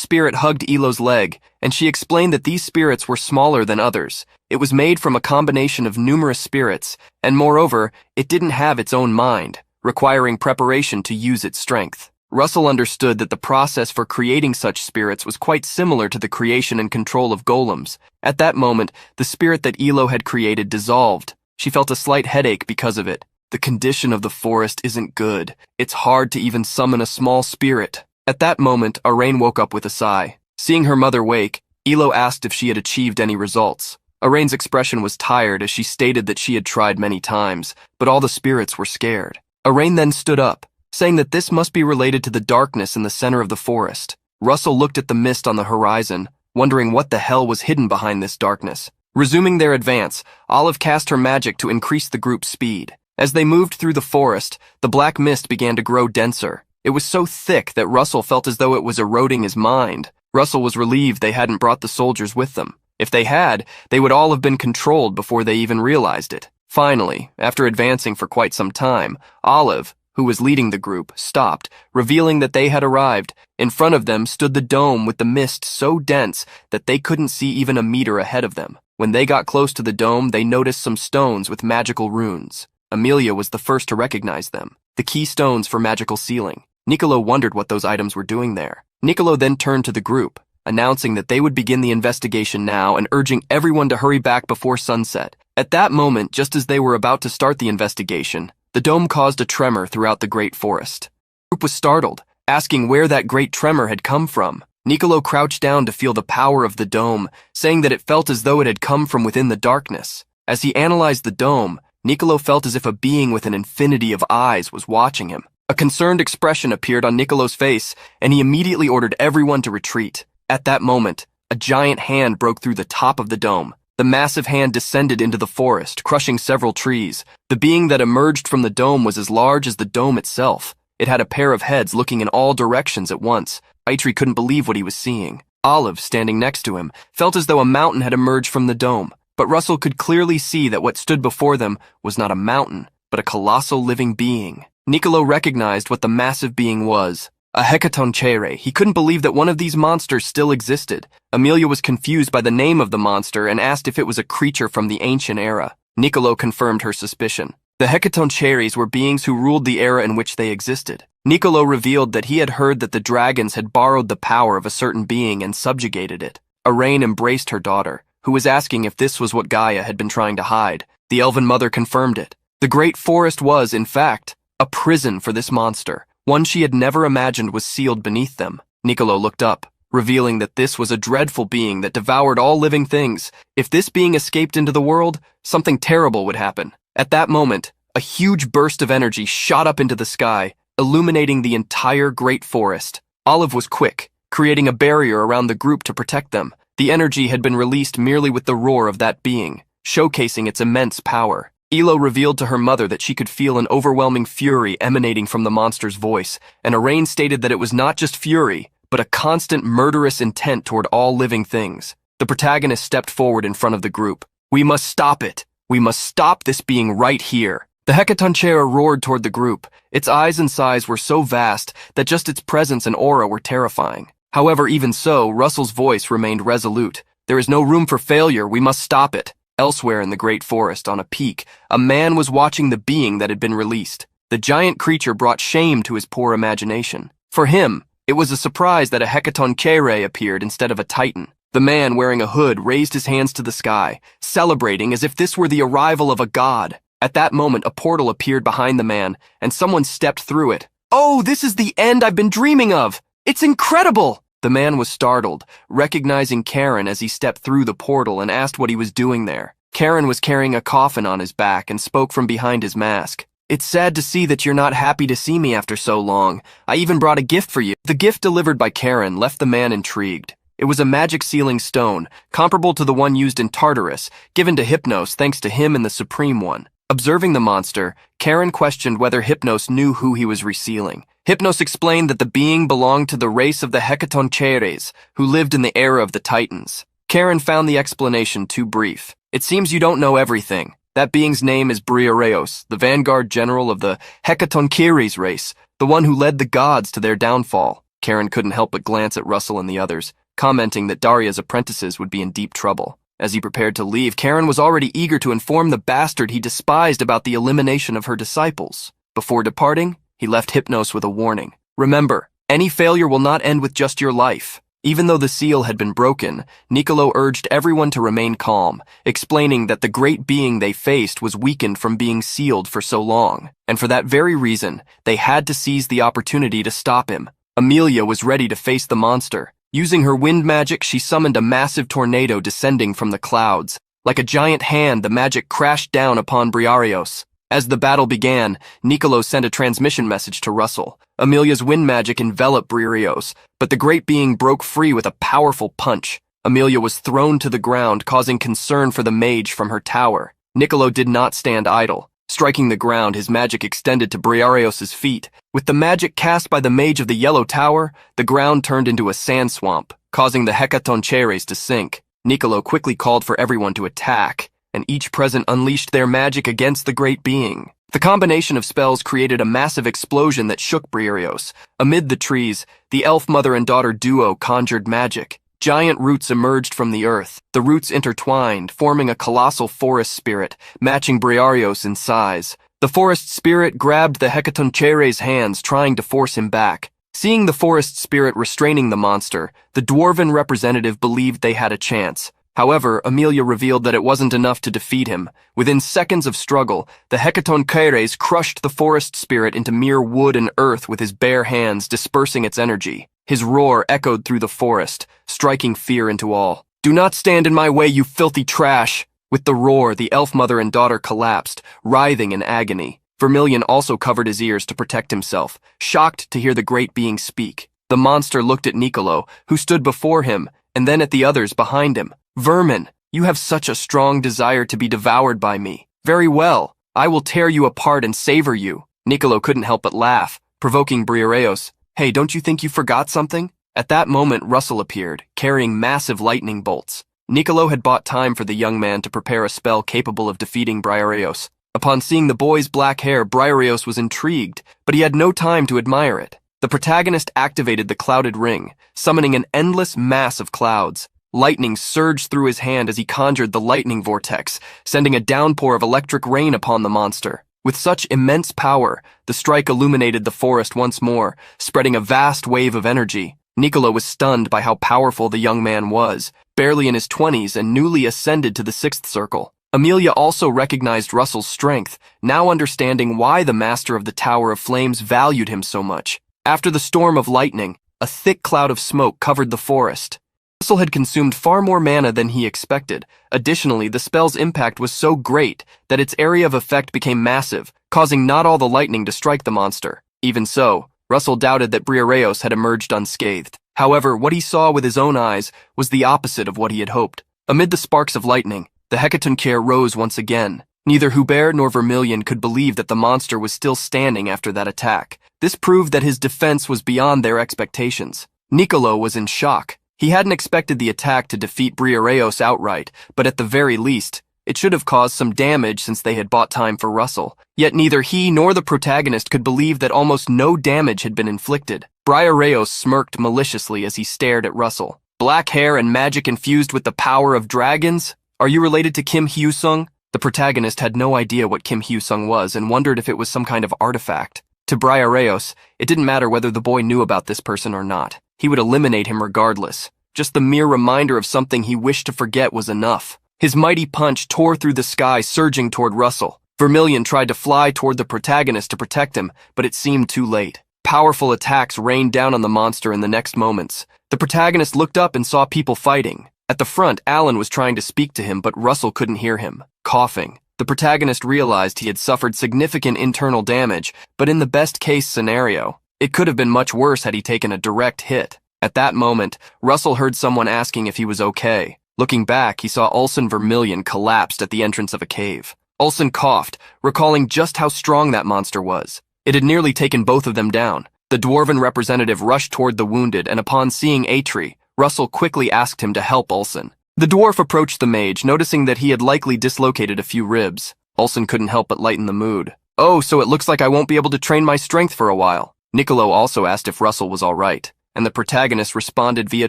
spirit hugged Elo's leg, and she explained that these spirits were smaller than others. It was made from a combination of numerous spirits, and moreover, it didn't have its own mind, requiring preparation to use its strength. Russell understood that the process for creating such spirits was quite similar to the creation and control of golems. At that moment, the spirit that Elo had created dissolved. She felt a slight headache because of it. The condition of the forest isn't good. It's hard to even summon a small spirit. At that moment, Arain woke up with a sigh. Seeing her mother wake, Elo asked if she had achieved any results. Arain's expression was tired as she stated that she had tried many times, but all the spirits were scared. Arain then stood up, saying that this must be related to the darkness in the center of the forest. Russell looked at the mist on the horizon, wondering what the hell was hidden behind this darkness. Resuming their advance, Olive cast her magic to increase the group's speed. As they moved through the forest, the black mist began to grow denser. It was so thick that Russell felt as though it was eroding his mind. Russell was relieved they hadn't brought the soldiers with them. If they had, they would all have been controlled before they even realized it. Finally, after advancing for quite some time, Olive, who was leading the group, stopped, revealing that they had arrived. In front of them stood the dome with the mist so dense that they couldn't see even a meter ahead of them. When they got close to the dome, they noticed some stones with magical runes. Amelia was the first to recognize them, the key stones for magical sealing. Niccolo wondered what those items were doing there. Niccolo then turned to the group, announcing that they would begin the investigation now and urging everyone to hurry back before sunset. At that moment, just as they were about to start the investigation, the dome caused a tremor throughout the great forest. The group was startled, asking where that great tremor had come from. Niccolo crouched down to feel the power of the dome, saying that it felt as though it had come from within the darkness. As he analyzed the dome, Niccolo felt as if a being with an infinity of eyes was watching him. A concerned expression appeared on Niccolo's face, and he immediately ordered everyone to retreat. At that moment, a giant hand broke through the top of the dome. The massive hand descended into the forest, crushing several trees. The being that emerged from the dome was as large as the dome itself. It had a pair of heads looking in all directions at once. Eitri couldn't believe what he was seeing. Olive, standing next to him, felt as though a mountain had emerged from the dome, but Russell could clearly see that what stood before them was not a mountain, but a colossal living being. Niccolo recognized what the massive being was. A hecatonchere. He couldn't believe that one of these monsters still existed. Amelia was confused by the name of the monster and asked if it was a creature from the ancient era. Niccolo confirmed her suspicion. The hecatoncheres were beings who ruled the era in which they existed. Niccolo revealed that he had heard that the dragons had borrowed the power of a certain being and subjugated it. Arain embraced her daughter, who was asking if this was what Gaia had been trying to hide. The elven mother confirmed it. The great forest was, in fact, a prison for this monster. One she had never imagined was sealed beneath them. Niccolo looked up, revealing that this was a dreadful being that devoured all living things. If this being escaped into the world, something terrible would happen. At that moment, a huge burst of energy shot up into the sky, illuminating the entire great forest. Olive was quick, creating a barrier around the group to protect them. The energy had been released merely with the roar of that being, showcasing its immense power. Elo revealed to her mother that she could feel an overwhelming fury emanating from the monster's voice, and Arain stated that it was not just fury, but a constant murderous intent toward all living things. The protagonist stepped forward in front of the group. "We must stop it. We must stop this being right here." The hecatonchere roared toward the group. Its eyes and size were so vast that just its presence and aura were terrifying. However, even so, Russell's voice remained resolute. "There is no room for failure. We must stop it." Elsewhere in the great forest, on a peak, a man was watching the being that had been released. The giant creature brought shame to his poor imagination. For him, it was a surprise that a hecatonchere appeared instead of a titan. The man, wearing a hood, raised his hands to the sky, celebrating as if this were the arrival of a god. At that moment, a portal appeared behind the man, and someone stepped through it. "Oh, this is the end I've been dreaming of! It's incredible!" The man was startled, recognizing Karen as he stepped through the portal and asked what he was doing there. Karen was carrying a coffin on his back and spoke from behind his mask. "It's sad to see that you're not happy to see me after so long. I even brought a gift for you." The gift delivered by Karen left the man intrigued. It was a magic sealing stone, comparable to the one used in Tartarus, given to Hypnos thanks to him and the Supreme One. Observing the monster, Karen questioned whether Hypnos knew who he was resealing. Hypnos explained that the being belonged to the race of the Hecatoncheres, who lived in the era of the Titans. Karen found the explanation too brief. "It seems you don't know everything. That being's name is Briareos, the vanguard general of the Hecatoncheres race, the one who led the gods to their downfall." Karen couldn't help but glance at Russell and the others, commenting that Daria's apprentices would be in deep trouble. As he prepared to leave, Karen was already eager to inform the bastard he despised about the elimination of her disciples. Before departing, he left Hypnos with a warning. "Remember, any failure will not end with just your life." Even though the seal had been broken, Niccolo urged everyone to remain calm, explaining that the great being they faced was weakened from being sealed for so long, and for that very reason, they had to seize the opportunity to stop him. Amelia was ready to face the monster. Using her wind magic, she summoned a massive tornado descending from the clouds. Like a giant hand, the magic crashed down upon Briareos. As the battle began, Niccolo sent a transmission message to Russell. Amelia's wind magic enveloped Briareos, but the great being broke free with a powerful punch. Amelia was thrown to the ground, causing concern for the mage from her tower. Niccolo did not stand idle. Striking the ground, his magic extended to Briareos's feet. With the magic cast by the mage of the yellow tower, the ground turned into a sand swamp, causing the hecatoncheires to sink. Niccolo quickly called for everyone to attack, and each present unleashed their magic against the great being. The combination of spells created a massive explosion that shook Briareos. Amid the trees, the elf mother and daughter duo conjured magic. Giant roots emerged from the earth. The roots intertwined, forming a colossal forest spirit, matching Briareos in size. The forest spirit grabbed the hecatoncheires' hands, trying to force him back. Seeing the forest spirit restraining the monster, the dwarven representative believed they had a chance. However, Amelia revealed that it wasn't enough to defeat him. Within seconds of struggle, the hecatoncheires crushed the forest spirit into mere wood and earth with his bare hands, dispersing its energy. His roar echoed through the forest, striking fear into all. "Do not stand in my way, you filthy trash!" With the roar, the elf mother and daughter collapsed, writhing in agony. Vermilion also covered his ears to protect himself, shocked to hear the great being speak. The monster looked at Niccolo, who stood before him, and then at the others behind him. "Vermin, you have such a strong desire to be devoured by me. Very well, I will tear you apart and savor you." Niccolo couldn't help but laugh, provoking Briareos. "Hey, don't you think you forgot something?" At that moment, Russell appeared, carrying massive lightning bolts. Niccolo had bought time for the young man to prepare a spell capable of defeating Briareos. Upon seeing the boy's black hair, Briareos was intrigued, but he had no time to admire it. The protagonist activated the clouded ring, summoning an endless mass of clouds. Lightning surged through his hand as he conjured the lightning vortex, sending a downpour of electric rain upon the monster. With such immense power, the strike illuminated the forest once more, spreading a vast wave of energy. Niccolo was stunned by how powerful the young man was, barely in his 20s and newly ascended to the 6th circle. Amelia also recognized Russell's strength, now understanding why the master of the Tower of Flames valued him so much. After the storm of lightning, a thick cloud of smoke covered the forest. Russell had consumed far more mana than he expected. Additionally, the spell's impact was so great that its area of effect became massive, causing not all the lightning to strike the monster. Even so, Russell doubted that Briareos had emerged unscathed. However, what he saw with his own eyes was the opposite of what he had hoped. Amid the sparks of lightning, the hecatoncheire rose once again. Neither Hubert nor Vermilion could believe that the monster was still standing after that attack. This proved that his defense was beyond their expectations. Niccolo was in shock. He hadn't expected the attack to defeat Briareos outright, but at the very least, it should have caused some damage since they had bought time for Russell. Yet neither he nor the protagonist could believe that almost no damage had been inflicted. Briareos smirked maliciously as he stared at Russell. "Black hair and magic infused with the power of dragons? Are you related to Kim Hyusung?" The protagonist had no idea what Kim Hyusung was and wondered if it was some kind of artifact. To Briareos, it didn't matter whether the boy knew about this person or not. He would eliminate him regardless. Just the mere reminder of something he wished to forget was enough. His mighty punch tore through the sky, surging toward Russell. Vermilion tried to fly toward the protagonist to protect him, but it seemed too late. Powerful attacks rained down on the monster in the next moments. The protagonist looked up and saw people fighting. At the front, Alan was trying to speak to him, but Russell couldn't hear him. Coughing, the protagonist realized he had suffered significant internal damage, but in the best-case scenario, it could have been much worse had he taken a direct hit. At that moment, Russell heard someone asking if he was okay. Looking back, he saw Ulson Vermilion collapsed at the entrance of a cave. Ulson coughed, recalling just how strong that monster was. It had nearly taken both of them down. The dwarven representative rushed toward the wounded, and upon seeing Atri, Russell quickly asked him to help Ulson. The dwarf approached the mage, noticing that he had likely dislocated a few ribs. Ulson couldn't help but lighten the mood. "Oh, so it looks like I won't be able to train my strength for a while." Niccolo also asked if Russell was all right, and the protagonist responded via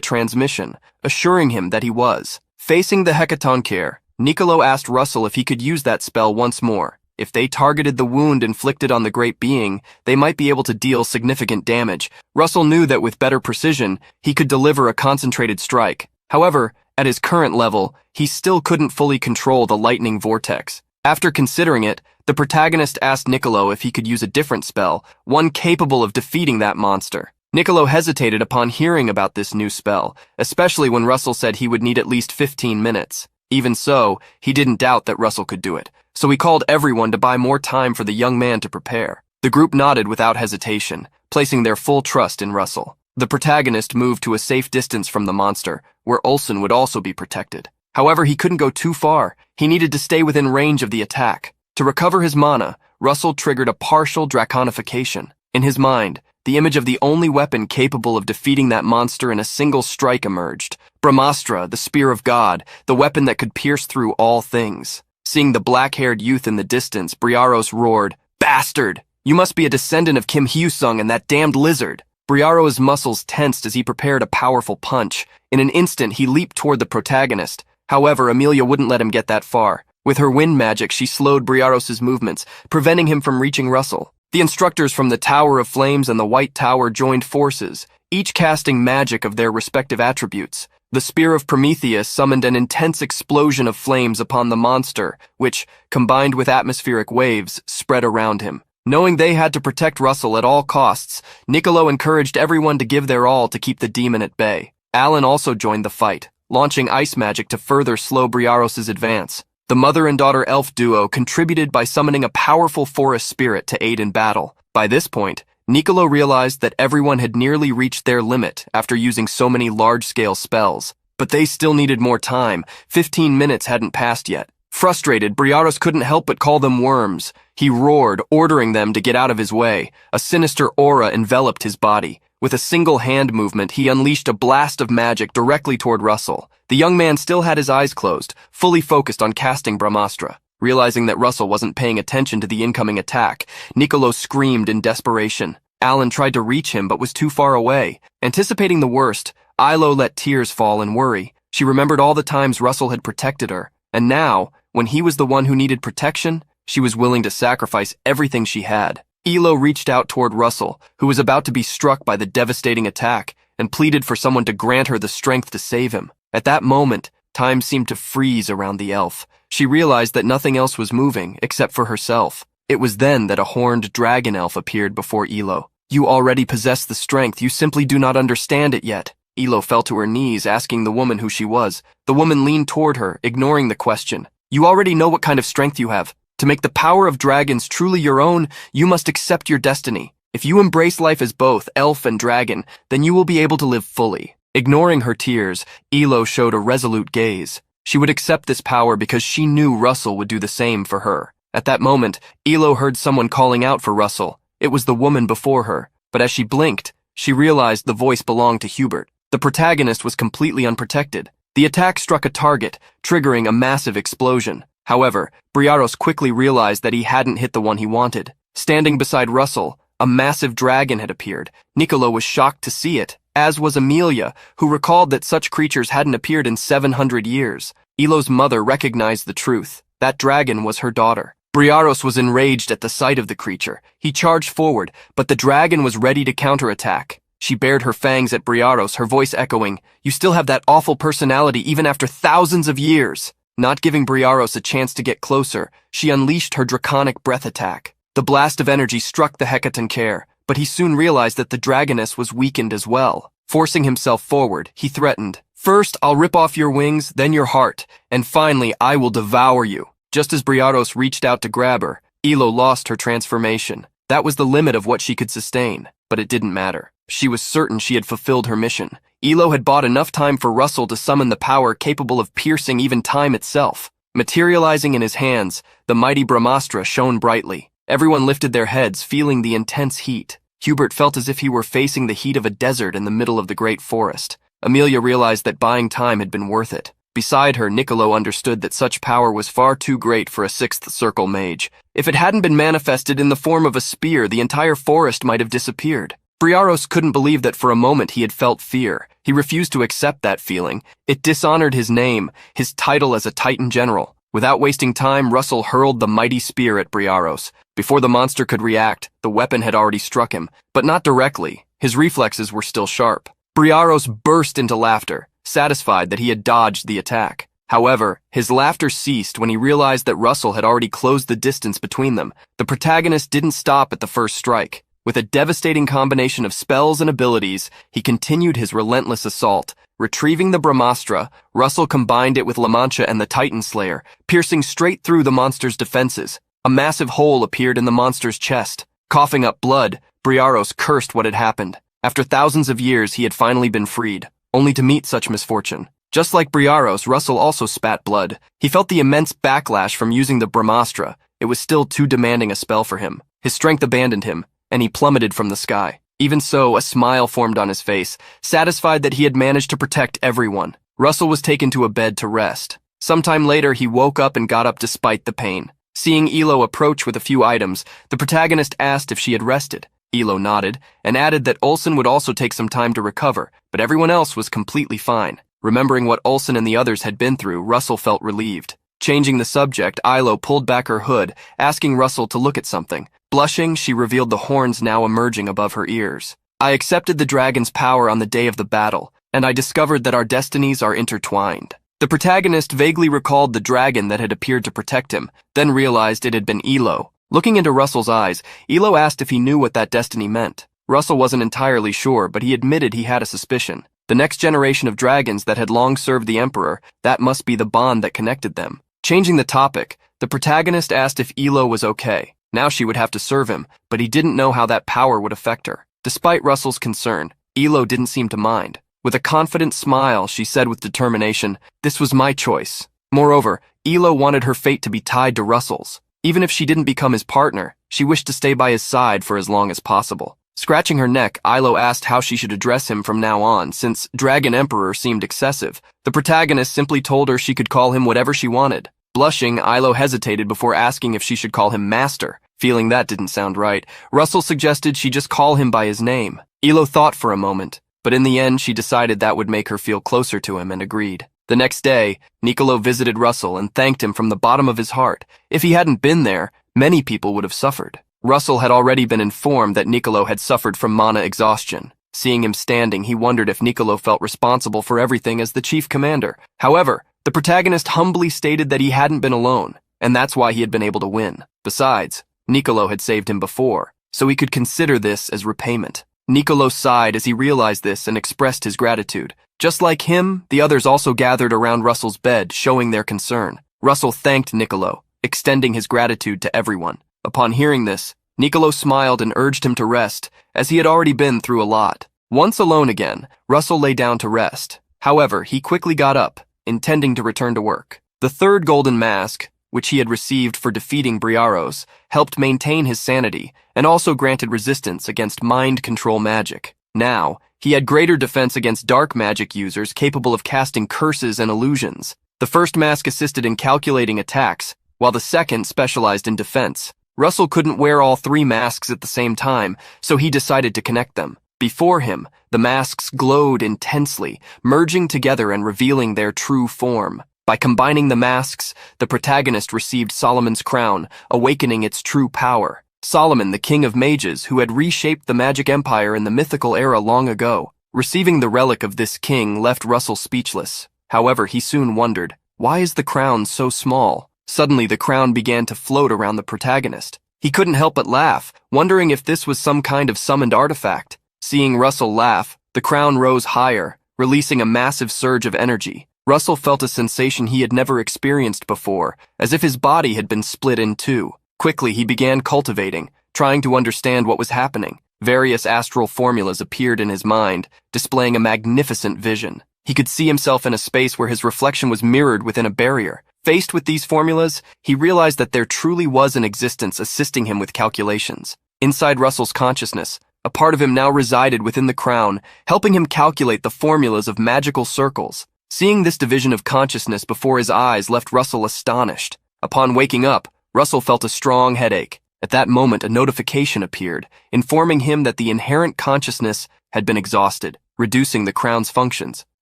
transmission, assuring him that he was. Facing the hecatoncheire, Niccolo asked Russell if he could use that spell once more. If they targeted the wound inflicted on the great being, they might be able to deal significant damage. Russell knew that with better precision, he could deliver a concentrated strike. However, at his current level, he still couldn't fully control the lightning vortex. After considering it, the protagonist asked Niccolo if he could use a different spell, one capable of defeating that monster. Niccolo hesitated upon hearing about this new spell, especially when Russell said he would need at least 15 minutes. Even so, he didn't doubt that Russell could do it, so he called everyone to buy more time for the young man to prepare. The group nodded without hesitation, placing their full trust in Russell. The protagonist moved to a safe distance from the monster, where Ulson would also be protected. However, he couldn't go too far. He needed to stay within range of the attack. To recover his mana, Russell triggered a partial draconification. In his mind, the image of the only weapon capable of defeating that monster in a single strike emerged. Brahmastra, the spear of God, the weapon that could pierce through all things. Seeing the black-haired youth in the distance, Briaros roared, "Bastard! You must be a descendant of Kim Hyusung and that damned lizard." Briaros' muscles tensed as he prepared a powerful punch. In an instant, he leaped toward the protagonist. However, Amelia wouldn't let him get that far. With her wind magic, she slowed Briaros' movements, preventing him from reaching Russell. The instructors from the Tower of Flames and the White Tower joined forces, each casting magic of their respective attributes. The Spear of Prometheus summoned an intense explosion of flames upon the monster, which, combined with atmospheric waves, spread around him. Knowing they had to protect Russell at all costs, Niccolo encouraged everyone to give their all to keep the demon at bay. Alan also joined the fight, launching ice magic to further slow Briaros' advance. The mother and daughter elf duo contributed by summoning a powerful forest spirit to aid in battle. By this point, Niccolo realized that everyone had nearly reached their limit after using so many large-scale spells. But they still needed more time. 15 minutes hadn't passed yet. Frustrated, Briaros couldn't help but call them worms. He roared, ordering them to get out of his way. A sinister aura enveloped his body. With a single hand movement, he unleashed a blast of magic directly toward Russell. The young man still had his eyes closed, fully focused on casting Brahmastra. Realizing that Russell wasn't paying attention to the incoming attack, Niccolo screamed in desperation. Alan tried to reach him but was too far away. Anticipating the worst, Ilo let tears fall in worry. She remembered all the times Russell had protected her, and now, when he was the one who needed protection, she was willing to sacrifice everything she had. Ilo reached out toward Russell, who was about to be struck by the devastating attack, and pleaded for someone to grant her the strength to save him. At that moment, time seemed to freeze around the elf. She realized that nothing else was moving, except for herself. It was then that a horned dragon elf appeared before Ilo. "You already possess the strength, you simply do not understand it yet." Ilo fell to her knees, asking the woman who she was. The woman leaned toward her, ignoring the question. "You already know what kind of strength you have. To make the power of dragons truly your own, you must accept your destiny. If you embrace life as both elf and dragon, then you will be able to live fully." Ignoring her tears, Ilo showed a resolute gaze. She would accept this power because she knew Russell would do the same for her. At that moment, Ilo heard someone calling out for Russell. It was the woman before her, but as she blinked, she realized the voice belonged to Hubert. The protagonist was completely unprotected. The attack struck a target, triggering a massive explosion. However, Briaros quickly realized that he hadn't hit the one he wanted. Standing beside Russell, a massive dragon had appeared. Niccolo was shocked to see it, as was Amelia, who recalled that such creatures hadn't appeared in 700 years. Ilo's mother recognized the truth. That dragon was her daughter. Briaros was enraged at the sight of the creature. He charged forward, but the dragon was ready to counterattack. She bared her fangs at Briaros, her voice echoing, "You still have that awful personality even after thousands of years." Not giving Briaros a chance to get closer, she unleashed her draconic breath attack. The blast of energy struck the Hecatoncheir, but he soon realized that the dragoness was weakened as well. Forcing himself forward, he threatened, "First, I'll rip off your wings, then your heart, and finally, I will devour you." Just as Briaros reached out to grab her, Ilo lost her transformation. That was the limit of what she could sustain, but it didn't matter. She was certain she had fulfilled her mission. Ilo had bought enough time for Russell to summon the power capable of piercing even time itself. Materializing in his hands, the mighty Brahmastra shone brightly. Everyone lifted their heads, feeling the intense heat. Hubert felt as if he were facing the heat of a desert in the middle of the great forest. Amelia realized that buying time had been worth it. Beside her, Niccolo understood that such power was far too great for a sixth circle mage. If it hadn't been manifested in the form of a spear, the entire forest might have disappeared. Briaros couldn't believe that for a moment he had felt fear. He refused to accept that feeling. It dishonored his name, his title as a Titan general. Without wasting time, Russell hurled the mighty spear at Briaros. Before the monster could react, the weapon had already struck him, but not directly. His reflexes were still sharp. Briaros burst into laughter, satisfied that he had dodged the attack. However, his laughter ceased when he realized that Russell had already closed the distance between them. The protagonist didn't stop at the first strike. With a devastating combination of spells and abilities, he continued his relentless assault. Retrieving the Brahmastra, Russell combined it with La Mancha and the Titan Slayer, piercing straight through the monster's defenses. A massive hole appeared in the monster's chest. Coughing up blood, Briaros cursed what had happened. After thousands of years, he had finally been freed, only to meet such misfortune. Just like Briaros, Russell also spat blood. He felt the immense backlash from using the Brahmastra. It was still too demanding a spell for him. His strength abandoned him, and he plummeted from the sky. Even so, a smile formed on his face, satisfied that he had managed to protect everyone. Russell was taken to a bed to rest. Sometime later, he woke up and got up despite the pain. Seeing Elo approach with a few items, the protagonist asked if she had rested. Elo nodded, and added that Olsen would also take some time to recover, but everyone else was completely fine. Remembering what Olsen and the others had been through, Russell felt relieved. Changing the subject, Ilo pulled back her hood, asking Russell to look at something. Blushing, she revealed the horns now emerging above her ears. I accepted the dragon's power on the day of the battle, and I discovered that our destinies are intertwined. The protagonist vaguely recalled the dragon that had appeared to protect him, then realized it had been Elo. Looking into Russell's eyes, Elo asked if he knew what that destiny meant. Russell wasn't entirely sure, but he admitted he had a suspicion. The next generation of dragons that had long served the Emperor, that must be the bond that connected them. Changing the topic, the protagonist asked if Elo was okay. Now she would have to serve him, but he didn't know how that power would affect her. Despite Russell's concern, Elo didn't seem to mind. With a confident smile, she said with determination, "This was my choice." Moreover, Elo wanted her fate to be tied to Russell's. Even if she didn't become his partner, she wished to stay by his side for as long as possible. Scratching her neck, Ilo asked how she should address him from now on, since Dragon Emperor seemed excessive. The protagonist simply told her she could call him whatever she wanted. Blushing, Ilo hesitated before asking if she should call him Master. Feeling that didn't sound right, Russell suggested she just call him by his name. Ilo thought for a moment, but in the end she decided that would make her feel closer to him and agreed. The next day, Niccolo visited Russell and thanked him from the bottom of his heart. If he hadn't been there, many people would have suffered. Russell had already been informed that Niccolo had suffered from mana exhaustion. Seeing him standing, he wondered if Niccolo felt responsible for everything as the chief commander. However, the protagonist humbly stated that he hadn't been alone, and that's why he had been able to win. Besides, Niccolo had saved him before, so he could consider this as repayment. Niccolo sighed as he realized this and expressed his gratitude. Just like him, the others also gathered around Russell's bed, showing their concern. Russell thanked Niccolo, extending his gratitude to everyone. Upon hearing this, Niccolo smiled and urged him to rest, as he had already been through a lot. Once alone again, Russell lay down to rest. However, he quickly got up, intending to return to work. The third golden mask, which he had received for defeating Briaros, helped maintain his sanity, and also granted resistance against mind control magic. Now, he had greater defense against dark magic users capable of casting curses and illusions. The first mask assisted in calculating attacks, while the second specialized in defense. Russell couldn't wear all three masks at the same time, so he decided to connect them. Before him, the masks glowed intensely, merging together and revealing their true form. By combining the masks, the protagonist received Solomon's crown, awakening its true power. Solomon, the king of mages, who had reshaped the magic empire in the mythical era long ago. Receiving the relic of this king left Russell speechless. However, he soon wondered, why is the crown so small? Suddenly, the crown began to float around the protagonist. He couldn't help but laugh, wondering if this was some kind of summoned artifact. Seeing Russell laugh, the crown rose higher, releasing a massive surge of energy. Russell felt a sensation he had never experienced before, as if his body had been split in two. Quickly, he began cultivating, trying to understand what was happening. Various astral formulas appeared in his mind, displaying a magnificent vision. He could see himself in a space where his reflection was mirrored within a barrier. Faced with these formulas, he realized that there truly was an existence assisting him with calculations. Inside Russell's consciousness, a part of him now resided within the crown, helping him calculate the formulas of magical circles. Seeing this division of consciousness before his eyes left Russell astonished. Upon waking up, Russell felt a strong headache. At that moment, a notification appeared, informing him that the inherent consciousness had been exhausted, reducing the crown's functions.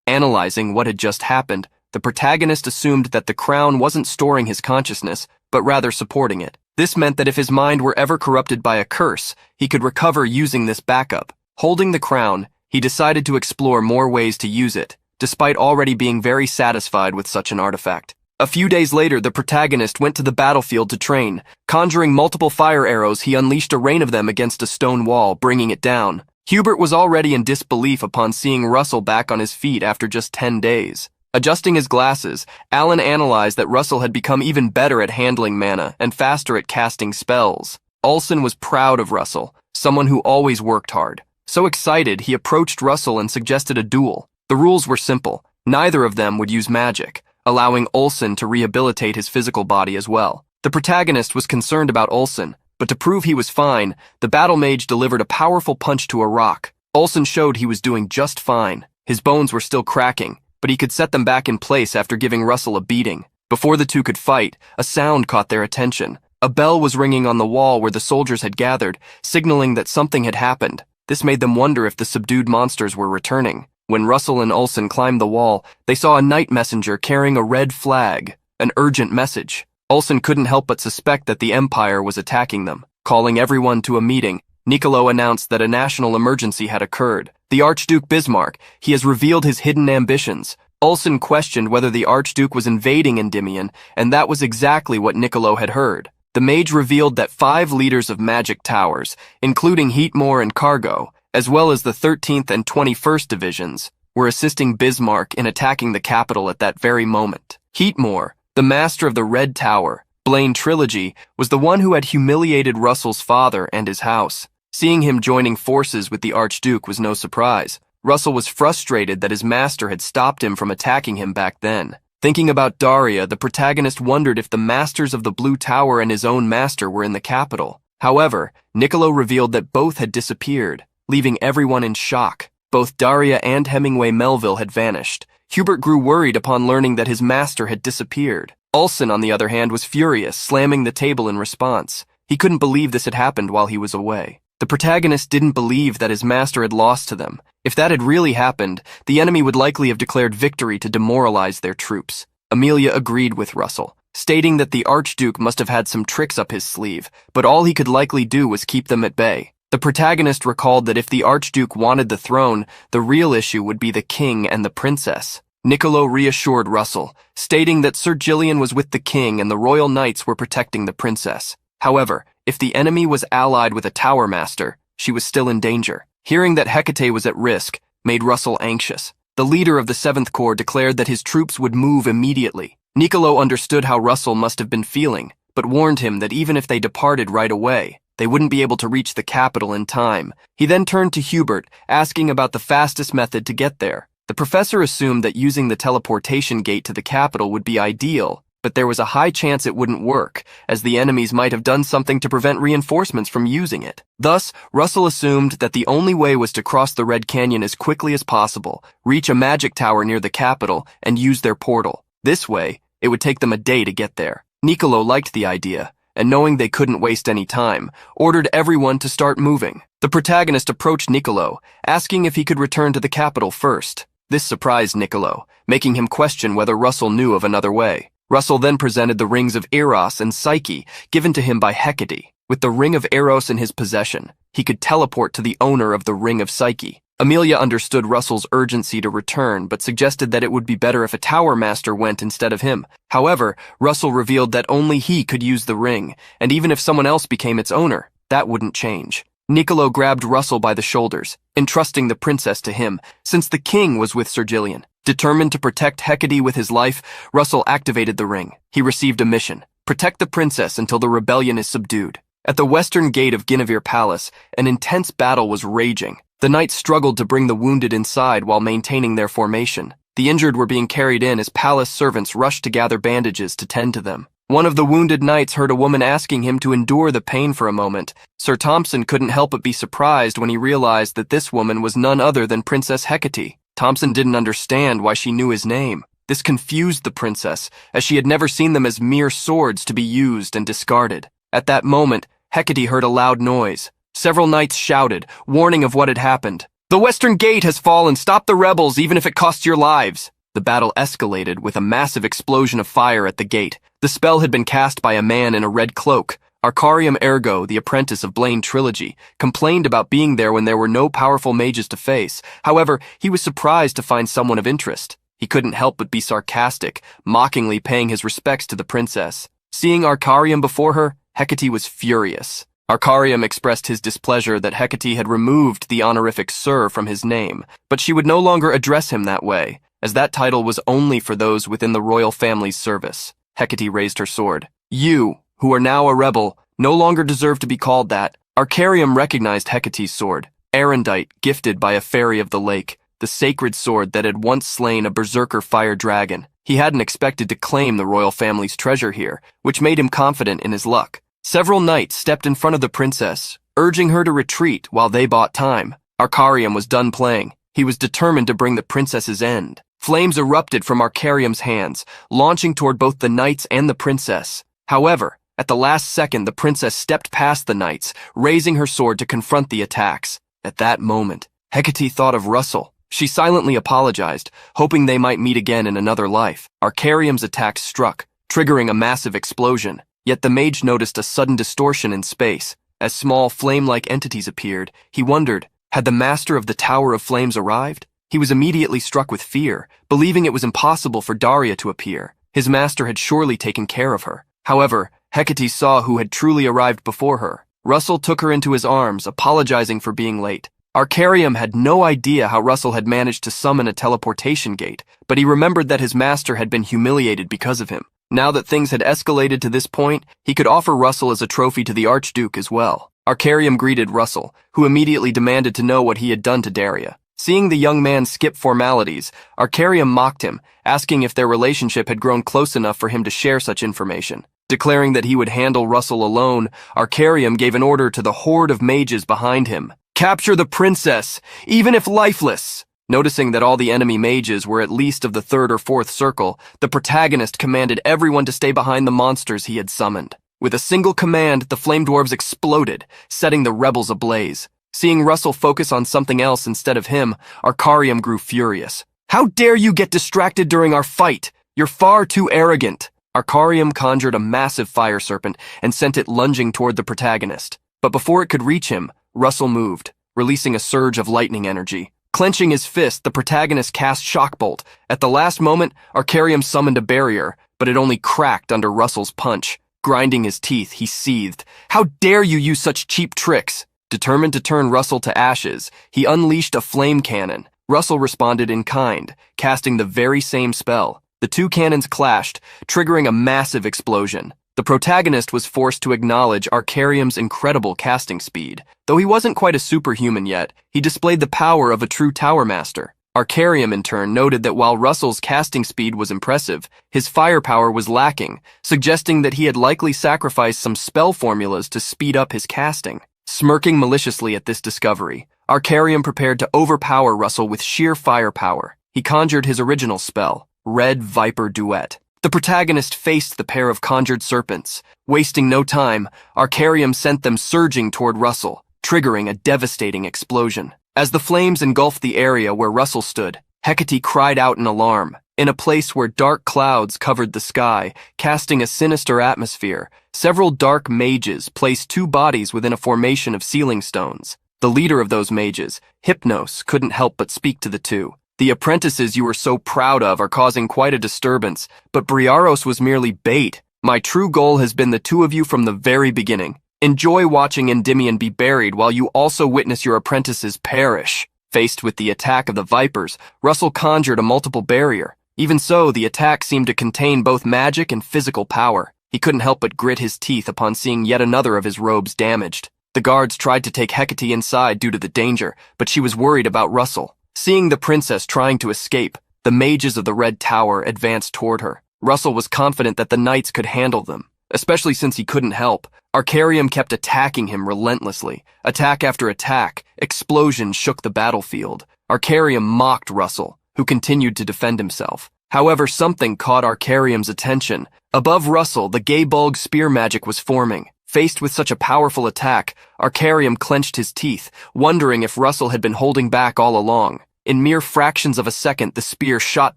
Analyzing what had just happened, the protagonist assumed that the crown wasn't storing his consciousness, but rather supporting it. This meant that if his mind were ever corrupted by a curse, he could recover using this backup. Holding the crown, he decided to explore more ways to use it, despite already being very satisfied with such an artifact. A few days later, the protagonist went to the battlefield to train. Conjuring multiple fire arrows, he unleashed a rain of them against a stone wall, bringing it down. Hubert was already in disbelief upon seeing Russell back on his feet after just 10 days. Adjusting his glasses, Alan analyzed that Russell had become even better at handling mana and faster at casting spells. Olsen was proud of Russell, someone who always worked hard. So excited, he approached Russell and suggested a duel. The rules were simple. Neither of them would use magic, allowing Olsen to rehabilitate his physical body as well. The protagonist was concerned about Olsen, but to prove he was fine, the battle mage delivered a powerful punch to a rock. Olsen showed he was doing just fine. His bones were still cracking, but he could set them back in place after giving Russell a beating. Before the two could fight, a sound caught their attention. A bell was ringing on the wall where the soldiers had gathered, signaling that something had happened. This made them wonder if the subdued monsters were returning. When Russell and Olsen climbed the wall, they saw a night messenger carrying a red flag, an urgent message. Olsen couldn't help but suspect that the Empire was attacking them. Calling everyone to a meeting, Niccolo announced that a national emergency had occurred. The Archduke Bismarck, he has revealed his hidden ambitions. Olsen questioned whether the Archduke was invading Endymion, and that was exactly what Niccolo had heard. The mage revealed that 5 leaders of magic towers, including Heatmore and Cargo, as well as the 13th and 21st divisions, were assisting Bismarck in attacking the capital at that very moment. Heatmore, the master of the Red Tower, Blaine Trilogy, was the one who had humiliated Russell's father and his house. Seeing him joining forces with the Archduke was no surprise. Russell was frustrated that his master had stopped him from attacking him back then. Thinking about Daria, the protagonist wondered if the masters of the Blue Tower and his own master were in the capital. However, Niccolo revealed that both had disappeared, leaving everyone in shock. Both Daria and Hemingway Melville had vanished. Hubert grew worried upon learning that his master had disappeared. Olsen, on the other hand, was furious, slamming the table in response. He couldn't believe this had happened while he was away. The protagonist didn't believe that his master had lost to them. If that had really happened, the enemy would likely have declared victory to demoralize their troops. Amelia agreed with Russell, stating that the Archduke must have had some tricks up his sleeve, but all he could likely do was keep them at bay. The protagonist recalled that if the Archduke wanted the throne, the real issue would be the king and the princess. Niccolo reassured Russell, stating that Sir Gillian was with the king and the royal knights were protecting the princess. However, if the enemy was allied with a tower master, she was still in danger. Hearing that Hecate was at risk made Russell anxious. The leader of the 7th Corps declared that his troops would move immediately. Niccolo understood how Russell must have been feeling, but warned him that even if they departed right away, they wouldn't be able to reach the capital in time. He then turned to Hubert, asking about the fastest method to get there. The professor assumed that using the teleportation gate to the capital would be ideal, but there was a high chance it wouldn't work, as the enemies might have done something to prevent reinforcements from using it. Thus, Russell assumed that the only way was to cross the Red Canyon as quickly as possible, reach a magic tower near the capital, and use their portal. This way, it would take them a day to get there. Niccolo liked the idea, and knowing they couldn't waste any time, ordered everyone to start moving. The protagonist approached Niccolo, asking if he could return to the capital first. This surprised Niccolo, making him question whether Russell knew of another way. Russell then presented the rings of Eros and Psyche, given to him by Hecate. With the ring of Eros in his possession, he could teleport to the owner of the ring of Psyche. Amelia understood Russell's urgency to return, but suggested that it would be better if a tower master went instead of him. However, Russell revealed that only he could use the ring, and even if someone else became its owner, that wouldn't change. Niccolo grabbed Russell by the shoulders, entrusting the princess to him, since the king was with Sir Gillian. Determined to protect Hecate with his life, Russell activated the ring. He received a mission: protect the princess until the rebellion is subdued. At the western gate of Guinevere Palace, an intense battle was raging. The knights struggled to bring the wounded inside while maintaining their formation. The injured were being carried in as palace servants rushed to gather bandages to tend to them. One of the wounded knights heard a woman asking him to endure the pain for a moment. Sir Thompson couldn't help but be surprised when he realized that this woman was none other than Princess Hecate. Thompson didn't understand why she knew his name. This confused the princess, as she had never seen them as mere swords to be used and discarded. At that moment, Hecate heard a loud noise. Several knights shouted, warning of what had happened. "The western gate has fallen! Stop the rebels, even if it costs your lives!" The battle escalated with a massive explosion of fire at the gate. The spell had been cast by a man in a red cloak. Arcarium Ergo, the apprentice of Blaine Trilogy, complained about being there when there were no powerful mages to face. However, he was surprised to find someone of interest. He couldn't help but be sarcastic, mockingly paying his respects to the princess. Seeing Arcarium before her, Hecate was furious. Arcarium expressed his displeasure that Hecate had removed the honorific Sir from his name, but she would no longer address him that way, as that title was only for those within the royal family's service. Hecate raised her sword. "You, who are now a rebel, no longer deserve to be called that." Arcarium recognized Hecate's sword. erendite gifted by a fairy of the lake, the sacred sword that had once slain a berserker fire dragon. He hadn't expected to claim the royal family's treasure here, which made him confident in his luck. Several knights stepped in front of the princess, urging her to retreat while they bought time. Arcarium was done playing. He was determined to bring the princess's end. Flames erupted from Arcarium's hands, launching toward both the knights and the princess. However, at the last second, the princess stepped past the knights, raising her sword to confront the attacks. At that moment, Hecate thought of Russell. She silently apologized, hoping they might meet again in another life. Arcarium's attack struck, triggering a massive explosion. Yet the mage noticed a sudden distortion in space. As small flame-like entities appeared, he wondered, had the master of the Tower of Flames arrived? He was immediately struck with fear, believing it was impossible for Daria to appear. His master had surely taken care of her. However, Hecate saw who had truly arrived before her. Russell took her into his arms, apologizing for being late. Arcarium had no idea how Russell had managed to summon a teleportation gate, but he remembered that his master had been humiliated because of him. Now that things had escalated to this point, he could offer Russell as a trophy to the Archduke as well. Arcarium greeted Russell, who immediately demanded to know what he had done to Daria. Seeing the young man skip formalities, Arcarium mocked him, asking if their relationship had grown close enough for him to share such information. Declaring that he would handle Russell alone, Arcarium gave an order to the horde of mages behind him. Capture the princess, even if lifeless! Noticing that all the enemy mages were at least of the third or fourth circle, the protagonist commanded everyone to stay behind the monsters he had summoned. With a single command, the flame dwarves exploded, setting the rebels ablaze. Seeing Russell focus on something else instead of him, Arcarium grew furious. How dare you get distracted during our fight? You're far too arrogant. Arcarium conjured a massive fire serpent and sent it lunging toward the protagonist. But before it could reach him, Russell moved, releasing a surge of lightning energy. Clenching his fist, the protagonist cast Shockbolt. At the last moment, Arcarium summoned a barrier, but it only cracked under Russell's punch. Grinding his teeth, he seethed. How dare you use such cheap tricks? Determined to turn Russell to ashes, he unleashed a flame cannon. Russell responded in kind, casting the very same spell. The two cannons clashed, triggering a massive explosion. The protagonist was forced to acknowledge Arcarium's incredible casting speed. Though he wasn't quite a superhuman yet, he displayed the power of a true tower master. Arcarium, in turn, noted that while Russell's casting speed was impressive, his firepower was lacking, suggesting that he had likely sacrificed some spell formulas to speed up his casting. Smirking maliciously at this discovery, Arcarium prepared to overpower Russell with sheer firepower. He conjured his original spell, Red Viper Duet. The protagonist faced the pair of conjured serpents. Wasting no time, Arcarium sent them surging toward Russell, triggering a devastating explosion. As the flames engulfed the area where Russell stood, Hecate cried out in alarm. In a place where dark clouds covered the sky, casting a sinister atmosphere, several dark mages placed two bodies within a formation of sealing stones. The leader of those mages, Hypnos, couldn't help but speak to the two. The apprentices you were so proud of are causing quite a disturbance, but Briaros was merely bait. My true goal has been the two of you from the very beginning. Enjoy watching Endymion be buried while you also witness your apprentices perish. Faced with the attack of the Vipers, Russell conjured a multiple barrier. Even so, the attack seemed to contain both magic and physical power. He couldn't help but grit his teeth upon seeing yet another of his robes damaged. The guards tried to take Hecate inside due to the danger, but she was worried about Russell. Seeing the princess trying to escape, the mages of the Red Tower advanced toward her. Russell was confident that the knights could handle them, especially since he couldn't help. Arcarium kept attacking him relentlessly. Attack after attack, explosions shook the battlefield. Arcarium mocked Russell, who continued to defend himself. However, something caught Arcarium's attention. Above Russell, the Gaebulg spear magic was forming. Faced with such a powerful attack, Arcarium clenched his teeth, wondering if Russell had been holding back all along. In mere fractions of a second, the spear shot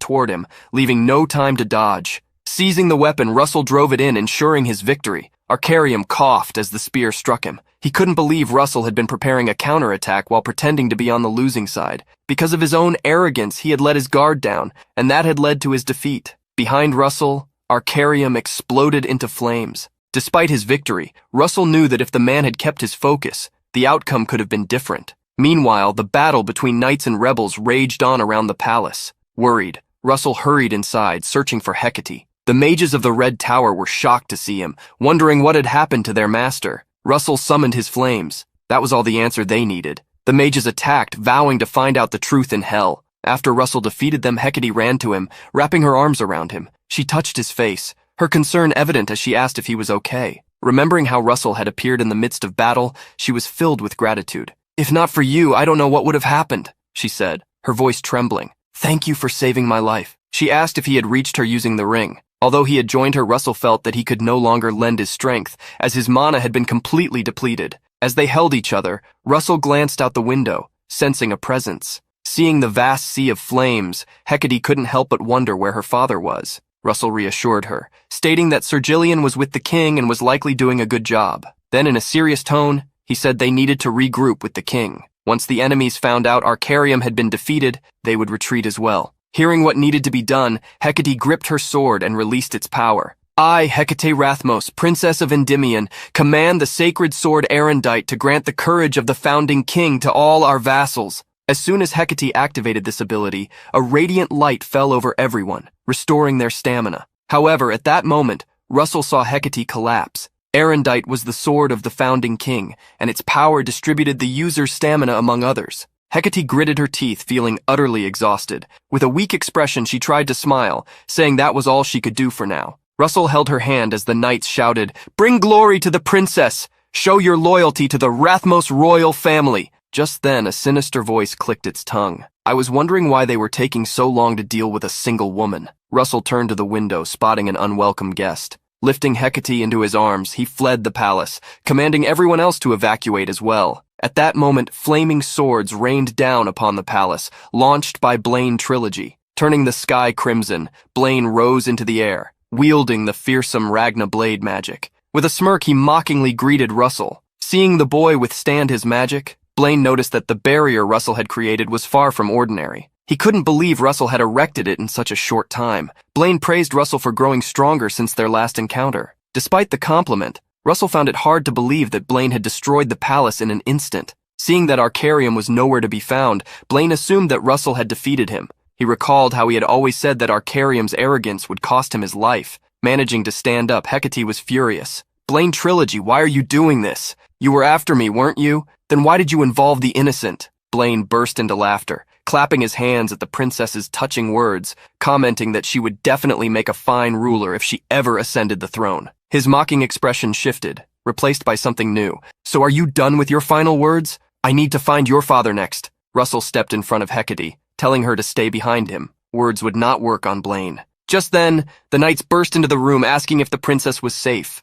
toward him, leaving no time to dodge. Seizing the weapon, Russell drove it in, ensuring his victory. Arcarium coughed as the spear struck him. He couldn't believe Russell had been preparing a counterattack while pretending to be on the losing side. Because of his own arrogance, he had let his guard down, and that had led to his defeat. Behind Russell, Arcarium exploded into flames. Despite his victory, Russell knew that if the man had kept his focus, the outcome could have been different. Meanwhile, the battle between knights and rebels raged on around the palace. Worried, Russell hurried inside, searching for Hecate. The mages of the Red Tower were shocked to see him, wondering what had happened to their master. Russell summoned his flames. That was all the answer they needed. The mages attacked, vowing to find out the truth in hell. After Russell defeated them, Hecate ran to him, wrapping her arms around him. She touched his face, her concern evident as she asked if he was okay. Remembering how Russell had appeared in the midst of battle, she was filled with gratitude. "If not for you, I don't know what would have happened," she said, her voice trembling. "Thank you for saving my life." She asked if he had reached her using the ring. Although he had joined her, Russell felt that he could no longer lend his strength, as his mana had been completely depleted. As they held each other, Russell glanced out the window, sensing a presence. Seeing the vast sea of flames, Hecate couldn't help but wonder where her father was. Russell reassured her, stating that Sir Gillian was with the king and was likely doing a good job. Then in a serious tone, he said they needed to regroup with the king. Once the enemies found out Arcarium had been defeated, they would retreat as well. Hearing what needed to be done, Hecate gripped her sword and released its power. "I, Hecate Rathmos, Princess of Endymion, command the sacred sword Erendite to grant the courage of the founding king to all our vassals." As soon as Hecate activated this ability, a radiant light fell over everyone, restoring their stamina. However, at that moment, Russell saw Hecate collapse. Erendite was the sword of the founding king, and its power distributed the user's stamina among others. Hecate gritted her teeth, feeling utterly exhausted. With a weak expression, she tried to smile, saying that was all she could do for now. Russell held her hand as the knights shouted, "Bring glory to the princess! Show your loyalty to the Rathmos royal family!" Just then, a sinister voice clicked its tongue. "I was wondering why they were taking so long to deal with a single woman." Russell turned to the window, spotting an unwelcome guest. Lifting Hecate into his arms, he fled the palace, commanding everyone else to evacuate as well. At that moment, flaming swords rained down upon the palace, launched by Blaine Trilogy. Turning the sky crimson, Blaine rose into the air, wielding the fearsome Ragna blade magic. With a smirk, he mockingly greeted Russell. Seeing the boy withstand his magic, Blaine noticed that the barrier Russell had created was far from ordinary. He couldn't believe Russell had erected it in such a short time. Blaine praised Russell for growing stronger since their last encounter. Despite the compliment, Russell found it hard to believe that Blaine had destroyed the palace in an instant. Seeing that Arcarium was nowhere to be found, Blaine assumed that Russell had defeated him. He recalled how he had always said that Arcarium's arrogance would cost him his life. Managing to stand up, Hecate was furious. "Blaine Trilogy, why are you doing this? You were after me, weren't you? Then why did you involve the innocent?" Blaine burst into laughter, clapping his hands at the princess's touching words, commenting that she would definitely make a fine ruler if she ever ascended the throne. His mocking expression shifted, replaced by something new. "So are you done with your final words? I need to find your father next." Russell stepped in front of Hecate, telling her to stay behind him. Words would not work on Blaine. Just then, the knights burst into the room asking if the princess was safe.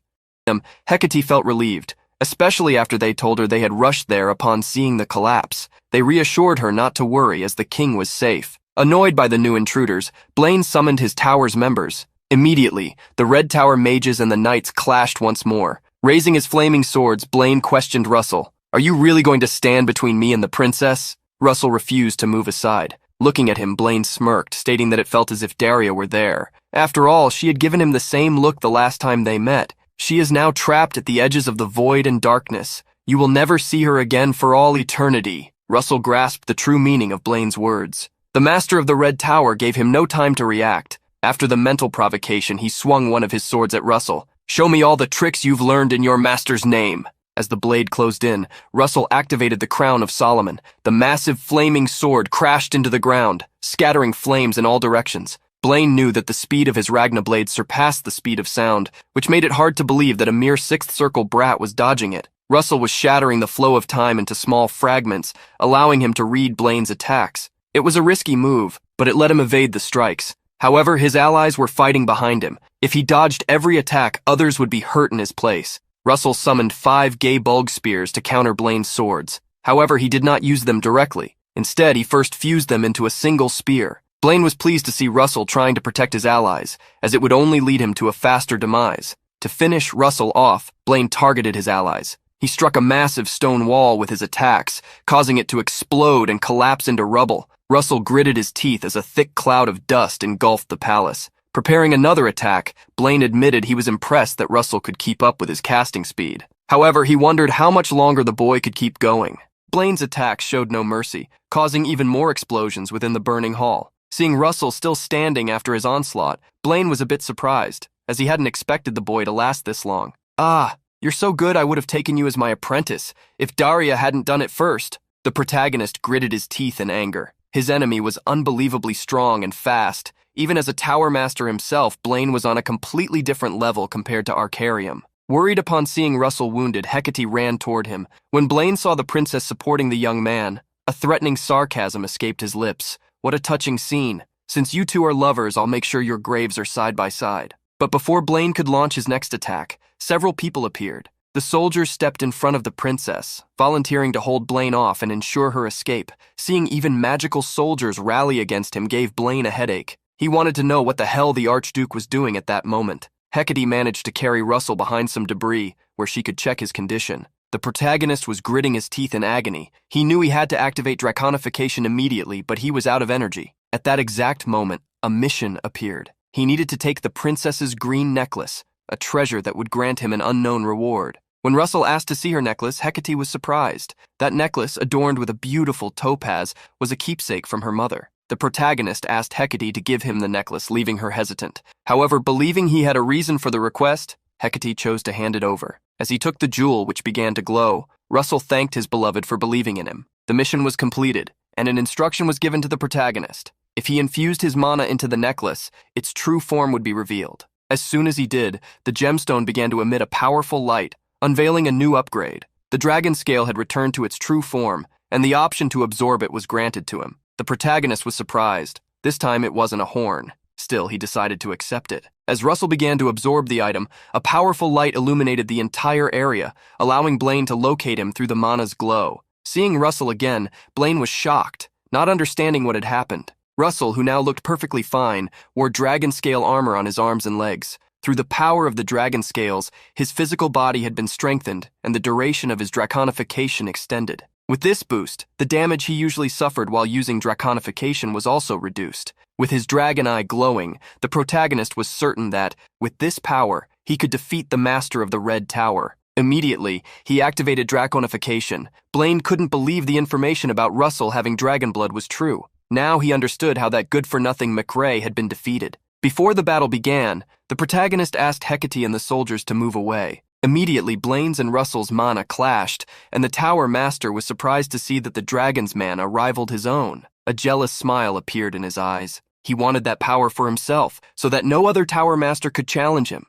Hecate felt relieved, especially after they told her they had rushed there upon seeing the collapse. They reassured her not to worry as the king was safe. Annoyed by the new intruders, Blaine summoned his tower's members. Immediately, the Red Tower mages and the knights clashed once more. Raising his flaming swords, Blaine questioned Russell. "Are you really going to stand between me and the princess?" Russell refused to move aside. Looking at him, Blaine smirked, stating that it felt as if Daria were there. After all, she had given him the same look the last time they met. She is now trapped at the edges of the void and darkness. You will never see her again for all eternity. Russell grasped the true meaning of Blaine's words. The master of the Red Tower gave him no time to react. After the mental provocation, he swung one of his swords at Russell. "Show me all the tricks you've learned in your master's name." As the blade closed in, Russell activated the Crown of Solomon. The massive flaming sword crashed into the ground, scattering flames in all directions. Blaine knew that the speed of his Ragna blade surpassed the speed of sound, which made it hard to believe that a mere sixth circle brat was dodging it. Russell was shattering the flow of time into small fragments, allowing him to read Blaine's attacks. It was a risky move, but it let him evade the strikes. However, his allies were fighting behind him. If he dodged every attack, others would be hurt in his place. Russell summoned 5 gay bulg spears to counter Blaine's swords. However, he did not use them directly. Instead, he first fused them into a single spear. Blaine was pleased to see Russell trying to protect his allies, as it would only lead him to a faster demise. To finish Russell off, Blaine targeted his allies. He struck a massive stone wall with his attacks, causing it to explode and collapse into rubble. Russell gritted his teeth as a thick cloud of dust engulfed the palace. Preparing another attack, Blaine admitted he was impressed that Russell could keep up with his casting speed. However, he wondered how much longer the boy could keep going. Blaine's attacks showed no mercy, causing even more explosions within the burning hall. Seeing Russell still standing after his onslaught, Blaine was a bit surprised, as he hadn't expected the boy to last this long. "Ah, you're so good I would have taken you as my apprentice, if Daria hadn't done it first." The protagonist gritted his teeth in anger. His enemy was unbelievably strong and fast. Even as a tower master himself, Blaine was on a completely different level compared to Arcarium. Worried upon seeing Russell wounded, Hecate ran toward him. When Blaine saw the princess supporting the young man, a threatening sarcasm escaped his lips. What a touching scene. Since you two are lovers, I'll make sure your graves are side by side. But before Blaine could launch his next attack, several people appeared. The soldiers stepped in front of the princess, volunteering to hold Blaine off and ensure her escape. Seeing even magical soldiers rally against him gave Blaine a headache. He wanted to know what the hell the Archduke was doing at that moment. Hecate managed to carry Russell behind some debris, where she could check his condition. The protagonist was gritting his teeth in agony. He knew he had to activate draconification immediately, but he was out of energy. At that exact moment, a mission appeared. He needed to take the princess's green necklace, a treasure that would grant him an unknown reward. When Russell asked to see her necklace, Hecate was surprised. That necklace, adorned with a beautiful topaz, was a keepsake from her mother. The protagonist asked Hecate to give him the necklace, leaving her hesitant. However, believing he had a reason for the request, Hecate chose to hand it over. As he took the jewel, which began to glow, Russell thanked his beloved for believing in him. The mission was completed, and an instruction was given to the protagonist. If he infused his mana into the necklace, its true form would be revealed. As soon as he did, the gemstone began to emit a powerful light, unveiling a new upgrade. The dragon scale had returned to its true form, and the option to absorb it was granted to him. The protagonist was surprised. This time it wasn't a horn. Still, he decided to accept it. As Russell began to absorb the item, a powerful light illuminated the entire area, allowing Blaine to locate him through the mana's glow. Seeing Russell again, Blaine was shocked, not understanding what had happened. Russell, who now looked perfectly fine, wore dragon scale armor on his arms and legs. Through the power of the dragon scales, his physical body had been strengthened and the duration of his draconification extended. With this boost, the damage he usually suffered while using draconification was also reduced. With his dragon eye glowing, the protagonist was certain that, with this power, he could defeat the master of the Red Tower. Immediately, he activated draconification. Blaine couldn't believe the information about Russell having dragon blood was true. Now he understood how that good-for-nothing McRae had been defeated. Before the battle began, the protagonist asked Hecate and the soldiers to move away. Immediately, Blaine's and Russell's mana clashed, and the Tower Master was surprised to see that the dragon's mana rivaled his own. A jealous smile appeared in his eyes. He wanted that power for himself, so that no other Tower Master could challenge him.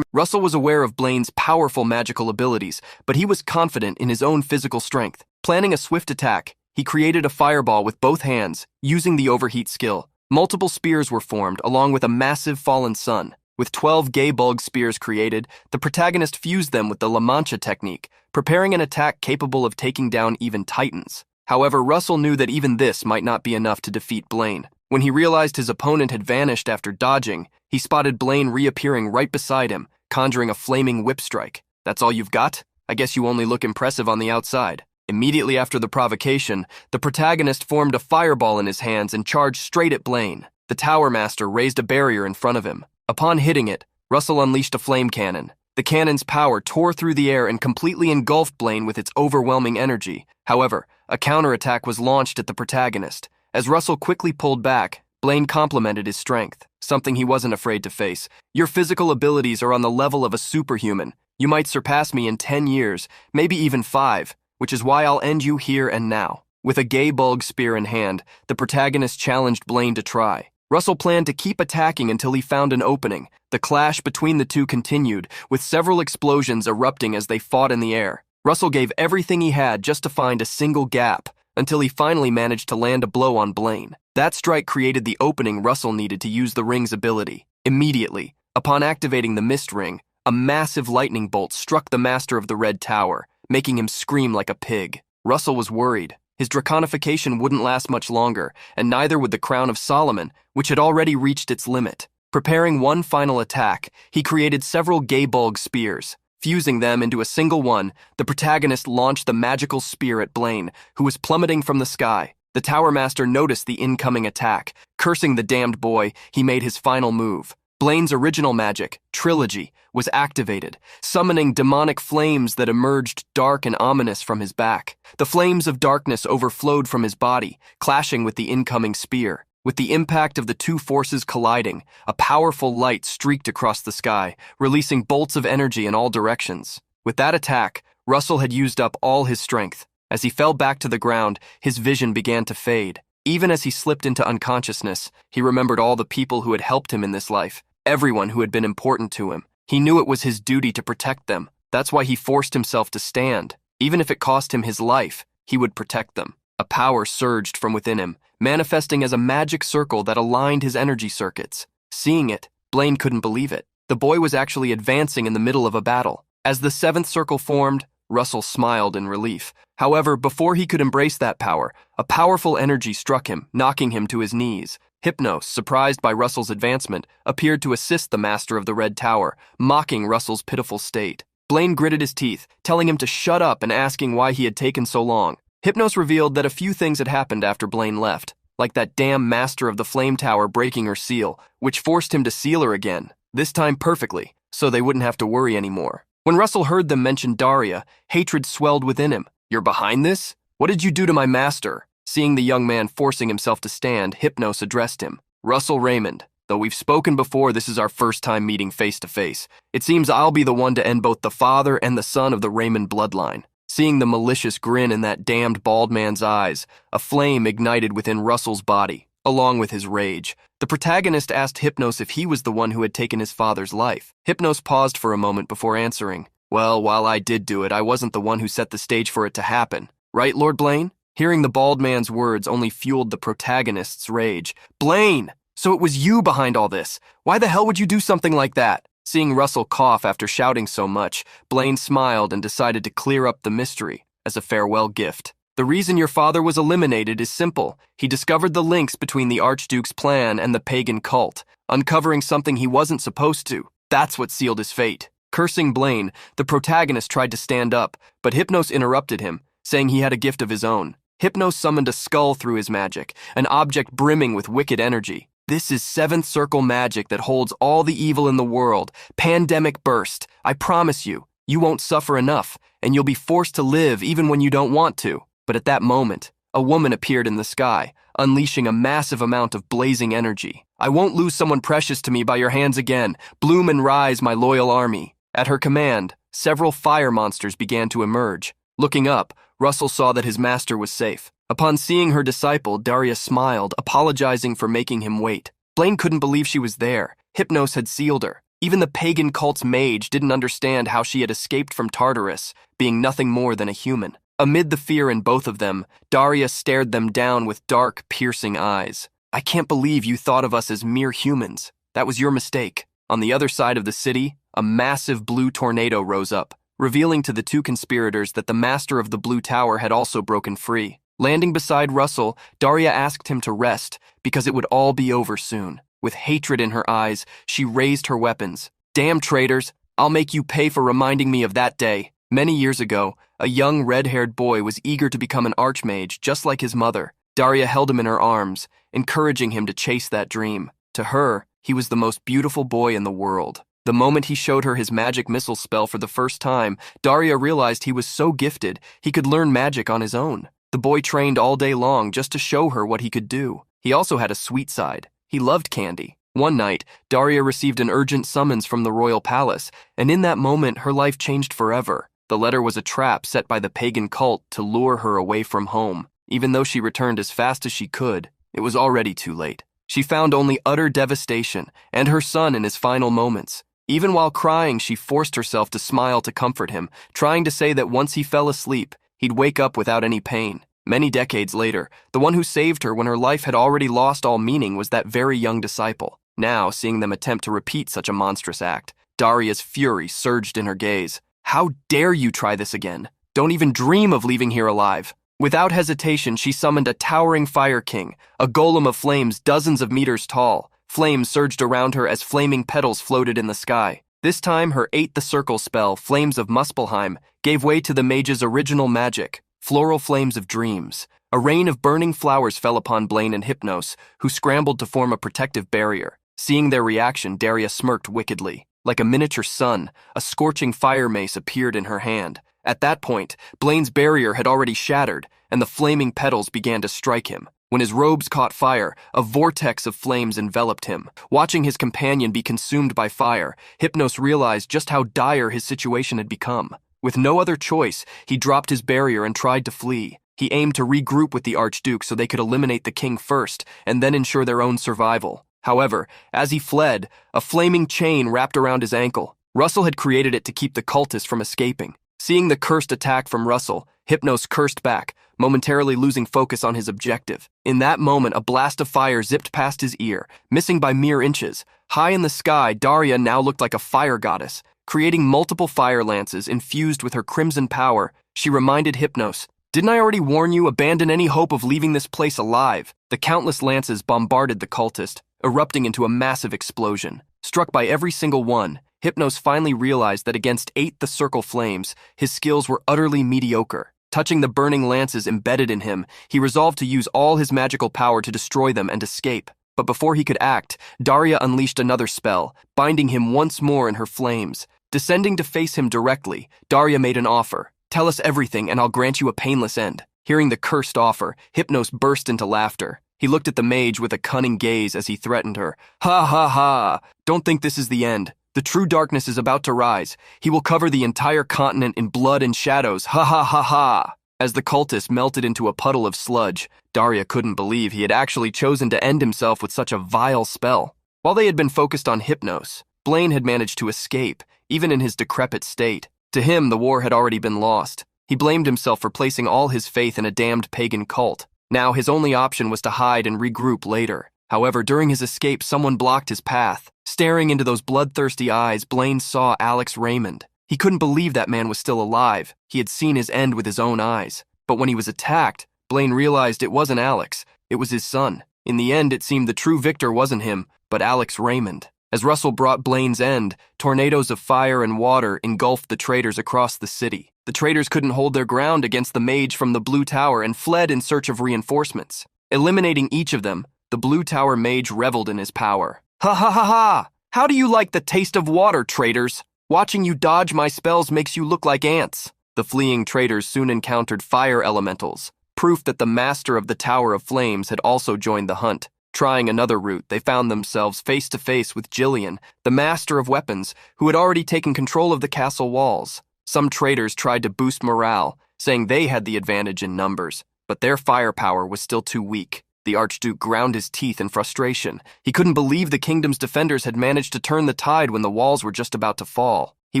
Russell was aware of Blaine's powerful magical abilities, but he was confident in his own physical strength. Planning a swift attack, he created a fireball with both hands, using the overheat skill. Multiple spears were formed, along with a massive fallen sun. With 12 gay bulg spears created, the protagonist fused them with the La Mancha technique, preparing an attack capable of taking down even titans. However, Russell knew that even this might not be enough to defeat Blaine. When he realized his opponent had vanished after dodging, he spotted Blaine reappearing right beside him, conjuring a flaming whip strike. "That's all you've got? I guess you only look impressive on the outside." Immediately after the provocation, the protagonist formed a fireball in his hands and charged straight at Blaine. The Tower Master raised a barrier in front of him. Upon hitting it, Russell unleashed a flame cannon. The cannon's power tore through the air and completely engulfed Blaine with its overwhelming energy. However, a counterattack was launched at the protagonist. As Russell quickly pulled back, Blaine complimented his strength, something he wasn't afraid to face. "Your physical abilities are on the level of a superhuman. You might surpass me in 10 years, maybe even 5, which is why I'll end you here and now." With a gay bulg spear in hand, the protagonist challenged Blaine to try. Russell planned to keep attacking until he found an opening. The clash between the two continued, with several explosions erupting as they fought in the air. Russell gave everything he had just to find a single gap, until he finally managed to land a blow on Blaine. That strike created the opening Russell needed to use the ring's ability. Immediately, upon activating the mist ring, a massive lightning bolt struck the master of the Red Tower, making him scream like a pig. Russell was worried. His draconification wouldn't last much longer, and neither would the Crown of Solomon, which had already reached its limit. Preparing one final attack, he created several gay bulg spears. Fusing them into a single one, the protagonist launched the magical spear at Blaine, who was plummeting from the sky. The Tower Master noticed the incoming attack. Cursing the damned boy, he made his final move. Blaine's original magic, Trilogy, was activated, summoning demonic flames that emerged dark and ominous from his back. The flames of darkness overflowed from his body, clashing with the incoming spear. With the impact of the two forces colliding, a powerful light streaked across the sky, releasing bolts of energy in all directions. With that attack, Russell had used up all his strength. As he fell back to the ground, his vision began to fade. Even as he slipped into unconsciousness, he remembered all the people who had helped him in this life, everyone who had been important to him. He knew it was his duty to protect them. That's why he forced himself to stand. Even if it cost him his life, he would protect them. A power surged from within him, manifesting as a magic circle that aligned his energy circuits. Seeing it, Blaine couldn't believe it. The boy was actually advancing in the middle of a battle. As the seventh circle formed, Russell smiled in relief. However, before he could embrace that power, a powerful energy struck him, knocking him to his knees. Hypnos, surprised by Russell's advancement, appeared to assist the master of the Red Tower, mocking Russell's pitiful state. Blaine gritted his teeth, telling him to shut up and asking why he had taken so long. Hypnos revealed that a few things had happened after Blaine left, like that damn master of the Flame Tower breaking her seal, which forced him to seal her again, this time perfectly, so they wouldn't have to worry anymore. When Russell heard them mention Daria, hatred swelled within him. "You're behind this? What did you do to my master?" Seeing the young man forcing himself to stand, Hypnos addressed him. "Russell Raymond, though we've spoken before, this is our first time meeting face to face. It seems I'll be the one to end both the father and the son of the Raymond bloodline." Seeing the malicious grin in that damned bald man's eyes, a flame ignited within Russell's body, along with his rage. The protagonist asked Hypnos if he was the one who had taken his father's life. Hypnos paused for a moment before answering. "Well, while I did do it, I wasn't the one who set the stage for it to happen. Right, Lord Blaine?" Hearing the bald man's words only fueled the protagonist's rage. "Blaine! So it was you behind all this. Why the hell would you do something like that?" Seeing Russell cough after shouting so much, Blaine smiled and decided to clear up the mystery as a farewell gift. "The reason your father was eliminated is simple. He discovered the links between the Archduke's plan and the pagan cult, uncovering something he wasn't supposed to. That's what sealed his fate." Cursing Blaine, the protagonist tried to stand up, but Hypnos interrupted him, saying he had a gift of his own. Hypnos summoned a skull through his magic, an object brimming with wicked energy. "This is seventh circle magic that holds all the evil in the world. Pandemic burst. I promise you, you won't suffer enough, and you'll be forced to live even when you don't want to." But at that moment, a woman appeared in the sky, unleashing a massive amount of blazing energy. "I won't lose someone precious to me by your hands again. Bloom and rise, my loyal army." At her command, several fire monsters began to emerge. Looking up, Russell saw that his master was safe. Upon seeing her disciple, Daria smiled, apologizing for making him wait. Blaine couldn't believe she was there. Hypnos had sealed her. Even the pagan cult's mage didn't understand how she had escaped from Tartarus, being nothing more than a human. Amid the fear in both of them, Daria stared them down with dark, piercing eyes. "I can't believe you thought of us as mere humans. That was your mistake." On the other side of the city, a massive blue tornado rose up, revealing to the two conspirators that the master of the Blue Tower had also broken free. Landing beside Russell, Daria asked him to rest, because it would all be over soon. With hatred in her eyes, she raised her weapons. "Damn traitors, I'll make you pay for reminding me of that day." Many years ago, a young red-haired boy was eager to become an archmage, just like his mother. Daria held him in her arms, encouraging him to chase that dream. To her, he was the most beautiful boy in the world. The moment he showed her his magic missile spell for the first time, Daria realized he was so gifted, he could learn magic on his own. The boy trained all day long just to show her what he could do. He also had a sweet side. He loved candy. One night, Daria received an urgent summons from the royal palace, and in that moment, her life changed forever. The letter was a trap set by the pagan cult to lure her away from home. Even though she returned as fast as she could, it was already too late. She found only utter devastation, and her son in his final moments. Even while crying, she forced herself to smile to comfort him, trying to say that once he fell asleep, he'd wake up without any pain. Many decades later, the one who saved her when her life had already lost all meaning was that very young disciple. Now, seeing them attempt to repeat such a monstrous act, Daria's fury surged in her gaze. "How dare you try this again? Don't even dream of leaving here alive." Without hesitation, she summoned a towering fire king, a golem of flames dozens of meters tall. Flames surged around her as flaming petals floated in the sky. This time, her Eight the Circle spell, Flames of Muspelheim, gave way to the mage's original magic, Floral Flames of Dreams. A rain of burning flowers fell upon Blaine and Hypnos, who scrambled to form a protective barrier. Seeing their reaction, Daria smirked wickedly. Like a miniature sun, a scorching fire mace appeared in her hand. At that point, Blaine's barrier had already shattered, and the flaming petals began to strike him. When his robes caught fire, a vortex of flames enveloped him. Watching his companion be consumed by fire, Hypnos realized just how dire his situation had become. With no other choice, he dropped his barrier and tried to flee. He aimed to regroup with the Archduke so they could eliminate the king first and then ensure their own survival. However, as he fled, a flaming chain wrapped around his ankle. Russell had created it to keep the cultist from escaping. Seeing the cursed attack from Russell, Hypnos cursed back, momentarily losing focus on his objective. In that moment, a blast of fire zipped past his ear, missing by mere inches. High in the sky, Daria now looked like a fire goddess. Creating multiple fire lances infused with her crimson power, she reminded Hypnos, "Didn't I already warn you? Abandon any hope of leaving this place alive." The countless lances bombarded the cultist, erupting into a massive explosion. Struck by every single one, Hypnos finally realized that against 8 the circle flames, his skills were utterly mediocre. Touching the burning lances embedded in him, he resolved to use all his magical power to destroy them and escape. But before he could act, Daria unleashed another spell, binding him once more in her flames. Descending to face him directly, Daria made an offer. "Tell us everything and I'll grant you a painless end." Hearing the cursed offer, Hypnos burst into laughter. He looked at the mage with a cunning gaze as he threatened her. "Ha ha ha! Don't think this is the end. The true darkness is about to rise. He will cover the entire continent in blood and shadows. Ha ha ha ha!" As the cultist melted into a puddle of sludge, Daria couldn't believe he had actually chosen to end himself with such a vile spell. While they had been focused on Hypnos, Blaine had managed to escape, even in his decrepit state. To him, the war had already been lost. He blamed himself for placing all his faith in a damned pagan cult. Now, his only option was to hide and regroup later. However, during his escape, someone blocked his path. Staring into those bloodthirsty eyes, Blaine saw Alex Raymond. He couldn't believe that man was still alive. He had seen his end with his own eyes. But when he was attacked, Blaine realized it wasn't Alex. It was his son. In the end, it seemed the true victor wasn't him, but Alex Raymond. As Russell brought Blaine's end, tornadoes of fire and water engulfed the traitors across the city. The traitors couldn't hold their ground against the mage from the Blue Tower and fled in search of reinforcements. Eliminating each of them, the Blue Tower mage reveled in his power. "Ha ha ha ha! How do you like the taste of water, traitors? Watching you dodge my spells makes you look like ants." The fleeing traitors soon encountered fire elementals, proof that the master of the Tower of Flames had also joined the hunt. Trying another route, they found themselves face to face with Jillian, the master of weapons, who had already taken control of the castle walls. Some traitors tried to boost morale, saying they had the advantage in numbers, but their firepower was still too weak. The Archduke ground his teeth in frustration. He couldn't believe the kingdom's defenders had managed to turn the tide when the walls were just about to fall. He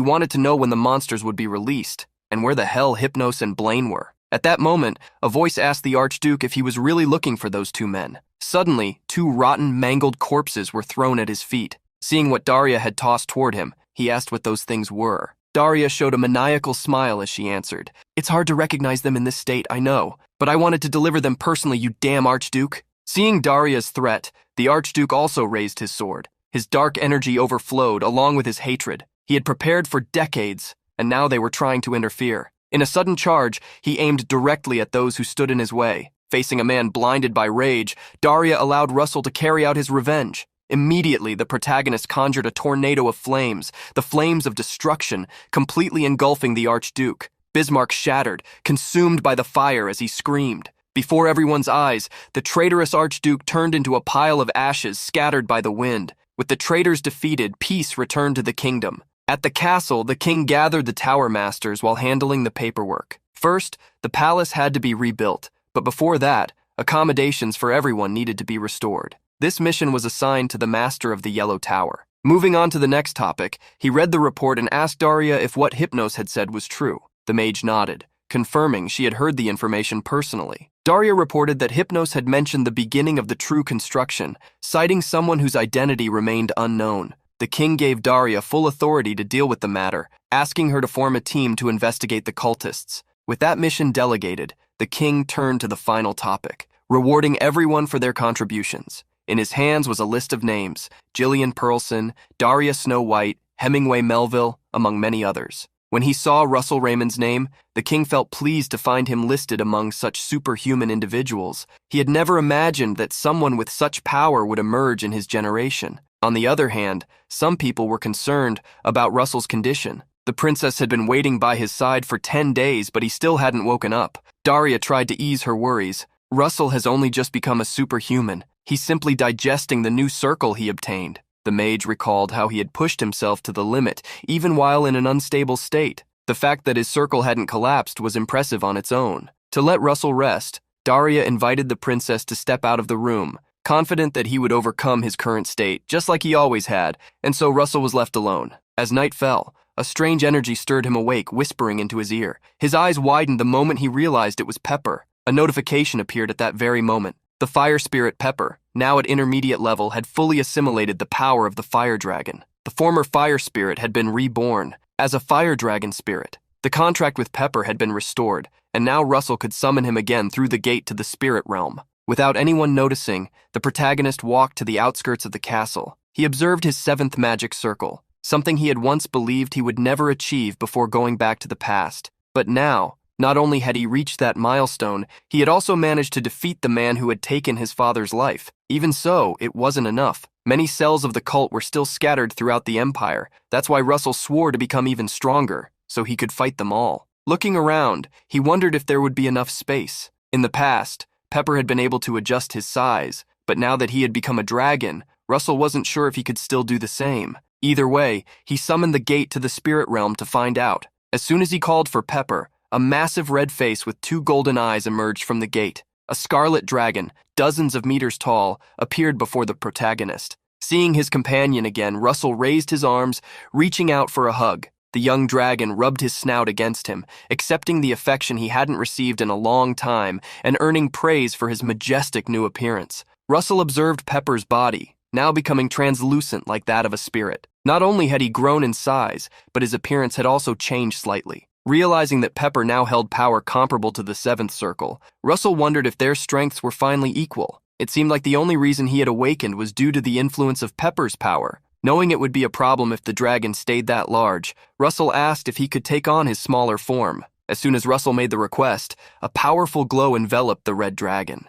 wanted to know when the monsters would be released, and where the hell Hypnos and Blaine were. At that moment, a voice asked the Archduke if he was really looking for those two men. Suddenly, 2 rotten, mangled corpses were thrown at his feet. Seeing what Daria had tossed toward him, he asked what those things were. Daria showed a maniacal smile as she answered, "It's hard to recognize them in this state, I know, but I wanted to deliver them personally, you damn Archduke." Seeing Daria's threat, the Archduke also raised his sword. His dark energy overflowed along with his hatred. He had prepared for decades, and now they were trying to interfere. In a sudden charge, he aimed directly at those who stood in his way. Facing a man blinded by rage, Daria allowed Russell to carry out his revenge. Immediately, the protagonist conjured a tornado of flames, the flames of destruction, completely engulfing the Archduke. Bismarck shattered, consumed by the fire as he screamed. Before everyone's eyes, the traitorous Archduke turned into a pile of ashes scattered by the wind. With the traitors defeated, peace returned to the kingdom. At the castle, the king gathered the tower masters while handling the paperwork. First, the palace had to be rebuilt, but before that, accommodations for everyone needed to be restored. This mission was assigned to the master of the Yellow Tower. Moving on to the next topic, he read the report and asked Daria if what Hypnos had said was true. The mage nodded, confirming she had heard the information personally. Daria reported that Hypnos had mentioned the beginning of the true construction, citing someone whose identity remained unknown. The king gave Daria full authority to deal with the matter, asking her to form a team to investigate the cultists. With that mission delegated, the king turned to the final topic, rewarding everyone for their contributions. In his hands was a list of names: Gillian Pearlson, Daria Snow White, Hemingway Melville, among many others. When he saw Russell Raymond's name, the king felt pleased to find him listed among such superhuman individuals. He had never imagined that someone with such power would emerge in his generation. On the other hand, some people were concerned about Russell's condition. The princess had been waiting by his side for 10 days, but he still hadn't woken up. Daria tried to ease her worries. Russell has only just become a superhuman. He's simply digesting the new circle he obtained. The mage recalled how he had pushed himself to the limit, even while in an unstable state. The fact that his circle hadn't collapsed was impressive on its own. To let Russell rest, Daria invited the princess to step out of the room, confident that he would overcome his current state, just like he always had, and so Russell was left alone. As night fell, a strange energy stirred him awake, whispering into his ear. His eyes widened the moment he realized it was Pepper. A notification appeared at that very moment. The fire spirit Pepper, now at intermediate level, had fully assimilated the power of the fire dragon. The former fire spirit had been reborn as a fire dragon spirit. The contract with Pepper had been restored, and now Russell could summon him again through the gate to the spirit realm. Without anyone noticing, the protagonist walked to the outskirts of the castle. He observed his 7th magic circle, something he had once believed he would never achieve before going back to the past. But now, not only had he reached that milestone, he had also managed to defeat the man who had taken his father's life. Even so, it wasn't enough. Many cells of the cult were still scattered throughout the empire. That's why Russell swore to become even stronger, so he could fight them all. Looking around, he wondered if there would be enough space. In the past, Pepper had been able to adjust his size, but now that he had become a dragon, Russell wasn't sure if he could still do the same. Either way, he summoned the gate to the spirit realm to find out. As soon as he called for Pepper, a massive red face with 2 golden eyes emerged from the gate. A scarlet dragon, dozens of meters tall, appeared before the protagonist. Seeing his companion again, Russell raised his arms, reaching out for a hug. The young dragon rubbed his snout against him, accepting the affection he hadn't received in a long time and earning praise for his majestic new appearance. Russell observed Pepper's body, now becoming translucent like that of a spirit. Not only had he grown in size, but his appearance had also changed slightly. Realizing that Pepper now held power comparable to the 7th circle, Russell wondered if their strengths were finally equal. It seemed like the only reason he had awakened was due to the influence of Pepper's power. Knowing it would be a problem if the dragon stayed that large, Russell asked if he could take on his smaller form. As soon as Russell made the request, a powerful glow enveloped the red dragon.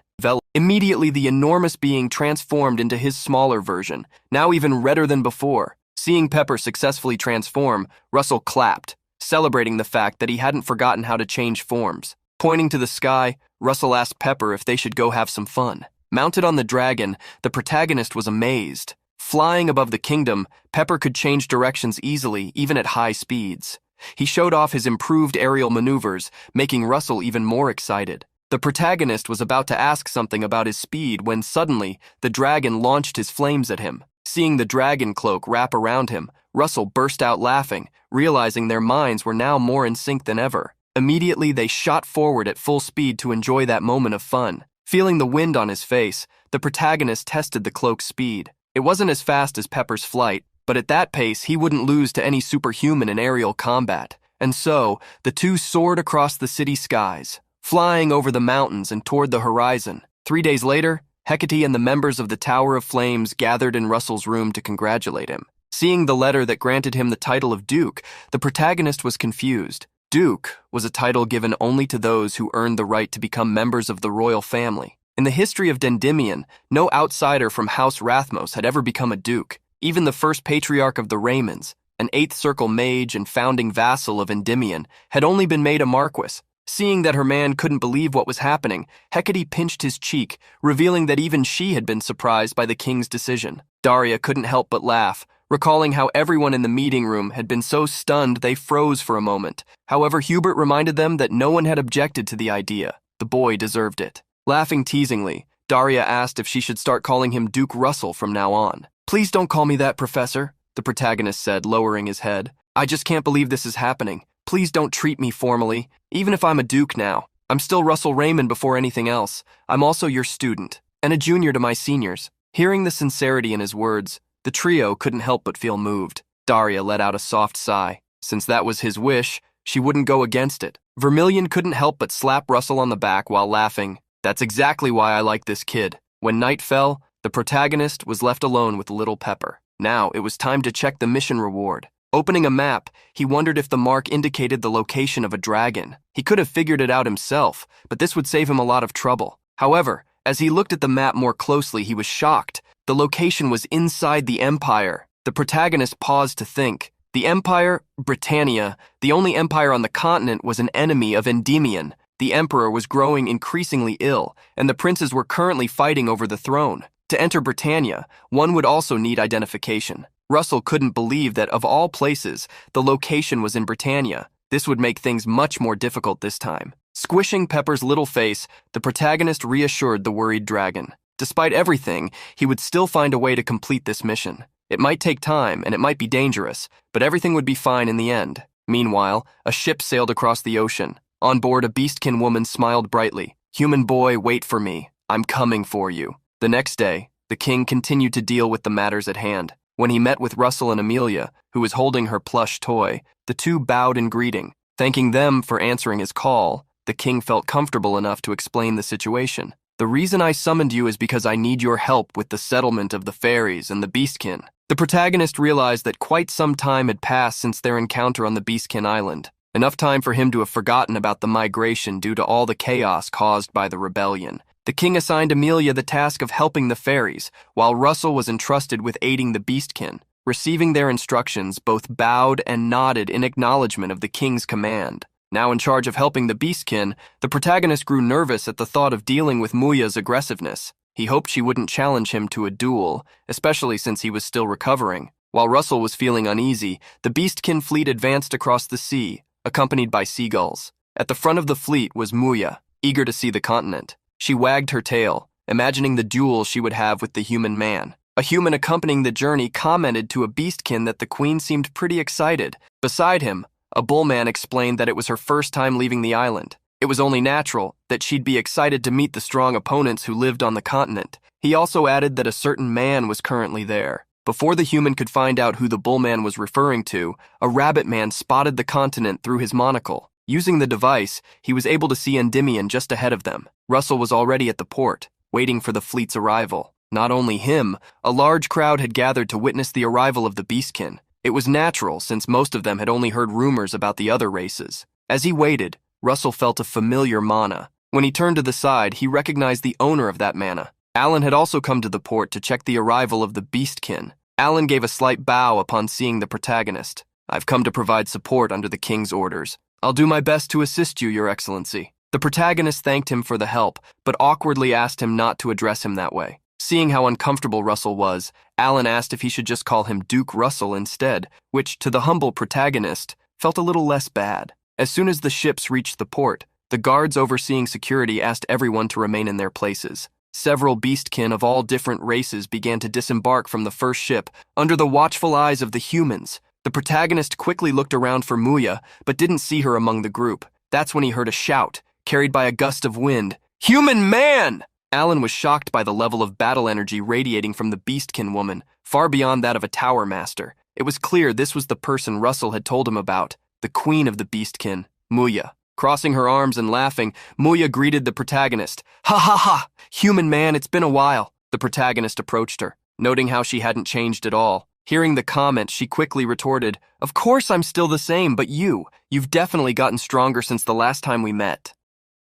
Immediately, the enormous being transformed into his smaller version, now even redder than before. Seeing Pepper successfully transform, Russell clapped, celebrating the fact that he hadn't forgotten how to change forms. Pointing to the sky, Russell asked Pepper if they should go have some fun. Mounted on the dragon, the protagonist was amazed. Flying above the kingdom, Pepper could change directions easily, even at high speeds. He showed off his improved aerial maneuvers, making Russell even more excited. The protagonist was about to ask something about his speed when suddenly, the dragon launched his flames at him. Seeing the dragon cloak wrap around him, Russell burst out laughing, realizing their minds were now more in sync than ever. Immediately, they shot forward at full speed to enjoy that moment of fun. Feeling the wind on his face, the protagonist tested the cloak's speed. It wasn't as fast as Pepper's flight, but at that pace, he wouldn't lose to any superhuman in aerial combat. And so, the two soared across the city skies, flying over the mountains and toward the horizon. 3 days later, Hecate and the members of the Tower of Flames gathered in Russell's room to congratulate him. Seeing the letter that granted him the title of Duke, the protagonist was confused. Duke was a title given only to those who earned the right to become members of the royal family. In the history of Dendymion, no outsider from House Rathmos had ever become a duke. Even the first patriarch of the Raymonds, an 8th circle mage and founding vassal of Endymion, had only been made a marquis. Seeing that her man couldn't believe what was happening, Hecate pinched his cheek, revealing that even she had been surprised by the king's decision. Daria couldn't help but laugh, recalling how everyone in the meeting room had been so stunned they froze for a moment. However, Hubert reminded them that no one had objected to the idea. The boy deserved it. Laughing teasingly, Daria asked if she should start calling him Duke Russell from now on. "Please don't call me that, Professor," the protagonist said, lowering his head. "I just can't believe this is happening. Please don't treat me formally. Even if I'm a duke now, I'm still Russell Raymond before anything else. I'm also your student, and a junior to my seniors." Hearing the sincerity in his words, the trio couldn't help but feel moved. Daria let out a soft sigh. Since that was his wish, she wouldn't go against it. Vermilion couldn't help but slap Russell on the back while laughing. "That's exactly why I like this kid." When night fell, the protagonist was left alone with little Pepper. Now it was time to check the mission reward. Opening a map, he wondered if the mark indicated the location of a dragon. He could have figured it out himself, but this would save him a lot of trouble. However, as he looked at the map more closely, he was shocked. The location was inside the Empire. The protagonist paused to think. The Empire, Britannia, the only empire on the continent, was an enemy of Endymion. The emperor was growing increasingly ill, and the princes were currently fighting over the throne. To enter Britannia, one would also need identification. Russell couldn't believe that, of all places, the location was in Britannia. This would make things much more difficult this time. Squishing Pepper's little face, the protagonist reassured the worried dragon. Despite everything, he would still find a way to complete this mission. It might take time, and it might be dangerous, but everything would be fine in the end. Meanwhile, a ship sailed across the ocean. On board, a beastkin woman smiled brightly. "Human boy, wait for me. I'm coming for you." The next day, the king continued to deal with the matters at hand. When he met with Russell and Amelia, who was holding her plush toy, the two bowed in greeting. Thanking them for answering his call, the king felt comfortable enough to explain the situation. "The reason I summoned you is because I need your help with the settlement of the fairies and the beastkin." The protagonist realized that quite some time had passed since their encounter on the Beastkin Island, enough time for him to have forgotten about the migration due to all the chaos caused by the rebellion. The king assigned Amelia the task of helping the fairies, while Russell was entrusted with aiding the beastkin. Receiving their instructions, both bowed and nodded in acknowledgement of the king's command. Now in charge of helping the beastkin, the protagonist grew nervous at the thought of dealing with Muya's aggressiveness. He hoped she wouldn't challenge him to a duel, especially since he was still recovering. While Russell was feeling uneasy, the beastkin fleet advanced across the sea, accompanied by seagulls. At the front of the fleet was Muya, eager to see the continent. She wagged her tail, imagining the duel she would have with the human man. A human accompanying the journey commented to a beastkin that the queen seemed pretty excited. Beside him, a bullman explained that it was her first time leaving the island. It was only natural that she'd be excited to meet the strong opponents who lived on the continent. He also added that a certain man was currently there. Before the human could find out who the bullman was referring to, a rabbit man spotted the continent through his monocle. Using the device, he was able to see Endymion just ahead of them. Russell was already at the port, waiting for the fleet's arrival. Not only him, a large crowd had gathered to witness the arrival of the beastkin. It was natural, since most of them had only heard rumors about the other races. As he waited, Russell felt a familiar mana. When he turned to the side, he recognized the owner of that mana. Alan had also come to the port to check the arrival of the beastkin. Alan gave a slight bow upon seeing the protagonist. "I've come to provide support under the king's orders. I'll do my best to assist you, Your Excellency." The protagonist thanked him for the help, but awkwardly asked him not to address him that way. Seeing how uncomfortable Russell was, Alan asked if he should just call him Duke Russell instead, which, to the humble protagonist, felt a little less bad. As soon as the ships reached the port, the guards overseeing security asked everyone to remain in their places. Several beastkin of all different races began to disembark from the first ship, under the watchful eyes of the humans. The protagonist quickly looked around for Muya, but didn't see her among the group. That's when he heard a shout, carried by a gust of wind. "Human man!" Alan was shocked by the level of battle energy radiating from the beastkin woman, far beyond that of a tower master. It was clear this was the person Russell had told him about, the queen of the beastkin, Muya. Crossing her arms and laughing, Muya greeted the protagonist. "Ha ha ha! Human man, it's been a while." The protagonist approached her, noting how she hadn't changed at all. Hearing the comment, she quickly retorted, "Of course I'm still the same, but you've definitely gotten stronger since the last time we met."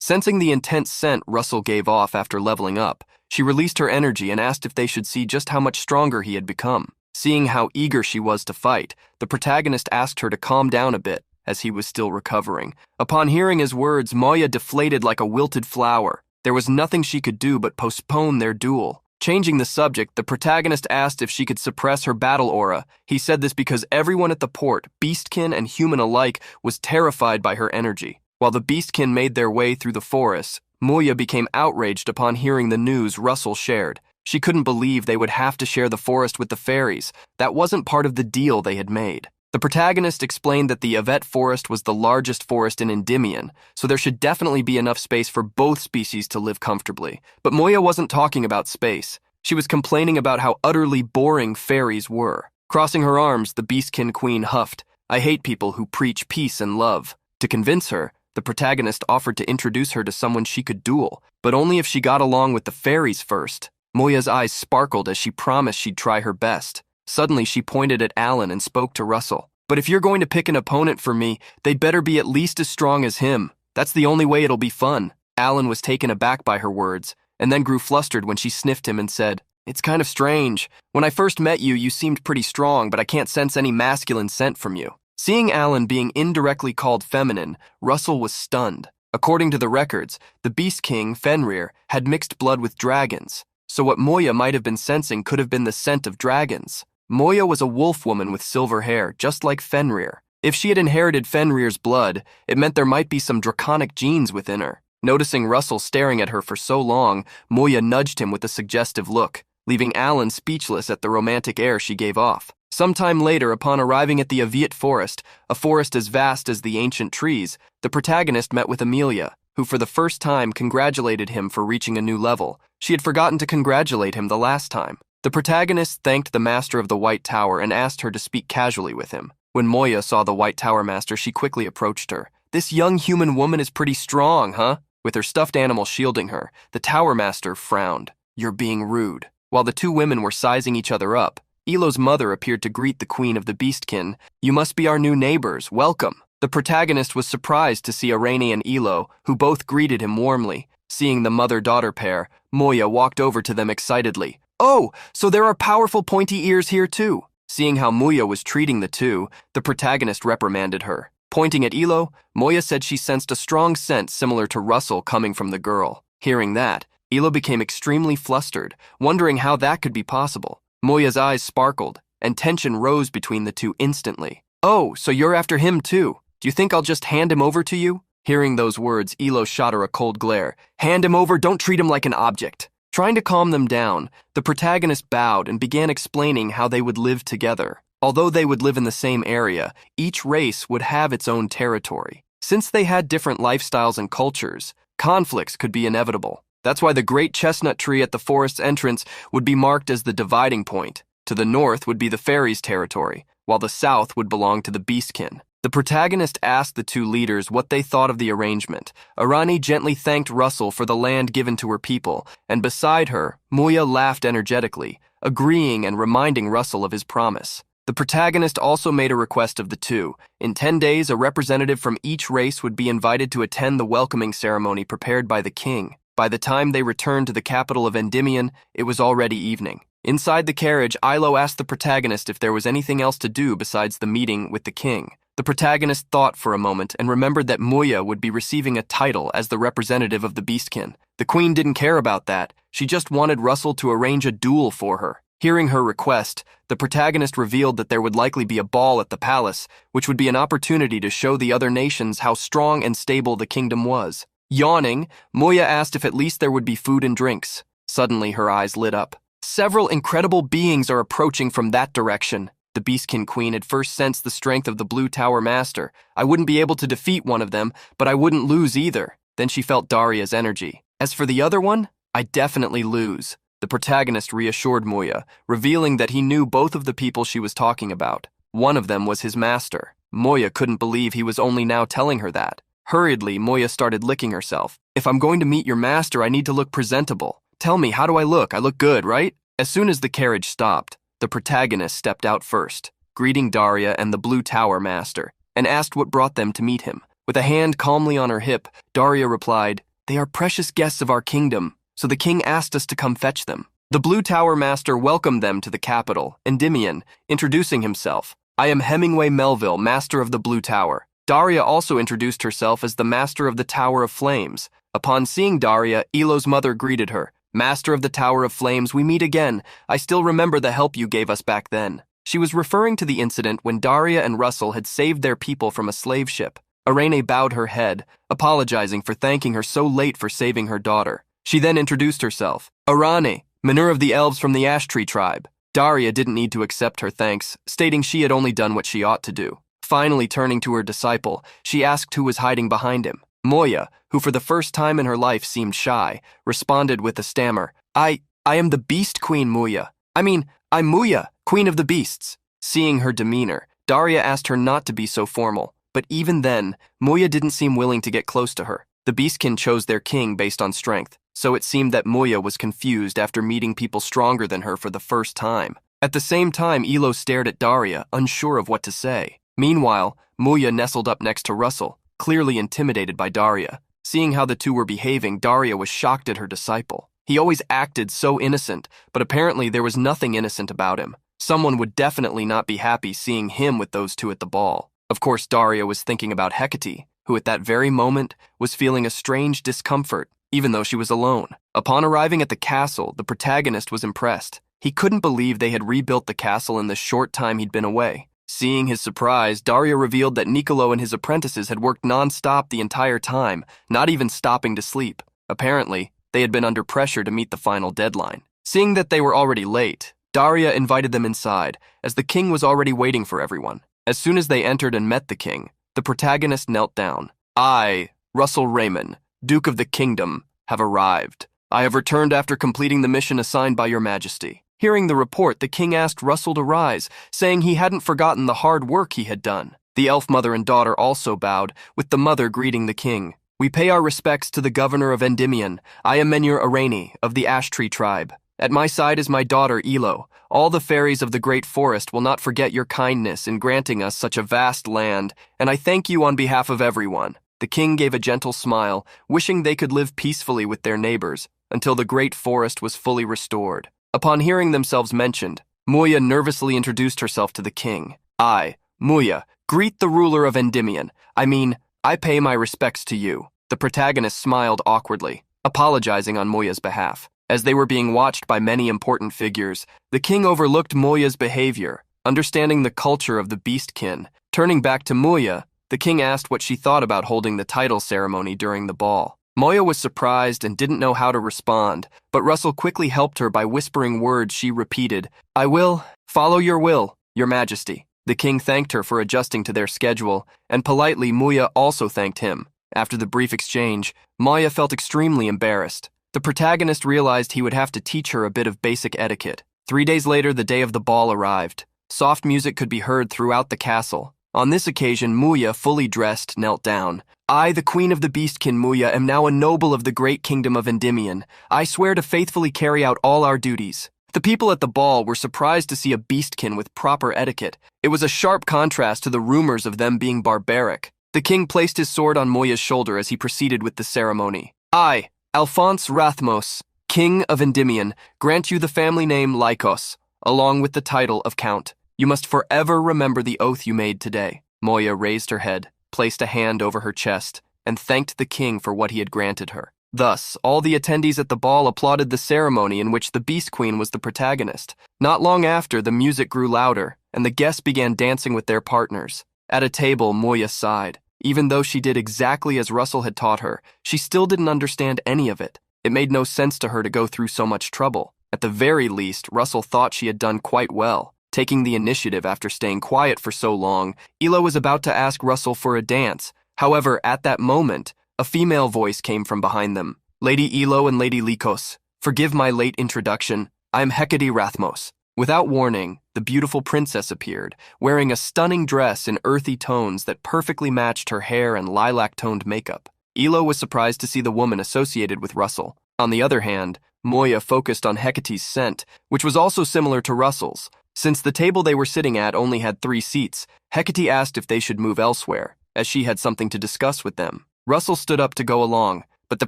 Sensing the intense scent Russell gave off after leveling up, she released her energy and asked if they should see just how much stronger he had become. Seeing how eager she was to fight, the protagonist asked her to calm down a bit, as he was still recovering. Upon hearing his words, Moya deflated like a wilted flower. There was nothing she could do but postpone their duel. Changing the subject, the protagonist asked if she could suppress her battle aura. He said this because everyone at the port, beastkin and human alike, was terrified by her energy. While the beastkin made their way through the forest, Moya became outraged upon hearing the news Russell shared. She couldn't believe they would have to share the forest with the fairies. That wasn't part of the deal they had made. The protagonist explained that the Yvette forest was the largest forest in Endymion, so there should definitely be enough space for both species to live comfortably. But Moya wasn't talking about space. She was complaining about how utterly boring fairies were. Crossing her arms, the beastkin queen huffed, "I hate people who preach peace and love." To convince her, the protagonist offered to introduce her to someone she could duel, but only if she got along with the fairies first. Moya's eyes sparkled as she promised she'd try her best. Suddenly, she pointed at Alan and spoke to Russell. "But if you're going to pick an opponent for me, they'd better be at least as strong as him. That's the only way it'll be fun." Alan was taken aback by her words, and then grew flustered when she sniffed him and said, "It's kind of strange. When I first met you, you seemed pretty strong, but I can't sense any masculine scent from you." Seeing Alan being indirectly called feminine, Russell was stunned. According to the records, the Beast King, Fenrir, had mixed blood with dragons, so what Moya might have been sensing could have been the scent of dragons. Moya was a wolf woman with silver hair, just like Fenrir. If she had inherited Fenrir's blood, it meant there might be some draconic genes within her. Noticing Russell staring at her for so long, Moya nudged him with a suggestive look, leaving Alan speechless at the romantic air she gave off. Sometime later, upon arriving at the Aviat forest, a forest as vast as the ancient trees, the protagonist met with Amelia, who for the first time congratulated him for reaching a new level. She had forgotten to congratulate him the last time. The protagonist thanked the master of the White Tower and asked her to speak casually with him. When Moya saw the White Tower master, she quickly approached her. "This young human woman is pretty strong, huh?" With her stuffed animal shielding her, the Tower master frowned. "You're being rude." While the two women were sizing each other up, Elo's mother appeared to greet the queen of the beastkin. "You must be our new neighbors. Welcome." The protagonist was surprised to see Irene and Elo, who both greeted him warmly. Seeing the mother-daughter pair, Moya walked over to them excitedly. "Oh, so there are powerful pointy ears here too." Seeing how Moya was treating the two, the protagonist reprimanded her. Pointing at Elo, Moya said she sensed a strong scent similar to Russell coming from the girl. Hearing that, Elo became extremely flustered, wondering how that could be possible. Moya's eyes sparkled, and tension rose between the two instantly. "Oh, so you're after him too? Do you think I'll just hand him over to you?" Hearing those words, Elo shot her a cold glare. "Hand him over, don't treat him like an object." Trying to calm them down, the protagonist bowed and began explaining how they would live together. Although they would live in the same area, each race would have its own territory. Since they had different lifestyles and cultures, conflicts could be inevitable. That's why the great chestnut tree at the forest's entrance would be marked as the dividing point. To the north would be the fairies' territory, while the south would belong to the beastkin. The protagonist asked the two leaders what they thought of the arrangement. Arani gently thanked Russell for the land given to her people, and beside her, Moya laughed energetically, agreeing and reminding Russell of his promise. The protagonist also made a request of the two. In 10 days, a representative from each race would be invited to attend the welcoming ceremony prepared by the king. By the time they returned to the capital of Endymion, it was already evening. Inside the carriage, Ilo asked the protagonist if there was anything else to do besides the meeting with the king. The protagonist thought for a moment and remembered that Moya would be receiving a title as the representative of the beastkin. The queen didn't care about that. She just wanted Russell to arrange a duel for her. Hearing her request, the protagonist revealed that there would likely be a ball at the palace, which would be an opportunity to show the other nations how strong and stable the kingdom was. Yawning, Moya asked if at least there would be food and drinks. Suddenly, her eyes lit up. "Several incredible beings are approaching from that direction." The Beastkin Queen had first sensed the strength of the Blue Tower Master. "I wouldn't be able to defeat one of them, but I wouldn't lose either." Then she felt Daria's energy. "As for the other one, I'd definitely lose." The protagonist reassured Moya, revealing that he knew both of the people she was talking about. One of them was his master. Moya couldn't believe he was only now telling her that. Hurriedly, Moya started licking herself. "If I'm going to meet your master, I need to look presentable. Tell me, how do I look? I look good, right?" As soon as the carriage stopped, the protagonist stepped out first, greeting Daria and the Blue Tower Master, and asked what brought them to meet him. With a hand calmly on her hip, Daria replied, "They are precious guests of our kingdom, so the king asked us to come fetch them." The Blue Tower Master welcomed them to the capital, Endymion, introducing himself. "I am Hemingway Melville, Master of the Blue Tower." Daria also introduced herself as the Master of the Tower of Flames. Upon seeing Daria, Elo's mother greeted her. "Master of the Tower of Flames, we meet again. I still remember the help you gave us back then." She was referring to the incident when Daria and Russell had saved their people from a slave ship. Irene bowed her head, apologizing for thanking her so late for saving her daughter. She then introduced herself. "Arane, Manure of the Elves from the Ash Tree tribe." Daria didn't need to accept her thanks, stating she had only done what she ought to do. Finally turning to her disciple, she asked who was hiding behind him. Moya, who for the first time in her life seemed shy, responded with a stammer, I am the Beast Queen Moya. I'm Moya, Queen of the Beasts." Seeing her demeanor, Daria asked her not to be so formal, but even then, Moya didn't seem willing to get close to her. The Beastkin chose their king based on strength, so it seemed that Moya was confused after meeting people stronger than her for the first time. At the same time, Elo stared at Daria, unsure of what to say. Meanwhile, Moya nestled up next to Russell, clearly intimidated by Daria. Seeing how the two were behaving, Daria was shocked at her disciple. He always acted so innocent, but apparently there was nothing innocent about him. Someone would definitely not be happy seeing him with those two at the ball. Of course, Daria was thinking about Hecate, who at that very moment was feeling a strange discomfort, even though she was alone. Upon arriving at the castle, the protagonist was impressed. He couldn't believe they had rebuilt the castle in the short time he'd been away. Seeing his surprise, Daria revealed that Nicolo and his apprentices had worked non-stop the entire time, not even stopping to sleep. Apparently, they had been under pressure to meet the final deadline. Seeing that they were already late, Daria invited them inside, as the king was already waiting for everyone. As soon as they entered and met the king, the protagonist knelt down. I, Russell Raymond, Duke of the Kingdom, have arrived. I have returned after completing the mission assigned by your majesty. Hearing the report, the king asked Russell to rise, saying he hadn't forgotten the hard work he had done. The elf mother and daughter also bowed, with the mother greeting the king. We pay our respects to the governor of Endymion. I am Menhur Arani, of the Ash Tree tribe. At my side is my daughter, Elo. All the fairies of the great forest will not forget your kindness in granting us such a vast land, and I thank you on behalf of everyone. The king gave a gentle smile, wishing they could live peacefully with their neighbors, until the great forest was fully restored. Upon hearing themselves mentioned, Muya nervously introduced herself to the king. I, Muya, greet the ruler of Endymion. I pay my respects to you. The protagonist smiled awkwardly, apologizing on Muya's behalf. As they were being watched by many important figures, the king overlooked Muya's behavior, understanding the culture of the beastkin. Turning back to Muya, the king asked what she thought about holding the title ceremony during the ball. Muya was surprised and didn't know how to respond, but Russell quickly helped her by whispering words she repeated. I will follow your will, your majesty. The king thanked her for adjusting to their schedule, and politely Muya also thanked him. After the brief exchange, Muya felt extremely embarrassed. The protagonist realized he would have to teach her a bit of basic etiquette. 3 days later, the day of the ball arrived. Soft music could be heard throughout the castle. On this occasion, Muya, fully dressed, knelt down. I, the queen of the beastkin Muya, am now a noble of the great kingdom of Endymion. I swear to faithfully carry out all our duties. The people at the ball were surprised to see a beastkin with proper etiquette. It was a sharp contrast to the rumors of them being barbaric. The king placed his sword on Muya's shoulder as he proceeded with the ceremony. I, Alphonse Rathmos, king of Endymion, grant you the family name Lycos, along with the title of count. You must forever remember the oath you made today. Muya raised her head, placed a hand over her chest, and thanked the king for what he had granted her. Thus, all the attendees at the ball applauded the ceremony in which the Beast Queen was the protagonist. Not long after, the music grew louder, and the guests began dancing with their partners. At a table, Muya sighed. Even though she did exactly as Russell had taught her, she still didn't understand any of it. It made no sense to her to go through so much trouble. At the very least, Russell thought she had done quite well. Taking the initiative after staying quiet for so long, Elo was about to ask Russell for a dance. However, at that moment, a female voice came from behind them. Lady Elo and Lady Lycos, forgive my late introduction. I am Hecate Rathmos. Without warning, the beautiful princess appeared, wearing a stunning dress in earthy tones that perfectly matched her hair and lilac-toned makeup. Elo was surprised to see the woman associated with Russell. On the other hand, Muya focused on Hecate's scent, which was also similar to Russell's. Since the table they were sitting at only had 3 seats, Hecate asked if they should move elsewhere, as she had something to discuss with them. Russell stood up to go along, but the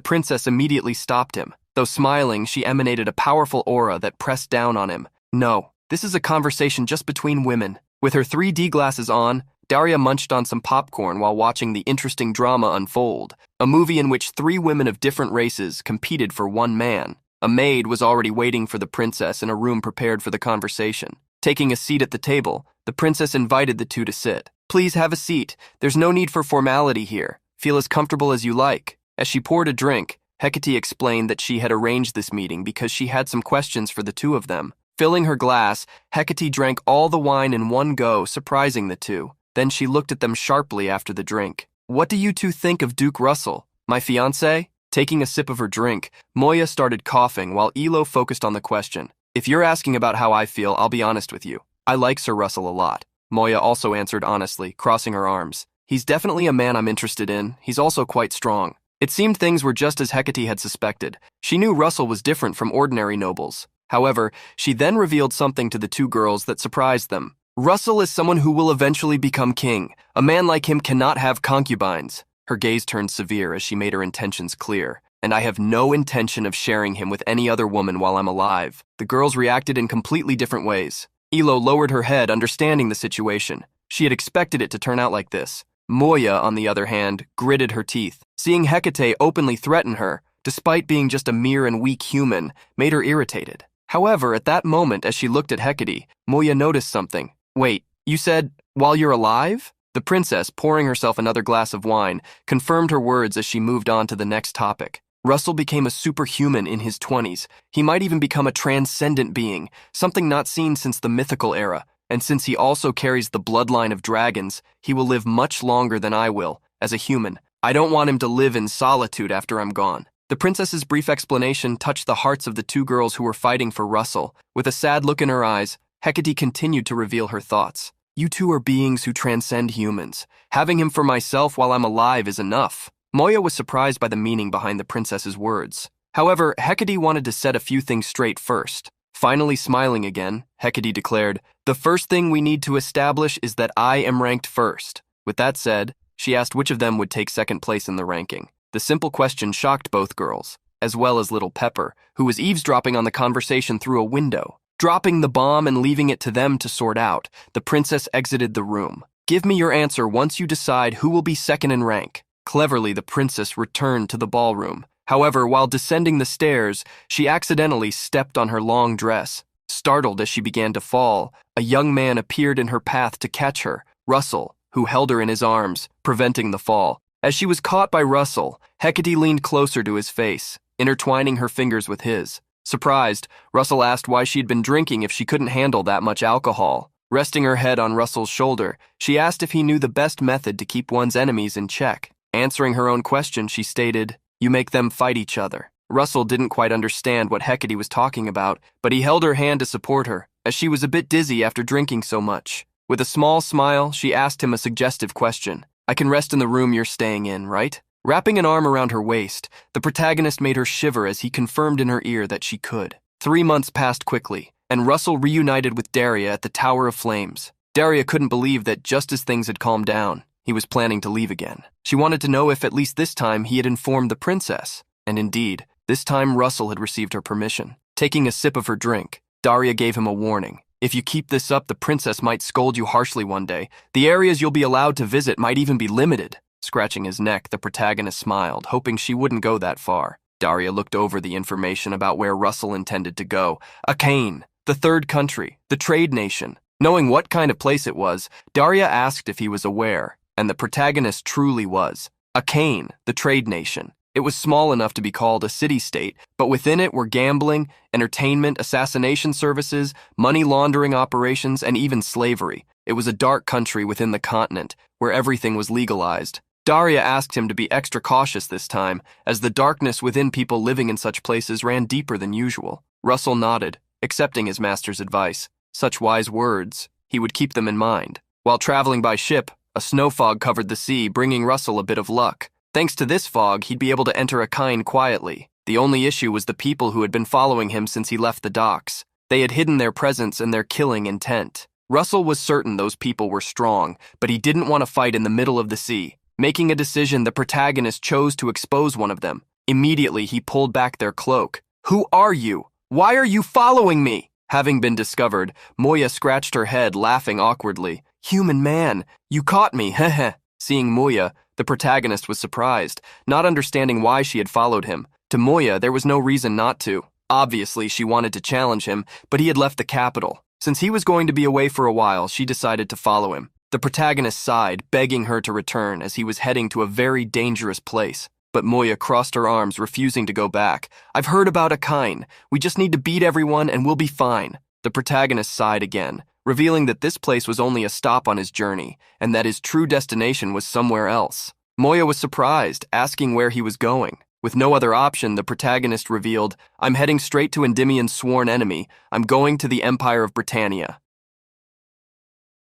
princess immediately stopped him. Though smiling, she emanated a powerful aura that pressed down on him. No, this is a conversation just between women. With her 3D glasses on, Daria munched on some popcorn while watching the interesting drama unfold, a movie in which 3 women of different races competed for one man. A maid was already waiting for the princess in a room prepared for the conversation. Taking a seat at the table, the princess invited the two to sit. Please have a seat. There's no need for formality here. Feel as comfortable as you like. As she poured a drink, Hecate explained that she had arranged this meeting because she had some questions for the two of them. Filling her glass, Hecate drank all the wine in one go, surprising the two. Then she looked at them sharply after the drink. What do you two think of Duke Russell, my fiancé? Taking a sip of her drink, Muya started coughing while Elo focused on the question. If you're asking about how I feel, I'll be honest with you. I like Sir Russell a lot. Muya also answered honestly, crossing her arms. He's definitely a man I'm interested in. He's also quite strong. It seemed things were just as Hecate had suspected. She knew Russell was different from ordinary nobles. However, she then revealed something to the two girls that surprised them. Russell is someone who will eventually become king. A man like him cannot have concubines. Her gaze turned severe as she made her intentions clear. And I have no intention of sharing him with any other woman while I'm alive. The girls reacted in completely different ways. Elo lowered her head, understanding the situation. She had expected it to turn out like this. Muya, on the other hand, gritted her teeth. Seeing Hecate openly threaten her, despite being just a mere and weak human, made her irritated. However, at that moment, as she looked at Hecate, Muya noticed something. Wait, You said, while you're alive? The princess, pouring herself another glass of wine, confirmed her words as she moved on to the next topic. Russell became a superhuman in his 20s. He might even become a transcendent being, something not seen since the mythical era. And since he also carries the bloodline of dragons, he will live much longer than I will, as a human. I don't want him to live in solitude after I'm gone. The princess's brief explanation touched the hearts of the two girls who were fighting for Russell. With a sad look in her eyes, Hecate continued to reveal her thoughts. You two are beings who transcend humans. Having him for myself while I'm alive is enough. Moya was surprised by the meaning behind the princess's words. However, Hecate wanted to set a few things straight first. Finally smiling again, Hecate declared, "The first thing we need to establish is that I am ranked first." With that said, she asked which of them would take second place in the ranking. The simple question shocked both girls, as well as little Pepper, who was eavesdropping on the conversation through a window. Dropping the bomb and leaving it to them to sort out, the princess exited the room. "Give me your answer once you decide who will be second in rank." Cleverly, the princess returned to the ballroom. However, while descending the stairs, she accidentally stepped on her long dress. Startled as she began to fall, a young man appeared in her path to catch her, Russell, who held her in his arms, preventing the fall. As she was caught by Russell, Hecate leaned closer to his face, intertwining her fingers with his. Surprised, Russell asked why she'd been drinking if she couldn't handle that much alcohol. Resting her head on Russell's shoulder, she asked if he knew the best method to keep one's enemies in check. Answering her own question, she stated, "You make them fight each other." Russell didn't quite understand what Hecate was talking about, but he held her hand to support her, as she was a bit dizzy after drinking so much. With a small smile, she asked him a suggestive question. "I can rest in the room you're staying in, right?" Wrapping an arm around her waist, the protagonist made her shiver as he confirmed in her ear that she could. 3 months passed quickly, and Russell reunited with Daria at the Tower of Flames. Daria couldn't believe that just as things had calmed down, he was planning to leave again. She wanted to know if at least this time he had informed the princess. And indeed, this time Russell had received her permission. Taking a sip of her drink, Daria gave him a warning. "If you keep this up, the princess might scold you harshly one day. The areas you'll be allowed to visit might even be limited." Scratching his neck, the protagonist smiled, hoping she wouldn't go that far. Daria looked over the information about where Russell intended to go. Akane, the third country, the trade nation. Knowing what kind of place it was, Daria asked if he was aware, and the protagonist truly was. Akane, the trade nation. It was small enough to be called a city-state, but within it were gambling, entertainment, assassination services, money laundering operations, and even slavery. It was a dark country within the continent, where everything was legalized. Daria asked him to be extra cautious this time, as the darkness within people living in such places ran deeper than usual. Russell nodded, accepting his master's advice. Such wise words, he would keep them in mind. While traveling by ship, a snow fog covered the sea, bringing Russell a bit of luck. Thanks to this fog, he'd be able to enter Akane quietly. The only issue was the people who had been following him since he left the docks. They had hidden their presence and their killing intent. Russell was certain those people were strong, but he didn't want to fight in the middle of the sea. Making a decision, the protagonist chose to expose one of them. Immediately, he pulled back their cloak. "Who are you? Why are you following me?" Having been discovered, Moya scratched her head, laughing awkwardly. "Human man, you caught me, heh." Seeing Moya, the protagonist was surprised, not understanding why she had followed him. To Moya, there was no reason not to. Obviously, she wanted to challenge him, but he had left the capital. Since he was going to be away for a while, she decided to follow him. The protagonist sighed, begging her to return as he was heading to a very dangerous place. But Moya crossed her arms, refusing to go back. "I've heard about Akane. We just need to beat everyone and we'll be fine." The protagonist sighed again, revealing that this place was only a stop on his journey, and that his true destination was somewhere else. Moya was surprised, asking where he was going. With no other option, the protagonist revealed, "I'm heading straight to Endymion's sworn enemy. I'm going to the Empire of Britannia."